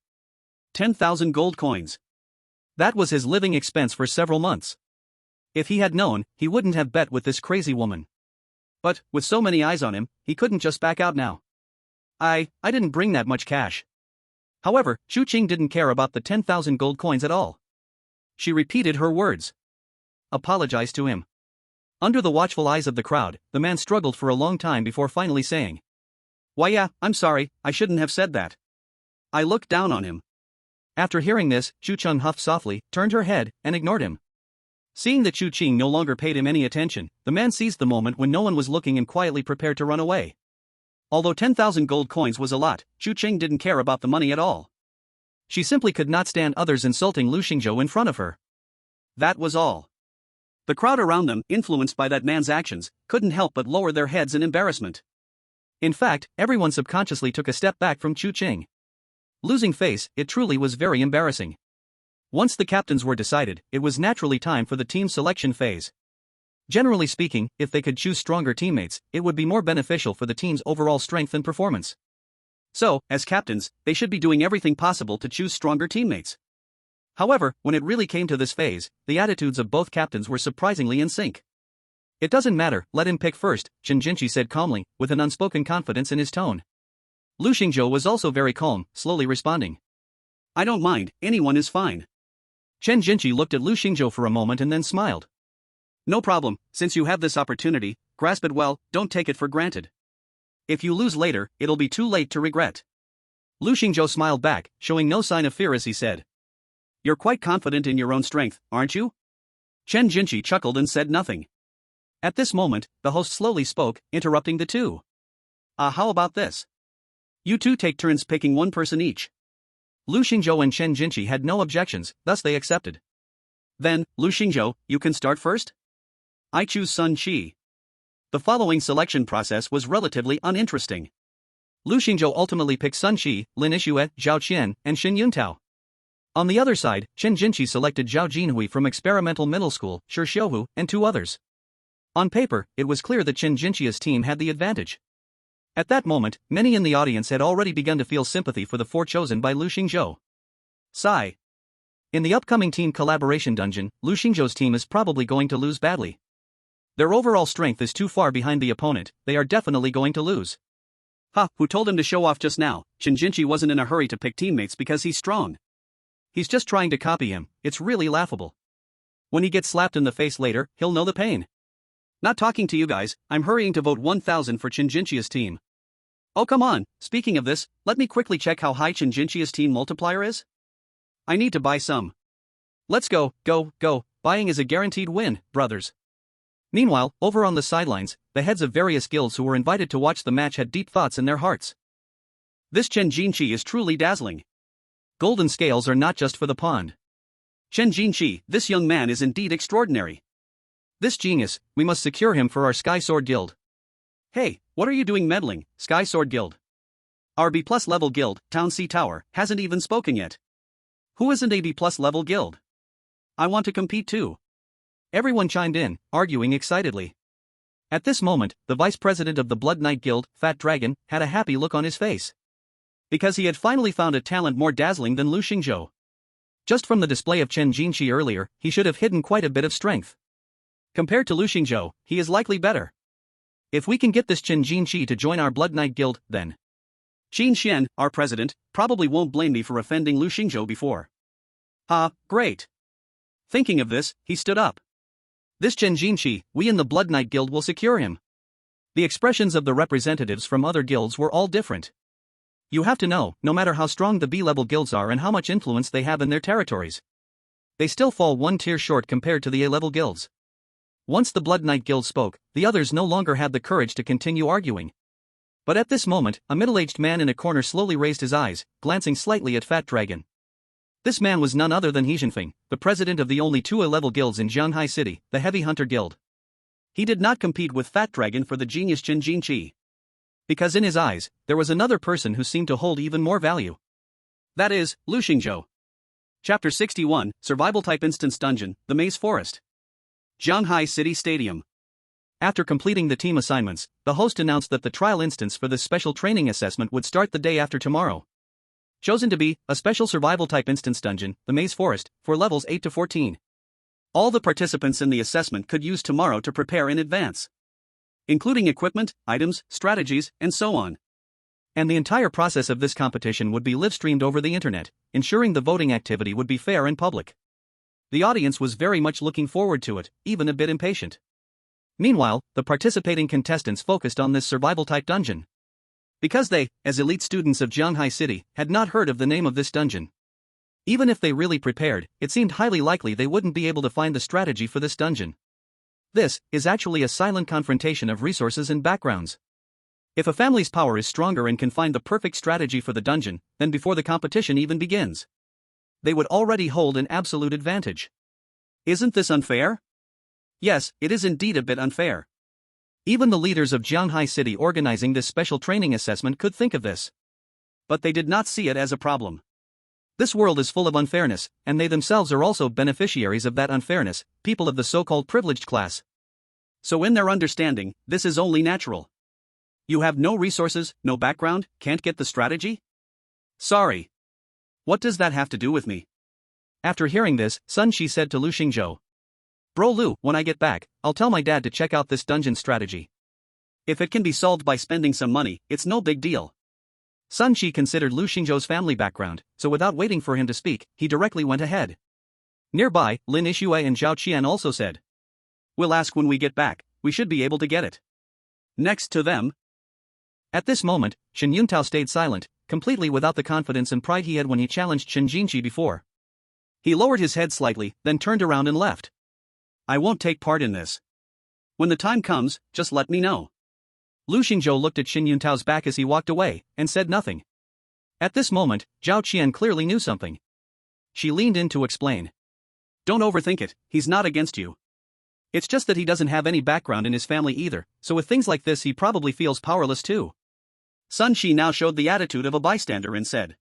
10,000 gold coins. That was his living expense for several months. If he had known, he wouldn't have bet with this crazy woman. But, with so many eyes on him, he couldn't just back out now. I didn't bring that much cash. However, Chu Qing didn't care about the 10,000 gold coins at all. She repeated her words. Apologize to him. Under the watchful eyes of the crowd, the man struggled for a long time before finally saying. Why yeah, I'm sorry, I shouldn't have said that. I looked down on him. After hearing this, Chu Cheng huffed softly, turned her head, and ignored him. Seeing that Chu Qing no longer paid him any attention, the man seized the moment when no one was looking and quietly prepared to run away. Although 10,000 gold coins was a lot, Chu Qing didn't care about the money at all. She simply could not stand others insulting Lu Xingzhou in front of her. That was all. The crowd around them, influenced by that man's actions, couldn't help but lower their heads in embarrassment. In fact, everyone subconsciously took a step back from Chu Qing. Losing face, it truly was very embarrassing. Once the captains were decided, it was naturally time for the team selection phase. Generally speaking, if they could choose stronger teammates, it would be more beneficial for the team's overall strength and performance. So, as captains, they should be doing everything possible to choose stronger teammates. However, when it really came to this phase, the attitudes of both captains were surprisingly in sync. It doesn't matter, let him pick first, Chen Jinchi said calmly, with an unspoken confidence in his tone. Lu Xingzhou was also very calm, slowly responding. I don't mind, anyone is fine. Chen Jinchi looked at Lu Xingzhou for a moment and then smiled. No problem, since you have this opportunity, grasp it well, don't take it for granted. If you lose later, it'll be too late to regret. Lu Xingzhou smiled back, showing no sign of fear as he said. You're quite confident in your own strength, aren't you? Chen Jinchi chuckled and said nothing. At this moment, the host slowly spoke, interrupting the two. How about this? You two take turns picking one person each. Lu Xingzhou and Chen Jinchi had no objections, thus they accepted. Then, Lu Xingzhou, you can start first? I choose Sun Qi. The following selection process was relatively uninteresting. Lu Xingzhou ultimately picked Sun Qi, Lin Yixue, Zhao Qian, and Xin Yuntao. On the other side, Chen Jinchi selected Zhao Jinhui from Experimental Middle School, Shi Xiuhu, and two others. On paper, it was clear that Chen Jinchi's team had the advantage. At that moment, many in the audience had already begun to feel sympathy for the four chosen by Lu Xingzhou. Sigh. In the upcoming team collaboration dungeon, Lu Xingzhou's team is probably going to lose badly. Their overall strength is too far behind the opponent, they are definitely going to lose. Who told him to show off just now? Chen Jinchi wasn't in a hurry to pick teammates because he's strong. He's just trying to copy him, it's really laughable. When he gets slapped in the face later, he'll know the pain. Not talking to you guys, I'm hurrying to vote 1000 for Chen Jinchi's team. Oh come on, speaking of this, let me quickly check how high Chen Jinchi's team multiplier is. I need to buy some. Let's go, go, buying is a guaranteed win, brothers. Meanwhile, over on the sidelines, the heads of various guilds who were invited to watch the match had deep thoughts in their hearts. This Chen Jinchi is truly dazzling. Golden scales are not just for the pond. Chen Jinchi, this young man is indeed extraordinary. This genius, we must secure him for our Sky Sword Guild. Hey, what are you doing meddling, Sky Sword Guild? Our B+ level guild, Town C Tower, hasn't even spoken yet. Who isn't a B+ level guild? I want to compete too. Everyone chimed in, arguing excitedly. At this moment, the vice president of the Blood Knight Guild, Fat Dragon, had a happy look on his face. Because he had finally found a talent more dazzling than Lu Xingzhou. Just from the display of Chen Jinchi earlier, he should have hidden quite a bit of strength. Compared to Lu Xingzhou, he is likely better. If we can get this Chen Jinchi to join our Blood Knight Guild, then Qin Xian, our president, probably won't blame me for offending Lu Xingzhou before. Great. Thinking of this, he stood up. This Chen Jinchi, we in the Blood Knight Guild will secure him. The expressions of the representatives from other guilds were all different. You have to know, no matter how strong the B-level guilds are and how much influence they have in their territories, they still fall one tier short compared to the A-level guilds. Once the Blood Knight Guild spoke, the others no longer had the courage to continue arguing. But at this moment, a middle-aged man in a corner slowly raised his eyes, glancing slightly at Fat Dragon. This man was none other than He Zhenfeng, the president of the only two A-level guilds in Jianghai City, the Heavy Hunter Guild. He did not compete with Fat Dragon for the genius Chen Jinchi. Because in his eyes, there was another person who seemed to hold even more value. That is, Lu Xingzhou. Chapter 61, Survival Type Instance Dungeon, The Maze Forest. Jianghai City Stadium. After completing the team assignments, the host announced that the trial instance for this special training assessment would start the day after tomorrow. Chosen to be a special survival type instance dungeon, the Maze Forest, for levels 8 to 14. All the participants in the assessment could use tomorrow to prepare in advance, including equipment, items, strategies, and so on. And the entire process of this competition would be live-streamed over the internet, ensuring the voting activity would be fair and public. The audience was very much looking forward to it, even a bit impatient. Meanwhile, the participating contestants focused on this survival-type dungeon. Because they, as elite students of Jianghai City, had not heard of the name of this dungeon. Even if they really prepared, it seemed highly likely they wouldn't be able to find the strategy for this dungeon. This is actually a silent confrontation of resources and backgrounds. If a family's power is stronger and can find the perfect strategy for the dungeon, then before the competition even begins, they would already hold an absolute advantage. Isn't this unfair? Yes, it is indeed a bit unfair. Even the leaders of Jianghai City organizing this special training assessment could think of this. But they did not see it as a problem. This world is full of unfairness, and they themselves are also beneficiaries of that unfairness, people of the so-called privileged class. So in their understanding, this is only natural. You have no resources, no background, can't get the strategy? Sorry. What does that have to do with me? After hearing this, Sun Shi said to Lu Xingzhou. Bro Lu, when I get back, I'll tell my dad to check out this dungeon strategy. If it can be solved by spending some money, it's no big deal. Sun Shi considered Lu Xingzhou's family background, so without waiting for him to speak, he directly went ahead. Nearby, Lin Yixue and Zhao Qian also said. We'll ask when we get back, we should be able to get it. Next to them. At this moment, Shen Yuntao stayed silent, completely without the confidence and pride he had when he challenged Chen Jinqi before. He lowered his head slightly, then turned around and left. I won't take part in this. When the time comes, just let me know. Lu Xingzhou looked at Shen Yuntao's back as he walked away, and said nothing. At this moment, Zhao Qian clearly knew something. She leaned in to explain. Don't overthink it, he's not against you. It's just that he doesn't have any background in his family either, so with things like this he probably feels powerless too. Sun Shi now showed the attitude of a bystander and said.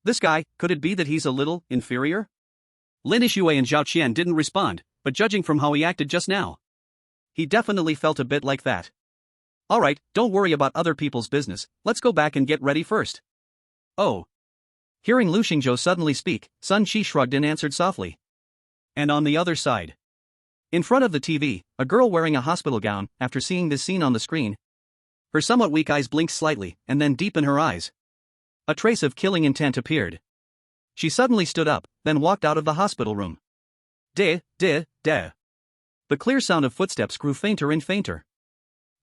This guy, could it be that he's a little inferior? Lin Yixue and Zhao Qian didn't respond, but judging from how he acted just now, he definitely felt a bit like that. Alright, don't worry about other people's business, let's go back and get ready first. Oh. Hearing Lu Xingzhou suddenly speak, Sun Shi shrugged and answered softly. And on the other side. In front of the TV, a girl wearing a hospital gown, after seeing this scene on the screen, her somewhat weak eyes blinked slightly, and then deep in her eyes, a trace of killing intent appeared. She suddenly stood up, then walked out of the hospital room. De. The clear sound of footsteps grew fainter and fainter.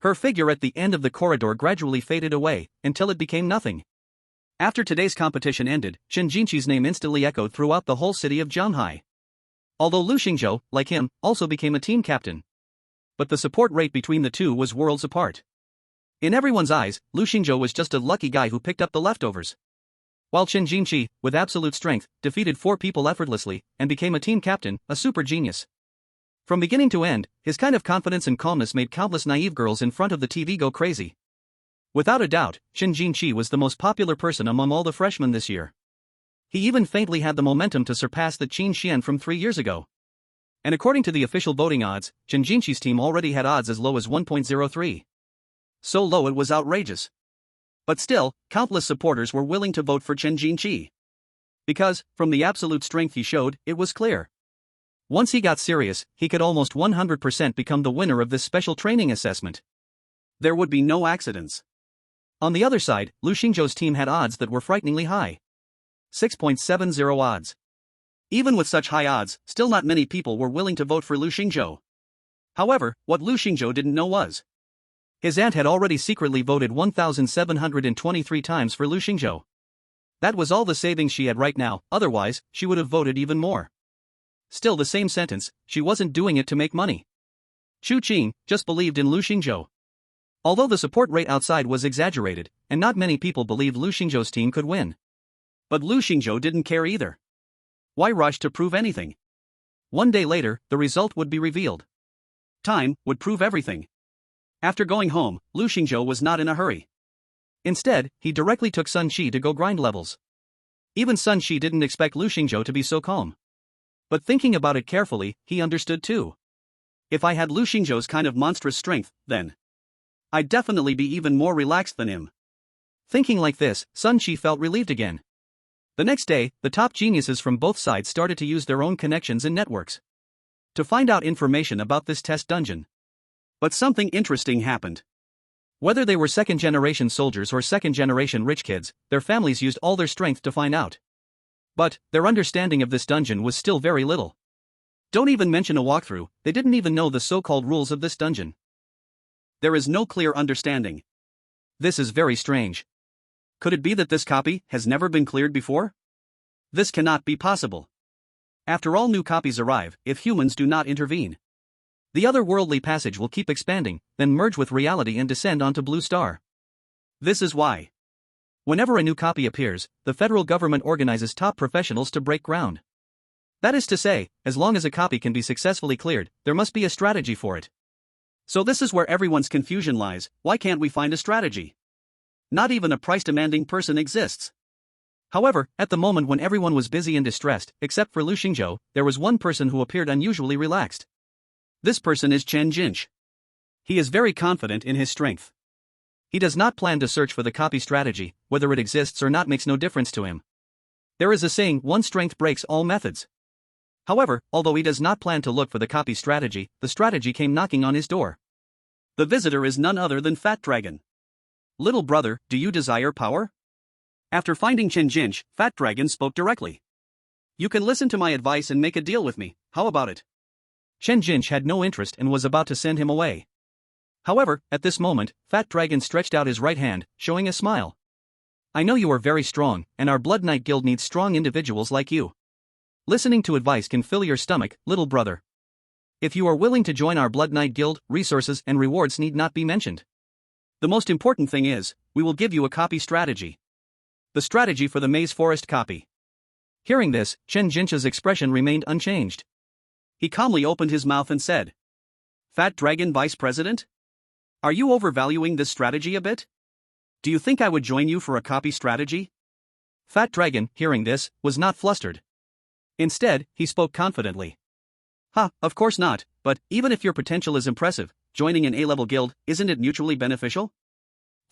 Her figure at the end of the corridor gradually faded away, until it became nothing. After today's competition ended, Chen Jinqi's name instantly echoed throughout the whole city of Zhanghai. Although Lu Xingzhou, like him, also became a team captain. But the support rate between the two was worlds apart. In everyone's eyes, Lu Xingzhou was just a lucky guy who picked up the leftovers. While Chen Jinqi, with absolute strength, defeated 4 people effortlessly, and became a team captain, a super genius. From beginning to end, his kind of confidence and calmness made countless naive girls in front of the TV go crazy. Without a doubt, Chen Jinqi was the most popular person among all the freshmen this year. He even faintly had the momentum to surpass the Qin Xian from 3 years ago. And according to the official voting odds, Chen Jinqi's team already had odds as low as 1.03. So low it was outrageous. But still, countless supporters were willing to vote for Chen Jinqi. Because, from the absolute strength he showed, it was clear. Once he got serious, he could almost 100% become the winner of this special training assessment. There would be no accidents. On the other side, Lu Xingzhou's team had odds that were frighteningly high. 6.70 odds. Even with such high odds, still not many people were willing to vote for Lu Xingzhou. However, what Lu Xingzhou didn't know was, his aunt had already secretly voted 1,723 times for Lu Xingzhou. That was all the savings she had right now, otherwise, she would have voted even more. Still the same sentence, she wasn't doing it to make money. Chu Qing just believed in Lu Xingzhou. Although the support rate outside was exaggerated, and not many people believed Lu Xingzhou's team could win. But Lu Xingzhou didn't care either. Why rush to prove anything? One day later, the result would be revealed. Time would prove everything. After going home, Lu Xingzhou was not in a hurry. Instead, he directly took Sun Shi to go grind levels. Even Sun Shi didn't expect Lu Xingzhou to be so calm. But thinking about it carefully, he understood too. If I had Lu Xingzhou's kind of monstrous strength, then I'd definitely be even more relaxed than him. Thinking like this, Sun Shi felt relieved again. The next day, the top geniuses from both sides started to use their own connections and networks to find out information about this test dungeon. But something interesting happened. Whether they were second-generation soldiers or second-generation rich kids, their families used all their strength to find out. But their understanding of this dungeon was still very little. Don't even mention a walkthrough, they didn't even know the so-called rules of this dungeon. There is no clear understanding. This is very strange. Could it be that this copy has never been cleared before? This cannot be possible. After all new copies arrive, if humans do not intervene, the otherworldly passage will keep expanding, then merge with reality and descend onto Blue Star. This is why, whenever a new copy appears, the federal government organizes top professionals to break ground. That is to say, as long as a copy can be successfully cleared, there must be a strategy for it. So this is where everyone's confusion lies. Why can't we find a strategy? Not even a price-demanding person exists. However, at the moment when everyone was busy and distressed, except for Lu Xingzhou, there was one person who appeared unusually relaxed. This person is Chen Jinqi. He is very confident in his strength. He does not plan to search for the copy strategy, whether it exists or not makes no difference to him. There is a saying, one strength breaks all methods. However, although he does not plan to look for the copy strategy, the strategy came knocking on his door. The visitor is none other than Fat Dragon. Little brother, do you desire power? After finding Chen Jinch, Fat Dragon spoke directly. You can listen to my advice and make a deal with me, how about it? Chen Jinch had no interest and was about to send him away. However, at this moment, Fat Dragon stretched out his right hand, showing a smile. I know you are very strong, and our Blood Knight Guild needs strong individuals like you. Listening to advice can fill your stomach, little brother. If you are willing to join our Blood Knight Guild, resources and rewards need not be mentioned. The most important thing is, we will give you a copy strategy. The strategy for the Maze Forest copy. Hearing this, Chen Jinch's expression remained unchanged. He calmly opened his mouth and said, Fat Dragon Vice President? Are you overvaluing this strategy a bit? Do you think I would join you for a copy strategy? Fat Dragon, hearing this, was not flustered. Instead, he spoke confidently. Of course not, but even if your potential is impressive, joining an A-level guild, isn't it mutually beneficial?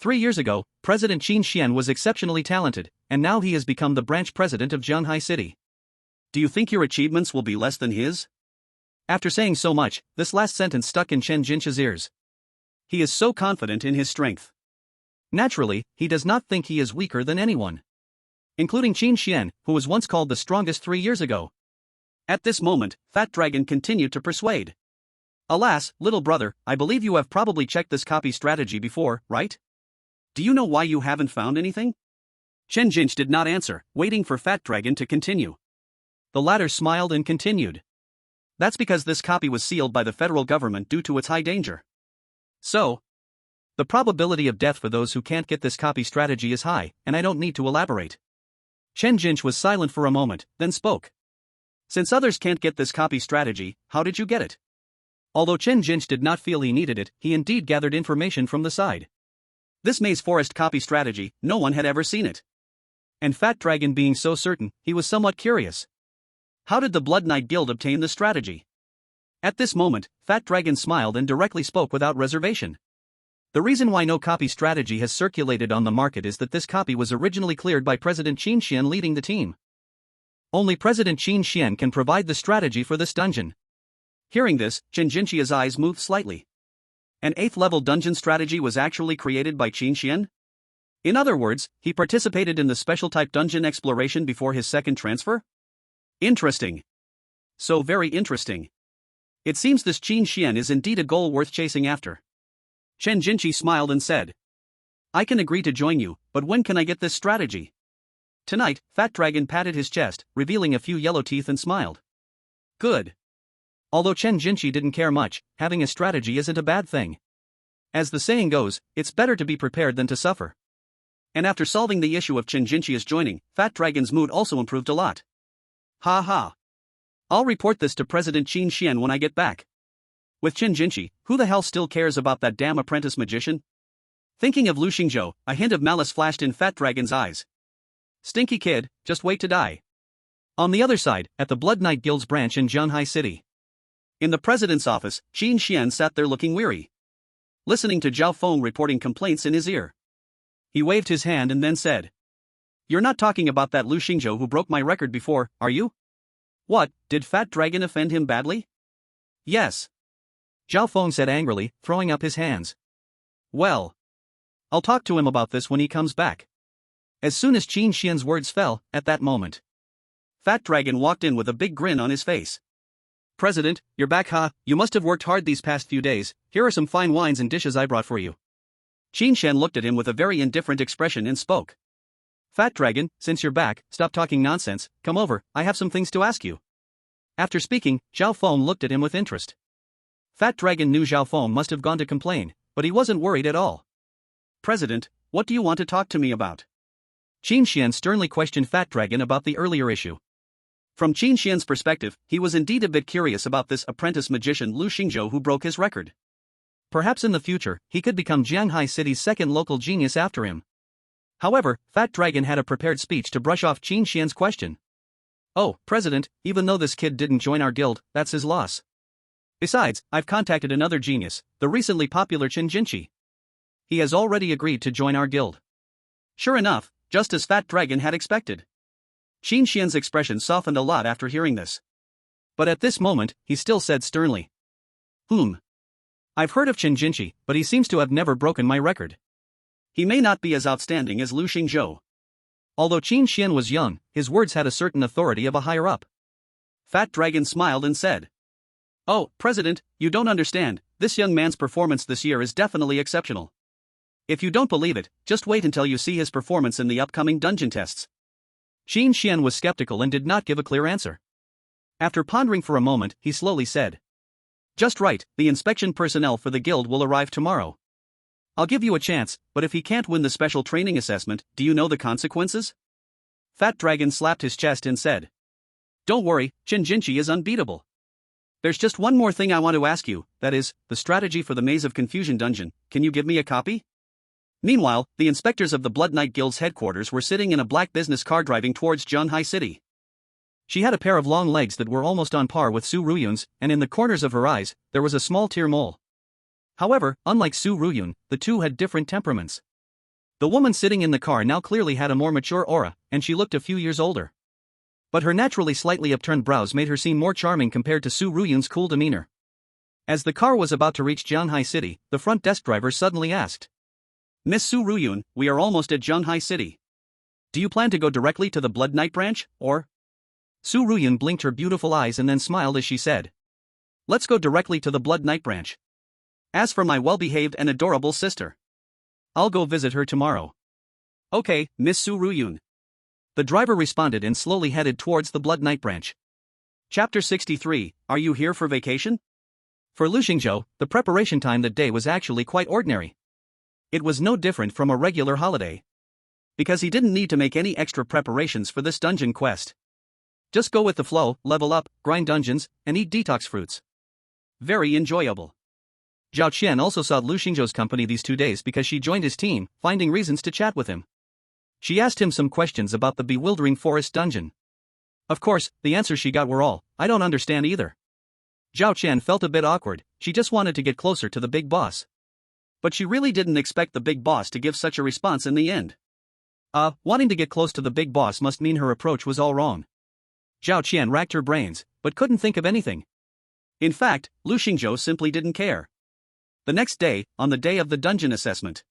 3 years ago, President Qin Xian was exceptionally talented, and now he has become the branch president of Jianghai City. Do you think your achievements will be less than his? After saying so much, this last sentence stuck in Chen Jinch's ears. He is so confident in his strength. Naturally, he does not think he is weaker than anyone, including Qin Xian, who was once called the strongest 3 years ago. At this moment, Fat Dragon continued to persuade. Alas, little brother, I believe you have probably checked this copy strategy before, right? Do you know why you haven't found anything? Chen Jinch did not answer, waiting for Fat Dragon to continue. The latter smiled and continued. That's because this copy was sealed by the federal government due to its high danger. So, the probability of death for those who can't get this copy strategy is high, and I don't need to elaborate. Chen Jinch was silent for a moment, then spoke. Since others can't get this copy strategy, how did you get it? Although Chen Jinch did not feel he needed it, he indeed gathered information from the side. This Maze Forest copy strategy, no one had ever seen it. And Fat Dragon being so certain, he was somewhat curious. How did the Blood Knight Guild obtain the strategy? At this moment, Fat Dragon smiled and directly spoke without reservation. The reason why no copy strategy has circulated on the market is that this copy was originally cleared by President Qin Xian leading the team. Only President Qin Xian can provide the strategy for this dungeon. Hearing this, Chen Jinchi's eyes moved slightly. An 8th level dungeon strategy was actually created by Qin Xian? In other words, he participated in the special type dungeon exploration before his second transfer? Interesting. So very interesting. It seems this Qin Xian is indeed a goal worth chasing after. Chen Jinchi smiled and said, I can agree to join you, but when can I get this strategy? Tonight, Fat Dragon patted his chest, revealing a few yellow teeth and smiled. Good. Although Chen Jinchi didn't care much, having a strategy isn't a bad thing. As the saying goes, it's better to be prepared than to suffer. And after solving the issue of Chen Jinchi's joining, Fat Dragon's mood also improved a lot. Ha ha. I'll report this to President Qin Xian when I get back. With Chen Jinchi, who the hell still cares about that damn apprentice magician? Thinking of Lu Xingzhou, a hint of malice flashed in Fat Dragon's eyes. Stinky kid, just wait to die. On the other side, at the Blood Knight Guild's branch in Jianghai City. In the president's office, Qin Xian sat there looking weary, listening to Zhao Feng reporting complaints in his ear. He waved his hand and then said, You're not talking about that Lu Xingzhou who broke my record before, are you? What, did Fat Dragon offend him badly? Yes. Zhao Feng said angrily, throwing up his hands. Well, I'll talk to him about this when he comes back. As soon as Qin Xian's words fell, at that moment, Fat Dragon walked in with a big grin on his face. President, you're back, huh? You must have worked hard these past few days. Here are some fine wines and dishes I brought for you. Qin Xian looked at him with a very indifferent expression and spoke. Fat Dragon, since you're back, stop talking nonsense, come over, I have some things to ask you. After speaking, Zhao Feng looked at him with interest. Fat Dragon knew Zhao Feng must have gone to complain, but he wasn't worried at all. President, what do you want to talk to me about? Qin Xian sternly questioned Fat Dragon about the earlier issue. From Qin Xian's perspective, he was indeed a bit curious about this apprentice magician Lu Xingzhou who broke his record. Perhaps in the future, he could become Jianghai City's second local genius after him. However, Fat Dragon had a prepared speech to brush off Qin Xian's question. Oh, President, even though this kid didn't join our guild, that's his loss. Besides, I've contacted another genius, the recently popular Jinchi. He has already agreed to join our guild. Sure enough, just as Fat Dragon had expected. Qin Xian's expression softened a lot after hearing this. But at this moment, he still said sternly. I've heard of Jinchi, but he seems to have never broken my record. He may not be as outstanding as Lu Xingzhou. Although Qin Xian was young, his words had a certain authority of a higher up. Fat Dragon smiled and said. Oh, President, you don't understand, this young man's performance this year is definitely exceptional. If you don't believe it, just wait until you see his performance in the upcoming dungeon tests. Qin Xian was skeptical and did not give a clear answer. After pondering for a moment, he slowly said. Just right, the inspection personnel for the guild will arrive tomorrow. I'll give you a chance, but if he can't win the special training assessment, do you know the consequences? Fat Dragon slapped his chest and said. Don't worry, Jinchi is unbeatable. There's just one more thing I want to ask you, that is, the strategy for the Maze of Confusion dungeon, can you give me a copy? Meanwhile, the inspectors of the Blood Knight Guild's headquarters were sitting in a black business car driving towards Zhanghai City. She had a pair of long legs that were almost on par with Su Ruyun's, and in the corners of her eyes, there was a small tear mole. However, unlike Su Ruyun, the two had different temperaments. The woman sitting in the car now clearly had a more mature aura, and she looked a few years older. But her naturally slightly upturned brows made her seem more charming compared to Su Ruyun's cool demeanor. As the car was about to reach Zhanghai City, the front desk driver suddenly asked. Miss Su Ruyun, we are almost at Zhanghai City. Do you plan to go directly to the Blood Knight branch, or? Su Ruyun blinked her beautiful eyes and then smiled as she said. Let's go directly to the Blood Knight branch. As for my well-behaved and adorable sister, I'll go visit her tomorrow. Okay, Miss Su Ruyun. The driver responded and slowly headed towards the Blood Knight branch. Chapter 63, Are you here for vacation? For Lu Xingzhou, the preparation time that day was actually quite ordinary. It was no different from a regular holiday. Because he didn't need to make any extra preparations for this dungeon quest. Just go with the flow, level up, grind dungeons, and eat detox fruits. Very enjoyable. Zhao Qian also saw Lu Xingzhou's company these 2 days because she joined his team, finding reasons to chat with him. She asked him some questions about the bewildering forest dungeon. Of course, the answers she got were all, I don't understand either. Zhao Qian felt a bit awkward, she just wanted to get closer to the big boss. But she really didn't expect the big boss to give such a response in the end. Wanting to get close to the big boss must mean her approach was all wrong. Zhao Qian racked her brains, but couldn't think of anything. In fact, Lu Xingzhou simply didn't care. The next day, on the day of the dungeon assessment,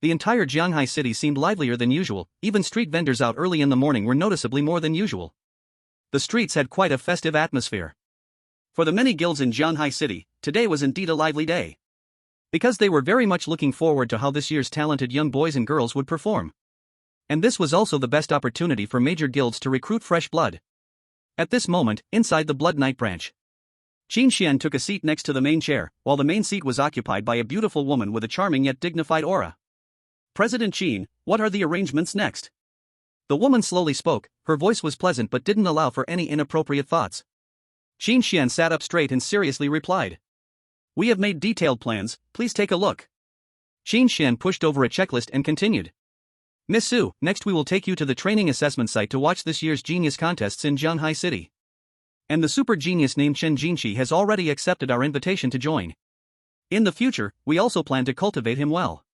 the entire Zhanghai City seemed livelier than usual, even street vendors out early in the morning were noticeably more than usual. The streets had quite a festive atmosphere. For the many guilds in Zhanghai City, today was indeed a lively day. Because they were very much looking forward to how this year's talented young boys and girls would perform. And this was also the best opportunity for major guilds to recruit fresh blood. At this moment, inside the Blood Knight branch, Qin Xian took a seat next to the main chair, while the main seat was occupied by a beautiful woman with a charming yet dignified aura. President Qin, what are the arrangements next? The woman slowly spoke, her voice was pleasant but didn't allow for any inappropriate thoughts. Qin Xian sat up straight and seriously replied. We have made detailed plans, please take a look. Qin Xian pushed over a checklist and continued. Miss Su, next we will take you to the training assessment site to watch this year's genius contests in Zhanghai City. And the super genius named Jinchi has already accepted our invitation to join. In the future, we also plan to cultivate him well.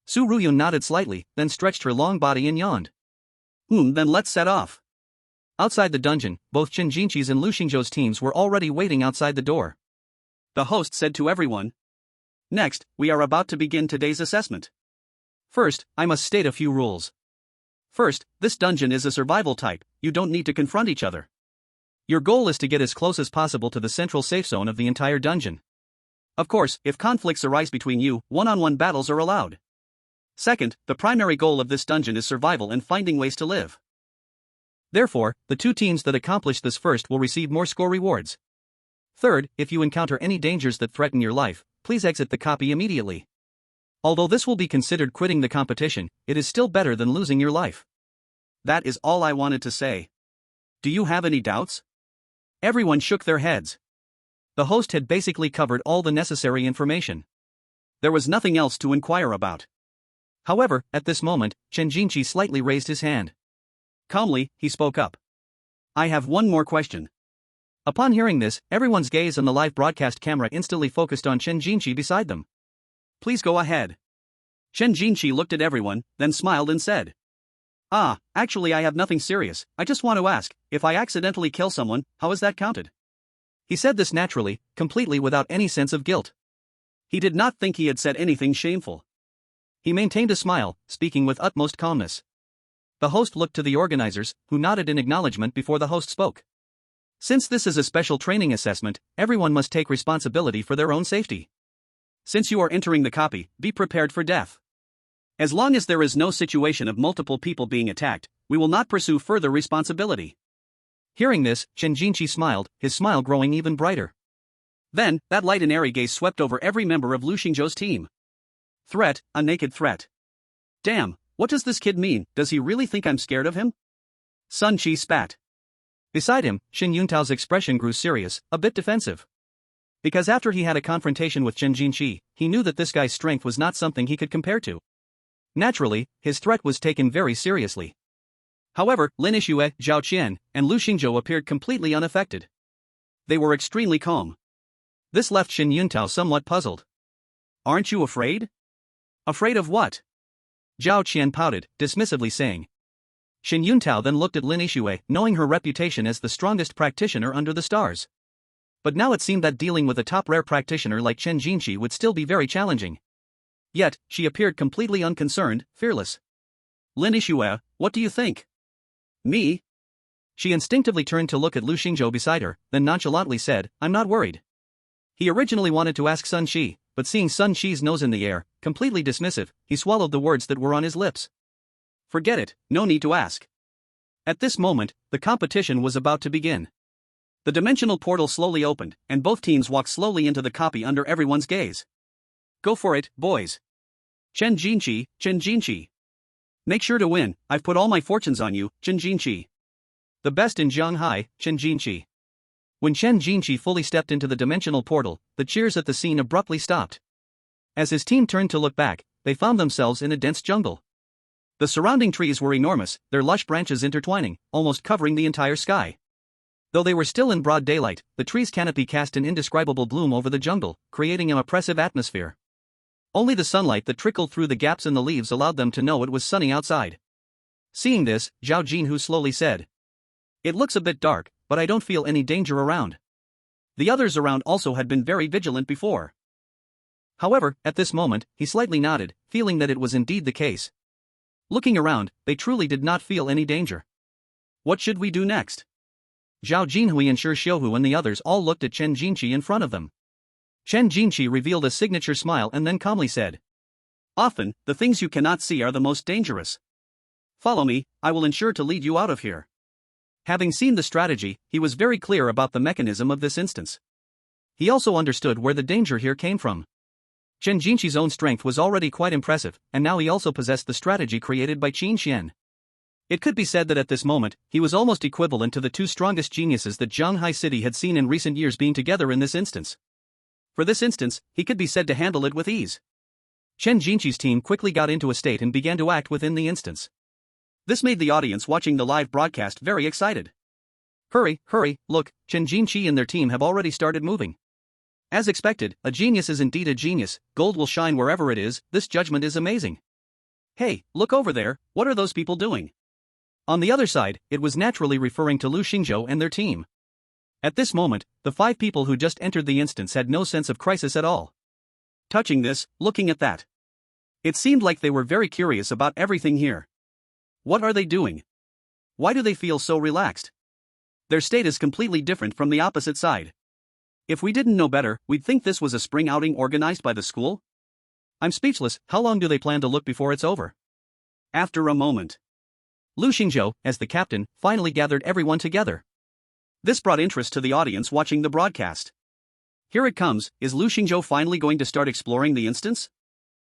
Su Ruyun nodded slightly, then stretched her long body and yawned. Then let's set off. Outside the dungeon, both Jinchi's and Lu Xingzhou's teams were already waiting outside the door. The host said to everyone. Next, we are about to begin today's assessment. First, I must state a few rules. First, this dungeon is a survival type, you don't need to confront each other. Your goal is to get as close as possible to the central safe zone of the entire dungeon. Of course, if conflicts arise between you, one-on-one battles are allowed. Second, the primary goal of this dungeon is survival and finding ways to live. Therefore, the 2 teams that accomplish this first will receive more score rewards. Third, if you encounter any dangers that threaten your life, please exit the copy immediately. Although this will be considered quitting the competition, it is still better than losing your life. That is all I wanted to say. Do you have any doubts? Everyone shook their heads. The host had basically covered all the necessary information. There was nothing else to inquire about. However, at this moment, Jinchi slightly raised his hand. Calmly, he spoke up. I have one more question. Upon hearing this, everyone's gaze on the live broadcast camera instantly focused on Chen Jinqi beside them. Please go ahead. Chen Jinqi looked at everyone, then smiled and said. Actually I have nothing serious, I just want to ask, if I accidentally kill someone, how is that counted? He said this naturally, completely without any sense of guilt. He did not think he had said anything shameful. He maintained a smile, speaking with utmost calmness. The host looked to the organizers, who nodded in acknowledgement before the host spoke. Since this is a special training assessment, everyone must take responsibility for their own safety. Since you are entering the copy, be prepared for death. As long as there is no situation of multiple people being attacked, we will not pursue further responsibility. Hearing this, Chen Jinqi smiled, his smile growing even brighter. Then, that light and airy gaze swept over every member of Lu Xingzhou's team. Threat, a naked threat. Damn, what does this kid mean? Does he really think I'm scared of him? Sun Qi spat. Beside him, Xin Yuntao's expression grew serious, a bit defensive. Because after he had a confrontation with Chen Jinqi, he knew that this guy's strength was not something he could compare to. Naturally, his threat was taken very seriously. However, Lin Yixue, Zhao Qian, and Lu Xingzhou appeared completely unaffected. They were extremely calm. This left Xin Yuntao somewhat puzzled. Aren't you afraid? Afraid of what? Zhao Qian pouted, dismissively saying. Xin Yuntao then looked at Lin Yixue, knowing her reputation as the strongest practitioner under the stars. But now it seemed that dealing with a top rare practitioner like Chen Jinqi would still be very challenging. Yet, she appeared completely unconcerned, fearless. Lin Yixue, what do you think? Me? She instinctively turned to look at Lu Xingzhou beside her, then nonchalantly said, I'm not worried. He originally wanted to ask Sun Qi, but seeing Sun Qi's nose in the air, completely dismissive, he swallowed the words that were on his lips. Forget it, no need to ask. At this moment, the competition was about to begin. The dimensional portal slowly opened, and both teams walked slowly into the copy under everyone's gaze. Go for it, boys. Chen Jinqi. Make sure to win, I've put all my fortunes on you, Chen Jinqi. The best in Shanghai, Chen Jinqi. When Chen Jinqi fully stepped into the dimensional portal, the cheers at the scene abruptly stopped. As his team turned to look back, they found themselves in a dense jungle. The surrounding trees were enormous, their lush branches intertwining, almost covering the entire sky. Though they were still in broad daylight, the tree's canopy cast an indescribable gloom over the jungle, creating an oppressive atmosphere. Only the sunlight that trickled through the gaps in the leaves allowed them to know it was sunny outside. Seeing this, Zhao Jinhu slowly said. It looks a bit dark, but I don't feel any danger around. The others around also had been very vigilant before. However, at this moment, he slightly nodded, feeling that it was indeed the case. Looking around, they truly did not feel any danger. What should we do next? Zhao Jinhui and Shi Xiuhu and the others all looked at Chen Jinqi in front of them. Chen Jinqi revealed a signature smile and then calmly said. Often, the things you cannot see are the most dangerous. Follow me, I will ensure to lead you out of here. Having seen the strategy, he was very clear about the mechanism of this instance. He also understood where the danger here came from. Chen Jinqi's own strength was already quite impressive, and now he also possessed the strategy created by Qin Xian. It could be said that at this moment, he was almost equivalent to the two strongest geniuses that Shanghai City had seen in recent years being together in this instance. For this instance, he could be said to handle it with ease. Chen Jinqi's team quickly got into a state and began to act within the instance. This made the audience watching the live broadcast very excited. Hurry, look, Chen Jinqi and their team have already started moving. As expected, a genius is indeed a genius, gold will shine wherever it is, this judgment is amazing. Hey, look over there, what are those people doing? On the other side, it was naturally referring to Lu Xingzhou and their team. At this moment, the 5 people who just entered the instance had no sense of crisis at all. Touching this, looking at that. It seemed like they were very curious about everything here. What are they doing? Why do they feel so relaxed? Their state is completely different from the opposite side. If we didn't know better, we'd think this was a spring outing organized by the school? I'm speechless, how long do they plan to look before it's over? After a moment, Lu Xingzhou, as the captain, finally gathered everyone together. This brought interest to the audience watching the broadcast. Here it comes, is Lu Xingzhou finally going to start exploring the instance?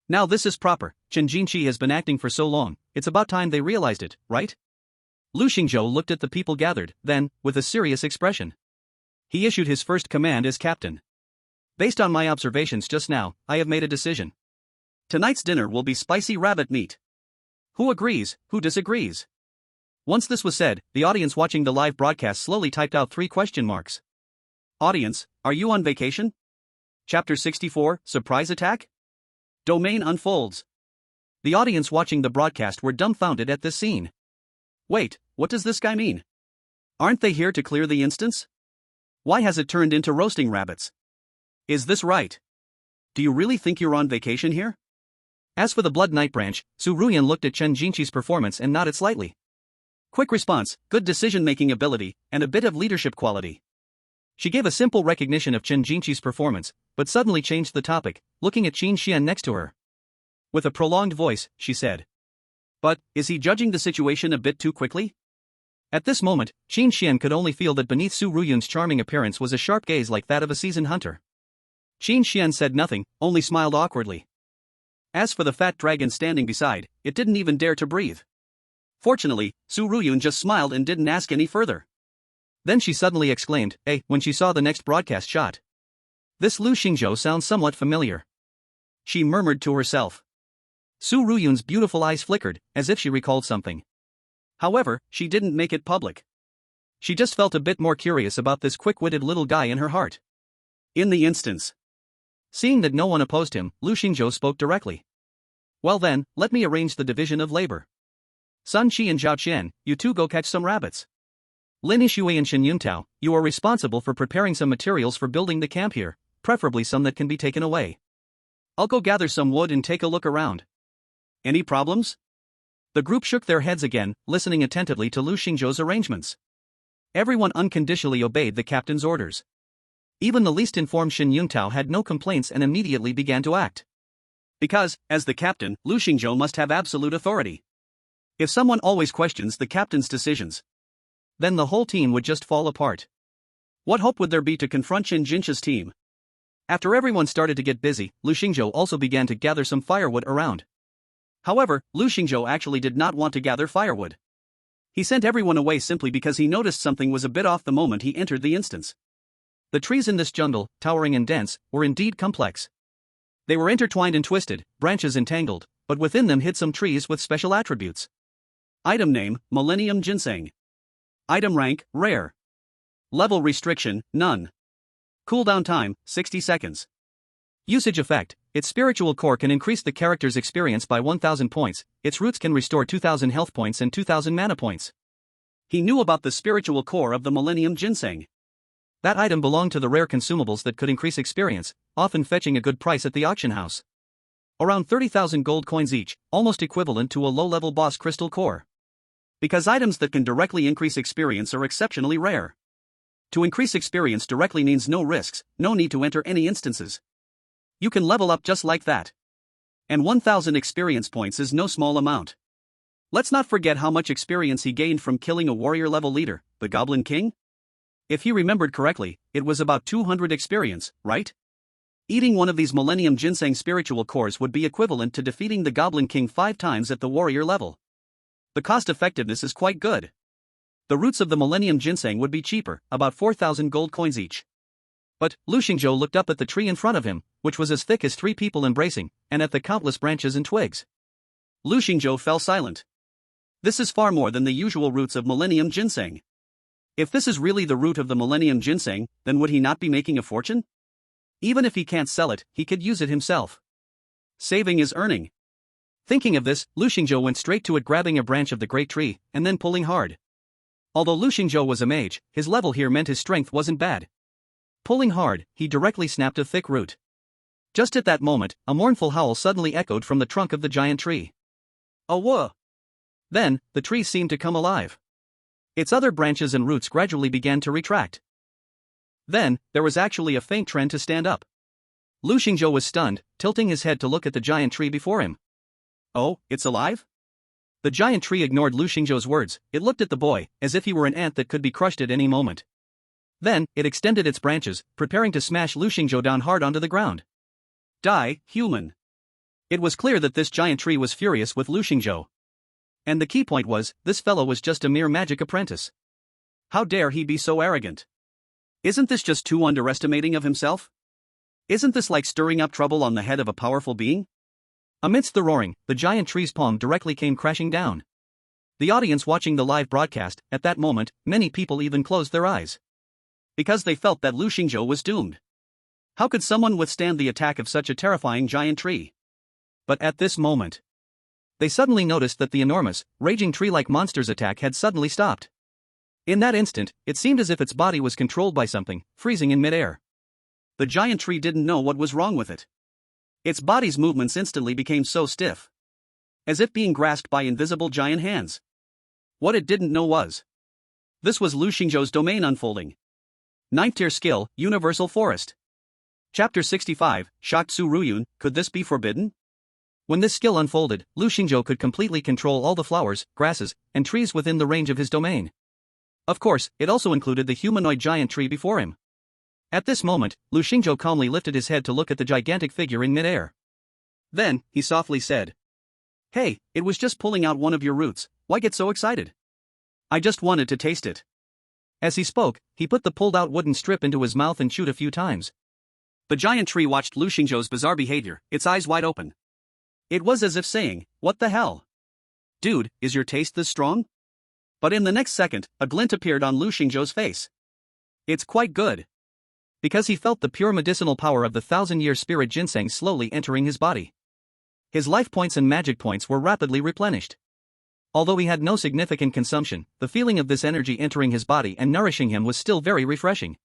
Now this is proper, Chen Jinqi has been acting for so long, it's about time they realized it, right? Lu Xingzhou looked at the people gathered, then, with a serious expression, he issued his first command as captain. Based on my observations just now, I have made a decision. Tonight's dinner will be spicy rabbit meat. Who agrees, who disagrees? Once this was said, the audience watching the live broadcast slowly typed out 3 question marks. Audience, are you on vacation? Chapter 64, Surprise Attack? Domain unfolds. The audience watching the broadcast were dumbfounded at this scene. Wait, what does this guy mean? Aren't they here to clear the instance? Why has it turned into roasting rabbits? Is this right? Do you really think you're on vacation here? As for the Blood Knight branch, Su Ruyan looked at Chen Jinqi's performance and nodded slightly. Quick response, good decision-making ability, and a bit of leadership quality. She gave a simple recognition of Chen Jinqi's performance, but suddenly changed the topic, looking at Qin Xian next to her. With a prolonged voice, she said. But, is he judging the situation a bit too quickly? At this moment, Qin Xian could only feel that beneath Su Ruyan's charming appearance was a sharp gaze like that of a seasoned hunter. Qin Xian said nothing, only smiled awkwardly. As for the fat dragon standing beside, it didn't even dare to breathe. Fortunately, Su Ruyan just smiled and didn't ask any further. Then she suddenly exclaimed, "Hey," when she saw the next broadcast shot. "This Lu Xingzhou sounds somewhat familiar," she murmured to herself. Su Ruyan's beautiful eyes flickered, as if she recalled something. However, she didn't make it public. She just felt a bit more curious about this quick-witted little guy in her heart. In the instance. Seeing that no one opposed him, Lu Xingzhou spoke directly. "Well then, let me arrange the division of labor. Sun Qi and Zhao Qian, you two go catch some rabbits. Lin Yishui and Shen Yuntao, you are responsible for preparing some materials for building the camp here, preferably some that can be taken away. I'll go gather some wood and take a look around." Any problems? The group shook their heads again, listening attentively to Lu Xingzhou's arrangements. Everyone unconditionally obeyed the captain's orders. Even the least informed Shen Yuntao had no complaints and immediately began to act. Because, as the captain, Lu Xingzhou must have absolute authority. If someone always questions the captain's decisions, then the whole team would just fall apart. What hope would there be to confront Chen Jinqi's team? After everyone started to get busy, Lu Xingzhou also began to gather some firewood around. However, Lu Xingzhou actually did not want to gather firewood. He sent everyone away simply because he noticed something was a bit off the moment he entered the instance. The trees in this jungle, towering and dense, were indeed complex. They were intertwined and twisted, branches entangled, but within them hid some trees with special attributes. Item name, Millennium Ginseng. Item rank, rare. Level restriction, none. Cooldown time, 60 seconds. Usage effect, its spiritual core can increase the character's experience by 1000 points, its roots can restore 2000 health points and 2000 mana points. He knew about the spiritual core of the Millennium Ginseng. That item belonged to the rare consumables that could increase experience, often fetching a good price at the auction house. Around 30,000 gold coins each, almost equivalent to a low-level boss crystal core. Because items that can directly increase experience are exceptionally rare. To increase experience directly means no risks, no need to enter any instances. You can level up just like that. And 1000 experience points is no small amount. Let's not forget how much experience he gained from killing a warrior-level leader, the Goblin King. If he remembered correctly, it was about 200 experience, right? Eating one of these Millennium Ginseng spiritual cores would be equivalent to defeating the Goblin King 5 times at the warrior level. The cost-effectiveness is quite good. The roots of the Millennium Ginseng would be cheaper, about 4,000 gold coins each. But, Lu Xingzhou looked up at the tree in front of him, which was as thick as 3 people embracing, and at the countless branches and twigs. Lu Xingzhou fell silent. This is far more than the usual roots of Millennium Ginseng. If this is really the root of the Millennium Ginseng, then would he not be making a fortune? Even if he can't sell it, he could use it himself. Saving is earning. Thinking of this, Lu Xingzhou went straight to it, grabbing a branch of the great tree, and then pulling hard. Although Lu Xingzhou was a mage, his level here meant his strength wasn't bad. Pulling hard, he directly snapped a thick root. Just at that moment, a mournful howl suddenly echoed from the trunk of the giant tree. A whoa! Then, the tree seemed to come alive. Its other branches and roots gradually began to retract. Then, there was actually a faint trend to stand up. Lu Xingzhou was stunned, tilting his head to look at the giant tree before him. Oh, it's alive? The giant tree ignored Lu Xingzhou's words. It looked at the boy, as if he were an ant that could be crushed at any moment. Then, it extended its branches, preparing to smash Lu Xingzhou down hard onto the ground. Die, human. It was clear that this giant tree was furious with Lu Xingzhou. And the key point was, this fellow was just a mere magic apprentice. How dare he be so arrogant? Isn't this just too underestimating of himself? Isn't this like stirring up trouble on the head of a powerful being? Amidst the roaring, the giant tree's palm directly came crashing down. The audience watching the live broadcast, at that moment, many people even closed their eyes. Because they felt that Lu Xingzhou was doomed. How could someone withstand the attack of such a terrifying giant tree? But at this moment, they suddenly noticed that the enormous, raging tree-like monster's attack had suddenly stopped. In that instant, it seemed as if its body was controlled by something, freezing in midair. The giant tree didn't know what was wrong with it. Its body's movements instantly became so stiff, as if being grasped by invisible giant hands. What it didn't know was, this was Lu Xingzhou's domain unfolding. 9th tier skill, Universal Forest. Chapter 65, shocked Su Ruyun, could this be forbidden? When this skill unfolded, Lu Xingzhou could completely control all the flowers, grasses, and trees within the range of his domain. Of course, it also included the humanoid giant tree before him. At this moment, Lu Xingzhou calmly lifted his head to look at the gigantic figure in midair. Then, he softly said, "Hey, it was just pulling out one of your roots, why get so excited? I just wanted to taste it." As he spoke, he put the pulled-out wooden strip into his mouth and chewed a few times. The giant tree watched Lu Xingzhou's bizarre behavior, its eyes wide open. It was as if saying, "What the hell? Dude, is your taste this strong?" But in the next second, a glint appeared on Lu Xingzhou's face. "It's quite good." Because he felt the pure medicinal power of the 1,000-year spirit ginseng slowly entering his body. His life points and magic points were rapidly replenished. Although he had no significant consumption, the feeling of this energy entering his body and nourishing him was still very refreshing.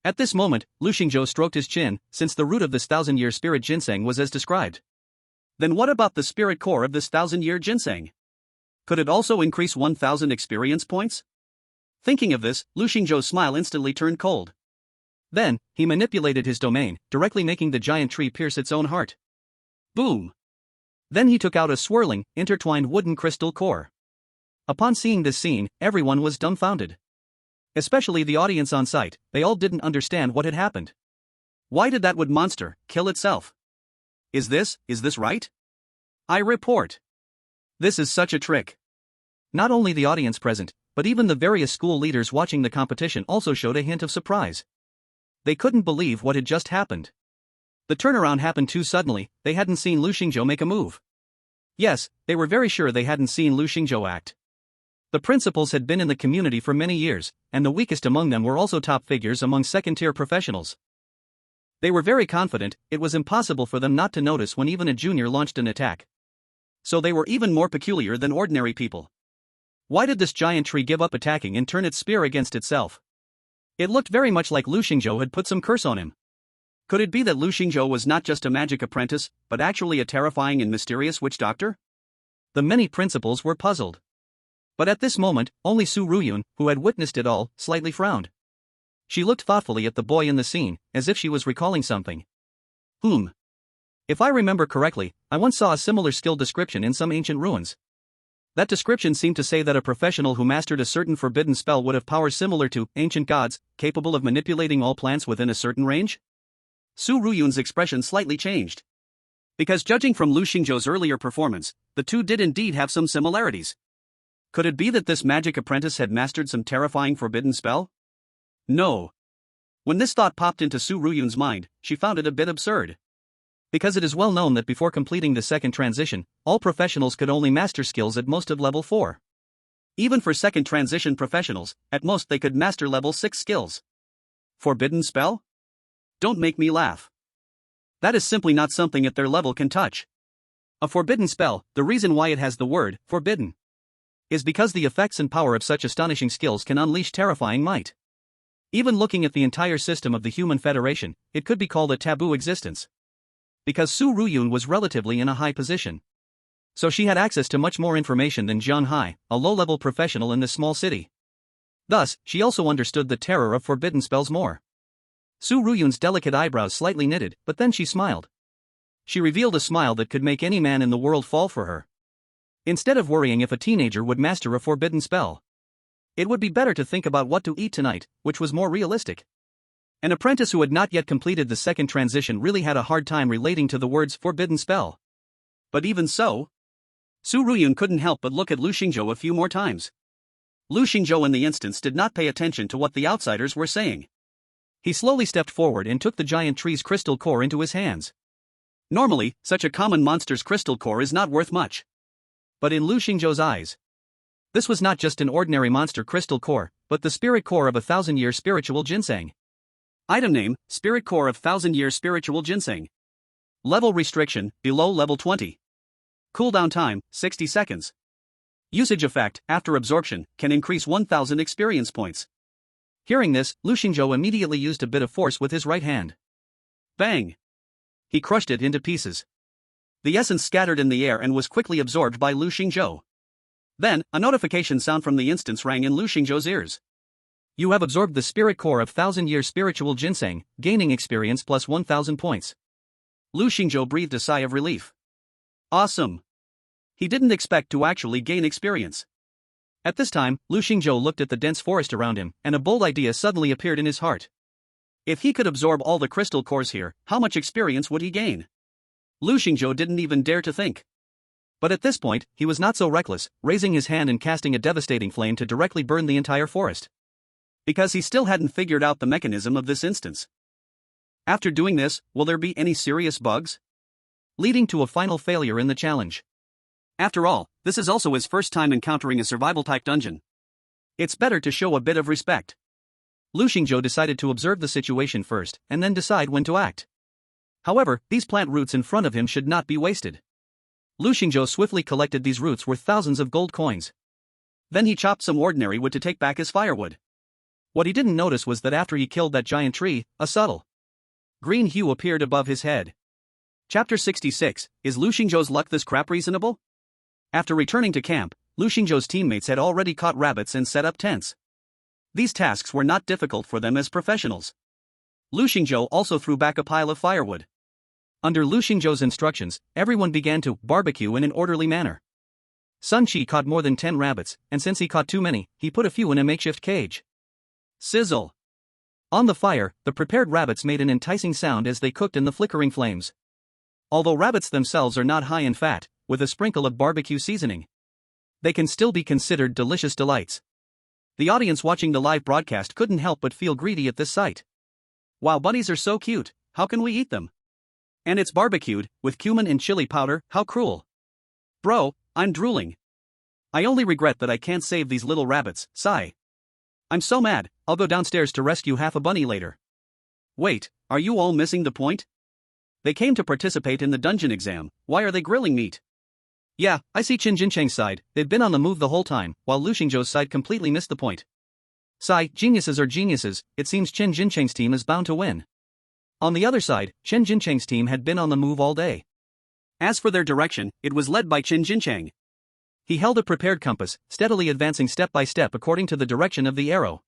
At this moment, Lu Xingzhou stroked his chin, since the root of this 1,000-year spirit ginseng was as described. Then what about the spirit core of this 1,000-year ginseng? Could it also increase 1,000 experience points? Thinking of this, Lu Xingzhou's smile instantly turned cold. Then, he manipulated his domain, directly making the giant tree pierce its own heart. Boom! Then he took out a swirling, intertwined wooden crystal core. Upon seeing this scene, everyone was dumbfounded. Especially the audience on site, they all didn't understand what had happened. Why did that wood monster kill itself? Is this right? I report. This is such a trick. Not only the audience present, but even the various school leaders watching the competition also showed a hint of surprise. They couldn't believe what had just happened. The turnaround happened too suddenly, they hadn't seen Lu Xingzhou make a move. Yes, they were very sure they hadn't seen Lu Xingzhou act. The principals had been in the community for many years, and the weakest among them were also top figures among second-tier professionals. They were very confident, it was impossible for them not to notice when even a junior launched an attack. So they were even more peculiar than ordinary people. Why did this giant tree give up attacking and turn its spear against itself? It looked very much like Lu Xingzhou had put some curse on him. Could it be that Lu Xingzhou was not just a magic apprentice, but actually a terrifying and mysterious witch doctor? The many principals were puzzled. But at this moment, only Su Ruyun, who had witnessed it all, slightly frowned. She looked thoughtfully at the boy in the scene, as if she was recalling something. If I remember correctly, I once saw a similar skill description in some ancient ruins. That description seemed to say that a professional who mastered a certain forbidden spell would have powers similar to ancient gods, capable of manipulating all plants within a certain range? Su Ruyun's expression slightly changed. Because judging from Lu Xingzhou's earlier performance, the two did indeed have some similarities. Could it be that this magic apprentice had mastered some terrifying forbidden spell? No. When this thought popped into Su Ruyun's mind, she found it a bit absurd. Because it is well known that before completing the second transition, all professionals could only master skills at most of level 4. Even for second transition professionals, at most they could master level 6 skills. Forbidden spell? Don't make me laugh. That is simply not something at their level can touch. A forbidden spell, the reason why it has the word forbidden, is because the effects and power of such astonishing skills can unleash terrifying might. Even looking at the entire system of the Human Federation, it could be called a taboo existence. Because Su Ruyun was relatively in a high position. So she had access to much more information than Jiang Hai, a low-level professional in this small city. Thus, she also understood the terror of forbidden spells more. Su Ruyun's delicate eyebrows slightly knitted, but then she smiled. She revealed a smile that could make any man in the world fall for her. Instead of worrying if a teenager would master a forbidden spell, it would be better to think about what to eat tonight, which was more realistic. An apprentice who had not yet completed the second transition really had a hard time relating to the words forbidden spell. But even so, Su Ruyun couldn't help but look at Lu Xingzhou a few more times. Lu Xingzhou in the instance did not pay attention to what the outsiders were saying. He slowly stepped forward and took the giant tree's crystal core into his hands. Normally, such a common monster's crystal core is not worth much. But in Lu Xingzhou's eyes, this was not just an ordinary monster crystal core, but the spirit core of 1,000-year spiritual ginseng. Item name, Spirit Core of 1000-year spiritual ginseng. Level restriction, below level 20. Cooldown time, 60 seconds. Usage effect, after absorption, can increase 1000 experience points. Hearing this, Lu Xingzhou immediately used a bit of force with his right hand. Bang! He crushed it into pieces. The essence scattered in the air and was quickly absorbed by Lu Xingzhou. Then, a notification sound from the instance rang in Lu Xingzhou's ears. You have absorbed the spirit core of 1000-year spiritual ginseng, gaining experience plus 1000 points. Lu Xingzhou breathed a sigh of relief. Awesome! He didn't expect to actually gain experience. At this time, Lu Xingzhou looked at the dense forest around him, and a bold idea suddenly appeared in his heart. If he could absorb all the crystal cores here, how much experience would he gain? Lu Xingzhou didn't even dare to think. But at this point, he was not so reckless, raising his hand and casting a devastating flame to directly burn the entire forest. Because he still hadn't figured out the mechanism of this instance. After doing this, will there be any serious bugs? Leading to a final failure in the challenge. After all, this is also his first time encountering a survival-type dungeon. It's better to show a bit of respect. Lu Xingzhou decided to observe the situation first, and then decide when to act. However, these plant roots in front of him should not be wasted. Lu Xingzhou swiftly collected these roots worth thousands of gold coins. Then he chopped some ordinary wood to take back as firewood. What he didn't notice was that after he killed that giant tree, a subtle green hue appeared above his head. Chapter 66, Is Lu Xingzhou's luck this crap reasonable? After returning to camp, Lu Xingzhou's teammates had already caught rabbits and set up tents. These tasks were not difficult for them as professionals. Lu Xingzhou also threw back a pile of firewood. Under Lu Xingzhou's instructions, everyone began to barbecue in an orderly manner. Sun Qi caught more than 10 rabbits, and since he caught too many, he put a few in a makeshift cage. Sizzle! On the fire, the prepared rabbits made an enticing sound as they cooked in the flickering flames. Although rabbits themselves are not high in fat, with a sprinkle of barbecue seasoning, they can still be considered delicious delights. The audience watching the live broadcast couldn't help but feel greedy at this sight. Wow, bunnies are so cute, how can we eat them? And it's barbecued, with cumin and chili powder, how cruel. Bro, I'm drooling. I only regret that I can't save these little rabbits, sigh. I'm so mad, I'll go downstairs to rescue half a bunny later. Wait, are you all missing the point? They came to participate in the dungeon exam, why are they grilling meat? Yeah, I see Qin Jincheng's side, they've been on the move the whole time, while Lu Xingzhou's side completely missed the point. Sigh, geniuses are geniuses, it seems Qin Jincheng's team is bound to win. On the other side, Qin Jincheng's team had been on the move all day. As for their direction, it was led by Qin Jincheng. He held a prepared compass, steadily advancing step by step according to the direction of the arrow.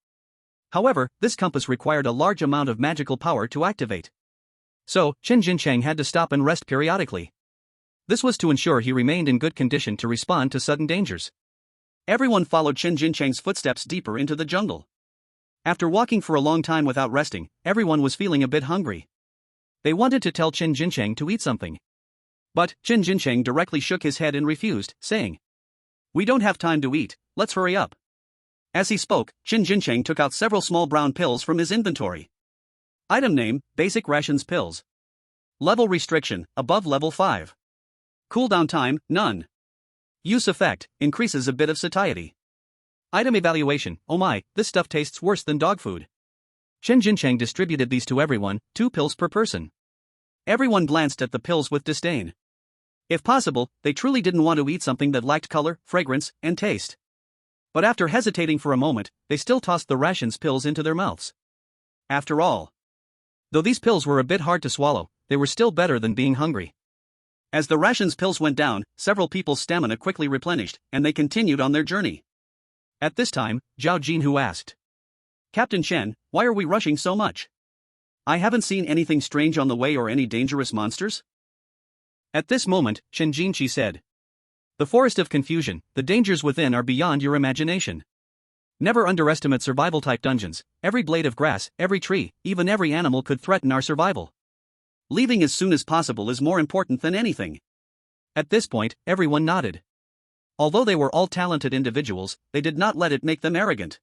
However, this compass required a large amount of magical power to activate. So, Qin Jincheng had to stop and rest periodically. This was to ensure he remained in good condition to respond to sudden dangers. Everyone followed Qin Jincheng's footsteps deeper into the jungle. After walking for a long time without resting, everyone was feeling a bit hungry. They wanted to tell Qin Jincheng to eat something. But Qin Jincheng directly shook his head and refused, saying, "We don't have time to eat, let's hurry up." As he spoke, Qin Jincheng took out several small brown pills from his inventory. Item name, Basic Rations Pills. Level restriction, above level 5. Cooldown time, none. Use effect, increases a bit of satiety. Item evaluation, oh my, this stuff tastes worse than dog food. Qin Jincheng distributed these to everyone, 2 pills per person. Everyone glanced at the pills with disdain. If possible, they truly didn't want to eat something that lacked color, fragrance, and taste. But after hesitating for a moment, they still tossed the rations pills into their mouths. After all, though these pills were a bit hard to swallow, they were still better than being hungry. As the rations pills went down, several people's stamina quickly replenished, and they continued on their journey. At this time, Zhao Jinhu asked, "Captain Chen, why are we rushing so much? I haven't seen anything strange on the way or any dangerous monsters?" At this moment, Chen Jinqi said, "The forest of confusion, the dangers within are beyond your imagination. Never underestimate survival-type dungeons, every blade of grass, every tree, even every animal could threaten our survival. Leaving as soon as possible is more important than anything." At this point, everyone nodded. Although they were all talented individuals, they did not let it make them arrogant.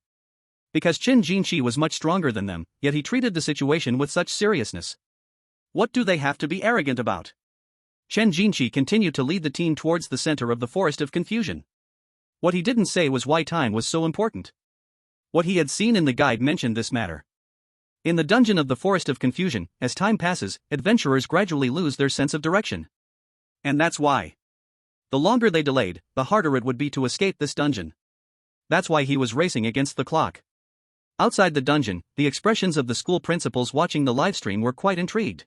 Because Qin Jinqi was much stronger than them, yet he treated the situation with such seriousness. What do they have to be arrogant about? Chen Jinqi continued to lead the team towards the center of the forest of confusion. What he didn't say was why time was so important. What he had seen in the guide mentioned this matter. In the dungeon of the Forest of Confusion, as time passes, adventurers gradually lose their sense of direction. And that's why. The longer they delayed, the harder it would be to escape this dungeon. That's why he was racing against the clock. Outside the dungeon, the expressions of the school principals watching the livestream were quite intrigued.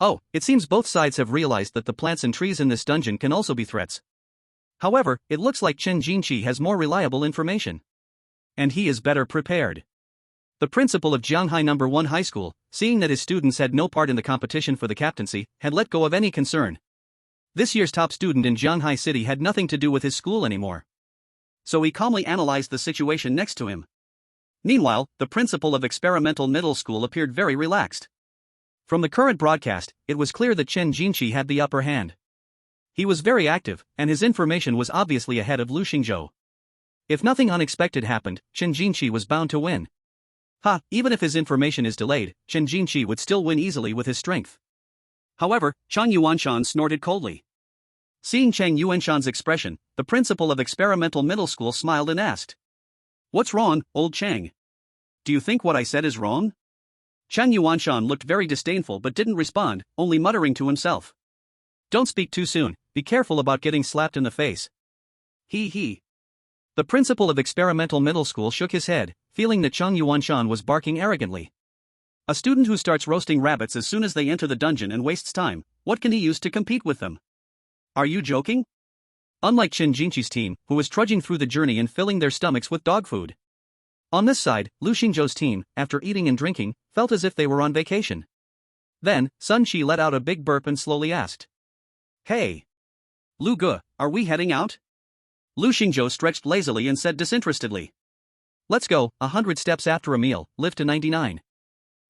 Oh, it seems both sides have realized that the plants and trees in this dungeon can also be threats. However, it looks like Chen Jinqi has more reliable information. And he is better prepared. The principal of Jianghai No. 1 High School, seeing that his students had no part in the competition for the captaincy, had let go of any concern. This year's top student in Jianghai City had nothing to do with his school anymore. So he calmly analyzed the situation next to him. Meanwhile, the principal of Experimental Middle School appeared very relaxed. From the current broadcast, it was clear that Chen Jinqi had the upper hand. He was very active, and his information was obviously ahead of Lu Xingzhou. If nothing unexpected happened, Chen Jinqi was bound to win. Even if his information is delayed, Chen Jinqi would still win easily with his strength. However, Chang Yuanshan snorted coldly. Seeing Chang Yuanshan's expression, the principal of Experimental Middle School smiled and asked, "What's wrong, old Chang? Do you think what I said is wrong?" Chang Yuanshan looked very disdainful but didn't respond, only muttering to himself. "Don't speak too soon, be careful about getting slapped in the face." He. The principal of Experimental Middle School shook his head, feeling that Chang Yuanshan was barking arrogantly. A student who starts roasting rabbits as soon as they enter the dungeon and wastes time, what can he use to compete with them? Are you joking? Unlike Chen Jinqi's team, who was trudging through the journey and filling their stomachs with dog food. On this side, Lu Xingzhou's team, after eating and drinking, felt as if they were on vacation. Then, Sun Qi let out a big burp and slowly asked, "Hey, Lu Ge, are we heading out?" Lu Xingzhou stretched lazily and said disinterestedly, "Let's go, 100 steps after a meal, live to 99.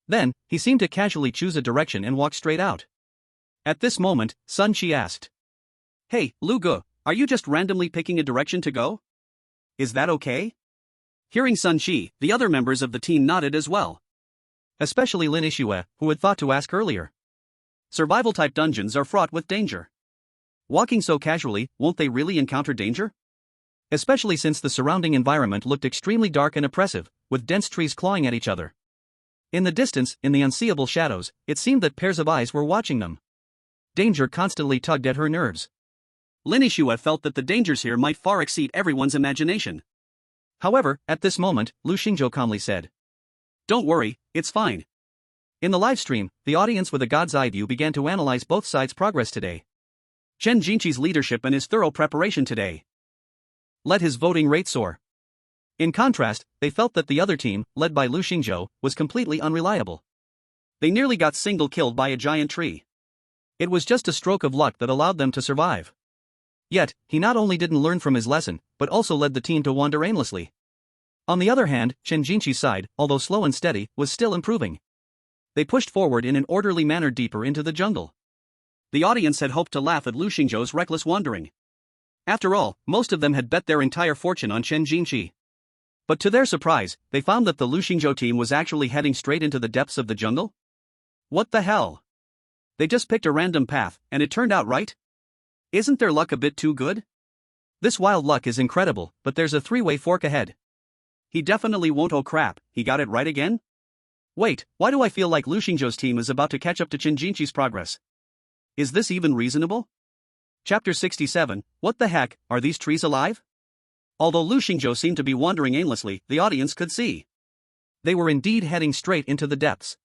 Then, he seemed to casually choose a direction and walk straight out. At this moment, Sun Qi asked, "Hey, Lu Ge, are you just randomly picking a direction to go? Is that okay?" Hearing Sun Qi, the other members of the team nodded as well. Especially Lin Ishue, who had thought to ask earlier. Survival-type dungeons are fraught with danger. Walking so casually, won't they really encounter danger? Especially since the surrounding environment looked extremely dark and oppressive, with dense trees clawing at each other. In the distance, in the unseeable shadows, it seemed that pairs of eyes were watching them. Danger constantly tugged at her nerves. Lin Ishue felt that the dangers here might far exceed everyone's imagination. However, at this moment, Lu Xingzhou calmly said, "Don't worry, it's fine." In the live stream, the audience with a god's eye view began to analyze both sides' progress today. Chen Jinqi's leadership and his thorough preparation today let his voting rate soar. In contrast, they felt that the other team, led by Lu Xingzhou, was completely unreliable. They nearly got single-killed by a giant tree. It was just a stroke of luck that allowed them to survive. Yet, he not only didn't learn from his lesson, but also led the team to wander aimlessly. On the other hand, Chen Jinqi's side, although slow and steady, was still improving. They pushed forward in an orderly manner deeper into the jungle. The audience had hoped to laugh at Lu Xingzhou's reckless wandering. After all, most of them had bet their entire fortune on Chen Jinqi. But to their surprise, they found that the Lu Xingzhou team was actually heading straight into the depths of the jungle? What the hell? They just picked a random path, and it turned out right? Isn't their luck a bit too good? This wild luck is incredible, but there's a three-way fork ahead. He definitely won't. Oh crap, he got it right again? Wait, why do I feel like Lu Xingzhou's team is about to catch up to Chen Jinqi's progress? Is this even reasonable? Chapter 67, What the heck, are these trees alive? Although Lu Xingzhou seemed to be wandering aimlessly, the audience could see. They were indeed heading straight into the depths.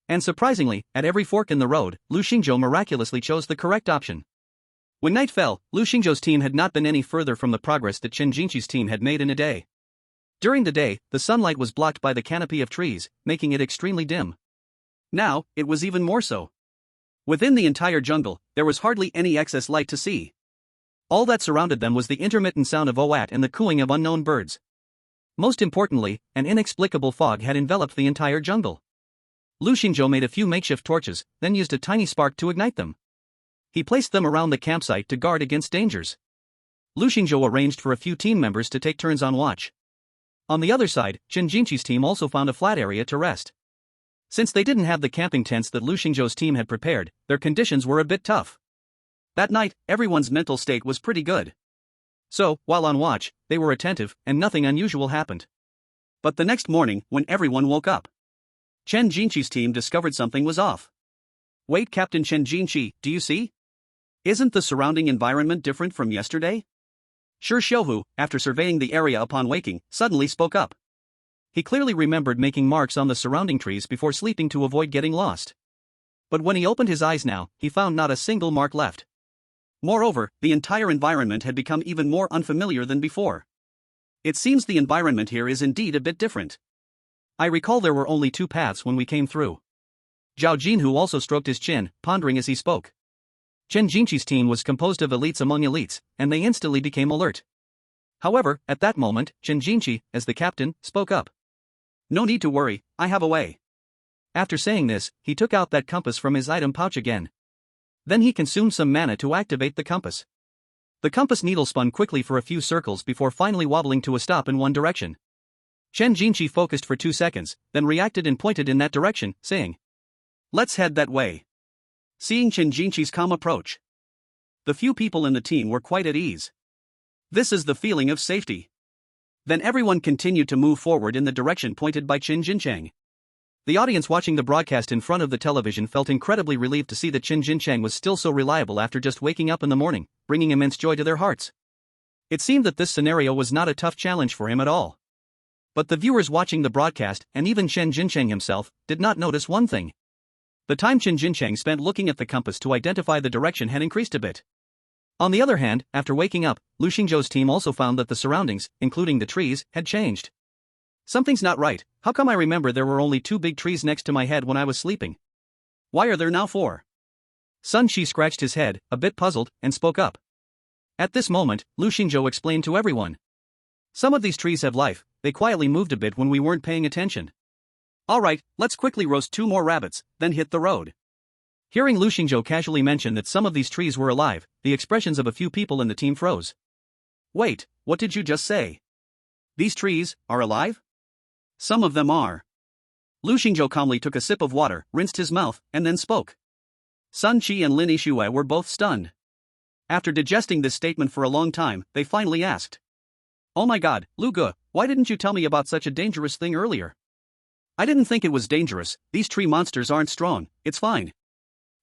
And surprisingly, at every fork in the road, Lu Xingzhou miraculously chose the correct option. When night fell, Lu Xingzhou's team had not been any further from the progress that Chen Jinqi's team had made in a day. During the day, the sunlight was blocked by the canopy of trees, making it extremely dim. Now, it was even more so. Within the entire jungle, there was hardly any excess light to see. All that surrounded them was the intermittent sound of oat and the cooing of unknown birds. Most importantly, an inexplicable fog had enveloped the entire jungle. Lu Xingzhou made a few makeshift torches, then used a tiny spark to ignite them. He placed them around the campsite to guard against dangers. Lu Xingzhou arranged for a few team members to take turns on watch. On the other side, Chen Jinqi's team also found a flat area to rest. Since they didn't have the camping tents that Lu Xingzhou's team had prepared, their conditions were a bit tough. That night, everyone's mental state was pretty good. So, while on watch, they were attentive, and nothing unusual happened. But the next morning, when everyone woke up, Chen Jinqi's team discovered something was off. Wait, Captain Chen Jinqi, do you see? Isn't the surrounding environment different from yesterday? Shi Xiuhu, after surveying the area upon waking, suddenly spoke up. He clearly remembered making marks on the surrounding trees before sleeping to avoid getting lost. But when he opened his eyes now, he found not a single mark left. Moreover, the entire environment had become even more unfamiliar than before. It seems the environment here is indeed a bit different. I recall there were only 2 paths when we came through. Zhao Jinhu also stroked his chin, pondering as he spoke. Chen Jinqi's team was composed of elites among elites, and they instantly became alert. However, at that moment, Chen Jinqi, as the captain, spoke up. No need to worry, I have a way. After saying this, he took out that compass from his item pouch again. Then he consumed some mana to activate the compass. The compass needle spun quickly for a few circles before finally wobbling to a stop in one direction. Chen Jinqi focused for 2 seconds, then reacted and pointed in that direction, saying, "Let's head that way." Seeing Chen Jinqi's calm approach, the few people in the team were quite at ease. This is the feeling of safety. Then everyone continued to move forward in the direction pointed by Chen Jinchang. The audience watching the broadcast in front of the television felt incredibly relieved to see that Chen Jinchang was still so reliable after just waking up in the morning, bringing immense joy to their hearts. It seemed that this scenario was not a tough challenge for him at all. But the viewers watching the broadcast, and even Chen Jinchang himself, did not notice one thing. The time Chen Jinchang spent looking at the compass to identify the direction had increased a bit. On the other hand, after waking up, Lu Xingzhou's team also found that the surroundings, including the trees, had changed. Something's not right. How come I remember there were only 2 big trees next to my head when I was sleeping? Why are there now 4? Sun Shi scratched his head, a bit puzzled, and spoke up. At this moment, Lu Xingzhou explained to everyone. Some of these trees have life, they quietly moved a bit when we weren't paying attention. Alright, let's quickly roast 2 more rabbits, then hit the road. Hearing Lu Xingzhou casually mention that some of these trees were alive, the expressions of a few people in the team froze. Wait, what did you just say? These trees are alive? Some of them are. Lu Xingzhou calmly took a sip of water, rinsed his mouth, and then spoke. Sun Qi and Lin Yixue were both stunned. After digesting this statement for a long time, they finally asked. Oh my god, Lu Ge, why didn't you tell me about such a dangerous thing earlier? I didn't think it was dangerous, these tree monsters aren't strong, it's fine.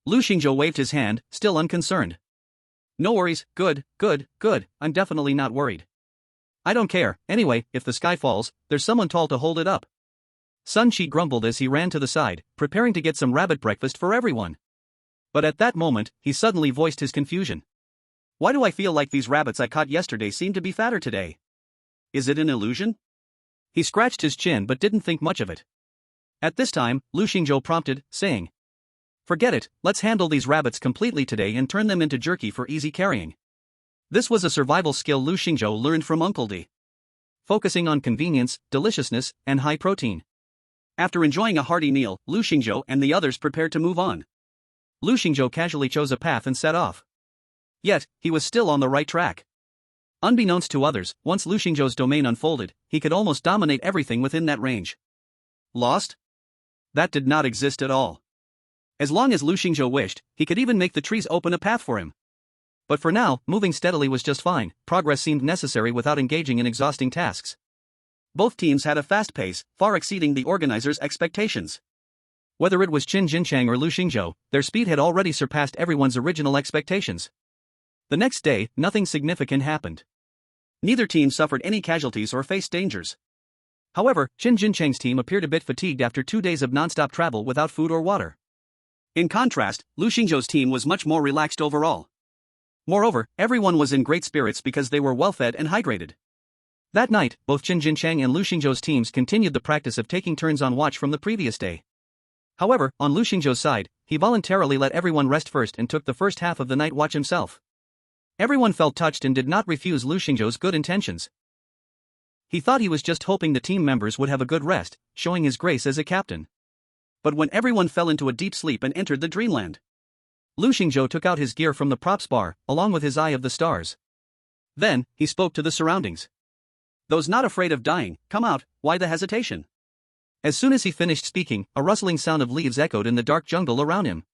Lu Xingzhou waved his hand, still unconcerned. No worries, good, I'm definitely not worried. I don't care, anyway, if the sky falls, there's someone tall to hold it up. Sun Qi grumbled as he ran to the side, preparing to get some rabbit breakfast for everyone. But at that moment, he suddenly voiced his confusion. Why do I feel like these rabbits I caught yesterday seem to be fatter today? Is it an illusion? He scratched his chin but didn't think much of it. At this time, Lu Xingzhou prompted, saying, Forget it, let's handle these rabbits completely today and turn them into jerky for easy carrying. This was a survival skill Lu Xingzhou learned from Uncle D. Focusing on convenience, deliciousness, and high protein. After enjoying a hearty meal, Lu Xingzhou and the others prepared to move on. Lu Xingzhou casually chose a path and set off. Yet, he was still on the right track. Unbeknownst to others, once Lu Xingzhou's domain unfolded, he could almost dominate everything within that range. Lost? That did not exist at all. As long as Lu Xingzhou wished, he could even make the trees open a path for him. But for now, moving steadily was just fine, progress seemed necessary without engaging in exhausting tasks. Both teams had a fast pace, far exceeding the organizers' expectations. Whether it was Qin Jinchang or Lu Xingzhou, their speed had already surpassed everyone's original expectations. The next day, nothing significant happened. Neither team suffered any casualties or faced dangers. However, Qin Jinchang's team appeared a bit fatigued after 2 days of non-stop travel without food or water. In contrast, Lu Xingzhou's team was much more relaxed overall. Moreover, everyone was in great spirits because they were well-fed and hydrated. That night, both Qin Jinchang and Lu Xingzhou's teams continued the practice of taking turns on watch from the previous day. However, on Lu Xingzhou's side, he voluntarily let everyone rest first and took the first half of the night watch himself. Everyone felt touched and did not refuse Lu Xingzhou's good intentions. He thought he was just hoping the team members would have a good rest, showing his grace as a captain. But when everyone fell into a deep sleep and entered the dreamland, Lu Xingzhou took out his gear from the props bar, along with his eye of the stars. Then, he spoke to the surroundings. Those not afraid of dying, come out, why the hesitation? As soon as he finished speaking, a rustling sound of leaves echoed in the dark jungle around him.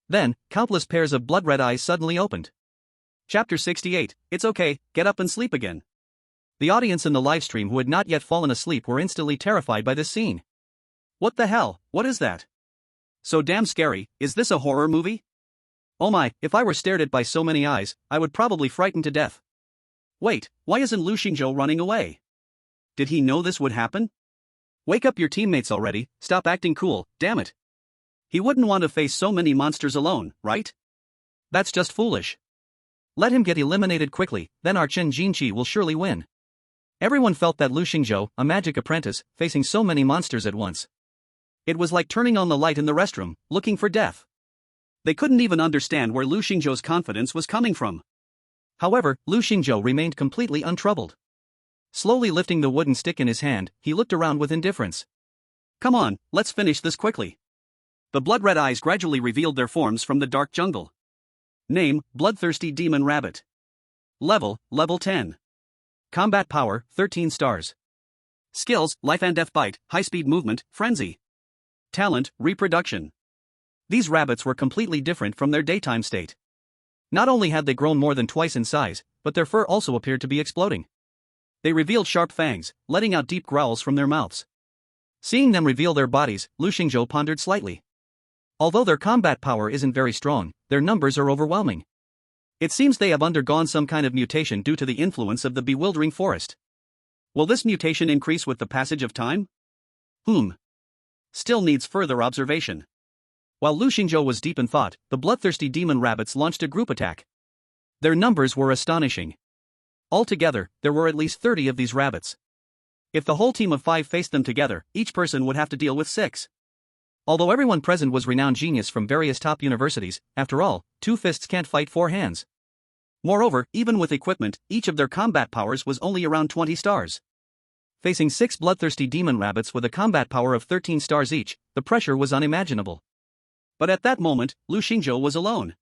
Then, countless pairs of blood-red eyes suddenly opened. Chapter 68, It's okay, get up and sleep again. The audience in the livestream who had not yet fallen asleep were instantly terrified by this scene. What the hell, what is that? So damn scary, is this a horror movie? Oh my, if I were stared at by so many eyes, I would probably frighten to death. Wait, why isn't Lu Xingzhou running away? Did he know this would happen? Wake up your teammates already, stop acting cool, damn it. He wouldn't want to face so many monsters alone, right? That's just foolish. Let him get eliminated quickly, then our Chen Jinqi will surely win. Everyone felt that Lu Xingzhou, a magic apprentice, facing so many monsters at once. It was like turning on the light in the restroom, looking for death. They couldn't even understand where Lu Xingzhou's confidence was coming from. However, Lu Xingzhou remained completely untroubled. Slowly lifting the wooden stick in his hand, he looked around with indifference. Come on, let's finish this quickly. The blood-red eyes gradually revealed their forms from the dark jungle. Name, Bloodthirsty Demon Rabbit. Level 10. Combat power, 13 stars. Skills, Life and Death Bite, High-Speed Movement, Frenzy. Talent, Reproduction. These rabbits were completely different from their daytime state. Not only had they grown more than twice in size, but their fur also appeared to be exploding. They revealed sharp fangs, letting out deep growls from their mouths. Seeing them reveal their bodies, Lu Xingzhou pondered slightly. Although their combat power isn't very strong, their numbers are overwhelming. It seems they have undergone some kind of mutation due to the influence of the bewildering forest. Will this mutation increase with the passage of time? Still needs further observation. While Lu Xingzhou was deep in thought, the bloodthirsty demon rabbits launched a group attack. Their numbers were astonishing. Altogether, there were at least 30 of these rabbits. If the whole team of 5 faced them together, each person would have to deal with 6. Although everyone present was renowned genius from various top universities, after all, 2 fists can't fight 4 hands. Moreover, even with equipment, each of their combat powers was only around 20 stars. Facing 6 bloodthirsty demon rabbits with a combat power of 13 stars each, the pressure was unimaginable. But at that moment, Lu Xingzhou was alone.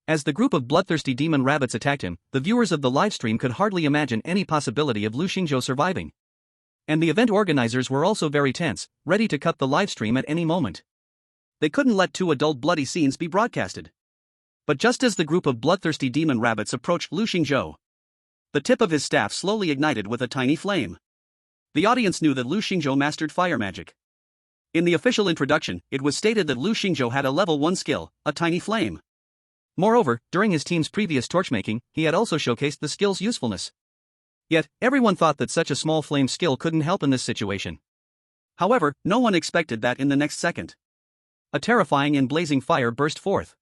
As the group of bloodthirsty demon rabbits attacked him, the viewers of the livestream could hardly imagine any possibility of Lu Xingzhou surviving. And the event organizers were also very tense, ready to cut the livestream at any moment. They couldn't let 2 adult bloody scenes be broadcasted. But just as the group of bloodthirsty demon rabbits approached Lu Xingzhou, the tip of his staff slowly ignited with a tiny flame. The audience knew that Lu Xingzhou mastered fire magic. In the official introduction, it was stated that Lu Xingzhou had a level 1 skill, a tiny flame. Moreover, during his team's previous torchmaking, he had also showcased the skill's usefulness. Yet, everyone thought that such a small flame skill couldn't help in this situation. However, no one expected that in the next second. A terrifying and blazing fire burst forth.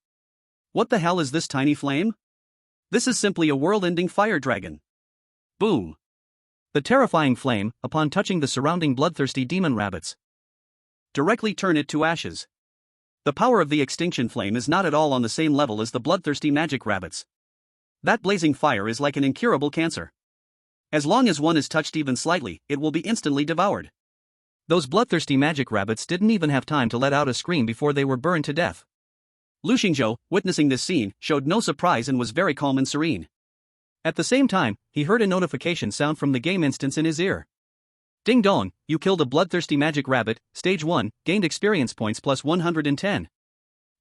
What the hell is this tiny flame? This is simply a world-ending fire dragon. Boom! The terrifying flame, upon touching the surrounding bloodthirsty demon rabbits, directly turned it to ashes. The power of the extinction flame is not at all on the same level as the bloodthirsty magic rabbits. That blazing fire is like an incurable cancer. As long as one is touched even slightly, it will be instantly devoured. Those bloodthirsty magic rabbits didn't even have time to let out a scream before they were burned to death. Lu Xingzhou, witnessing this scene, showed no surprise and was very calm and serene. At the same time, he heard a notification sound from the game instance in his ear. Ding dong, you killed a bloodthirsty magic rabbit, stage 1, gained experience points plus 110.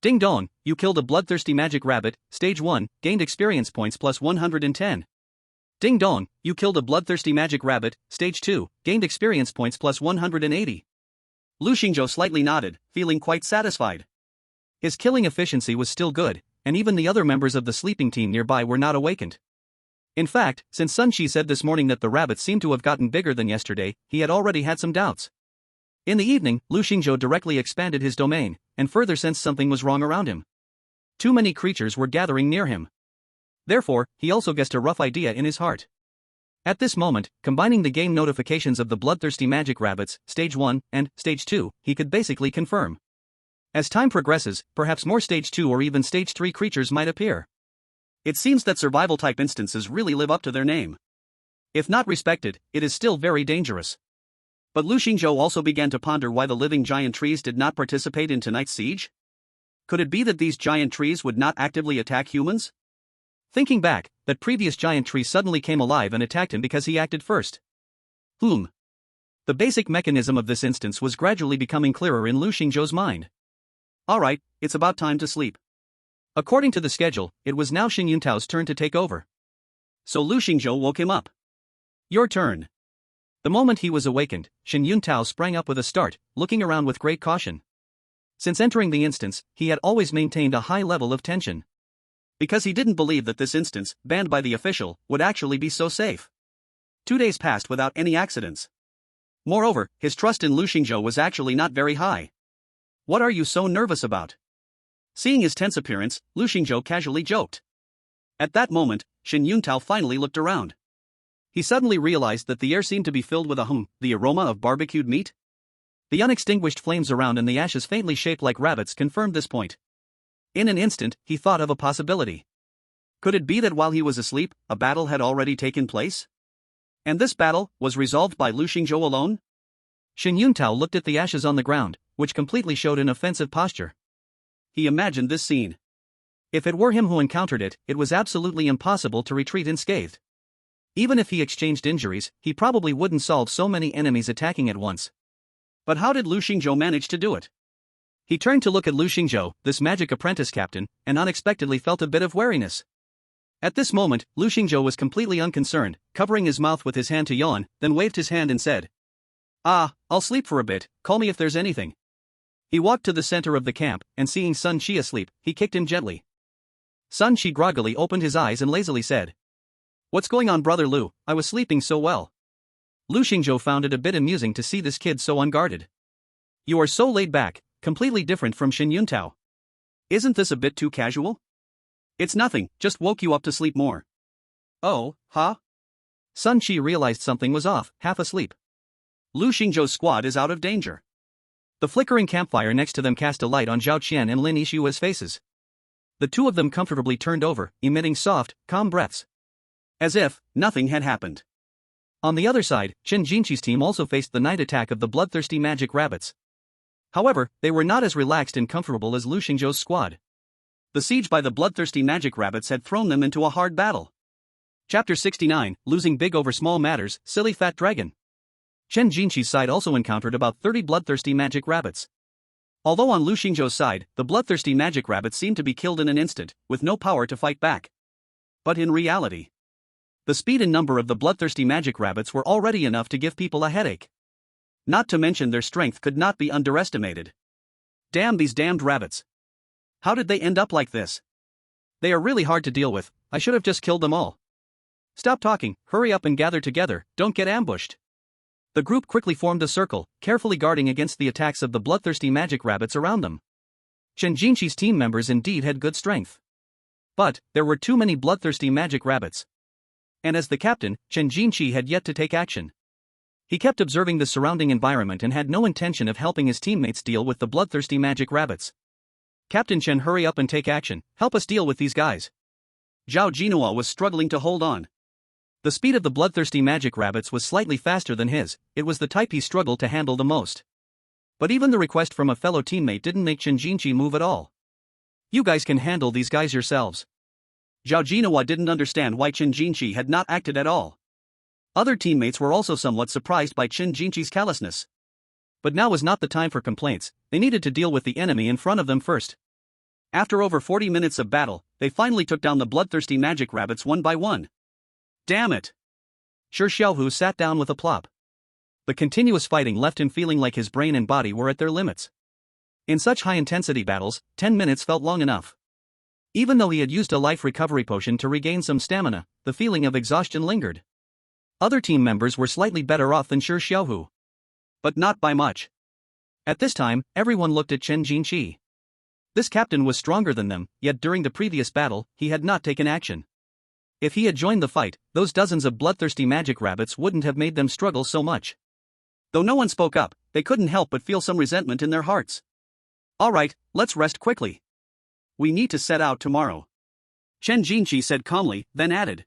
Ding dong, you killed a bloodthirsty magic rabbit, stage 1, gained experience points plus 110. Ding dong, you killed a bloodthirsty magic rabbit, stage 2, gained experience points plus 180. Lu Xingzhou slightly nodded, feeling quite satisfied. His killing efficiency was still good, and even the other members of the sleeping team nearby were not awakened. In fact, since Sun Shi said this morning that the rabbits seemed to have gotten bigger than yesterday, he had already had some doubts. In the evening, Lu Xingzhou directly expanded his domain, and further sensed something was wrong around him. Too many creatures were gathering near him. Therefore, he also guessed a rough idea in his heart. At this moment, combining the game notifications of the bloodthirsty magic rabbits, stage 1, and stage 2, he could basically confirm. As time progresses, perhaps more stage 2 or even stage 3 creatures might appear. It seems that survival-type instances really live up to their name. If not respected, it is still very dangerous. But Lu Xingzhou also began to ponder why the living giant trees did not participate in tonight's siege. Could it be that these giant trees would not actively attack humans? Thinking back, that previous giant tree suddenly came alive and attacked him because he acted first. The basic mechanism of this instance was gradually becoming clearer in Lu Xingzhou's mind. Alright, it's about time to sleep. According to the schedule, it was now Xin Yuntao's turn to take over. So Lu Xingzhou woke him up. Your turn. The moment he was awakened, Shin Yuntao sprang up with a start, looking around with great caution. Since entering the instance, he had always maintained a high level of tension. Because he didn't believe that this instance, banned by the official, would actually be so safe. 2 days passed without any accidents. Moreover, his trust in Lu Xingzhou was actually not very high. What are you so nervous about? Seeing his tense appearance, Lu Xingzhou casually joked. At that moment, Shin Yuntao finally looked around. He suddenly realized that the air seemed to be filled with the aroma of barbecued meat. The unextinguished flames around and the ashes faintly shaped like rabbits confirmed this point. In an instant, he thought of a possibility. Could it be that while he was asleep, a battle had already taken place? And this battle was resolved by Lu Xingzhou alone? Shin Yuntao looked at the ashes on the ground, which completely showed an offensive posture. He imagined this scene. If it were him who encountered it, it was absolutely impossible to retreat unscathed. Even if he exchanged injuries, he probably wouldn't solve so many enemies attacking at once. But how did Lu Xingzhou manage to do it? He turned to look at Lu Xingzhou, this magic apprentice captain, and unexpectedly felt a bit of wariness. At this moment, Lu Xingzhou was completely unconcerned, covering his mouth with his hand to yawn, then waved his hand and said, I'll sleep for a bit, call me if there's anything. He walked to the center of the camp, and seeing Sun Shi asleep, he kicked him gently. Sun Shi groggily opened his eyes and lazily said, What's going on, brother Lu? I was sleeping so well. Lu Xingzhou found it a bit amusing to see this kid so unguarded. You are so laid back, completely different from Shin Yuntao. Isn't this a bit too casual? It's nothing, just woke you up to sleep more. Oh, huh? Sun Shi realized something was off, half asleep. Lu Xingzhou's squad is out of danger. The flickering campfire next to them cast a light on Zhao Qian and Lin Yixua's faces. The two of them comfortably turned over, emitting soft, calm breaths. As if nothing had happened. On the other side, Chen Jinqi's team also faced the night attack of the bloodthirsty magic rabbits. However, they were not as relaxed and comfortable as Lu Xingzhou's squad. The siege by the bloodthirsty magic rabbits had thrown them into a hard battle. Chapter 69, Losing Big Over Small Matters, Silly Fat Dragon. Chen Jinqi's side also encountered about 30 bloodthirsty magic rabbits. Although on Lu Xingzhou's side, the bloodthirsty magic rabbits seemed to be killed in an instant, with no power to fight back. But in reality, the speed and number of the bloodthirsty magic rabbits were already enough to give people a headache. Not to mention their strength could not be underestimated. Damn these damned rabbits. How did they end up like this? They are really hard to deal with, I should have just killed them all. Stop talking, hurry up and gather together, don't get ambushed. The group quickly formed a circle, carefully guarding against the attacks of the bloodthirsty magic rabbits around them. Chen Jinqi's team members indeed had good strength. But there were too many bloodthirsty magic rabbits. And as the captain, Chen Jinqi had yet to take action. He kept observing the surrounding environment and had no intention of helping his teammates deal with the bloodthirsty magic rabbits. Captain Chen, hurry up and take action, help us deal with these guys. Zhao Jinhua was struggling to hold on. The speed of the bloodthirsty magic rabbits was slightly faster than his, it was the type he struggled to handle the most. But even the request from a fellow teammate didn't make Chen Jinqi move at all. You guys can handle these guys yourselves. Zhao Jinhua didn't understand why Chen Jinqi had not acted at all. Other teammates were also somewhat surprised by Chen Jinqi's callousness. But now was not the time for complaints, they needed to deal with the enemy in front of them first. After over 40 minutes of battle, they finally took down the bloodthirsty magic rabbits one by one. Damn it! Shi Xiaohu sat down with a plop. The continuous fighting left him feeling like his brain and body were at their limits. In such high-intensity battles, 10 minutes felt long enough. Even though he had used a life recovery potion to regain some stamina, the feeling of exhaustion lingered. Other team members were slightly better off than Shi Xiaohu. But not by much. At this time, everyone looked at Chen Jinqi. This captain was stronger than them, yet during the previous battle, he had not taken action. If he had joined the fight, those dozens of bloodthirsty magic rabbits wouldn't have made them struggle so much. Though no one spoke up, they couldn't help but feel some resentment in their hearts. Alright, let's rest quickly. We need to set out tomorrow. Chen Jinqi said calmly, then added.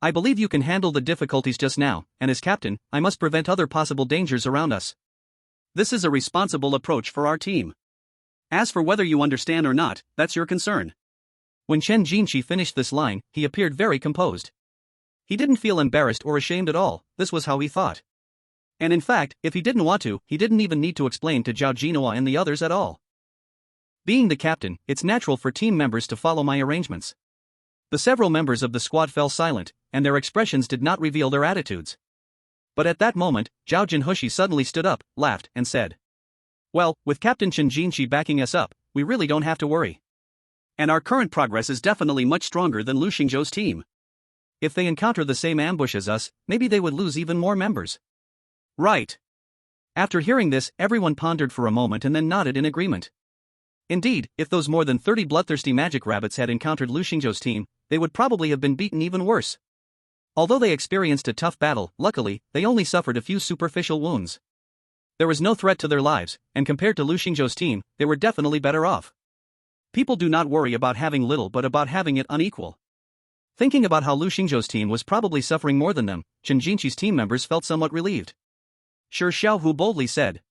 I believe you can handle the difficulties just now, and as captain, I must prevent other possible dangers around us. This is a responsible approach for our team. As for whether you understand or not, that's your concern. When Chen Jinqi finished this line, he appeared very composed. He didn't feel embarrassed or ashamed at all, this was how he thought. And in fact, if he didn't want to, he didn't even need to explain to Zhao Jinhua and the others at all. Being the captain, it's natural for team members to follow my arrangements. The several members of the squad fell silent, and their expressions did not reveal their attitudes. But at that moment, Zhao Jinhushi suddenly stood up, laughed, and said, "Well, with Captain Chen Jinshi backing us up, we really don't have to worry. And our current progress is definitely much stronger than Lu Xingzhou's team. If they encounter the same ambush as us, maybe they would lose even more members." Right. After hearing this, everyone pondered for a moment and then nodded in agreement. Indeed, if those more than 30 bloodthirsty magic rabbits had encountered Lu Xingzhou's team, they would probably have been beaten even worse. Although they experienced a tough battle, luckily, they only suffered a few superficial wounds. There was no threat to their lives, and compared to Lu Xingzhou's team, they were definitely better off. People do not worry about having little but about having it unequal. Thinking about how Lu Xingzhou's team was probably suffering more than them, Chen Jinqi's team members felt somewhat relieved. Sure, Xiao Hu boldly said.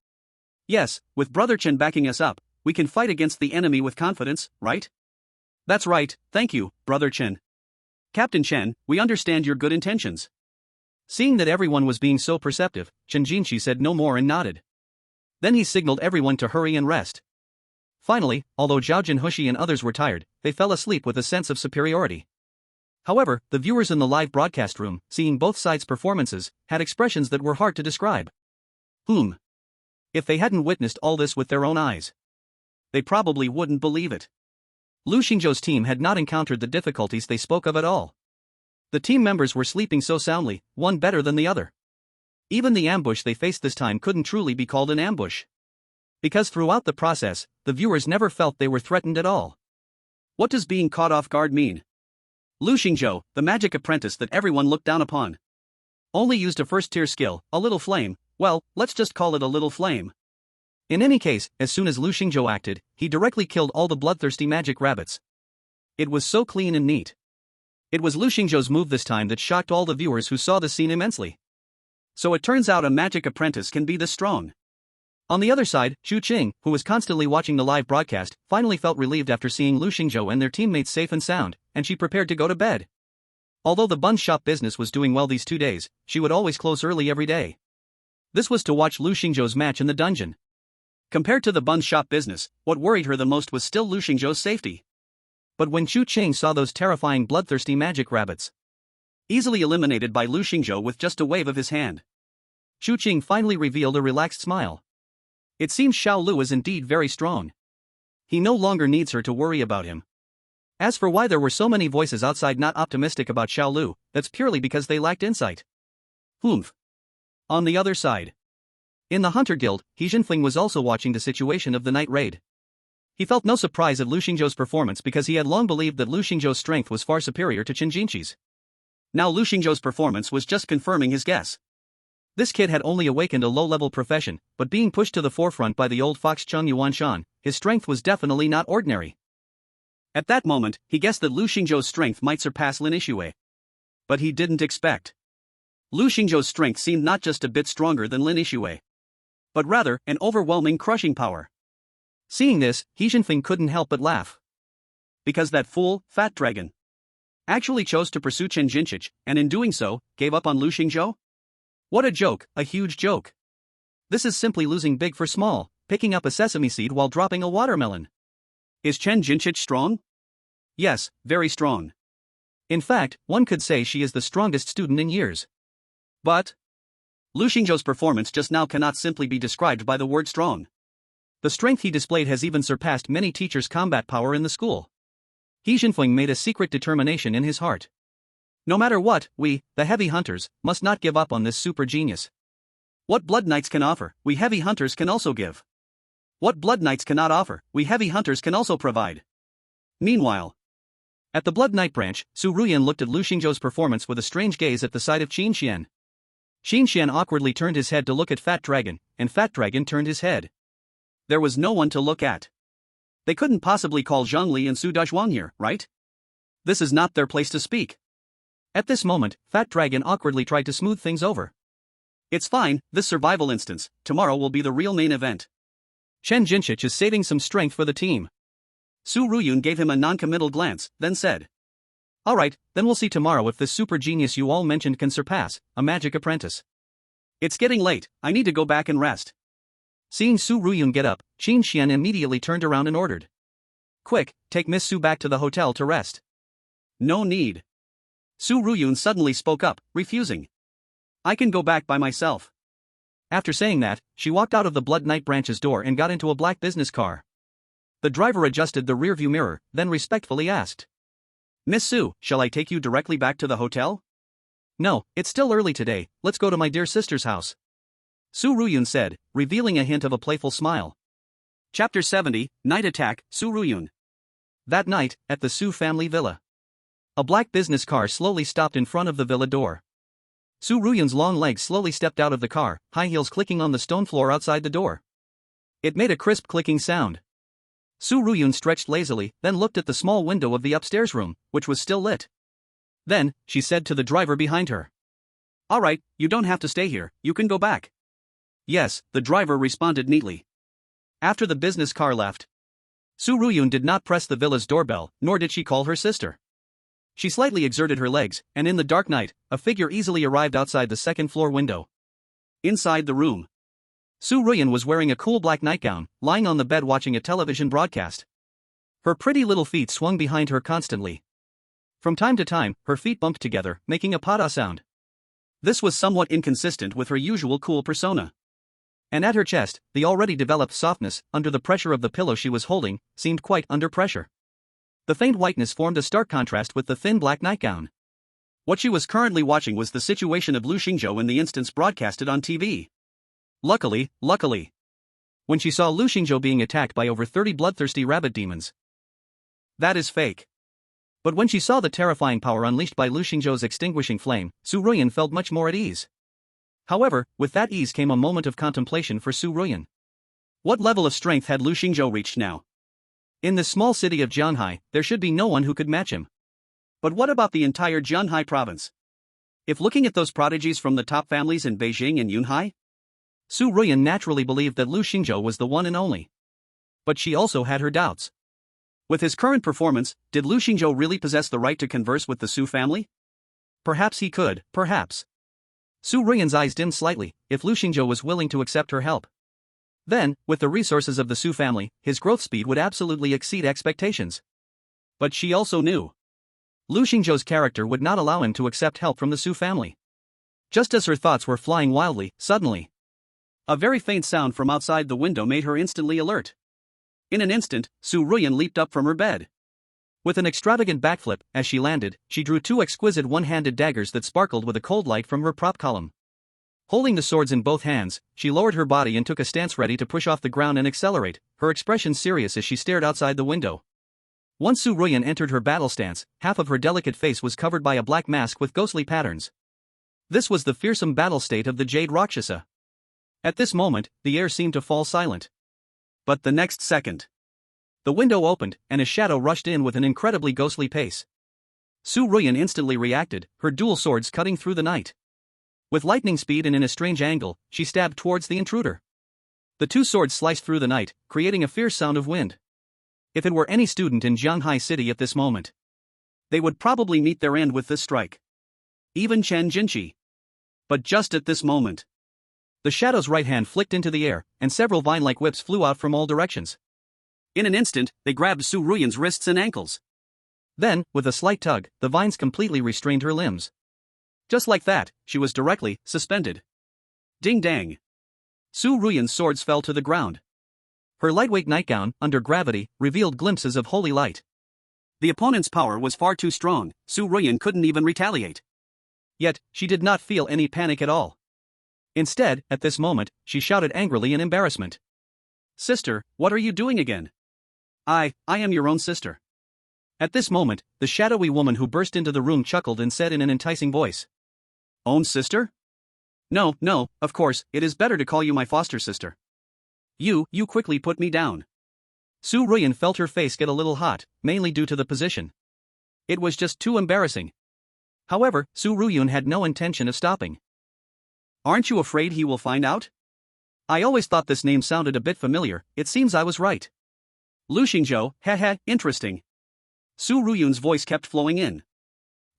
"Yes, with Brother Chen backing us up, we can fight against the enemy with confidence, right?" "That's right, thank you, Brother Chen. Captain Chen, we understand your good intentions." Seeing that everyone was being so perceptive, Chen Jinqi said no more and nodded. Then he signaled everyone to hurry and rest. Finally, although Zhao Jinhushi and others were tired, they fell asleep with a sense of superiority. However, the viewers in the live broadcast room, seeing both sides' performances, had expressions that were hard to describe. If they hadn't witnessed all this with their own eyes, they probably wouldn't believe it. Lu Xingzhou's team had not encountered the difficulties they spoke of at all. The team members were sleeping so soundly, one better than the other. Even the ambush they faced this time couldn't truly be called an ambush. Because throughout the process, the viewers never felt they were threatened at all. What does being caught off guard mean? Lu Xingzhou, the magic apprentice that everyone looked down upon, only used a first-tier skill, a little flame. Well, let's just call it a little flame. In any case, as soon as Lu Xingzhou acted, he directly killed all the bloodthirsty magic rabbits. It was so clean and neat. It was Lu Xingzhou's move this time that shocked all the viewers who saw the scene immensely. So it turns out a magic apprentice can be this strong. On the other side, Xu Qing, who was constantly watching the live broadcast, finally felt relieved after seeing Lu Xingzhou and their teammates safe and sound, and she prepared to go to bed. Although the bun shop business was doing well these 2 days, she would always close early every day. This was to watch Lu Xingzhou's match in the dungeon. Compared to the bun shop business, what worried her the most was still Lu Xingzhou's safety. But when Xu Qing saw those terrifying bloodthirsty magic rabbits, easily eliminated by Lu Xingzhou with just a wave of his hand, Xu Qing finally revealed a relaxed smile. It seems Xiao Lu is indeed very strong. He no longer needs her to worry about him. As for why there were so many voices outside not optimistic about Xiao Lu, that's purely because they lacked insight. On the other side, in the Hunter Guild, He Jinfeng was also watching the situation of the night raid. He felt no surprise at Lu Xingzhou's performance because he had long believed that Lu Xingzhou's strength was far superior to Chen Jinqi's. Now Lu Xingzhou's performance was just confirming his guess. This kid had only awakened a low-level profession, but being pushed to the forefront by the old fox Chung Yuanshan, his strength was definitely not ordinary. At that moment, he guessed that Lu Xingzhou's strength might surpass Lin Yixue. But he didn't expect. Lu Xingzhou's strength seemed not just a bit stronger than Lin Yixue, but rather an overwhelming crushing power. Seeing this, He Jinfeng couldn't help but laugh. Because that fool, Fat Dragon, actually chose to pursue Chen Jinchich, and in doing so, gave up on Lu Xingzhou? What a joke, a huge joke. This is simply losing big for small, picking up a sesame seed while dropping a watermelon. Is Chen Jinchich strong? Yes, very strong. In fact, one could say she is the strongest student in years. But Lu Xingzhou's performance just now cannot simply be described by the word strong. The strength he displayed has even surpassed many teachers' combat power in the school. He Jinfeng made a secret determination in his heart. No matter what, we, the heavy hunters, must not give up on this super genius. What Blood Knights can offer, we heavy hunters can also give. What Blood Knights cannot offer, we heavy hunters can also provide. Meanwhile, at the Blood Knight branch, Su Ruyan looked at Lu Xingzhou's performance with a strange gaze at the sight of Qin Xian. Qin Xian awkwardly turned his head to look at Fat Dragon, and Fat Dragon turned his head. There was no one to look at. They couldn't possibly call Zhongli and Su Dazhuang here, right? This is not their place to speak. At this moment, Fat Dragon awkwardly tried to smooth things over. It's fine, this survival instance, tomorrow will be the real main event. Chen Jinchich is saving some strength for the team. Su Ruyun gave him a non-committal glance, then said, Alright, then we'll see tomorrow if this super genius you all mentioned can surpass a magic apprentice. It's getting late, I need to go back and rest. Seeing Su Ruyun get up, Qin Xian immediately turned around and ordered. Quick, take Miss Su back to the hotel to rest. No need. Su Ruyun suddenly spoke up, refusing. I can go back by myself. After saying that, she walked out of the Blood Knight branch's door and got into a black business car. The driver adjusted the rearview mirror, then respectfully asked. Miss Su, shall I take you directly back to the hotel? No, it's still early today, let's go to my dear sister's house. Su Ruyun said, revealing a hint of a playful smile. Chapter 70, Night Attack, Su Ruyun. That night, at the Su family villa. A black business car slowly stopped in front of the villa door. Su Ruyun's long legs slowly stepped out of the car, high heels clicking on the stone floor outside the door. It made a crisp clicking sound. Su Ruyun stretched lazily, then looked at the small window of the upstairs room, which was still lit. Then, she said to the driver behind her. All right, you don't have to stay here, you can go back. Yes, the driver responded neatly. After the business car left, Su Ruyun did not press the villa's doorbell, nor did she call her sister. She slightly exerted her legs, and in the dark night, a figure easily arrived outside the second-floor window. Inside the room, Su Ruyun was wearing a cool black nightgown, lying on the bed watching a television broadcast. Her pretty little feet swung behind her constantly. From time to time, her feet bumped together, making a pada sound. This was somewhat inconsistent with her usual cool persona. And at her chest, the already developed softness, under the pressure of the pillow she was holding, seemed quite under pressure. The faint whiteness formed a stark contrast with the thin black nightgown. What she was currently watching was the situation of Lu Xingzhou in the instance broadcasted on TV. Luckily, when she saw Lu Xingzhou being attacked by over 30 bloodthirsty rabbit demons. That is fake. But when she saw the terrifying power unleashed by Lu Xingzhou's extinguishing flame, Su Ruyun felt much more at ease. However, with that ease came a moment of contemplation for Su Ruyun. What level of strength had Lu Xingzhou reached now? In this small city of Jianhai, there should be no one who could match him. But what about the entire Jianhai province? If looking at those prodigies from the top families in Beijing and Yunhai, Su Ruyun naturally believed that Lu Xingzhou was the one and only. But she also had her doubts. With his current performance, did Lu Xingzhou really possess the right to converse with the Su family? Perhaps he could, perhaps. Su Ruyun's eyes dimmed slightly, if Lu Xingzhou was willing to accept her help. Then, with the resources of the Su family, his growth speed would absolutely exceed expectations. But she also knew Lu Xingzhou's character would not allow him to accept help from the Su family. Just as her thoughts were flying wildly, suddenly, a very faint sound from outside the window made her instantly alert. In an instant, Su Ruyun leaped up from her bed. With an extravagant backflip, as she landed, she drew two exquisite one-handed daggers that sparkled with a cold light from her prop column. Holding the swords in both hands, she lowered her body and took a stance ready to push off the ground and accelerate, her expression serious as she stared outside the window. Once Su Ruyun entered her battle stance, half of her delicate face was covered by a black mask with ghostly patterns. This was the fearsome battle state of the Jade Rakshasa. At this moment, the air seemed to fall silent. But the next second, the window opened, and a shadow rushed in with an incredibly ghostly pace. Su Ruyun instantly reacted, her dual swords cutting through the night. With lightning speed and in a strange angle, she stabbed towards the intruder. The two swords sliced through the night, creating a fierce sound of wind. If it were any student in Jianhai City at this moment, they would probably meet their end with this strike. Even Chen Jinqi. But just at this moment, the shadow's right hand flicked into the air, and several vine-like whips flew out from all directions. In an instant, they grabbed Su Ruyun's wrists and ankles. Then, with a slight tug, the vines completely restrained her limbs. Just like that, she was directly suspended. Ding dang. Su Ruyun's swords fell to the ground. Her lightweight nightgown, under gravity, revealed glimpses of holy light. The opponent's power was far too strong, Su Ruyun couldn't even retaliate. Yet, she did not feel any panic at all. Instead, at this moment, she shouted angrily in embarrassment. Sister, what are you doing again? I am your own sister. At this moment, the shadowy woman who burst into the room chuckled and said in an enticing voice. Own sister? No, of course, it is better to call you my foster sister. You quickly put me down. Su Ruyun felt her face get a little hot, mainly due to the position. It was just too embarrassing. However, Su Ruyun had no intention of stopping. Aren't you afraid he will find out? I always thought this name sounded a bit familiar, it seems I was right. Lu Xingzhou, interesting. Su Ruyun's voice kept flowing in.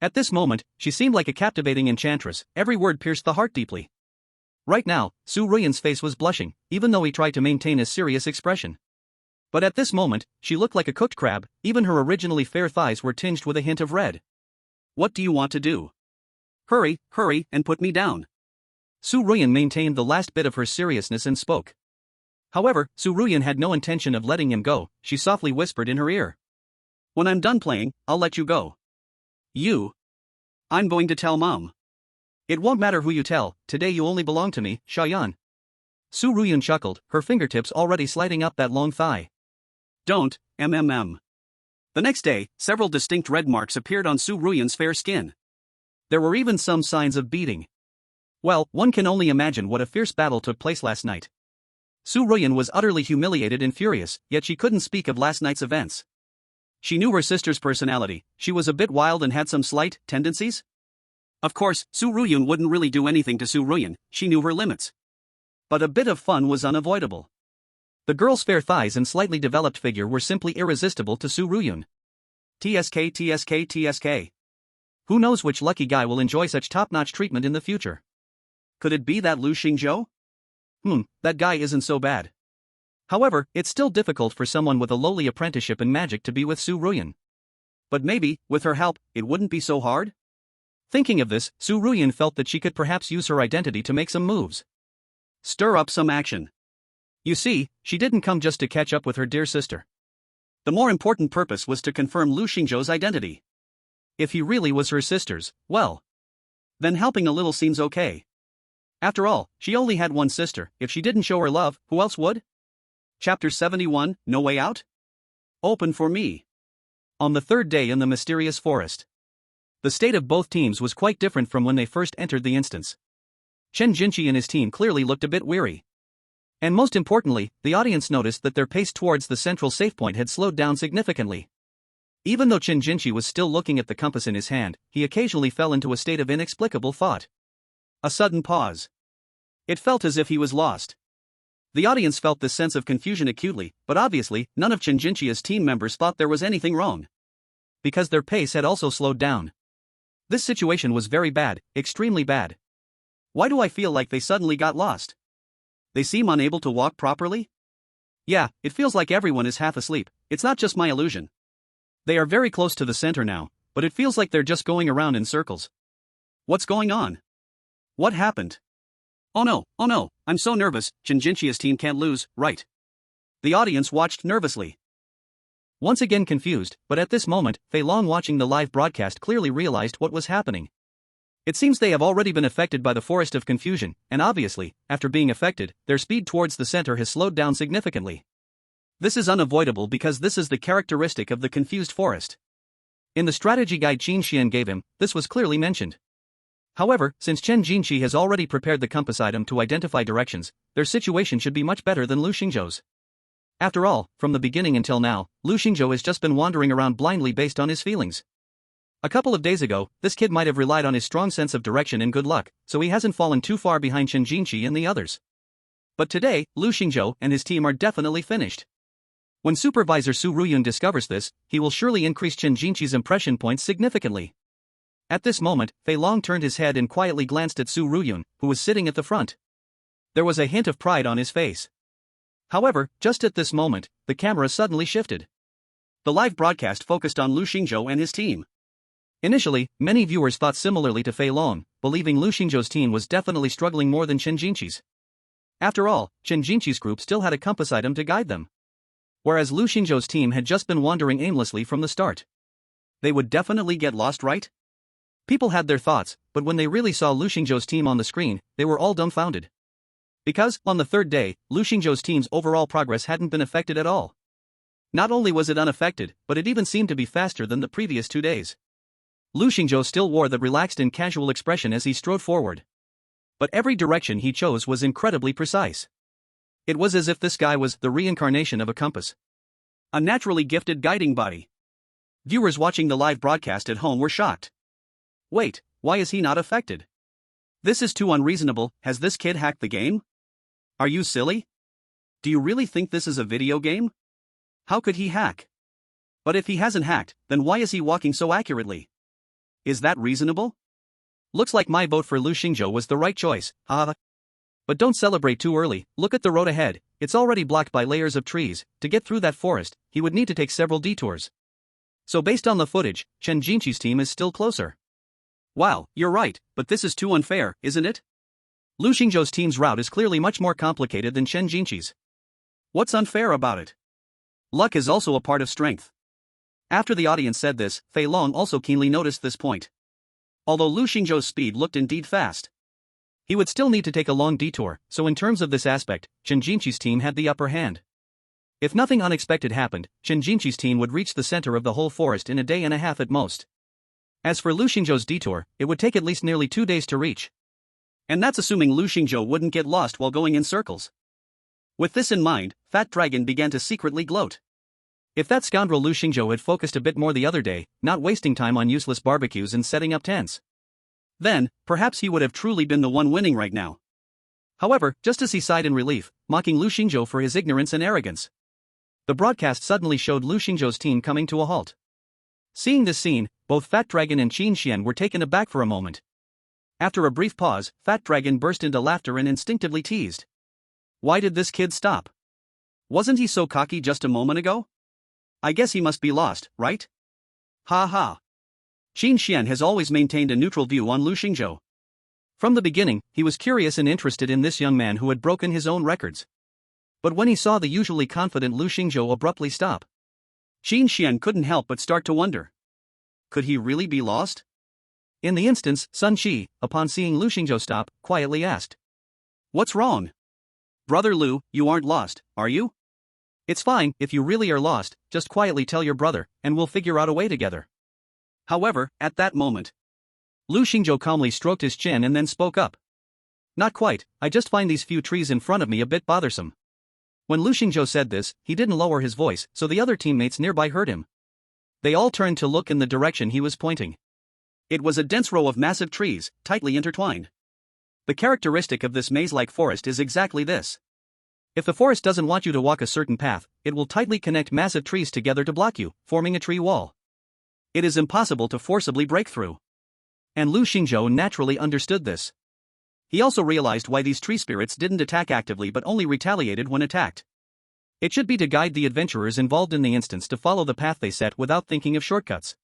At this moment, she seemed like a captivating enchantress, every word pierced the heart deeply. Right now, Su Ruyun's face was blushing, even though he tried to maintain a serious expression. But at this moment, she looked like a cooked crab, even her originally fair thighs were tinged with a hint of red. What do you want to do? Hurry, hurry, and put me down. Su Ruyan maintained the last bit of her seriousness and spoke. However, Su Ruyan had no intention of letting him go. She softly whispered in her ear. When I'm done playing, I'll let you go. You? I'm going to tell Mom. It won't matter who you tell, today you only belong to me, Shayan. Su Ruyan chuckled, her fingertips already sliding up that long thigh. Don't, mmm. The next day, several distinct red marks appeared on Su Ruyan's fair skin. There were even some signs of beating. Well, one can only imagine what a fierce battle took place last night. Su Ruyan was utterly humiliated and furious, yet she couldn't speak of last night's events. She knew her sister's personality, she was a bit wild and had some slight tendencies. Of course, Su Ruyan wouldn't really do anything to Su Ruyan, she knew her limits. But a bit of fun was unavoidable. The girl's fair thighs and slightly developed figure were simply irresistible to Su Ruyan. TSK TSK TSK. Who knows which lucky guy will enjoy such top-notch treatment in the future? Could it be that Lu Xingzhou? That guy isn't so bad. However, it's still difficult for someone with a lowly apprenticeship in magic to be with Su Ruyan. But maybe, with her help, it wouldn't be so hard? Thinking of this, Su Ruyan felt that she could perhaps use her identity to make some moves. Stir up some action. You see, she didn't come just to catch up with her dear sister. The more important purpose was to confirm Lu Xingzhou's identity. If he really was her sister's, well, then helping a little seems okay. After all, she only had one sister. If she didn't show her love, who else would? Chapter 71, No Way Out? Open for me. On the third day in the mysterious forest, the state of both teams was quite different from when they first entered the instance. Chen Jinqi and his team clearly looked a bit weary. And most importantly, the audience noticed that their pace towards the central safe point had slowed down significantly. Even though Chen Jinqi was still looking at the compass in his hand, he occasionally fell into a state of inexplicable thought. A sudden pause. It felt as if he was lost. The audience felt this sense of confusion acutely, but obviously, none of Chen Jinqi's team members thought there was anything wrong. Because their pace had also slowed down. This situation was very bad, extremely bad. Why do I feel like they suddenly got lost? They seem unable to walk properly? Yeah, it feels like everyone is half asleep, it's not just my illusion. They are very close to the center now, but it feels like they're just going around in circles. What's going on? What happened? Oh no, I'm so nervous, Chen Jinqi's team can't lose, right? The audience watched nervously. Once again confused, but at this moment, Fei Long watching the live broadcast clearly realized what was happening. It seems they have already been affected by the forest of confusion, and obviously, after being affected, their speed towards the center has slowed down significantly. This is unavoidable because this is the characteristic of the confused forest. In the strategy guide Qin Xian gave him, this was clearly mentioned. However, since Chen Jinqi has already prepared the compass item to identify directions, their situation should be much better than Lu Xingzhou's. After all, from the beginning until now, Lu Xingzhou has just been wandering around blindly based on his feelings. A couple of days ago, this kid might have relied on his strong sense of direction and good luck, so he hasn't fallen too far behind Chen Jinqi and the others. But today, Lu Xingzhou and his team are definitely finished. When Supervisor Su Ruyun discovers this, he will surely increase Chen Jinqi's impression points significantly. At this moment, Fei Long turned his head and quietly glanced at Su Ruyun, who was sitting at the front. There was a hint of pride on his face. However, just at this moment, the camera suddenly shifted. The live broadcast focused on Lu Xingzhou and his team. Initially, many viewers thought similarly to Fei Long, believing Lu Xingzhou's team was definitely struggling more than Chen Jinqi's. After all, Chen Jinqi's group still had a compass item to guide them. Whereas Lu Xingzhou's team had just been wandering aimlessly from the start. They would definitely get lost, right? People had their thoughts, but when they really saw Lu Xingzhou's team on the screen, they were all dumbfounded. Because, on the third day, Lu Xingzhou's team's overall progress hadn't been affected at all. Not only was it unaffected, but it even seemed to be faster than the previous 2 days. Lu Xingzhou still wore that relaxed and casual expression as he strode forward. But every direction he chose was incredibly precise. It was as if this guy was the reincarnation of a compass. A naturally gifted guiding body. Viewers watching the live broadcast at home were shocked. Wait, why is he not affected? This is too unreasonable, has this kid hacked the game? Are you silly? Do you really think this is a video game? How could he hack? But if he hasn't hacked, then why is he walking so accurately? Is that reasonable? Looks like my vote for Lu Xingzhou was the right choice, haha. But don't celebrate too early, look at the road ahead, it's already blocked by layers of trees. To get through that forest, he would need to take several detours. So based on the footage, Chen Jinqi's team is still closer. Wow, you're right, but this is too unfair, isn't it? Lu Xingzhou's team's route is clearly much more complicated than Chen Jinqi's. What's unfair about it? Luck is also a part of strength. After the audience said this, Fei Long also keenly noticed this point. Although Lu Xingzhou's speed looked indeed fast, he would still need to take a long detour, so in terms of this aspect, Chen Jinqi's team had the upper hand. If nothing unexpected happened, Chen Jinqi's team would reach the center of the whole forest in a day and a half at most. As for Lu Xingzhou's detour, it would take at least nearly 2 days to reach. And that's assuming Lu Xingzhou wouldn't get lost while going in circles. With this in mind, Fat Dragon began to secretly gloat. If that scoundrel Lu Xingzhou had focused a bit more the other day, not wasting time on useless barbecues and setting up tents, then, perhaps he would have truly been the one winning right now. However, just as he sighed in relief, mocking Lu Xingzhou for his ignorance and arrogance, the broadcast suddenly showed Lu Xingzhou's team coming to a halt. Seeing this scene, both Fat Dragon and Qin Xian were taken aback for a moment. After a brief pause, Fat Dragon burst into laughter and instinctively teased. Why did this kid stop? Wasn't he so cocky just a moment ago? I guess he must be lost, right? Ha ha. Qin Xian has always maintained a neutral view on Lu Xingzhou. From the beginning, he was curious and interested in this young man who had broken his own records. But when he saw the usually confident Lu Xingzhou abruptly stop, Qin Xian couldn't help but start to wonder. Could he really be lost? In the instance, Sun Qi, upon seeing Lu Xingzhou stop, quietly asked. What's wrong? Brother Lu, you aren't lost, are you? It's fine, if you really are lost, just quietly tell your brother, and we'll figure out a way together. However, at that moment, Lu Xingzhou calmly stroked his chin and then spoke up. Not quite, I just find these few trees in front of me a bit bothersome. When Lu Xingzhou said this, he didn't lower his voice, so the other teammates nearby heard him. They all turned to look in the direction he was pointing. It was a dense row of massive trees, tightly intertwined. The characteristic of this maze-like forest is exactly this. If the forest doesn't want you to walk a certain path, it will tightly connect massive trees together to block you, forming a tree wall. It is impossible to forcibly break through. And Lu Xingzhou naturally understood this. He also realized why these tree spirits didn't attack actively but only retaliated when attacked. It should be to guide the adventurers involved in the instance to follow the path they set without thinking of shortcuts.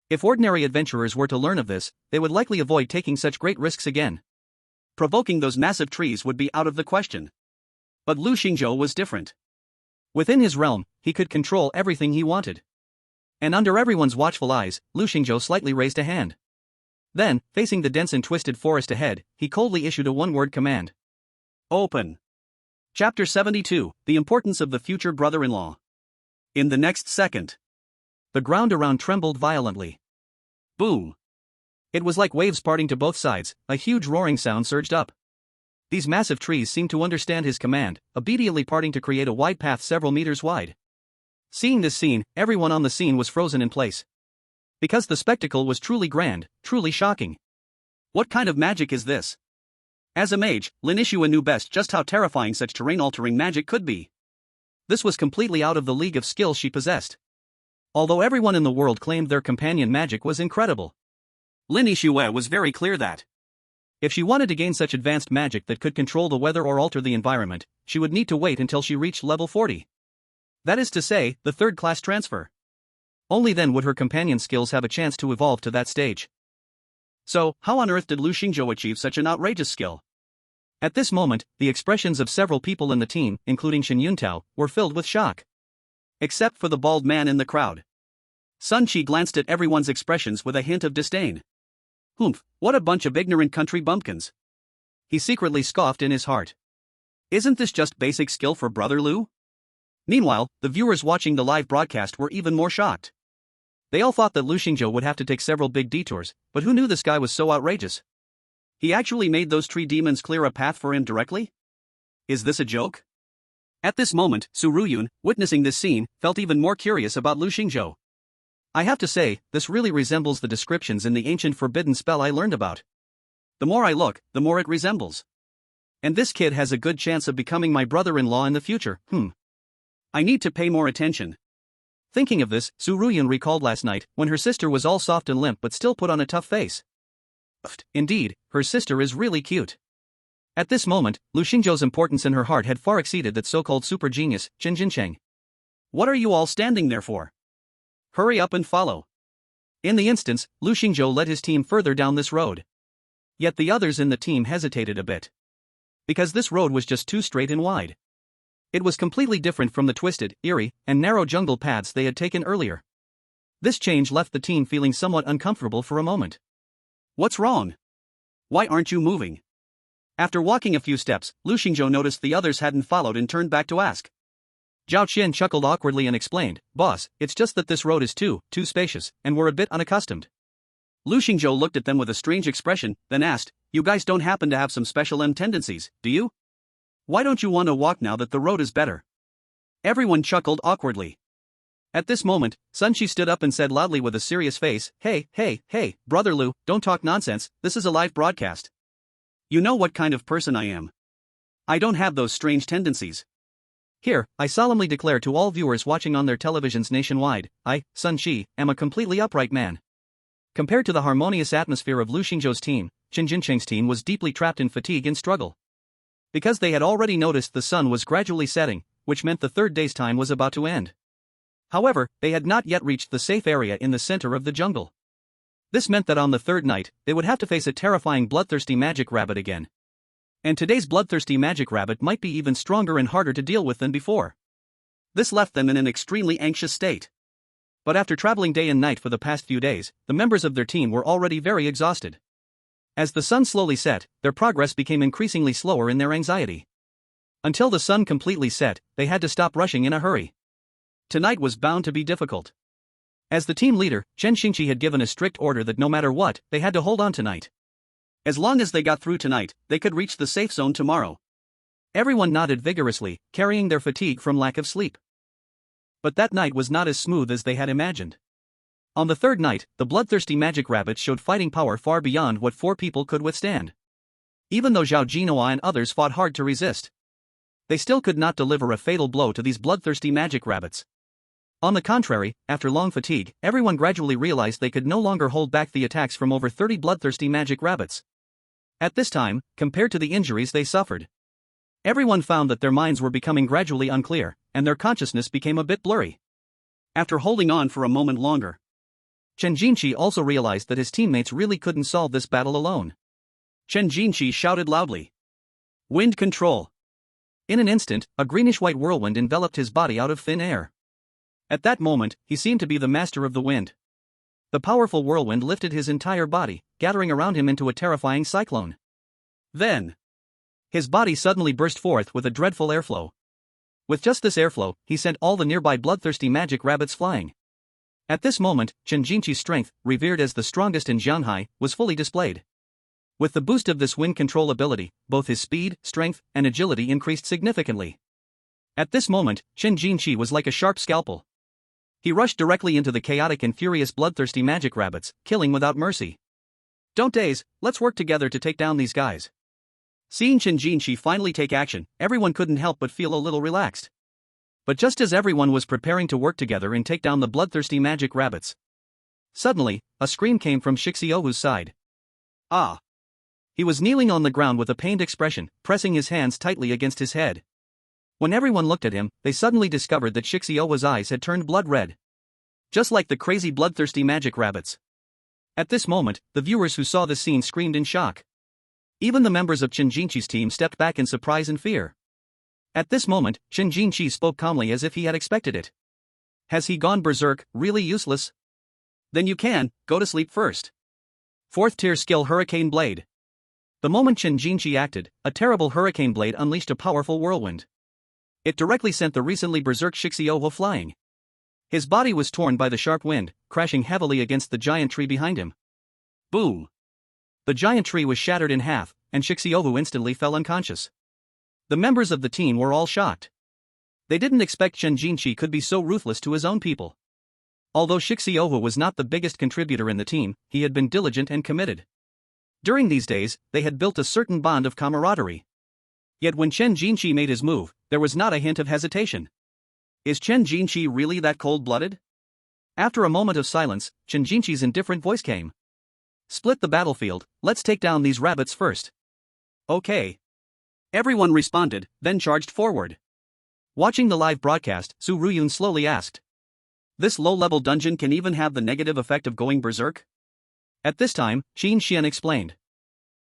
If ordinary adventurers were to learn of this, they would likely avoid taking such great risks again. Provoking those massive trees would be out of the question. But Lu Xingzhou was different. Within his realm, he could control everything he wanted. And under everyone's watchful eyes, Lu Xingzhou slightly raised a hand. Then, facing the dense and twisted forest ahead, he coldly issued a one-word command. Open. Chapter 72, The Importance of the Future Brother-in-Law. In the next second, the ground around trembled violently. Boom. It was like waves parting to both sides, a huge roaring sound surged up. These massive trees seemed to understand his command, obediently parting to create a wide path several meters wide. Seeing this scene, everyone on the scene was frozen in place. Because the spectacle was truly grand, truly shocking. What kind of magic is this? As a mage, Lin Yixue knew best just how terrifying such terrain-altering magic could be. This was completely out of the league of skill she possessed. Although everyone in the world claimed their companion magic was incredible, Lin Yixue was very clear that if she wanted to gain such advanced magic that could control the weather or alter the environment, she would need to wait until she reached level 40. That is to say, the third-class transfer. Only then would her companion skills have a chance to evolve to that stage. So, how on earth did Lu Xingzhou achieve such an outrageous skill? At this moment, the expressions of several people in the team, including Shen Yuntao, were filled with shock. Except for the bald man in the crowd. Sun Qi glanced at everyone's expressions with a hint of disdain. Humph, what a bunch of ignorant country bumpkins. He secretly scoffed in his heart. Isn't this just basic skill for Brother Lu? Meanwhile, the viewers watching the live broadcast were even more shocked. They all thought that Lu Xingzhou would have to take several big detours, but who knew this guy was so outrageous? He actually made those tree demons clear a path for him directly? Is this a joke? At this moment, Su Ruyun, witnessing this scene, felt even more curious about Lu Xingzhou. I have to say, this really resembles the descriptions in the ancient forbidden spell I learned about. The more I look, the more it resembles. And this kid has a good chance of becoming my brother-in-law in the future, I need to pay more attention. Thinking of this, Su Ruyun recalled last night, when her sister was all soft and limp but still put on a tough face. Indeed, her sister is really cute. At this moment, Lu Xingzhou's importance in her heart had far exceeded that so-called super genius, Chen Jincheng. What are you all standing there for? Hurry up and follow. In the instance, Lu Xingzhou led his team further down this road. Yet the others in the team hesitated a bit. Because this road was just too straight and wide. It was completely different from the twisted, eerie, and narrow jungle paths they had taken earlier. This change left the team feeling somewhat uncomfortable for a moment. What's wrong? Why aren't you moving? After walking a few steps, Lu Xingzhou noticed the others hadn't followed and turned back to ask. Zhao Qian chuckled awkwardly and explained, "Boss, it's just that this road is too spacious, and we're a bit unaccustomed." Lu Xingzhou looked at them with a strange expression, then asked, "You guys don't happen to have some special tendencies, do you? Why don't you want to walk now that the road is better?" Everyone chuckled awkwardly. At this moment, Sun Shi stood up and said loudly with a serious face, Hey, brother Lu, don't talk nonsense, this is a live broadcast. You know what kind of person I am. I don't have those strange tendencies. Here, I solemnly declare to all viewers watching on their televisions nationwide, I, Sun Shi, am a completely upright man. Compared to the harmonious atmosphere of Lu Xingzhou's team, Chen Jinqing's team was deeply trapped in fatigue and struggle. Because they had already noticed the sun was gradually setting, which meant the third day's time was about to end. However, they had not yet reached the safe area in the center of the jungle. This meant that on the third night, they would have to face a terrifying bloodthirsty magic rabbit again. And today's bloodthirsty magic rabbit might be even stronger and harder to deal with than before. This left them in an extremely anxious state. But after traveling day and night for the past few days, the members of their team were already very exhausted. As the sun slowly set, their progress became increasingly slower in their anxiety. Until the sun completely set, they had to stop rushing in a hurry. Tonight was bound to be difficult. As the team leader, Chen Xingqi had given a strict order that no matter what, they had to hold on tonight. As long as they got through tonight, they could reach the safe zone tomorrow. Everyone nodded vigorously, carrying their fatigue from lack of sleep. But that night was not as smooth as they had imagined. On the third night, the bloodthirsty magic rabbit showed fighting power far beyond what 4 people could withstand. Even though Zhao Jinhua and others fought hard to resist, they still could not deliver a fatal blow to these bloodthirsty magic rabbits. On the contrary, after long fatigue, everyone gradually realized they could no longer hold back the attacks from over 30 bloodthirsty magic rabbits. At this time, compared to the injuries they suffered, everyone found that their minds were becoming gradually unclear, and their consciousness became a bit blurry. After holding on for a moment longer, Chen Jinqi also realized that his teammates really couldn't solve this battle alone. Chen Jinqi shouted loudly, "Wind control!" In an instant, a greenish-white whirlwind enveloped his body out of thin air. At that moment, he seemed to be the master of the wind. The powerful whirlwind lifted his entire body, gathering around him into a terrifying cyclone. Then, his body suddenly burst forth with a dreadful airflow. With just this airflow, he sent all the nearby bloodthirsty magic rabbits flying. At this moment, Chen Jinqi's strength, revered as the strongest in Jianhai, was fully displayed. With the boost of this wind control ability, both his speed, strength, and agility increased significantly. At this moment, Chen Jinqi was like a sharp scalpel. He rushed directly into the chaotic and furious bloodthirsty magic rabbits, killing without mercy. "Don't daze, let's work together to take down these guys." Seeing Chen Jinqi finally take action, everyone couldn't help but feel a little relaxed. But just as everyone was preparing to work together and take down the bloodthirsty magic rabbits, suddenly, a scream came from Shixiouhu's side. Ah! He was kneeling on the ground with a pained expression, pressing his hands tightly against his head. When everyone looked at him, they suddenly discovered that Shixiouhu's eyes had turned blood red. Just like the crazy bloodthirsty magic rabbits. At this moment, the viewers who saw this scene screamed in shock. Even the members of Chen Jinqi's team stepped back in surprise and fear. At this moment, Chen Jinqi spoke calmly as if he had expected it. "Has he gone berserk, really useless? Then you can, go to sleep first." 4th tier skill Hurricane Blade. The moment Chen Jinqi acted, a terrible hurricane blade unleashed a powerful whirlwind. It directly sent the recently berserk Shixiouhu flying. His body was torn by the sharp wind, crashing heavily against the giant tree behind him. Boom! The giant tree was shattered in half, and Shixiouhu instantly fell unconscious. The members of the team were all shocked. They didn't expect Chen Jinqi could be so ruthless to his own people. Although Shixiouhu was not the biggest contributor in the team, he had been diligent and committed. During these days, they had built a certain bond of camaraderie. Yet when Chen Jinqi made his move, there was not a hint of hesitation. Is Chen Jinqi really that cold-blooded? After a moment of silence, Chen Jinqi's indifferent voice came. "Split the battlefield, let's take down these rabbits first." "Okay." Everyone responded, then charged forward. Watching the live broadcast, Su Ruyun slowly asked, This low-level dungeon can even have the negative effect of going berserk? At this time, Qin Xian explained.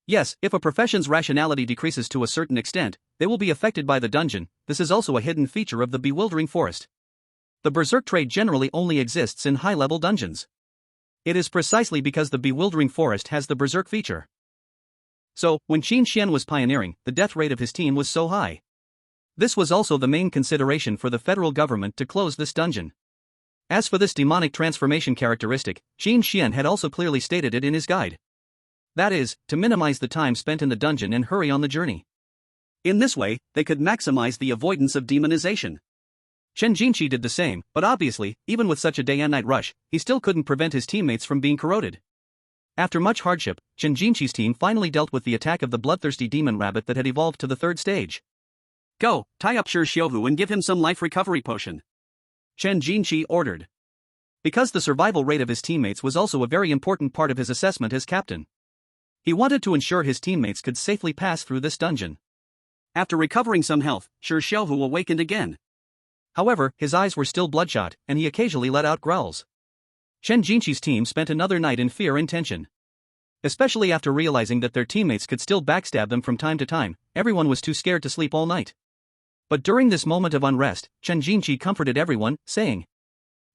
Yes, if a profession's rationality decreases to a certain extent, they will be affected by the dungeon. This is also a hidden feature of the bewildering forest. The berserk trait generally only exists in high-level dungeons. It is precisely because the bewildering forest has the berserk feature. So, when Qin Xian was pioneering, the death rate of his team was so high. This was also the main consideration for the federal government to close this dungeon. As for this demonic transformation characteristic, Qin Xian had also clearly stated it in his guide. That is, to minimize the time spent in the dungeon and hurry on the journey. In this way, they could maximize the avoidance of demonization. Chen Jinqi did the same, but obviously, even with such a day and night rush, he still couldn't prevent his teammates from being corroded. After much hardship, Chen Jinqi's team finally dealt with the attack of the bloodthirsty demon rabbit that had evolved to the third stage. Go, tie up Shi Xiuhu and give him some life recovery potion, Chen Jinqi ordered. Because the survival rate of his teammates was also a very important part of his assessment as captain. He wanted to ensure his teammates could safely pass through this dungeon. After recovering some health, Shi Xiuhu awakened again. However, his eyes were still bloodshot, and he occasionally let out growls. Chen Jinqi's team spent another night in fear and tension. Especially after realizing that their teammates could still backstab them from time to time, everyone was too scared to sleep all night. But during this moment of unrest, Chen Jinqi comforted everyone, saying,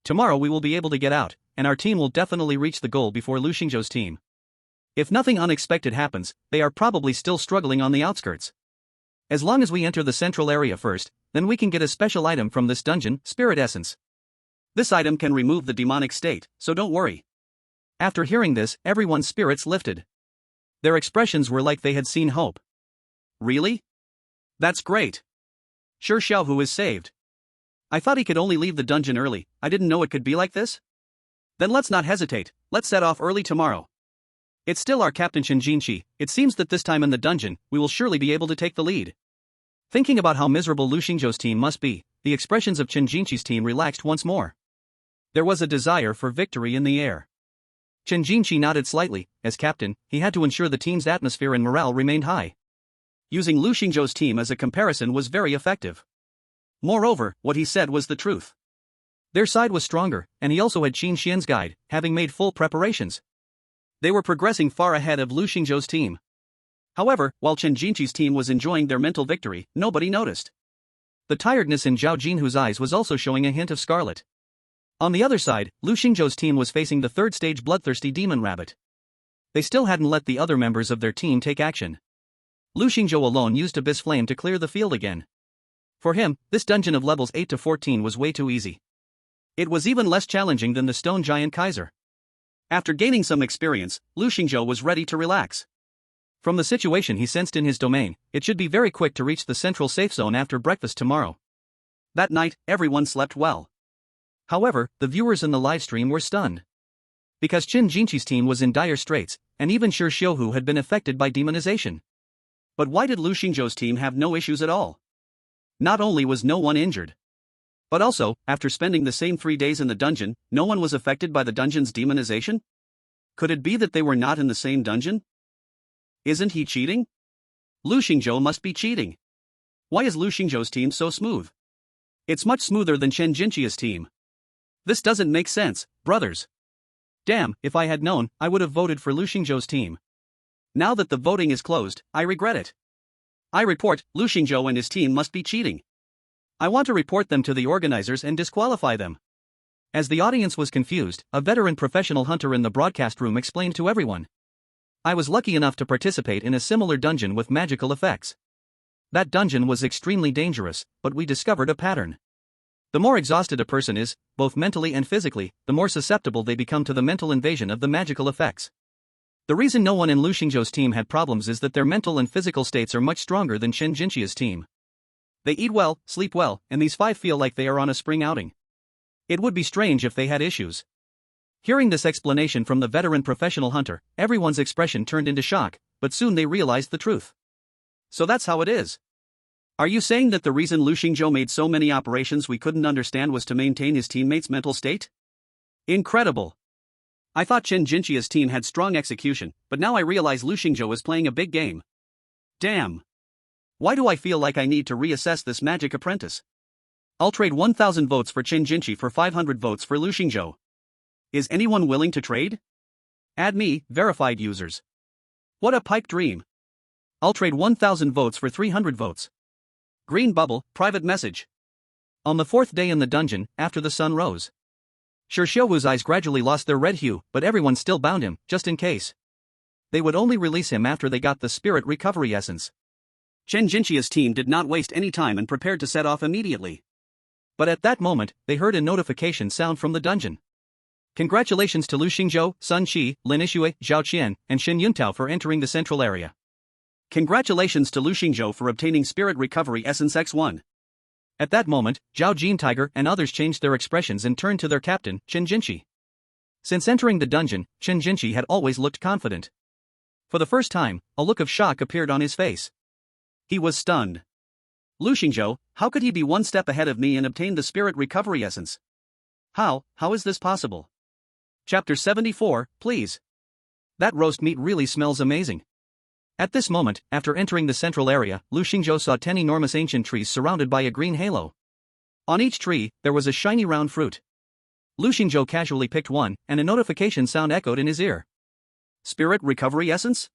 "Tomorrow we will be able to get out, and our team will definitely reach the goal before Lu Xingzhou's team. If nothing unexpected happens, they are probably still struggling on the outskirts. As long as we enter the central area first, then we can get a special item from this dungeon, Spirit Essence. This item can remove the demonic state, so don't worry." After hearing this, everyone's spirits lifted. Their expressions were like they had seen hope. Really? That's great. Shi Xiuhu is saved. I thought he could only leave the dungeon early. I didn't know it could be like this. Then let's not hesitate, let's set off early tomorrow. It's still our captain Chen Jinqi. It seems that this time in the dungeon, we will surely be able to take the lead. Thinking about how miserable Lu Xingzhou's team must be, the expressions of Chen Jinqi's team relaxed once more. There was a desire for victory in the air. Chen Jinqi nodded slightly. As captain, he had to ensure the team's atmosphere and morale remained high. Using Lu Xingzhou's team as a comparison was very effective. Moreover, what he said was the truth. Their side was stronger, and he also had Qin Xian's guide, having made full preparations. They were progressing far ahead of Lu Xingzhou's team. However, while Chen Jinqi's team was enjoying their mental victory, nobody noticed. The tiredness in Zhao Jinhu's eyes was also showing a hint of scarlet. On the other side, Lu Xingzhou's team was facing the third stage bloodthirsty demon rabbit. They still hadn't let the other members of their team take action. Lu Xingzhou alone used Abyss Flame to clear the field again. For him, this dungeon of levels 8 to 14 was way too easy. It was even less challenging than the Stone Giant Kaiser. After gaining some experience, Lu Xingzhou was ready to relax. From the situation he sensed in his domain, it should be very quick to reach the central safe zone after breakfast tomorrow. That night, everyone slept well. However, the viewers in the livestream were stunned. Because Chen Jinqi's team was in dire straits, and even Shi Xiuhu had been affected by demonization. But why did Lu Xingzhou's team have no issues at all? Not only was no one injured, but also, after spending the same 3 days in the dungeon, no one was affected by the dungeon's demonization? Could it be that they were not in the same dungeon? Isn't he cheating? Lu Xingzhou must be cheating. Why is Lu Xingzhou's team so smooth? It's much smoother than Chen Jinqi's team. This doesn't make sense, brothers. Damn, if I had known, I would have voted for Lu Xingzhou's team. Now that the voting is closed, I regret it. I report, Lu Xingzhou and his team must be cheating. I want to report them to the organizers and disqualify them. As the audience was confused, a veteran professional hunter in the broadcast room explained to everyone. I was lucky enough to participate in a similar dungeon with magical effects. That dungeon was extremely dangerous, but we discovered a pattern. The more exhausted a person is, both mentally and physically, the more susceptible they become to the mental invasion of the magical effects. The reason no one in Lu Xingzhou's team had problems is that their mental and physical states are much stronger than Chen Jinqi's team. They eat well, sleep well, and these 5 feel like they are on a spring outing. It would be strange if they had issues. Hearing this explanation from the veteran professional hunter, everyone's expression turned into shock, but soon they realized the truth. So that's how it is. Are you saying that the reason Lu Xingzhou made so many operations we couldn't understand was to maintain his teammates' mental state? Incredible. I thought Chen Jinqi's team had strong execution, but now I realize Lu Xingzhou is playing a big game. Damn. Why do I feel like I need to reassess this magic apprentice? I'll trade 1,000 votes for Qin Jinchi for 500 votes for Lu Xingzhou. Is anyone willing to trade? Add me, verified users. What a pipe dream. I'll trade 1,000 votes for 300 votes. Green bubble, private message. On the 4th day in the dungeon, after the sun rose, Shi Xiaowu's eyes gradually lost their red hue, but everyone still bound him, just in case. They would only release him after they got the spirit recovery essence. Chen Jinchia's team did not waste any time and prepared to set off immediately. But at that moment, they heard a notification sound from the dungeon. Congratulations to Lu Xingzhou, Sun Qi, Lin Yixue, Zhao Qian, and Shen Yuntao for entering the central area. Congratulations to Lu Xingzhou for obtaining Spirit Recovery Essence X1. At that moment, Zhao Jin Tiger and others changed their expressions and turned to their captain, Chen Jinchi. Since entering the dungeon, Chen Jinchi had always looked confident. For the first time, a look of shock appeared on his face. He was stunned. Lu Xingzhou, how could he be one step ahead of me and obtain the Spirit Recovery Essence? How is this possible? Chapter 74, please. That roast meat really smells amazing. At this moment, after entering the central area, Lu Xingzhou saw 10 enormous ancient trees surrounded by a green halo. On each tree, there was a shiny round fruit. Lu Xingzhou casually picked one, and a notification sound echoed in his ear. Spirit Recovery Essence?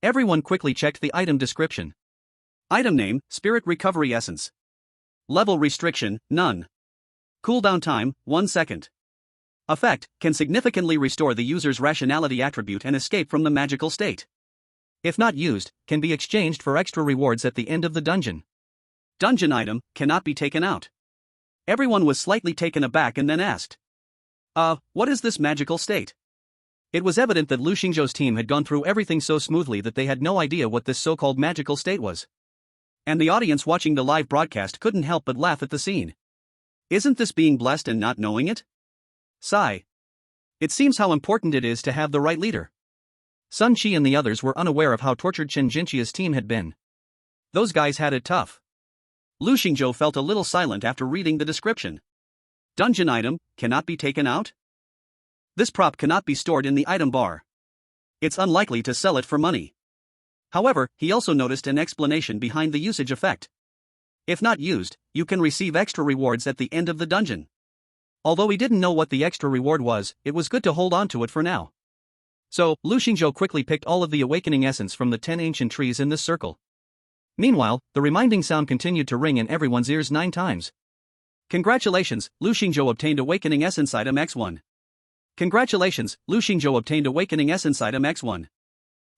Everyone quickly checked the item description. Item name, Spirit Recovery Essence. Level restriction, none. Cooldown time, 1 second. Effect, can significantly restore the user's rationality attribute and escape from the magical state. If not used, can be exchanged for extra rewards at the end of the dungeon. Dungeon item, cannot be taken out. Everyone was slightly taken aback and then asked. What is this magical state? It was evident that Lu Xingzhou's team had gone through everything so smoothly that they had no idea what this so-called magical state was. And the audience watching the live broadcast couldn't help but laugh at the scene. Isn't this being blessed and not knowing it? Sigh. It seems how important it is to have the right leader. Sun Qi and the others were unaware of how tortured Chen Jinchia's team had been. Those guys had it tough. Lu Xingzhou felt a little silent after reading the description. Dungeon item, cannot be taken out? This prop cannot be stored in the item bar. It's unlikely to sell it for money. However, he also noticed an explanation behind the usage effect. If not used, you can receive extra rewards at the end of the dungeon. Although he didn't know what the extra reward was, it was good to hold on to it for now. So, Lu Xingzhou quickly picked all of the awakening essence from the 10 ancient trees in this circle. Meanwhile, the reminding sound continued to ring in everyone's ears 9 times. Congratulations, Lu Xingzhou obtained Awakening Essence Item X1. Congratulations, Lu Xingzhou obtained Awakening Essence Item X1.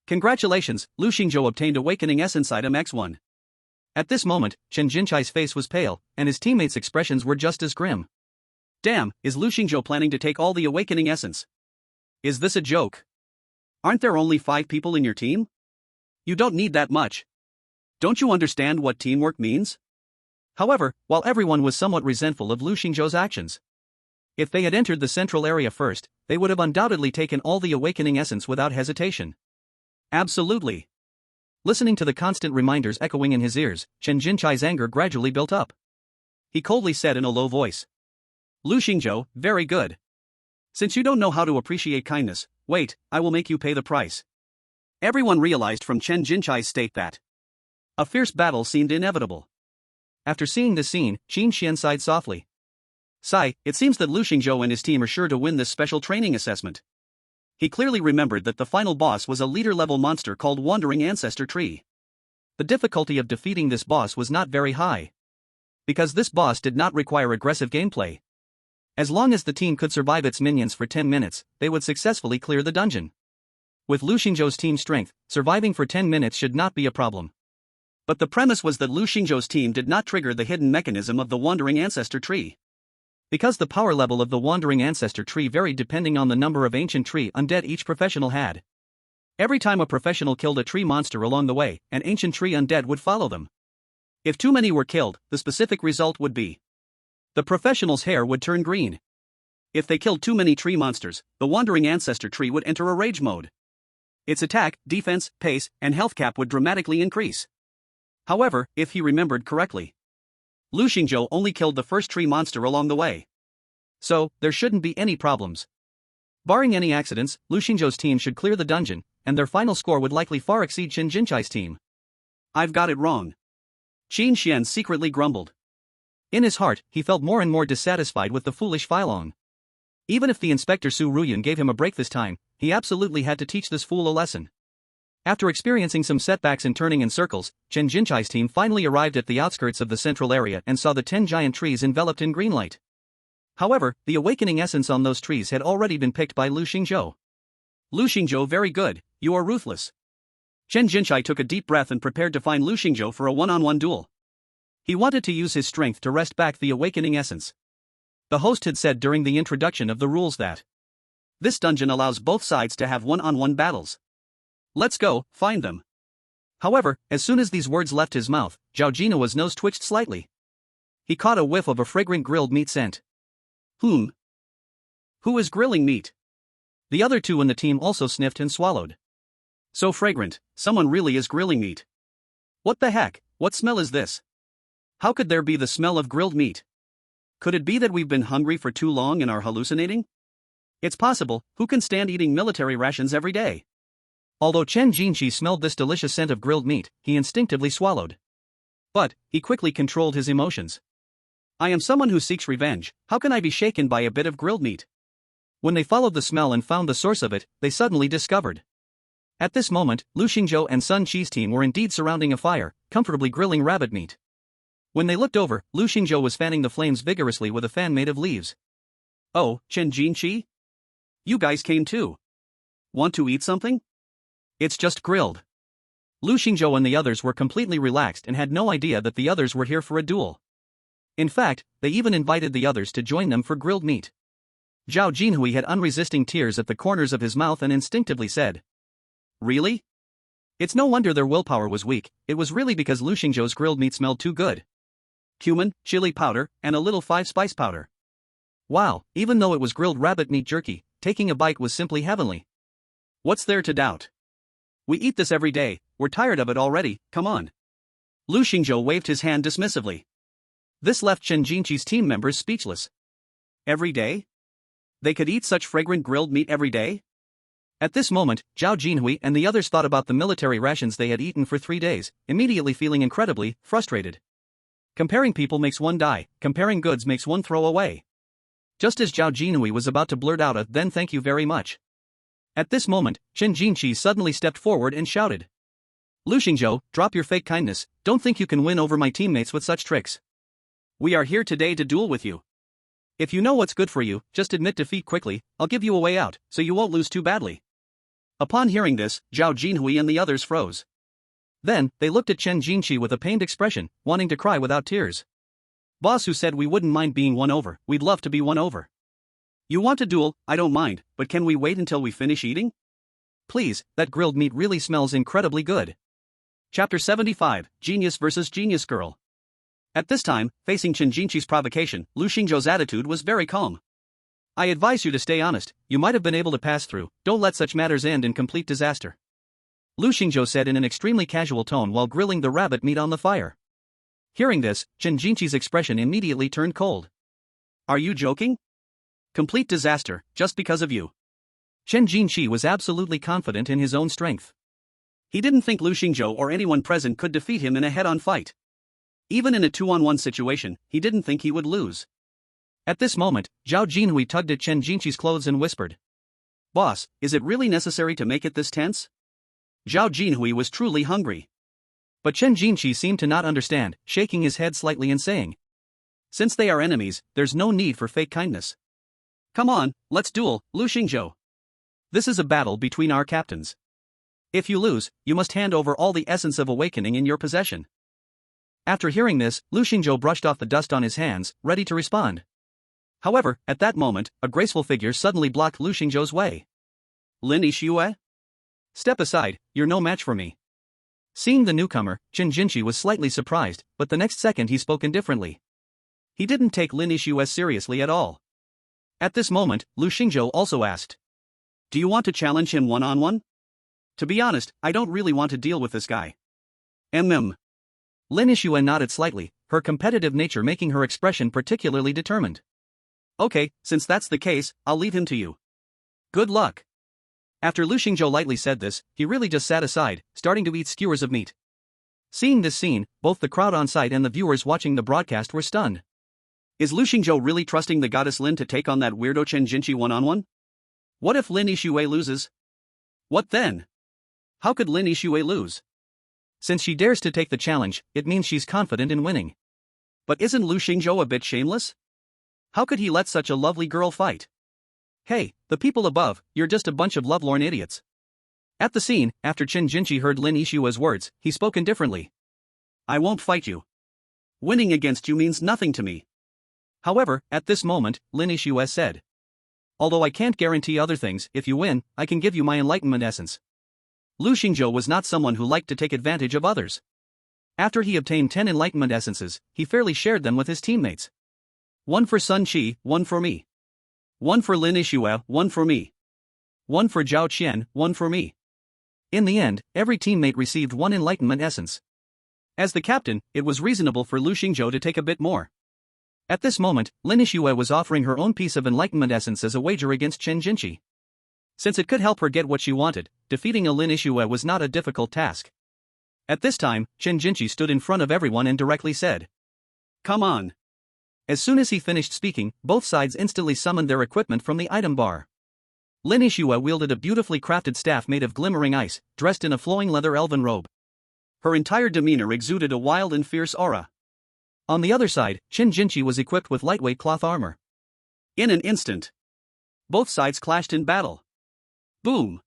Congratulations, Lu Xingzhou obtained Awakening Essence Item X1. At this moment, Chen Jinchai's face was pale, and his teammates' expressions were just as grim. Damn, is Lu Xingzhou planning to take all the Awakening Essence? Is this a joke? Aren't there only 5 people in your team? You don't need that much. Don't you understand what teamwork means? However, while everyone was somewhat resentful of Lu Xingzhou's actions, if they had entered the central area first, they would have undoubtedly taken all the Awakening Essence without hesitation. Absolutely. Listening to the constant reminders echoing in his ears, Chen Jinchai's anger gradually built up. He coldly said in a low voice. Lu Xingzhou, very good. Since you don't know how to appreciate kindness, wait, I will make you pay the price. Everyone realized from Chen Jinchai's state that a fierce battle seemed inevitable. After seeing this scene, Qin Xian sighed softly. Sigh, it seems that Lu Xingzhou and his team are sure to win this special training assessment. He clearly remembered that the final boss was a leader-level monster called Wandering Ancestor Tree. The difficulty of defeating this boss was not very high, because this boss did not require aggressive gameplay. As long as the team could survive its minions for 10 minutes, they would successfully clear the dungeon. With Lu Xingzhou's team strength, surviving for 10 minutes should not be a problem. But the premise was that Lu Xingzhou's team did not trigger the hidden mechanism of the Wandering Ancestor Tree. Because the power level of the Wandering Ancestor Tree varied depending on the number of ancient tree undead each professional had. Every time a professional killed a tree monster along the way, an ancient tree undead would follow them. If too many were killed, the specific result would be the professional's hair would turn green. If they killed too many tree monsters, the Wandering Ancestor Tree would enter a rage mode. Its attack, defense, pace, and health cap would dramatically increase. However, if he remembered correctly, Lu Xingzhou only killed the first tree monster along the way. So, there shouldn't be any problems. Barring any accidents, Lu Xingzhou's team should clear the dungeon, and their final score would likely far exceed Chen Jinchai's team. I've got it wrong. Qin Xian secretly grumbled. In his heart, he felt more and more dissatisfied with the foolish Phylong. Even if the Inspector Su Ruyan gave him a break this time, he absolutely had to teach this fool a lesson. After experiencing some setbacks and turning in circles, Chen Jinchai's team finally arrived at the outskirts of the central area and saw the 10 giant trees enveloped in green light. However, the awakening essence on those trees had already been picked by Lu Xingzhou. Lu Xingzhou, very good, you are ruthless. Chen Jinchai took a deep breath and prepared to find Lu Xingzhou for a one-on-one duel. He wanted to use his strength to wrest back the awakening essence. The host had said during the introduction of the rules that this dungeon allows both sides to have one-on-one battles. Let's go, find them. However, as soon as these words left his mouth, Zhao Jinua's nose twitched slightly. He caught a whiff of a fragrant grilled meat scent. Who is grilling meat? The other two in the team also sniffed and swallowed. So fragrant, someone really is grilling meat. What the heck, what smell is this? How could there be the smell of grilled meat? Could it be that we've been hungry for too long and are hallucinating? It's possible, who can stand eating military rations every day? Although Chen Jinchi smelled this delicious scent of grilled meat, he instinctively swallowed. But, he quickly controlled his emotions. I am someone who seeks revenge, how can I be shaken by a bit of grilled meat? When they followed the smell and found the source of it, they suddenly discovered. At this moment, Lu Xingzhou and Sun Qi's team were indeed surrounding a fire, comfortably grilling rabbit meat. When they looked over, Lu Xingzhou was fanning the flames vigorously with a fan made of leaves. Oh, Chen Jinchi? You guys came too. Want to eat something? It's just grilled. Lu Xingzhou and the others were completely relaxed and had no idea that the others were here for a duel. In fact, they even invited the others to join them for grilled meat. Zhao Jinhui had unresisting tears at the corners of his mouth and instinctively said, really? It's no wonder their willpower was weak, it was really because Lu Xingzhou's grilled meat smelled too good. Cumin, chili powder, and a little 5-spice powder. Wow, even though it was grilled rabbit meat jerky, taking a bite was simply heavenly. What's there to doubt? We eat this every day, we're tired of it already, come on. Lu Xingzhou waved his hand dismissively. This left Chen Jinchi's team members speechless. Every day? They could eat such fragrant grilled meat every day? At this moment, Zhao Jinhui and the others thought about the military rations they had eaten for 3 days, immediately feeling incredibly frustrated. Comparing people makes one die, comparing goods makes one throw away. Just as Zhao Jinhui was about to blurt out a "then thank you very much." At this moment, Chen Jinchi suddenly stepped forward and shouted. Lu Xingzhou, drop your fake kindness, don't think you can win over my teammates with such tricks. We are here today to duel with you. If you know what's good for you, just admit defeat quickly, I'll give you a way out, so you won't lose too badly. Upon hearing this, Zhao Jinhui and the others froze. Then, they looked at Chen Jinchi with a pained expression, wanting to cry without tears. Boss who said we wouldn't mind being won over, we'd love to be won over. You want to duel, I don't mind, but can we wait until we finish eating? Please, that grilled meat really smells incredibly good. Chapter 75, Genius vs. Genius Girl. At this time, facing Chen Jinchi's provocation, Lu Xingzhou's attitude was very calm. I advise you to stay honest, you might have been able to pass through, don't let such matters end in complete disaster. Lu Xingzhou said in an extremely casual tone while grilling the rabbit meat on the fire. Hearing this, Chen Jinchi's expression immediately turned cold. Are you joking? Complete disaster, just because of you. Chen Jinchi was absolutely confident in his own strength. He didn't think Lu Xingzhou or anyone present could defeat him in a head-on fight. Even in a 2-on-1 situation, he didn't think he would lose. At this moment, Zhao Jinhui tugged at Chen Jinchi's clothes and whispered. Boss, is it really necessary to make it this tense? Zhao Jinhui was truly hungry. But Chen Jinchi seemed to not understand, shaking his head slightly and saying. Since they are enemies, there's no need for fake kindness. Come on, let's duel, Lu Xingzhou. This is a battle between our captains. If you lose, you must hand over all the essence of awakening in your possession. After hearing this, Lu Xingzhou brushed off the dust on his hands, ready to respond. However, at that moment, a graceful figure suddenly blocked Lu Xingzhou's way. Lin Yixue? Step aside, you're no match for me. Seeing the newcomer, Chen Jinchi was slightly surprised, but the next second he spoke indifferently. He didn't take Lin Yixue seriously at all. At this moment, Lu Xingzhou also asked. Do you want to challenge him one-on-one? To be honest, I don't really want to deal with this guy. Lin Yixue nodded slightly, her competitive nature making her expression particularly determined. Okay, since that's the case, I'll leave him to you. Good luck. After Lu Xingzhou lightly said this, he really just sat aside, starting to eat skewers of meat. Seeing this scene, both the crowd on site and the viewers watching the broadcast were stunned. Is Lu Xingzhou really trusting the goddess Lin to take on that weirdo Chen Jinqi one-on-one? What if Lin Yixue loses? What then? How could Lin Yixue lose? Since she dares to take the challenge, it means she's confident in winning. But isn't Lu Xingzhou a bit shameless? How could he let such a lovely girl fight? Hey, the people above, you're just a bunch of lovelorn idiots. At the scene, after Chen Jinqi heard Lin Yixue's words, he spoke indifferently. I won't fight you. Winning against you means nothing to me. However, at this moment, Lin Yixue said. Although I can't guarantee other things, if you win, I can give you my enlightenment essence. Lu Xingzhou was not someone who liked to take advantage of others. After he obtained 10 enlightenment essences, he fairly shared them with his teammates. One for Sun Qi, one for me. One for Lin Yixue, one for me. One for Zhao Qian, one for me. In the end, every teammate received one enlightenment essence. As the captain, it was reasonable for Lu Xingzhou to take a bit more. At this moment, Lin Yixue was offering her own piece of enlightenment essence as a wager against Chen Jinqi. Since it could help her get what she wanted, defeating a Lin Yixue was not a difficult task. At this time, Chen Jinqi stood in front of everyone and directly said, Come on. As soon as he finished speaking, both sides instantly summoned their equipment from the item bar. Lin Yixue wielded a beautifully crafted staff made of glimmering ice, dressed in a flowing leather elven robe. Her entire demeanor exuded a wild and fierce aura. On the other side, Chen Jinqi was equipped with lightweight cloth armor. In an instant, both sides clashed in battle. Boom!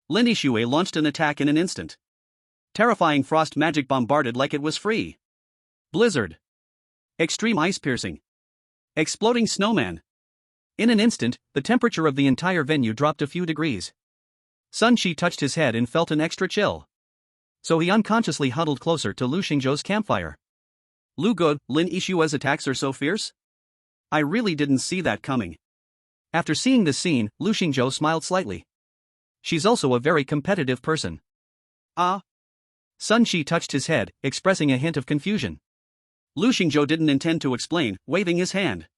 Lin Yixue launched an attack in an instant. Terrifying frost magic bombarded like it was free. Blizzard. Extreme ice piercing. Exploding snowman. In an instant, the temperature of the entire venue dropped a few degrees. Sun Qi touched his head and felt an extra chill. So he unconsciously huddled closer to Lu Xingzhou's campfire. Lu Good, Lin Yixue's attacks are so fierce? I really didn't see that coming. After seeing this scene, Lu Xingzhou smiled slightly. She's also a very competitive person. Ah? Sun Qi touched his head, expressing a hint of confusion. Lu Xingzhou didn't intend to explain, waving his hand.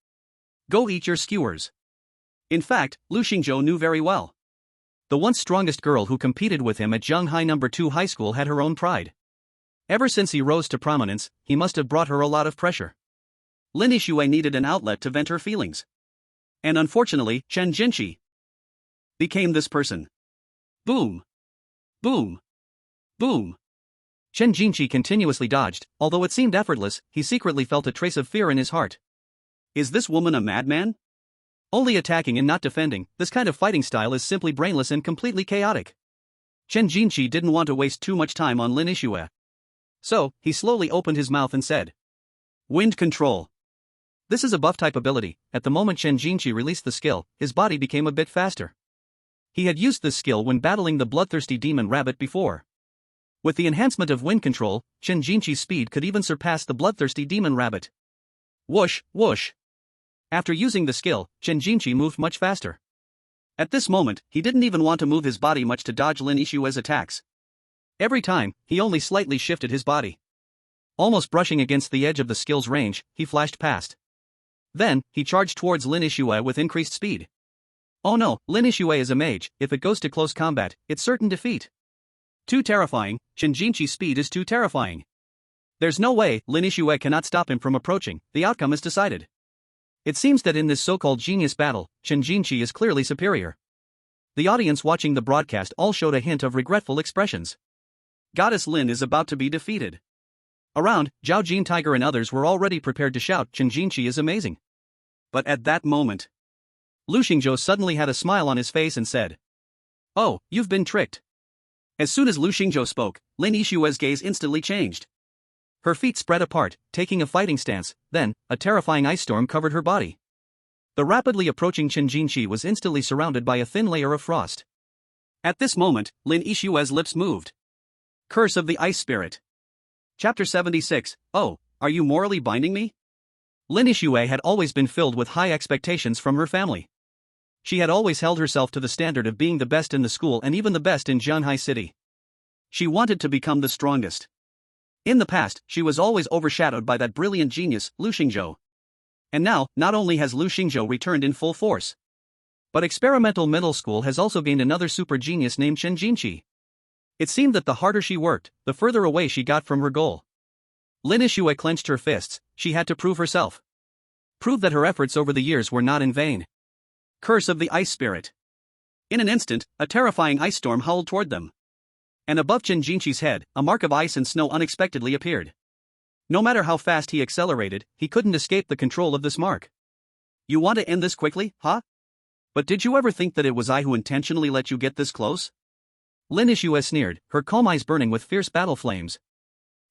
Go eat your skewers. In fact, Lu Xingzhou knew very well. The once strongest girl who competed with him at Zhenghai No. 2 High School had her own pride. Ever since he rose to prominence, he must have brought her a lot of pressure. Lin Yixue needed an outlet to vent her feelings. And unfortunately, Chen Jinqi became this person. Boom! Boom! Boom! Chen Jinqi continuously dodged, although it seemed effortless, he secretly felt a trace of fear in his heart. Is this woman a madman? Only attacking and not defending, this kind of fighting style is simply brainless and completely chaotic. Chen Jinqi didn't want to waste too much time on Lin Yixue. So, he slowly opened his mouth and said, Wind control. This is a buff-type ability. At the moment Chen Jinqi released the skill, his body became a bit faster. He had used this skill when battling the bloodthirsty demon rabbit before. With the enhancement of wind control, Chen Jinqi's speed could even surpass the bloodthirsty demon rabbit. Whoosh, whoosh. After using the skill, Chen Jinqi moved much faster. At this moment, he didn't even want to move his body much to dodge Lin Yixue's attacks. Every time, he only slightly shifted his body. Almost brushing against the edge of the skill's range, he flashed past. Then, he charged towards Lin Yixue with increased speed. Oh no, Lin Yixue is a mage, if it goes to close combat, it's certain defeat. Too terrifying, Chen Jinqi's speed is too terrifying. There's no way Lin Yixue cannot stop him from approaching, the outcome is decided. It seems that in this so-called genius battle, Chen Jinqi is clearly superior. The audience watching the broadcast all showed a hint of regretful expressions. Goddess Lin is about to be defeated. Around, Zhao Jin Tiger and others were already prepared to shout Chen Jinqi is amazing. But at that moment, Lu Xingzhou suddenly had a smile on his face and said, Oh, you've been tricked. As soon as Lu Xingzhou spoke, Lin Yixue's gaze instantly changed. Her feet spread apart, taking a fighting stance, then, a terrifying ice storm covered her body. The rapidly approaching Chen Jinqi was instantly surrounded by a thin layer of frost. At this moment, Lin Yixue's lips moved. Curse of the Ice Spirit. Chapter 76, Oh, are you morally binding me? Lin Yixue had always been filled with high expectations from her family. She had always held herself to the standard of being the best in the school and even the best in Zhenghai City. She wanted to become the strongest. In the past, she was always overshadowed by that brilliant genius, Lu Xingzhou. And now, not only has Lu Xingzhou returned in full force, but experimental middle school has also gained another super genius named Chen Jinqi. It seemed that the harder she worked, the further away she got from her goal. Lin Yixue clenched her fists, she had to prove herself. proved that her efforts over the years were not in vain. Curse of the Ice Spirit. In an instant, a terrifying ice storm howled toward them. And above Chen Jinqi's head, a mark of ice and snow unexpectedly appeared. No matter how fast he accelerated, he couldn't escape the control of this mark. You want to end this quickly, huh? But did you ever think that it was I who intentionally let you get this close? Lin Yixue sneered, her calm eyes burning with fierce battle flames.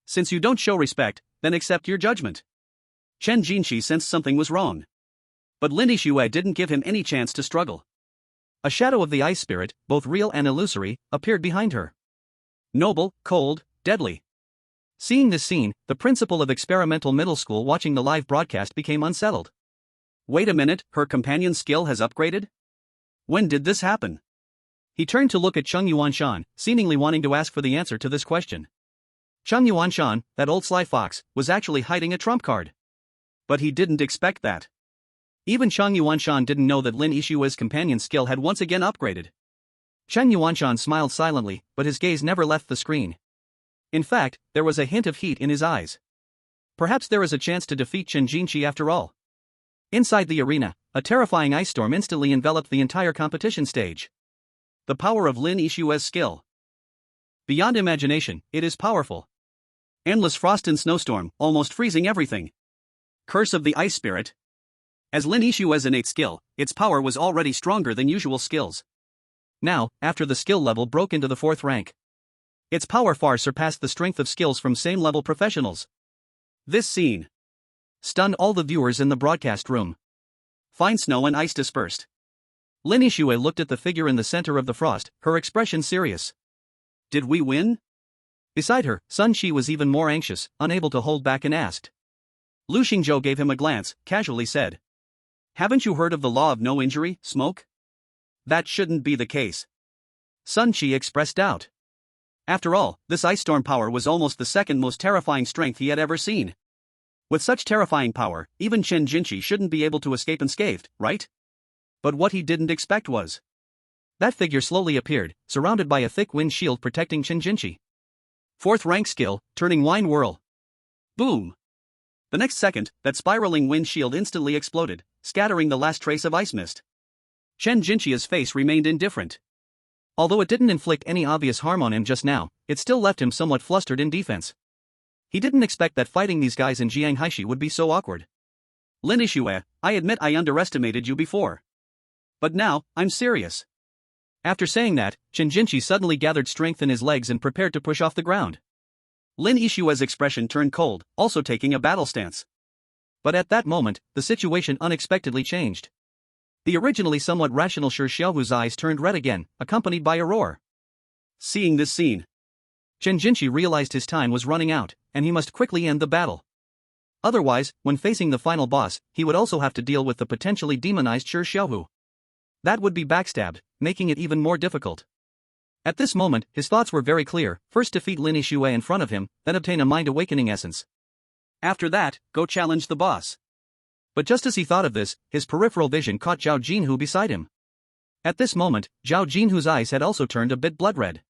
Since you don't show respect, then accept your judgment. Chen Jinqi sensed something was wrong. But Lin Yixue didn't give him any chance to struggle. A shadow of the ice spirit, both real and illusory, appeared behind her. Noble, cold, deadly. Seeing this scene, the principal of experimental middle school watching the live broadcast became unsettled. Wait a minute, her companion's skill has upgraded? When did this happen? He turned to look at Cheng Yuanshan, seemingly wanting to ask for the answer to this question. Cheng Yuanshan, that old sly fox, was actually hiding a trump card. But he didn't expect that. Even Cheng Yuanshan didn't know that Lin Yixue's companion's skill had once again upgraded. Cheng Yuanshan smiled silently, but his gaze never left the screen. In fact, there was a hint of heat in his eyes. Perhaps there is a chance to defeat Chen Jinqi after all. Inside the arena, a terrifying ice storm instantly enveloped the entire competition stage. The power of Lin Yixue's skill. Beyond imagination, it is powerful. Endless frost and snowstorm, almost freezing everything. Curse of the Ice Spirit. As Lin Yixue's innate skill, its power was already stronger than usual skills. Now, after the skill level broke into the 4th rank, its power far surpassed the strength of skills from same-level professionals. This scene stunned all the viewers in the broadcast room. Fine snow and ice dispersed. Lin Yixue looked at the figure in the center of the frost, her expression serious. Did we win? Beside her, Sun Shi was even more anxious, unable to hold back and asked. Lu Xingzhou gave him a glance, casually said. Haven't you heard of the law of no injury, Smoke? That shouldn't be the case. Sun Shi expressed doubt. After all, this ice storm power was almost the second most terrifying strength he had ever seen. With such terrifying power, even Chen Jinqi shouldn't be able to escape unscathed, right? But what he didn't expect was that figure slowly appeared, surrounded by a thick wind shield protecting Chen Jinqi. 4th rank skill, turning wine whirl. Boom! The next second, that spiraling wind shield instantly exploded, scattering the last trace of ice mist. Chen Jinqi's face remained indifferent. Although it didn't inflict any obvious harm on him just now, it still left him somewhat flustered in defense. He didn't expect that fighting these guys in Jianghaishi would be so awkward. Lin Yixue, I admit I underestimated you before. But now, I'm serious. After saying that, Chen Jinqi suddenly gathered strength in his legs and prepared to push off the ground. Lin Yixue's expression turned cold, also taking a battle stance. But at that moment, the situation unexpectedly changed. The originally somewhat rational Shi Xiaohu's eyes turned red again, accompanied by a roar. Seeing this scene, Chen Jinqi realized his time was running out, and he must quickly end the battle. Otherwise, when facing the final boss, he would also have to deal with the potentially demonized Shi Xiaohu. That would be backstabbed, making it even more difficult. At this moment, his thoughts were very clear: first defeat Lin Yixue in front of him, then obtain a mind-awakening essence. After that, go challenge the boss. But just as he thought of this, his peripheral vision caught Zhao Jinhu beside him. At this moment, Zhao Jinhu's eyes had also turned a bit blood-red.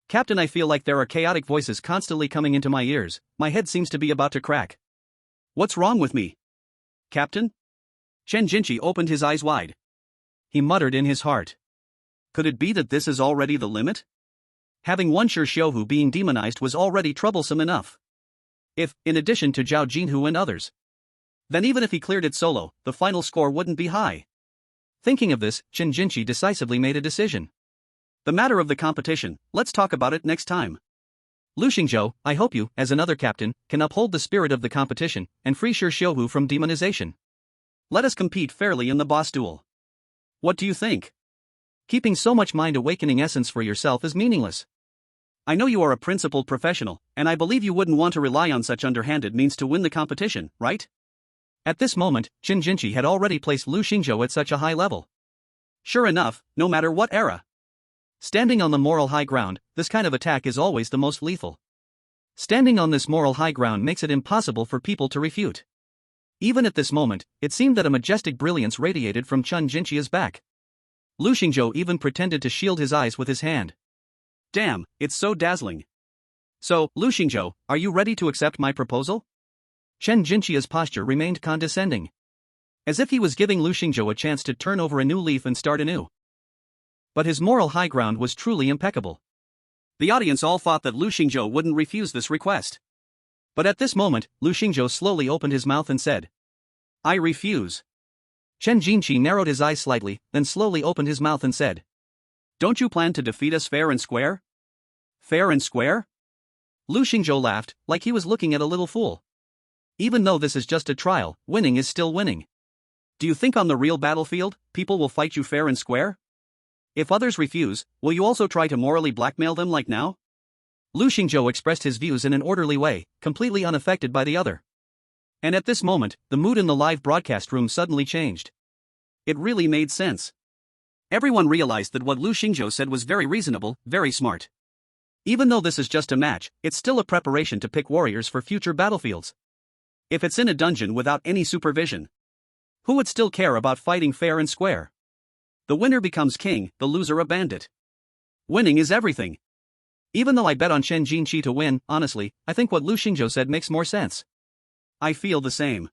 Captain, I feel like there are chaotic voices constantly coming into my ears, my head seems to be about to crack. What's wrong with me? Captain? Chen Jinqi opened his eyes wide. He muttered in his heart. Could it be that this is already the limit? Having one Shi Xiaohu being demonized was already troublesome enough. If, in addition to Zhao Jinhu and others, then even if he cleared it solo, the final score wouldn't be high. Thinking of this, Chen Jinqi decisively made a decision. The matter of the competition, let's talk about it next time. Lu Xingzhou, I hope you, as another captain, can uphold the spirit of the competition and free Shi Xiaohu from demonization. Let us compete fairly in the boss duel. What do you think? Keeping so much mind-awakening essence for yourself is meaningless. I know you are a principled professional, and I believe you wouldn't want to rely on such underhanded means to win the competition, right? At this moment, Chen Jinqi had already placed Lu Xingzhou at such a high level. Sure enough, no matter what era. Standing on the moral high ground, this kind of attack is always the most lethal. Standing on this moral high ground makes it impossible for people to refute. Even at this moment, it seemed that a majestic brilliance radiated from Chen Jinqi's back. Lu Xingzhou even pretended to shield his eyes with his hand. Damn, it's so dazzling. So, Lu Xingzhou, are you ready to accept my proposal? Chen Jinqi's posture remained condescending. as if he was giving Lu Xingzhou a chance to turn over a new leaf and start anew. But his moral high ground was truly impeccable. The audience all thought that Lu Xingzhou wouldn't refuse this request. But at this moment, Lu Xingzhou slowly opened his mouth and said, "I refuse." Chen Jinqi narrowed his eyes slightly, then slowly opened his mouth and said, "Don't you plan to defeat us fair and square?" "Fair and square?" Lu Xingzhou laughed, like he was looking at a little fool. "Even though this is just a trial, winning is still winning. Do you think on the real battlefield, people will fight you fair and square? If others refuse, will you also try to morally blackmail them like now?" Lu Xingzhou expressed his views in an orderly way, completely unaffected by the other. And at this moment, the mood in the live broadcast room suddenly changed. It really made sense. Everyone realized that what Lu Xingzhou said was very reasonable, very smart. Even though this is just a match, it's still a preparation to pick warriors for future battlefields. If it's in a dungeon without any supervision, who would still care about fighting fair and square? The winner becomes king, the loser a bandit. Winning is everything. Even though I bet on Chen Jinqi to win, honestly, I think what Lu Xingzhou said makes more sense. I feel the same.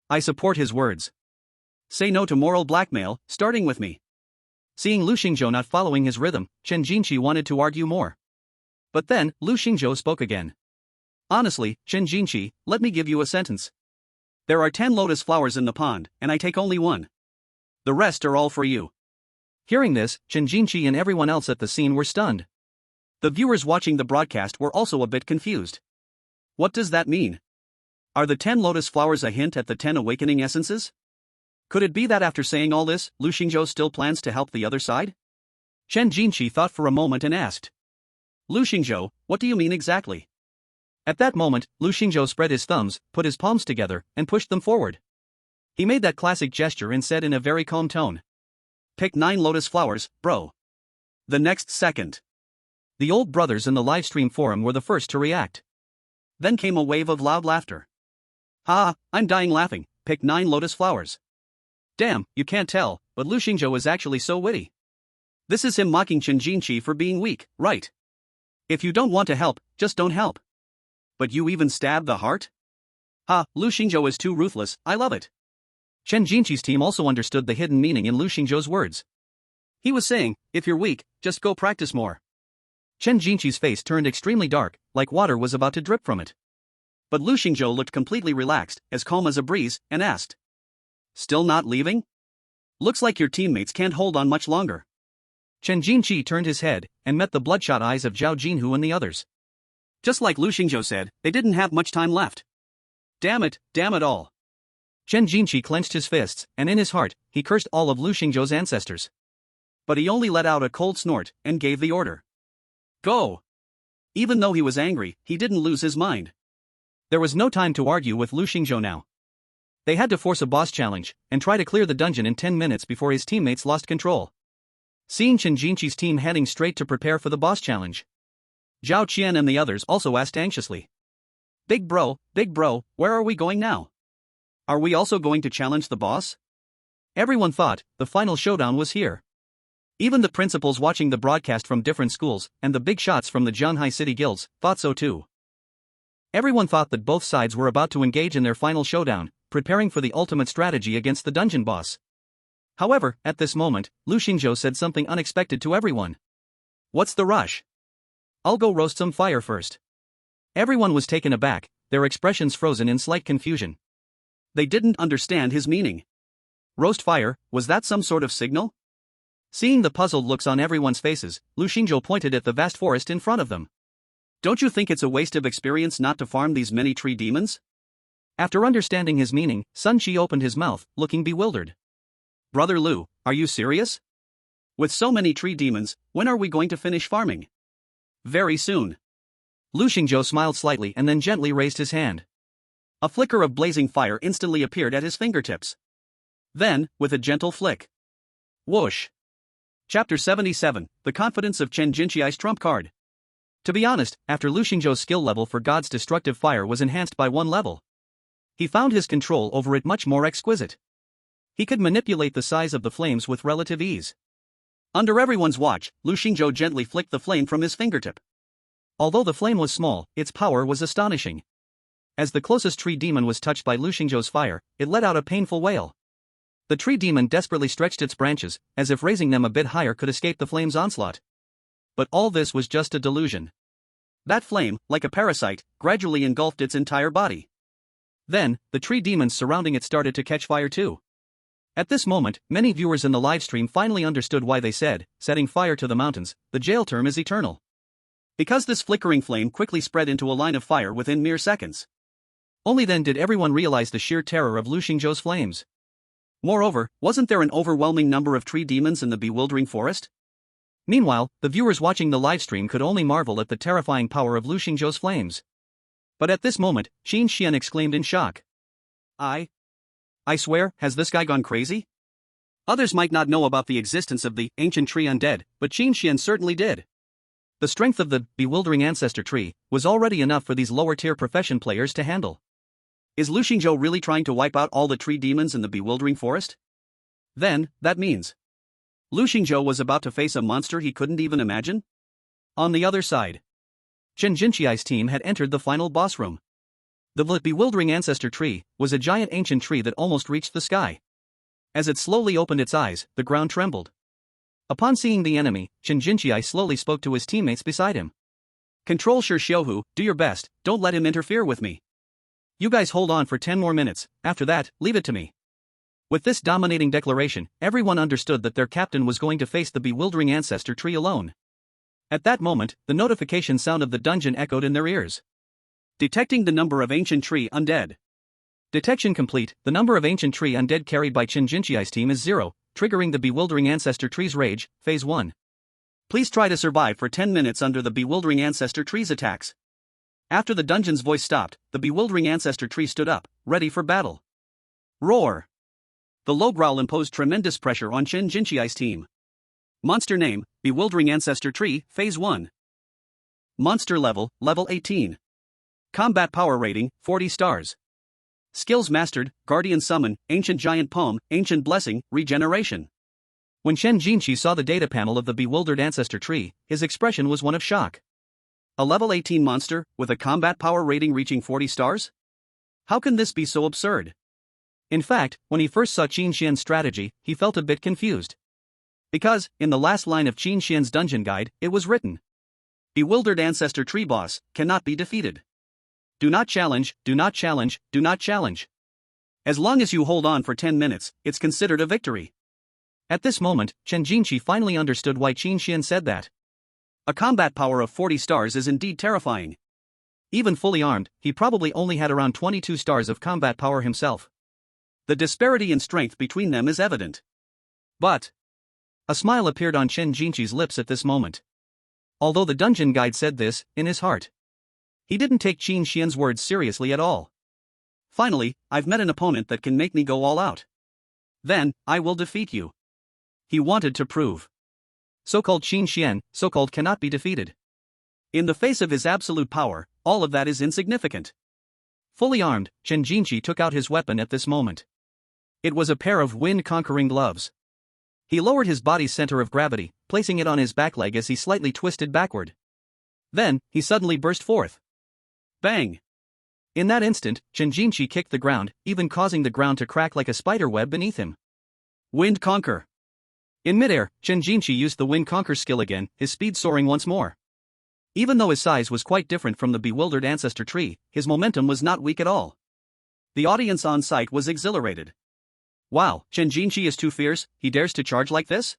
I support his words. Say no to moral blackmail, starting with me. Seeing Lu Xingzhou not following his rhythm, Chen Jinqi wanted to argue more. But then, Lu Xingzhou spoke again. Honestly, Chen Jinqi, let me give you a sentence. There are 10 lotus flowers in the pond, and I take only one. The rest are all for you. Hearing this, Chen Jinqi and everyone else at the scene were stunned. The viewers watching the broadcast were also a bit confused. What does that mean? Are the 10 lotus flowers a hint at the 10 awakening essences? Could it be that after saying all this, Lu Xingzhou still plans to help the other side? Chen Jinqi thought for a moment and asked, Lu Xingzhou, what do you mean exactly? At that moment, Lu Xingzhou spread his thumbs, put his palms together, and pushed them forward. He made that classic gesture and said in a very calm tone, "Pick 9 lotus flowers, bro." The next second, the old brothers in the livestream forum were the first to react. Then came a wave of loud laughter. "Ha, I'm dying laughing, pick 9 lotus flowers. Damn, you can't tell, but Lu Xingzhou is actually so witty. This is him mocking Chen Jinqi for being weak, right? If you don't want to help, just don't help. But you even stab the heart? Ha, Lu Xingzhou is too ruthless, I love it." Chen Jinqi's team also understood the hidden meaning in Lu Xingzhou's words. He was saying, if you're weak, just go practice more. Chen Jinqi's face turned extremely dark, like water was about to drip from it. But Lu Xingzhou looked completely relaxed, as calm as a breeze, and asked, "Still not leaving? Looks like your teammates can't hold on much longer." Chen Jinqi turned his head, and met the bloodshot eyes of Zhao Jinhu and the others. Just like Lu Xingzhou said, they didn't have much time left. Damn it all. Chen Jinqi clenched his fists, and in his heart, he cursed all of Lu Xingzhou's ancestors. But he only let out a cold snort, and gave the order. Go! Even though he was angry, he didn't lose his mind. There was no time to argue with Lu Xingzhou now. They had to force a boss challenge, and try to clear the dungeon in 10 minutes before his teammates lost control. Seeing Chen Jinqi's team heading straight to prepare for the boss challenge, Zhao Qian and the others also asked anxiously, Big bro, where are we going now? Are we also going to challenge the boss?" Everyone thought the final showdown was here. Even the principals watching the broadcast from different schools, and the big shots from the Zhanghai City guilds, thought so too. Everyone thought that both sides were about to engage in their final showdown, preparing for the ultimate strategy against the dungeon boss. However, at this moment, Lu Xingzhou said something unexpected to everyone. "What's the rush? I'll go roast some fire first." Everyone was taken aback, their expressions frozen in slight confusion. They didn't understand his meaning. Roast fire, was that some sort of signal? Seeing the puzzled looks on everyone's faces, Lu Xingzhou pointed at the vast forest in front of them. "Don't you think it's a waste of experience not to farm these many tree demons?" After understanding his meaning, Sun Qi opened his mouth, looking bewildered. "Brother Lu, are you serious? With so many tree demons, when are we going to finish farming?" "Very soon." Lu Xingzhou smiled slightly and then gently raised his hand. A flicker of blazing fire instantly appeared at his fingertips. Then, with a gentle flick, whoosh. Chapter 77, The Confidence of Chen Jinqi's Trump Card. To be honest, after Lu Xingzhou's skill level for God's destructive fire was enhanced by 1 level, he found his control over it much more exquisite. He could manipulate the size of the flames with relative ease. Under everyone's watch, Lu Xingzhou gently flicked the flame from his fingertip. Although the flame was small, its power was astonishing. As the closest tree demon was touched by Lu Xingzhou's fire, it let out a painful wail. The tree demon desperately stretched its branches, as if raising them a bit higher could escape the flame's onslaught. But all this was just a delusion. That flame, like a parasite, gradually engulfed its entire body. Then, the tree demons surrounding it started to catch fire too. At this moment, many viewers in the livestream finally understood why they said, setting fire to the mountains, the jail term is eternal. Because this flickering flame quickly spread into a line of fire within mere seconds. Only then did everyone realize the sheer terror of Lu Xingzhou's flames. Moreover, wasn't there an overwhelming number of tree demons in the bewildering forest? Meanwhile, the viewers watching the livestream could only marvel at the terrifying power of Lu Xingzhou's flames. But at this moment, Qin Xian exclaimed in shock. I swear, has this guy gone crazy? Others might not know about the existence of the ancient tree undead, but Qin Xian certainly did. The strength of the bewildering ancestor tree was already enough for these lower-tier profession players to handle. Is Lu Xingzhou really trying to wipe out all the tree demons in the bewildering forest? Then, that means Lu Xingzhou was about to face a monster he couldn't even imagine? On the other side, Chen Jinqiai's team had entered the final boss room. The bewildering ancestor tree was a giant ancient tree that almost reached the sky. As it slowly opened its eyes, the ground trembled. Upon seeing the enemy, Chen Jinqiai slowly spoke to his teammates beside him. Control Shi Xiuhu, do your best, don't let him interfere with me. You guys hold on for 10 more minutes, after that, leave it to me. With this dominating declaration, everyone understood that their captain was going to face the bewildering ancestor tree alone. At that moment, the notification sound of the dungeon echoed in their ears. Detecting the number of ancient tree undead. Detection complete. The number of ancient tree undead carried by Chen Jinqiai's team is 0, triggering the bewildering ancestor tree's rage, phase 1. Please try to survive for 10 minutes under the bewildering ancestor tree's attacks. After the dungeon's voice stopped, the bewildering ancestor tree stood up, ready for battle. Roar! The low growl imposed tremendous pressure on Chen Jinqiai's team. Monster name, Bewildering Ancestor Tree, Phase 1. Monster level, Level 18. Combat power rating, 40 stars. Skills mastered, Guardian Summon, Ancient Giant Palm, Ancient Blessing, Regeneration. When Chen Jinqi saw the data panel of the bewildered ancestor tree, his expression was one of shock. A level 18 monster, with a combat power rating reaching 40 stars? How can this be so absurd? In fact, when he first saw Qin Xian's strategy, he felt a bit confused. Because, in the last line of Qin Xian's dungeon guide, it was written, Bewildered Ancestor Tree Boss, cannot be defeated. Do not challenge, do not challenge, do not challenge. As long as you hold on for 10 minutes, it's considered a victory. At this moment, Chen Jinqi finally understood why Qin Xian said that. A combat power of 40 stars is indeed terrifying. Even fully armed, he probably only had around 22 stars of combat power himself. The disparity in strength between them is evident. But a smile appeared on Chen Jinqi's lips at this moment. Although the dungeon guide said this, in his heart, he didn't take Qin Xian's words seriously at all. Finally, I've met an opponent that can make me go all out. Then, I will defeat you. He wanted to prove. So-called Qin Xian, so-called cannot be defeated. In the face of his absolute power, all of that is insignificant. Fully armed, Chen Jinqi took out his weapon at this moment. It was a pair of wind-conquering gloves. He lowered his body's center of gravity, placing it on his back leg as he slightly twisted backward. Then, he suddenly burst forth. Bang! In that instant, Chen Jinqi kicked the ground, even causing the ground to crack like a spider web beneath him. Wind Conquer. In midair, Chen Jinqi used the Wind Conquer skill again, his speed soaring once more. Even though his size was quite different from the bewildered ancestor tree, his momentum was not weak at all. The audience on site was exhilarated. Wow, Chen Jinqi is too fierce, he dares to charge like this?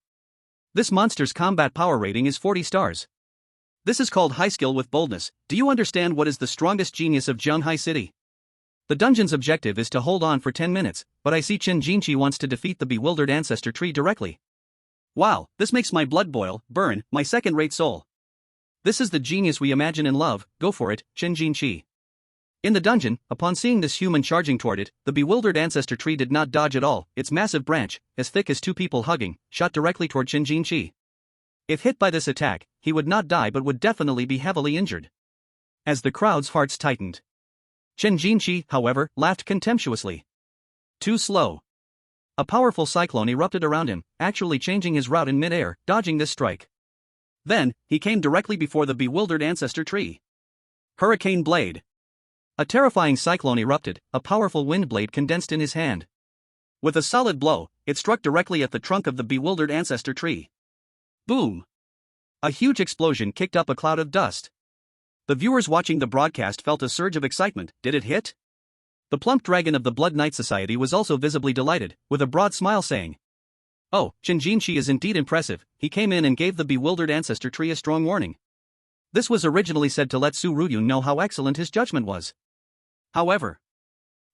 This monster's combat power rating is 40 stars. This is called high skill with boldness. Do you understand what is the strongest genius of Zhenghai City? The dungeon's objective is to hold on for 10 minutes, but I see Chen Jinqi wants to defeat the bewildered ancestor tree directly. Wow, this makes my blood boil, burn, my second-rate soul. This is the genius we imagine and love, go for it, Chen Jinqi. In the dungeon, upon seeing this human charging toward it, the bewildered ancestor tree did not dodge at all. Its massive branch, as thick as two people hugging, shot directly toward Chen Jinqi. If hit by this attack, he would not die but would definitely be heavily injured. As the crowd's hearts tightened, Chen Jinqi, however, laughed contemptuously. Too slow. A powerful cyclone erupted around him, actually changing his route in mid-air, dodging this strike. Then, he came directly before the bewildered ancestor tree. Hurricane Blade. A terrifying cyclone erupted, a powerful wind blade condensed in his hand. With a solid blow, it struck directly at the trunk of the bewildered ancestor tree. Boom! A huge explosion kicked up a cloud of dust. The viewers watching the broadcast felt a surge of excitement. Did it hit? The plump dragon of the Blood Knight Society was also visibly delighted, with a broad smile saying, "Oh, Shinjinshi is indeed impressive." He came in and gave the bewildered ancestor tree a strong warning. This was originally said to let Su Ruyun know how excellent his judgment was. However,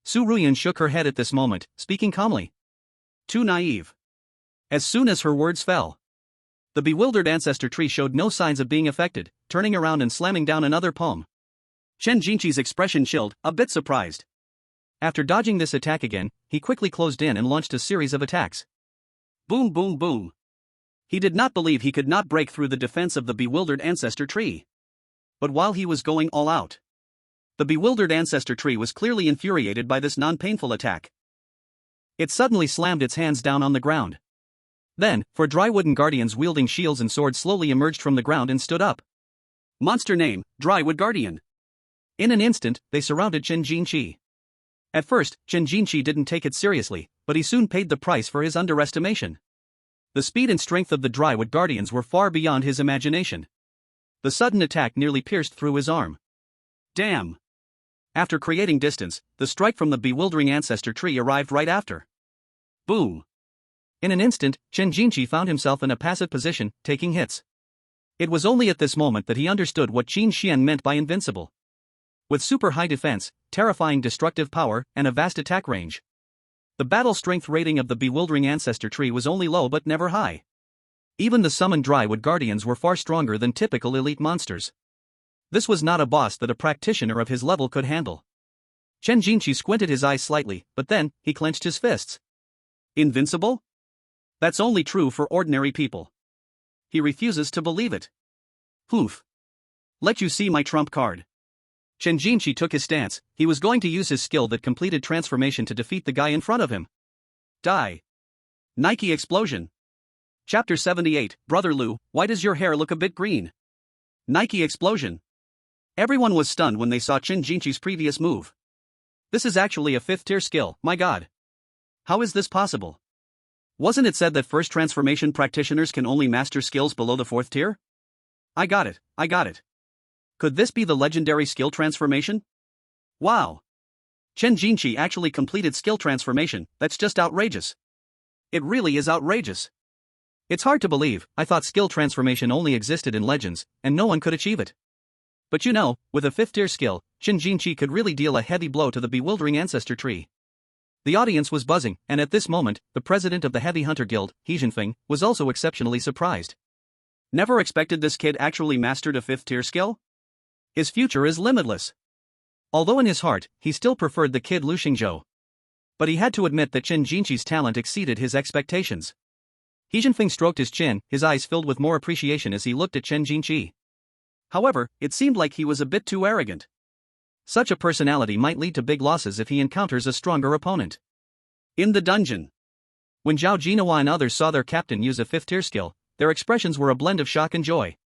Su Ruyun shook her head at this moment, speaking calmly. Too naive. As soon as her words fell, the bewildered ancestor tree showed no signs of being affected, turning around and slamming down another palm. Chen Jinchi's expression chilled, a bit surprised. After dodging this attack again, he quickly closed in and launched a series of attacks. Boom boom boom. He did not believe he could not break through the defense of the bewildered ancestor tree. But while he was going all out, the bewildered ancestor tree was clearly infuriated by this non-painful attack. It suddenly slammed its hands down on the ground. Then, four dry wooden guardians wielding shields and swords slowly emerged from the ground and stood up. Monster name, Drywood Guardian. In an instant, they surrounded Chen Jinchi. At first, Chen Jinchi didn't take it seriously, but he soon paid the price for his underestimation. The speed and strength of the Drywood Guardians were far beyond his imagination. The sudden attack nearly pierced through his arm. Damn! After creating distance, the strike from the bewildering ancestor tree arrived right after. Boom! In an instant, Chen Jinchi found himself in a passive position, taking hits. It was only at this moment that he understood what Qin Xian meant by invincible. With super high defense, terrifying destructive power, and a vast attack range, the battle strength rating of the bewildering ancestor tree was only low but never high. Even the summoned Drywood Guardians were far stronger than typical elite monsters. This was not a boss that a practitioner of his level could handle. Chen Jinchi squinted his eyes slightly, but then, he clenched his fists. Invincible? That's only true for ordinary people. He refuses to believe it. Hoof. Let you see my trump card. Chen Jinchi took his stance. He was going to use his skill that completed transformation to defeat the guy in front of him. Die. Nike explosion. Chapter 78, Brother Lu, why does your hair look a bit green? Nike explosion. Everyone was stunned when they saw Chen Jinchi's previous move. This is actually a 5th tier skill, my god. How is this possible? Wasn't it said that first transformation practitioners can only master skills below the 4th tier? I got it. Could this be the legendary skill transformation? Wow! Chen Jinchi actually completed skill transformation. That's just outrageous. It really is outrageous. It's hard to believe. I thought skill transformation only existed in Legends, and no one could achieve it. But you know, with a 5th tier skill, Chen Jinchi could really deal a heavy blow to the bewildering ancestor tree. The audience was buzzing, and at this moment, the president of the Heavy Hunter Guild, He Jinfeng, was also exceptionally surprised. Never expected this kid actually mastered a 5th tier skill? His future is limitless. Although in his heart, he still preferred the kid Lu Xingzhou. But he had to admit that Chen Jinchi's talent exceeded his expectations. He Jinfeng stroked his chin, his eyes filled with more appreciation as he looked at Chen Jinchi. However, it seemed like he was a bit too arrogant. Such a personality might lead to big losses if he encounters a stronger opponent. In the dungeon, when Zhao Jinhua and others saw their captain use a 5th tier skill, their expressions were a blend of shock and joy.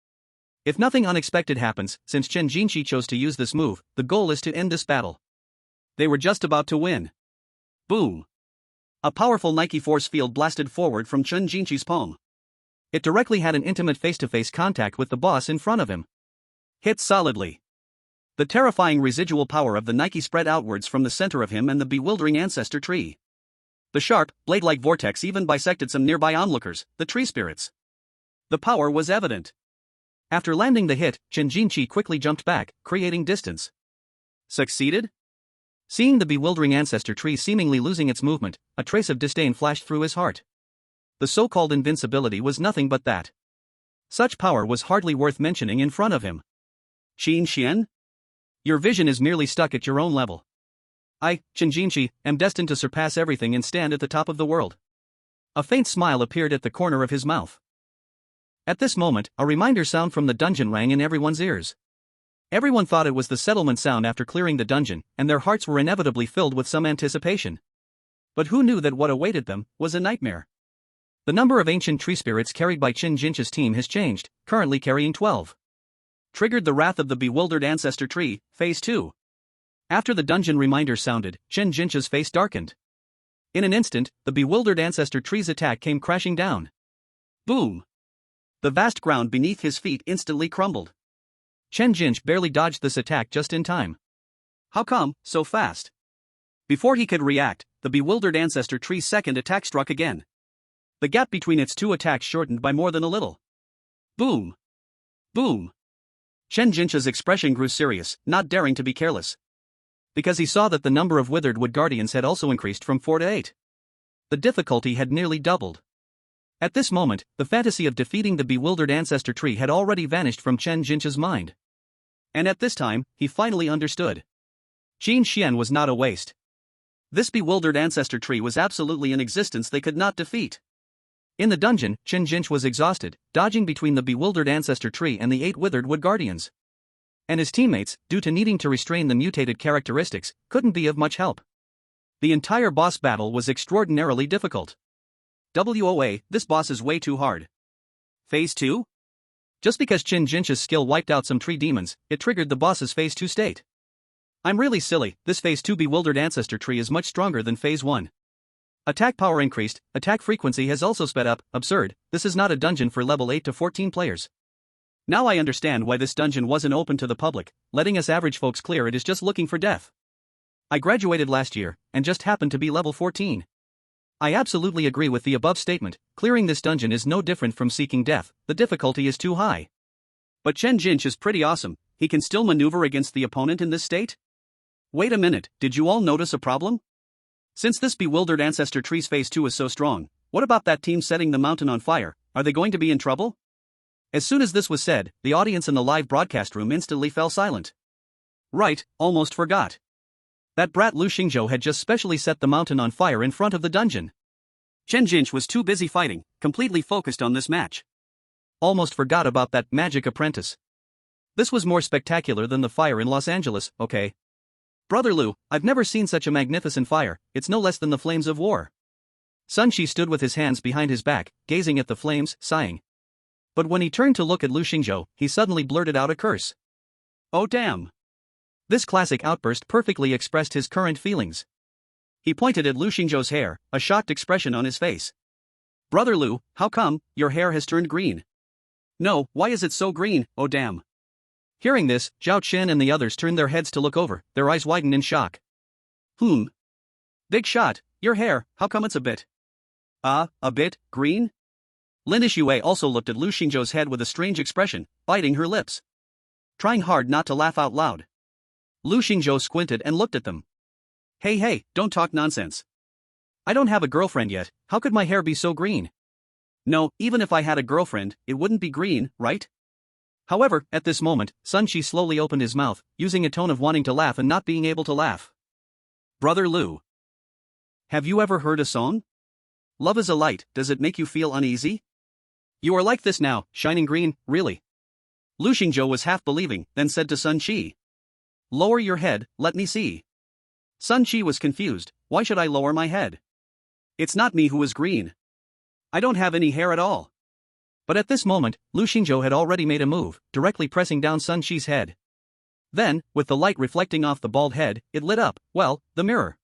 If nothing unexpected happens, since Chen Jinchi chose to use this move, the goal is to end this battle. They were just about to win. Boom! A powerful Nike force field blasted forward from Chen Jinchi's palm. It directly had an intimate face-to-face contact with the boss in front of him. Hit solidly. The terrifying residual power of the Nike spread outwards from the center of him and the bewildering ancestor tree. The sharp, blade-like vortex even bisected some nearby onlookers, the tree spirits. The power was evident. After landing the hit, Chen Jinchi quickly jumped back, creating distance. Succeeded? Seeing the bewildering ancestor tree seemingly losing its movement, a trace of disdain flashed through his heart. The so-called invincibility was nothing but that. Such power was hardly worth mentioning in front of him. Qin Xian? Your vision is merely stuck at your own level. I, Chen Jinchi, am destined to surpass everything and stand at the top of the world. A faint smile appeared at the corner of his mouth. At this moment, a reminder sound from the dungeon rang in everyone's ears. Everyone thought it was the settlement sound after clearing the dungeon, and their hearts were inevitably filled with some anticipation. But who knew that what awaited them was a nightmare? The number of ancient tree spirits carried by Chen Jinchi's team has changed, currently carrying 12. Triggered the wrath of the bewildered ancestor tree, Phase 2. After the dungeon reminder sounded, Chen Jinchi's face darkened. In an instant, the bewildered ancestor tree's attack came crashing down. Boom! The vast ground beneath his feet instantly crumbled. Chen Jinch barely dodged this attack just in time. How come, so fast? Before he could react, the bewildered ancestor tree's second attack struck again. The gap between its two attacks shortened by more than a little. Boom! Boom! Chen Jinch's expression grew serious, not daring to be careless. Because he saw that the number of withered wood guardians had also increased from 4 to 8. The difficulty had nearly doubled. At this moment, the fantasy of defeating the bewildered ancestor tree had already vanished from Chen Jinch's mind. And at this time, he finally understood. Qin Xian was not a waste. This bewildered ancestor tree was absolutely an existence they could not defeat. In the dungeon, Chen Jinch was exhausted, dodging between the bewildered ancestor tree and the 8 withered wood guardians. And his teammates, due to needing to restrain the mutated characteristics, couldn't be of much help. The entire boss battle was extraordinarily difficult. WOA, this boss is way too hard. Phase 2? Just because Chen Jinch's skill wiped out some tree demons, it triggered the boss's Phase 2 state. I'm really silly, this Phase 2 bewildered ancestor tree is much stronger than Phase 1. Attack power increased, attack frequency has also sped up, absurd, this is not a dungeon for level 8 to 14 players. Now I understand why this dungeon wasn't open to the public, letting us average folks clear it is just looking for death. I graduated last year, and just happened to be level 14. I absolutely agree with the above statement, clearing this dungeon is no different from seeking death, the difficulty is too high. But Chen Jinch is pretty awesome, he can still maneuver against the opponent in this state? Wait a minute, did you all notice a problem? Since this bewildered ancestor tree's Phase 2 is so strong, what about that team setting the mountain on fire, are they going to be in trouble? As soon as this was said, the audience in the live broadcast room instantly fell silent. Right, almost forgot. That brat Lu Xingzhou had just specially set the mountain on fire in front of the dungeon. Chen Jinch was too busy fighting, completely focused on this match. Almost forgot about that magic apprentice. This was more spectacular than the fire in Los Angeles, okay? Brother Lu, I've never seen such a magnificent fire, it's no less than the flames of war. Sun Shi stood with his hands behind his back, gazing at the flames, sighing. But when he turned to look at Lu Xingzhou, he suddenly blurted out a curse. Oh damn! This classic outburst perfectly expressed his current feelings. He pointed at Lu Xingzhou's hair, a shocked expression on his face. Brother Lu, how come, your hair has turned green? No, why is it so green, oh damn? Hearing this, Zhao Chen and the others turned their heads to look over, their eyes widened in shock. Big shot, your hair, how come it's a bit green? Lin Yue also looked at Lu Xingzhou's head with a strange expression, biting her lips. Trying hard not to laugh out loud. Lu Xingzhou squinted and looked at them. Hey, don't talk nonsense. I don't have a girlfriend yet, how could my hair be so green? No, even if I had a girlfriend, it wouldn't be green, right? However, at this moment, Sun Shi slowly opened his mouth, using a tone of wanting to laugh and not being able to laugh. Brother Lu. Have you ever heard a song? Love is a light, does it make you feel uneasy? You are like this now, shining green, really. Lu Xingzhou was half believing, then said to Sun Shi. Lower your head, let me see. Sun Shi was confused, why should I lower my head? It's not me who is green. I don't have any hair at all. But at this moment, Lu Xingzhou had already made a move, directly pressing down Sun Shi's head. Then, with the light reflecting off the bald head, it lit up, well, the mirror.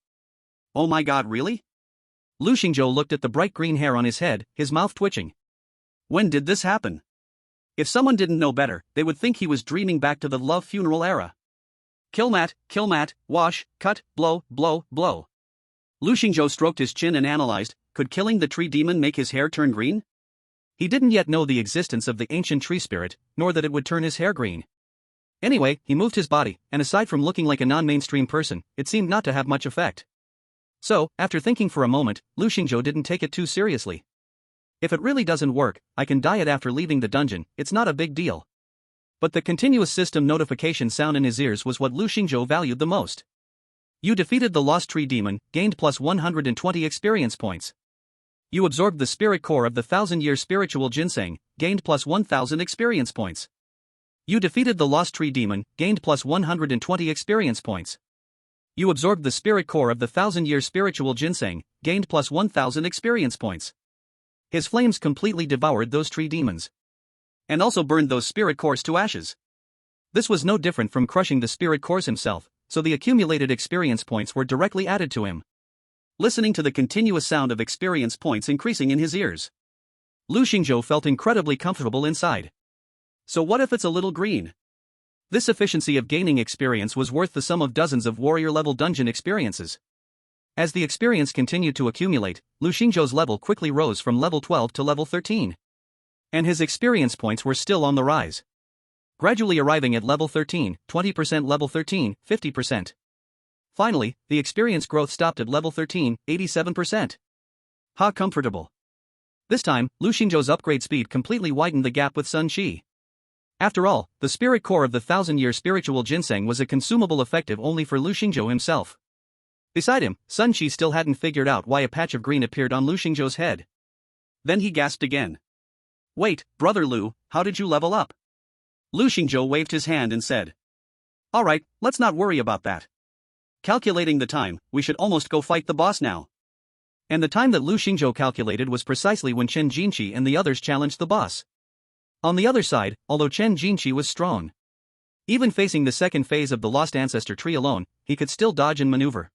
Oh my god, really? Lu Xingzhou looked at the bright green hair on his head, his mouth twitching. When did this happen? If someone didn't know better, they would think he was dreaming back to the love funeral era. Kill mat, wash, cut, blow. Lu Xingzhou stroked his chin and analyzed, could killing the tree demon make his hair turn green? He didn't yet know the existence of the ancient tree spirit, nor that it would turn his hair green. Anyway, he moved his body, and aside from looking like a non-mainstream person, it seemed not to have much effect. So, after thinking for a moment, Lu Xingzhou didn't take it too seriously. If it really doesn't work, I can dye it after leaving the dungeon, it's not a big deal. But the continuous system notification sound in his ears was what Lu Xingzhou valued the most. You defeated the lost tree demon, gained plus 120 experience points. You absorbed the spirit core of the 1000-year spiritual ginseng, gained plus 1000 experience points. You defeated the lost tree demon, gained plus 120 experience points. You absorbed the spirit core of the 1000-year spiritual ginseng, gained plus 1000 experience points. His flames completely devoured those tree demons. And also burned those spirit cores to ashes. This was no different from crushing the spirit cores himself, so the accumulated experience points were directly added to him. listening to the continuous sound of experience points increasing in his ears. Lu Xingzhou felt incredibly comfortable inside. So what if it's a little green? This efficiency of gaining experience was worth the sum of dozens of warrior-level dungeon experiences. As the experience continued to accumulate, Lu Xingzhou's level quickly rose from level 12 to level 13. And his experience points were still on the rise. Gradually arriving at level 13, 20% level 13, 50%. Finally, the experience growth stopped at level 13, 87%. Ha, comfortable. This time, Lu Xingzhou's upgrade speed completely widened the gap with Sun Qi. After all, the spirit core of the 1000-year spiritual ginseng was a consumable effective only for Lu Xingzhou himself. Beside him, Sun Qi still hadn't figured out why a patch of green appeared on Lu Xingzhou's head. Then he gasped again. Wait, brother Lu, how did you level up? Lu Xingzhou waved his hand and said. Alright, let's not worry about that. Calculating the time, we should almost go fight the boss now. And the time that Lu Xingzhou calculated was precisely when Chen Jinqi and the others challenged the boss. On the other side, although Chen Jinqi was strong, even facing the second phase of the Lost Ancestor tree alone, he could still dodge and maneuver,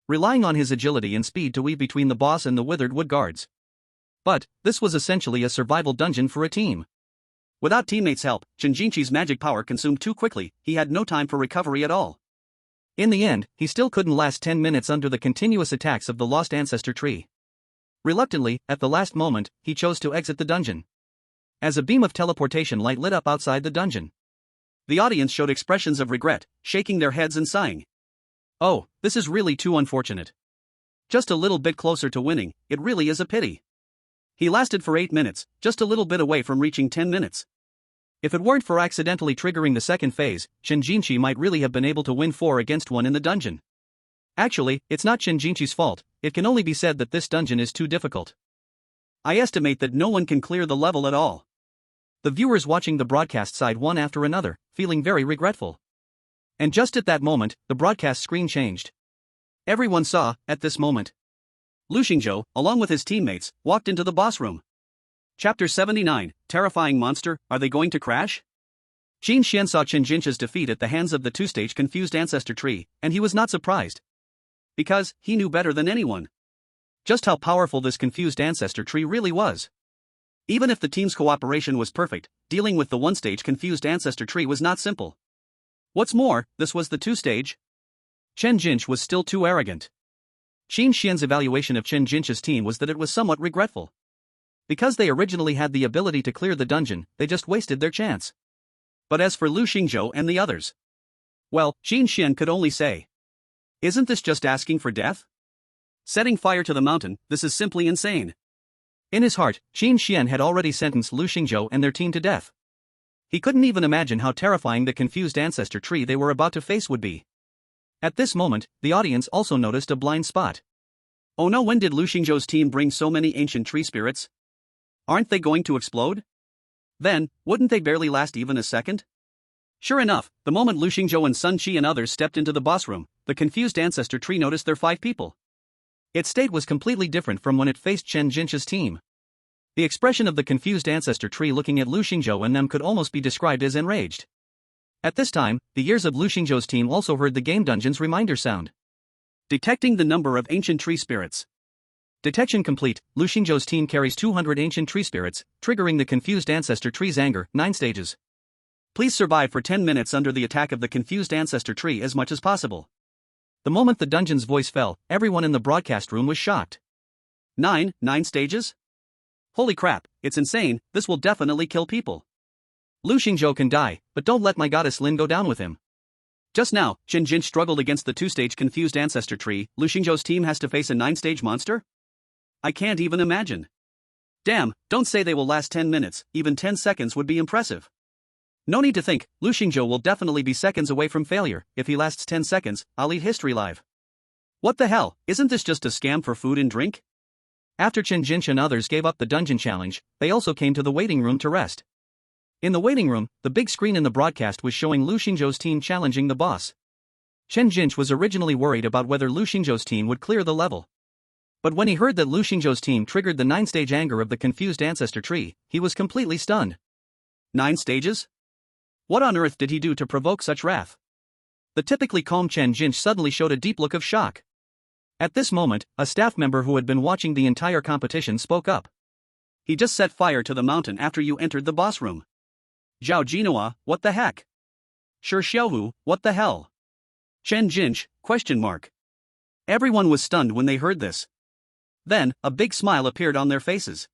relying on his agility and speed to weave between the boss and the withered wood guards. But this was essentially a survival dungeon for a team. Without teammates' help, Chen Jinqi's magic power consumed too quickly, he had no time for recovery at all. In the end, he still couldn't last 10 minutes under the continuous attacks of the Lost Ancestor tree. Reluctantly, at the last moment, he chose to exit the dungeon. As a beam of teleportation light lit up outside the dungeon, the audience showed expressions of regret, shaking their heads and sighing. Oh, this is really too unfortunate. Just a little bit closer to winning, it really is a pity. He lasted for 8 minutes, just a little bit away from reaching 10 minutes. If it weren't for accidentally triggering the second phase, Chen Jinqi might really have been able to win 4 against 1 in the dungeon. Actually, it's not Chen Jinqi's fault, it can only be said that this dungeon is too difficult. I estimate that no one can clear the level at all. The viewers watching the broadcast sighed one after another, feeling very regretful. And just at that moment, the broadcast screen changed. Everyone saw, at this moment, Lu Xingzhou, along with his teammates, walked into the boss room. Chapter 79, Terrifying Monster, Are They Going to Crash? Qin Xian saw Chen Jinqi's defeat at the hands of the two-stage confused ancestor tree, and he was not surprised. Because, he knew better than anyone just how powerful this confused ancestor tree really was. Even if the team's cooperation was perfect, dealing with the one-stage confused ancestor tree was not simple. What's more, this was the two-stage. Chen Jinqi was still too arrogant. Qin Xian's evaluation of Chen Jinqi's team was that it was somewhat regretful. Because they originally had the ability to clear the dungeon, they just wasted their chance. But as for Lu Xingzhou and the others, well, Qin Xian could only say, isn't this just asking for death? Setting fire to the mountain, this is simply insane. In his heart, Qin Xian had already sentenced Lu Xingzhou and their team to death. He couldn't even imagine how terrifying the confused ancestor tree they were about to face would be. At this moment, the audience also noticed a blind spot. Oh no, when did Lu Xingzhou's team bring so many ancient tree spirits? Aren't they going to explode? Then, wouldn't they barely last even a second? Sure enough, the moment Lu Xingzhou and Sun Qi and others stepped into the boss room, the confused ancestor tree noticed their 5 people. Its state was completely different from when it faced Chen Jinqi's team. The expression of the confused ancestor tree looking at Lu Xingzhou and them could almost be described as enraged. At this time, the ears of Lu Xingzhou's team also heard the game dungeon's reminder sound. Detecting the number of ancient tree spirits. Detection complete, Lu Xingzhou's team carries 200 ancient tree spirits, triggering the confused ancestor tree's anger, 9 stages. Please survive for 10 minutes under the attack of the confused ancestor tree as much as possible. The moment the dungeon's voice fell, everyone in the broadcast room was shocked. 9 stages? Holy crap, it's insane, this will definitely kill people. Lu Xingzhou can die, but don't let my goddess Lin go down with him. Just now, Chen Jinqi struggled against the 2-stage confused ancestor tree, Lu Xingzhou's team has to face a 9-stage monster? I can't even imagine. Damn, don't say they will last 10 minutes, even 10 seconds would be impressive. No need to think, Lu Xingzhou will definitely be seconds away from failure. If he lasts 10 seconds, I'll eat history live. What the hell, isn't this just a scam for food and drink? After Chen Jinqi and others gave up the dungeon challenge, they also came to the waiting room to rest. In the waiting room, the big screen in the broadcast was showing Lu Xingzhou's team challenging the boss. Chen Jinqi was originally worried about whether Lu Xingzhou's team would clear the level. But when he heard that Lu Xingzhou's team triggered the 9-stage anger of the confused ancestor tree, he was completely stunned. 9 stages? What on earth did he do to provoke such wrath? The typically calm Chen Jinqi suddenly showed a deep look of shock. At this moment, a staff member who had been watching the entire competition spoke up. He just set fire to the mountain after you entered the boss room. Zhao Jinhua, what the heck? Shi Xiaohu, what the hell? Chen Jinch, ? Everyone was stunned when they heard this. Then, a big smile appeared on their faces.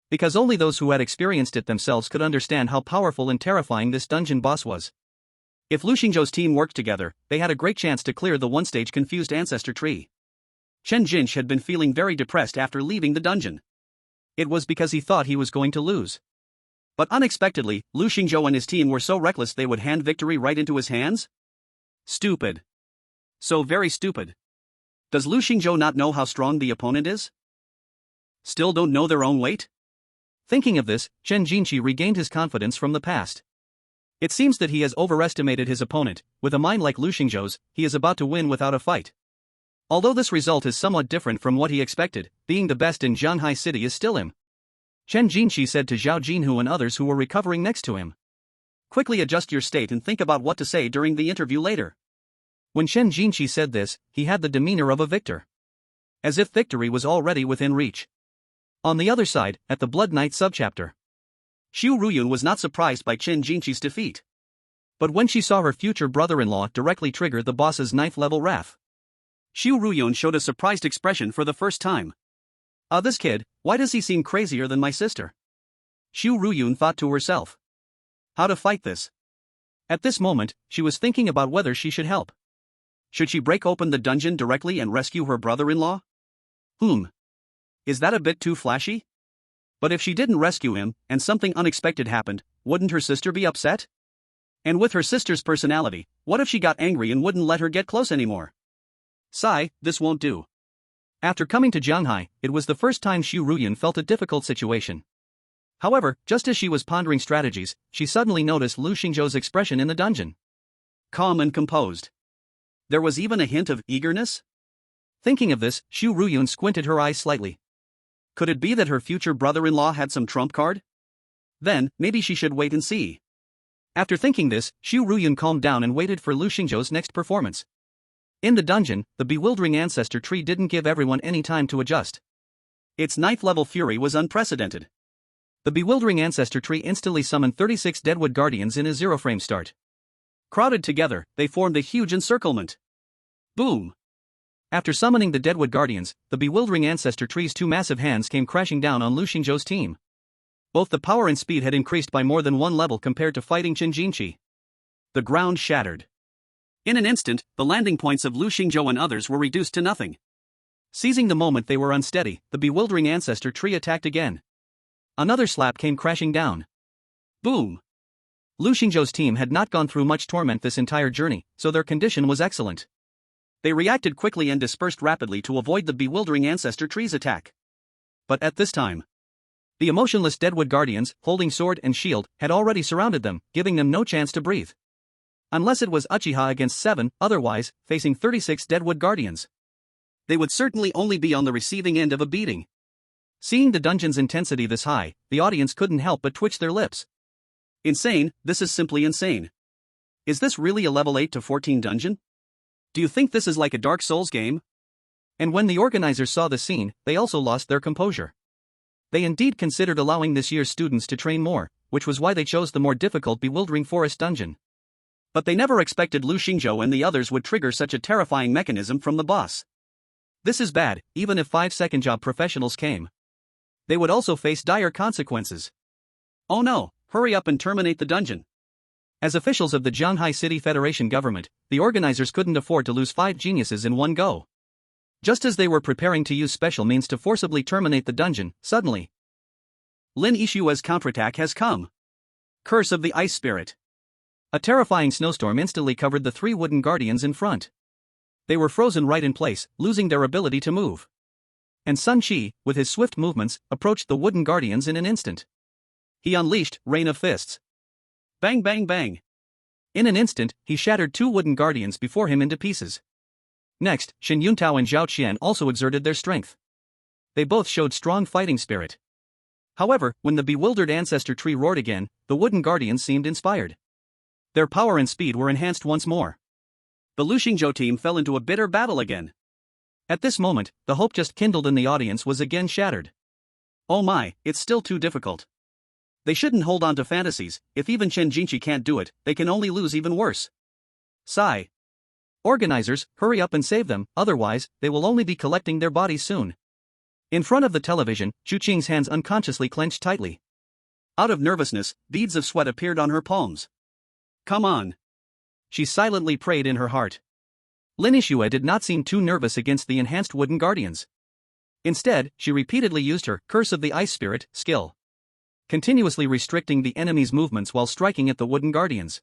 Because only those who had experienced it themselves could understand how powerful and terrifying this dungeon boss was. If Lu Xingzhou's team worked together, they had a great chance to clear the one-stage confused ancestor tree. Chen Jinch had been feeling very depressed after leaving the dungeon. It was because he thought he was going to lose. But unexpectedly, Lu Xingzhou and his team were so reckless they would hand victory right into his hands? Stupid. So very stupid. Does Lu Xingzhou not know how strong the opponent is? Still don't know their own weight? Thinking of this, Chen Jinchi regained his confidence from the past. It seems that he has overestimated his opponent. With a mind like Lu Xingzhou's, he is about to win without a fight. Although this result is somewhat different from what he expected, being the best in Zhanghai City is still him. Chen Jinchi said to Zhao Jinhu and others who were recovering next to him. Quickly adjust your state and think about what to say during the interview later. When Chen Jinchi said this, he had the demeanor of a victor. As if victory was already within reach. On the other side, at the Blood Knight subchapter, Xu Ruyun was not surprised by Chen Jinchi's defeat. But when she saw her future brother-in-law directly trigger the boss's 9th level wrath, Xu Ruyun showed a surprised expression for the first time. This kid, why does he seem crazier than my sister? Xu Ruyun thought to herself. How to fight this? At this moment, she was thinking about whether she should help. Should she break open the dungeon directly and rescue her brother-in-law? Is that a bit too flashy? But if she didn't rescue him, and something unexpected happened, wouldn't her sister be upset? And with her sister's personality, what if she got angry and wouldn't let her get close anymore? Sigh, this won't do. After coming to Zhanghai, it was the first time Xu Ruyun felt a difficult situation. However, just as she was pondering strategies, she suddenly noticed Lu Xingzhou's expression in the dungeon. Calm and composed. There was even a hint of eagerness? Thinking of this, Xu Ruyun squinted her eyes slightly. Could it be that her future brother-in-law had some trump card? Then, maybe she should wait and see. After thinking this, Xu Ruyun calmed down and waited for Lu Xingzhou's next performance. In the dungeon, the bewildering ancestor tree didn't give everyone any time to adjust. Its 9th level fury was unprecedented. The bewildering ancestor tree instantly summoned 36 Deadwood Guardians in a 0-frame start. Crowded together, they formed a huge encirclement. Boom! After summoning the Deadwood Guardians, the bewildering ancestor tree's 2 massive hands came crashing down on Lu Xingzhou's team. Both the power and speed had increased by more than 1 level compared to fighting Chen Jinchi. The ground shattered. In an instant, the landing points of Lu Xingzhou and others were reduced to nothing. Seizing the moment they were unsteady, the bewildering ancestor tree attacked again. Another slap came crashing down. Boom! Lu Xingzhou's team had not gone through much torment this entire journey, so their condition was excellent. They reacted quickly and dispersed rapidly to avoid the bewildering ancestor tree's attack. But at this time, the emotionless Deadwood Guardians, holding sword and shield, had already surrounded them, giving them no chance to breathe. Unless it was Uchiha against 7, otherwise, facing 36 Deadwood Guardians, they would certainly only be on the receiving end of a beating. Seeing the dungeon's intensity this high, the audience couldn't help but twitch their lips. Insane, this is simply insane. Is this really a level 8 to 14 dungeon? Do you think this is like a Dark Souls game? And when the organizers saw the scene, they also lost their composure. They indeed considered allowing this year's students to train more, which was why they chose the more difficult Bewildering Forest dungeon. But they never expected Lu Xingzhou and the others would trigger such a terrifying mechanism from the boss. This is bad, even if 5-second job professionals came. They would also face dire consequences. Oh no, hurry up and terminate the dungeon. As officials of the Zhanghai City Federation government, the organizers couldn't afford to lose 5 geniuses in one go. Just as they were preparing to use special means to forcibly terminate the dungeon, suddenly, Lin Yishua's counterattack has come. Curse of the Ice Spirit. A terrifying snowstorm instantly covered the 3 wooden guardians in front. They were frozen right in place, losing their ability to move. And Sun Qi, with his swift movements, approached the wooden guardians in an instant. He unleashed Rain of Fists. Bang bang bang. In an instant, he shattered 2 wooden guardians before him into pieces. Next, Shen Yuntao and Zhao Qian also exerted their strength. They both showed strong fighting spirit. However, when the bewildered ancestor tree roared again, the wooden guardians seemed inspired. Their power and speed were enhanced once more. The Lu Xingzhou team fell into a bitter battle again. At this moment, the hope just kindled in the audience was again shattered. Oh my, it's still too difficult. They shouldn't hold on to fantasies. If even Chen Jinchi can't do it, they can only lose even worse. Sigh. Organizers, hurry up and save them, otherwise, they will only be collecting their bodies soon. In front of the television, Chu Qing's hands unconsciously clenched tightly. Out of nervousness, beads of sweat appeared on her palms. Come on. She silently prayed in her heart. Lin Yixue did not seem too nervous against the enhanced wooden guardians. Instead, she repeatedly used her Curse of the Ice Spirit skill, continuously restricting the enemy's movements while striking at the wooden guardians.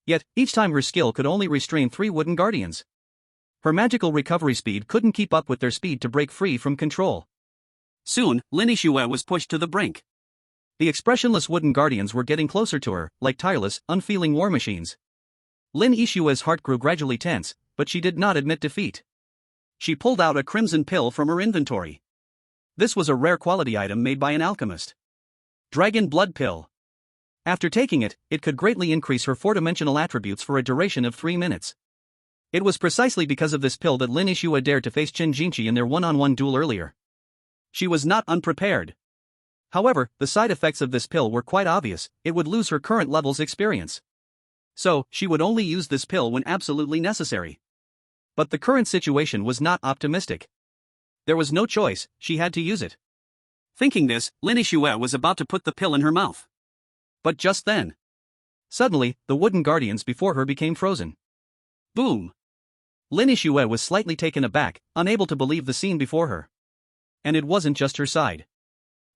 Yet, each time her skill could only restrain 3 wooden guardians. Her magical recovery speed couldn't keep up with their speed to break free from control. Soon, Lin Yixue was pushed to the brink. The expressionless wooden guardians were getting closer to her, like tireless, unfeeling war machines. Lin Yixue's heart grew gradually tense, but she did not admit defeat. She pulled out a crimson pill from her inventory. This was a rare quality item made by an alchemist. Dragon Blood Pill. After taking it, it could greatly increase her 4-dimensional attributes for a duration of 3 minutes. It was precisely because of this pill that Lin Yixue dared to face Chen Jinchi in their one-on-one duel earlier. She was not unprepared. However, the side effects of this pill were quite obvious. It would lose her current level's experience. So, she would only use this pill when absolutely necessary. But the current situation was not optimistic. There was no choice, she had to use it. Thinking this, Lin Yixue was about to put the pill in her mouth. But just then, suddenly, the wooden guardians before her became frozen. Boom! Lin Yixue was slightly taken aback, unable to believe the scene before her. And it wasn't just her side.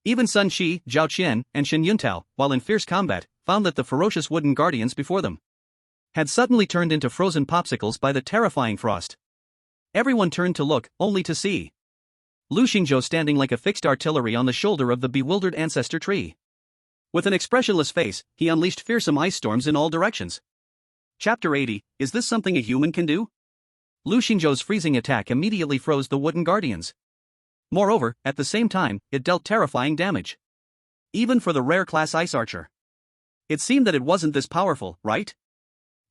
Even Sun Shi, Zhao Qian, and Shen Yuntao, while in fierce combat, found that the ferocious wooden guardians before them had suddenly turned into frozen popsicles by the terrifying frost. Everyone turned to look, only to see Lu Xingzhou standing like a fixed artillery on the shoulder of the bewildered ancestor tree. With an expressionless face, he unleashed fearsome ice storms in all directions. Chapter 80, Is this something a human can do? Lu Xingzhou's freezing attack immediately froze the wooden guardians. Moreover, at the same time, it dealt terrifying damage. Even for the rare class ice archer. It seemed that it wasn't this powerful, right?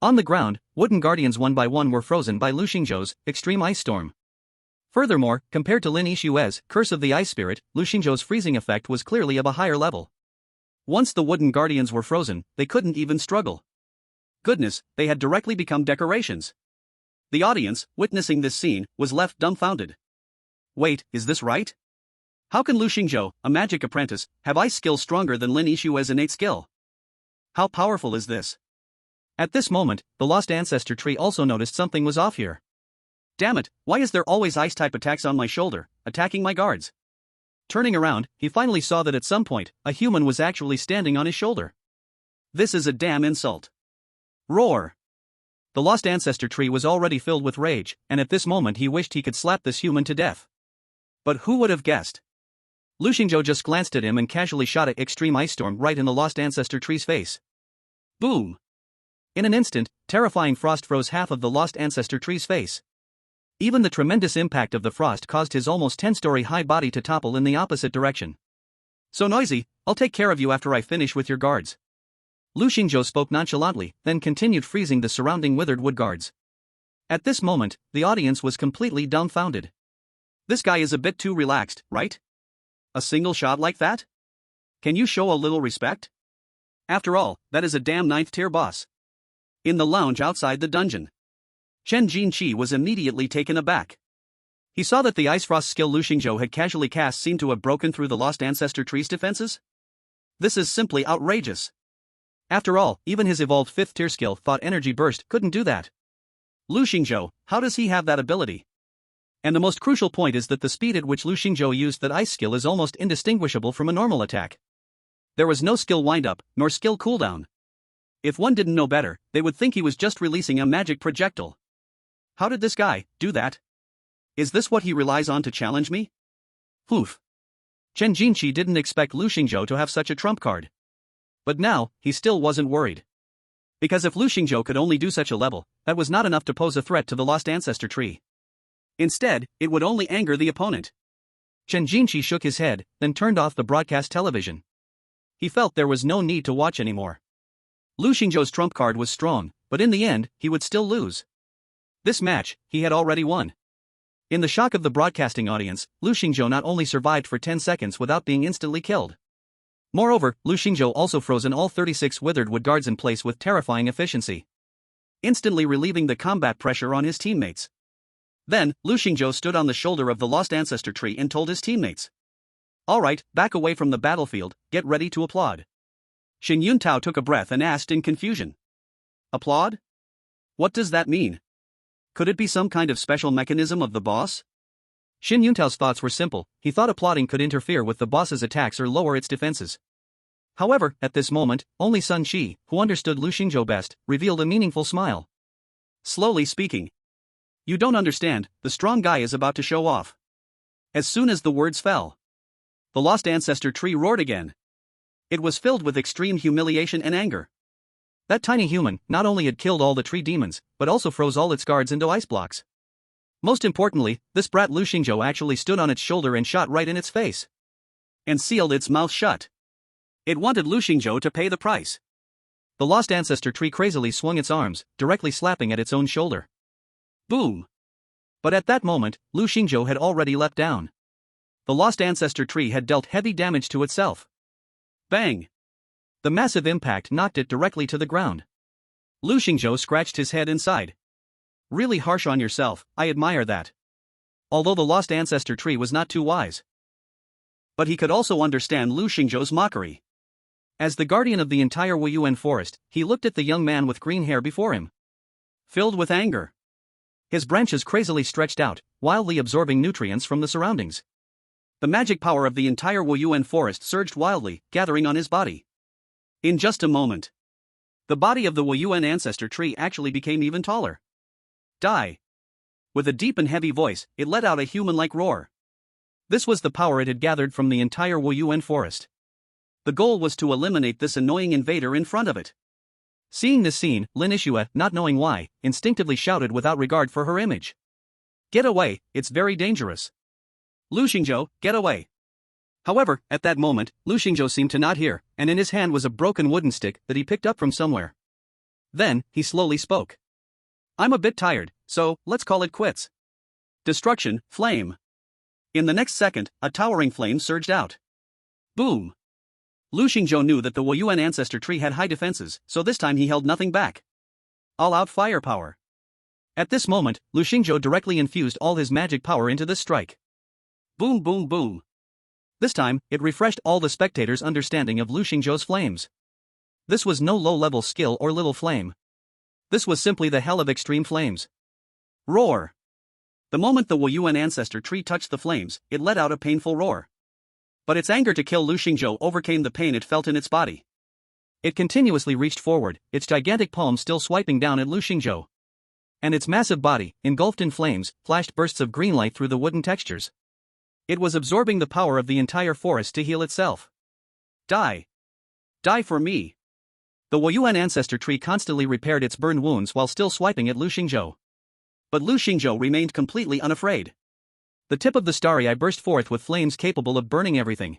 On the ground, wooden guardians one by one were frozen by Lu Xingzhou's extreme ice storm. Furthermore, compared to Lin Yixue's Curse of the Ice Spirit, Lu Xingzhou's freezing effect was clearly of a higher level. Once the wooden guardians were frozen, they couldn't even struggle. Goodness, they had directly become decorations. The audience, witnessing this scene, was left dumbfounded. Wait, is this right? How can Lu Xingzhou, a magic apprentice, have ice skill stronger than Lin Yixue's innate skill? How powerful is this? At this moment, the lost ancestor tree also noticed something was off here. Damn it, why is there always ice-type attacks on my shoulder, attacking my guards? Turning around, he finally saw that at some point, a human was actually standing on his shoulder. This is a damn insult. Roar! The lost ancestor tree was already filled with rage, and at this moment he wished he could slap this human to death. But who would have guessed? Lu Xingzhou just glanced at him and casually shot an extreme ice storm right in the lost ancestor tree's face. Boom! In an instant, terrifying frost froze half of the lost ancestor tree's face. Even the tremendous impact of the frost caused his almost 10-story high body to topple in the opposite direction. So noisy, I'll take care of you after I finish with your guards. Lu Xingzhou spoke nonchalantly, then continued freezing the surrounding withered wood guards. At this moment, the audience was completely dumbfounded. This guy is a bit too relaxed, right? A single shot like that? Can you show a little respect? After all, that is a damn 9th-tier boss. In the lounge outside the dungeon, Chen Jinchi was immediately taken aback. He saw that the Ice Frost skill Lu Xingzhou had casually cast seemed to have broken through the lost ancestor tree's defenses. This is simply outrageous. After all, even his evolved 5th-tier skill, Thought Energy Burst, couldn't do that. Lu Xingzhou, how does he have that ability? And the most crucial point is that the speed at which Lu Xingzhou used that ice skill is almost indistinguishable from a normal attack. There was no skill windup, nor skill cooldown. If one didn't know better, they would think he was just releasing a magic projectile. How did this guy do that? Is this what he relies on to challenge me? Oof. Chen Jinchi didn't expect Lu Xingzhou to have such a trump card. But now, he still wasn't worried. Because if Lu Xingzhou could only do such a level, that was not enough to pose a threat to the lost ancestor tree. Instead, it would only anger the opponent. Chen Jinchi shook his head, then turned off the broadcast television. He felt there was no need to watch anymore. Lu Xingzhou's trump card was strong, but in the end, he would still lose. This match, he had already won. In the shock of the broadcasting audience, Lu Xingzhou not only survived for 10 seconds without being instantly killed. Moreover, Lu Xingzhou also frozen all 36 withered wood guards in place with terrifying efficiency, instantly relieving the combat pressure on his teammates. Then, Lu Xingzhou stood on the shoulder of the lost ancestor tree and told his teammates, "Alright, back away from the battlefield, get ready to applaud." Xin Yuntao took a breath and asked in confusion, "Applaud? What does that mean? Could it be some kind of special mechanism of the boss?" Xin Yuntao's thoughts were simple. He thought applauding could interfere with the boss's attacks or lower its defenses. However, at this moment, only Sun Qi, who understood Lu Xingzhou best, revealed a meaningful smile. Slowly speaking, "You don't understand, the strong guy is about to show off." As soon as the words fell, the lost ancestor tree roared again. It was filled with extreme humiliation and anger. That tiny human not only had killed all the tree demons, but also froze all its guards into ice blocks. Most importantly, this brat Lu Xingzhou actually stood on its shoulder and shot right in its face, and sealed its mouth shut. It wanted Lu Xingzhou to pay the price. The lost ancestor tree crazily swung its arms, directly slapping at its own shoulder. Boom! But at that moment, Lu Xingzhou had already leapt down. The lost ancestor tree had dealt heavy damage to itself. Bang! The massive impact knocked it directly to the ground. Lu Xingzhou scratched his head inside. "Really harsh on yourself, I admire that." Although the lost ancestor tree was not too wise, but he could also understand Lu Xingzhou's mockery. As the guardian of the entire Wuyuan forest, he looked at the young man with green hair before him, filled with anger. His branches crazily stretched out, wildly absorbing nutrients from the surroundings. The magic power of the entire Wuyuan forest surged wildly, gathering on his body. In just a moment, the body of the Wuyuan ancestor tree actually became even taller. Die! With a deep and heavy voice, it let out a human-like roar. This was the power it had gathered from the entire Wuyuan forest. The goal was to eliminate this annoying invader in front of it. Seeing this scene, Lin Yixue, not knowing why, instinctively shouted without regard for her image, "Get away, it's very dangerous. Lu Xingzhou, get away." However, at that moment, Lu Xingzhou seemed to not hear, and in his hand was a broken wooden stick that he picked up from somewhere. Then, he slowly spoke. "I'm a bit tired, so let's call it quits. Destruction, flame." In the next second, a towering flame surged out. Boom! Lu Xingzhou knew that the Wuyuan ancestor tree had high defenses, so this time he held nothing back. All-out firepower. At this moment, Lu Xingzhou directly infused all his magic power into this strike. Boom boom boom. This time, it refreshed all the spectators' understanding of Lu Xingzhou's flames. This was no low-level skill or little flame. This was simply the hell of extreme flames. Roar! The moment the Wuyuan ancestor tree touched the flames, it let out a painful roar. But its anger to kill Lu Xingzhou overcame the pain it felt in its body. It continuously reached forward, its gigantic palm still swiping down at Lu Xingzhou. And its massive body, engulfed in flames, flashed bursts of green light through the wooden textures. It was absorbing the power of the entire forest to heal itself. Die! Die for me! The Wuyuan ancestor tree constantly repaired its burned wounds while still swiping at Lu Xingzhou. But Lu Xingzhou remained completely unafraid. The tip of the starry eye burst forth with flames capable of burning everything.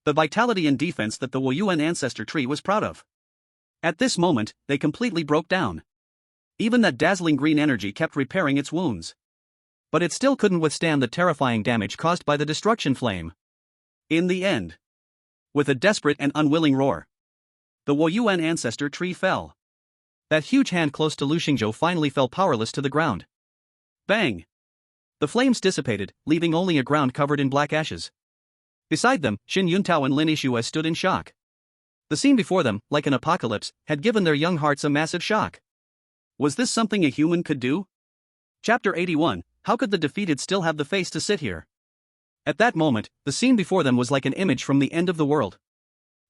The vitality and defense that the Wuyuan ancestor tree was proud of. At this moment, they completely broke down. Even that dazzling green energy kept repairing its wounds. But it still couldn't withstand the terrifying damage caused by the destruction flame. In the end, with a desperate and unwilling roar, the Wuyuan ancestor tree fell. That huge hand close to Lu Xingzhou finally fell powerless to the ground. Bang! The flames dissipated, leaving only a ground covered in black ashes. Beside them, Xin Yuntao and Lin Yixue stood in shock. The scene before them, like an apocalypse, had given their young hearts a massive shock. Was this something a human could do? Chapter 81, How could the defeated still have the face to sit here? At that moment, the scene before them was like an image from the end of the world.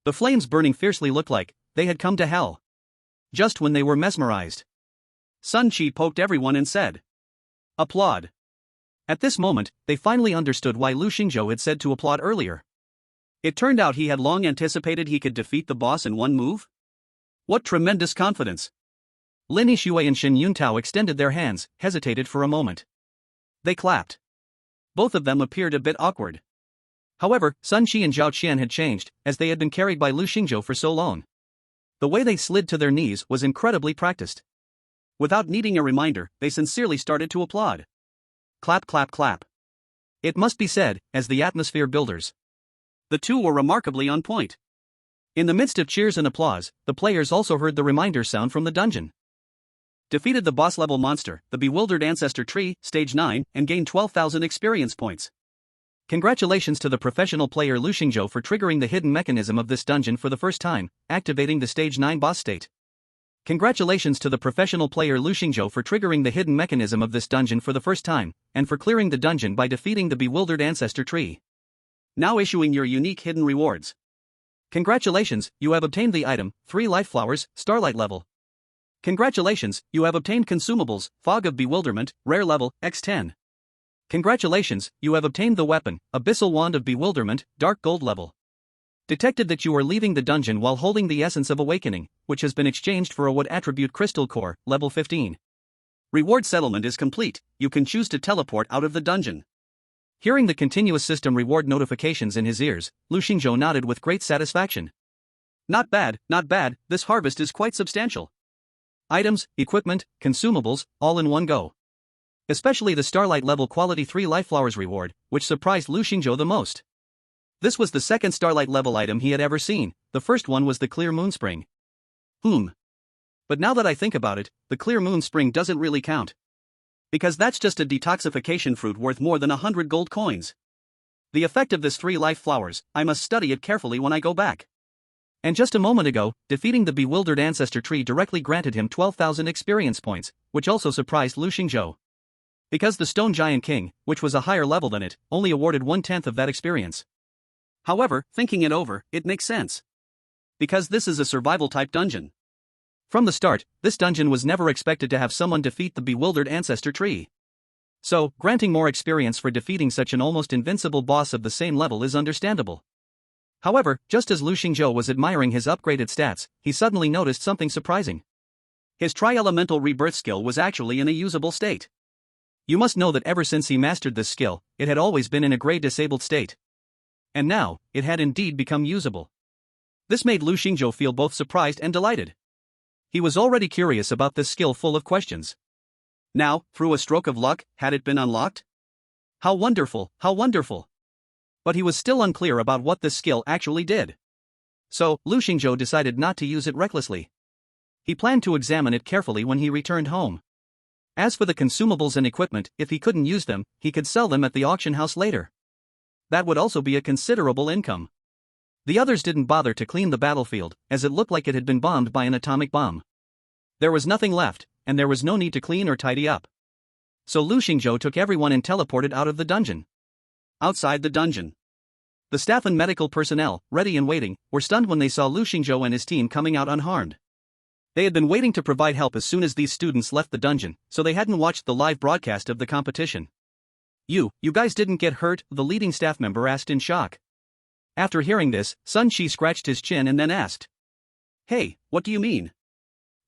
The flames burning fiercely looked like they had come to hell. Just when they were mesmerized, Sun Qi poked everyone and said, "Applaud." At this moment, they finally understood why Lu Xingzhou had said to applaud earlier. It turned out he had long anticipated he could defeat the boss in one move. What tremendous confidence! Lin Yixue and Xin Yuntao extended their hands, hesitated for a moment. They clapped. Both of them appeared a bit awkward. However, Sun Qi and Zhao Qian had changed, as they had been carried by Lu Xingzhou for so long. The way they slid to their knees was incredibly practiced. Without needing a reminder, they sincerely started to applaud. Clap clap clap. It must be said, as the atmosphere builders. The two were remarkably on point. In the midst of cheers and applause, the players also heard the reminder sound from the dungeon. Defeated the boss-level monster, the Bewildered Ancestor Tree, Stage 9, and gained 12,000 experience points. Congratulations to the professional player Luxingzhou for triggering the hidden mechanism of this dungeon for the first time, activating the Stage 9 boss state. Congratulations to the professional player Luxingzhou for triggering the hidden mechanism of this dungeon for the first time, and for clearing the dungeon by defeating the Bewildered Ancestor Tree. Now issuing your unique hidden rewards. Congratulations, you have obtained the item, 3 Life Flowers, Starlight level. Congratulations, you have obtained consumables, Fog of Bewilderment, rare level, X10. Congratulations, you have obtained the weapon, Abyssal Wand of Bewilderment, dark gold level. Detected that you are leaving the dungeon while holding the Essence of Awakening, which has been exchanged for a Wood Attribute Crystal Core, level 15. Reward settlement is complete, you can choose to teleport out of the dungeon. Hearing the continuous system reward notifications in his ears, Luxingzhou nodded with great satisfaction. Not bad, this harvest is quite substantial. Items, equipment, consumables, all in one go. Especially the Starlight level quality 3 Life Flowers reward, which surprised Luxingzhou the most. This was the second Starlight level item he had ever seen, the first one was the Clear Moon Spring. But now that I think about it, the Clear Moon Spring doesn't really count. Because that's just a detoxification fruit worth more than 100 gold coins. The effect of this 3 Life Flowers, I must study it carefully when I go back. And just a moment ago, defeating the Bewildered Ancestor Tree directly granted him 12,000 experience points, which also surprised Luxingzhou. Because the Stone Giant King, which was a higher level than it, only awarded 1/10 of that experience. However, thinking it over, it makes sense. Because this is a survival-type dungeon. From the start, this dungeon was never expected to have someone defeat the Bewildered Ancestor Tree. So, granting more experience for defeating such an almost invincible boss of the same level is understandable. However, just as Luxingzhou was admiring his upgraded stats, he suddenly noticed something surprising. His Tri-Elemental Rebirth skill was actually in a usable state. You must know that ever since he mastered this skill, it had always been in a gray disabled state. And now, it had indeed become usable. This made Luxingzhou feel both surprised and delighted. He was already curious about this skill full of questions. Now, through a stroke of luck, had it been unlocked? How wonderful, how wonderful! But he was still unclear about what this skill actually did. So, Luxingzhou decided not to use it recklessly. He planned to examine it carefully when he returned home. As for the consumables and equipment, if he couldn't use them, he could sell them at the auction house later. That would also be a considerable income. The others didn't bother to clean the battlefield, as it looked like it had been bombed by an atomic bomb. There was nothing left, and there was no need to clean or tidy up. So Luxingzhou took everyone and teleported out of the dungeon. Outside the dungeon, the staff and medical personnel, ready and waiting, were stunned when they saw Luxingzhou and his team coming out unharmed. They had been waiting to provide help as soon as these students left the dungeon, so they hadn't watched the live broadcast of the competition. You guys didn't get hurt?" the leading staff member asked in shock. After hearing this, Sun Shi scratched his chin and then asked, "Hey, what do you mean?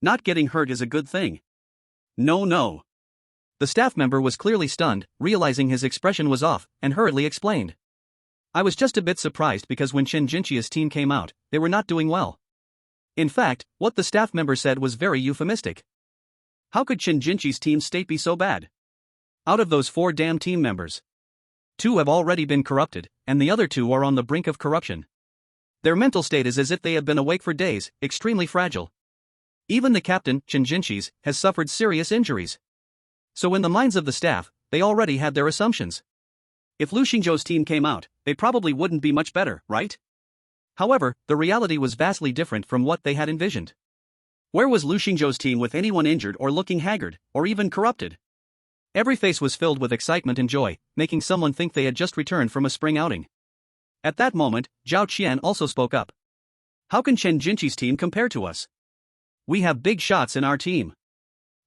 Not getting hurt is a good thing." No. The staff member was clearly stunned, realizing his expression was off, and hurriedly explained. "I was just a bit surprised because when Chen Jinqi's team came out, they were not doing well." In fact, what the staff member said was very euphemistic. How could Chen Jinqi's team state be so bad? Out of those 4 damn team members, 2 have already been corrupted, and the other 2 are on the brink of corruption. Their mental state is as if they have been awake for days, extremely fragile. Even the captain, Chen Jinqi's, has suffered serious injuries. So in the minds of the staff, they already had their assumptions. If Luxingzhou's team came out, they probably wouldn't be much better, right? However, the reality was vastly different from what they had envisioned. Where was Luxingzhou's team with anyone injured or looking haggard, or even corrupted? Every face was filled with excitement and joy, making someone think they had just returned from a spring outing. At that moment, Zhao Qian also spoke up. "How can Chen Jinqi's team compare to us? We have big shots in our team."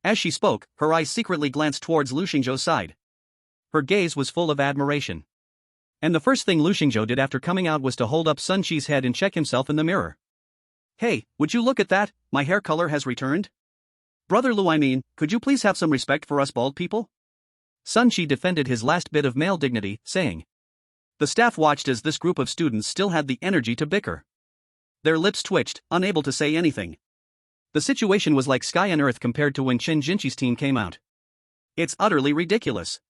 As she spoke, her eyes secretly glanced towards Luxingzhou's side. Her gaze was full of admiration. And the first thing Luxingzhou did after coming out was to hold up Sun Shi's head and check himself in the mirror. "Hey, would you look at that? My hair color has returned? Brother Lu, could you please have some respect for us bald people?" Sun Shi defended his last bit of male dignity, saying. The staff watched as this group of students still had the energy to bicker. Their lips twitched, unable to say anything. The situation was like sky and earth compared to when Chen Jinqi's team came out. It's utterly ridiculous.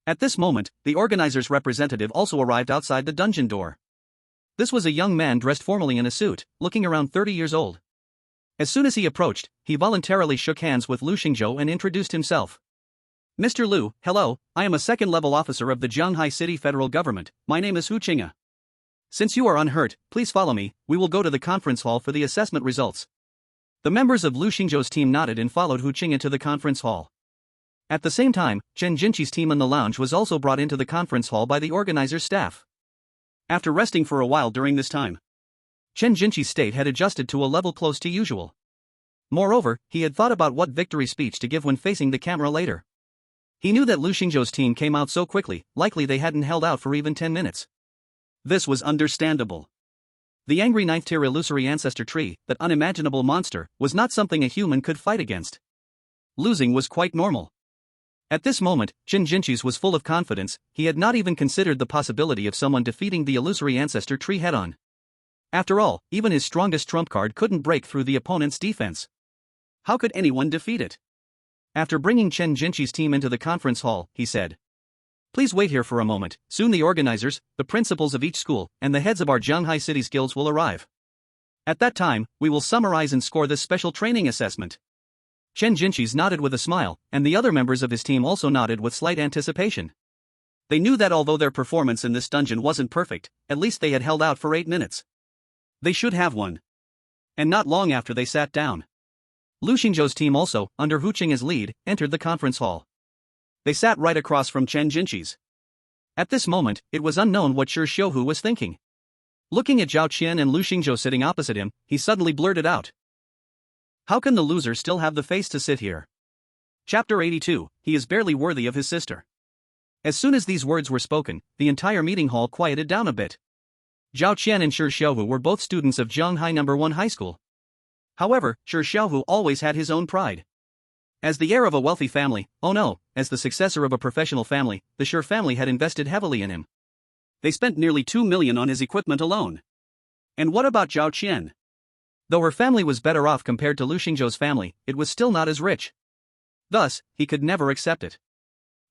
At this moment, the organizer's representative also arrived outside the dungeon door. This was a young man dressed formally in a suit, looking around 30 years old. As soon as he approached, he voluntarily shook hands with Lu Xingzhou and introduced himself. Mr. Lu, hello, I am a second-level officer of the Jianghai City federal government, my name is Hu Qing'a. Since you are unhurt, please follow me, we will go to the conference hall for the assessment results. The members of Lu Xingzhou's team nodded and followed Hu Qing'a to the conference hall. At the same time, Chen Jinqi's team in the lounge was also brought into the conference hall by the organizer's staff. After resting for a while during this time, Chen Jinqi's state had adjusted to a level close to usual. Moreover, he had thought about what victory speech to give when facing the camera later. He knew that Lu Xingzhou's team came out so quickly, likely they hadn't held out for even 10 minutes. This was understandable. The angry 9th-tier illusory ancestor tree, that unimaginable monster, was not something a human could fight against. Losing was quite normal. At this moment, Chen Jinqi's was full of confidence, he had not even considered the possibility of someone defeating the illusory ancestor tree head-on. After all, even his strongest trump card couldn't break through the opponent's defense. How could anyone defeat it? After bringing Chen Jinqi's team into the conference hall, he said, "Please wait here for a moment, soon the organizers, the principals of each school, and the heads of our Jianghai City's guilds will arrive. At that time, we will summarize and score this special training assessment." Chen Jinqi's nodded with a smile, and the other members of his team also nodded with slight anticipation. They knew that although their performance in this dungeon wasn't perfect, at least they had held out for 8 minutes. They should have won. And not long after they sat down. Lu Xingzhou's team also, under Hu Qing'a's lead, entered the conference hall. They sat right across from Chen Jinqi's. At this moment, it was unknown what Shi Xiuhu was thinking. Looking at Zhao Qian and Lu Xingzhou sitting opposite him, he suddenly blurted out, "How can the loser still have the face to sit here?" Chapter 82, He is barely worthy of his sister. As soon as these words were spoken, the entire meeting hall quieted down a bit. Zhao Qian and Shi Xiuhu were both students of Jianghai No. 1 High School. However, Shi Xiuhu always had his own pride. As the heir of a wealthy family, oh no, as the successor of a professional family, the Shi family had invested heavily in him. They spent nearly 2 million on his equipment alone. And what about Zhao Qian? Though her family was better off compared to Lu Xingzhou's family, it was still not as rich. Thus, he could never accept it.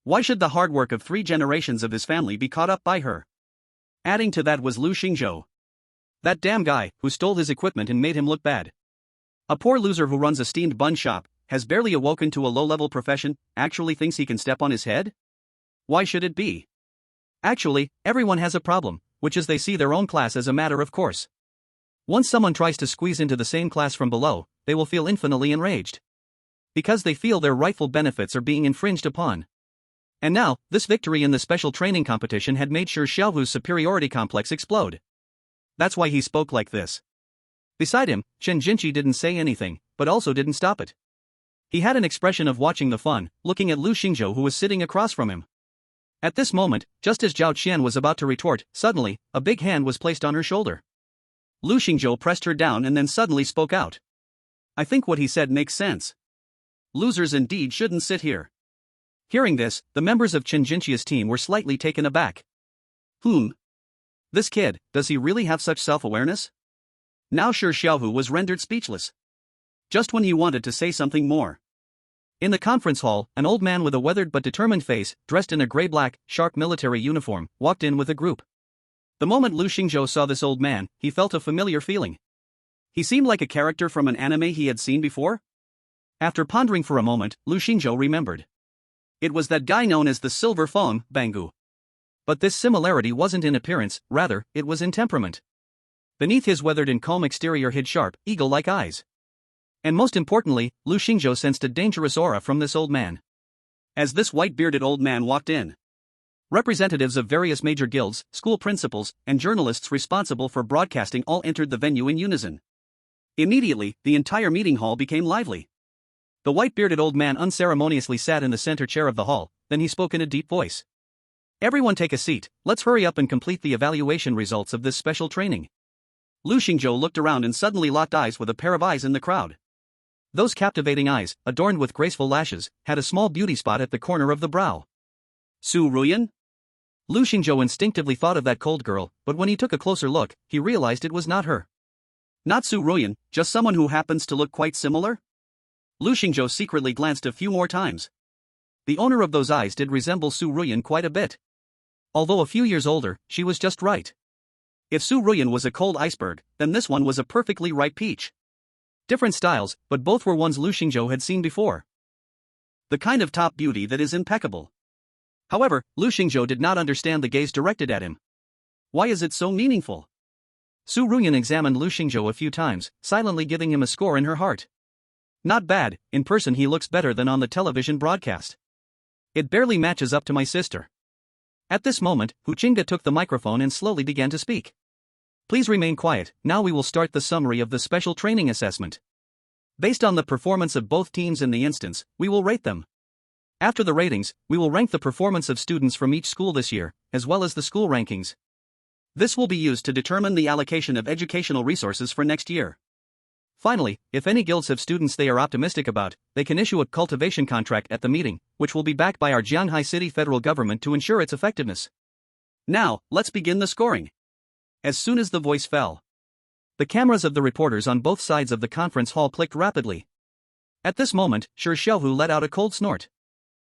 Why should the hard work of 3 generations of his family be caught up by her? Adding to that was Lu Xingzhou. That damn guy, who stole his equipment and made him look bad. A poor loser who runs a steamed bun shop, has barely awoken to a low-level profession, actually thinks he can step on his head? Why should it be? Actually, everyone has a problem, which is they see their own class as a matter of course. Once someone tries to squeeze into the same class from below, they will feel infinitely enraged. Because they feel their rightful benefits are being infringed upon. And now, this victory in the special training competition had made Shi Xiuhu's superiority complex explode. That's why he spoke like this. Beside him, Chen Jinqi didn't say anything, but also didn't stop it. He had an expression of watching the fun, looking at Lu Xingzhou who was sitting across from him. At this moment, just as Zhao Qian was about to retort, suddenly, a big hand was placed on her shoulder. Lu Xingzhou pressed her down and then suddenly spoke out. "I think what he said makes sense. Losers indeed shouldn't sit here." Hearing this, the members of Chen Jinqi's team were slightly taken aback. This kid, does he really have such self-awareness? Now Shi Xiuhu was rendered speechless. Just when he wanted to say something more. In the conference hall, an old man with a weathered but determined face, dressed in a gray-black, sharp military uniform, walked in with a group. The moment Lu Xingzhou saw this old man, he felt a familiar feeling. He seemed like a character from an anime he had seen before. After pondering for a moment, Lu Xingzhou remembered. It was that guy known as the Silver Feng, Bangu. But this similarity wasn't in appearance, rather, it was in temperament. Beneath his weathered and calm exterior hid sharp, eagle-like eyes. And most importantly, Lu Xingzhou sensed a dangerous aura from this old man. As this white-bearded old man walked in, representatives of various major guilds, school principals, and journalists responsible for broadcasting all entered the venue in unison. Immediately, the entire meeting hall became lively. The white-bearded old man unceremoniously sat in the center chair of the hall, then he spoke in a deep voice. "Everyone take a seat, let's hurry up and complete the evaluation results of this special training." Lu Xingzhou looked around and suddenly locked eyes with a pair of eyes in the crowd. Those captivating eyes, adorned with graceful lashes, had a small beauty spot at the corner of the brow. Su Ruyan? Lu Xingzhou instinctively thought of that cold girl, but when he took a closer look, he realized it was not her. Not Su Ruyan, just someone who happens to look quite similar? Lu Xingzhou secretly glanced a few more times. The owner of those eyes did resemble Su Ruyan quite a bit. Although a few years older, she was just right. If Su Ruyan was a cold iceberg, then this one was a perfectly ripe peach. Different styles, but both were ones Lu Xingzhou had seen before. The kind of top beauty that is impeccable. However, Lu Xingzhou did not understand the gaze directed at him. Why is it so meaningful? Su Ruyan examined Lu Xingzhou a few times, silently giving him a score in her heart. Not bad, in person he looks better than on the television broadcast. It barely matches up to my sister. At this moment, Hu Qingge took the microphone and slowly began to speak. Please remain quiet, now we will start the summary of the special training assessment. Based on the performance of both teams in the instance, we will rate them. After the ratings, we will rank the performance of students from each school this year, as well as the school rankings. This will be used to determine the allocation of educational resources for next year. Finally, if any guilds have students they are optimistic about, they can issue a cultivation contract at the meeting, which will be backed by our Jianghai City federal government to ensure its effectiveness. Now, let's begin the scoring. As soon as the voice fell, the cameras of the reporters on both sides of the conference hall clicked rapidly. At this moment, Shi Xiaohu let out a cold snort.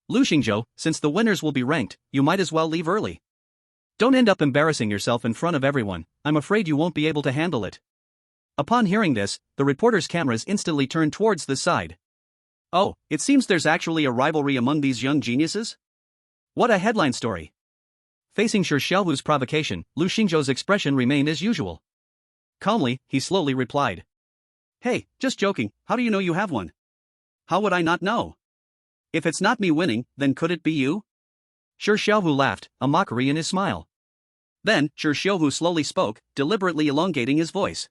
Lu Xingzhou, since the winners will be ranked, you might as well leave early. Don't end up embarrassing yourself in front of everyone, I'm afraid you won't be able to handle it. Upon hearing this, the reporters' cameras instantly turned towards this side. Oh, it seems there's actually a rivalry among these young geniuses? What a headline story. Facing Shi Xiaohu's provocation, Lu Xingzhou's expression remained as usual. Calmly, he slowly replied. Hey, just joking, how do you know you have one? How would I not know? If it's not me winning, then could it be you? Shi Xiaohu laughed, a mockery in his smile. Then, Shi Xiaohu slowly spoke, deliberately elongating his voice.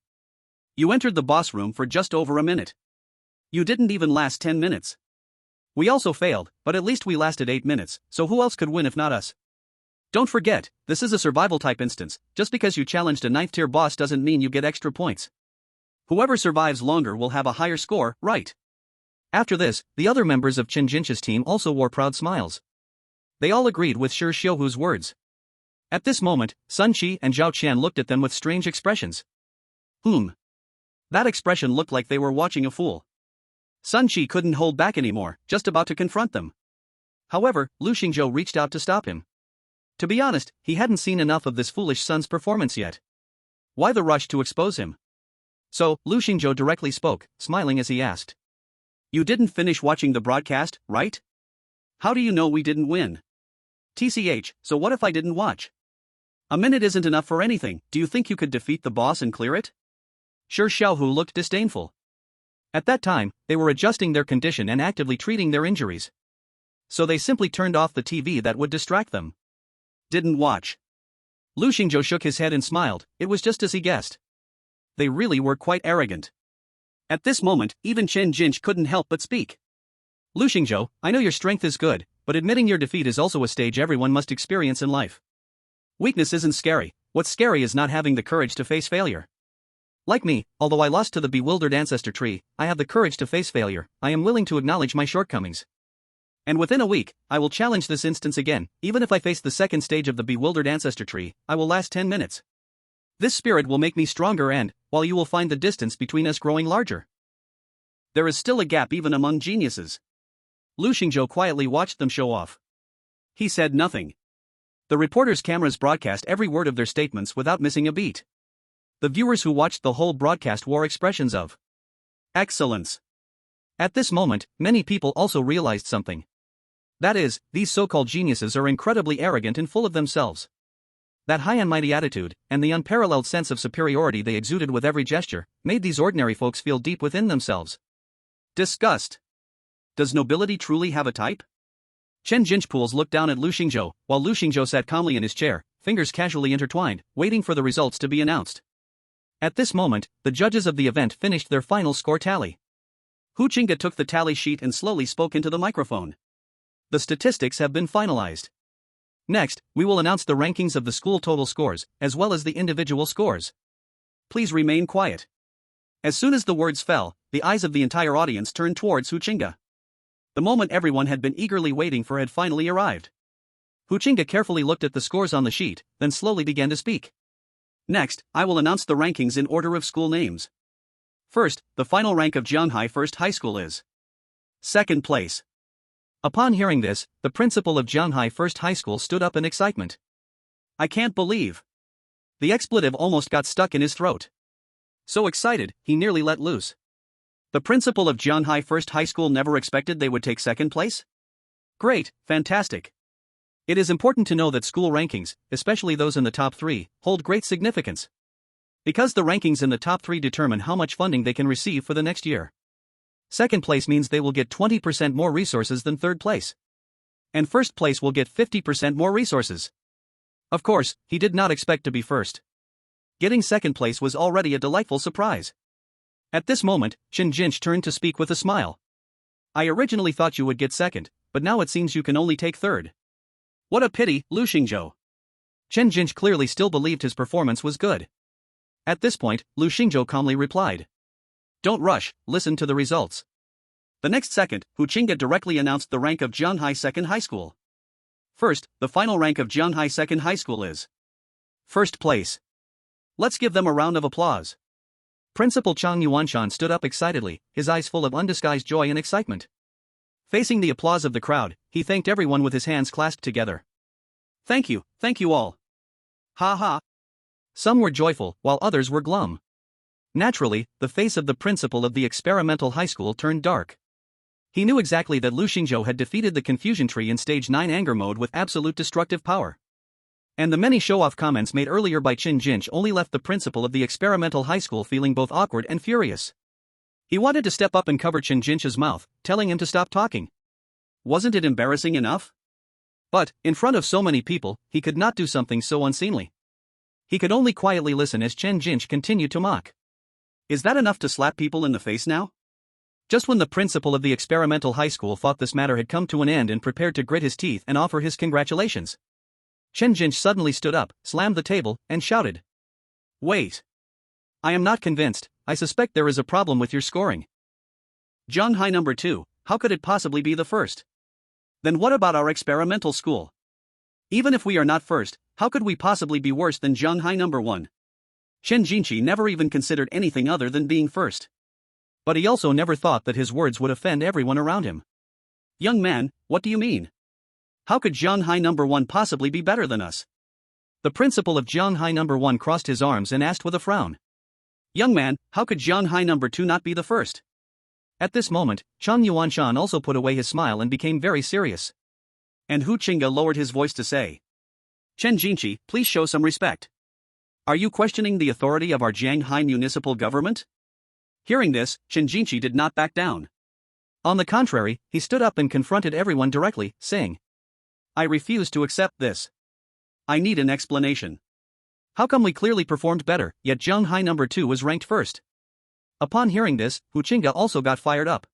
You entered the boss room for just over a minute. You didn't even last 10 minutes. We also failed, but at least we lasted 8 minutes, so who else could win if not us? Don't forget, this is a survival type instance, just because you challenged a 9th tier boss doesn't mean you get extra points. Whoever survives longer will have a higher score, right? After this, the other members of Chen Jinqi's team also wore proud smiles. They all agreed with Shi Xiaohu's words. At this moment, Sun Qi and Zhao Qian looked at them with strange expressions. That expression looked like they were watching a fool. Sun Qi couldn't hold back anymore, just about to confront them. However, Lu Xingzhou reached out to stop him. To be honest, he hadn't seen enough of this foolish son's performance yet. Why the rush to expose him? So, Lu Xingzhou directly spoke, smiling as he asked. You didn't finish watching the broadcast, right? How do you know we didn't win? TCH, so what if I didn't watch? A minute isn't enough for anything, do you think you could defeat the boss and clear it? Shi Xiaohu looked disdainful. At that time, they were adjusting their condition and actively treating their injuries. So they simply turned off the TV that would distract them. Didn't watch. Lu Xingzhou shook his head and smiled, it was just as he guessed. They really were quite arrogant. At this moment, even Chen Jinqi couldn't help but speak. Lu Xingzhou, I know your strength is good, but admitting your defeat is also a stage everyone must experience in life. Weakness isn't scary, what's scary is not having the courage to face failure. Like me, although I lost to the bewildered ancestor tree, I have the courage to face failure, I am willing to acknowledge my shortcomings. And within a week, I will challenge this instance again, even if I face the second stage of the bewildered ancestor tree, I will last 10 minutes. This spirit will make me stronger and, while you will find the distance between us growing larger. There is still a gap even among geniuses. Lu Xingzhou quietly watched them show off. He said nothing. The reporters' cameras broadcast every word of their statements without missing a beat. The viewers who watched the whole broadcast wore expressions of excellence. At this moment, many people also realized something. That is, these so-called geniuses are incredibly arrogant and full of themselves. That high and mighty attitude, and the unparalleled sense of superiority they exuded with every gesture, made these ordinary folks feel deep within themselves. Disgust. Does nobility truly have a type? Chen Jinqi's looked down at Lu Xingzhou, while Lu Xingzhou sat calmly in his chair, fingers casually intertwined, waiting for the results to be announced. At this moment, the judges of the event finished their final score tally. Hu Qingge took the tally sheet and slowly spoke into the microphone. The statistics have been finalized. Next, we will announce the rankings of the school total scores, as well as the individual scores. Please remain quiet. As soon as the words fell, the eyes of the entire audience turned towards Hu Qingge. The moment everyone had been eagerly waiting for had finally arrived. Hu Qingge carefully looked at the scores on the sheet, then slowly began to speak. Next, I will announce the rankings in order of school names. First, the final rank of Jianghai First High School is. Second place. Upon hearing this, the principal of Jianghai First High School stood up in excitement. I can't believe. The expletive almost got stuck in his throat. So excited, he nearly let loose. The principal of Jianghai First High School never expected they would take second place? Great, fantastic. It is important to know that school rankings, especially those in the top 3, hold great significance. Because the rankings in the top 3 determine how much funding they can receive for the next year. Second place means they will get 20% more resources than third place. And first place will get 50% more resources. Of course, he did not expect to be first. Getting second place was already a delightful surprise. At this moment, Chen Jinch turned to speak with a smile. I originally thought you would get second, but now it seems you can only take third. What a pity, Lu Xingzhou. Chen Jinch clearly still believed his performance was good. At this point, Lu Xingzhou calmly replied. Don't rush, listen to the results. The next second, Hu Qingge directly announced the rank of Jianghai Second High School. First, the final rank of Jianghai Second High School is first place. Let's give them a round of applause. Principal Chang Yuanshan stood up excitedly, his eyes full of undisguised joy and excitement. Facing the applause of the crowd, he thanked everyone with his hands clasped together. Thank you all. Ha ha. Some were joyful, while others were glum. Naturally, the face of the principal of the experimental high school turned dark. He knew exactly that Lu Xingzhou had defeated the confusion tree in stage 9 anger mode with absolute destructive power. And the many show-off comments made earlier by Chen Jinch only left the principal of the experimental high school feeling both awkward and furious. He wanted to step up and cover Chen Jinch's mouth, telling him to stop talking. Wasn't it embarrassing enough? But, in front of so many people, he could not do something so unseemly. He could only quietly listen as Chen Jinch continued to mock. Is that enough to slap people in the face now? Just when the principal of the experimental high school thought this matter had come to an end and prepared to grit his teeth and offer his congratulations, Chen Jinch suddenly stood up, slammed the table, and shouted. Wait. I am not convinced, I suspect there is a problem with your scoring. Jianghai number 2, how could it possibly be the first? Then what about our experimental school? Even if we are not first, how could we possibly be worse than Jianghai number 1? Chen Jinchi never even considered anything other than being first. But he also never thought that his words would offend everyone around him. Young man, what do you mean? How could Jianghai number 1 possibly be better than us? The principal of Jianghai number 1 crossed his arms and asked with a frown. Young man, how could Jianghai number 2 not be the first? At this moment, Chang Yuanshan also put away his smile and became very serious. And Hu Qingge lowered his voice to say. Chen Jinchi, please show some respect. Are you questioning the authority of our Jianghai municipal government? Hearing this, Chen Jinchi did not back down. On the contrary, he stood up and confronted everyone directly, saying, I refuse to accept this. I need an explanation. How come we clearly performed better, yet Jianghai number 2 was ranked first? Upon hearing this, Hu Qingge also got fired up.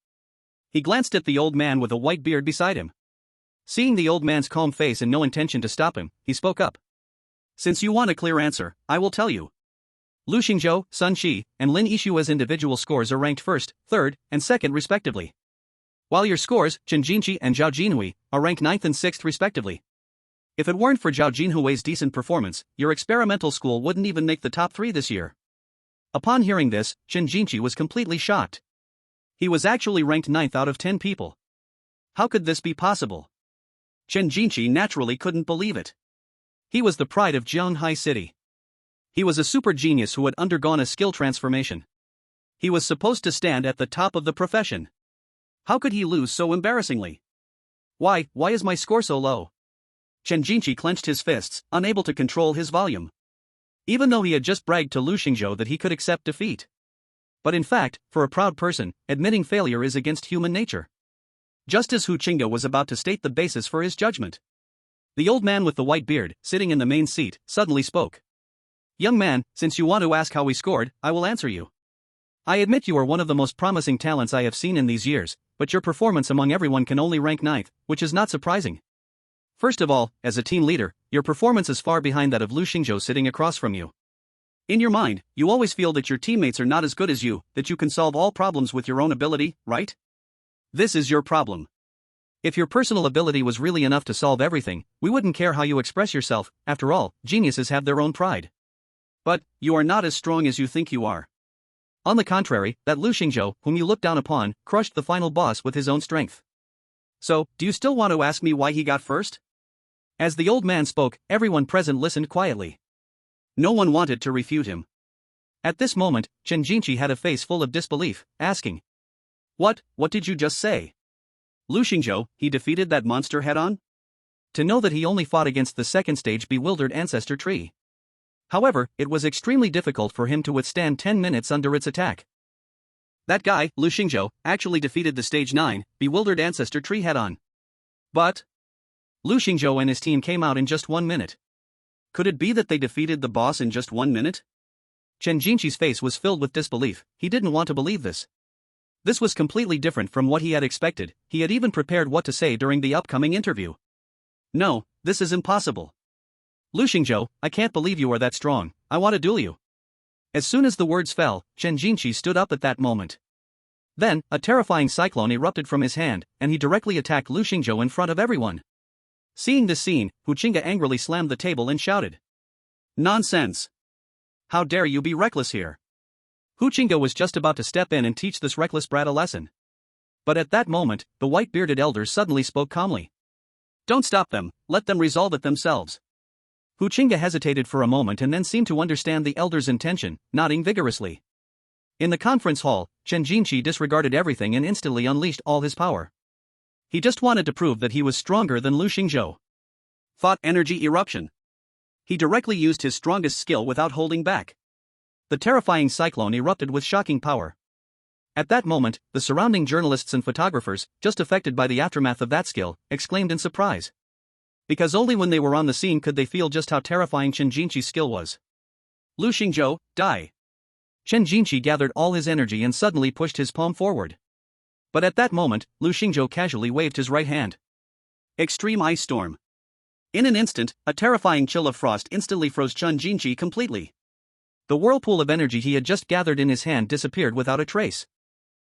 He glanced at the old man with a white beard beside him. Seeing the old man's calm face and no intention to stop him, he spoke up. Since you want a clear answer, I will tell you. Lu Xingzhou, Sun Shi, and Lin Yishua's individual scores are ranked first, third, and second respectively. While your scores, Chen Jinchi and Zhao Jinhui, are ranked 9th and 6th respectively. If it weren't for Zhao Jinhui's decent performance, your experimental school wouldn't even make the top 3 this year. Upon hearing this, Chen Jinchi was completely shocked. He was actually ranked 9th out of 10 people. How could this be possible? Chen Jinchi naturally couldn't believe it. He was the pride of Jianghai City. He was a super genius who had undergone a skill transformation. He was supposed to stand at the top of the profession. How could he lose so embarrassingly? Why is my score so low? Chen Jinchi clenched his fists, unable to control his volume. Even though he had just bragged to Lu Xingzhou that he could accept defeat. But in fact, for a proud person, admitting failure is against human nature. Just as Hu Qingge was about to state the basis for his judgment, the old man with the white beard, sitting in the main seat, suddenly spoke. Young man, since you want to ask how we scored, I will answer you. I admit you are one of the most promising talents I have seen in these years, but your performance among everyone can only rank 9th, which is not surprising. First of all, as a team leader, your performance is far behind that of Lu Xingzhou sitting across from you. In your mind, you always feel that your teammates are not as good as you, that you can solve all problems with your own ability, right? This is your problem. If your personal ability was really enough to solve everything, we wouldn't care how you express yourself. After all, geniuses have their own pride. But you are not as strong as you think you are. On the contrary, that Lu Xingzhou, whom you look down upon, crushed the final boss with his own strength. So, do you still want to ask me why he got first? As the old man spoke, everyone present listened quietly. No one wanted to refute him. At this moment, Chen Jinchi had a face full of disbelief, asking. What did you just say? Lu Xingzhou, he defeated that monster head-on? To know that he only fought against the second stage bewildered ancestor tree. However, it was extremely difficult for him to withstand 10 minutes under its attack. That guy, Lu Xingzhou, actually defeated the stage 9, bewildered ancestor tree head-on. But Lu Xingzhou and his team came out in just 1 minute. Could it be that they defeated the boss in just 1 minute? Chen Jinqi's face was filled with disbelief. He didn't want to believe this. This was completely different from what he had expected. He had even prepared what to say during the upcoming interview. No, this is impossible. Lu Xingzhou, I can't believe you are that strong. I want to duel you. As soon as the words fell, Chen Jinqi stood up at that moment. Then, a terrifying cyclone erupted from his hand, and he directly attacked Lu Xingzhou in front of everyone. Seeing this scene, Hu Qingge angrily slammed the table and shouted. Nonsense! How dare you be reckless here? Hu Qingge was just about to step in and teach this reckless brat a lesson. But at that moment, the white-bearded elder suddenly spoke calmly. Don't stop them, let them resolve it themselves. Hu Qingge hesitated for a moment and then seemed to understand the elder's intention, nodding vigorously. In the conference hall, Chen Jinqi disregarded everything and instantly unleashed all his power. He just wanted to prove that he was stronger than Lu Xingzhou. Thought energy eruption. He directly used his strongest skill without holding back. The terrifying cyclone erupted with shocking power. At that moment, the surrounding journalists and photographers, just affected by the aftermath of that skill, exclaimed in surprise. Because only when they were on the scene could they feel just how terrifying Chen Jinqi's skill was. Lu Xingzhou, die! Chen Jinqi gathered all his energy and suddenly pushed his palm forward. But at that moment, Lu Xingzhou casually waved his right hand. Extreme ice storm. In an instant, a terrifying chill of frost instantly froze Chen Jinqi completely. The whirlpool of energy he had just gathered in his hand disappeared without a trace.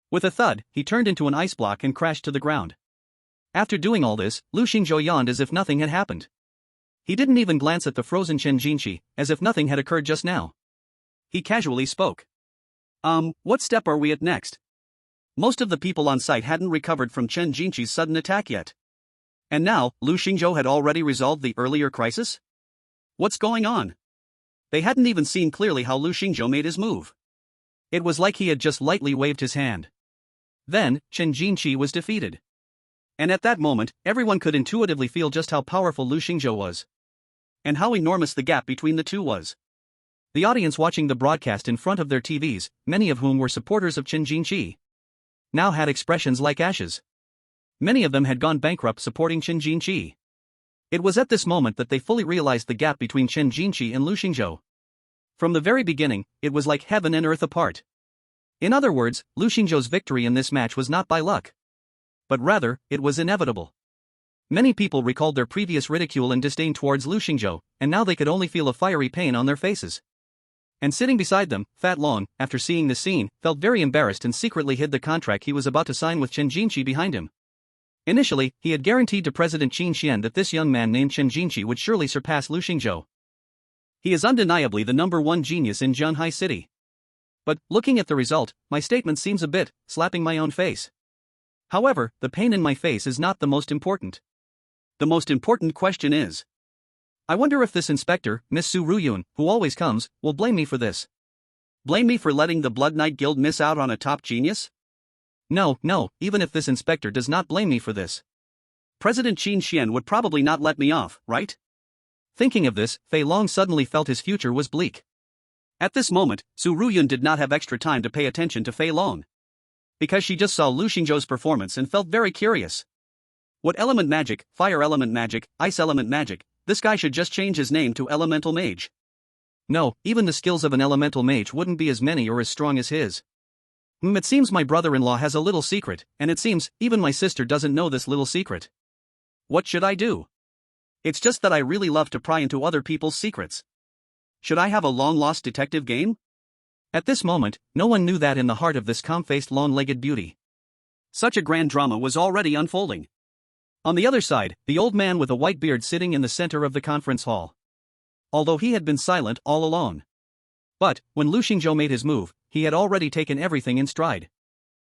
With a thud, he turned into an ice block and crashed to the ground. After doing all this, Lu Xingzhou yawned as if nothing had happened. He didn't even glance at the frozen Chen Jinqi, as if nothing had occurred just now. He casually spoke. What step are we at next? Most of the people on site hadn't recovered from Chen Jinqi's sudden attack yet. And now, Lu Xingzhou had already resolved the earlier crisis? What's going on? They hadn't even seen clearly how Lu Xingzhou made his move. It was like he had just lightly waved his hand. Then, Chen Jinqi was defeated. And at that moment, everyone could intuitively feel just how powerful Lu Xingzhou was. And how enormous the gap between the two was. The audience watching the broadcast in front of their TVs, many of whom were supporters of Chen Jinqi, now had expressions like ashes. Many of them had gone bankrupt supporting Chen Jinqi. It was at this moment that they fully realized the gap between Chen Jinqi and Lu Xingzhou. From the very beginning, it was like heaven and earth apart. In other words, Lu Xingzhou's victory in this match was not by luck. But rather, it was inevitable. Many people recalled their previous ridicule and disdain towards Lu Xingzhou, and now they could only feel a fiery pain on their faces. And sitting beside them, Fat Long, after seeing this scene, felt very embarrassed and secretly hid the contract he was about to sign with Chen Jinqi behind him. Initially, he had guaranteed to President Qin Xian that this young man named Chen Jinqi would surely surpass Lu Xingzhou. He is undeniably the #1 genius in Zhanghai City. But, looking at the result, my statement seems a bit, slapping my own face. However, the pain in my face is not the most important. The most important question is, I wonder if this inspector, Miss Su Ruyun, who always comes, will blame me for this. Blame me for letting the Blood Knight Guild miss out on a top genius? No, even if this inspector does not blame me for this, President Qin Xian would probably not let me off, right? Thinking of this, Fei Long suddenly felt his future was bleak. At this moment, Su Ruyun did not have extra time to pay attention to Fei Long. Because she just saw Lu Xingzhou's performance and felt very curious. What element magic, fire element magic, ice element magic, this guy should just change his name to Elemental Mage. No, even the skills of an Elemental Mage wouldn't be as many or as strong as his. It seems my brother-in-law has a little secret, and it seems, even my sister doesn't know this little secret. What should I do? It's just that I really love to pry into other people's secrets. Should I have a long-lost detective game? At this moment, no one knew that in the heart of this calm-faced long-legged beauty, such a grand drama was already unfolding. On the other side, the old man with a white beard sitting in the center of the conference hall. Although he had been silent all along. But, when Lu Xingzhou made his move, he had already taken everything in stride.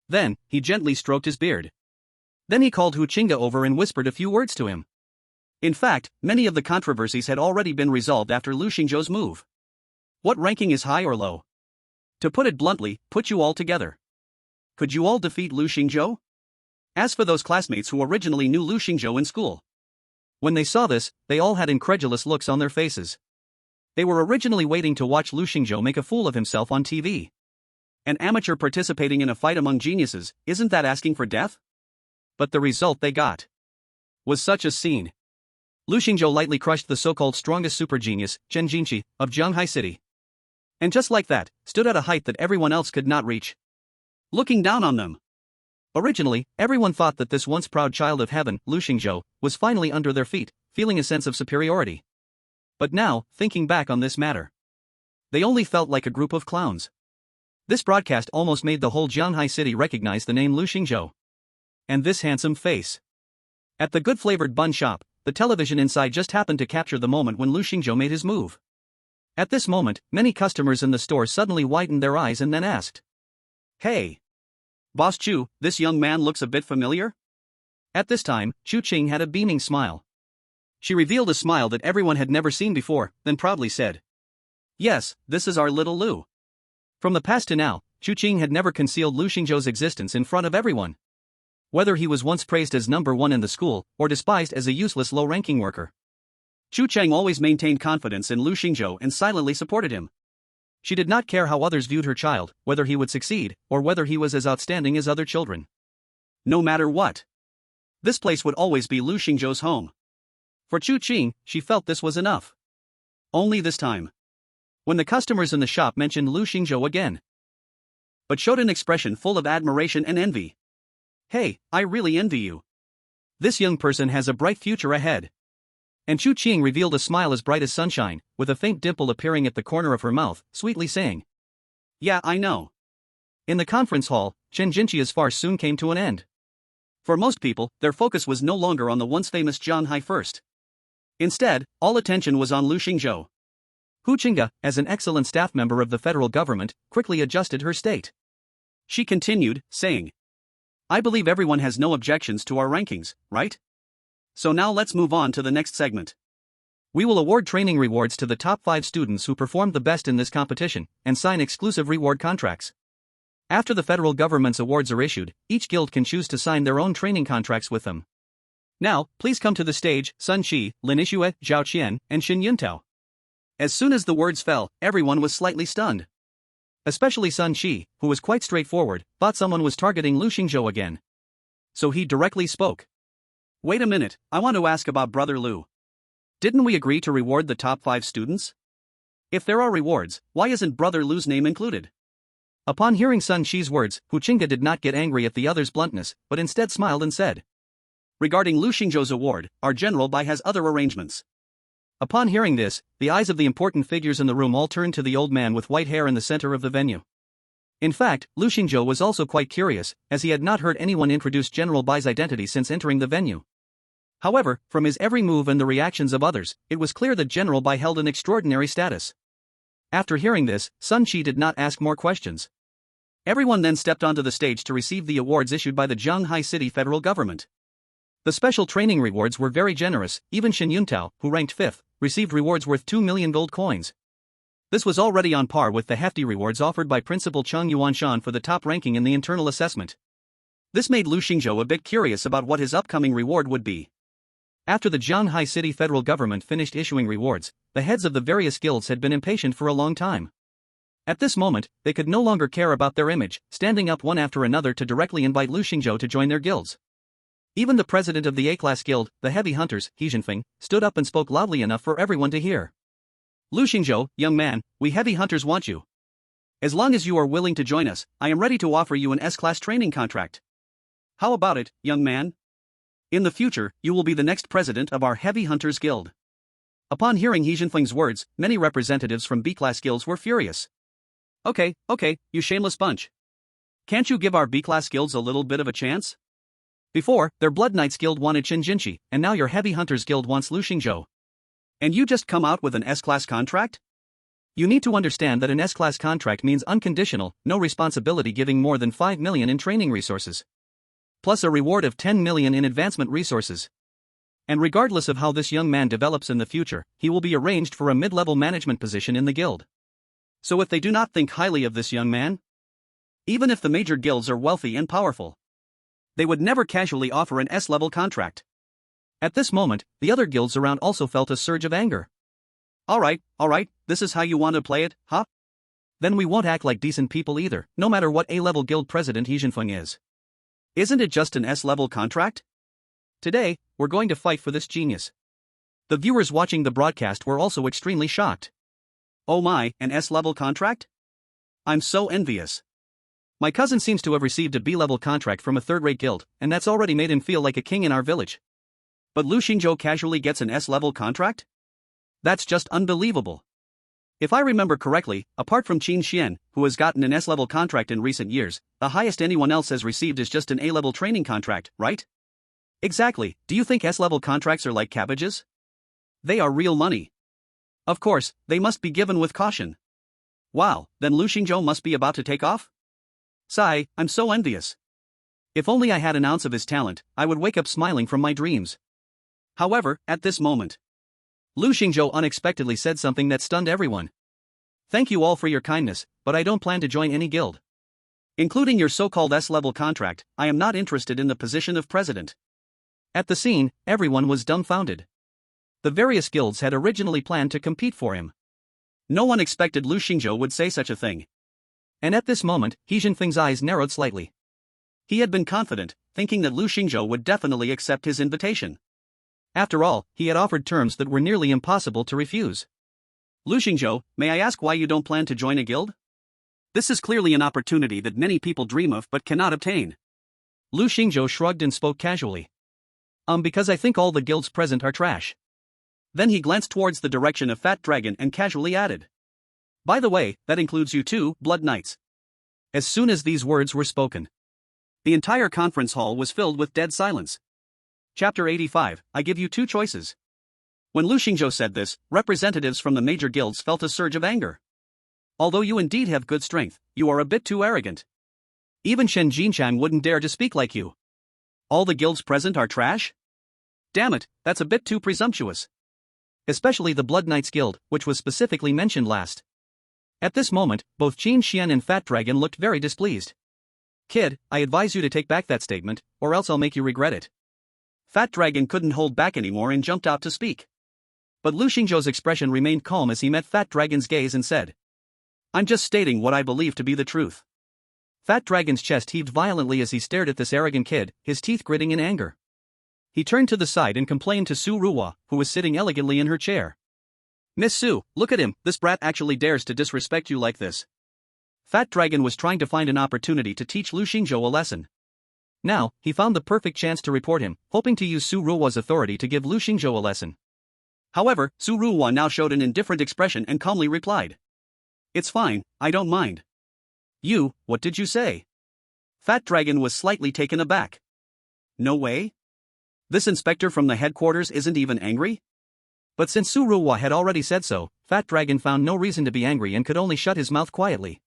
Then, he gently stroked his beard. Then he called Hu Qingge over and whispered a few words to him. In fact, many of the controversies had already been resolved after Lu Xingzhou's move. What ranking is high or low? To put it bluntly, put you all together. Could you all defeat Lu Xingzhou? As for those classmates who originally knew Lu Xingzhou in school, when they saw this, they all had incredulous looks on their faces. They were originally waiting to watch Lu Xingzhou make a fool of himself on TV. An amateur participating in a fight among geniuses, isn't that asking for death? But the result they got was such a scene. Lu Xingzhou lightly crushed the so-called strongest super genius, Chen Jinqi, of Zhanghai City. And just like that, stood at a height that everyone else could not reach, looking down on them. Originally, everyone thought that this once proud child of heaven, Lu Xingzhou, was finally under their feet, feeling a sense of superiority. But now, thinking back on this matter, they only felt like a group of clowns. This broadcast almost made the whole Zhanghai City recognize the name Lu Xingzhou. And this handsome face. At the good-flavored bun shop, the television inside just happened to capture the moment when Lu Xingzhou made his move. At this moment, many customers in the store suddenly widened their eyes and then asked, "Hey, Boss Chu, this young man looks a bit familiar?" At this time, Chu Qing had a beaming smile. She revealed a smile that everyone had never seen before, then proudly said, "Yes, this is our little Lu." From the past to now, Chu Qing had never concealed Lu Xingzhou's existence in front of everyone. Whether he was once praised as number one in the school, or despised as a useless low-ranking worker, Chu Cheng always maintained confidence in Lu Xingzhou and silently supported him. She did not care how others viewed her child, whether he would succeed, or whether he was as outstanding as other children. No matter what, this place would always be Lu Xingzhou's home. For Chu Qing, she felt this was enough. Only this time, when the customers in the shop mentioned Lu Xingzhou again, but showed an expression full of admiration and envy. "Hey, I really envy you. This young person has a bright future ahead." And Chu Qing revealed a smile as bright as sunshine, with a faint dimple appearing at the corner of her mouth, sweetly saying, "Yeah, I know." In the conference hall, Chen Jinqi's farce soon came to an end. For most people, their focus was no longer on the once famous Zhanghai First. Instead, all attention was on Lu Xingzhou. Hu Qingge, as an excellent staff member of the federal government, quickly adjusted her state. She continued, saying, "I believe everyone has no objections to our rankings, right? So now let's move on to the next segment. We will award training rewards to the top 5 students who performed the best in this competition, and sign exclusive reward contracts. After the federal government's awards are issued, each guild can choose to sign their own training contracts with them. Now, please come to the stage, Sun Qi, Lin Yixue, Zhao Qian, and Xin Yuntao." As soon as the words fell, everyone was slightly stunned. Especially Sun Qi, who was quite straightforward, thought someone was targeting Lu Xingzhou again. So he directly spoke. "Wait a minute, I want to ask about Brother Lu. Didn't we agree to reward the top 5 students? If there are rewards, why isn't Brother Lu's name included?" Upon hearing Sun Qi's words, Hu Qingge did not get angry at the other's bluntness, but instead smiled and said, "Regarding Lu Xingzhou's award, our General Bai has other arrangements." Upon hearing this, the eyes of the important figures in the room all turned to the old man with white hair in the center of the venue. In fact, Lu Xingzhou was also quite curious, as he had not heard anyone introduce General Bai's identity since entering the venue. However, from his every move and the reactions of others, it was clear that General Bai held an extraordinary status. After hearing this, Sun Qi did not ask more questions. Everyone then stepped onto the stage to receive the awards issued by the Zhanghai City federal government. The special training rewards were very generous. Even Xin Yuntao, who ranked 5th, received rewards worth 2 million gold coins. This was already on par with the hefty rewards offered by Principal Cheng Yuanshan for the top ranking in the internal assessment. This made Lu Xingzhou a bit curious about what his upcoming reward would be. After the Zhanghai City federal government finished issuing rewards, the heads of the various guilds had been impatient for a long time. At this moment, they could no longer care about their image, standing up one after another to directly invite Lu Xingzhou to join their guilds. Even the president of the A-class guild, the Heavy Hunters, He Jinfeng, stood up and spoke loudly enough for everyone to hear. "Lu Xingzhou, young man, we Heavy Hunters want you. As long as you are willing to join us, I am ready to offer you an S-class training contract. How about it, young man? In the future, you will be the next president of our Heavy Hunters Guild." Upon hearing He Jinfeng's words, many representatives from B-class guilds were furious. Okay, you shameless bunch. Can't you give our B-class guilds a little bit of a chance? Before, their Blood Knights Guild wanted Chen Jinqi, and now your Heavy Hunters Guild wants Lu Xingzhou. And you just come out with an S-class contract? You need to understand that an S-class contract means unconditional, no responsibility, giving more than 5 million in training resources. plus a reward of 10 million in advancement resources. And regardless of how this young man develops in the future, he will be arranged for a mid-level management position in the guild. So if they do not think highly of this young man, even if the major guilds are wealthy and powerful, they would never casually offer an S-level contract. At this moment, the other guilds around also felt a surge of anger. Alright, this is how you want to play it, huh? Then we won't act like decent people either, no matter what A-level guild president He Jinfeng is. Isn't it just an S-level contract? Today, we're going to fight for this genius. The viewers watching the broadcast were also extremely shocked. Oh my, an S-level contract? I'm so envious. My cousin seems to have received a B-level contract from a third-rate guild, and that's already made him feel like a king in our village. But Lu Xingzhou casually gets an S-level contract? That's just unbelievable. If I remember correctly, apart from Qin Xian, who has gotten an S-level contract in recent years, the highest anyone else has received is just an A-level training contract, right? Exactly. Do you think S-level contracts are like cabbages? They are real money. Of course, they must be given with caution. Wow, then Lu Xingzhou must be about to take off? Sigh, I'm so envious. If only I had an ounce of his talent, I would wake up smiling from my dreams. However, at this moment, Lu Xingzhou unexpectedly said something that stunned everyone. Thank you all for your kindness, but I don't plan to join any guild. Including your so-called S-level contract, I am not interested in the position of president. At the scene, everyone was dumbfounded. The various guilds had originally planned to compete for him. No one expected Lu Xingzhou would say such a thing. And at this moment, He Jinfeng's eyes narrowed slightly. He had been confident, thinking that Lu Xingzhou would definitely accept his invitation. After all, he had offered terms that were nearly impossible to refuse. Lu Xingzhou, may I ask why you don't plan to join a guild? This is clearly an opportunity that many people dream of but cannot obtain. Lu Xingzhou shrugged and spoke casually. Because I think all the guilds present are trash. Then he glanced towards the direction of Fat Dragon and casually added. By the way, that includes you too, Blood Knights. As soon as these words were spoken, the entire conference hall was filled with dead silence. Chapter 85, I give you two choices. When Lu Xingzhou said this, representatives from the major guilds felt a surge of anger. Although you indeed have good strength, you are a bit too arrogant. Even Shen Jinchang wouldn't dare to speak like you. All the guilds present are trash? Damn it, that's a bit too presumptuous. Especially the Blood Knights Guild, which was specifically mentioned last. At this moment, both Qin Xian and Fat Dragon looked very displeased. Kid, I advise you to take back that statement, or else I'll make you regret it. Fat Dragon couldn't hold back anymore and jumped out to speak. But Lu Xingzhou's expression remained calm as he met Fat Dragon's gaze and said, I'm just stating what I believe to be the truth. Fat Dragon's chest heaved violently as he stared at this arrogant kid, his teeth gritting in anger. He turned to the side and complained to Su Ruhua, who was sitting elegantly in her chair. Miss Su, look at him, this brat actually dares to disrespect you like this. Fat Dragon was trying to find an opportunity to teach Lu Xingzhou a lesson. Now, he found the perfect chance to report him, hoping to use Su Ruhua's authority to give Lu Xingzhou a lesson. However, Su Ruhua now showed an indifferent expression and calmly replied. It's fine, I don't mind. You, what did you say? Fat Dragon was slightly taken aback. No way? This inspector from the headquarters isn't even angry? But since Su Ruhua had already said so, Fat Dragon found no reason to be angry and could only shut his mouth quietly.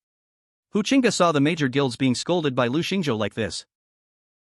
Hu Qingge saw the major guilds being scolded by Lu Xingzhou like this.